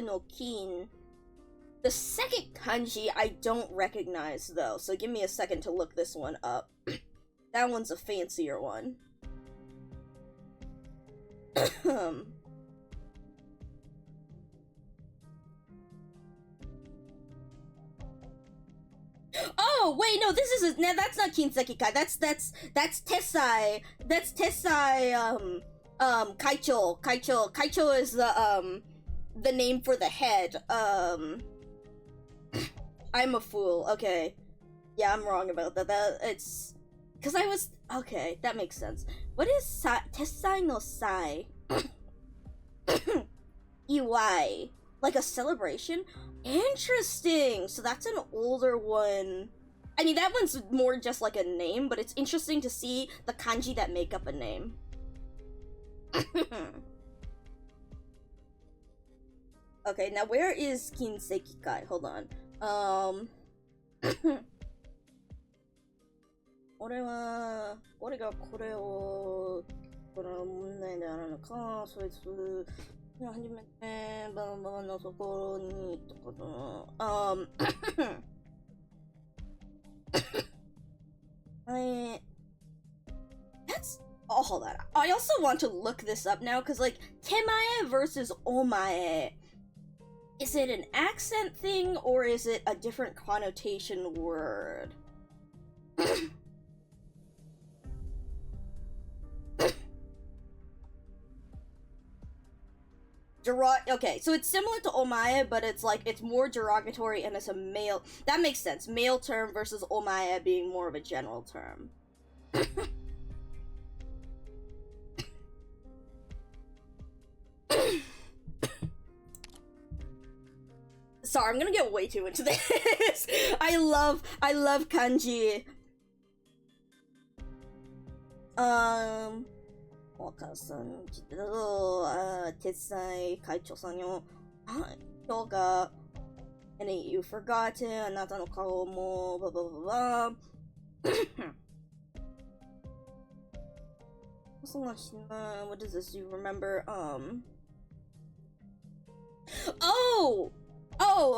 no Kin. The second kanji I don't recognize though, so give me a second to look this one up. That one's a fancier one. Oh wait, no, this is no, that's not Kinsekikai. That's Tessai. That's Tessai. Kaicho. Kaicho is the name for the head. I'm a fool. Okay, yeah, I'm wrong about that. It's because I was okay. That makes sense. What is Tessai no Sai? Iwai. Like a celebration? Interesting! So that's an older one. I mean, that one's more just like a name, but it's interesting to see the kanji that make up a name. Okay, now where is Kinsekikai? Hold on. 俺がこれをこの問題であるのか、そいつ初めてバンバンのところにとかのthat's oh, hold on. I also want to look this up now because like temae versus omae, is it an accent thing or is it a different connotation word? Okay, so it's similar to omae, but it's like it's more derogatory and it's a male. That makes sense. Male term versus omae being more of a general term. Sorry, I'm gonna get way too into this. I love kanji. 若さん来てたぞ。決済会長さんよ。今日が、and you forgot it. あなたの顔も、blah blah blah blah. What does this? Do you remember? Oh,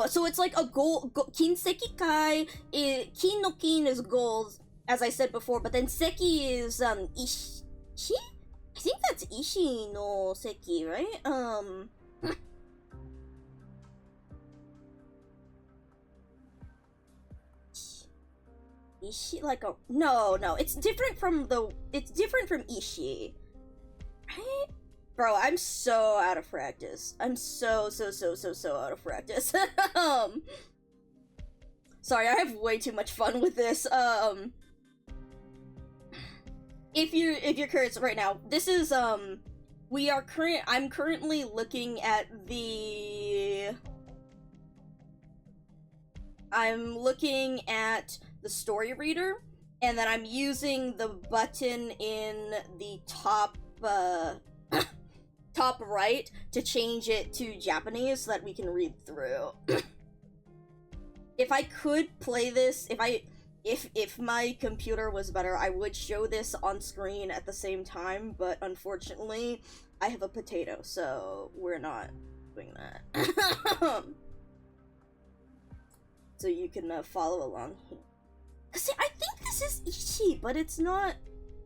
so it's like a gold. Kinsekikai. Kin no kin is gold, as I said before, but then seki is ishi. I think that's Ishi no Seki, right? Ishi, like a no, it's different from Ishi, right? Bro, I'm so out of practice. I'm so out of practice. Sorry, I have way too much fun with this. If you're curious right now, this is I'm currently looking at the story reader, and then I'm using the button in the top top right to change it to Japanese so that we can read through. If I could play this, if my computer was better, I would show this on screen at the same time, but unfortunately, I have a potato, so we're not doing that. So you can follow along here. Cause see, I think this is Ishi, but it's not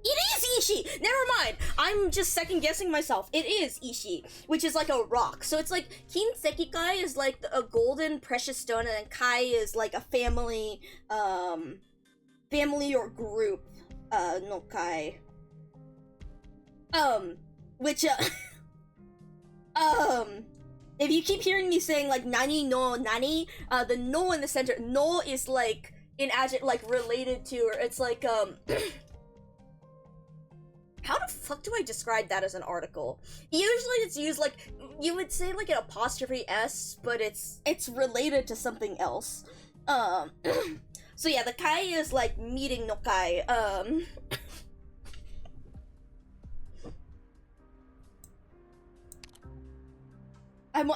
It is Ishi! Never mind! I'm just second guessing myself. It is Ishi, which is like a rock. So it's like Kinsekikai is like a golden precious stone, and then Kai is like a family or group no Kai. Which if you keep hearing me saying like nani no nani, the no in the center, no is like an adjective, like related to, or it's like how the fuck do I describe that as an article? Usually it's used like, you would say like an apostrophe S, but it's related to something else. So yeah, the kai is like meeting no kai.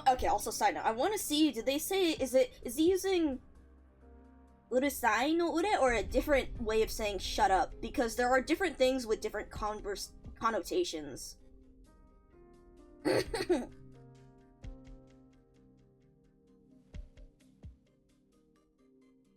Okay, also side note, I want to see, did they say, is he using urusai no ure or a different way of saying shut up? Because there are different things with different connotations.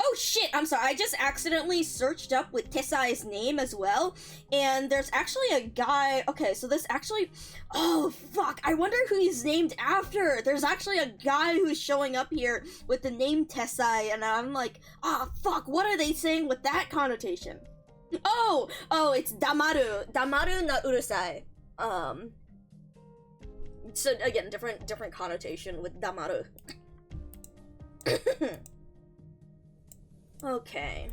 Oh shit, I'm sorry, I just accidentally searched up with Tesai's name as well, and there's actually a guy, okay, so this actually, oh fuck, I wonder who he's named after. There's actually a guy who's showing up here with the name Tesai, and I'm like, ah, fuck, what are they saying with that connotation? Oh, it's Damaru na urusai. So again, different connotation with Damaru. Okay.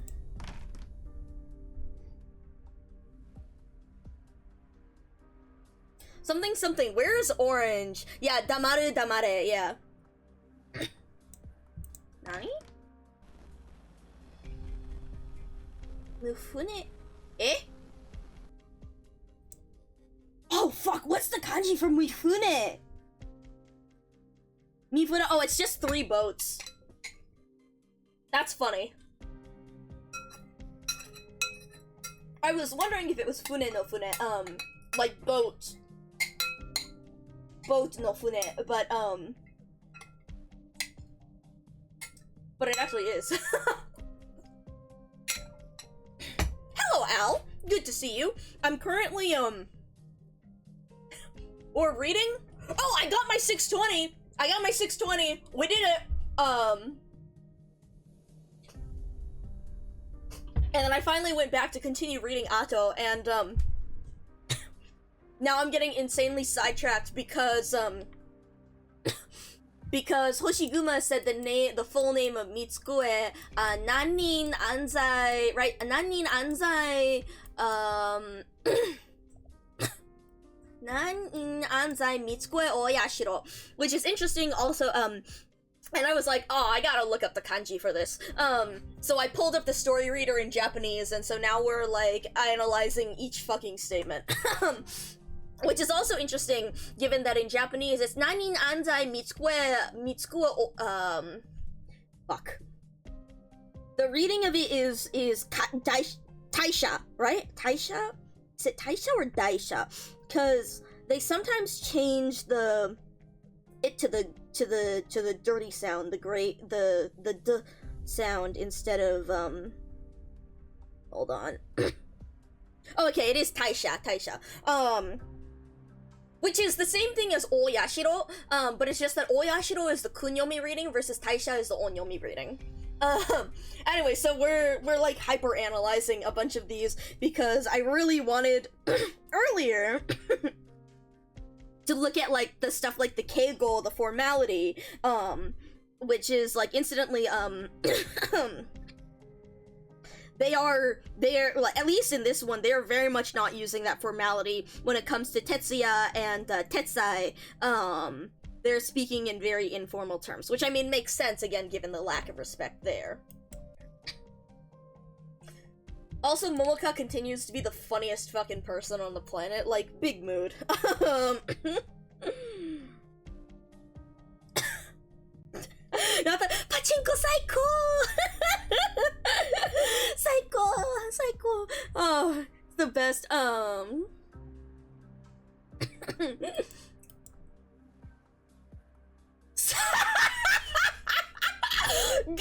Something. Where's orange? Yeah, damaru damare, yeah. Nani? Mifune? Eh? Oh fuck, what's the kanji for Mifune? Mifune, oh, it's just 3 boats. That's funny. I was wondering if it was fune no fune, like boat no fune, but it actually is. Hello, Al. Good to see you. I'm currently, or reading? Oh, I got my 620! We did it! And then I finally went back to continue reading Ato, and, now I'm getting insanely sidetracked because Hoshiguma said the full name of Mitsue, Nanin Anzai, right? Nanin Anzai, Nanin Anzai Mitsue Oyashiro, which is interesting also, and I was like, oh, I gotta look up the kanji for this. So I pulled up the story reader in Japanese, and so now we're, like, analyzing each fucking statement. Which is also interesting, given that in Japanese, it's Nanin Anzai Mitsue, fuck. The reading of it is Taisha, right? Taisha? Is it Taisha or Daisha? Because they sometimes change it to the dirty sound, the d sound instead of hold on. Oh, okay, it is Taisha. Which is the same thing as Oyashiro, but it's just that Oyashiro is the kunyomi reading versus Taisha is the onyomi reading. Anyway, so we're like hyper analyzing a bunch of these because I really wanted earlier to look at like the stuff like the keigo, the formality, which is like incidentally they're like, at least in this one, they're very much not using that formality when it comes to Tetsuya and Tetsai. They're speaking in very informal terms, which I mean makes sense again given the lack of respect there. Also, Momoka continues to be the funniest fucking person on the planet, like, big mood. Not the pachinko saiko! Saiko! Oh, it's the best, Girly!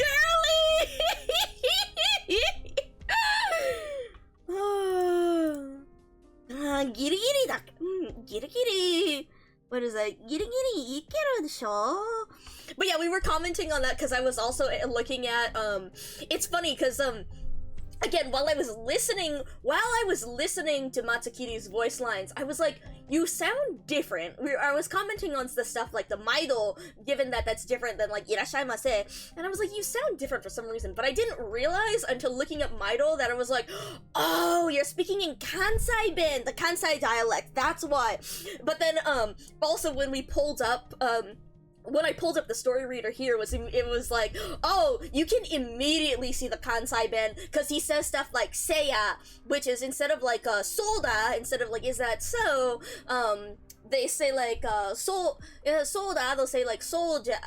Girigiri. What is that? Girigiri ikeru desho? But yeah, we were commenting on that because I was also looking at, it's funny because, again, while I was listening to Matsukiri's voice lines, I was like, you sound different. I was commenting on the stuff like the Maido, given that that's different than like Irashaimase, and I was like, you sound different for some reason, but I didn't realize until looking up Maido that I was like, oh, you're speaking in Kansai Ben, the Kansai dialect, that's why. But then, also when we pulled up, when I pulled up the story reader here, it was like, oh, you can immediately see the Kansai Ben, because he says stuff like Seiya, which is instead of like soda, instead of like, is that so, they say like soda, they'll say like soja,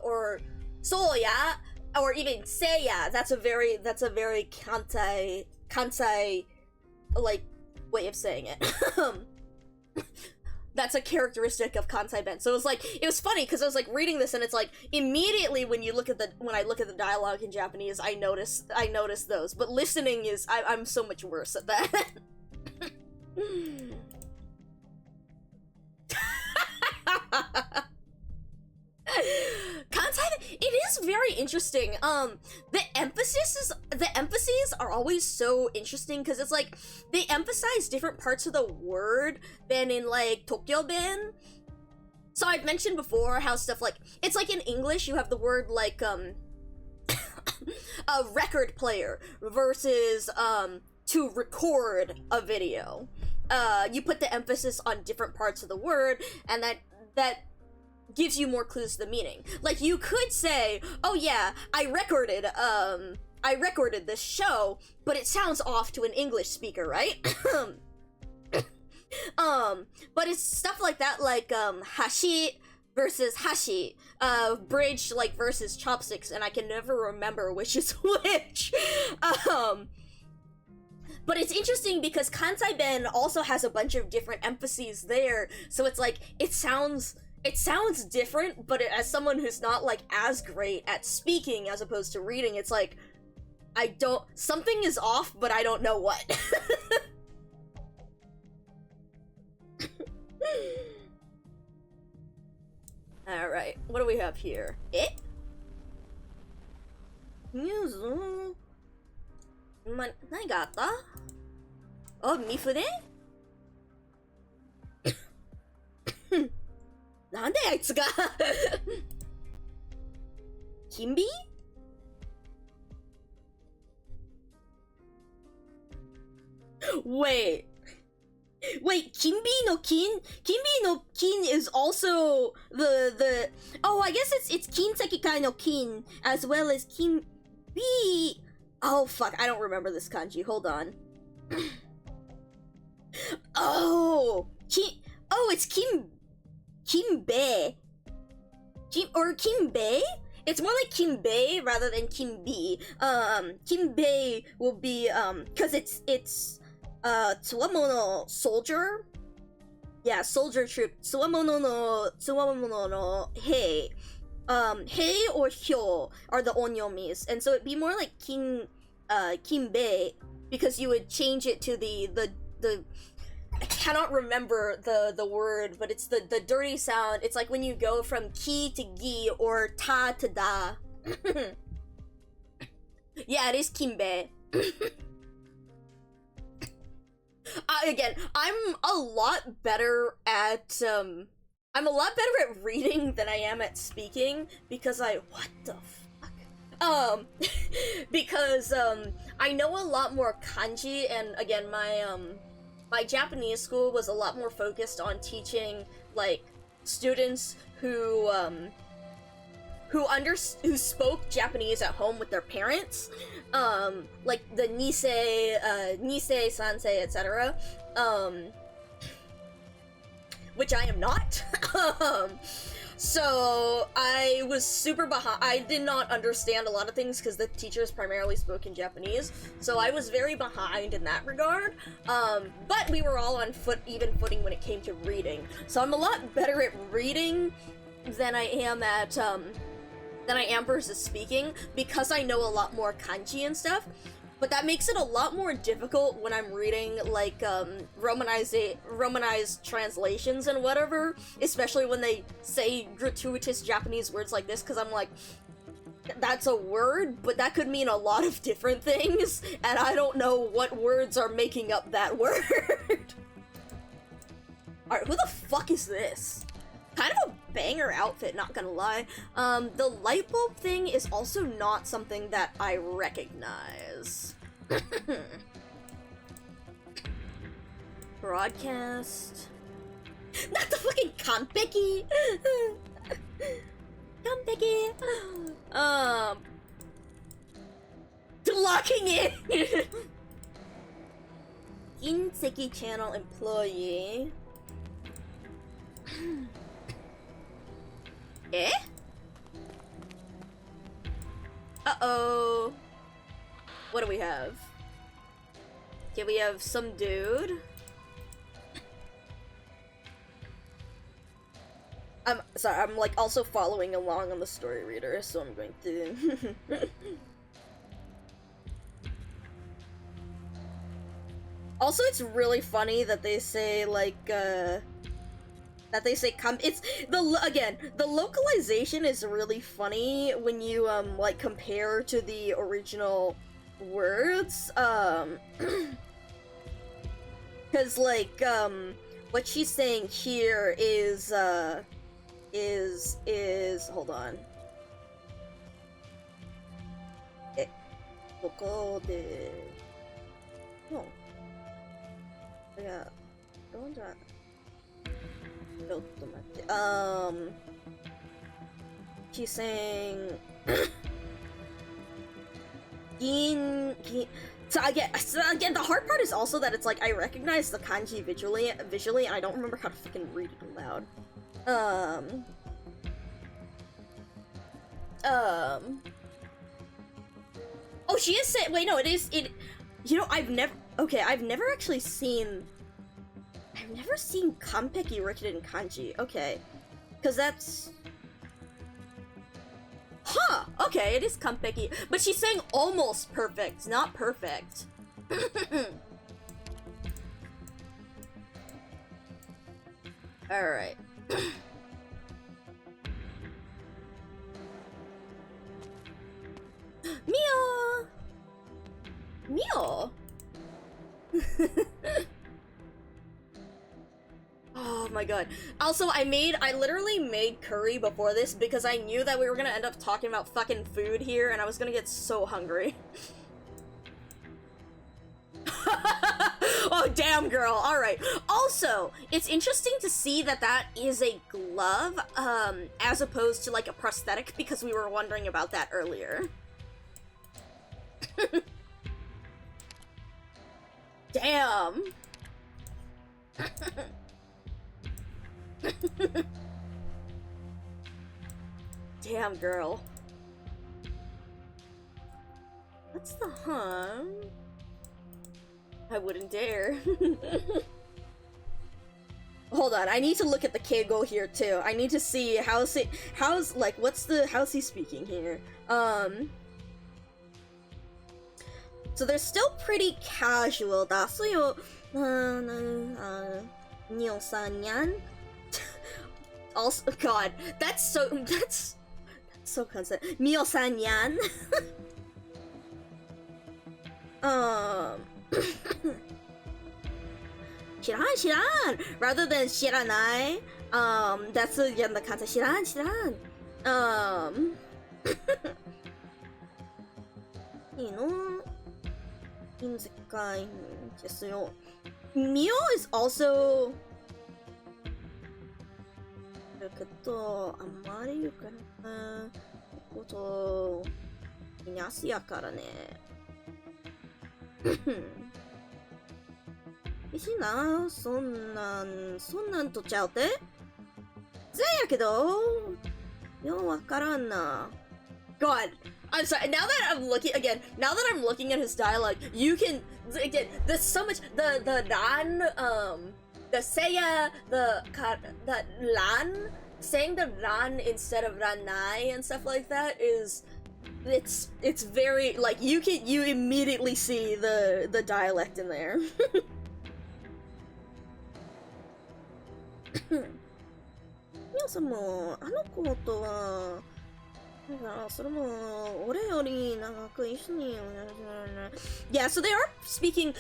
or soya, or even Seiya. That's a very Kansai like way of saying it. That's a characteristic of Kansai Ben. So it was funny because I was like reading this and it's like immediately when I look at the dialogue in Japanese, I notice those. But listening is I'm so much worse at that. Kansai, it is very interesting. The emphases are always so interesting because it's like they emphasize different parts of the word than in like Tokyo Ben. So I've mentioned before how stuff like, it's like in English you have the word like a record player versus to record a video. You put the emphasis on different parts of the word, and that gives you more clues to the meaning. Like, you could say, oh yeah, I recorded this show, but it sounds off to an English speaker, right? But it's stuff like that, like, hashi versus hashi, bridge, like, versus chopsticks, and I can never remember which is which. But it's interesting because Kansai Ben also has a bunch of different emphases there, so it's like, it sounds different, but as someone who's not like as great at speaking as opposed to reading, it's like, something is off, but I don't know what. Alright, what do we have here? Yuzu? 何があった? Oh, Mifune? なんであいつが金美? Wait, Kimbi no Kin is also the oh, I guess it's Kinsekikai no Kin as well as Kimbi. Oh fuck, I don't remember this kanji. Hold on. It's Kimbe. Kimbe? It's more like Kimbe rather than Kimbi. Kimbe will be, cause it's Tsuwamono soldier? Yeah, soldier troop. Tsuwamono no Hei. Hei or Hyo are the onyomis, and so it'd be more like Kimbe, because you would change it to the I cannot remember the word, but it's the dirty sound. It's like when you go from ki to gi or ta to da. Yeah, it is Kimbe. Again, I'm a lot better at reading than I am at speaking because what the fuck? Because I know a lot more kanji, and again, my Japanese school was a lot more focused on teaching like students who spoke Japanese at home with their parents, like the Nisei, Sansei, etc. Which I am not. So I was super behind. I did not understand a lot of things because the teachers primarily spoke in Japanese, so I was very behind in that regard. But we were all on even footing when it came to reading. So I'm a lot better at reading than I am versus speaking, because I know a lot more kanji and stuff. But that makes it a lot more difficult when I'm reading, like, Romanized translations and whatever, especially when they say gratuitous Japanese words like this, because I'm like, that's a word, but that could mean a lot of different things, and I don't know what words are making up that word. Alright, who the fuck is this? Kind of a banger outfit, not gonna lie. The light bulb thing is also not something that I recognize. Broadcast. Not the fucking Kanpeki! Kanpeki! Locking in! Inseki channel employee. Eh? Uh-oh. What do we have? Okay, we have some dude. I'm sorry, I'm like also following along on the story reader, so I'm going to... Also, it's really funny that they say, like, it's the localization is really funny when you like compare to the original words, because like what she's saying here is hold on. No. Yeah. She's saying so again, the hard part is also that it's like I recognize the kanji visually, and I don't remember how to fucking read it aloud. Oh, she is saying. Wait, no, it is. You know, I've never actually seen. I've never seen Kanpeki written in kanji. Okay, because that's. Huh. Okay, it is Kanpeki, but she's saying almost perfect, not perfect. All right. Mia! Mia! Oh my god. Also, I literally made curry before this because I knew that we were gonna end up talking about fucking food here and I was gonna get so hungry. Oh, damn, girl. Alright. Also, it's interesting to see that that is a glove, as opposed to, like, a prosthetic, because we were wondering about that earlier. Damn. Damn, girl. What's the hum? I wouldn't dare. Hold on, I need to look at the Keigo here too. I need to see how's he speaking here? So they're still pretty casual. 다수요. Also, God, that's so constant. 미오산얀. 시란 rather than 시란ai. That's again the concept. 시란. Mio is also. 또 아마리 유카나 또 이냐스야카라네. 이시나 손난 또 짜오테? 쎄야케도 요 와카라나. God, I'm sorry. Now that I'm looking at his dialogue, you can again. There's so much the ran the seya the lan saying the ran instead of ranai and stuff like that is it's very like you immediately see the dialect in there. いやそのあの子とはだからそれも俺より長く一緒に Yeah, so they're speaking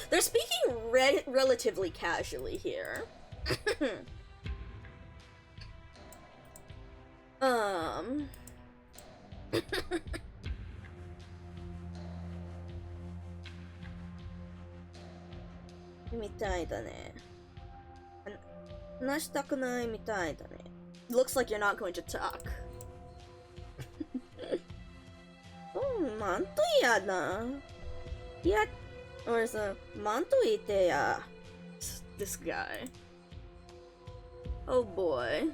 relatively casually here. Looks like you're not going to talk. This guy. Oh boy.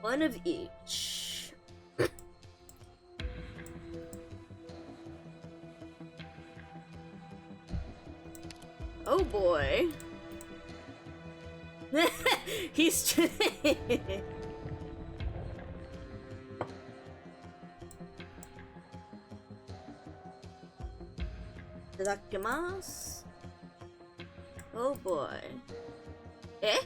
One of each. Oh boy. He's Itadakimasu. Oh boy. Eh?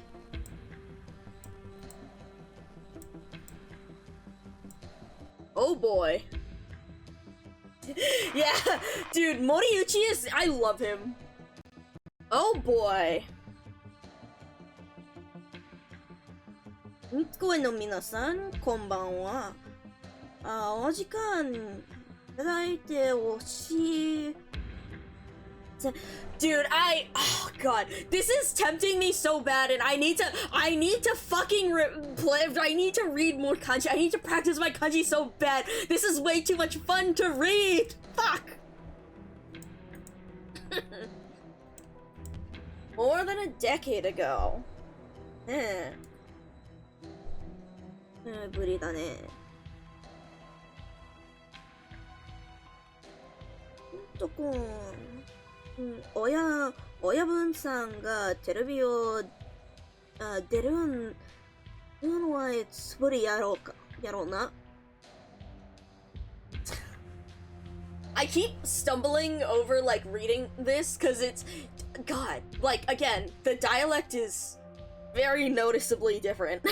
Oh boy. Yeah, dude, Moriuchi is- I love him. Oh boy. 声の皆さん、こんばんは。お時間いただいてほしい。Dude, oh god, this is tempting me so bad, and I need to fucking I need to read more kanji. I need to practice my kanji so bad. This is way too much fun to read. Fuck. More than a decade ago. 無理だね。とこ親分さんがテレビを出るのはつぶりやろうな。I keep stumbling over like reading this because it's God, like again, the dialect is very noticeably different.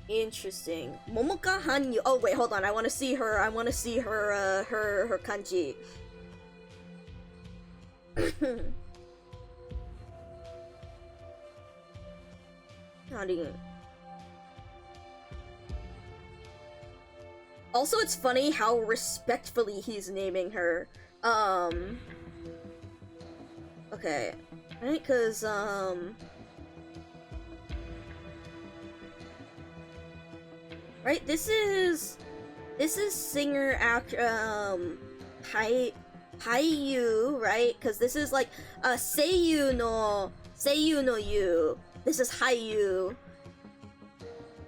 Interesting. Momoka Hanyu. Oh wait, hold on. I want to see her. Her kanji. Also, it's funny how respectfully he's naming her. Okay, right? Because right, this is singer actor Haiyu, right? Because this is like Seiyu no you. This is Haiyu.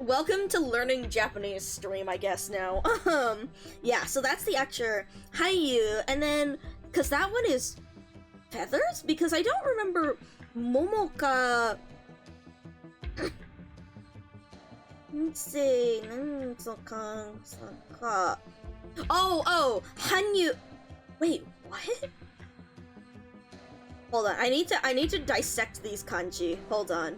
Welcome to learning Japanese stream, I guess now. Yeah, so that's the actor Haiyu, and then because that one is feathers, because I don't remember Momoka. Let's see. Oh, Hanyu. Wait, what? Hold on. I need to dissect these kanji. Hold on.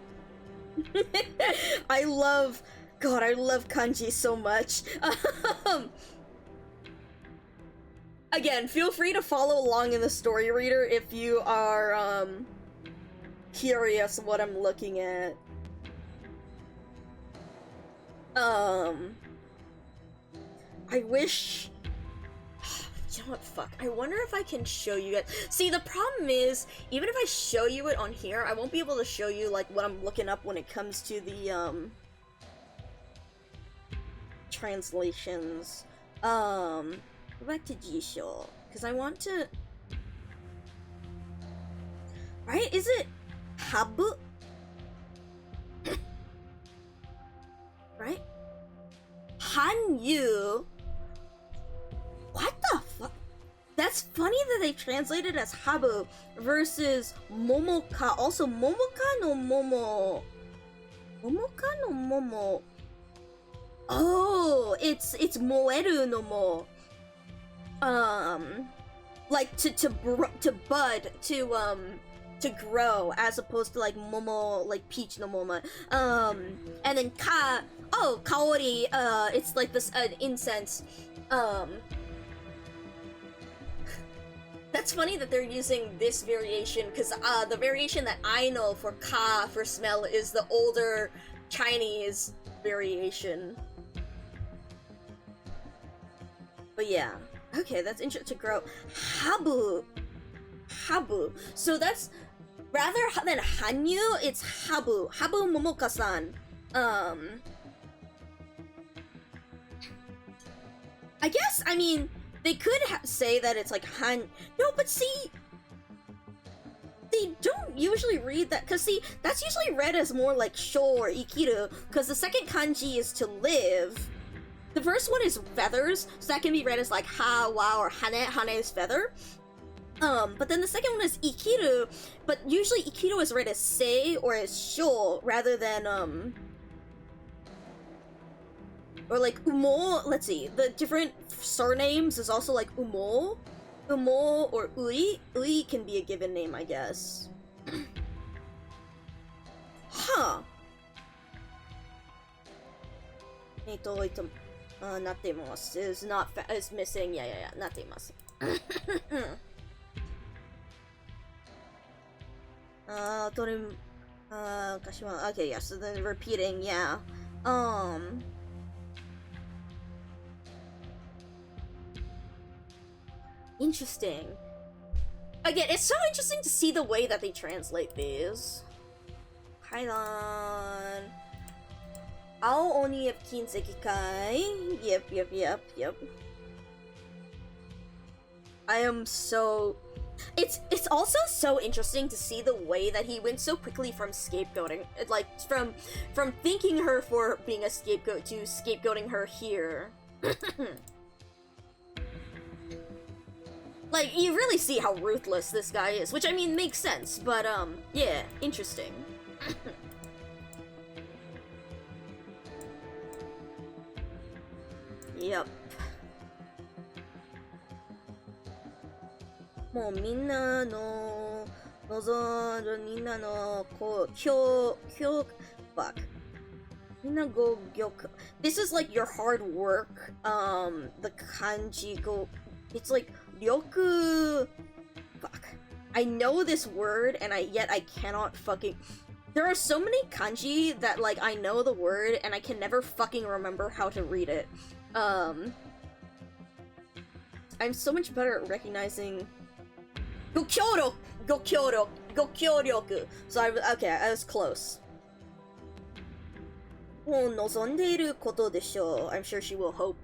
I love kanji so much. Again, feel free to follow along in the story reader if you are curious what I'm looking at. I wish... You know what, fuck. I wonder if I can show you guys... See, the problem is, even if I show you it on here, I won't be able to show you, like, what I'm looking up when it comes to the, translations. Go back to Jisho, because I want to... Right? Is it Habu? Right? Hanyu? What the fuck? That's That's funny that they translated as Habu versus Momoka. Also, Momoka no Momo. Momoka no Momo. Oh, it's Moeru no Mo. Like to bud, to grow, as opposed to like Momo, like peach no Moma. And then Kaori, it's like this incense. That's funny that they're using this variation, because the variation that I know for Ka for smell is the older Chinese variation. But yeah, okay, that's interesting to grow. Habu. So that's rather than Hanyu, it's Habu. Habu Momoka-san. I guess, I mean, they could say that it's like No, but see, they don't usually read that, because see, that's usually read as more like sho or ikiru, because the second kanji is to live. The first one is feathers, so that can be read as like ha, wa, or hane. Hane is feather. But then the second one is ikiru, but usually ikiru is read as sei or as sho rather than or like umo. Let's see, the different surnames is also like umo or ui. Ui can be a given name, I guess. Huh. Natemasu is not is missing. Yeah. Natemasu. Okay, yeah, so then repeating, yeah. Interesting. Again, it's so interesting to see the way that they translate these. Kaidan. Ao Oni of Kinseki Kai. Yep. I am so... It's also so interesting to see the way that he went so quickly from scapegoating, like from thanking her for being a scapegoat to scapegoating her here. Like, you really see how ruthless this guy is, which I mean makes sense, but yeah, interesting. Yep. もうみんなの望んでみんなのこうfuck. みんなご玉. This is like your hard work. The kanji go. It's like ryoku. Fuck. I know this word and yet I cannot fucking. There are so many kanji that like I know the word and I can never fucking remember how to read it. I'm so much better at recognizing. Gokyoryoku. So I was close. I'm sure she will hope.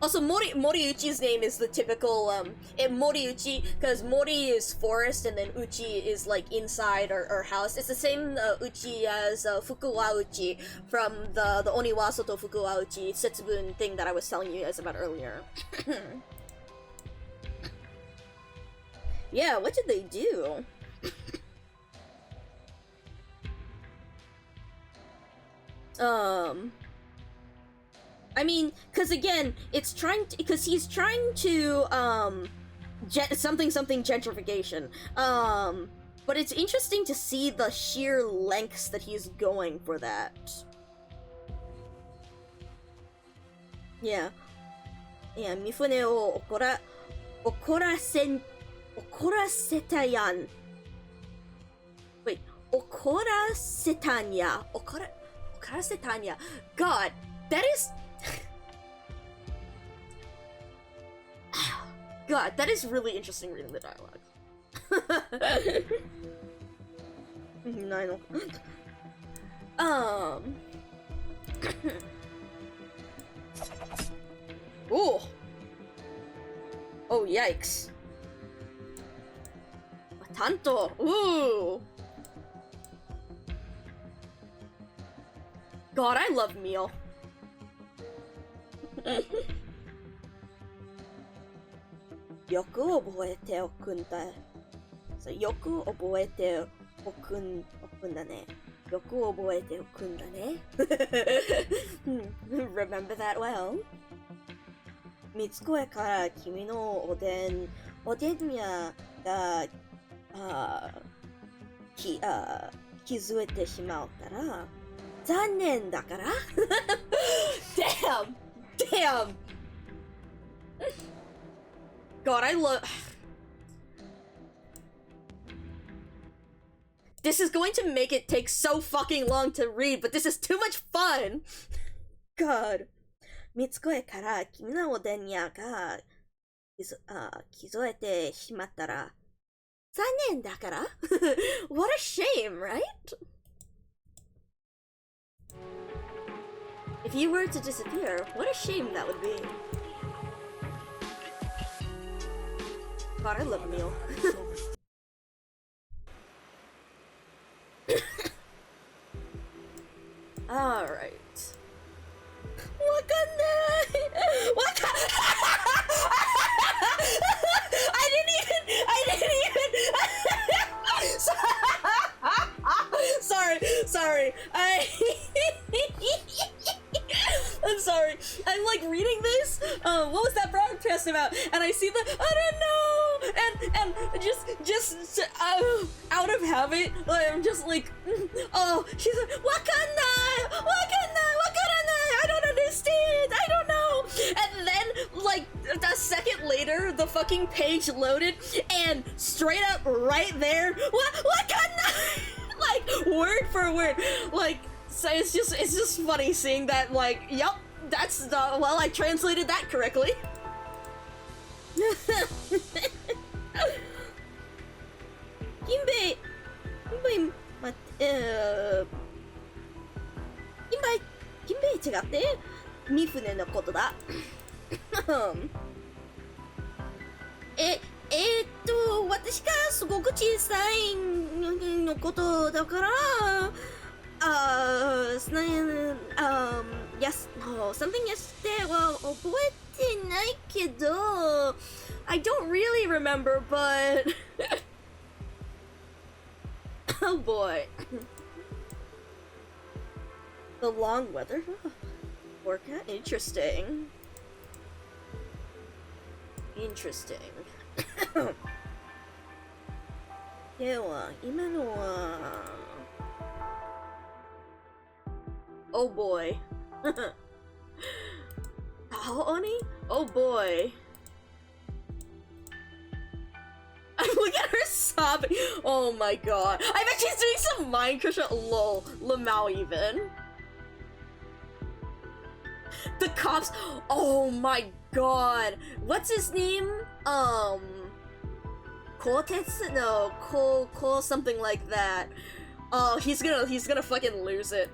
Also, Moriuchi's name is the typical Moriuchi, because Mori is forest and then Uchi is like inside or house. It's the same Uchi as Fukuwa Uchi from the Oniwa Soto Fukuwa Uchi Setsubun thing that I was telling you guys about earlier. Yeah, what did they do? I mean, because again, it's trying to, because he's trying to, something gentrification. But it's interesting to see the sheer lengths that he's going for that. Yeah. Yeah, Mifune o okorasetayan. Wait, okorasetanya. Okorasetanya. God, that is... God, that is really interesting reading the dialogue. Ooh. Oh, yikes. Tanto. Ooh. God, I love meal. よく覚えておくんだ。よく覚えておくんだね。よく覚えておくんだね。Remember that well? 三つ声から君のおでん屋が、気づいてしまったら、残念だから。Damn! God, I love... This is going to make it take so fucking long to read, but this is too much fun! God. 三つ声から君のおでん屋が気づいてしまったら残念だから。What a shame, right? If you were to disappear, what a shame that would be. God, I love Neil. Alright. I didn't even sorry. I'm sorry. I'm like reading this. What was that broadcast about? And I see the I don't know. And just out of habit, I'm just like, oh, she's like, Wakanda. I don't understand. I don't know. And then like a second later, the fucking page loaded, and straight up right there, Wakanda. Like word for word, like. So it's just funny seeing that, like, yup, that's the, well, I translated that correctly. Kinbei, 違ってミフネのことだ。私がすごく小さいのことだから、something yesterday は覚えてないけど、I don't really remember, but oh boy. The long weather forecast? Interesting. では、今のは Oh boy. How Oni? Oh boy. Look at her sobbing. Oh my god. I bet she's doing some mind crush. Lol. Lamau even. The cops. Oh my god. What's his name? Kotetsu? No, Ko something like that. Oh, he's gonna fucking lose it.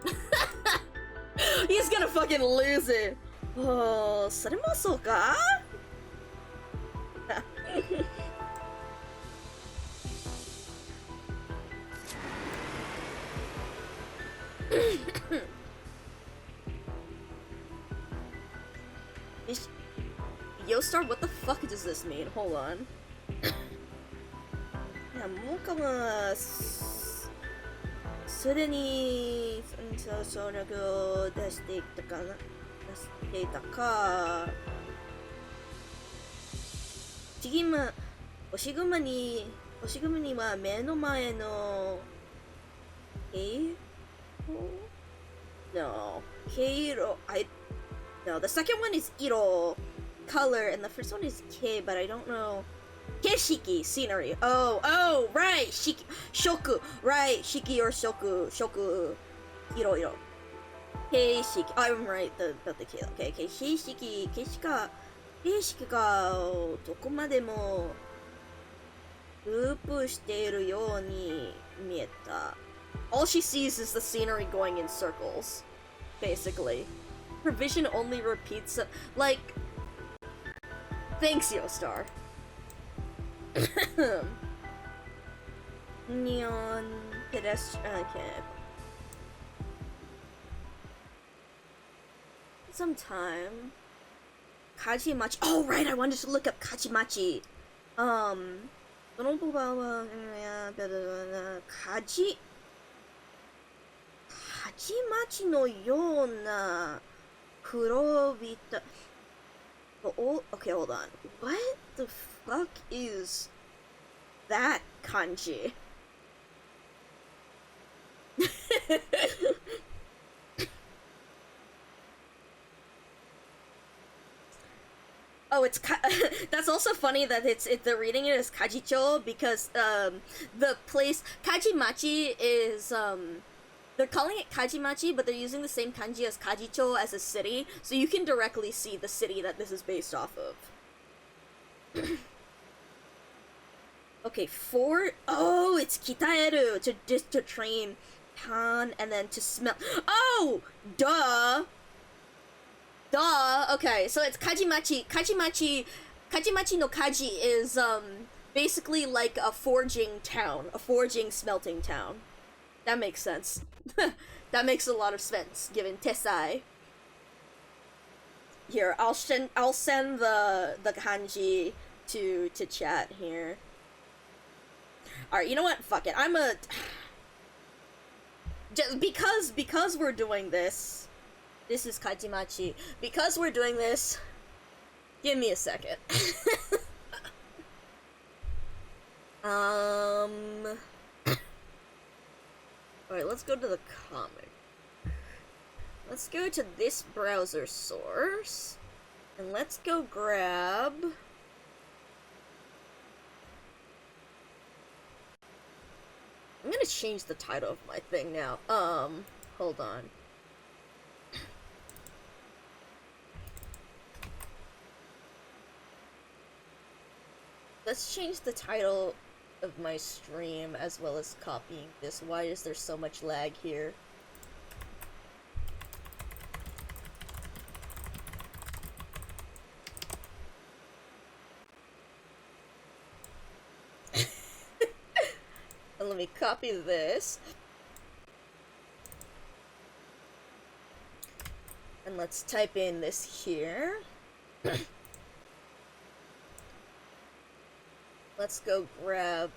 He's gonna fucking lose it. Oh, それもそうか? Yostar, what the fuck does this mean? Hold on. いや、もうかもすでに総力を出していたか。星雲には目の前のNo, の the second one is 色 color and the first one is 景 but I don't know. 景色 scenery. Oh, right. Shoku. Right. Shiki or shoku. Iro. 景色 I'm right about the key. Okay. 景色がどこまでもループしているように見えた。All she sees is the scenery going in circles, basically. Her vision only repeats, like... Thanks, Yostar. Neon pedestrian... Okay. Sometime... Kajimachi... Oh, right, I wanted to look up Kajimachi. その言葉は、カジ町のような黒びた。Oh, okay, hold on. What the fuck is that kanji? Oh, it's that's also funny that they're reading it as Kajicho because the place Kajimachi is they're calling it Kajimachi, but they're using the same kanji as Kajicho as a city, so you can directly see the city that this is based off of. Okay, oh, it's kitaeru to train Han and then to smell. Oh, duh. Duh. Okay, so it's Kajimachi. Kajimachi no Kaji is basically like a forging town, a forging smelting town. That makes sense. That makes a lot of sense given Tesai. Here, I'll send the kanji to chat here. All right, you know what? Fuck it. Just because we're doing this. This is Kajimachi. Because we're doing this, give me a second. Alright, let's go to the comic. Let's go to this browser source. And let's go grab... I'm gonna change the title of my thing now. Hold on. Let's change the title of my stream as well as copying this. Why is there so much lag here? And let me copy this. And let's type in this here. Let's go grab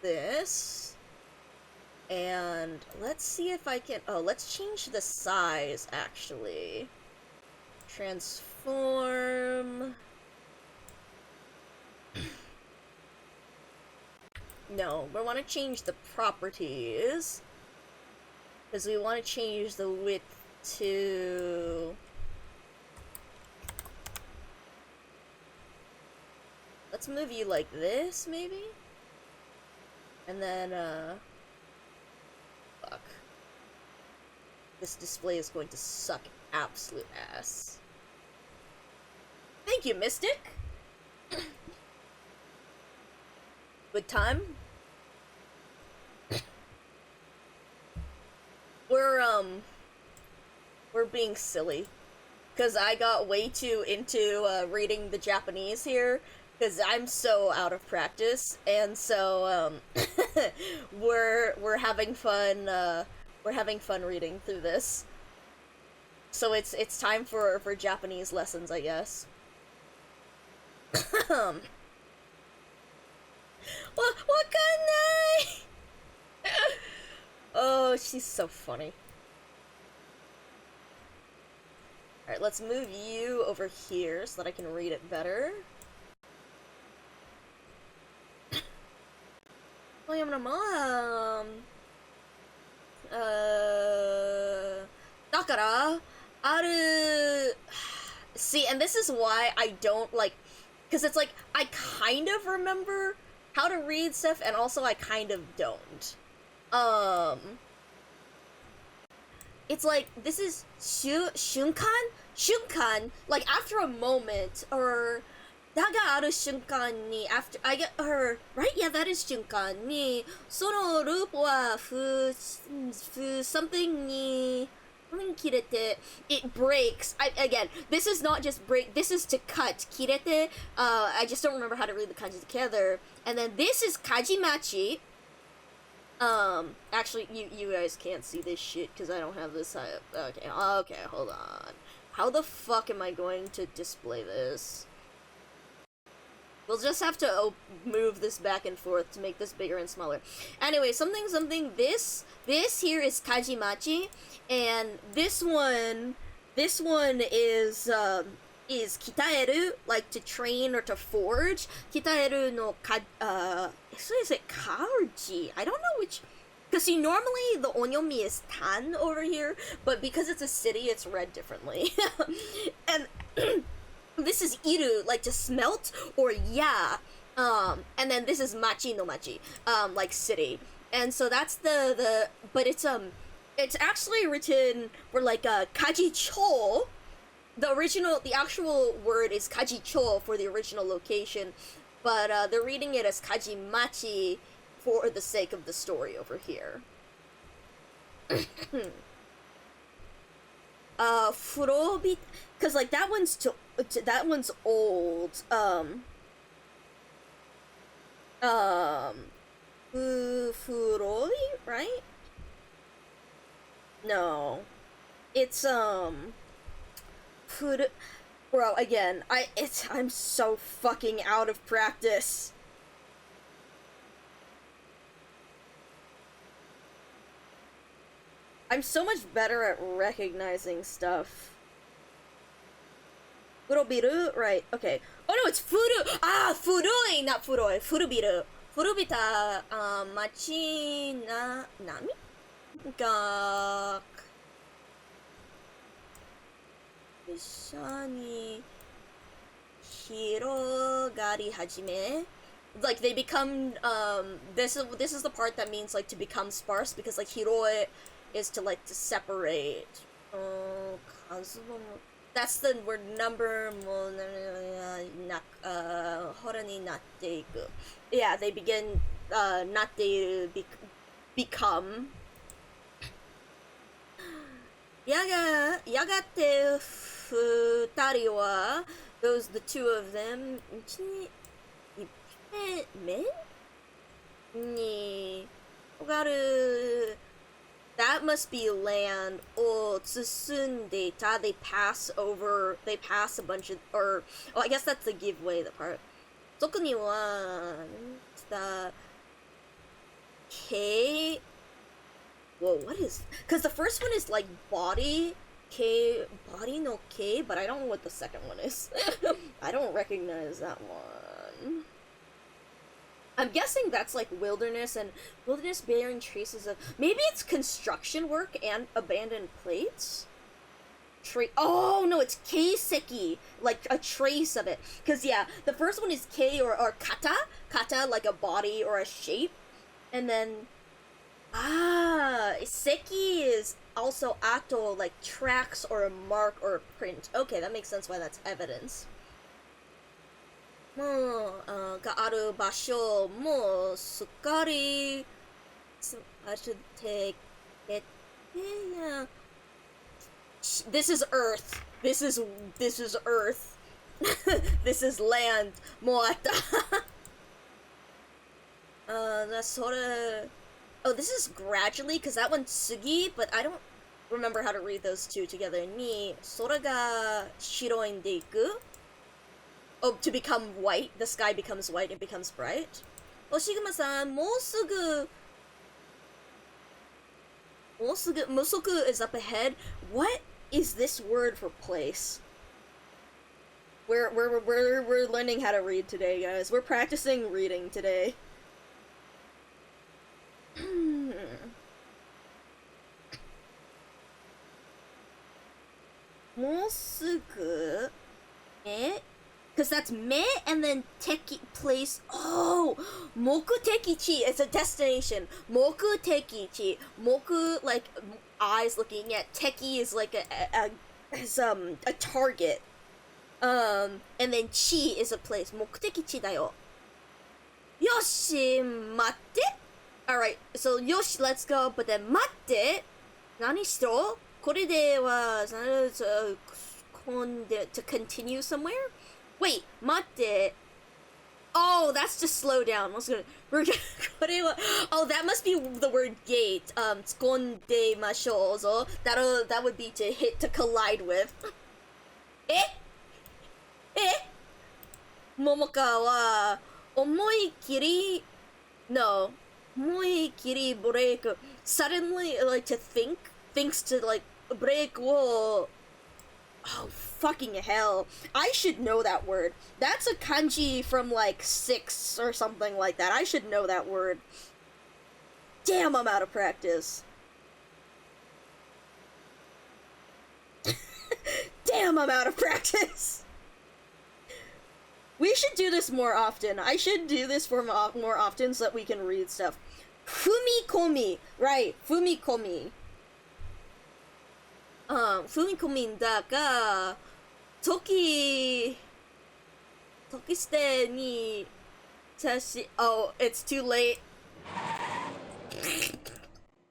this. And let's see if I can... Oh, let's change the size, actually. Transform... No, we want to change the properties. Because we want to change the width to... Let's move you like this, maybe? And then, fuck. This display is going to suck absolute ass. Thank you, Mystic! Good time? We're being silly. Because I got way too into, reading the Japanese here. Because I'm so out of practice, and so, we're having fun, reading through this. So it's time for Japanese lessons, I guess. Wakanai! Oh, she's so funny. Alright, let's move you over here so that I can read it better. Oh, yeah, Mom. Dakara, see, and this is why I don't, like, because it's like, I kind of remember how to read stuff, and also I kind of don't. It's like, this is shunkan, like, after a moment, or, daga aru shunkan ni, after, I get her, right? Yeah, that is shunkan ni, sono loop wa something ni, kirete, it breaks. Again, this is not just break, this is to cut, kirete, I just don't remember how to read the kanji together. And then this is kajimachi. Actually, you guys can't see this shit because I don't have this, okay, hold on. How the fuck am I going to display this? We'll just have to move this back and forth to make this bigger and smaller. Anyway, something. This here is kajimachi, and this one is kitaeru, like to train or to forge. Kitaeru no so is it kaoji? I don't know which. Because see, normally the onyomi is tan over here, but because it's a city, it's read differently. And this is iru, like to smelt, or ya. And then this is machi no machi, like city. And so that's the but it's actually written for like kaji cho. The actual word is kaji cho for the original location, but they're reading it as kaji machi for the sake of the story over here. Furobi, because like that one's old. Furobi, right? No, it's Bro, again, I'm so fucking out of practice. I'm so much better at recognizing stuff. Furobiru? Right, okay. Oh no, it's Furu! Ah, Furui! Not Furoi. Furubiru. Furubita, machi na... nami? Ga... 一緒に広がり始め like they become this is the part that means like to become sparse, because like hiroi is to like to separate. That's the word number. Yeah, they begin become. Yagate futari wa, those the two of them, ni ogaru, that must be land. O tsusundeta, they pass a bunch of, or I guess that's the giveaway, the part. Soku ni wa the kei. Whoa, what is... Because the first one is like body no K, but I don't know what the second one is. I don't recognize that one. I'm guessing that's like wilderness, and wilderness bearing traces of... Maybe it's construction work and abandoned plates? Oh, no, it's keiseki, like a trace of it. Because, yeah, the first one is K or kata. Kata, like a body or a shape. And then... seki is also ato, like tracks or a mark or a print. Okay, that makes sense why that's evidence. Ga aru basho mo sukkari. I should take it. Yeah. This is Earth. This is Earth. This is land. Mo atta. That's sorta. Oh, this is gradually, because that one's sugi, but I don't remember how to read those two together. Ni, sora ga shiroinde iku. Oh, to become white. The sky becomes white, it becomes bright. Oshiguma-san, Mosoku is up ahead. What is this word for place? We're learning how to read today, guys. We're practicing reading today. Mosugu, because that's me and then teki place. Oh, moku teki chi is a destination. Moku teki chi. Moku like eyes looking at. Teki is like a target. And then chi is a place. Moku teki chi da yo. Yoshi, matte. Alright, so yoshi, let's go, but then matte, nani shiro? Kore de wa, to continue somewhere? Wait, matte. Oh, that's just slow down. Oh, that must be the word gate. Tsukonde mashou zo. That would be to hit, to collide with. Momoka wa omoikiri no omoikiri break suddenly like to thinks to like break wo. Oh fucking hell, I should know that word. That's a kanji from like 6 or something like that. I should know that word. Damn, I'm out of practice. Damn, I'm out of practice. We should do this more often. I should do this for more often so that we can read stuff. Fumikomi. Right, fumikomi. Fumikomi ga toki shite ni tashi. Oh, it's too late.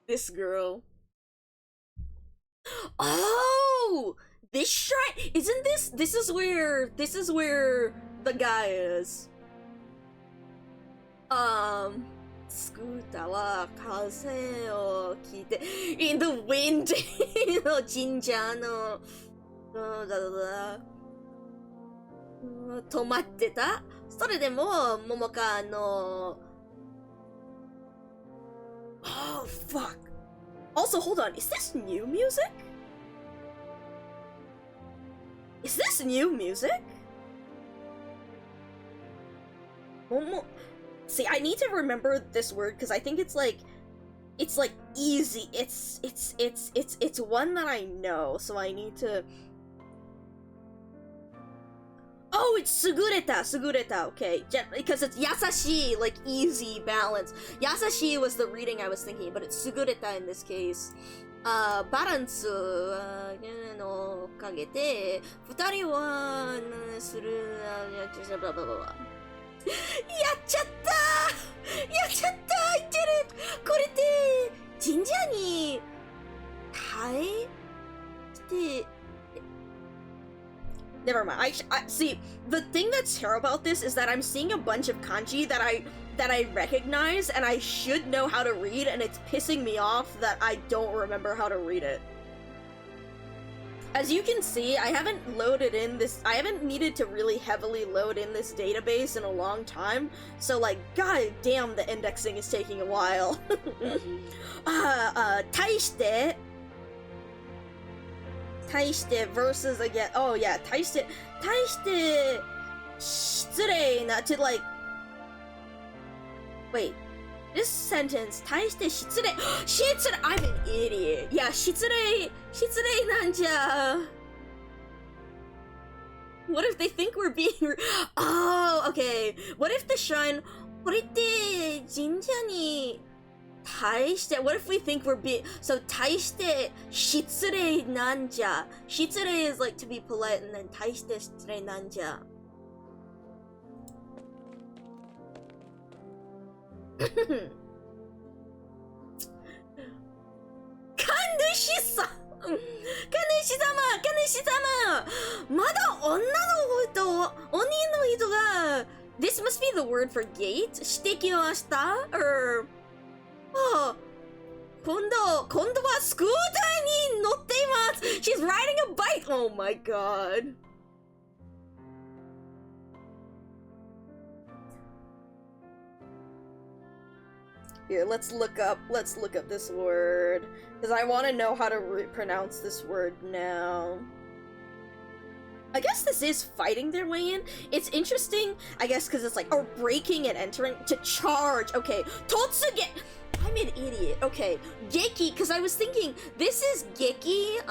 This girl. Oh! This shrine, isn't this? This is where the guy is. Scooter wa kaze o kiite in the wind no jinja no tomatte ta. それでもMomoka no. Oh fuck. Also, hold on. Is this new music? Is this new music? See, I need to remember this word because I think it's like easy. It's one that I know, so I need to. Oh, it's sugureta, okay. Because it's yasashi, like easy, balance. Yasashi was the reading I was thinking, but it's sugureta in this case. Balance no kage de, 二人はするblah blah blah. やっちゃった言ってるこれって神社に入って Never mind. I see, the thing that's terrible about this is that I'm seeing a bunch of kanji that I recognize and I should know how to read, and it's pissing me off that I don't remember how to read it. As you can see, I haven't needed to really heavily load in this database in a long time, so like, god damn, the indexing is taking a while. Taishite versus again. Oh yeah, taishite shitsurei na to like. Wait, this sentence taishite shitsurei. Shitsurei. I'm an idiot. Yeah, shitsurei nanja. What if they think we're being? Oh, okay. What if the shrine? What if the jinja ni? What if we think we're being so taishite shitsurei nanja? Shitsurei is like to be polite, and then taishite shitsurei nanja. Kanushi-sama! まだ女の子と鬼の人が This must be the word for gate? 指摘をした or 今度はスクーターに乗っています She's riding a bike! Oh my god. Here, let's look up this word. Because I want to know how to pronounce this word now. I guess this is fighting their way in. It's interesting, I guess, because it's like, or breaking and entering to charge. Okay, Totsuge. I'm an idiot. Okay, Geki, because I was thinking, this is Geki.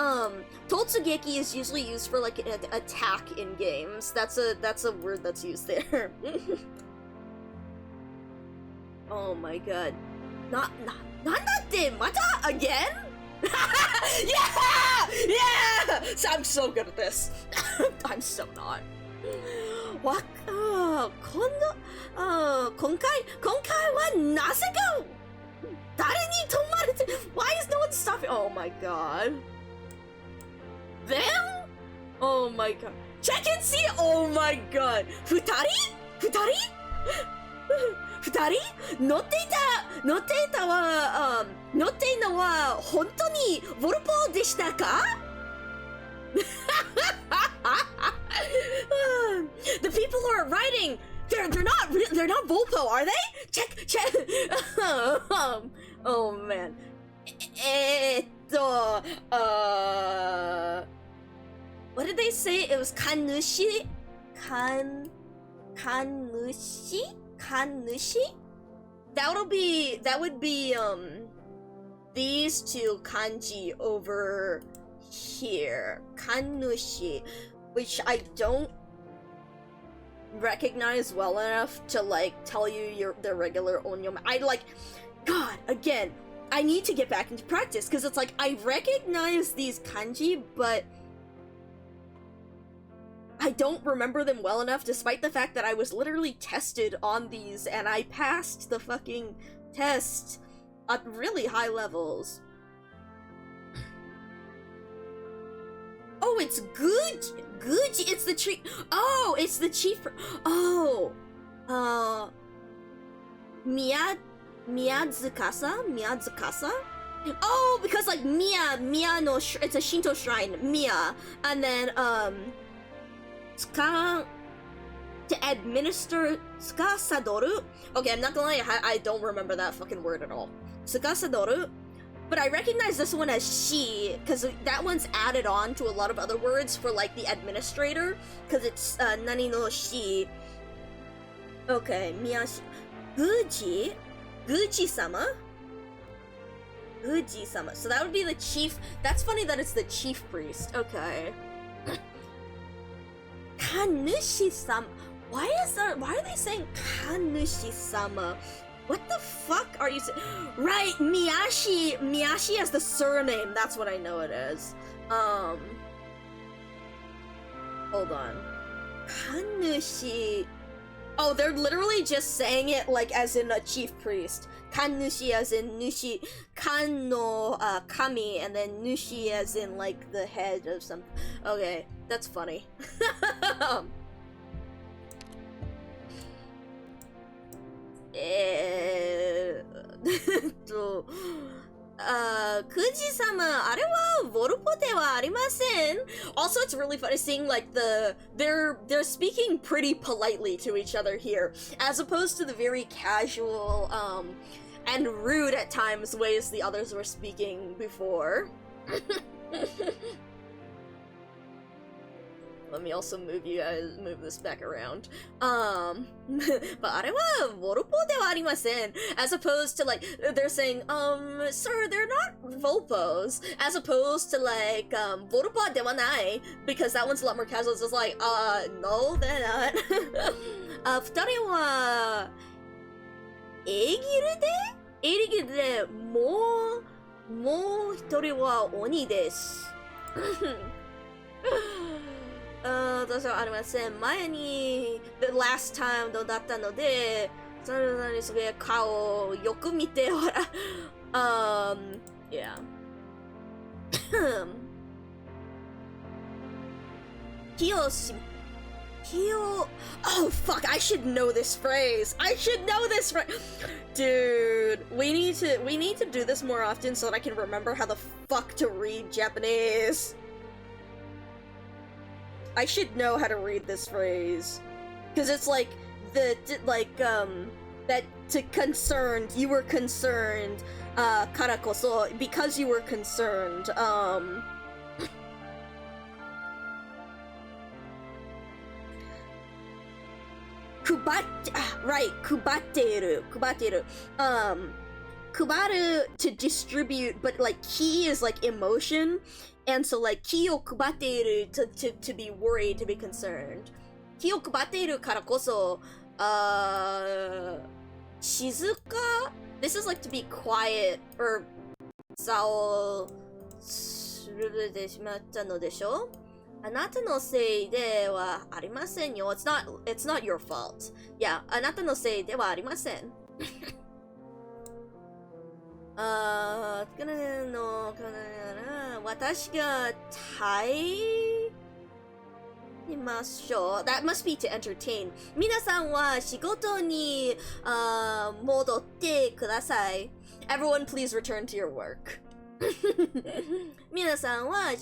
Totsugeki is usually used for like an attack in games. That's a word that's used there. Oh my god. Nandatte mata again? Yeah! Yeah! So I'm so good at this. I'm so not. Konkai wa naseka dare ni tomarete. Why is no one stopping? Oh my god. Them? Oh my god. Check and see. Oh my god. Futari? 乗っていたのは本当にボルポでしたか? The people are writing. They're not Volpo, are they? Check. Oh man. What did they say? It was kanushi? Kanushi? That would be these two kanji over here. Kanushi, which I don't recognize well enough to like tell you the regular onyom. God, again, I need to get back into practice because it's like I recognize these kanji, but I don't remember them well enough, despite the fact that I was literally tested on these and I passed the fucking test at really high levels. Oh, it's Gucci. It's the chief. Oh, it's the chief. Oh, Miyazukasa. Oh, because like Miya no it's a Shinto shrine, Miya, and then to administer Tsukasadoru. Okay, I'm not gonna lie, I don't remember that fucking word at all. Tsukasadoru. But I recognize this one as she, because that one's added on to a lot of other words for like the administrator, because it's nani no shi. Okay, Miyashi. Guji-sama? Guji-sama. So that would be the chief. That's funny that it's the chief priest. Okay. Kanushi-sama. Why are they saying Kanushi-sama? What the fuck are you saying? Right, Miyashi as the surname. That's what I know it is. Hold on. Kanushi. Oh, they're literally just saying it like as in a chief priest. Kanushi as in nushi, kan no kami, and then nushi as in like the head of something. Okay, that's funny. Kuji-sama, あれはボルポではありません. Also, it's really funny seeing like they're speaking pretty politely to each other here, as opposed to the very casual and rude at times ways the others were speaking before. Let me also move this back around. But あれはボルポではありません. As opposed to like, they're saying, sir, they're not Volpos. As opposed to like, ボルポではない. Because that one's a lot more casual. It's just like, no, they're not. 二人は、エギルで、もう一人は鬼です。私はありません。前に the last time だったので、それにすごい顔をよく見てほら。yeah. Oh fuck, I should know this phrase. Dude, we need to do this more often so that I can remember how the fuck to read Japanese. I should know how to read this phrase, because it's like that to concerned, you were concerned, karakoso, because you were concerned, kubatteru, kubaru to distribute, but like ki is like emotion. And so, like, ki o kubatteru to be worried, to be concerned. Ki o kubatteru kara koso, shizuka? This is like to be quiet, or sao surute shimatta no desho? Anata no sei de wa arimasen yo. It's not your fault. Yeah, anata no sei de wa arimasen. 私がいましょう. That must be to entertain. 皆さんは仕事に戻ってください. Everyone please return to your work. 皆さんは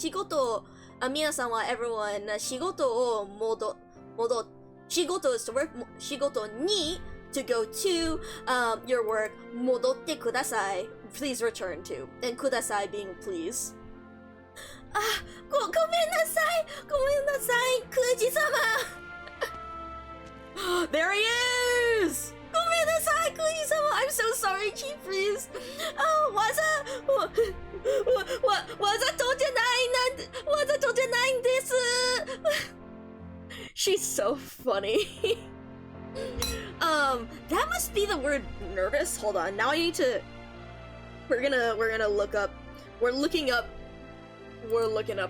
everyone 仕事を戻っ shigoto is to work, shigoto ni to go to, your work, modotte kudasai, please return to, and kudasai being please. Ah, gomennasai, Kuji-sama! There he is! Gomennasai, Kuji-sama! I'm so sorry, Chief Priest! Oh, waza tojanai desu! She's so funny. That must be the word nervous. Hold on, now I need to... We're gonna look up... We're looking up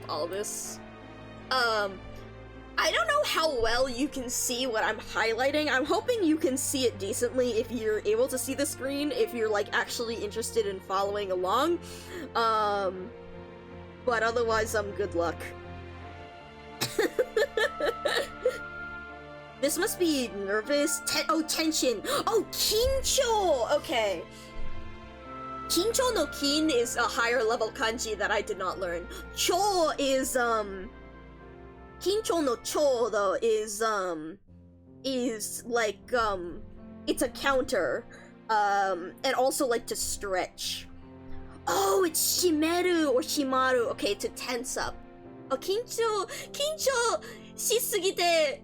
all this. I don't know how well you can see what I'm highlighting. I'm hoping you can see it decently if you're able to see the screen, if you're like actually interested in following along. But otherwise, good luck. This must be nervous. Tension. Oh, kincho! Okay. Kincho no kin is a higher level kanji that I did not learn. Cho is, Kincho no cho, though, is like, it's a counter, and also, like, to stretch. Oh, it's shimeru or shimaru. Okay, to tense up. Oh, kincho shisugite,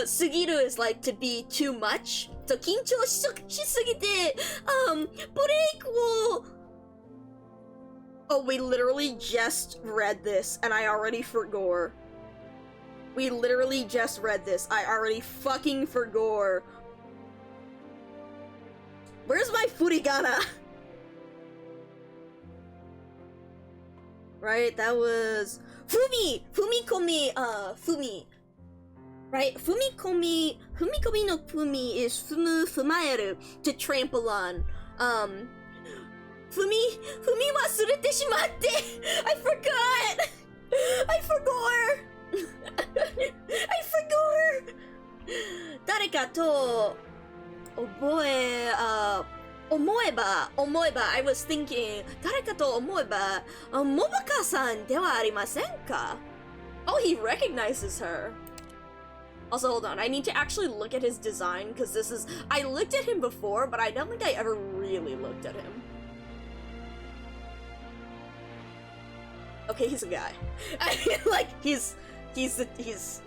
sugiru is like to be too much. So kincho shisugite, break wo... Oh, we literally just read this, and I already forgot. We literally just read this. I already fucking forgot. Where's my furigana? Right, that was... Fumikomi, Fumi. Right, Fumikomi no Fumi is fumaeru, to trample on. Fumi wasurete shimatte! I forgot! I forgot! 誰かと思えば I was thinking 誰かと思えばモモカさんではありませんか? Oh, he recognizes her. Also, hold on, I need to actually look at his design, because this is... I looked at him before, but I don't think I ever really looked at him. Okay, he's a guy. I mean, like, he's... It's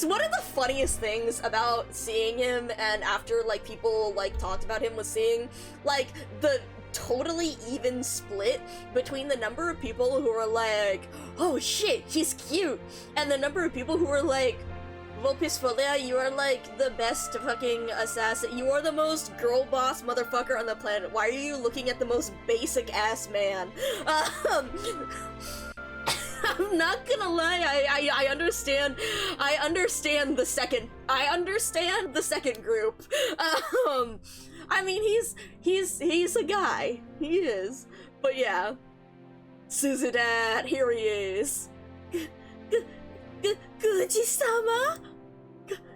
one of the funniest things about seeing him, and after, like, people, like, talked about him, was seeing, like, the totally even split between the number of people who are like, oh shit, he's cute, and the number of people who are like, Lopez Folea, you are like the best fucking assassin, you are the most girl boss motherfucker on the planet, why are you looking at the most basic ass man? I'm not gonna lie, I understand the second group. I mean, he's a guy. He is. But yeah. Suzudat, here he is. Kuji-sama?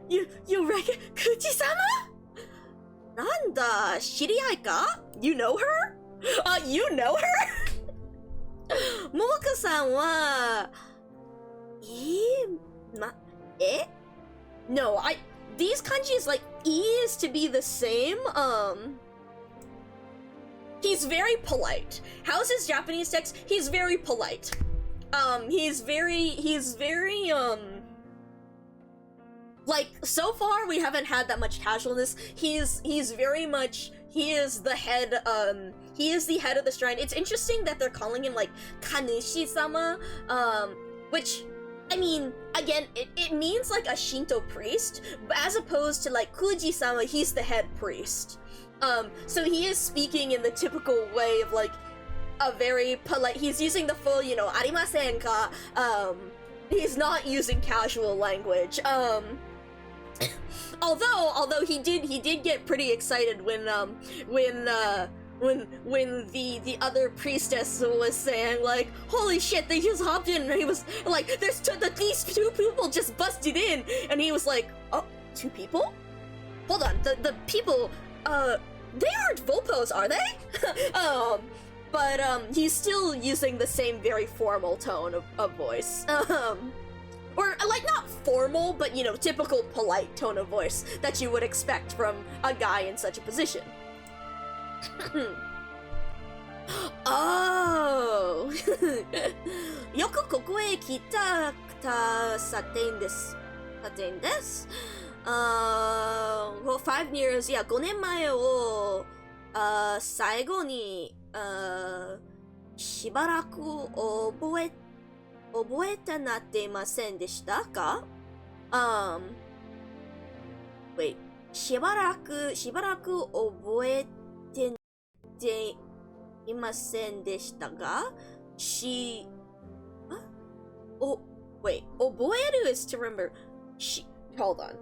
You reckon Kuji-sama? Nanda, shiriai ka? You know her? You know her? Momoko-san wa... No, these kanjis, like, E is to be the same, he's very polite. How's his Japanese text? He's very polite. He's very, like, so far we haven't had that much casualness. He's very much... He is the head of the shrine. It's interesting that they're calling him, like, Kanushi-sama, which, I mean, again, it means, like, a Shinto priest, but as opposed to, like, Kuji-sama, he's the head priest. So he is speaking in the typical way of, like, a very polite, he's using the full, you know, arimasen ka, he's not using casual language, Although he did get pretty excited when the other priestess was saying, like, holy shit, they just hopped in, and he was like, these two people just busted in, and he was like, oh, 2 people? Hold on, the people, they aren't Volpos, are they? But he's still using the same very formal tone of voice. or like not formal, but you know, typical polite tone of voice that you would expect from a guy in such a position. Oh! よくここへ来たさてんです。さてんです。well, 5 years, yeah, 5年前を、最後に、しばらく覚えたなっていませんでしたか？ wait, しばらく覚えていませんでしたが、wait, 覚える is to remember. Hold on.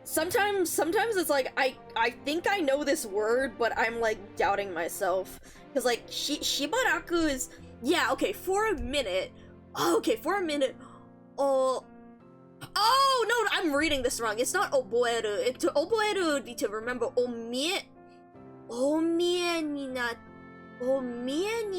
Sometimes it's like I think I know this word, but I'm like doubting myself. Cause like shibaraku is, yeah, okay, for a minute. Oh, okay, for a minute. Oh no, I'm reading this wrong. It's not oboeru. Oboeru would be to remember. Omie ni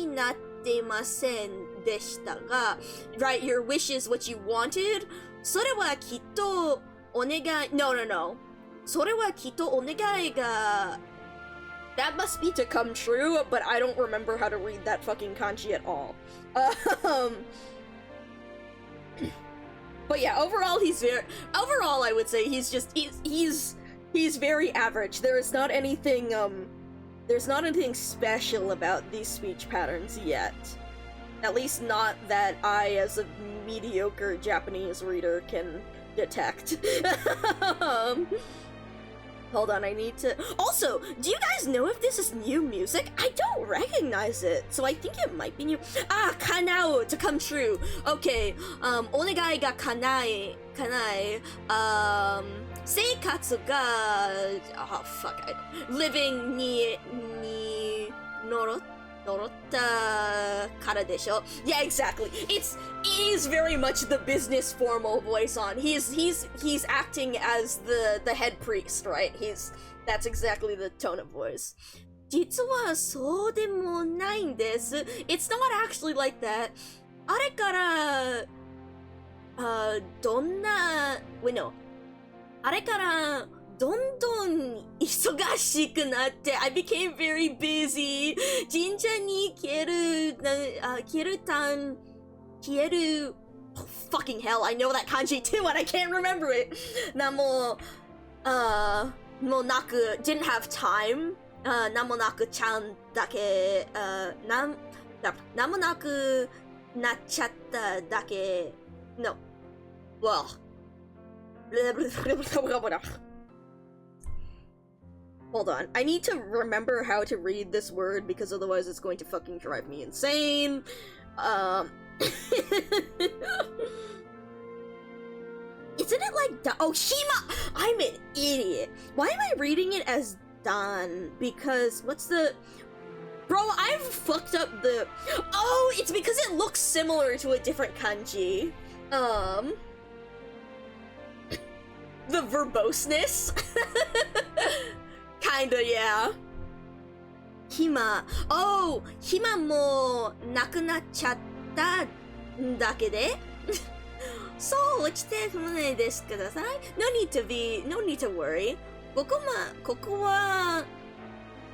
nattemasen deshita ga. Right, your wish is what you wanted. それはきっとお願い No. それはきっとお願いが That must be to come true, but I don't remember how to read that fucking kanji at all. But yeah, overall I would say he's very average. There's not anything special about these speech patterns yet. At least not that I, as a mediocre Japanese reader, can detect. Hold on, I need to... Also, do you guys know if this is new music? I don't recognize it, so I think it might be new. Ah, kanao, to come true. Okay, onegai ga kanai, seikatsu ga... Oh, fuck, living ni norotta kara desho. Yeah, exactly. It is very much the business formal voice on. He's acting as the head priest, right? That's exactly the tone of voice. 実はそうでもないんです. It's not actually like that. あれから、どんな、wait, no. あれから、どんどん忙しくなって I became very busy. 神社に消える oh, fucking hell, I know that kanji too and I can't remember it. もうなく didn't have time. なんもなくちゃんだけなんもなくなっちゃっただけ No. Well. Hold on, I need to remember how to read this word because otherwise it's going to fucking drive me insane. Isn't it like oh, Shima! I'm an idiot. Why am I reading it as Dan? Because what's the... Bro, I've fucked up the... Oh, it's because it looks similar to a different kanji. The verboseness? Kinda, yeah. Hima. Oh, hima mo nakunachatta dake de? So, ochite fumunai desu kudasai? No need to worry. Koko wa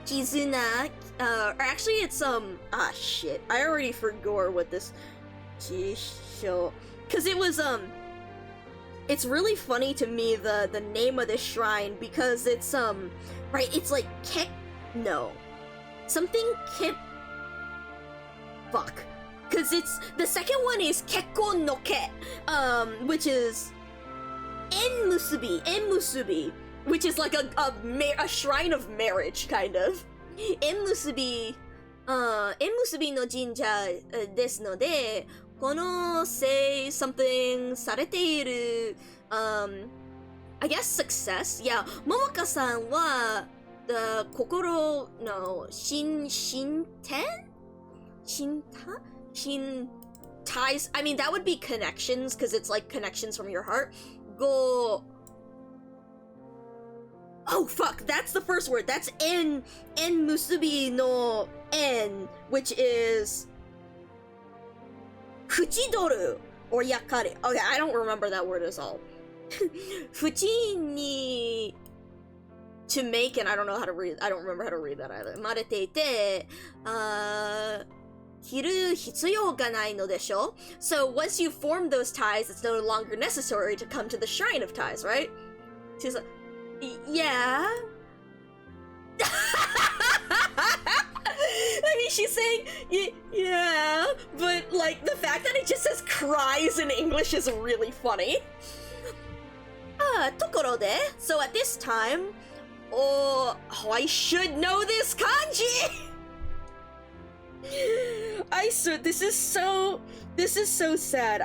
kizuna, or actually it's shit. I already forgot what this jisho, cause it was it's really funny to me the name of this shrine because it's right, it's like fuck, cause it's the second one is Kekko no Ke, which is enmusubi, which is like a shrine of marriage kind of. Enmusubi no jinja desu node, この say something されている I guess success. Yeah, Momoka さんは the 心の進展 ties. I mean, that would be connections because it's like connections from your heart. Go Oh fuck, that's the first word. That's en musubi no en, which is fuchidoru or yakare. Okay, I don't remember that word at all. Fuchi ni to make, and I don't know how to read. I don't remember how to read that either. Marete ite, hiru hitsuyo ga nai no desho. So once you form those ties, it's no longer necessary to come to the shrine of ties, right? She's like, yeah. I mean, she's saying, yeah, but like the fact that it just says cries in English is really funny. Tokorode. So at this time, oh, I should know this kanji. This is so sad.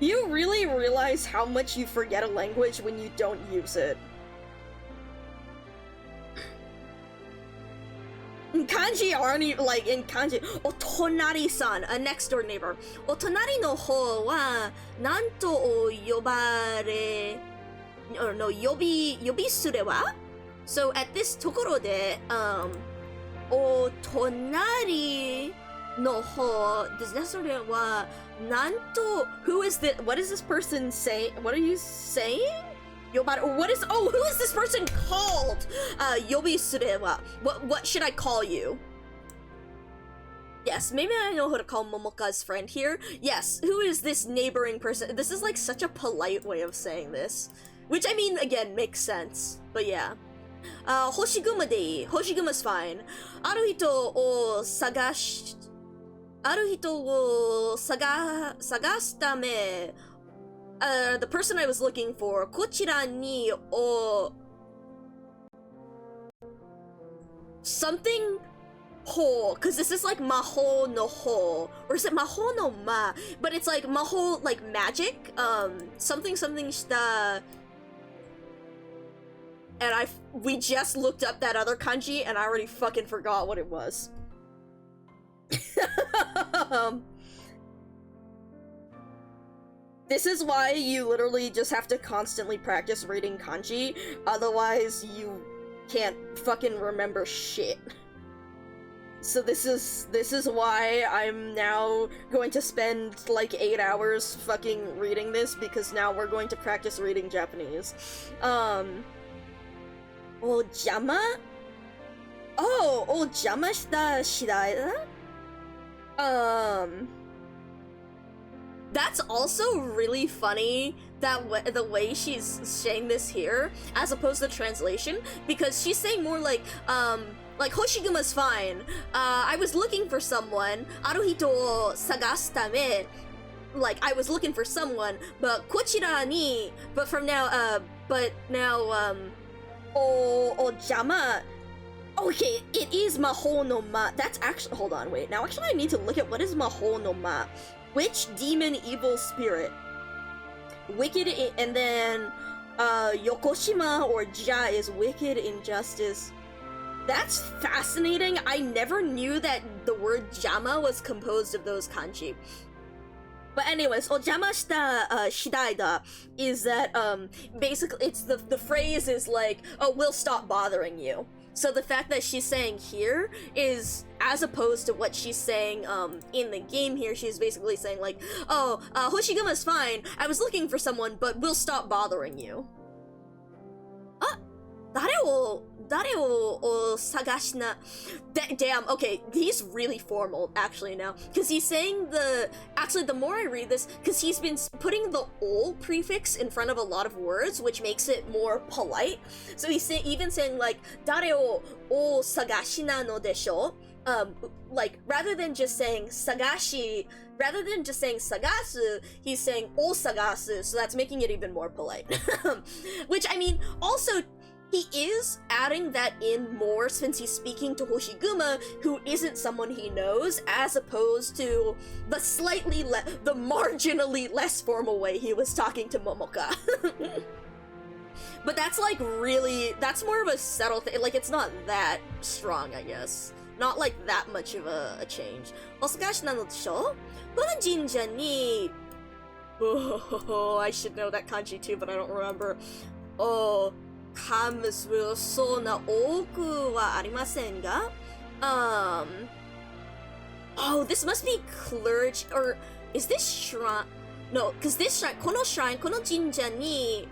You really realize how much you forget a language when you don't use it. In kanji aren't even, like, in kanji, otonari-san, a next door neighbor. Otonari no hou wa nanto o yobare, or no, yobisure wa? So at this tokoro de, otonari no hou, this nesore wa nanto, who is this, what is this person saying? What are you saying? Yobare, who is this person called? Yobisure wa. What should I call you? Yes, maybe I know how to call Momoka's friend here. Yes, who is this neighboring person? This is like such a polite way of saying this. Which, I mean, again, makes sense. But yeah. Hoshiguma dei. Hoshiguma's fine. Aru hito o sagasu tame. The person I was looking for, kochira ni o something ho, because this is like maho no ho, or is it maho no ma? But it's like maho, like magic, something shita. And we just looked up that other kanji, and I already fucking forgot what it was. This is why you literally just have to constantly practice reading kanji, otherwise you can't fucking remember shit. So this is why I'm now going to spend like 8 hours fucking reading this, because now we're going to practice reading Japanese. Ojama? Oh, ojama shita shirai da? That's also really funny, that the way she's saying this here, as opposed to the translation, because she's saying more like Hoshiguma's fine. I was looking for someone. Aru hito o sagasu tame. Like, I was looking for someone, but kochira ni. But now, ojama. Okay, it is maho no ma. That's actually, hold on, wait. Now, actually, I need to look at what is maho no ma. Witch, demon, evil spirit. Wicked, and then Yokoshima or Ja is wicked, injustice. That's fascinating. I never knew that the word jama was composed of those kanji. But anyways, ojama shita shirai da is that basically it's the phrase is like, oh, we'll stop bothering you. So the fact that she's saying here is, as opposed to what she's saying in the game here, she's basically saying like, oh, Hoshiguma's fine, I was looking for someone, but we'll stop bothering you. Dare o sagashina. Damn, okay, he's really formal actually now, because he's saying actually the more I read this, because he's been putting the ol prefix in front of a lot of words, which makes it more polite. So he's even saying like, dare o sagashina no desho, like rather than just saying sagashi, rather than just saying sagasu, he's saying o sagasu, so that's making it even more polite. Which, I mean, also he is adding that in more since he's speaking to Hoshiguma, who isn't someone he knows, as opposed to the the marginally less formal way he was talking to Momoka. But that's like really, that's more of a subtle thing, like it's not that strong, I guess. Not like that much of a change. Osagashi na no desho? Kono jinja ni... Oh, I should know that kanji too, but I don't remember. 噛するそうな多くはありませんが、oh, this must be clergy, or is this shrine? No, because this shrine, この shrine, この神社に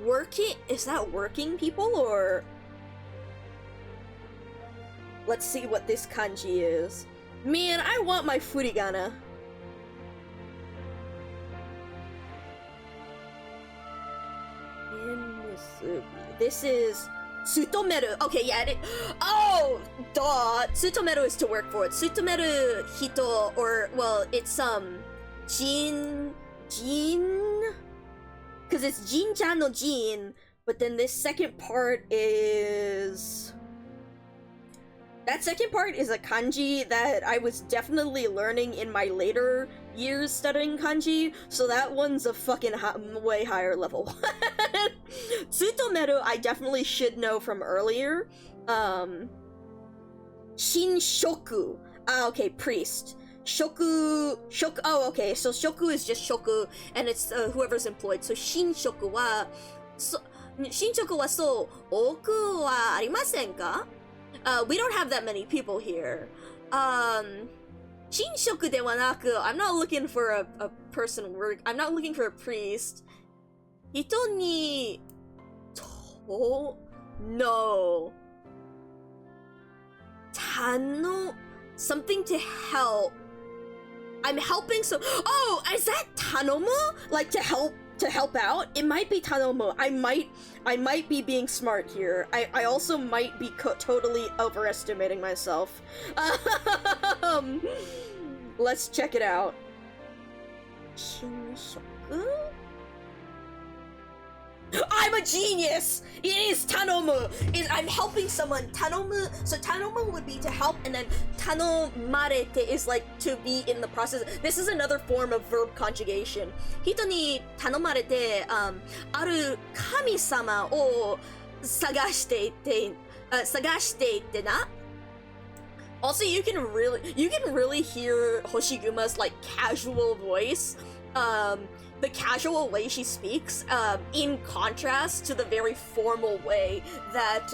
working, is that working people, or let's see what this kanji is. Man, I want my furigana. This is Tsutomeru. Okay, yeah. Oh, duh. Tsutomeru is to work for it. Tsutomeru hito, or well, it's Jin, because it's Jinja no Jin. But then this second part is. That second part is a kanji that I was definitely learning in my later years studying kanji, so that one's a fucking way higher level. Tsutomeru I definitely should know from earlier. Shinshoku. Ah, okay, priest. Shoku, oh, okay, so shoku is just shoku, and it's whoever's employed. So shinshoku wa, shinshoku wa so oku wa arimasen ka? We don't have that many people here. Shinshoku de wa naku, I'm not looking for a person work. I'm not looking for a priest. Hito ni to no. Tano, something to help. I'm helping so. Oh, is that tanomu? Like to help out? It might be tanomu. I might be being smart here. I also might be totally overestimating myself. Let's check it out. Shinshoku? I'm a genius! It is tanomu! I'm helping someone. Tanomu, so tanomu would be to help, and then tanomarete is like to be in the process. This is another form of verb conjugation. Hito ni tanomarete, aru kami-sama o sagashite ite na. Also, you can really hear Hoshiguma's like casual voice. The casual way she speaks, in contrast to the very formal way that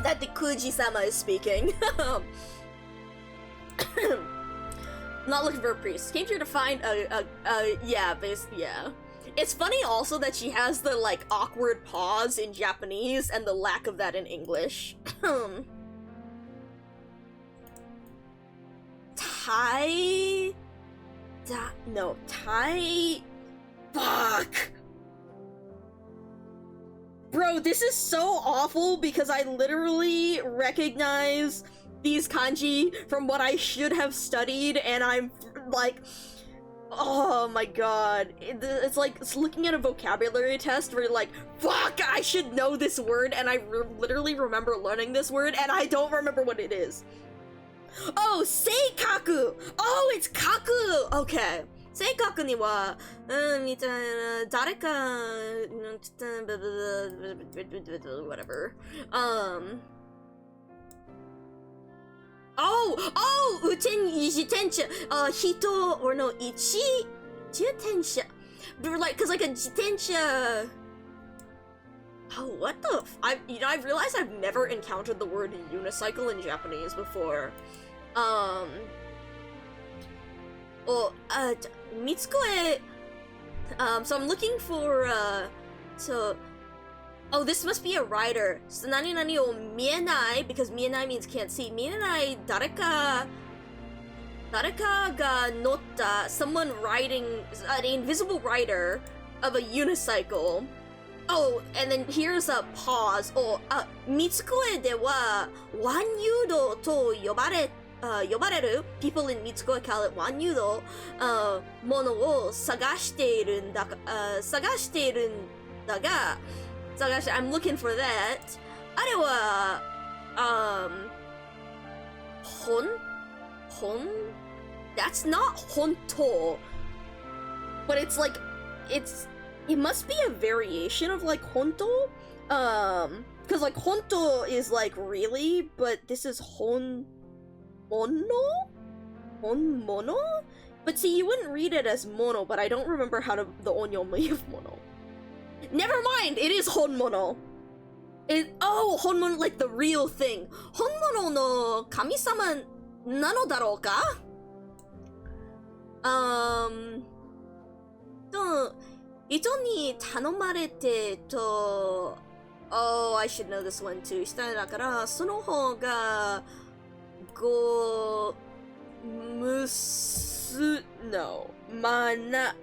that the Kuji-sama is speaking. Not looking for a priest. Came here to find yeah. It's funny also that she has the like awkward pause in Japanese and the lack of that in English. Fuck! Bro, this is so awful because I literally recognize these kanji from what I should have studied, and I'm like, oh my god. It's like it's looking at a vocabulary test where you're like, fuck, I should know this word, and I literally remember learning this word, and I don't remember what it is. Oh, seikaku! Oh, it's kaku! Okay. Seikaku ni wa, dareka, whatever. Oh, uten jitensha, hito, or no, ichi jitensha. Like, cause like a jitensha. Oh, what the I've realized I've never encountered the word unicycle in Japanese before. Mitsukoe, so I'm looking for, oh, this must be a rider. So nani nani o mienai, because mienai means can't see. Mienai dareka ga notta, someone riding, an invisible rider of a unicycle. Oh, and then here's a pause. Oh, Mitsukoe de wa wanyudo to yobareru, people in Mitsukoe call it wanyudo, mono wo sagashite irun daga, I'm looking for that. Are wa, hon? That's not honto. But it's like, it must be a variation of like honto, cause like honto is like really, but this is honmono? But see, you wouldn't read it as mono, but I don't remember how to the onyomi of mono. Never mind, it is honmono. Honmono, like the real thing. Honmono no kami-sama nano daro ka? 人に頼まれてと Oh, I should know this one too. しただからその方がNo. Mana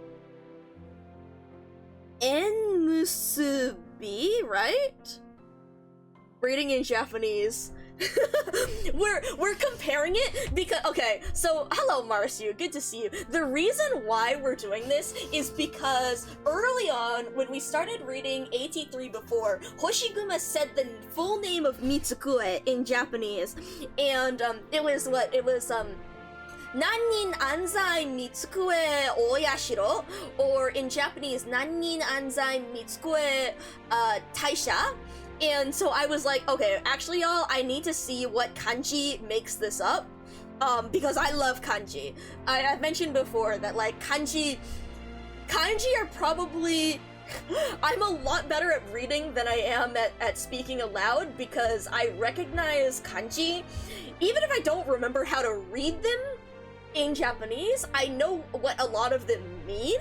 En musubi, right? Reading in Japanese. we're comparing it because okay, so hello Marcio, good to see you. The reason why we're doing this is because early on when we started reading AT3 before, Hoshiguma said the full name of Mitsukue in Japanese, and it was Nannin Anzai Mitsukue Oyashiro, or in Japanese Nannin Anzai Mitsukue Taisha. And so I was like, okay, actually y'all, I need to see what kanji makes this up, because I love kanji. I've mentioned before that like kanji are probably, I'm a lot better at reading than I am at speaking aloud because I recognize kanji. Even if I don't remember how to read them in Japanese, I know what a lot of them mean.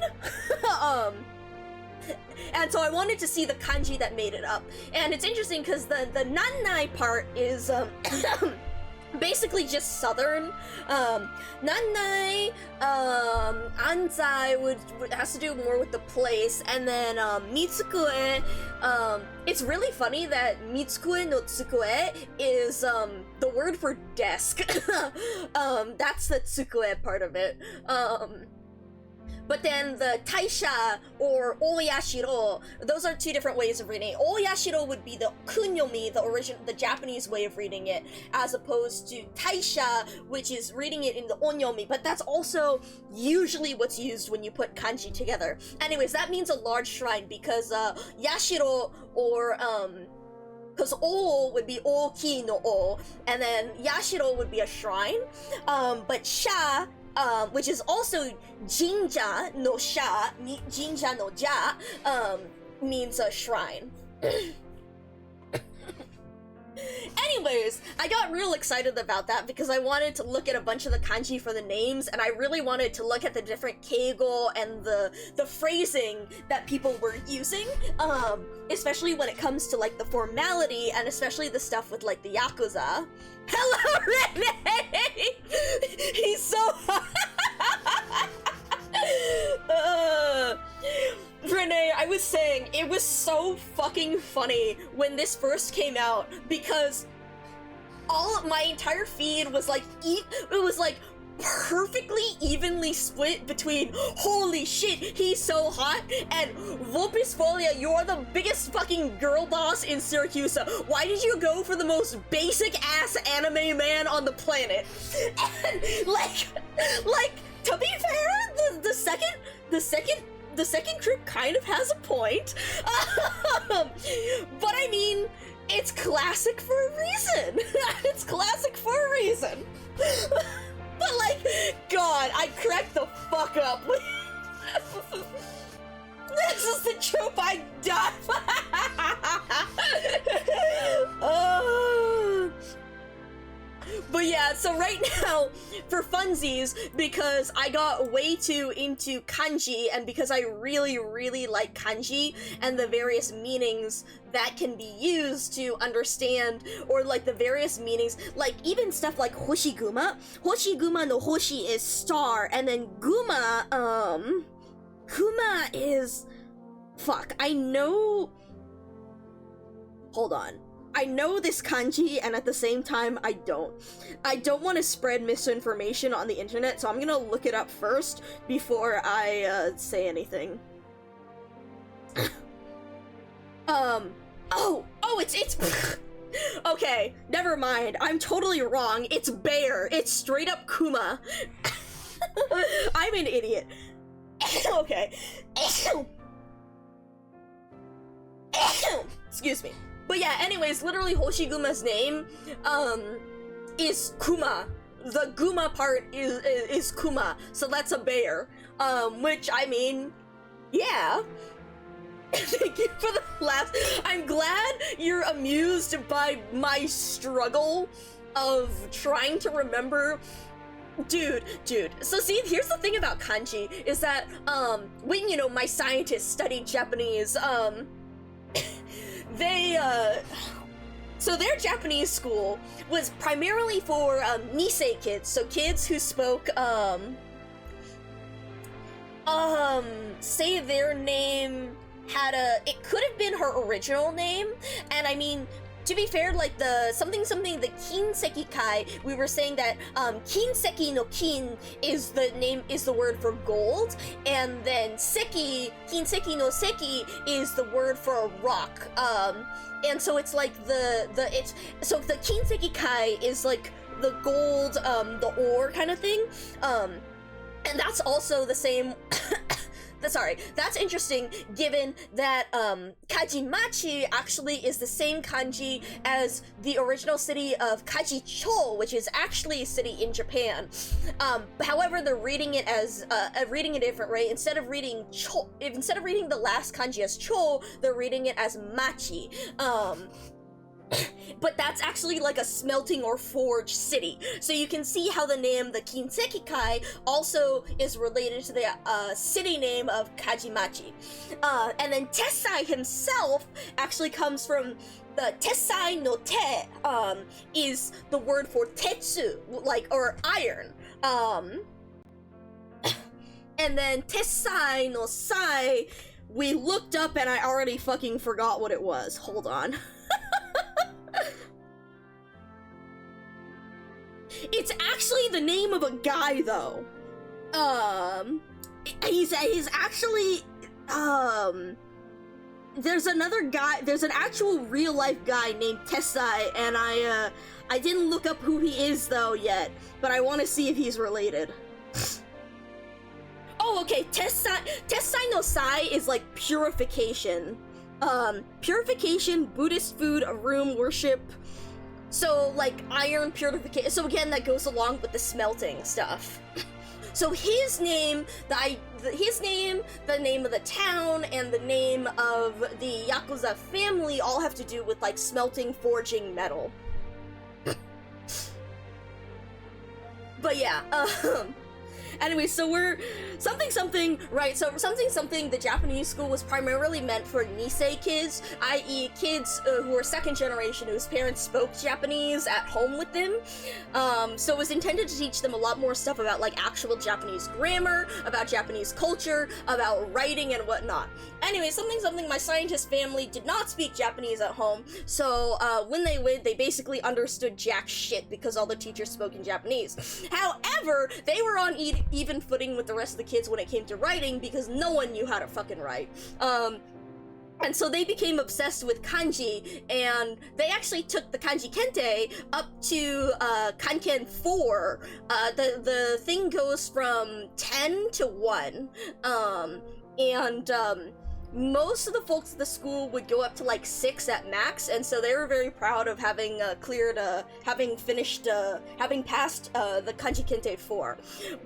And so I wanted to see the kanji that made it up. And it's interesting because the nannai part is basically just southern. Nannai, anzai has to do more with the place, and then mitsukue, it's really funny that mitsukue no tsukue is the word for desk. That's the tsukue part of it. But then the taisha or oyashiro, those are two different ways of reading it. Oyashiro would be the kunyomi, the Japanese way of reading it, as opposed to taisha, which is reading it in the onyomi, but that's also usually what's used when you put kanji together. Anyways, that means a large shrine because yashiro or because o would be oki no o, and then yashiro would be a shrine, but sha, which is also jinja no sha, jinja no ja, means a shrine. Anyways, I got real excited about that because I wanted to look at a bunch of the kanji for the names, and I really wanted to look at the different keigo and the phrasing that people were using, especially when it comes to like the formality and especially the stuff with like the yakuza. Hello, Renee! He's so Renee, I was saying, it was so fucking funny when this first came out because my entire feed was like, it was like perfectly evenly split between holy shit, he's so hot, and Vopis Folia, you're the biggest fucking girl boss in Syracuse. Why did you go for the most basic ass anime man on the planet? And like, to be fair, the second group kind of has a point. But I mean, it's classic for a reason. It's classic for a reason. But like, God, I cracked the fuck up. This is the trope I die. But yeah, so right now, for funsies, because I got way too into kanji, and because I really, really like kanji, and the various meanings that can be used to understand, or like the various meanings, like even stuff like Hoshiguma. Hoshiguma no Hoshi is star, and then Guma, Guma is... Fuck, I know... Hold on. I know this kanji, and at the same time, I don't. I don't want to spread misinformation on the internet, so I'm gonna look it up first before I, say anything. It's okay, never mind. I'm totally wrong. It's bear. It's straight up Kuma. I'm an idiot. Okay. Excuse me. But yeah, anyways, literally Hoshiguma's name, is Kuma. the Guma part is Kuma, so that's a bear. Which, I mean, yeah. Thank you for the laugh. I'm glad you're amused by my struggle of trying to remember. Dude. So see, here's the thing about kanji, is that, when, you know, my scientists studied Japanese, so their Japanese school was primarily for, Nisei kids, so kids who spoke, say their name had it could have been her original name, and I mean, to be fair, like the the Kinseki Kai, we were saying that Kinseki no Kin is the word for gold, and then Kinseki no Seki is the word for a rock. And so it's like the Kinseki Kai is like the gold, the ore kind of thing. And that's also the same. Sorry, that's interesting given that Kajimachi actually is the same kanji as the original city of Kajicho, which is actually a city in Japan. However, they're reading it as a different way. Instead of reading the last kanji as cho, they're reading it as machi. But that's actually like a smelting or forge city. So you can see how the name, the Kinseki Kai, also is related to the city name of Kajimachi. And then Tessai himself actually comes from the Tessai no Te, is the word for tetsu, like, or iron. And then Tessai no Sai, we looked up and I already fucking forgot what it was. Hold on. It's actually the name of a guy, though. He's actually, there's another guy, there's an actual real-life guy named Tessai, and I didn't look up who he is, though, yet, but I want to see if he's related. Oh, okay, Tessai no Sai is, like, purification. Purification, Buddhist food, a room, worship. So, like, iron purification. So again, that goes along with the smelting stuff. So his name, the name of the town, and the name of the Yakuza family all have to do with, like, smelting, forging metal. But yeah, anyway, so we're right, so something, the Japanese school was primarily meant for Nisei kids, i.e. kids who are second generation whose parents spoke Japanese at home with them. So it was intended to teach them a lot more stuff about, like, actual Japanese grammar, about Japanese culture, about writing and whatnot. Anyway, something, my scientist family did not speak Japanese at home, so when they went, they basically understood jack shit because all the teachers spoke in Japanese. However, they were on even footing with the rest of the kids when it came to writing because no one knew how to fucking write. And so they became obsessed with kanji, and they actually took the kanji kente up to kanken 4. The thing goes from 10 to 1, and most of the folks at the school would go up to like 6 at max, and so they were very proud of having having passed the Kanji Kente 4.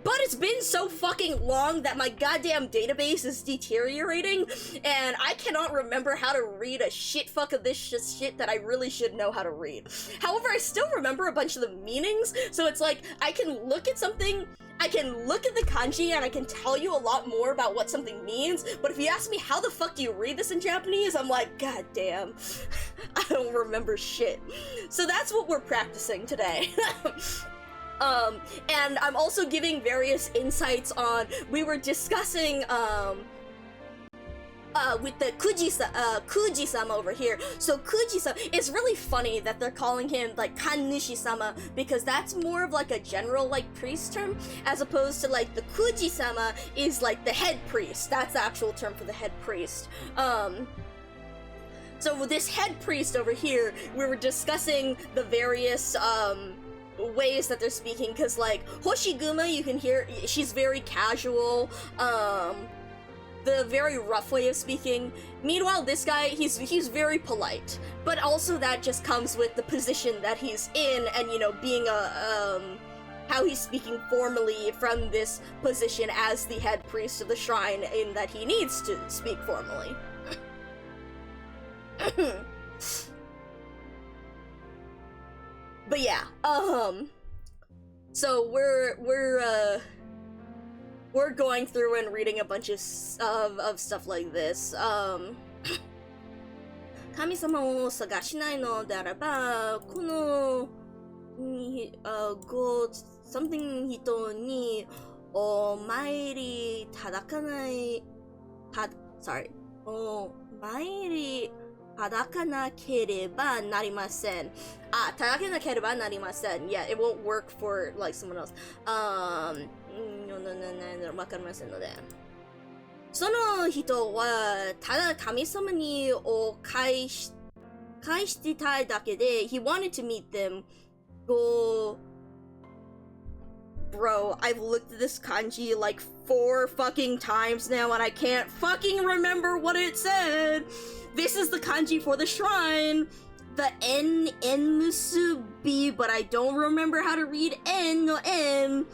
But it's been so fucking long that my goddamn database is deteriorating, and I cannot remember how to read a shitfuck of this shit that I really should know how to read. However, I still remember a bunch of the meanings, so it's like, I can look at something, I can look at the kanji and I can tell you a lot more about what something means, but if you ask me how the fuck do you read this in Japanese, I'm like, god damn, I don't remember shit. So that's what we're practicing today. And I'm also giving various insights on, we were discussing, with the Kuji-sama over here. So Kuji-sama, it's really funny that they're calling him like Kannushi-sama because that's more of like a general like priest term, as opposed to like the Kuji-sama is like the head priest. That's the actual term for the head priest. So with this head priest over here, we were discussing the various ways that they're speaking, because like Hoshiguma, you can hear she's very casual, the very rough way of speaking. Meanwhile, this guy, he's very polite, but also that just comes with the position that he's in, and you know, being how he's speaking formally from this position as the head priest of the shrine, in that he needs to speak formally. But yeah, so we're going through and reading a bunch of stuff like this. 神様を探しないのであれば、このsomething 人にお参り叩かないお参り叩かなければなりません。叩かなければなりません。Yeah, it won't work for like someone else. わかりませんので。その人はただ神様にお返してたいだけで he wanted to meet them. Bro, I've looked at this kanji like 4 fucking times now and I can't fucking remember what it said. This is the kanji for the shrine. The N musubi, but I don't remember how to read N no N.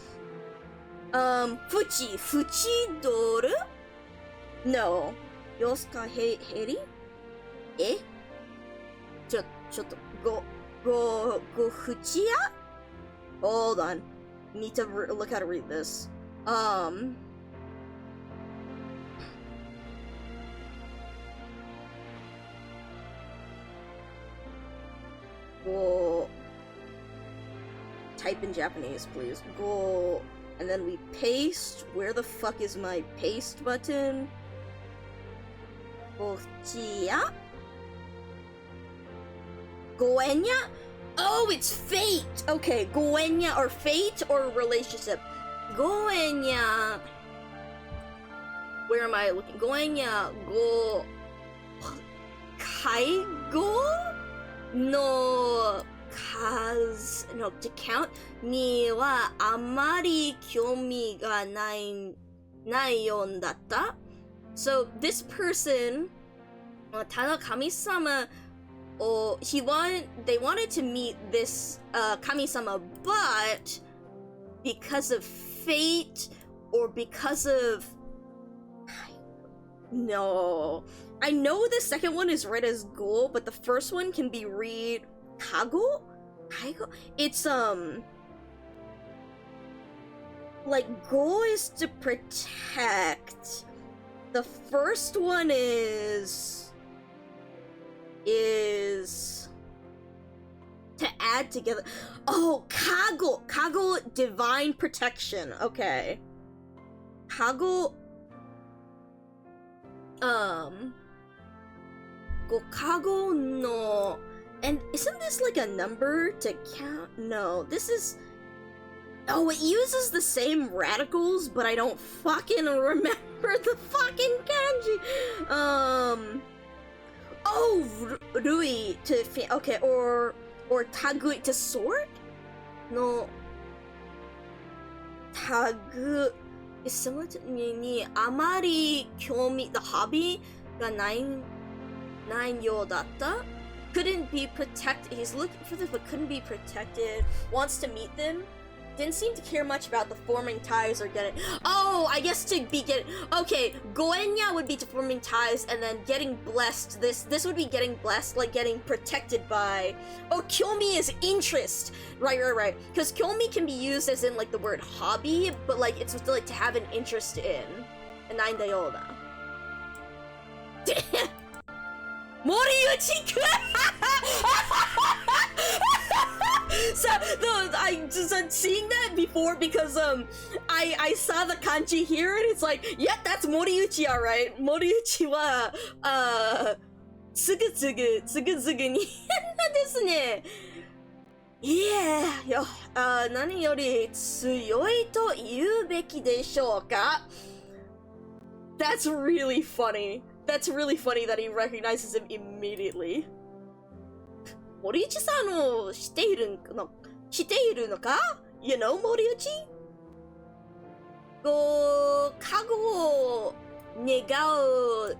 Fuchi doru? No. Yosuka heri? Eh? Go fuchiya? Hold on. Need to look how to read this. Go. Type in Japanese, please. Go. And then we paste. Where the fuck is my paste button? Gochiya? Goenya? Oh, it's fate! Okay, Goenya or fate or relationship. Goenya. Where am I looking? Goenya. Go. Kaigo? No. No, to count. Ni wa amari kyomi ga nai yon datta. So, this person, tada kami-sama, they wanted to meet this kami-sama, but because of fate or because of no, I know the second one is read as go, but the first one can be read kago. It's like go is to protect. The first one is to add together. Oh, kago, divine protection. Okay, kago. Go kago no. And isn't this like a number to count? No, this is. Oh, it uses the same radicals, but I don't fucking remember the fucking kanji. Oh, rui to okay, or tagui to sword? No. Tagu is similar to ni amari kyomi, the hobby ga nine yo datta. Couldn't be protected. He's looking for this, but couldn't be protected. Wants to meet them. Didn't seem to care much about the forming ties or getting. Oh, I guess to be getting. Okay, goenya would be to forming ties, and then getting blessed. This would be getting blessed, like getting protected by. Oh, kyomi is interest. Right. Because kyomi can be used as in like the word hobby, but like it's like to have an interest in. And nine dayoda. Damn. Moriuchi-kun! So, no, I just seeing that before because I saw the kanji here and it's like, yep, that's Moriuchi, alright. Moriuchi wa tsugu ni desu ne. Yeah, yo, nani yori tsuyoi to iu beki deshou ka? That's really funny. That's really funny that he recognizes him immediately. Moriuchi-san o shite iru no ka? You know Moriuchi? Go kago o negau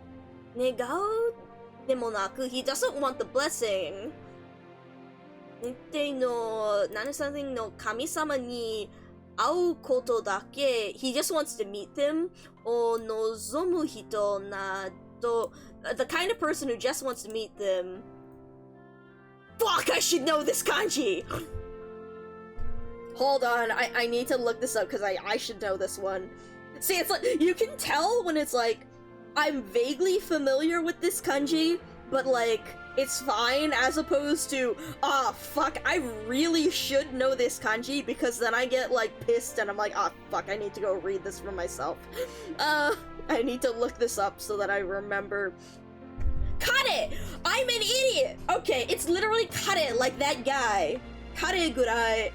demo naku, he doesn't want the blessing. Nintei no something no kami-sama ni 会うことだけ he just wants to meet them を望む人など the kind of person who just wants to meet them. Fuck, I should know this kanji! Hold on, I need to look this up because I should know this one. See, it's like, you can tell when it's like, I'm vaguely familiar with this kanji, but like, it's fine, as opposed to, ah, fuck, I really should know this kanji, because then I get like pissed and I'm like, ah, fuck, I need to go read this for myself. I need to look this up so that I remember. Kare! I'm an idiot! Okay, it's literally kare, like that guy. Kare kurai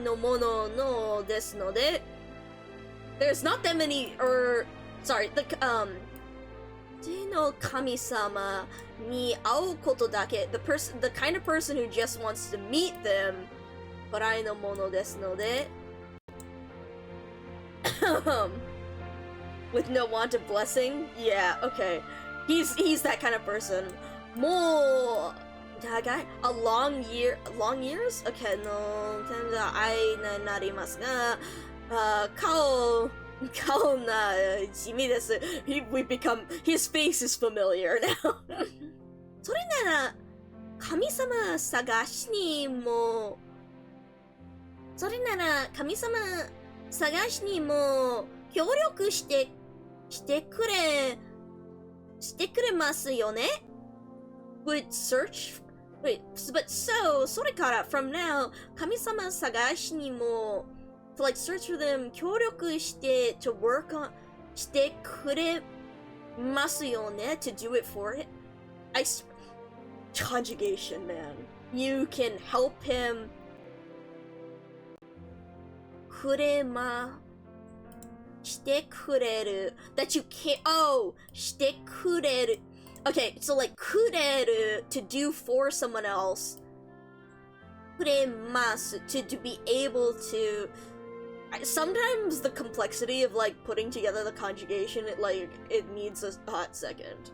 no mono no desu node. There's not that many, sorry, the no kami-sama ni au koto dake, the kind of person who just wants to meet them. Kurai no mono desu node. With no want of blessing? Yeah, okay. He's that kind of person. Mo a long years? Okay, no ai na narimasu ga kao na jimi desu. His face is familiar now. それなら神様探しにも協力してくれますよね? Would search? Wait, but so, それから from now, 神様探しにも to like search for them, 協力してto work on してくれますよね? To do it for it? Conjugation, man. You can help him. くれましてくれる that you can't. Oh, してくれる okay, so like くれる to do for someone else. くれます to be able to. Sometimes the complexity of like putting together the conjugation, it needs a hot second.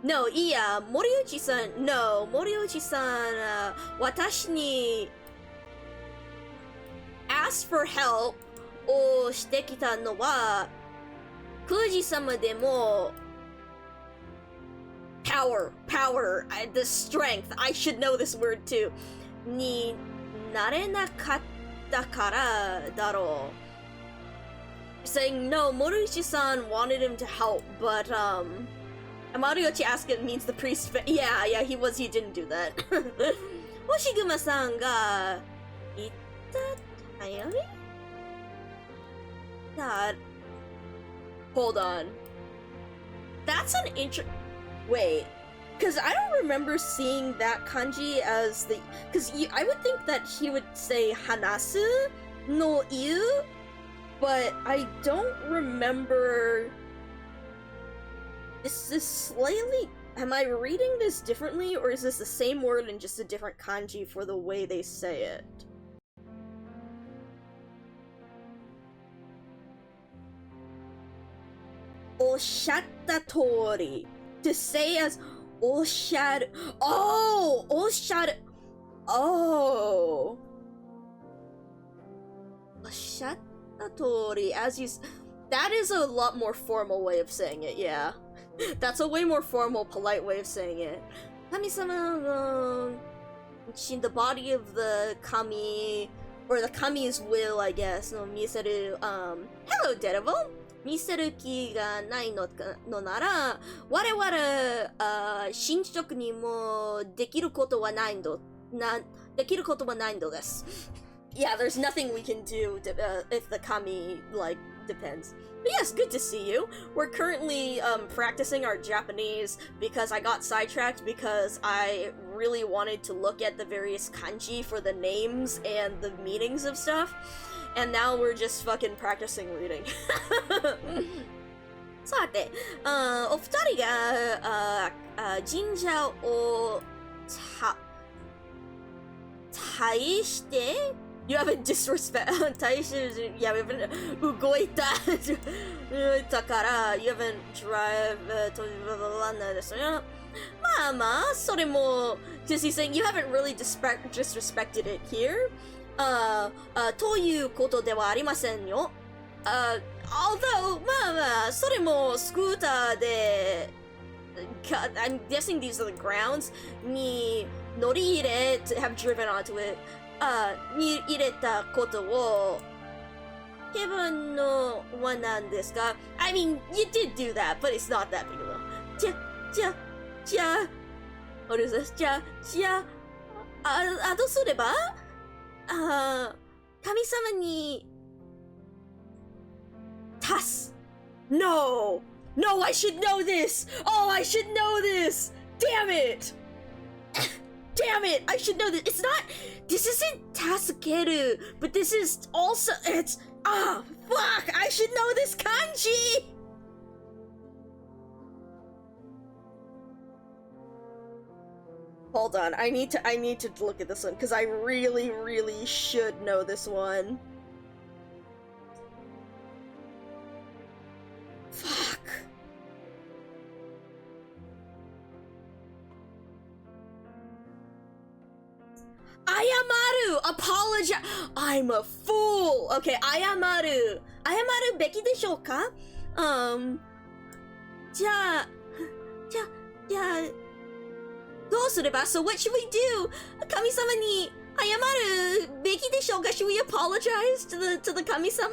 No, いや、森内さん No, 森内さん、私に ask for help をしてきたのは、空時様でも power, the strength, I should know this word too, になれなかったからだろう. Saying no, Moriuchi-san wanted him to help, but Amariochi asked it means the priest. Yeah, he didn't do that. Hoshiguma-san ga itta tayori? God. Hold on. That's an wait. Because I don't remember seeing that kanji as the... Because I would think that he would say hanasu no iu, but I don't remember... This is slightly... Am I reading this differently, or is this the same word and just a different kanji for the way they say it? Oshatta tori. To say as... Osharu... Oh! Osharu... Oh! Oshatta tori. As you... That is a lot more formal way of saying it, yeah. That's a way more formal, polite way of saying it. Kami-sama, the body of the kami, or the kami's will, I guess, no miseru, hello, Daredevil! Miseru ki ga nai no nara, warewara, shinchoku ni mo dekiru koto wa nai ndo desu. Yeah, there's nothing we can do if the kami, like, depends. But yes, good to see you. We're currently practicing our Japanese because I got sidetracked because I really wanted to look at the various kanji for the names and the meanings of stuff. And now we're just fucking practicing reading. さて、お二人が神社を対して You haven't disrespect. Yeah, we haven't. Ugoita. Takara. You haven't drive. Mama, soremo. Just he's saying you haven't really disrespected it here. ということではありませんよ。although, まあまあ、それもスクーターで、I'm guessing these are the grounds に乗り入れ to have driven onto it に入れたことをヘブンのは何ですか I mean, you did do that, but it's not that big of a deal. じゃあ what is this? じゃあどうすれば神様にNo! No, I should know this! Oh, I should know this! Damn it! Damn it! I should know this. It's not. This isn't Tasukeru, but this is also. It's. Ah, fuck! I should know this kanji! Hold on, I need to look at this one, because I really, really should know this one. Fuck. Ayamaru! Apologize! I'm a fool! Okay, Ayamaru. Ayamaru べきでしょうかじゃあ、どうすれば So what should we do? 神様に謝るべきでしょうか Should we apologize to the 神様?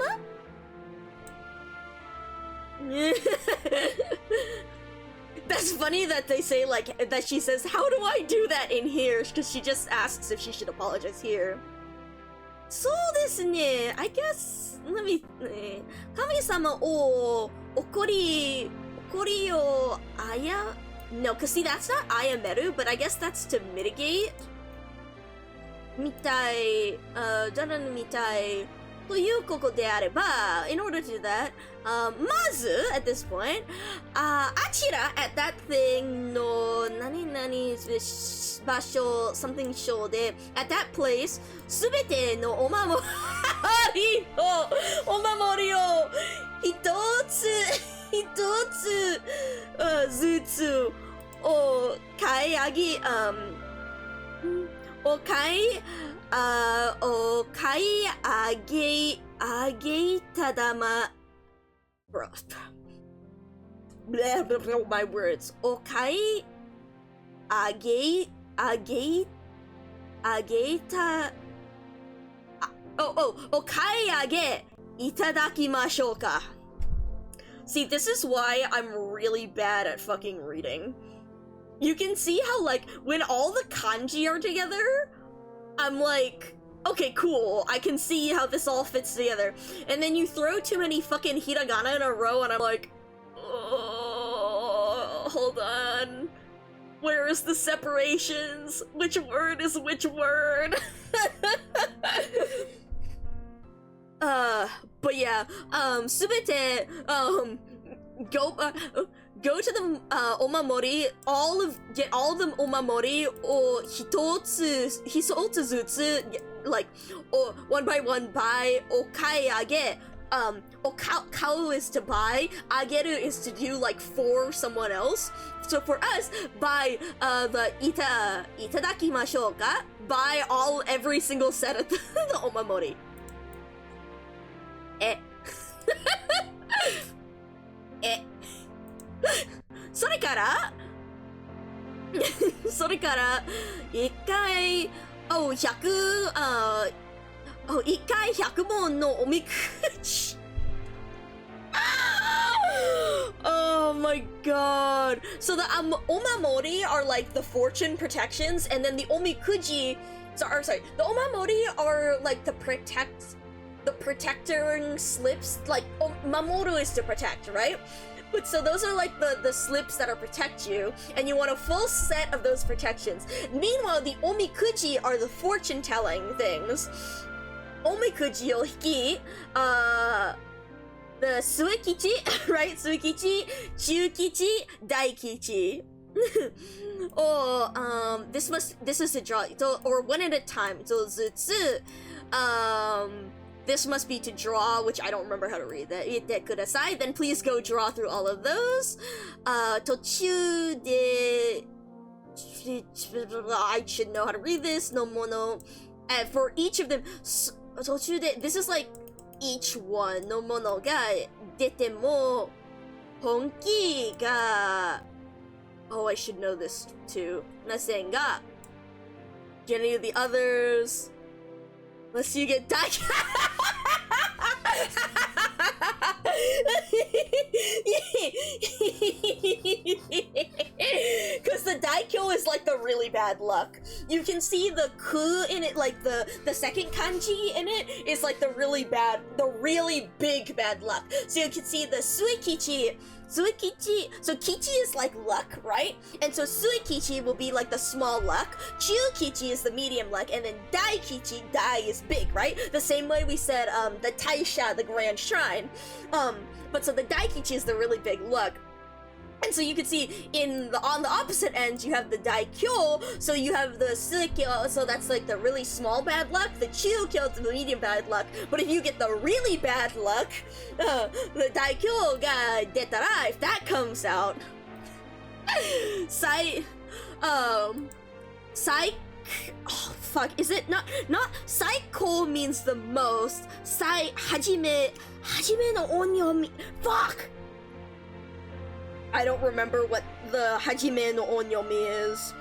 That's funny that they say, like, that she says, how do I do that in here? Because she just asks if she should apologize here. そうですね. I guess, let me, 神様を怒りをNo, because see, that's not ayameru, but I guess that's to mitigate. みたい、じゃらみたい。ということであれば、in order to do that, まず、at this point, あちら at that thing の何々場所 something show で at that place すべてのお守りを一つずつを買い上げただま blah, blah, blah, my words お買い上げたお買い上げいただきましょうか See, this is why I'm really bad at fucking reading. You can see how, like, when all the kanji are together, I'm like, okay, cool, I can see how this all fits together. And then you throw too many fucking hiragana in a row and I'm like, oh, hold on. Where is the separations? Which word is which word? But yeah, すべて go to the omamori, get all the omamori を一つずつ like one by one buy お買い上げ買う is to buy, あげる is to do like for someone else. So for us, buy the いただきましょうか buy every single set of the omamori. それから一回100本のおみくじOh my god. So the omamori are like the fortune protections, and then the omikuji the omamori are like the protecting slips, like mamoru is to protect, right? But so those are like the slips that are protect you, and you want a full set of those protections. Meanwhile, the omikuji are the fortune telling things. Omikuji o hiki, the suikichi, right? Suikichi, chukichi, daikichi. Or this is to draw, or one at a time. So zutsu, this must be to draw, which I don't remember how to read that. Ite kudasai. Then please go draw through all of those. Tochu de... I should know how to read this. No mono And for each of them, this is like each one no mono ga dete mo honki ga. Oh, I should know this too. Nasen ga. Get any of the others. Unless you get Daikyo. Because the Daikyo is like the really bad luck. You can see the ku in it, like the second kanji in it is like the really big bad luck. So you can see the Suikichi. So Kichi is like luck, right? And so Suikichi will be like the small luck, Chukichi is the medium luck, and then Daikichi, Dai is big, right? The same way we said the Taisha, the grand shrine. But so the Daikichi is the really big luck. And so you can see on the opposite end, you have the Daikyo, so you have the Suikyo, so that's like the really small bad luck, the Chukyo is the medium bad luck, but if you get the really bad luck, the Daikyo ga detara, if that comes out, oh fuck, is it not Saiko means the most, Hajime no onyo fuck! I don't remember what the Hajime no Onyomi is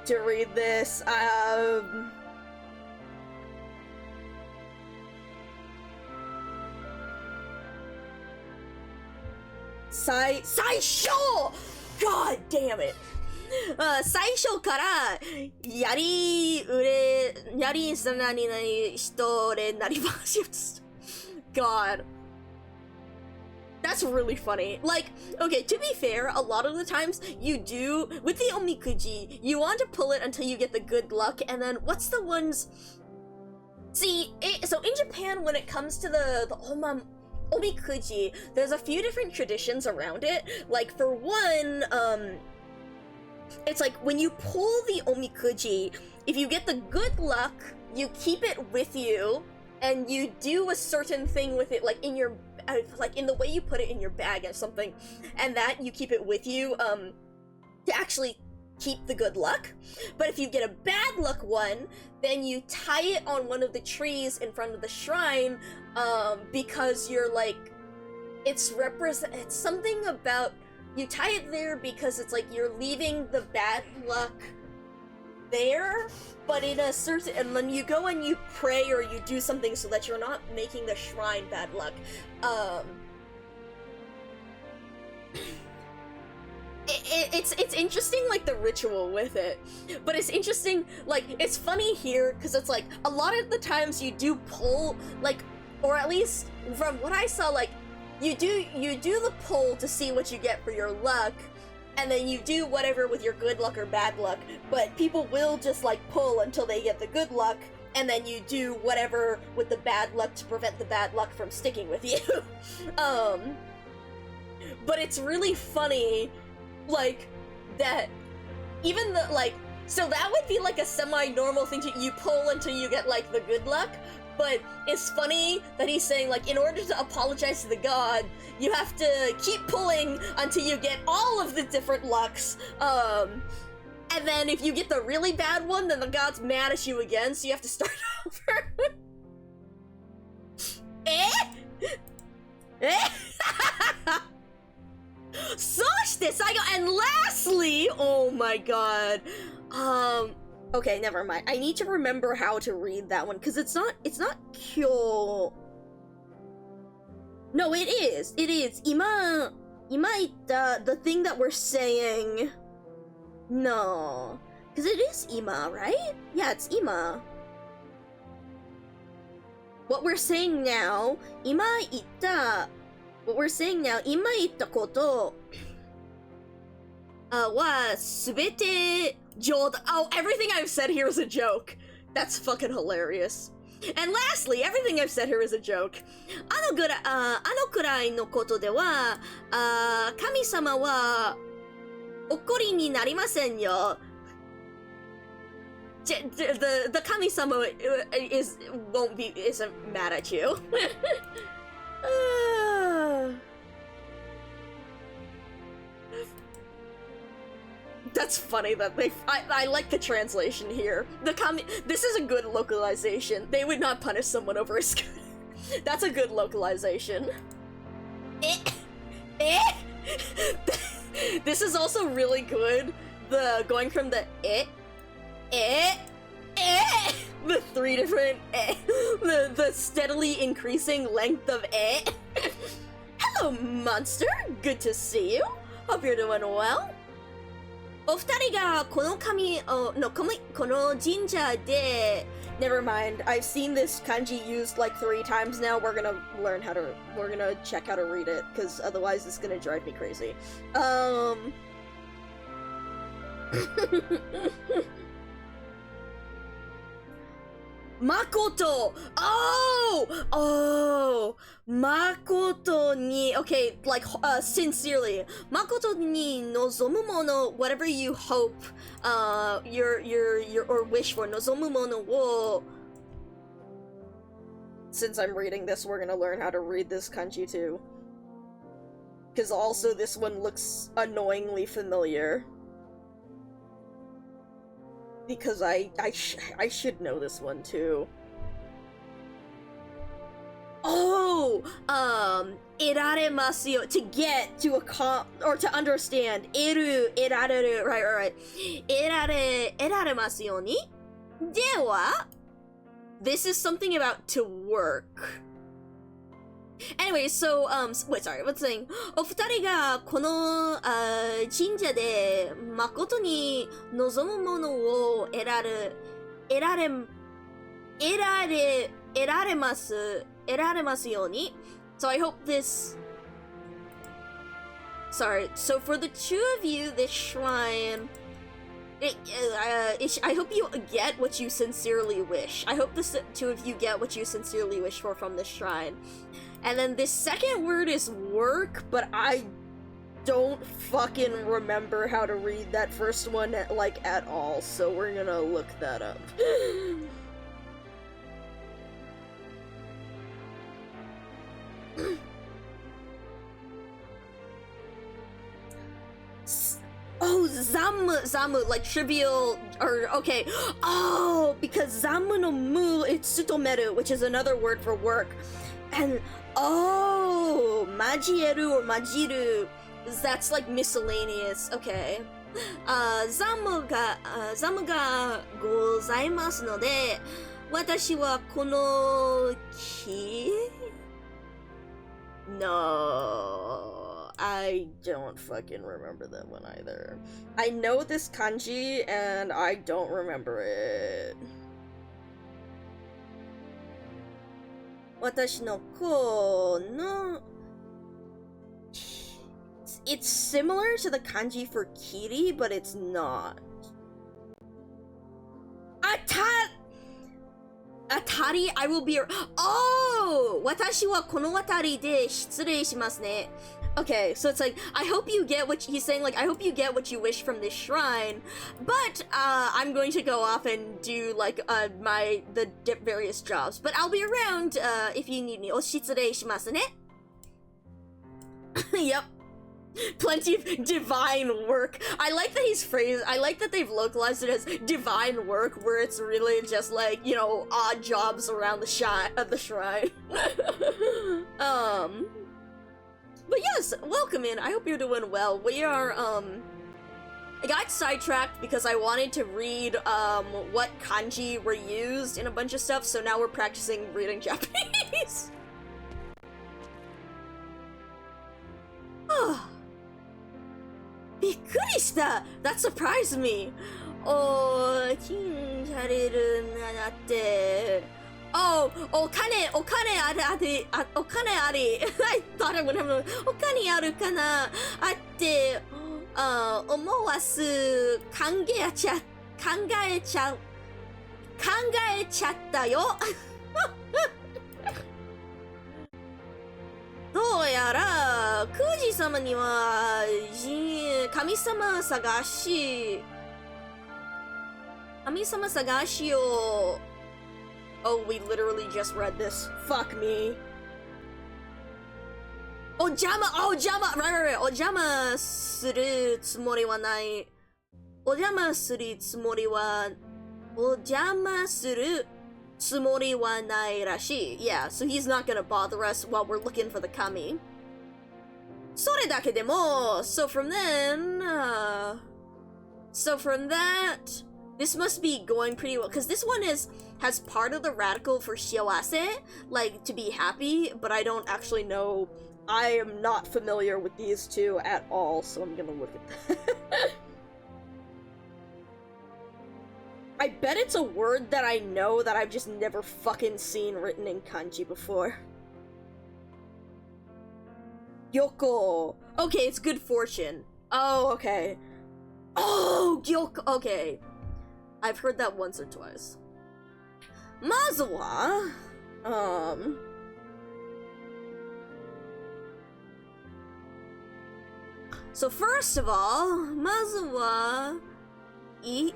to read this. Saisho! God damn it! Saisho kara yari sana ni nai hito de narimasu. God. That's really funny. Like, okay, to be fair, a lot of the times you do, with the omikuji, you want to pull it until you get the good luck, and then what's the ones... See, so in Japan, when it comes to the omikuji, there's a few different traditions around it. Like, for one, it's like, when you pull the omikuji, if you get the good luck, you keep it with you, and you do a certain thing with it, like in your... like in the way you put it in your bag or something, and that you keep it with you to actually keep the good luck. But if you get a bad luck one, then you tie it on one of the trees in front of the shrine, because you're like, it's something about, you tie it there because it's like you're leaving the bad luck there, but in a certain, and then you go and you pray or you do something so that you're not making the shrine bad luck. It's interesting, like, the ritual with it, but it's interesting, like, it's funny here because it's like a lot of the times you do pull, like, or at least from what I saw, like, you do the pull to see what you get for your luck, and then you do whatever with your good luck or bad luck, but people will just, like, pull until they get the good luck, and then you do whatever with the bad luck to prevent the bad luck from sticking with you. But it's really funny, like, that even the, like, so that would be like a semi-normal thing you pull until you get, like, the good luck, but it's funny that he's saying, like, in order to apologize to the god, you have to keep pulling until you get all of the different lucks, and then if you get the really bad one, then the god's mad at you again, so you have to start over. And lastly, oh my god, okay, never mind. I need to remember how to read that one, because it's not kyo. No, it is. Ima itta, the thing that we're saying. No, because it is ima, right? Yeah, it's ima. What we're saying now, ima itta koto wa subete joda. Oh, everything I've said here is a joke. That's fucking hilarious. And lastly, everything I've said here is a joke. あのくらいのことでは、神様は怒りになりませんよ。The kami-sama isn't mad at you. That's funny that I like the translation here. This is a good localization. They would not punish someone over a skirt. That's a good localization. This is also really good. The going from the the three different the steadily increasing length of Hello, monster. Good to see you. Hope you're doing well. お二人がこの神社で Never mind. I've seen this kanji used like 3 times now. We're gonna check how to read it, because otherwise it's gonna drive me crazy. Makoto! Oh! Makoto ni... Okay, like, sincerely. Makoto ni nozomu mono, whatever you hope, your or wish for. Nozomu mono wo... Since I'm reading this, we're gonna learn how to read this kanji too. Because also this one looks annoyingly familiar. Because I should know this one too. Oh! Eraremasu, to get, to or to understand. Erareru, right. Eraremasu ni? Dewa? This is something about to work. Anyway, so, wait, sorry, what's saying? お二人がこの神社で誠に望むものを得られますように. So I hope this... Sorry, so for the two of you, this shrine... I hope you get what you sincerely wish. I hope the two of you get what you sincerely wish for from this shrine. And then this second word is work, but I don't fucking remember how to read that first one like at all, so we're gonna look that up. Oh, zamu, like trivial, or okay. Oh, because zamu no mu, it's tsutomeru, which is another word for work. And oh, majieru or majiru, that's like miscellaneous. Okay. Zamu ga gozaimasu node, watashi wa kono ki? No, I don't fucking remember that one either. I know this kanji and I don't remember it. Watashi no ko no... It's similar to the kanji for kiri, but it's not. Atari, I will be... Oh! Watashi wa kono watari de shitsurei shimasu ne. Okay, so it's like, I hope you get what he's saying, like, I hope you get what you wish from this shrine, but I'm going to go off and do like the various jobs, but I'll be around if you need me. Oshitsurei shimasu ne. Yep. Plenty of divine work. I like that he's phrased, I like that they've localized it as divine work, where it's really just like, you know, odd jobs around the shrine. But yes, welcome in. I hope you're doing well. We are, I got sidetracked because I wanted to read, what kanji were used in a bunch of stuff, so now we're practicing reading Japanese. Oh. びっくりした! That surprised me! 気にされるなって... Oh, お金あり. I thought I would have known. お金あるかな? あって、思わず考えちゃったよ。どうやら、クージ様には、神様探しを... Oh, we literally just read this. Fuck me. Ojama! Right. お邪魔するつもりはない。Ojama suru tsumori wa... Ojama suru tsumori wa nai rashi. Yeah, so he's not gonna bother us while we're looking for the kami. Sore dake demo! So from then... So from that... This must be going pretty well, because this one has part of the radical for shiawase, like, to be happy, but I don't actually know. I am not familiar with these two at all, so I'm gonna look at that. I bet it's a word that I know that I've just never fucking seen written in kanji before. Yoko. Okay, it's good fortune. Oh, okay. Oh, Gyoko. Okay. I've heard that once or twice. Mazu wa, so first of all, mazu wa, isn't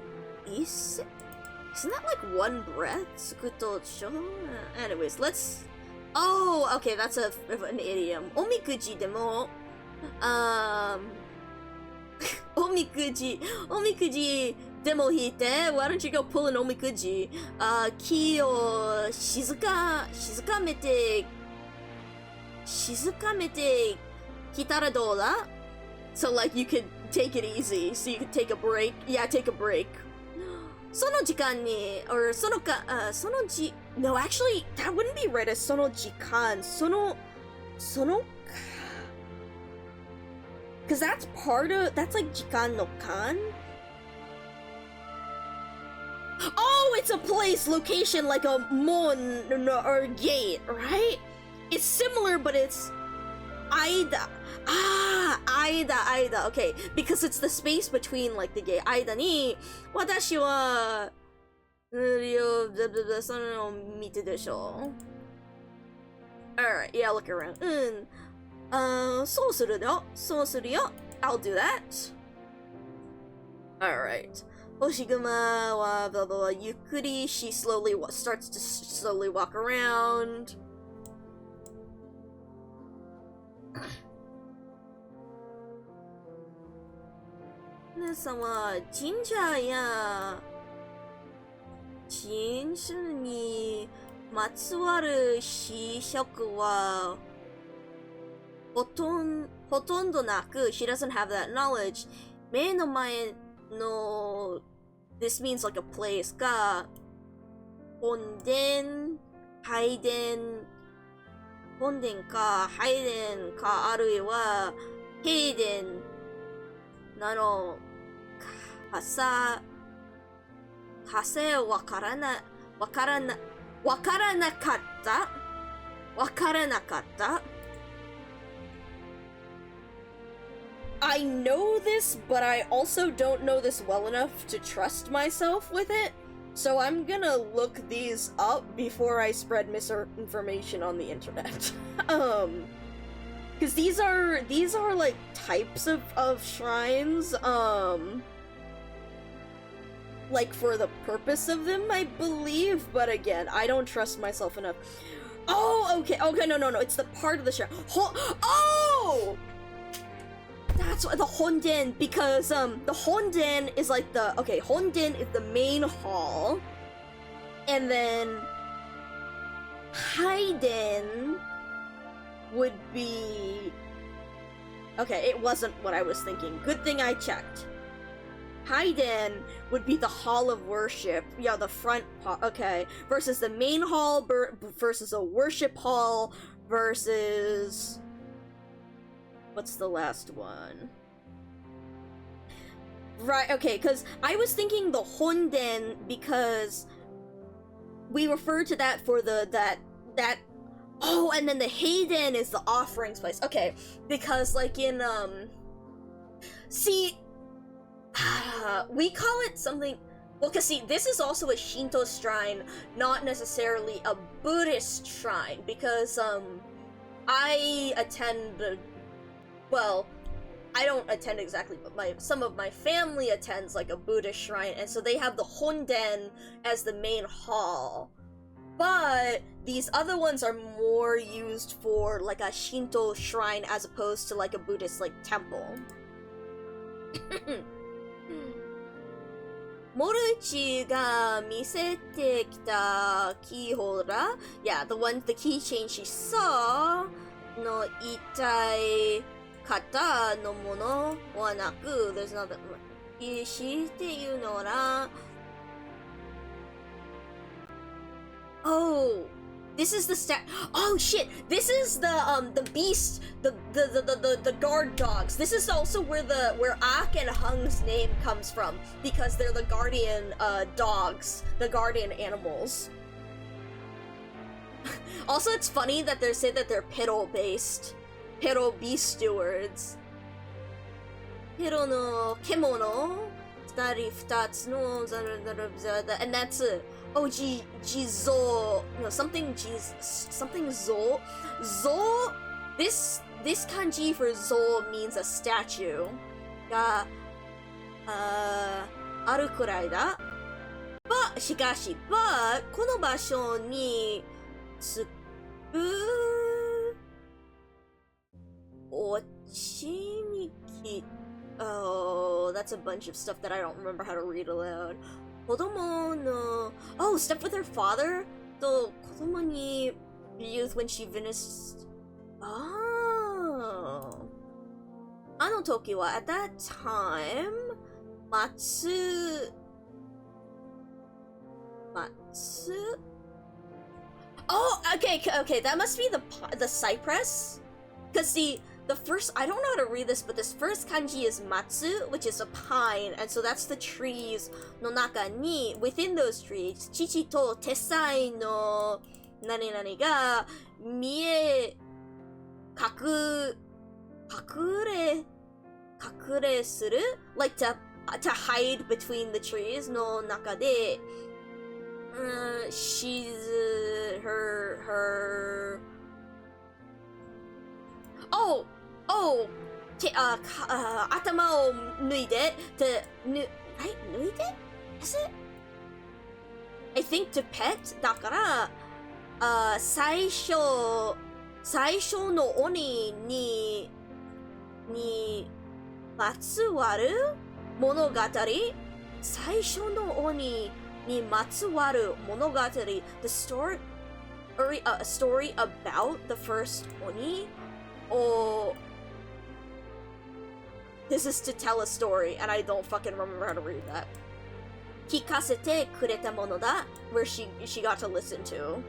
that like one breath? Tsukuto cho? Anyways, let's... Oh, okay, that's an idiom. Omikuji demo, omikuji demo hite, why don't you go pull an omikuji? Ki o shizukamete kitara dou da? So like you could take it easy, so you could take a break. Yeah, take a break. Sono jikan ni, or no, actually, that wouldn't be right as sono jikan. Sono because that's like jikan no kan. Oh, it's a place, location, like a mon or gate, right? It's similar, but it's aida. Ah, aida. Okay, because it's the space between like the gate. Aida ni watashi wa sono mite desho. Alright, yeah, look around. So suru yo. I'll do that. Alright. Hoshiguma wa blah blah blah. Yukuri, she starts to slowly walk around. Nesa-sama, jinja ya jinshu ni matsuwaru shishoku wa hotondo naku. She doesn't have that knowledge. Mei no mae no, this means like a place ga honden ka haiden ka arui wa heiden nano kase wakaranakatta. I know this, but I also don't know this well enough to trust myself with it, so I'm gonna look these up before I spread misinformation on the internet. Because these are like types of shrines, like for the purpose of them, I believe, but again, I don't trust myself enough. Oh, okay, no, it's the part of the shrine. Oh! That's what the Honden, because the Honden is like the... Okay, Honden is the main hall. And then Haiden would be... Okay, it wasn't what I was thinking. Good thing I checked. Haiden would be the hall of worship. Yeah, the front part. Okay. Versus the main hall versus a worship hall versus... What's the last one? Right, okay, because I was thinking the Honden because we refer to that for that oh, and then the Heiden is the offerings place. Okay, because like in see, we call it something. Well, cause see, this is also a Shinto shrine, not necessarily a Buddhist shrine, because I attend. Well, I don't attend exactly, but some of my family attends like a Buddhist shrine, and so they have the Honden as the main hall. But these other ones are more used for like a Shinto shrine as opposed to like a Buddhist like temple. モルチが見せてきたキーホルダー Yeah, the keychain she saw の痛い方のものはなく There's nothing 石っていうのは Oh, this is the Oh shit! This is the beast, the guard dogs. This is also where Ak and Hung's name comes from because they're the guardian dogs, the guardian animals. Also, it's funny that they say that they're Piro based, Piro beast stewards. Piro no kemono, stari futatsu no and that's it. Oh, Jizo. No, something Zo. Zo. This kanji for Zo means a statue. Ga, aru kurai da. But, shikashi, but, この場所につく落ちにき Oh, that's a bunch of stuff that I don't remember how to read aloud. 子供の Oh, stuff with her father? と子供に youth when she finished. Oh. あの時は at that time 松 Oh, okay, that must be the cypress. Cause the first, I don't know how to read this, but this first kanji is matsu, which is a pine, and so that's the trees no naka ni, within those trees, chichi to tesai no nani ga mie kakure suru, like to hide between the trees no naka de, she's her Oh, 頭を脱いで、right? 脱いで Is it? I think to pet だから、最初の鬼にまつわる物語最初の鬼にまつわる物語 The story, a story about the first oni? Oh, this is to tell a story, and I don't fucking remember how to read that. 聞かせてくれたものだ where she got to listen to.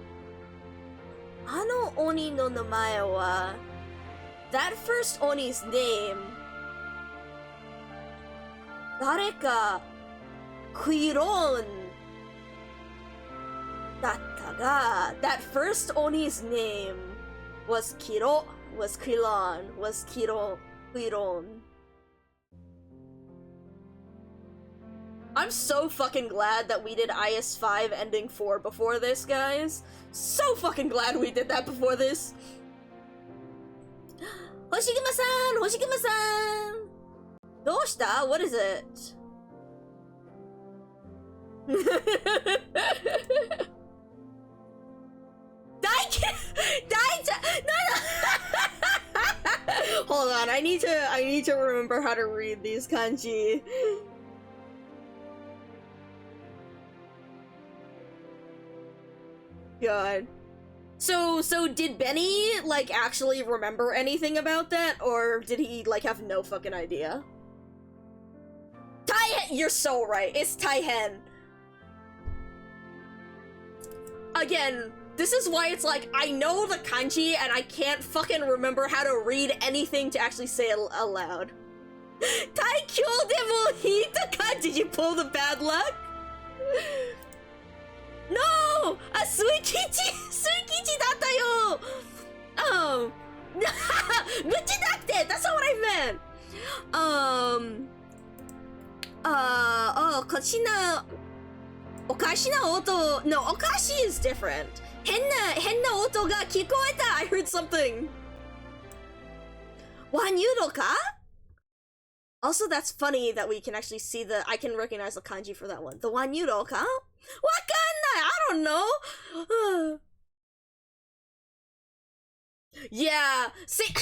あの鬼の名前は that first oni's name 誰かクイロンだったが that first oni's name was Kiro was Krilon, was Quiron. I'm so fucking glad that we did IS5 ending 4 before this, guys. So fucking glad we did that before this. Hoshiguma-san! Hoshiguma-san! Doshita? What is it? No. Hold on, I need to remember how to read these kanji. God. So did Benny like actually remember anything about that, or did he like have no fucking idea? Taihen, you're so right. It's Taihen. Again, this is why it's like, I know the kanji and I can't fucking remember how to read anything to actually say it aloud. Taikyo demo hita kanji, did you pull the bad luck? No! Suikichi datta yo! Gucci dakte! That's not what I meant! Koshina... Okashina oto... No, okashi is different. Henna oto ga kikoeta! I heard something! Wanyuro ka? Also, that's funny that we can actually see I can recognize the kanji for that one. The wanyuro ka? Wakannai! I don't know! Yeah, see,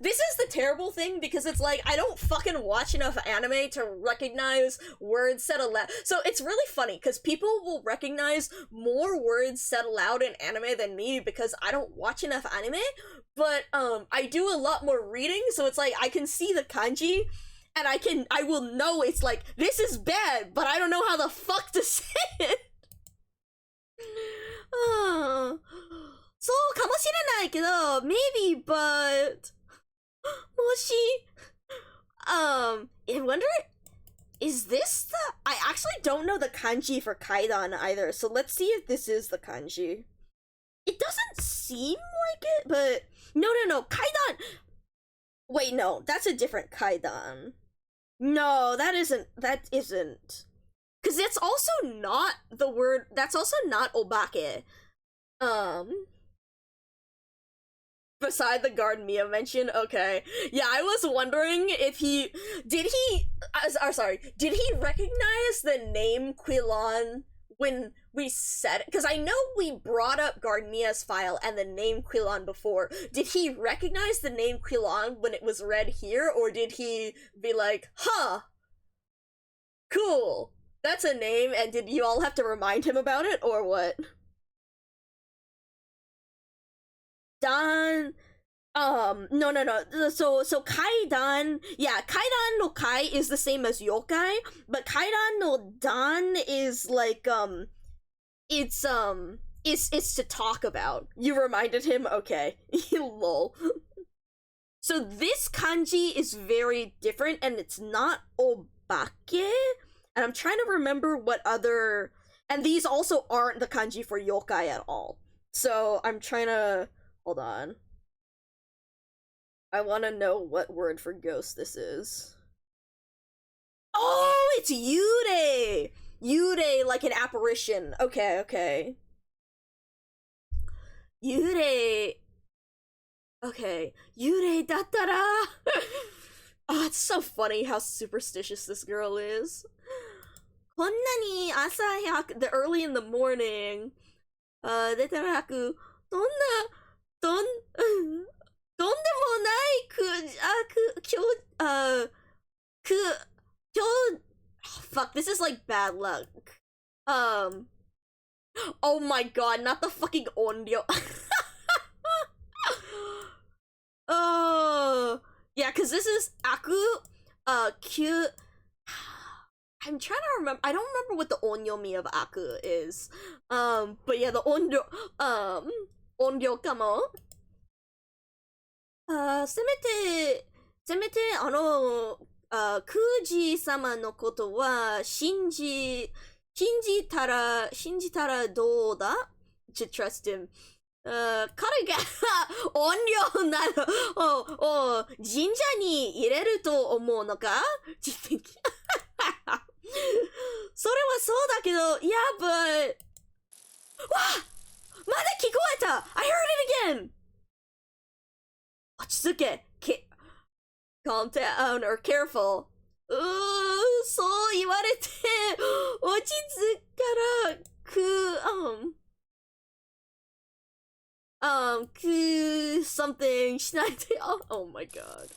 this is the terrible thing, because it's like, I don't fucking watch enough anime to recognize words said aloud. So it's really funny, because people will recognize more words said aloud in anime than me, because I don't watch enough anime, but, I do a lot more reading, so it's like, I can see the kanji, and I will know it's like, this is bad, but I don't know how the fuck to say it. そうかもしれないけど maybe, but もし I wonder, is this the, I actually don't know the kanji for kaidan either, so let's see if this is the kanji. It doesn't seem like it, but no, kaidan, wait, no, that's a different kaidan. No, that isn't, because it's also not the word, that's also not obake. Beside the guard Mia mentioned, okay. Yeah, I was wondering if did he recognize the name Quilon when we said it? Because I know we brought up guard Mia's file and the name Quilon before. Did he recognize the name Quilon when it was read here, or did he be like, huh, cool, that's a name, and did you all have to remind him about it, or what? Dan, no. So kaidan, yeah, kaidan no kai is the same as yokai, but kaidan no dan is like, it's to talk about. You reminded him? Okay. Lol. So this kanji is very different, and it's not obake, and I'm trying to remember what other, and these also aren't the kanji for yokai at all. So I'm trying to, hold on. I want to know what word for ghost this is. Oh, it's yurei! Yurei, like an apparition. Okay. Yurei. Okay. Yurei dattara! Oh, it's so funny how superstitious this girl is. Konna ni asa hyaku, the early in the morning. Detaraku. Fuck, this is like bad luck. Oh my god, not the fucking onryo. Oh, yeah, cause this is aku, cute. I'm trying to remember, I don't remember what the onyomi of aku is. But yeah, the onryo kamo. せめて、クージー様のことは信じたらどうだ to trust him. 彼が音量なのを神社に入れると思うのかそれはそうだけど、yeah, but... わあ、まだ聞こえた I heard it again! 落ち着け、calm down or careful. そう言われて、落ち着からsomething しないでよ。Oh my god.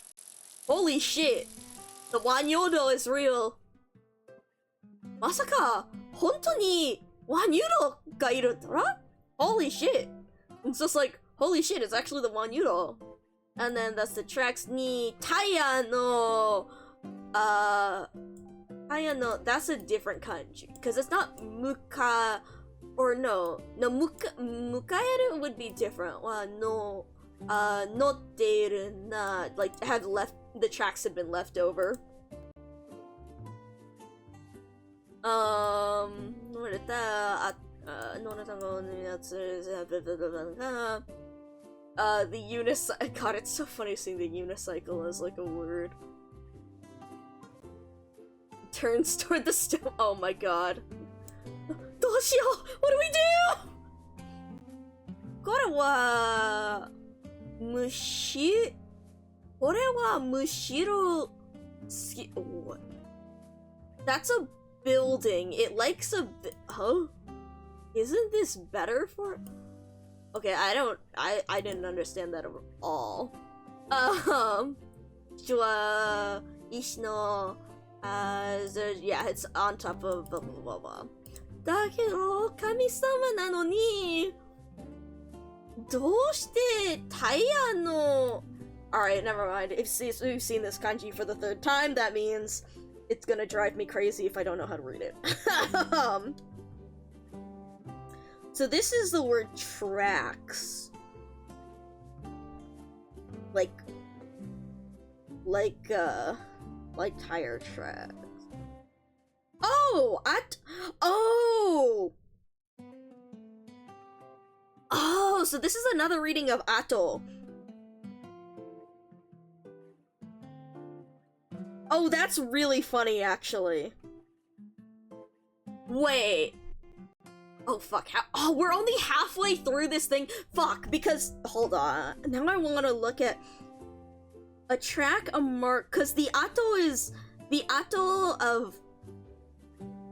Holy shit. The Wanyodo is real. まさか、本当にWanyodoがいるんだ? Holy shit. It's just like, holy shit, it's actually the Wanyodo. And then that's the tracks ni Taya no that's a different kanji because it's not muka, or no mukaeru would be different. No notteru na, like have left, the tracks had been left over. The unicycle. God, it's so funny seeing the unicycle as like a word. Turns toward the stone. Oh my god. どうしよう! What do we do? これはむしろ what? That's a building. It likes a huh? Isn't this better for? Okay, I didn't understand that at all. Shua Ishino, yeah, it's on top of blah blah blah blah. だけど神様なのにどうしてタイヤの Alright, never mind. If we've seen this kanji for the third time, that means it's gonna drive me crazy if I don't know how to read it. So this is the word tracks. Like tire tracks. Oh! Oh, so this is another reading of Ato. Oh, that's really funny, actually. Wait. Oh, fuck. Oh, we're only halfway through this thing? Fuck, because... Hold on. Now I want to look at... A track, a mark... Because the Ato is... The Ato of...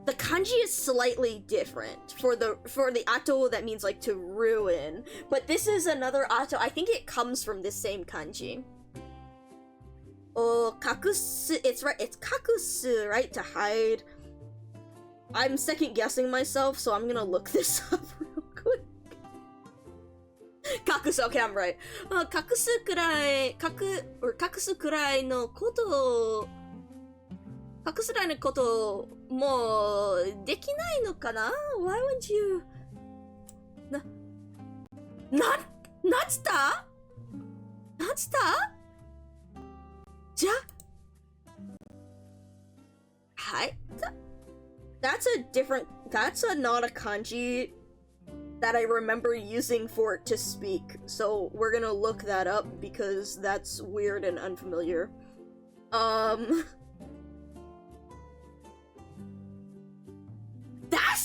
The kanji is slightly different. For the Ato, that means, like, to ruin. But this is another Ato. I think it comes from this same kanji. Oh, kakusu, it's right, it's kakusu, right, to hide. I'm second guessing myself, so I'm gonna look this up real quick. Kakusu, okay, I'm right. Kakusu kurai, kakusu kurai no koto, kakusu kurai no koto, mo dekinai no kana? Why would you... Natsuta? Hi. That's a different. That's not a kanji that I remember using for it to speak. So we're gonna look that up because that's weird and unfamiliar. That's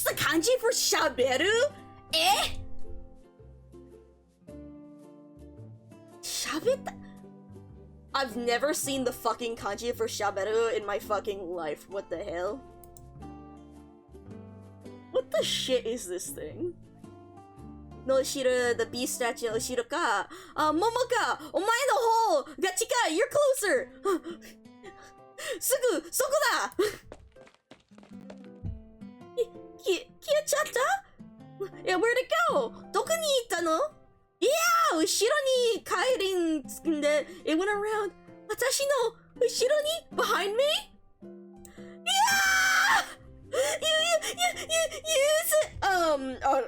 the kanji for shaberu? Eh? Shabeta? I've never seen the fucking kanji for shaberu in my fucking life. What the hell? What the shit is this thing? No Shiru, the beast statue, Shiru ka. Momoka, omae no hou ga chikai, you're closer! Sugu, soko da! Kiyachatta? Yeah, where'd it go? Doko ni itta no? Yeah! Ushiro ni kairin tsukinde, it went around. Watashi no ushiro ni? Behind me? Yeah!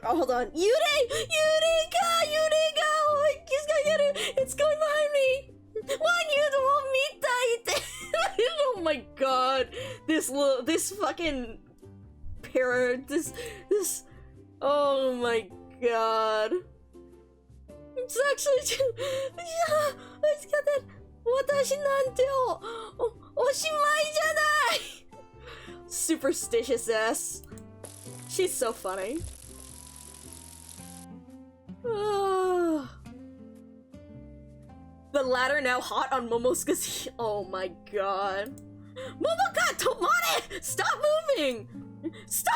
Hold on. Yureka! It's going behind me! Oh my god. This fucking parrot, this, oh my god. It's actually too, yeah, it's got that, watashi nante o oshimai janai! Superstitious ass. She's so funny. The ladder now hot on Momosuke's. Oh my god. Momoka, tomare! Stop moving! Stop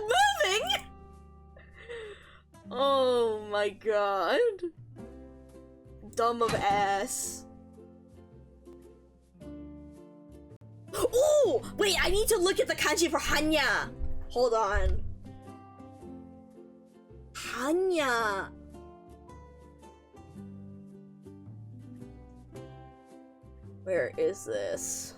moving! Oh my god. Dumb of ass. Oh! Wait, I need to look at the kanji for Hanya. Hold on. Hanya. Where is this?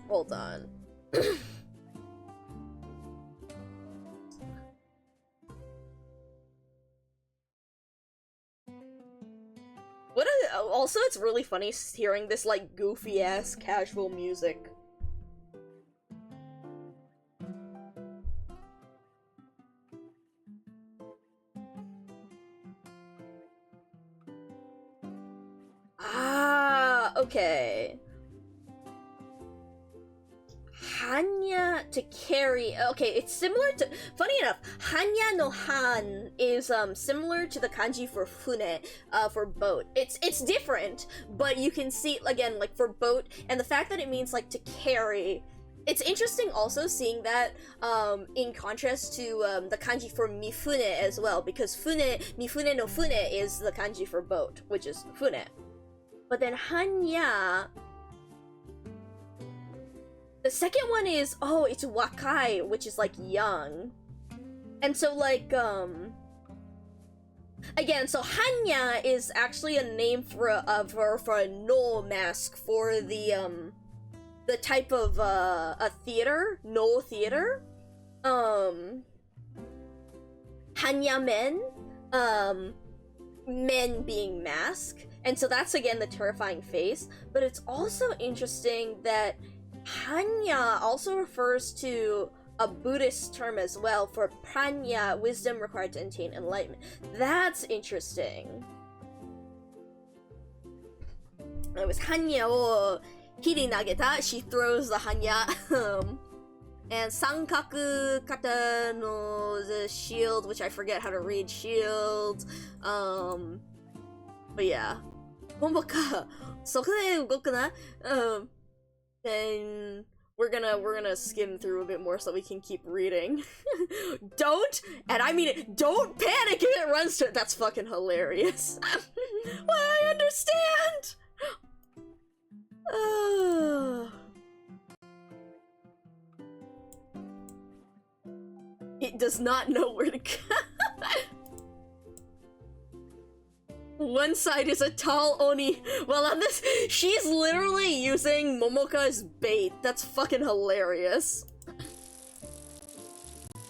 Hold on. Also, it's really funny hearing this, like, goofy-ass casual music. Ah, okay. hanya to carry. Okay, it's similar to. Funny enough, hanya no han is similar to the kanji for fune, for boat. It's different, but you can see again like for boat, and the fact that it means like to carry. It's interesting also seeing that in contrast to the kanji for mifune as well, because mifune no fune is the kanji for boat, which is fune. But then hanya, the second one is, oh, it's wakai, which is like young. And so like again, so hanya is actually a name for a no mask for the type of a theater, no theater. Hanya men, men being masked, and so that's again the terrifying face. But it's also interesting that hanya also refers to a Buddhist term as well for pranya, wisdom required to attain enlightenment. That's interesting. It was hanya o hiri nageta. She throws the hanya. And sankaku kata no the shield, which I forget how to read shield. But yeah. Momoka, sokude ugoku na? Then we're gonna skim through a bit more so we can keep reading. Don't, and I mean it, don't panic if it runs to. That's fucking hilarious. Well, I understand. It does not know where to go. One side is a tall Oni. Well, on this, she's literally using Momoka as bait. That's fucking hilarious.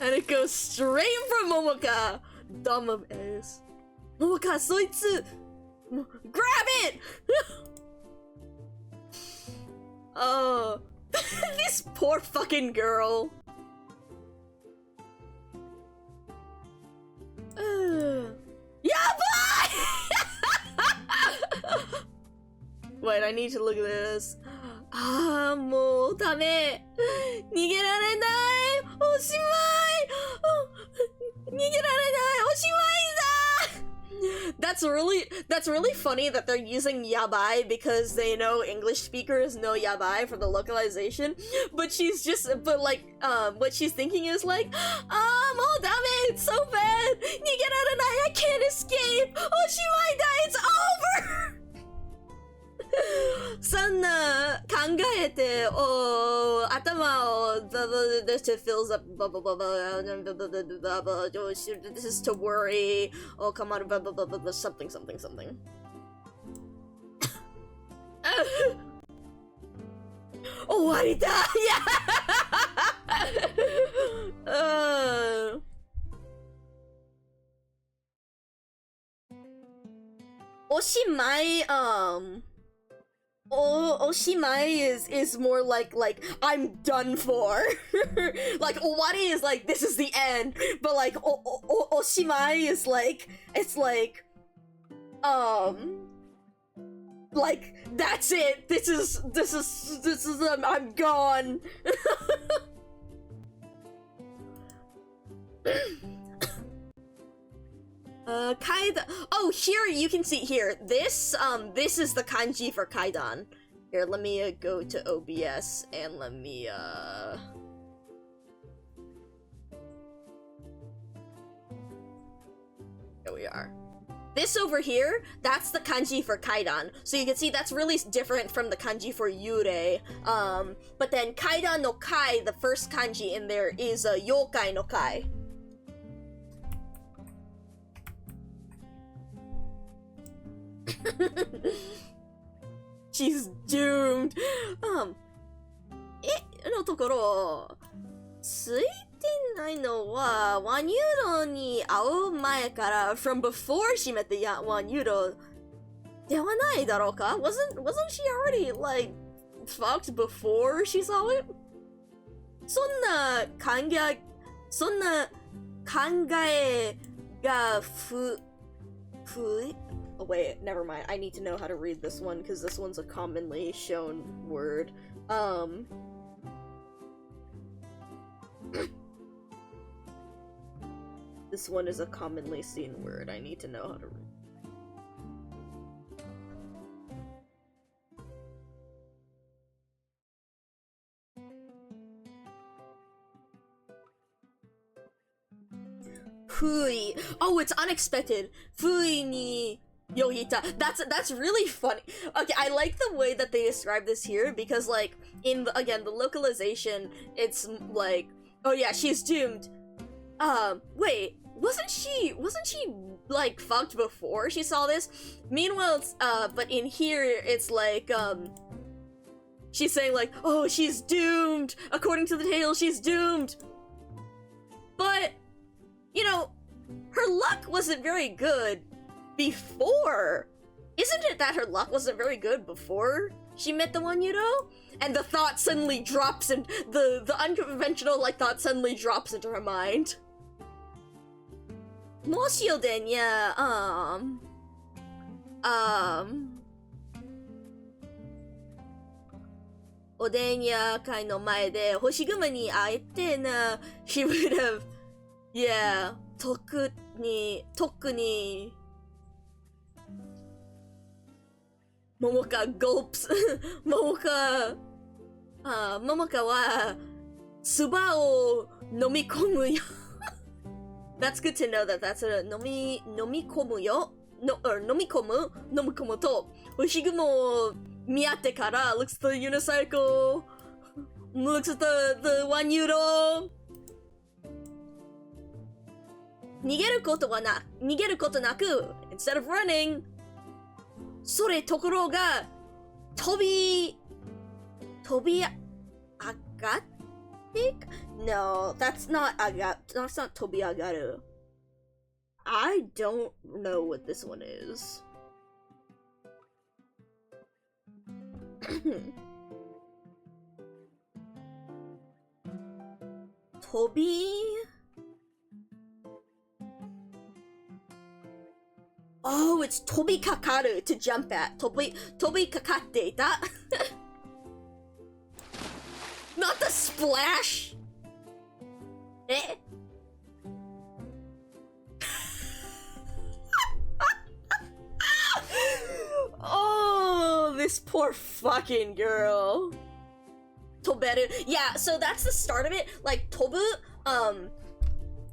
And it goes straight from Momoka. Dumb of ass. Momoka, soitsu! Grab it! Oh. This poor fucking girl. Yabai! Wait, I need to look at this. Ah, もうダメ。逃げられない。おしまい。逃げられない。おしまいだ。That's really funny that they're using yabai because they know English speakers know yabai for the localization, but what she's thinking is like, oh damn it, it's so bad, 逃げられない, I can't escape, おしまいだ, it's over. そんな考えて、頭をjust fills up blah blah blah blah blah blah. This is to worry. Oh come on, blah blah blah blah something something something. Oh, what is that? Yeah. Oshimai, Oshimai is more like I'm done for. Like Owari is like this is the end, but like Oshimai is like it's like that's it. This is I'm gone. Kaidan. Oh, here you can see here. This is the kanji for Kaidan. Here, let me go to OBS and let me Here we are. This over here, that's the kanji for Kaidan. So you can see that's really different from the kanji for Yurei. But then Kaidan no Kai, the first kanji in there is Yokai no Kai. She's doomed. のところついてないのはワンユーロに会う前から from before she met the one euro ではないだろうか? Wasn't she already like fucked before she saw it? そんな考えがOh wait, never mind. I need to know how to read this one because this one's a commonly shown word. This one is a commonly seen word. I need to know how to read. Fui. Oh, it's unexpected. Fui ni yogita. That's really funny. Okay, I like the way that they describe this here because, like, in the, again, the localization, it's like, oh yeah, she's doomed. Wait, wasn't she like fucked before she saw this? Meanwhile, it's, but in here, it's like, she's saying like, oh, she's doomed. According to the tale, she's doomed. But, you know, her luck wasn't very good before. Isn't it that her luck wasn't very good before she met the one you know? And the thought suddenly drops, and the unconventional like thought suddenly drops into her mind. Moshio denya, Odenya kai no mae de Hoshiguma ni aete na, she would have, yeah, tokuni Momoka gulps. Momoka wa suba o nomikomu yo. That's good to know that that's a nomikomu yo. No, or nomikomu to Hoshiguma o miatte kara looks at the unicycle, looks at the one euro. Nigeru koto naku, instead of running, sore tokoro ga tobi agatte? No, that's not tobi agaru. I don't know what this one is. Tobi? Oh, it's tobi kakaru, to jump at. Tobi kakatte, that? Not the splash! Eh? Oh, this poor fucking girl. Toberu. Yeah, so that's the start of it. Like, tobu,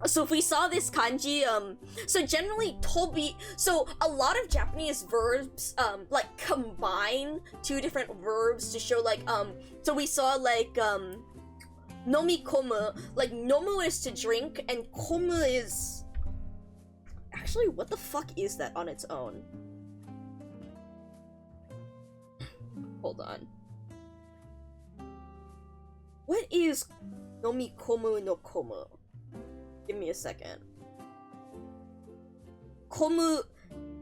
so if we saw this kanji, so generally tobi, so a lot of Japanese verbs, like, combine two different verbs to show, like, so we saw, like, nomikomu, like, nomu is to drink, and komu is... Actually, what the fuck is that on its own? Hold on. What is nomikomu no komu? Give me a second. Komu,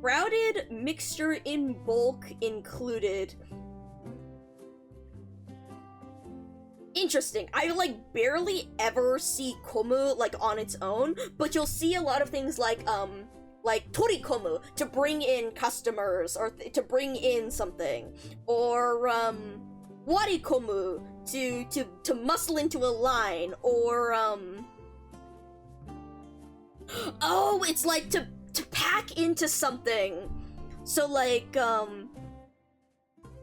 routed mixture in bulk included. Interesting. I like barely ever see komu like on its own, but you'll see a lot of things like torikomu, to bring in customers or to bring in something, or warikomu, to muscle into a line, or oh, it's like to pack into something. So like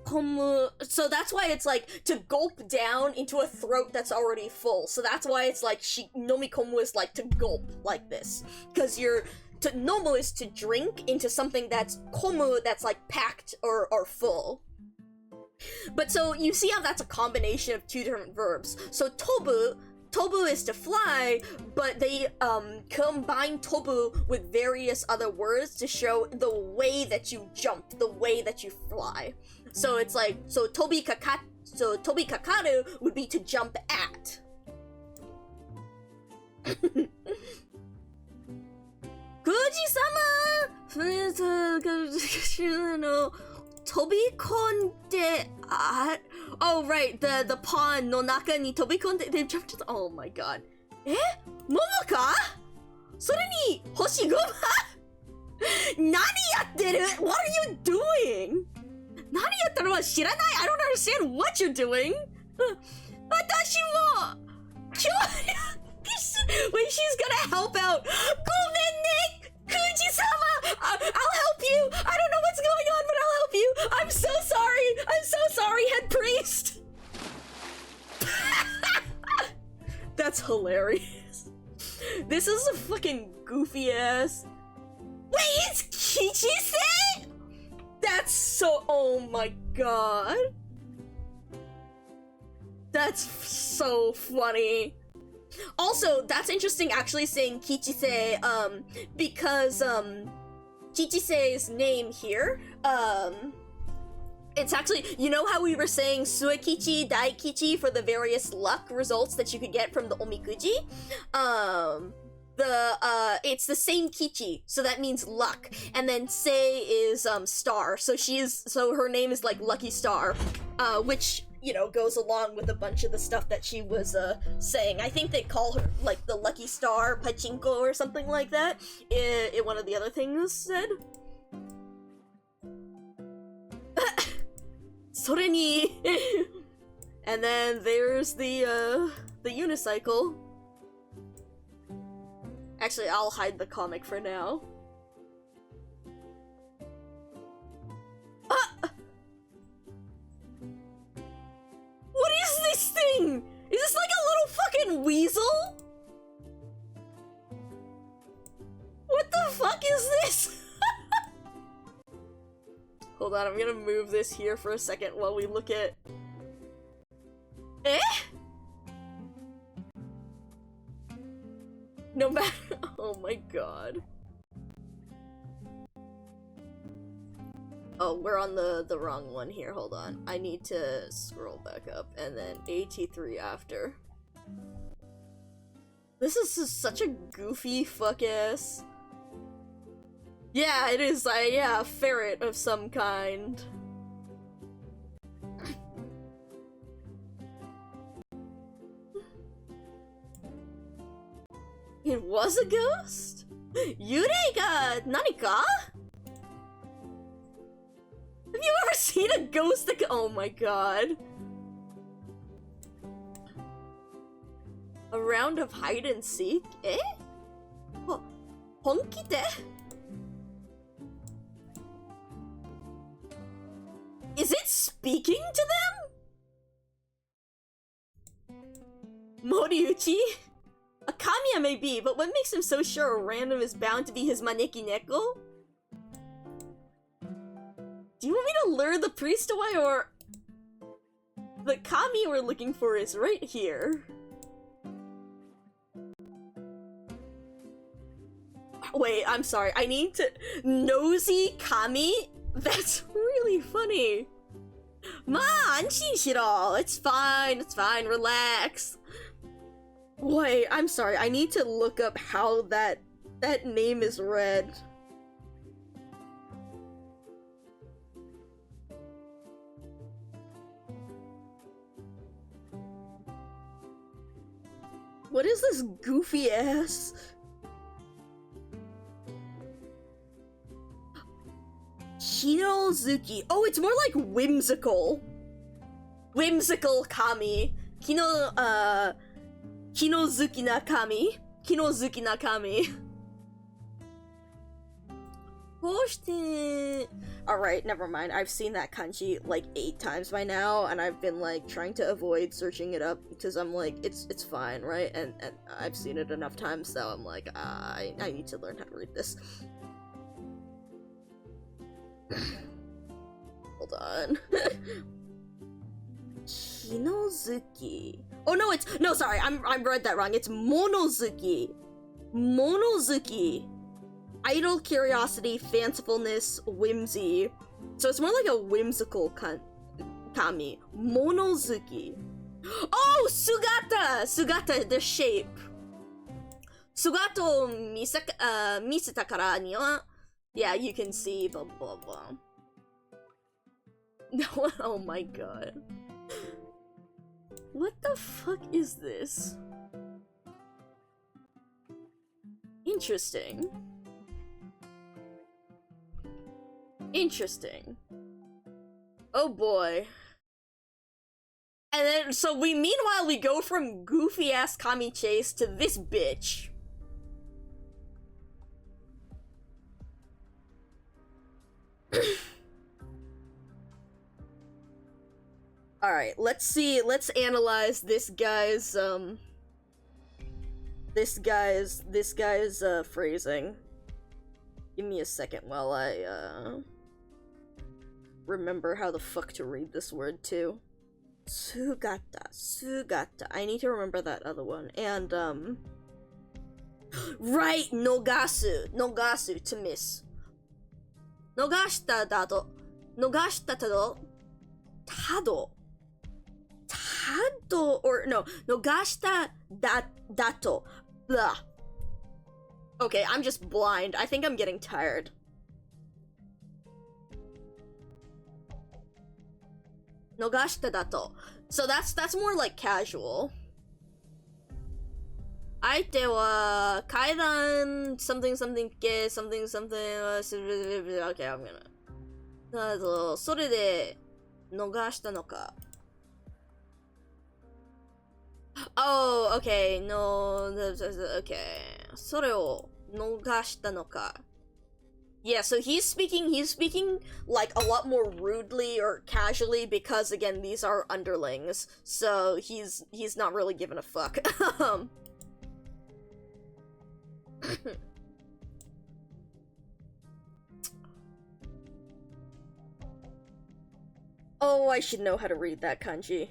komu, so that's why it's like to gulp down into a throat that's already full. So that's why it's like nomikomu is like to gulp like this, because nomu is to drink into something that's komu, that's like packed or full. But so you see how that's a combination of two different verbs. So tobu is to fly, but they combine tobu with various other words to show the way that you jump, the way that you fly. So it's like, so tobi kakaru would be to jump at. Kuji-sama! Tobikonde at... Oh, right, the pond no naka ni tobikonde... They've jumped to the... Oh my god. Eh? Momoka? Sore ni Hoshiguma? Nani yatteru? What are you doing? Nani yatteru wa shiranai? I don't understand what you're doing. Watashi mo... Wait, she's gonna help out. Gomennik! Kuji-sama! I'll help you! I don't know what's going on, but I'll help you! I'm so sorry! I'm so sorry, head priest! That's hilarious. This is a fucking goofy ass. Wait, it's Kichi-san?! That's so. Oh my god. That's so funny. Also, that's interesting actually saying Kichise, because, Kichise's name here, it's actually, you know how we were saying Suekichi, Daikichi for the various luck results that you could get from the Omikuji? It's the same Kichi, so that means luck. And then Sei is, star, so her name is like Lucky Star, which, you know, goes along with a bunch of the stuff that she was, saying. I think they call her, like, the Lucky Star Pachinko or something like that, in one of the other things said. それに and then there's the unicycle. Actually, I'll hide the comic for now. What is this thing? Is this like a little fucking weasel? What the fuck is this? Hold on, I'm gonna move this here for a second while we look at... Eh? No matter... Oh my god. Oh, we're on the wrong one here, hold on. I need to scroll back up, and then AT3 after. This is just such a goofy fuck-ass... Yeah, it is, yeah, a ferret of some kind. It was a ghost? Yurei ga nanika? Have you ever seen a ghost that oh my god. A round of hide and seek? Eh? Honki de? Is it speaking to them? Moriuchi? A Kamiya may be, but what makes him so sure a random is bound to be his Maneki Neko? Do you want me to lure the priest away, or... The Kami we're looking for is right here. Wait, I'm sorry, I need to... Nosy Kami? That's really funny. Ma, anshin shiro. It's fine, relax. Wait, I'm sorry, I need to look up how that name is read. What is this goofy ass? Kinozuki. Oh, it's more like whimsical. Whimsical Kami. Kinozuki na Kami. Kinozuki na Kami. Alright, never mind. I've seen that kanji like 8 times by now, and I've been like trying to avoid searching it up because I'm like, it's fine, right? And I've seen it enough times, so I'm like, I need to learn how to read this. Hold on. Kinozuki. Oh no, sorry, I read that wrong. It's Monozuki. Monozuki. Idle curiosity, fancifulness, whimsy. So it's more like a whimsical kami. Monozuki. Oh, Sugata! Sugata, the shape. Sugato miseta kara ni wa. Yeah, you can see, blah blah blah. No, oh my god. What the fuck is this? Interesting. Interesting. Oh boy. And then, so meanwhile, we go from goofy-ass Kami Chase to this bitch. Alright, let's analyze this guy's phrasing. Give me a second while I, remember how the fuck to read this word, too. Sugata. I need to remember that other one. And, right, nogasu, to miss. Nogashita tado, or no, nogashita dato, blah. Okay, I'm just blind. I think I'm getting tired. Nogashita dato. So that's more like casual. Aite wa kaidan something ke something okay, I'm gonna. それで逃したのか. Oh, okay, no, okay. それを逃したのか. Yeah, so he's speaking like a lot more rudely or casually because again these are underlings, so he's not really giving a fuck. Oh, I should know how to read that kanji.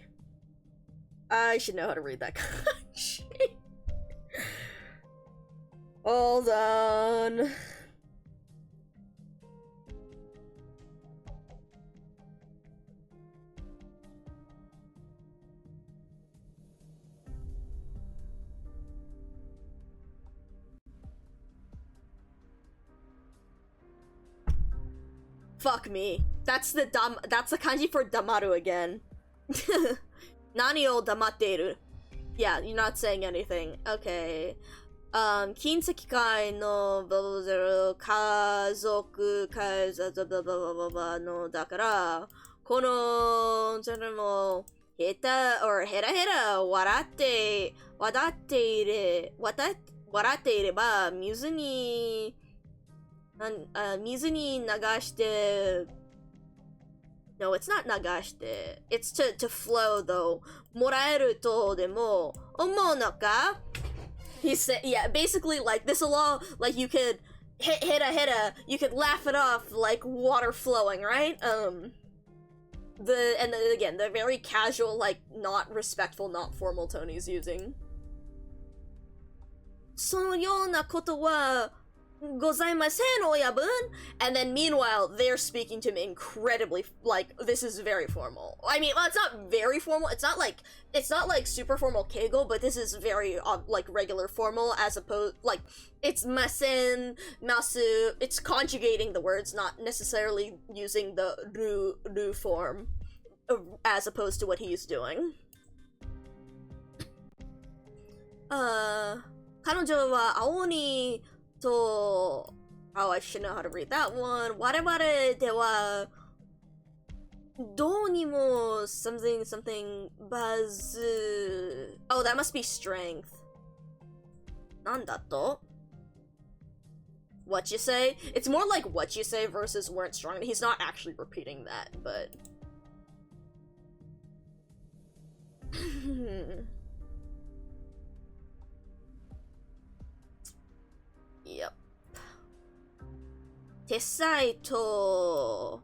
Hold on. Fuck me. That's the kanji for damaru again. Nani o damatteru. Yeah, you're not saying anything. Okay. 近世界の家族のだからこのそれもヘラヘラ笑っていれば水に流して No, it's not 流して It's to flow though もらえるとでも思うのか He said, yeah, basically like this will all like you could hit you could laugh it off like water flowing, right? Again, the very casual, like not respectful, not formal tone he's using. そのようなことはございません、親分. And then meanwhile, they're speaking to him incredibly, like, this is very formal. I mean, well, it's not very formal, it's not like super formal keigo, but this is very, like, regular formal, as opposed, like, it's masen, masu, it's conjugating the words, not necessarily using the ru form, as opposed to what he's doing. 彼女は青に So, oh, I should know how to read that one. Warebare de wa do ni mo something buzz. Oh, that must be strength. Nandato? What you say? It's more like what you say versus weren't strong. He's not actually repeating that, but Yep. Tesai to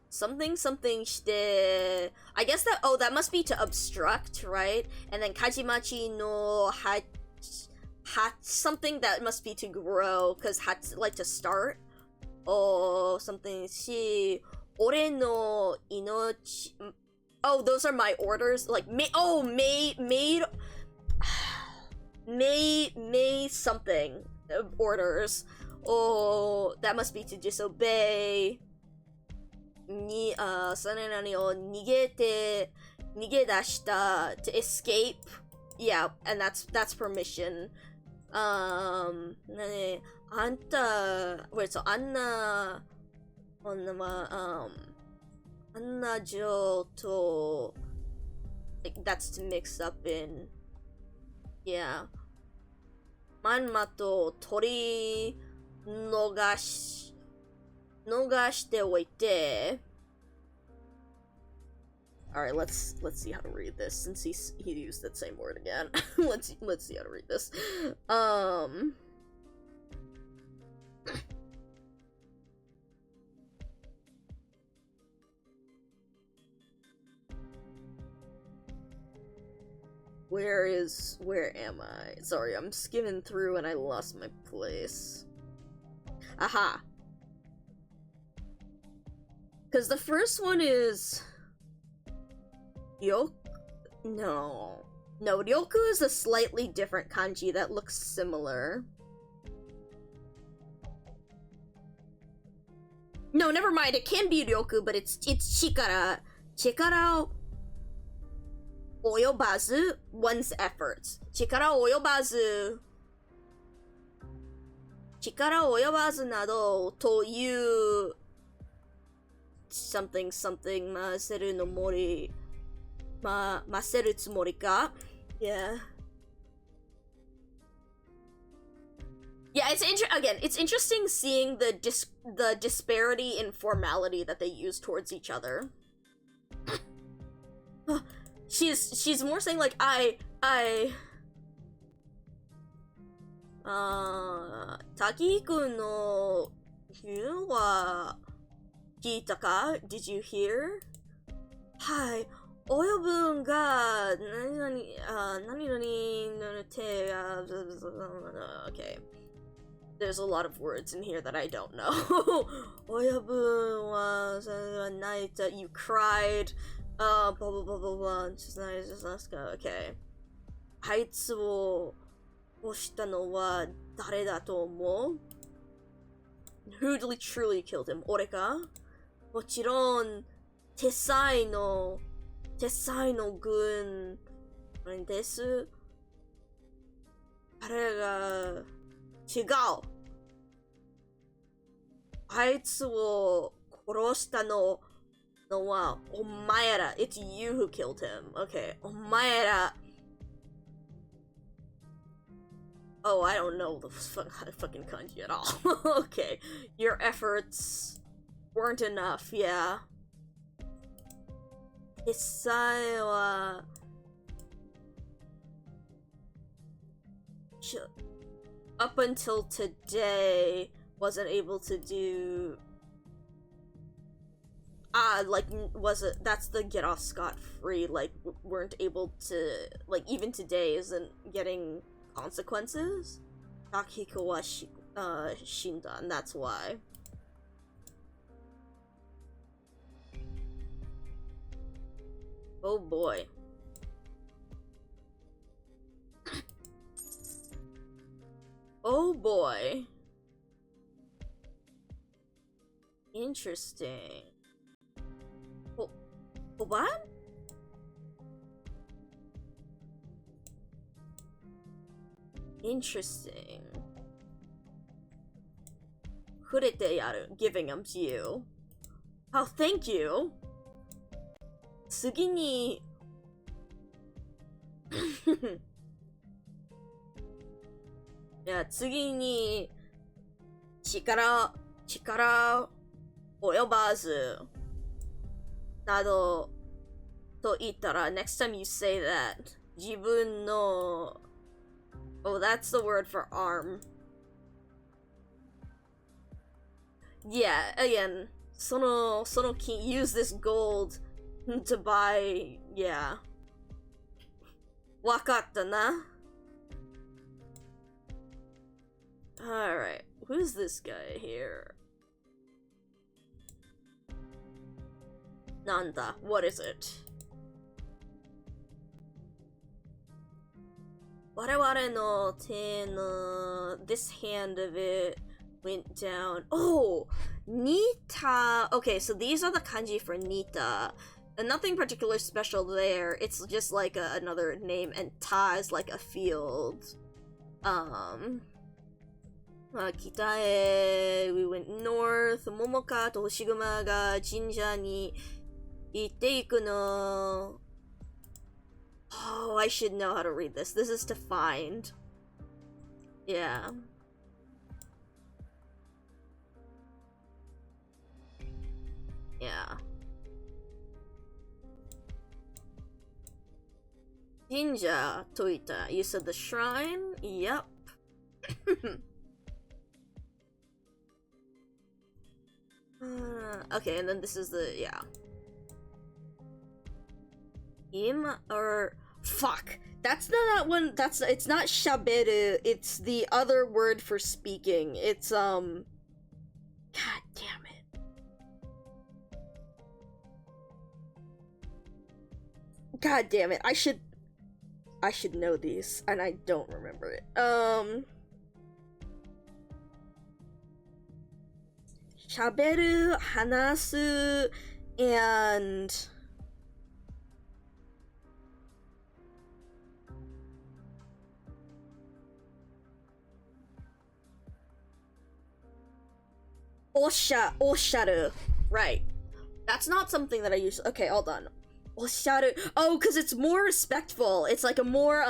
something shite. I guess that must be to obstruct, right? And then kajimachi no hat something that must be to grow, because hat's like to start. Or something shi ore no inochi. Oh, those are my orders. Like made something orders. Oh, that must be to disobey. Ni sanenani o nigedashita, to escape. Yeah, and that's permission. Anta wait, so Anna Anna jo to like, that's to mix up in. Yeah. Manmato tori nogashite oite. Alright, let's see how to read this since he used that same word again. let's see how to read this. Where am I? Sorry, I'm skimming through and I lost my place. Aha! Because the first one is... No, Ryoku is a slightly different kanji that looks similar. No, never mind, it can be Ryoku, but it's Chikara. Chikara oyobazu, one's efforts. Chikara oyobazu nado to you something maseru no mori maseru tsumori ka? Yeah. Yeah, it's interesting seeing the disparity in formality that they use towards each other. She's more saying like Takihiko no yu wa kiita ka? Did you hear? Hai, oyobun ga nani no te okay. There's a lot of words in here that I don't know. Oyobun was a night that you cried. Blah blah blah blah blah. Just let's go. Okay. あいつを殺したのは誰だと思う? Who truly killed him? 俺か? もちろん手才の軍です。彼が違う。あいつを殺したのはお前ら。It's you who killed him. Okay. お前ら。Oh, I don't know the fucking kanji at all. Okay. Your efforts weren't enough, yeah. 実際はup until today wasn't able to do like that's the get off scot-free, like weren't able to, like even today isn't getting consequences. Takihiko wa shinda, and that's why. Oh boy. Oh boy. Interesting. What? Interesting. Kurete yaru, giving them to you. Oh, thank you. 次にいや次に力及ばずなどと言ったら next time you say that 自分の oh that's the word for arm. Yeah, again その金 use this gold to buy, yeah. わかったな. Alright, who's this guy here? Nanda, what is it? 我々の手の this hand of it went down. Oh, Nita. Okay, so these are the kanji for Nita. And nothing particularly special there. It's just like another name, and Ta is like a field. Kitae, we went north. Momoka to Hoshiguma ga jinja ni itte iku no. Oh, I should know how to read this. This is to find. Yeah. Yeah. Jinja Toita. You said the shrine? Yep. Okay, and then this is the, yeah. Or fuck. That's not that one. It's not shaberu. It's the other word for speaking. It's God damn it. God damn it. I should know these, and I don't remember it. Shaberu, hanasu, and osharu. Right. That's not something that I use. Okay, hold on. Osharu. Oh, because it's more respectful. It's like a more,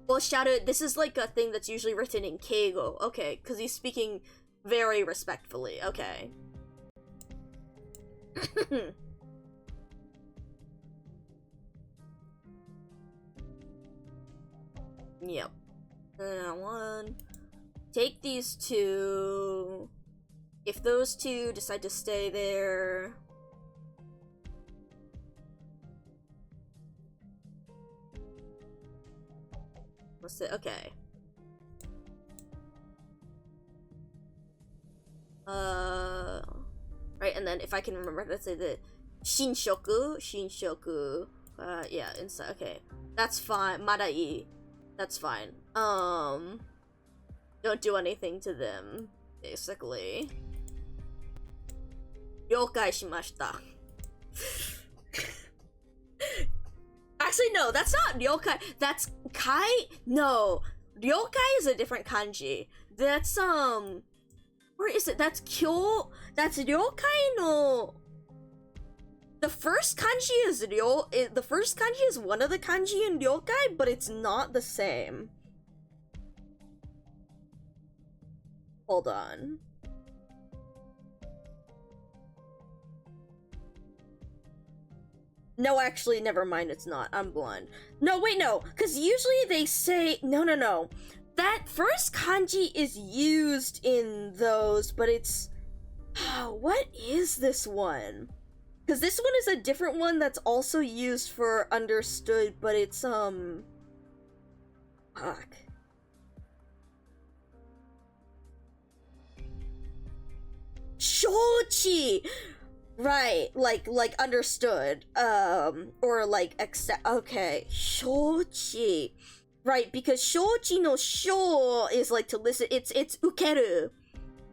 osharu. This is like a thing that's usually written in keigo. Okay, because he's speaking very respectfully. Okay. Yep. One. Take these two. If those two decide to stay there. What's it? Okay. Right, and then if I can remember, let's say the Shinshoku. Yeah, inside. Okay, that's fine. Madai. That's fine. Don't do anything to them, basically. Ryokai shimashita. Actually, no, that's not ryokai. That's kai. No, ryokai is a different kanji. That's where is it? That's kyo. That's ryokai no. The first kanji is the first kanji is one of the kanji in ryokai, but it's not the same. Hold on. No, actually, never mind, it's not. I'm blind. No, wait, no. Because usually they say... No. That first kanji is used in those, but it's... what is this one? Because this one is a different one that's also used for understood, but it's, Fuck. Shochi! Right, like understood, or like accept. Okay, shochi. Right, because shochi no sho is like to listen. It's ukeru,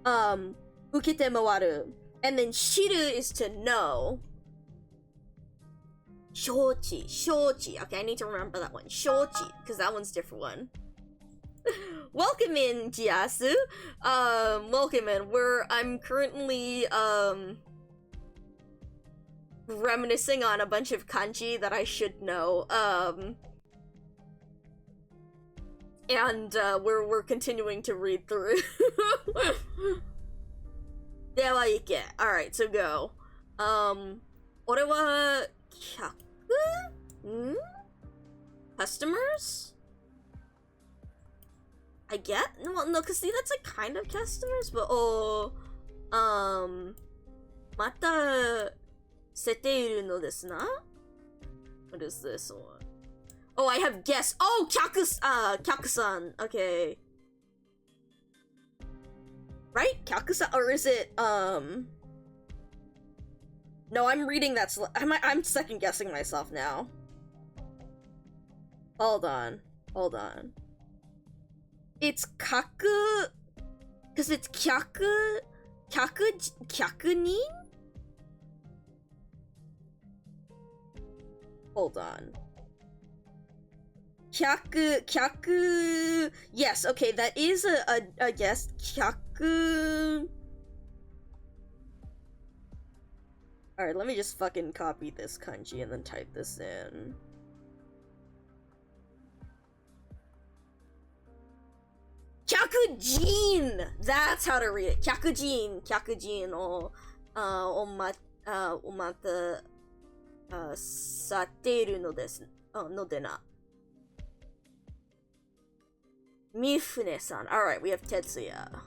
ukete mawaru, and then shiru is to know. Shochi. Okay, I need to remember that one. Shochi, because that one's a different one. Welcome in, Jiasu. Welcome in. I'm currently reminiscing on a bunch of kanji that I should know, and we're continuing to read through. Dewaike. Alright, so go. Ore wa kyaku? Customers? I get? No, cause see, that's like kind of customers, but mata seteiru no desu na? What is this one? Oh, I have guests. Oh, kyaku-san. Okay. Right? Kyaku-san, or is it, No, I'm reading that I'm second guessing myself now. Hold on. It's kaku, cause it's kyakunin? Hold on. Kyaku. Yes, okay, that is a yes. Kyaku. Alright, let me just fucking copy this kanji and then type this in. Kyakujin! That's how to read it. Kyakujin. Kyakujin o omata satteru no desu. No de na. Mifune-san. Alright, we have Tetsuya.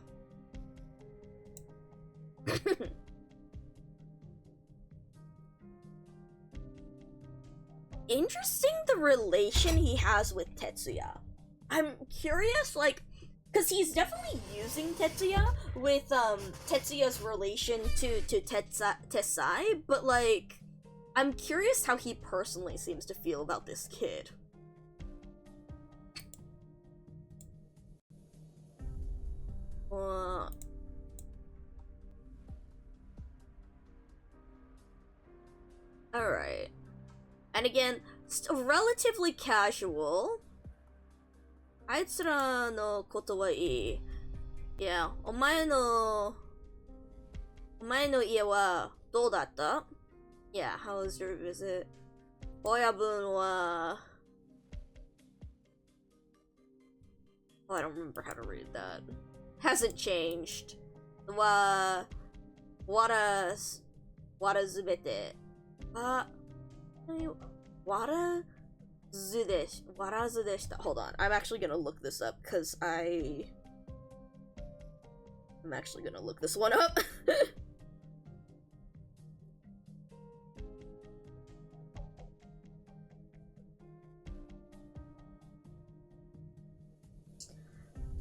Interesting the relation he has with Tetsuya. I'm curious, like, because he's definitely using Tetsuya with Tetsuya's relation to Tessai, but like, I'm curious how he personally seems to feel about this kid. Alright. And again, still relatively casual. あいつらのことはいい。Yeah, お前の家はどうだった? Yeah, how was your visit? 親分は... Oh, I don't remember how to read that. Hasn't changed. わらずべて。Wara Zudeshita. Hold on, I'm actually gonna look this up because I'm actually gonna look this one up.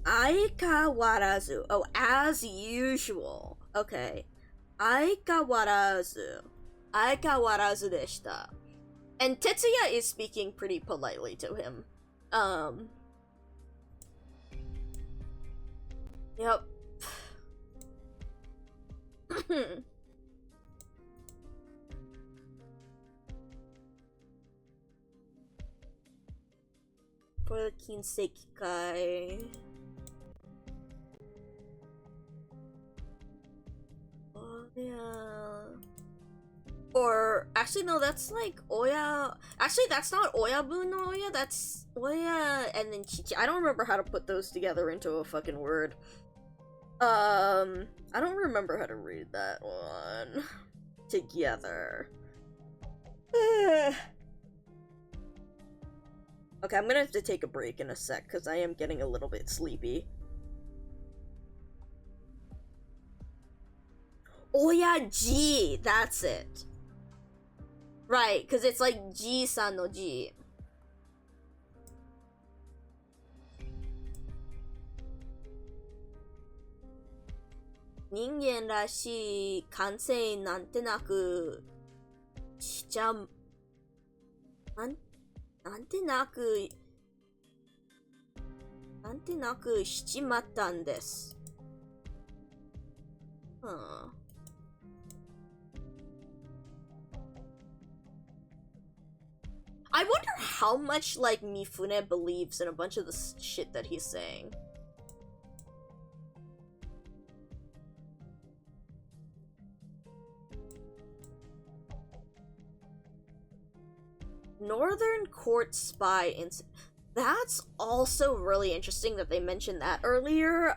Aikawarazu. Oh, as usual. Okay. Aikawarazu deshita. And Tetsuya is speaking pretty politely to him. Yep. For the Kinseki Kai. Oh, yeah. Or, actually, no, that's like Oya. Actually, that's not Oyabun no Oya, that's Oya and then Chichi. I don't remember how to put those together into a fucking word. I don't remember how to read that one together. Okay, I'm gonna have to take a break in a sec because I am getting a little bit sleepy. Oya G, that's it. Right, because it's like G-san no G. Ningen rashi kansei nante naku nante naku shichimattan desu. Huh. I wonder how much, like, Mifune believes in a bunch of the shit that he's saying. Northern Court Spy Incident. That's also really interesting that they mentioned that earlier,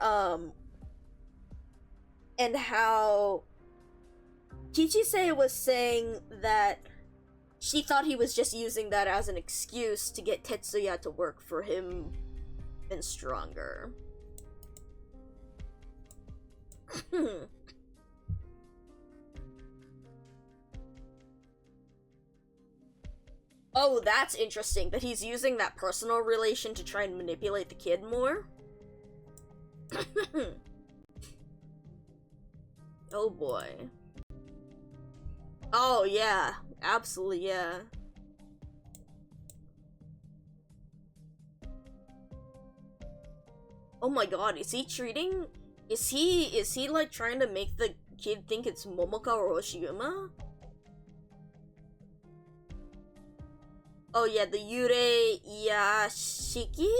and how Kichise was saying that she thought he was just using that as an excuse to get Tetsuya to work for him and stronger. Oh, that's interesting, that he's using that personal relation to try and manipulate the kid more. Oh boy. Oh yeah, absolutely, yeah. Oh my god, is he like trying to make the kid think it's Momoka or Oshiguma? Oh yeah, the Yurei Shiki?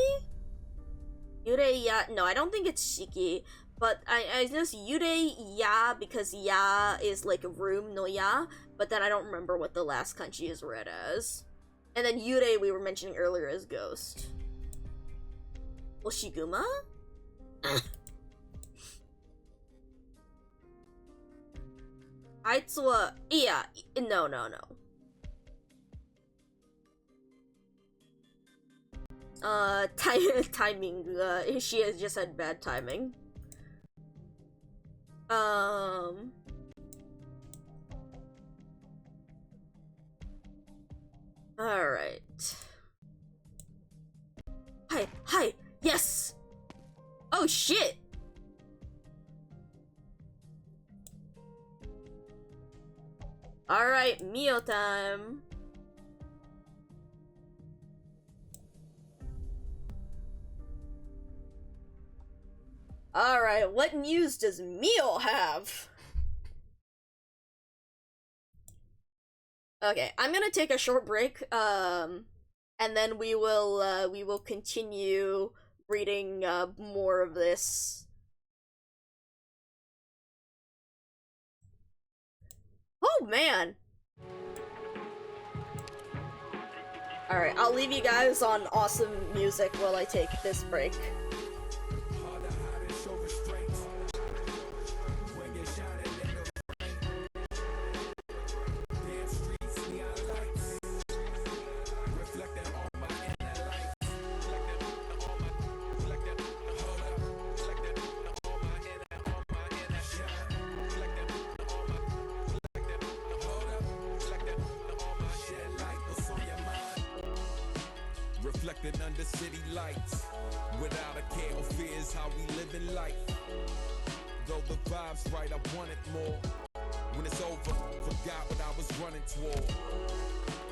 No, I don't think it's Shiki, but I just Yurei Ya because Ya is like a room no Ya, but then I don't remember what the last kanji is read as. And then Yurei we were mentioning earlier as ghost. Oshiguma? Yeah, no. Timing, she has just had bad timing. Alright. Hi, yes! Oh shit! Alright, meal time. Alright, what news does Mio have? Okay, I'm gonna take a short break, and then we will continue reading, more of this. Oh, man! Alright, I'll leave you guys on awesome music while I take this break. Reflected under city lights, without a care or fears, how we live in life. Though the vibe's right, I wanted more. When it's over, forgot what I was running toward.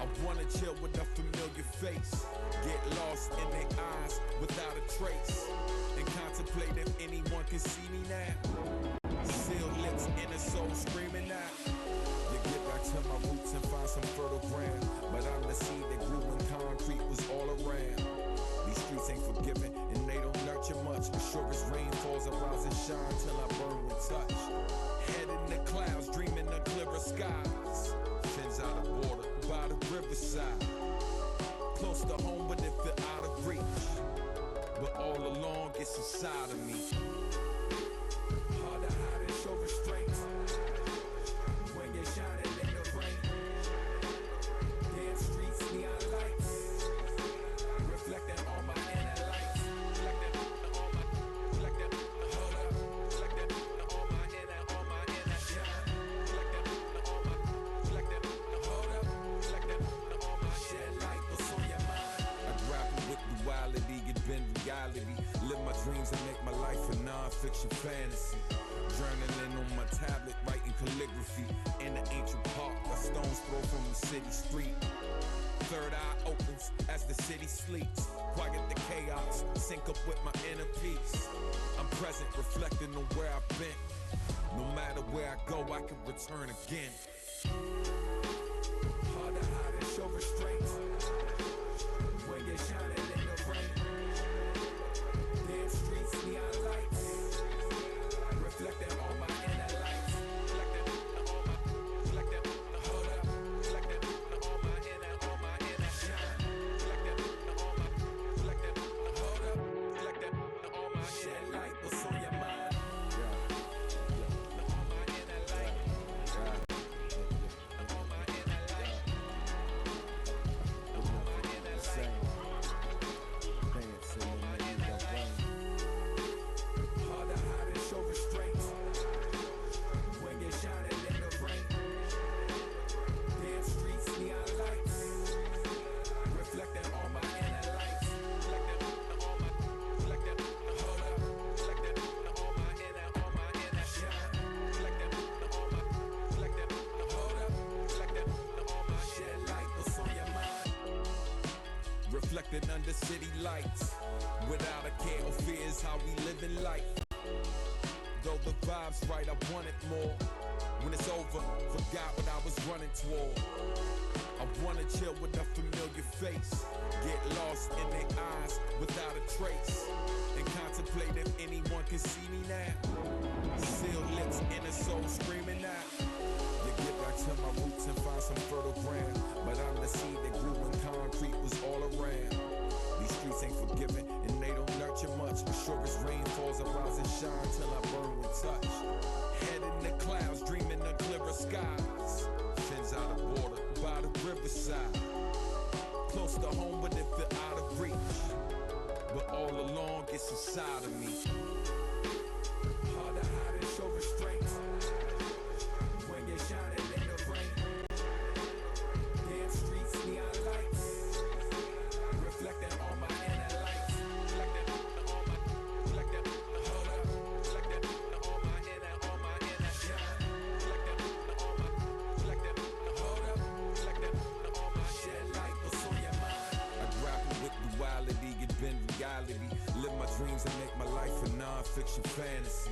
I wanna chill with a familiar face, get lost in their eyes without a trace, and contemplate if anyone can see me now. Sealed lips, inner soul screaming out. To get back to my roots and find some fertile ground, but I'm the seed that grew when concrete was all around. These streets ain't forgiving and they don't nurture much. Sure as rain falls, I rise and shine till I burn with touch. Head in the clouds, dreaming of clearer skies. Fins out of water by the riverside. Close to home, but it feel out of reach. But all along, it's inside of me. Hard to hide and show restraint. When you're shining in the rain. Damn streets, neon lights. Reflecting on my inner lights. Reflecting hold up. Reflecting on my inner shine. Reflecting hold up. Reflecting on my shed light. What's on your mind? I grapple with duality, get been reality. Live my dreams and make my life a non-fiction fantasy. Journaling on my tablet, writing calligraphy. In the ancient park, a stone's throw from the city street. Third eye opens as the city sleeps. Quiet the chaos, sync up with my inner peace. I'm present, reflecting on where I've been. No matter where I go, I can return again. Hard to hide and show restraint. When you're shining in the rain. Damn streets, neon lights. Reflecting on my inner lights. Reflecting hold up. Reflecting on my inner shine. Reflecting hold up. Reflecting on my shed light. What's on your mind? On my inner light. On my inner light. On my inner light. Hard to hide and show restraint. When you're shining in the rain. Damn streets, neon lights. Reflecting on my inner lights. Reflecting hold up. Reflecting on my inner shine. Reflecting hold up. Reflecting on my shed light. What's on your mind? Reflected under city lights, without a care or fears, how we live in life. Though the vibe's right, I wanted more. When it's over, forgot what I was running toward. I wanna chill with a familiar face, get lost in their eyes without a trace, and contemplate if anyone can see me now. Sealed lips, inner soul screaming out. To get back to my roots and find some fertile ground, but I'm the seed that grew when concrete was all around. These streets ain't forgiving and they don't nurture much. Sure as rain falls, I rise shine till I burn with touch. Head in the clouds, dreaming of clearer skies. Fins out of water, by the riverside. Close to home, but it feel out of reach. But all along, it's inside of me. Hard to hide and show restraint. When you're shining in the rain. Damn streets, neon lights. Reflecting on my inner lights. Reflecting on my, hold up. Reflecting on my inner shine. Reflecting on my, hold up. Reflecting on my shed light, what's on your mind? I grapple with duality, it been reality. Live my dreams and make my life a non-fiction fantasy.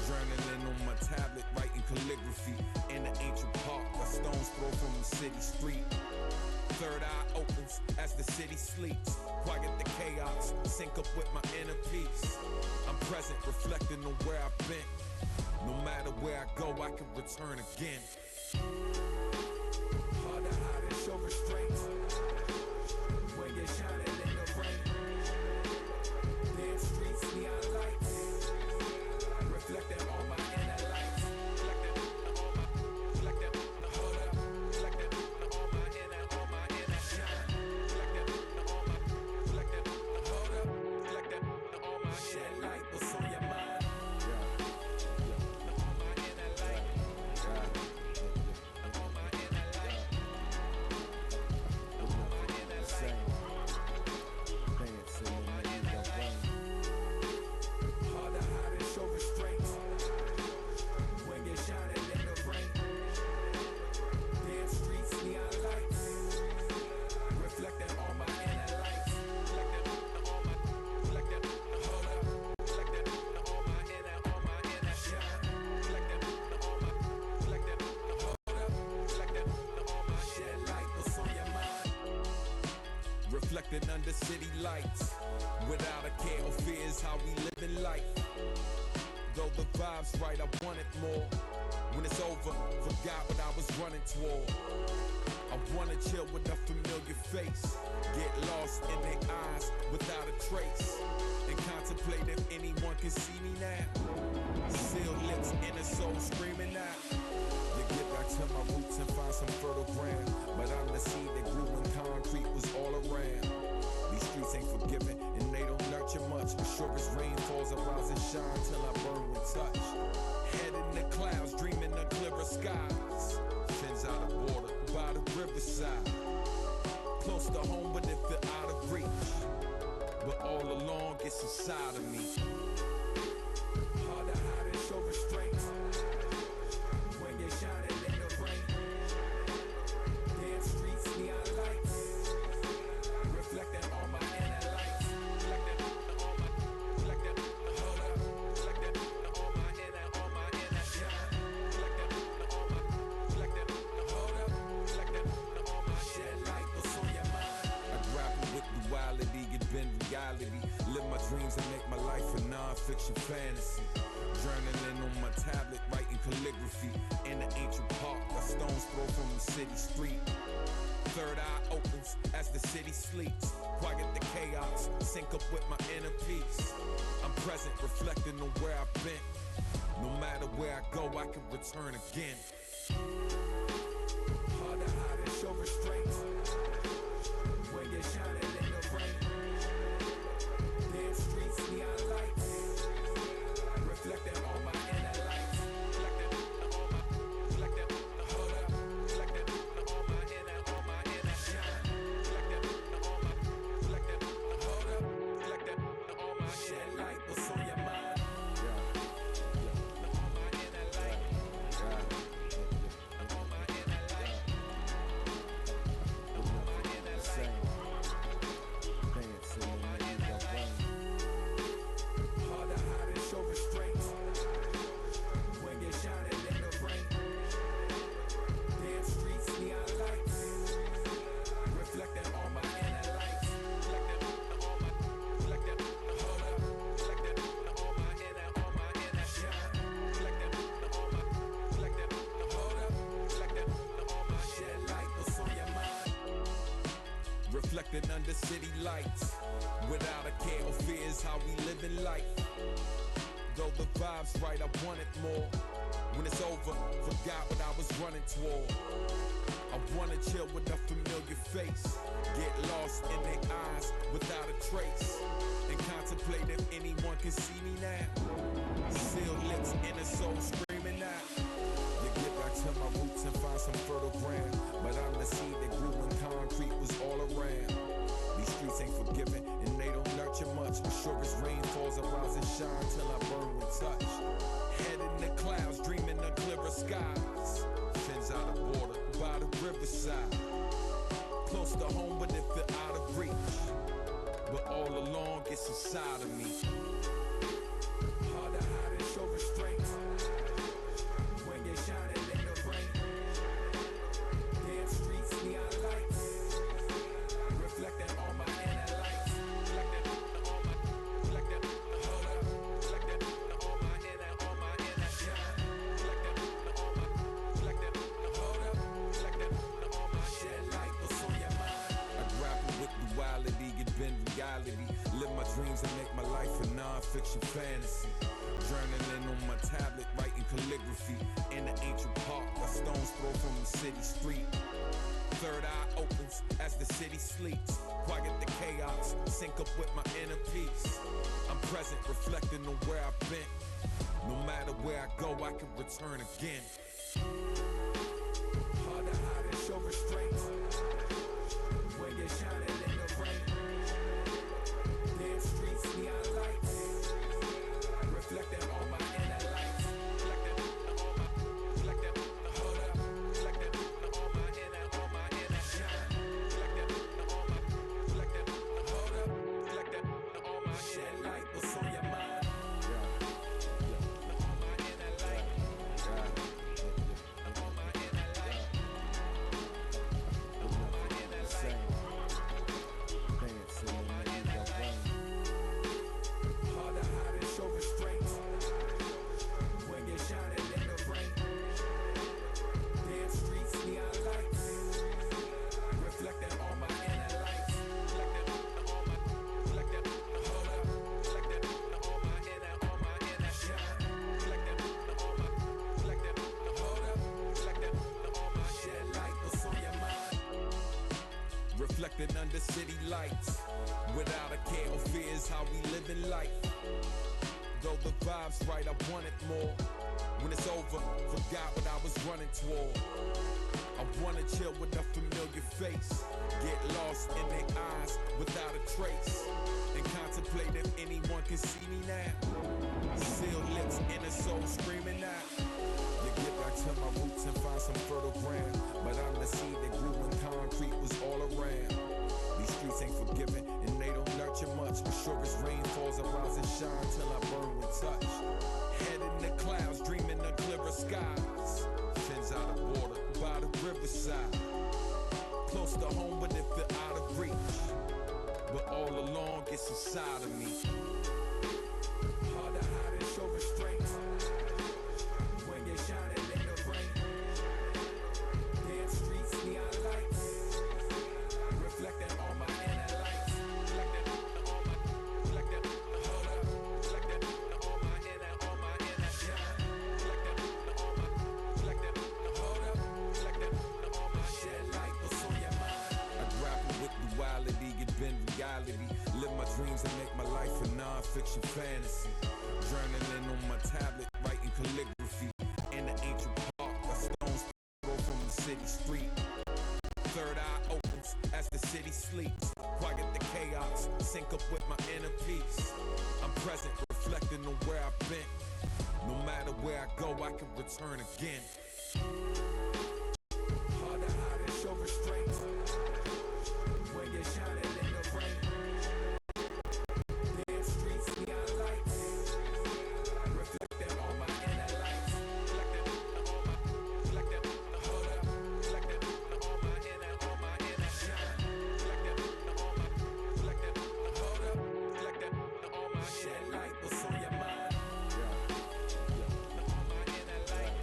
Journaling on my tablet, writing calligraphy. In the ancient park, a stone's throw from the city street. Third eye opens as the city sleeps. Quiet the chaos, sync up with my inner peace. I'm present, reflecting on where I've been. No matter where I go, I can return again. Hard to hide and show restraint. When you're shining in the rain. Damn streets, neon lights. Reflecting on my inner lights. Reflecting on my, hold up. Reflecting on my inner shine. Reflecting on my, hold up. Reflecting on my shed light, what's on your mind? On my inner light. On my inner light. On my inner light. Hard to hide and show restraint. When you're shining in the rain. Damn streets, neon lights. Reflecting on my inner lights. Reflecting on my, hold up. Reflecting on my inner shine. Reflecting on my, hold up. Reflecting on my shed light, what's on your mind? Reflecting under city lights. Without a care or fears, how we live in life. Though the vibe's right, I want it more. When it's over, forgot what I was running toward. I wanna chill with a familiar face. Get lost in their eyes without a trace. And contemplate if anyone can see me now. Sealed lips, inner soul screaming out. To get back to my roots and find some fertile ground. But I'm the seed that grew when concrete was all around. These streets ain't forgiving and they don't nurture much. But sure as rain falls, I rise and shine till I burn with touch. Head in the clouds, dreaming of clearer skies. Fins out of water, by the riverside. Close to home, but it feel out of reach. But all along, it's inside of me. Hard to hide and show restraint. When you're shining in the rain. Damn streets, neon lights. Reflecting on my inner lights. Reflecting on my, hold up. Reflecting on my inner shine. Reflecting on my, hold up. Reflecting on my shed light, what's on your mind? I grapple with duality, it been reality. Live my dreams and make my life a non-fiction fantasy. Journaling on my tablet, writing calligraphy. In the ancient park, a stone's throw from the city street. Third eye opens as the city sleeps. Quiet the chaos, sync up with my inner peace. I'm present, reflecting on where I've been. No matter where I go, I can return again. Hard to hide and show restraint. When you're shining in the rain. Damn streets, neon lights. Reflecting on my inner lights. Reflecting on my, hold up. Reflecting on my inner shine. Reflecting on my, hold up. Reflecting on my shed light, what's on your mind? On my inner light. On my inner light. On my inner light. On my inner light. Hard to hide and show restraint. When you're shining in the rain. Damn streets, neon lights. Reflecting on my inner lights. Reflecting on my, hold up. Reflecting on my inner shine. Reflecting on my, hold up. Reflecting on my shed light, what's on your mind? Reflecting under city lights. Without a care or fears, how we live in life. Though the vibe's right, I want it more. When it's over, forgot what I was running toward. I wanna chill with a familiar face, get lost in their eyes without a trace, and contemplate if anyone can see me now. Sealed lips, inner soul screaming out. You get back to my roots and find some fertile ground, but I'm the seed that grew when concrete was all around. These streets ain't forgiving and they don't nurture much. Sure as rain falls, I rise and shine till I burn with touch. Head in the clouds, dreaming of clearer skies. Fins out of water by the riverside. Close to home, but it feel out of reach. But all along, it's inside of me. Hard to hide and show restraint when you're shining in the rain. Damn streets, neon lights, reflecting on my inner lights. Reflecting hold up, reflecting on my inner shine. Reflecting hold up, reflecting on my shed light. What's on your mind? I grapple with duality, get bend reality. Live my dreams and make my life a non-fiction fantasy. Journaling on my tablet, writing calligraphy. In the ancient park, a stone's throw from the city street. Third eye opens as the city sleeps. Quiet the chaos, sync up with my inner peace. I'm present, reflecting on where I've been. No matter where I go, I can return again. Hard to hide and show restraint when you're shining in the rain. Damn streets, neon lights, reflecting on my inner lights. Reflecting hold up, reflecting on my inner shine. Reflecting hold up, reflecting on my shed light. What's on your mind? On my inner light. On my inner light. On my inner light. Hard to hide and show restraint when you're shining in the rain. Damn streets, neon lights, reflecting on my inner lights. Reflecting hold up, reflecting on my inner shine. Reflecting hold up, reflecting on my shed light. What's on your mind? Reflecting under city lights, without a care or fears, how we live in life. Though the vibe's right, I want it more. When it's over, forgot what I was running toward. I wanna chill with a familiar face, get lost in their eyes without a trace, and contemplate if anyone can see me now. Sealed lips, inner soul screaming out. You get back to my roots and find some fertile ground, but I'm the seed that grew when concrete was all around. These streets ain't forgiving and they don't nurture much. Sure as rain falls, I rise and shine till I burn with touch. Head in the clouds, dreaming of clearer skies. Fins out of water by the riverside. Close to home, but it feel out of reach. But all along, it's inside of me. Hard to hide and show restraint when you're shining in the rain. Damn streets, neon lights, reflecting on my inner lights. Reflecting hold up, reflecting on my inner shine. Reflecting hold up, reflecting on my shed light. What's on your mind? I grapple with duality, get bend reality. Live my dreams and make my life a non-fiction fantasy. Journaling on my tablet, writing calligraphy. In the ancient park, a stone's throw from the city street. Third eye opens as the city sleeps. Quiet the chaos, sync up with my inner peace. I'm present, reflecting on where I've been. No matter where I go, I can return again. Hard to hide and show restraint when you're shining in the rain. Damn streets, neon lights, reflecting on my inner lights. Reflecting hold up, reflecting on my inner shine. Reflecting hold up, reflecting on my shed light. What's on your mind? On my inner light.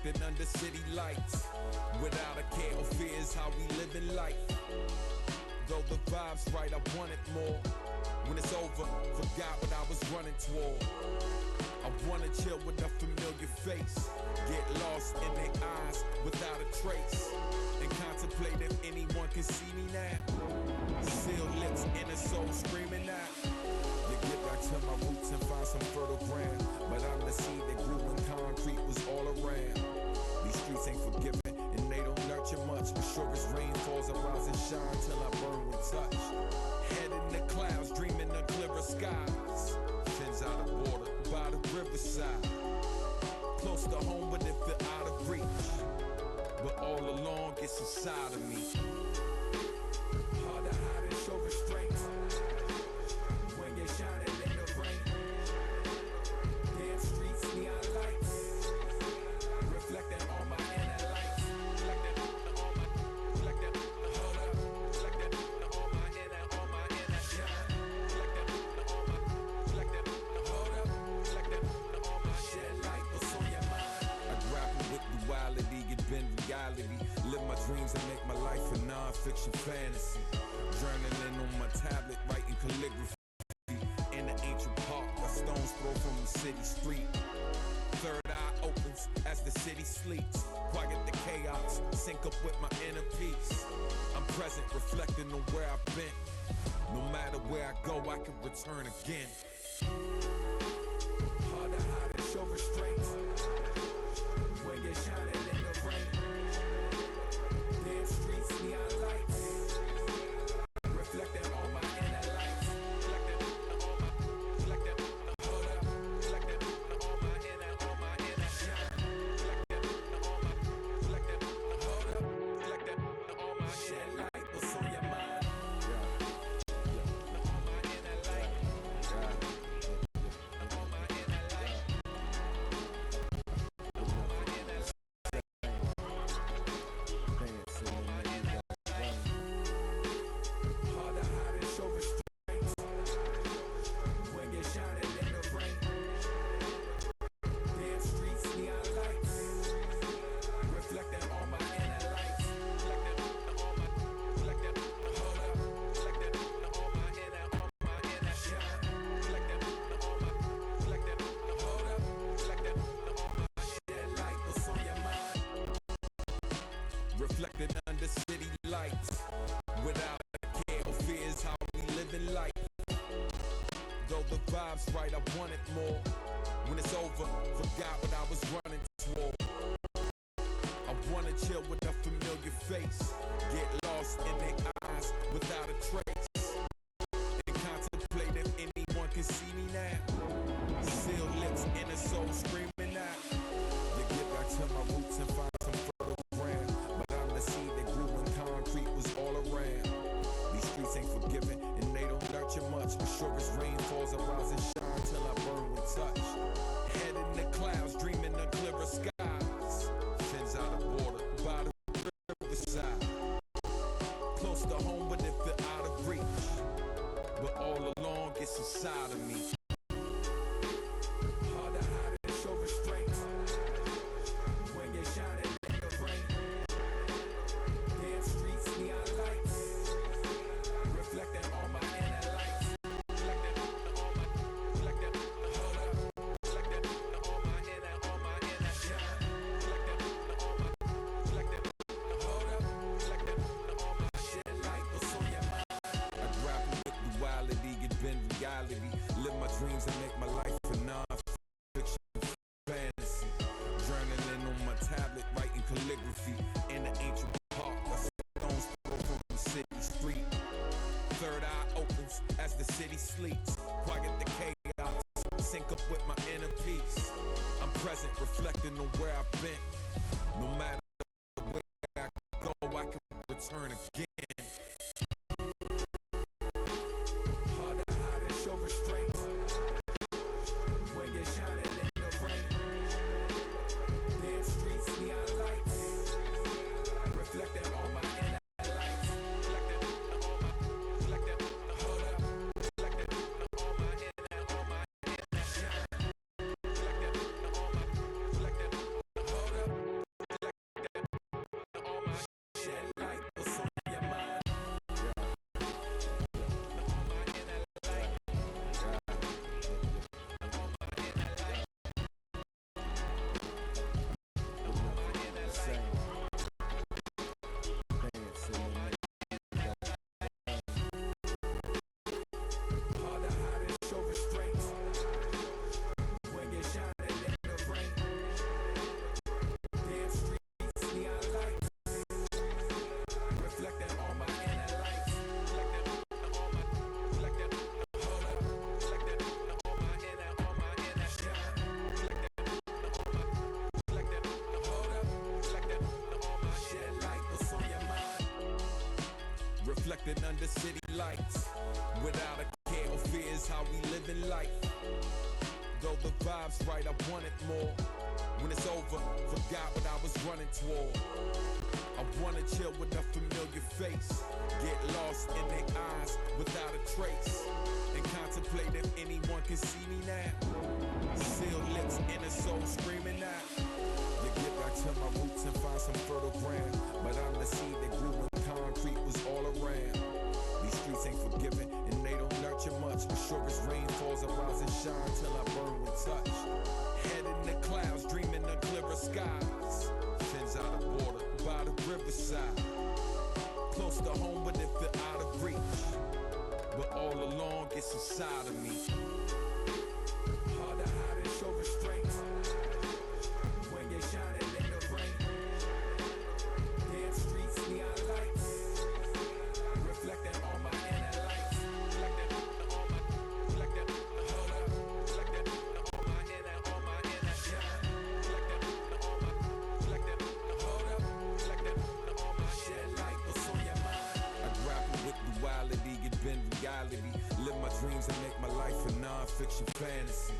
reflected under city lights. Without a care or fears, how we living life. Though the vibe's right, I want it more. When it's over, forgot what I was running toward. I wanna chill with a familiar face, get lost in their eyes without a trace, and contemplate if anyone can see me now. Sealed lips, inner soul screaming out. To get back to my roots and find some fertile ground, but I'm the seed that grew when concrete was all around. These streets ain't forgiving, and they don't nurture much. But sure as rain falls, I rise and shine till I burn with touch. Head in the clouds, dreaming of clearer skies. Fins out of water, by the riverside. Close to home, but it feel out of reach. But all along, it's inside of me. Hard to hide and show restraint. When you're shining in the rain. Damn streets, neon lights. Reflecting on my inner lights. Reflecting on hold up. Reflecting on my inner shine. Reflecting hold up. Reflecting on my shed light. What's on your mind? I grapple with duality, get been reality. Live my dreams and make my life a non-fiction fantasy. Journaling on my tablet, writing calligraphy. In the ancient park, a stone's throw from the city street. Third eye opens as the city sleeps. Quiet the chaos, sync up with my inner peace. I'm present, reflecting on where I've been. No matter where I go, I can return again. Hard to hide and show restraint. When you're shining in the rain. Damn streets, neon lights. Reflecting on my inner lights. Reflecting hold up. Reflecting on my inner shine. Reflecting hold up. Reflecting on my shed light. What's on your mind? On my inner light. On my inner light. Hard to hide and show restraint. When you're shining in the rain. Damn streets, neon lights. Reflecting on my inner lights. Reflecting hold up. Reflecting on my inner shine. Reflecting hold up. Reflecting on my shed light. What's on your mind? Reflected under city lights. Without a care or fears, how we living life. Though the vibe's right, I want it more. When it's over, forgot what I was running toward. I wanna chill with a familiar face, get lost in their eyes without a trace, and contemplate if anyone can see me now. Sealed lips, inner soul screaming out. To get back to my roots and find some fertile ground, but I'm the seed that grew when concrete was all around. These streets ain't forgiving, and they don't nurture much. But sure as rain falls, I rise and shine till I burn with touch. Head in the clouds, dreaming of clearer skies. Fins out of water, by the riverside. Close to home, but it feel out of reach. But all along, it's inside of me. Hard to hide and show restraint. When you're shining in the rain. Damn streets, neon lights. Reflecting on my inner lights. Reflecting hold up. Reflecting on my inner shine. Reflecting hold up. Reflecting on my shed light. What's on your mind? I grapple with duality, get been reality. Live my dreams and make my life a non-fiction fantasy. Journaling on my tablet, writing calligraphy. In the ancient park, a stone's throw from the city street. Third eye opens as the city sleeps. Quiet the chaos, sync up with my inner peace. I'm present, reflecting on where I've been. No matter where I go, I can return again. Hard to hide and show restraint. When you're shining in the rain. Damn streets, neon lights. Reflecting on my inner lights. Reflecting hold up. Reflecting on my inner shine. Reflecting hold up. reflected under city lights. Without a care or fears, how we live in life. Though the vibe's right, I want it more. When it's over, forgot what I was running toward. I wanna chill with a familiar face, get lost in their eyes without a trace, and contemplate if anyone can see me now. Sealed lips, inner soul screaming out. You get back to my roots and find some fertile ground, but I'm the seed that grew when concrete was all around. These streets ain't forgiving and they don't nurture much. Sure as rain falls, I rise and shine till I burn with touch. Head in the clouds, dreaming of clearer skies. Fins out of water by the riverside. Close to home, but it feel out of reach. But all along, it's inside of me. Hard to hide and show restraint. When you're shining in the rain. Damn streets, neon lights. Reflecting on my inner lights. Reflecting on my, hold up. Reflecting on my inner shine. Reflecting on my, hold up. Reflecting on my shit light. What's on your mind? I grapple with duality, get been reality. Live my dreams and make my life a non-fiction fantasy.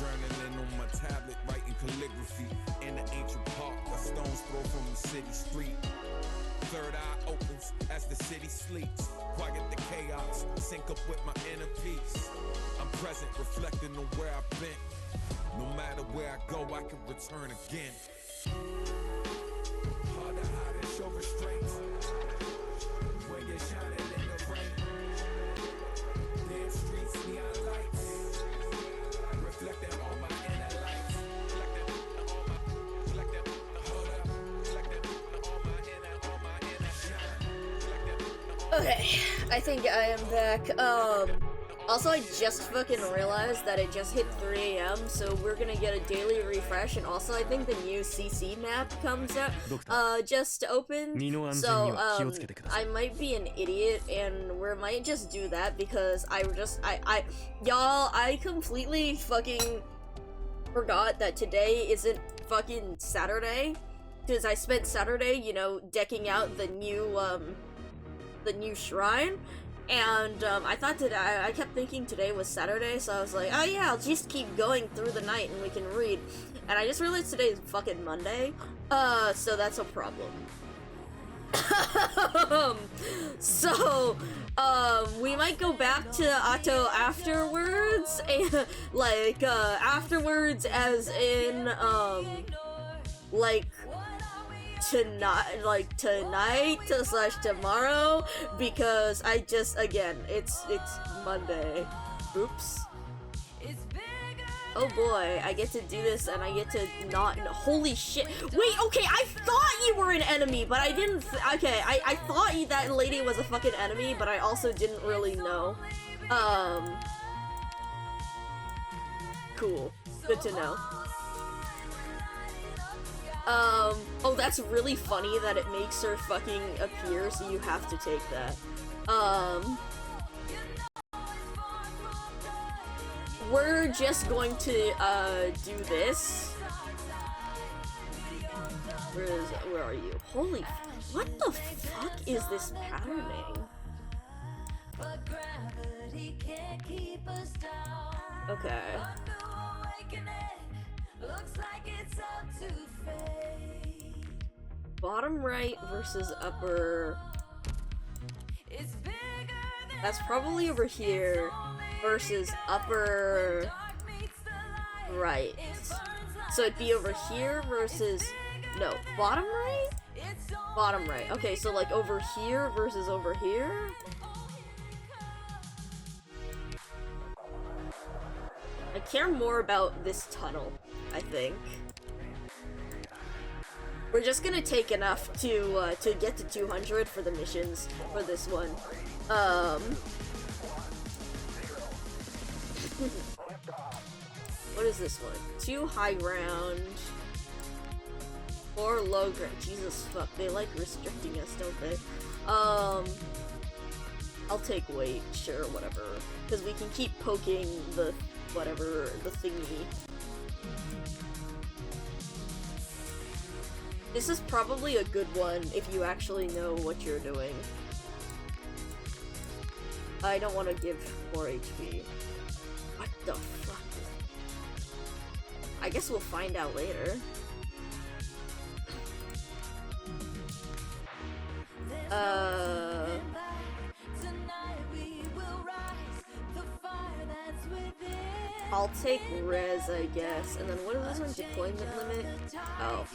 Journaling on my tablet, writing calligraphy. In the ancient park, a stone's throw from the city street. Third eye opens as the city sleeps. Quiet the chaos, sync up with my inner peace. I'm present, reflecting on where I've been. No matter where I go, I can return again. Hard to hide and show restraint. When you're shining in the rain. Damn streets, neon lights. Reflecting on my inner lights. Reflecting hold up. Reflecting on my inner shine. Okay, I think I am back. Also, I just fucking realized that it just hit 3 AM, so we're gonna get a daily refresh, and also I think the new CC map comes out, just opened, so, I might be an idiot, and we might just do that, because y'all, I completely fucking forgot that today isn't fucking Saturday, because I spent Saturday, you know, decking out the new shrine. And I thought that I kept thinking today was Saturday, so I was like, oh yeah, I'll just keep going through the night and we can read. And I just realized today is fucking Monday, so that's a problem. So, we might go back to Atto afterwards, and, like, afterwards as in, like, tonight slash tomorrow, because I just, again, it's Monday. Oops. Oh boy, I get to do this and I get to not, holy shit. Wait, okay, I thought you were an enemy, but I didn't, okay, I thought that lady was a fucking enemy, but I also didn't really know. Cool. Good to know. Oh, that's really funny that it makes her fucking appear, so you have to take that. We're just going to, do this. Where are you? Holy, what the fuck is this patterning? Okay. Bottom right versus upper. That's probably over here versus upper right. So it'd be over here versus, no, bottom right? Bottom right. Okay, so like over here versus over here? I care more about this tunnel, I think. We're just gonna take enough to get to 200 for the missions for this one. What is this one? 2 high ground. 4 low ground. Jesus fuck, they like restricting us, don't they? I'll take weight, sure, whatever. Because we can keep poking the whatever, the thingy. This is probably a good one if you actually know what you're doing. I don't want to give more HP. What the fuck? I guess we'll find out later. I'll take res, I guess. And then what is this one? Deployment limit? Oh.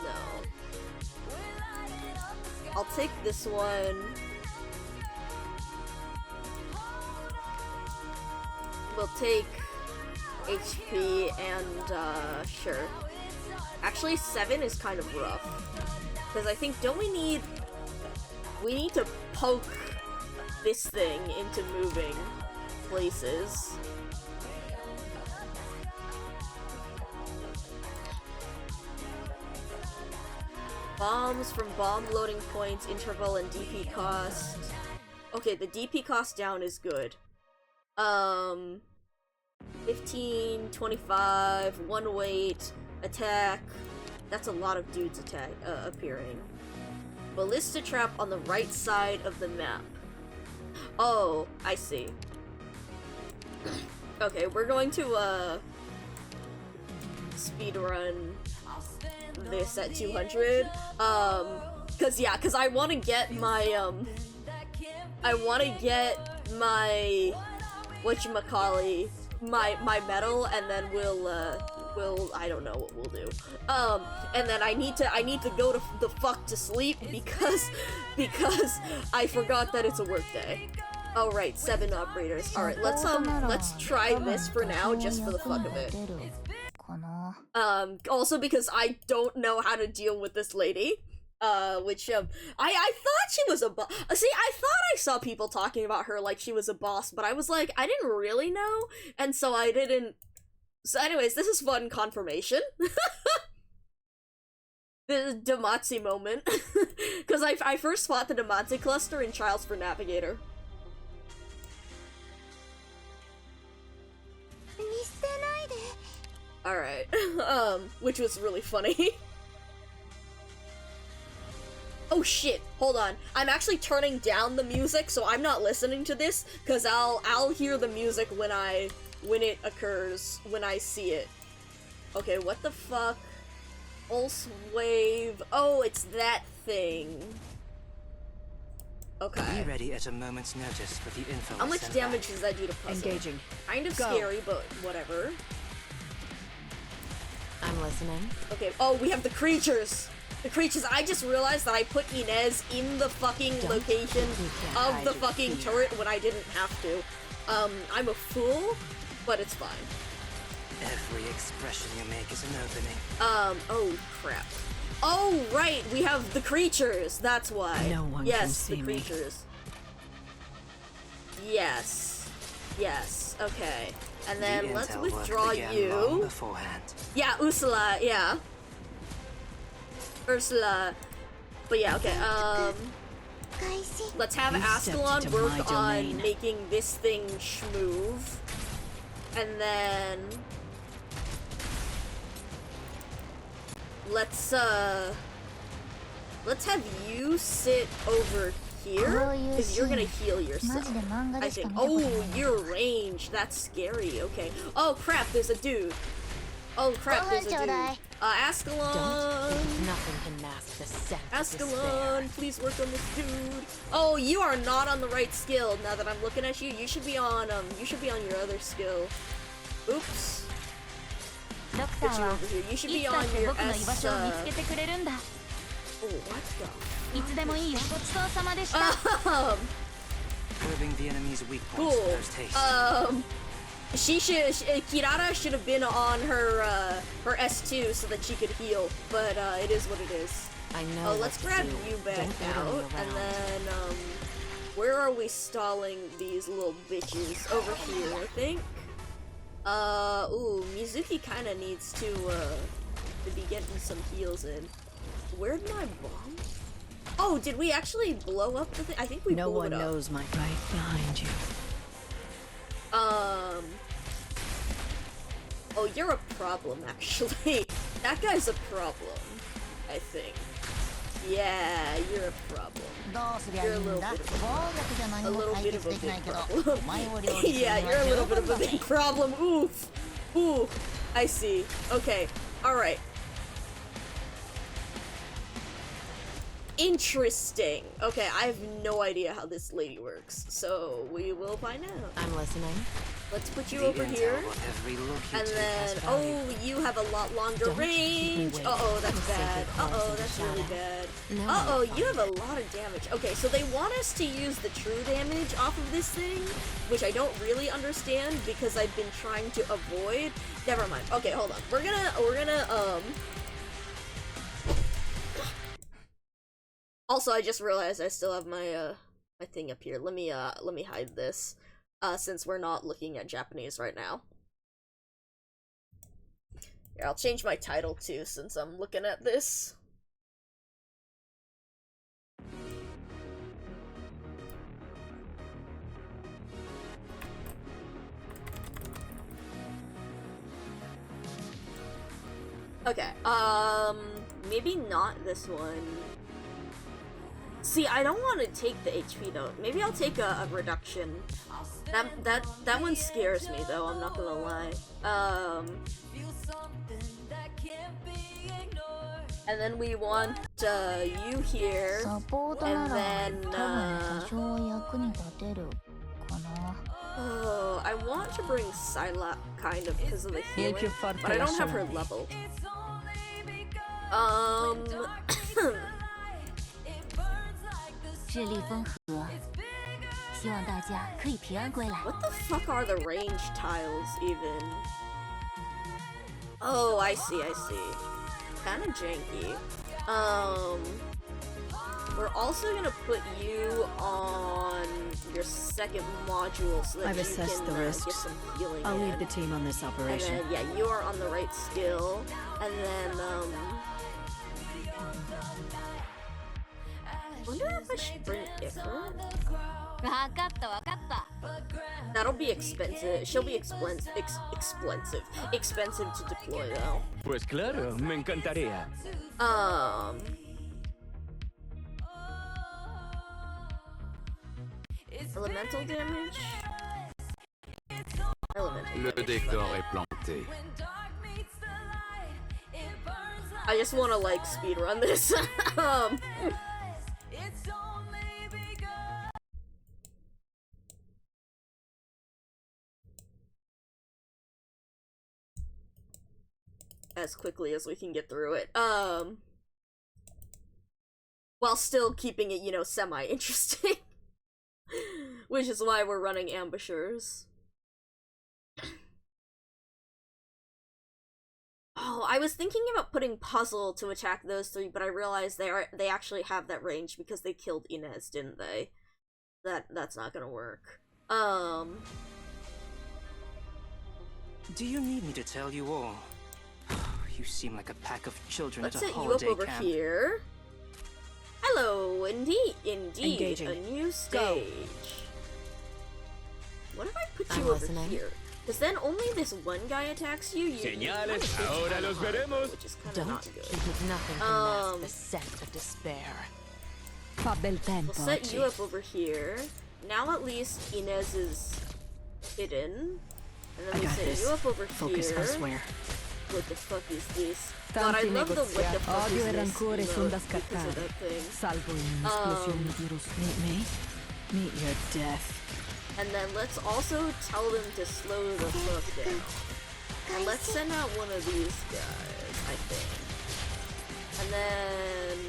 No. I'll take this one. We'll take HP and, sure. Actually, 7 is kind of rough. Because I think, don't we need to poke this thing into moving places. Bombs from bomb loading points, interval, and DP cost. Okay, the DP cost down is good. 15, 25, 1 weight, attack. That's a lot of dudes appearing. Ballista trap on the right side of the map. Oh, I see. Okay, we're going to speedrun this at 200. Cause I want to get my whatchamacallit, my medal, and then we'll I don't know what we'll do. And then I need to go to the fuck to sleep because I forgot that it's a work day. Oh right, 7 operators. Alright, let's try this for now, just for the fuck of it. Also because I don't know how to deal with this lady. Which, I thought she was a boss. See, I thought I saw people talking about her like she was a boss, but I was like, I didn't really know, and so I didn't. So anyways, this is fun confirmation. The Damatsu moment. Because I first fought the Damatsu cluster in Trials for Navigator. Alright, which was really funny. Oh shit, hold on. I'm actually turning down the music, so I'm not listening to this, cause I'll hear the music when it occurs, when I see it. Okay, what the fuck? Pulse wave. Oh, it's that thing. Okay. Be ready at a moment's notice for the info. How much damage does that do to puzzle? Engaging. Kind of Go. scary, but whatever. I'm listening. Okay, oh, we have the creatures! The creatures, I just realized that I put Inez in the fucking location of the fucking turret when I didn't have to. I'm a fool, but it's fine. Every expression you make is an opening. Oh crap. Oh, right, we have the creatures, that's why. No one yes, can see the creatures. Me. Yes, okay. And then The let's intel withdraw work began you. long beforehand. Yeah, Ursula, yeah. Ursula. But yeah, okay, let's have Ascalon work on making this thing schmoove. And then let's have you sit over here, because you're gonna heal yourself, I think. Oh, your range, that's scary, okay. Oh crap, there's a dude. Oh crap, there's a dude. Ascalon! Nothing can mask the scent of Ascalon, please work on this dude. Oh, you are not on the right skill. Now that I'm looking at you, you should be on your other skill. Oops. Put you over here. You should be on your S, oh, what the? Probing the enemy's weak points Cool. post haste. Kirara should have been on her S2 so that she could heal, but it is what it is. I know. Oh, let's grab you back out, and then where are we stalling these little bitches? Over here, I think. Ooh, Mizuki kind of needs to be getting some heals in. Where'd my bomb? Oh, did we actually blow up the thing? I think we blew it up. No one knows my right behind you. Oh, you're a problem, actually. That guy's a problem, I think. Yeah, you're a problem. You're a little bit of a big problem. Yeah, you're a little bit of a big problem. Oof. Ooh, I see. Okay, alright. Interesting. Okay, I have no idea how this lady works, so we will find out. I'm listening. Let's put you over here, and then, oh, you have a lot longer range. Uh-oh, that's bad. Uh-oh, that's really bad. Uh-oh, you have a lot of damage. Okay, so they want us to use the true damage off of this thing, which I don't really understand because I've been trying to avoid. Never mind. Okay, hold on. We're gonna, Also, I just realized I still have my, my thing up here. Let me hide this. Since we're not looking at Japanese right now. Here, I'll change my title too, since I'm looking at this. Okay, maybe not this one. See, I don't want to take the HP though. Maybe I'll take a reduction. That one scares me though, I'm not gonna lie. And then we want you here, and then oh, I want to bring Psylocke kind of because of the healing, but I don't have her level. What the fuck are the range tiles even? Oh, I see. Kinda janky. We're also gonna put you on your second module so that I've you assessed can the risks. get some healing I'll in. lead the team on this operation. And then, yeah, you are on the right skill. And then, I wonder if I should bring Ifra? That'll be expensive. She'll be expensive to deploy though. Pues claro, me encantaría. Elemental damage? Elemental Le damage. décor est planté. I just wanna like speedrun this. As quickly as we can get through it. While still keeping it, you know, semi-interesting. Which is why we're running ambushers. Oh, I was thinking about putting Puzzle to attack those three, but I realized they actually have that range because they killed Inez, didn't they? That's not gonna work. Do you need me to tell you all? You seem like a pack of children Let's at a set you up holiday over camp. here. Hello, indeed, Engaging. a new stage. What if I put you I'm over listening. here? Because then only this one guy attacks you. Señales, ahora los veremos. Which is kind of Don't. not good. He did nothing to mask the scent of despair. Fa bel tempo. We'll set you oggi. up over here. Now at least Inez is hidden. And then I we got set this. you up over Focus here. elsewhere. What the fuck is this? God, I Tanti love the what the negoziati. fuck Odio is e this rancore sono da emote because of scattare. that thing. Salvo in un'esplosione di rosso. Meet me? Meet your death. And then let's also tell them to slow the fuck down. And let's send out one of these guys, I think. And then...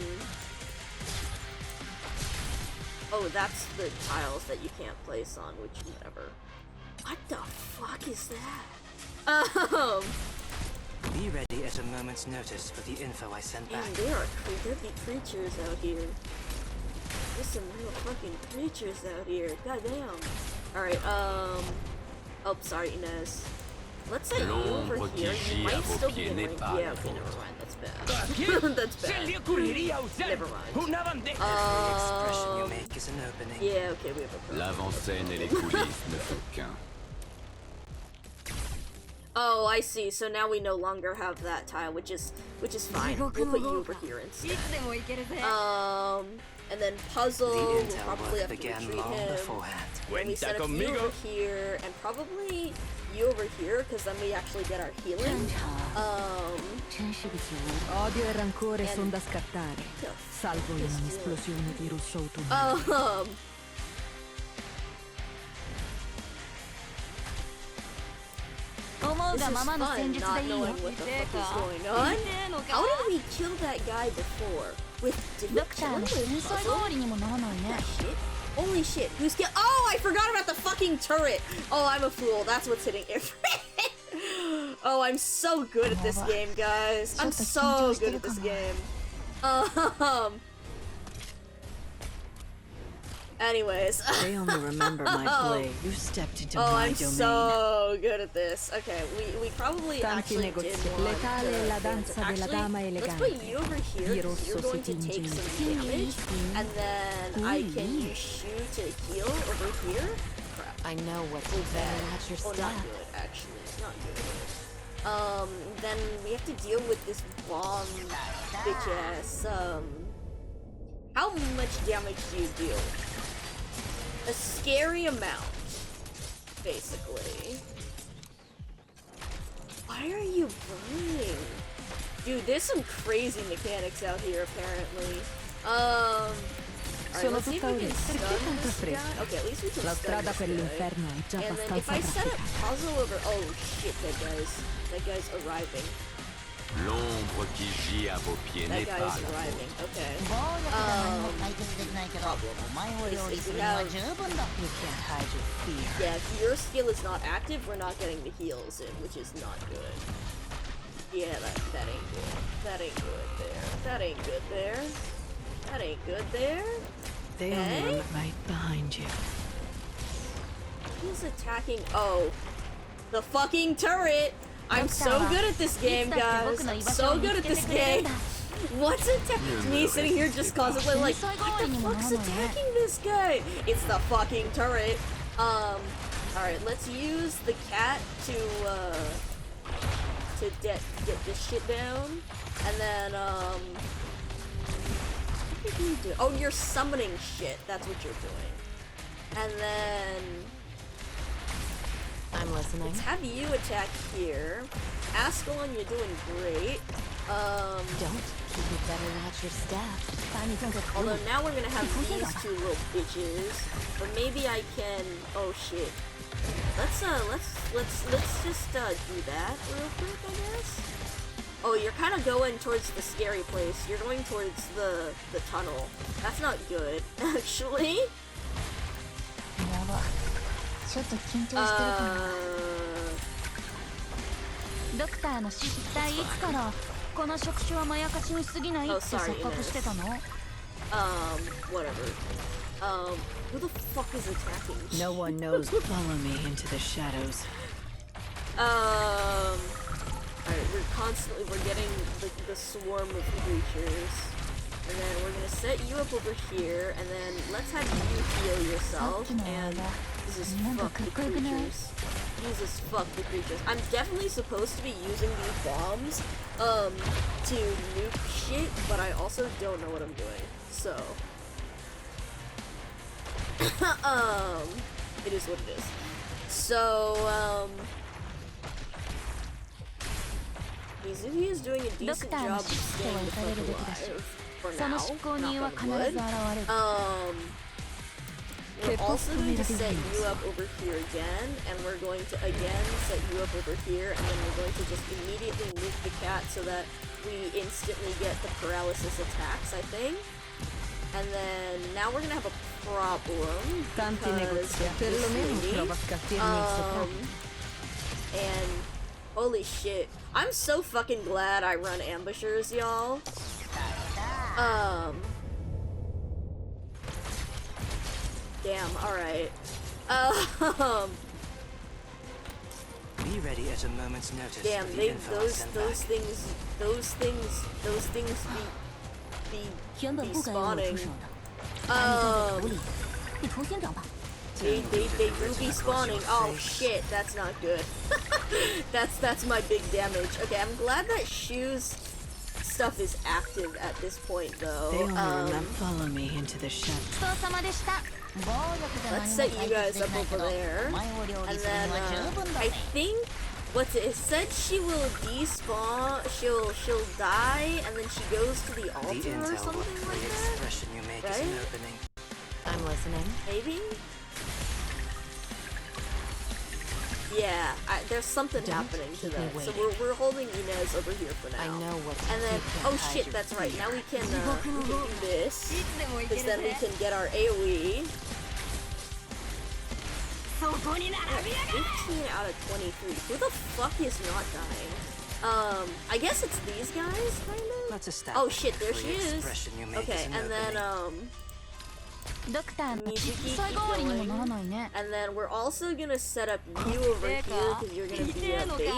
Oh, that's the tiles that you can't place on, which, whatever. What the fuck is that? Be ready at a moment's notice for the info I sent back. Man, there be creatures out here. There's some real fucking creatures out here. Goddamn. Alright, oh, sorry, Inez. Let's say you over here. You might still be in range. Yeah, okay, never mind. That's bad. That's bad. Never mind. Every expression you make is an opening. Yeah, okay, we have a problem. L'avant-scène et les coulisses ne font qu'un. Oh, I see. So now we no longer have that tile, which is fine. We'll put you over here instead. And then puzzle, we'll probably have to retreat him. And we set up you over here, and probably you over here, because then we actually get our healing. Odio e rancore sono da scattare, salvo in un'esplosione di rosso autunno. This is fun, not knowing what the fuck is going on. How did we kill that guy before? With different shit? Holy shit, who's kill- Oh, I forgot about the fucking turret! Oh, I'm a fool, that's what's hitting everything. Oh, I'm so good at this game, guys. I'm so good at this game. Anyways. They only remember my blade. You stepped into my I'm domain. So good at this. Okay, we probably actually did want to let's put you over here, because you're going to take some damage, and then I can use you to heal over here. Crap. I know what to do. Watch your Oh, not good, actually. It's not good. Then we have to deal with this bomb bitch ass. How much damage do you deal? A scary amount, basically. Why are you burning? Dude, there's some crazy mechanics out here, apparently. Alright, let's see if we can stun this guy. Okay, at least we can stun this guy. And then if I set up puzzle over... Oh shit, that guy's arriving. L'ombre qui gît à vos pieds n'est That pas guy's la arriving. Okay. You can't hide your fear. Yeah, if your skill is not active, we're not getting the heals in, which is not good. Yeah, that ain't good. That ain't good there. That ain't good there. That ain't good there. They only right behind you. Who's attacking? Oh, the fucking turret! I'm so good at this game, guys. I'm so good at this game. What's attacking me sitting here just constantly like, what the fuck's attacking this guy? It's the fucking turret. Alright, let's use the cat to get this shit down. And then, what did you do? Oh, you're summoning shit. That's what you're doing. And then... I'm listening. Let's have you attack here. Ascalon, you're doing great. Don't. You better watch your step. Although now we're gonna have these two little bitches. Or maybe I can... Oh shit. Let's just do that real quick, I guess. Oh, you're kind of going towards the scary place. You're going towards the tunnel. That's not good, actually. Oh, sorry, whatever. Who the fuck is attacking? No one knows. Follow me into the shadows. Alright, we're getting the swarm of creatures. And then we're gonna set you up over here, and then let's have you heal yourself, and Jesus fuck the creatures. Jesus fuck the creatures. I'm definitely supposed to be using these bombs, to nuke shit, but I also don't know what I'm doing, so... it is what it is. So, Mizuki is doing a decent job of staying the fuck alive. For now, knock on wood. We're also going to set you up over here again, and we're going to again set you up over here, and then we're going to just immediately nuke the cat so that we instantly get the paralysis attacks, I think. And then now we're gonna have a problem because and holy shit, I'm so fucking glad I run ambushers, y'all. Damn, alright. Be ready at a moment's notice. Damn, those things be spawning. They do be spawning. Oh shit, that's not good. That's my big damage. Okay, I'm glad that Shu's stuff is active at this point, though. They only remember follow me into the shadow. Let's set you guys up over there, and then I think it said she will despawn. She'll die, and then she goes to the altar or something like that. Right? I'm listening. Maybe. Yeah, there's something happening to that. So we're holding Inez over here for now. I know what. And then, oh shit, that's right. Now we can do this, because then we can get our AOE. Yeah, 15 out of 23. Who the fuck is not dying? I guess it's these guys, kind of. Oh shit, there she is. Okay, and then and then we're also gonna set up you over here because you're gonna be a bait,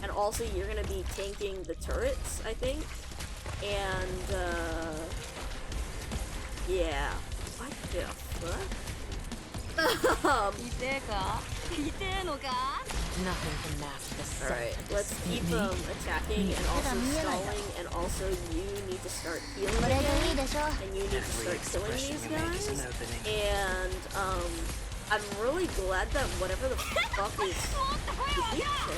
and also you're gonna be tanking the turrets, I think. And yeah, what the fuck? Nothing can mask this. Alright, let's keep attacking and also stalling, and also you need to start healing again, and you need to start killing these guys. And I'm really glad that whatever the fuck is... Did we kill her?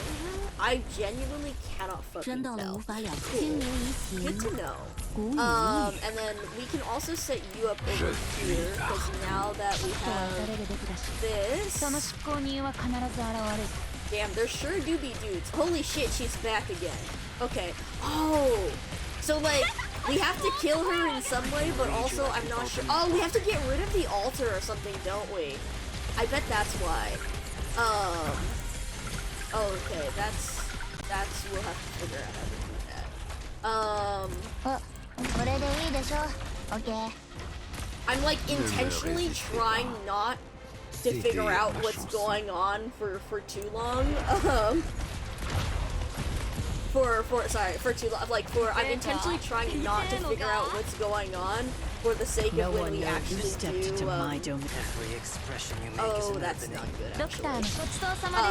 I genuinely cannot fucking tell. Cool. Good to know. And then we can also set you up over here, because now that we have this... Damn, there sure do be dudes. Holy shit, she's back again. Okay. Oh! So, like, we have to kill her in some way, but also I'm not sure. Oh, we have to get rid of the altar or something, don't we? I bet that's why. Oh, okay, that's we'll have to figure out how to do that. I'm like intentionally trying not to figure out what's going on for too long. For too long. Like I'm intentionally trying not to figure out what's going on for the sake of when we actually do. Oh, that's not good. Actually.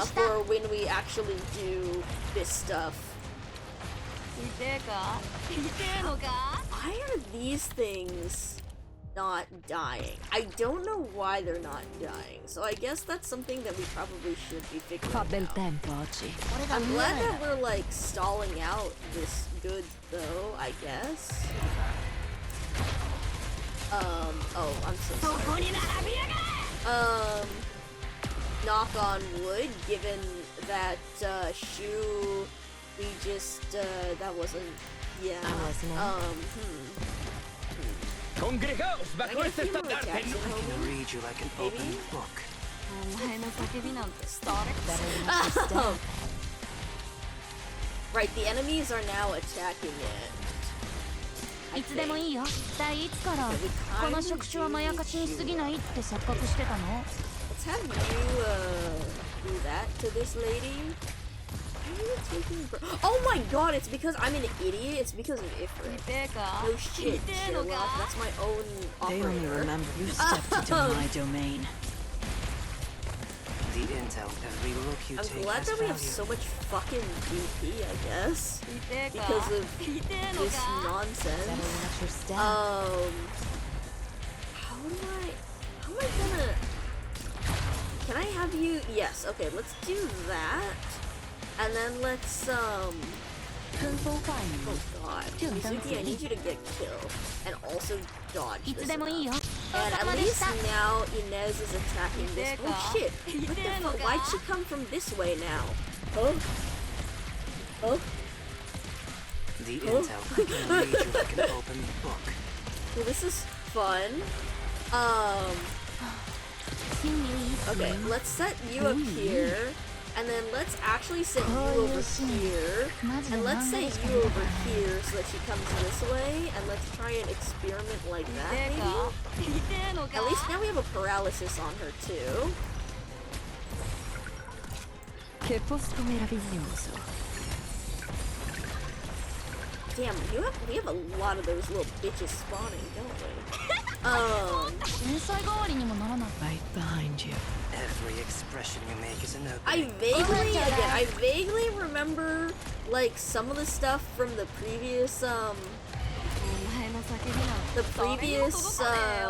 For when we actually do this stuff. Why are these things not dying? I don't know why they're not dying, so I guess that's something that we probably should be figuring out. I'm glad that we're like stalling out this good though, I guess. Oh, I'm so sorry. Knock on wood, given that Shu, we just that wasn't, yeah. I'm listening. Congregaos bajo este estandarte. I can read you like an open book. Right, the enemies are now attacking it. I think. Let's have you do that to this lady. Oh my god, it's because I'm an idiot. It's because of Ifrit. No shit, Sherlock. That's my own operator. They only remember you stepped into my domain. The intel, every look you take I'm glad that we have so much fucking DP, I guess. Because of this nonsense. How am I gonna... Can I have you... Yes, okay, let's do that. And then let's, oh god. Mizuki, I need you to get killed. And also dodge this enough. And at least now Inez is attacking this. Oh shit! What the fuck? Why'd she come from this way now? Huh? Huh? The intel, I can read you like an open book. Well, this is fun. Okay, let's set you up here. And then let's actually set you over here, and let's set you over here so that she comes this way, and let's try and experiment like that, maybe? At least now we have a paralysis on her, too. Damn, we have a lot of those little bitches spawning, don't we? behind you. Every expression you make is an I opening. vaguely remember like some of the stuff from the previous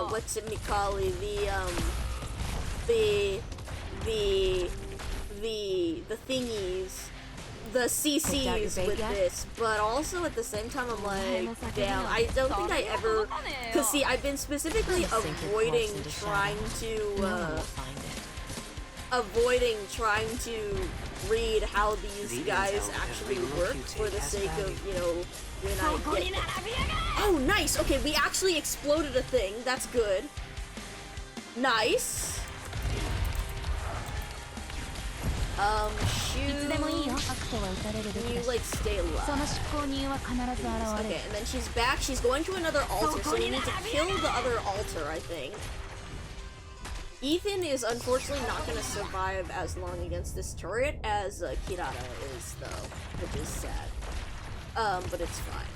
what's it Mikali, the thingies, the CCs with this, but also at the same time I'm like, damn, I don't think I ever, cause see, I've been specifically avoiding trying to read how these guys actually work for the sake of, you know, when I get... Oh, nice! Okay, we actually exploded a thing. That's good. Nice. Shoot. Can you, like, stay alive? Okay, and then she's back. She's going to another altar, so we need to kill the other altar, I think. Ethan is unfortunately not going to survive as long against this turret as Kirara is, though, which is sad. But it's fine.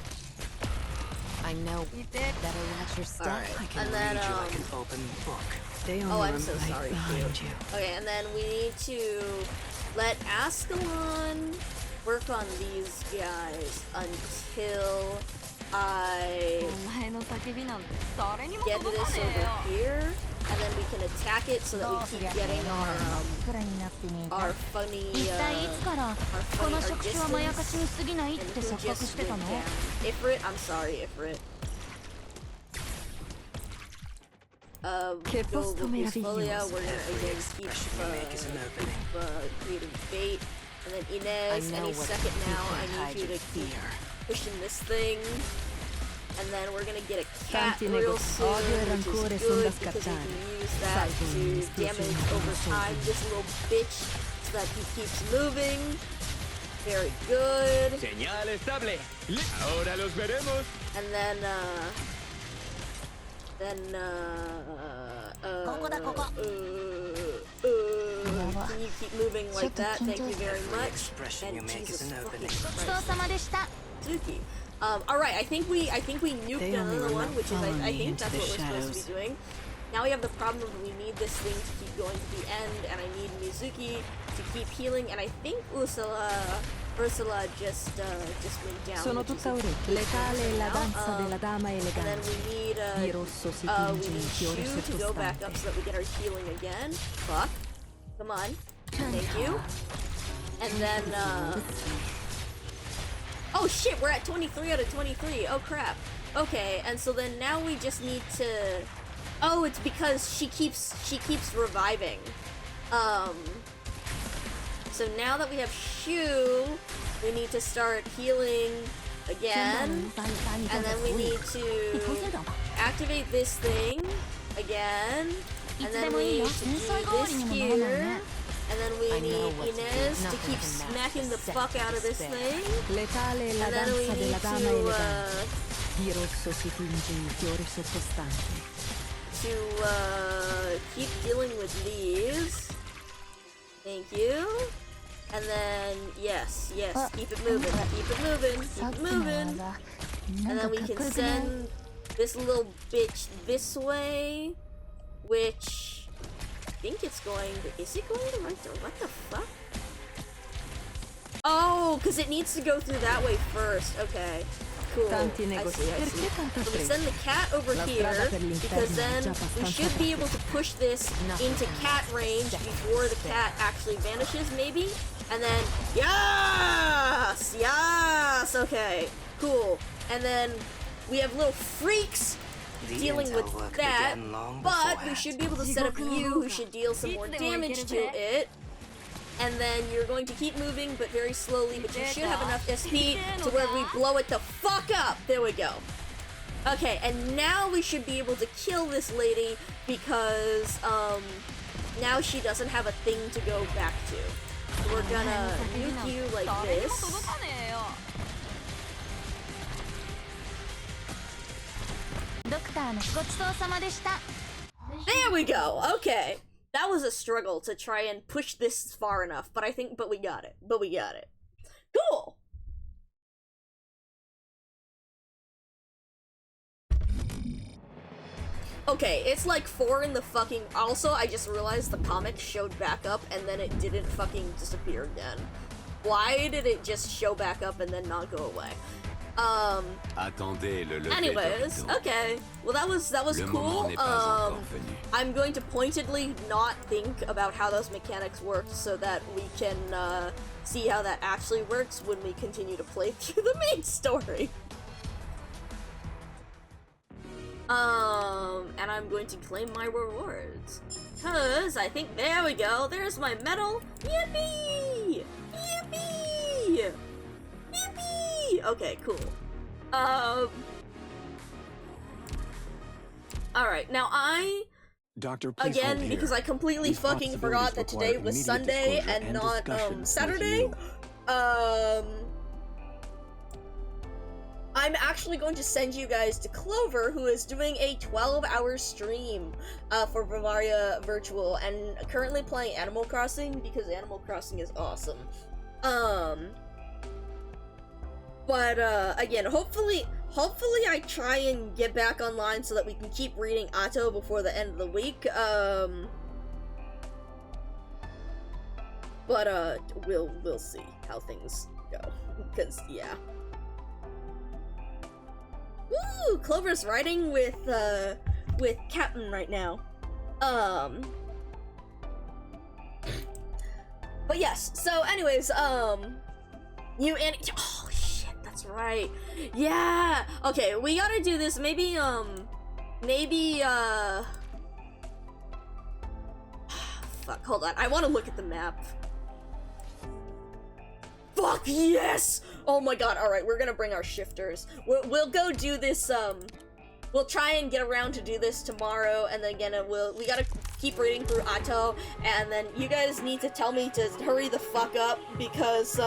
I know better watch your step. Alright, I can and then, read you like an open book. oh, I'm so sorry, too. Okay, and then we need to let Ascalon work on these guys until I get this over here, and then we can attack it so that we keep getting our funny, Ifrit, I'm sorry, Ifrit. Go with this Folia, we're gonna again keep creative bait, and then Inez, any second now, I need you to keep pushing this thing. And then we're gonna get a cat real soon, which is good because we can use that to damage over time this little bitch so that he keeps moving. Very good. Señal estable. Ahora los veremos. And then, can you keep moving like that? Thank you very much. And Jesus fucking Christ. Suzuki. Alright, I think we nuked another one, which is, I think that's what we're supposed to be doing. Now we have the problem of we need this thing to keep going to the end, and I need Mizuki to keep healing, and I think Ursula just went down. Sono tutta orecchie. Letale la danza della dama And then elegante. we need, Di rosso si we tinge il need fiore Shu to go back up so that we get our healing again. Fuck. Come on. Thank you. And then, oh shit, we're at 23 out of 23. Oh crap. Okay, and so then now we just need to... Oh, it's because she keeps reviving. So now that we have Shu, we need to start healing again. And then we need to activate this thing again. And then we need to do this here. And then we need Inez to keep smacking the fuck out of this thing. Letale la And then we danza need della dama to, elegante. Di rosso si tinge il fiore sottostante. Keep dealing with these. Thank you. And then, yes, keep it moving, keep it moving, keep it moving. And then we can send this little bitch this way, which I think it's going to, is it going to right there? What the fuck? Oh, because it needs to go through that way first. Okay. Cool. I see. So we send the cat over here, because then we should be able to push this into cat range before the cat actually vanishes, maybe? And then, yes! Yes! Okay, cool. And then we have little freaks dealing with that, but we should be able to set up you, who should deal some more damage to it. And then you're going to keep moving, but very slowly, but you should have enough SP to where we blow it the fuck up. There we go. Okay, and now we should be able to kill this lady because, now she doesn't have a thing to go back to. So we're gonna nuke you like this. There we go, okay. That was a struggle to try and push this far enough, but we got it. Cool! Okay, it's like 4 in the fucking... Also, I just realized the comic showed back up and then it didn't fucking disappear again. Why did it just show back up and then not go away? Anyways, okay. Well, that was cool. I'm going to pointedly not think about how those mechanics work so that we can see how that actually works when we continue to play through the main story. And I'm going to claim my rewards. Cause I think, there we go, there's my medal. Yippee! Yippee! Yippee! Okay, cool. Alright, now Doctor, again, because I completely fucking forgot that today was Sunday and not, Saturday, I'm actually going to send you guys to Clover, who is doing a 12-hour stream for Bavaria Virtual, and currently playing Animal Crossing, because Animal Crossing is awesome. But, again, hopefully I try and get back online so that we can keep reading Atto before the end of the week, but, we'll see how things go, because, yeah. Woo! Clover's riding with Captain right now. But yes, so anyways, you and- oh shit, that's right. Yeah! Okay, we gotta do this, maybe, fuck, hold on, I wanna look at the map. Fuck yes! Oh my god, alright, we're gonna bring our shifters. We'll go do this, we'll try and get around to do this tomorrow, and then again, we gotta keep reading through Atto, and then you guys need to tell me to hurry the fuck up, because,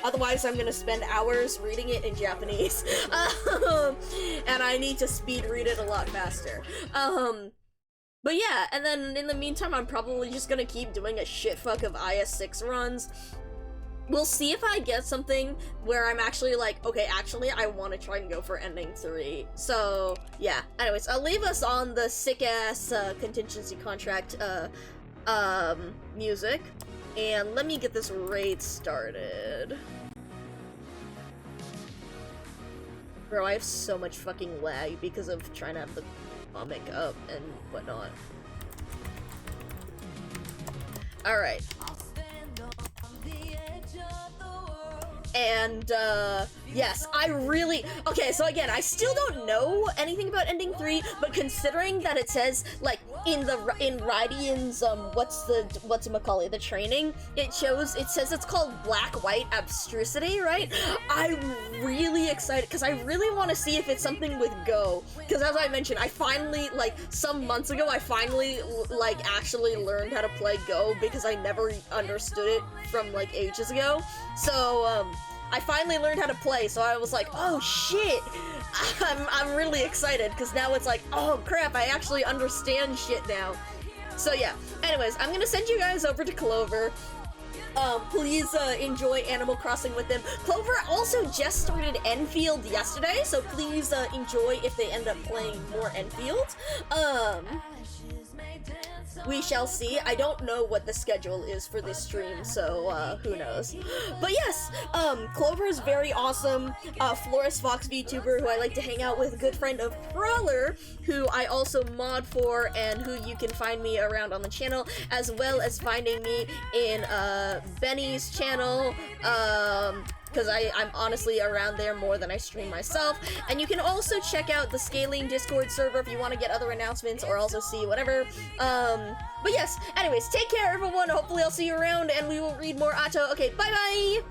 otherwise I'm gonna spend hours reading it in Japanese. And I need to speed read it a lot faster. But yeah, and then in the meantime, I'm probably just gonna keep doing a shitfuck of IS6 runs. We'll see if I get something where I'm actually like, okay, actually, I want to try and go for ending 3. So, yeah. Anyways, I'll leave us on the sick-ass, contingency contract, music. And let me get this raid started. Bro, I have so much fucking lag because of trying to have the comic up and whatnot. Alright. And, yes, I really- okay, so again, I still don't know anything about Ending 3, but considering that it says, like, in Rydian's, whatchamacallit, the training, it says it's called Black-White Abstrusity, right? I'm really excited, because I really want to see if it's something with Go, because as I mentioned, I finally, like, some months ago, I finally, like, actually learned how to play Go, because I never understood it from, like, ages ago, so, I finally learned how to play, so I was like, oh shit! I'm really excited, because now it's like, oh crap, I actually understand shit now. So yeah, anyways, I'm gonna send you guys over to Clover. Please enjoy Animal Crossing with them. Clover also just started Enfield yesterday, so please enjoy if they end up playing more Enfield. We shall see. I don't know what the schedule is for this stream, so who knows. But yes, Clover is very awesome. Flores Fox VTuber, who I like to hang out with, a good friend of Crawler, who I also mod for, and who you can find me around on the channel, as well as finding me in Benny's channel, because I'm honestly around there more than I stream myself. And you can also check out the Scaling Discord server if you want to get other announcements or also see whatever. But yes, anyways, take care everyone, hopefully I'll see you around and we will read more Atto. Okay, bye bye!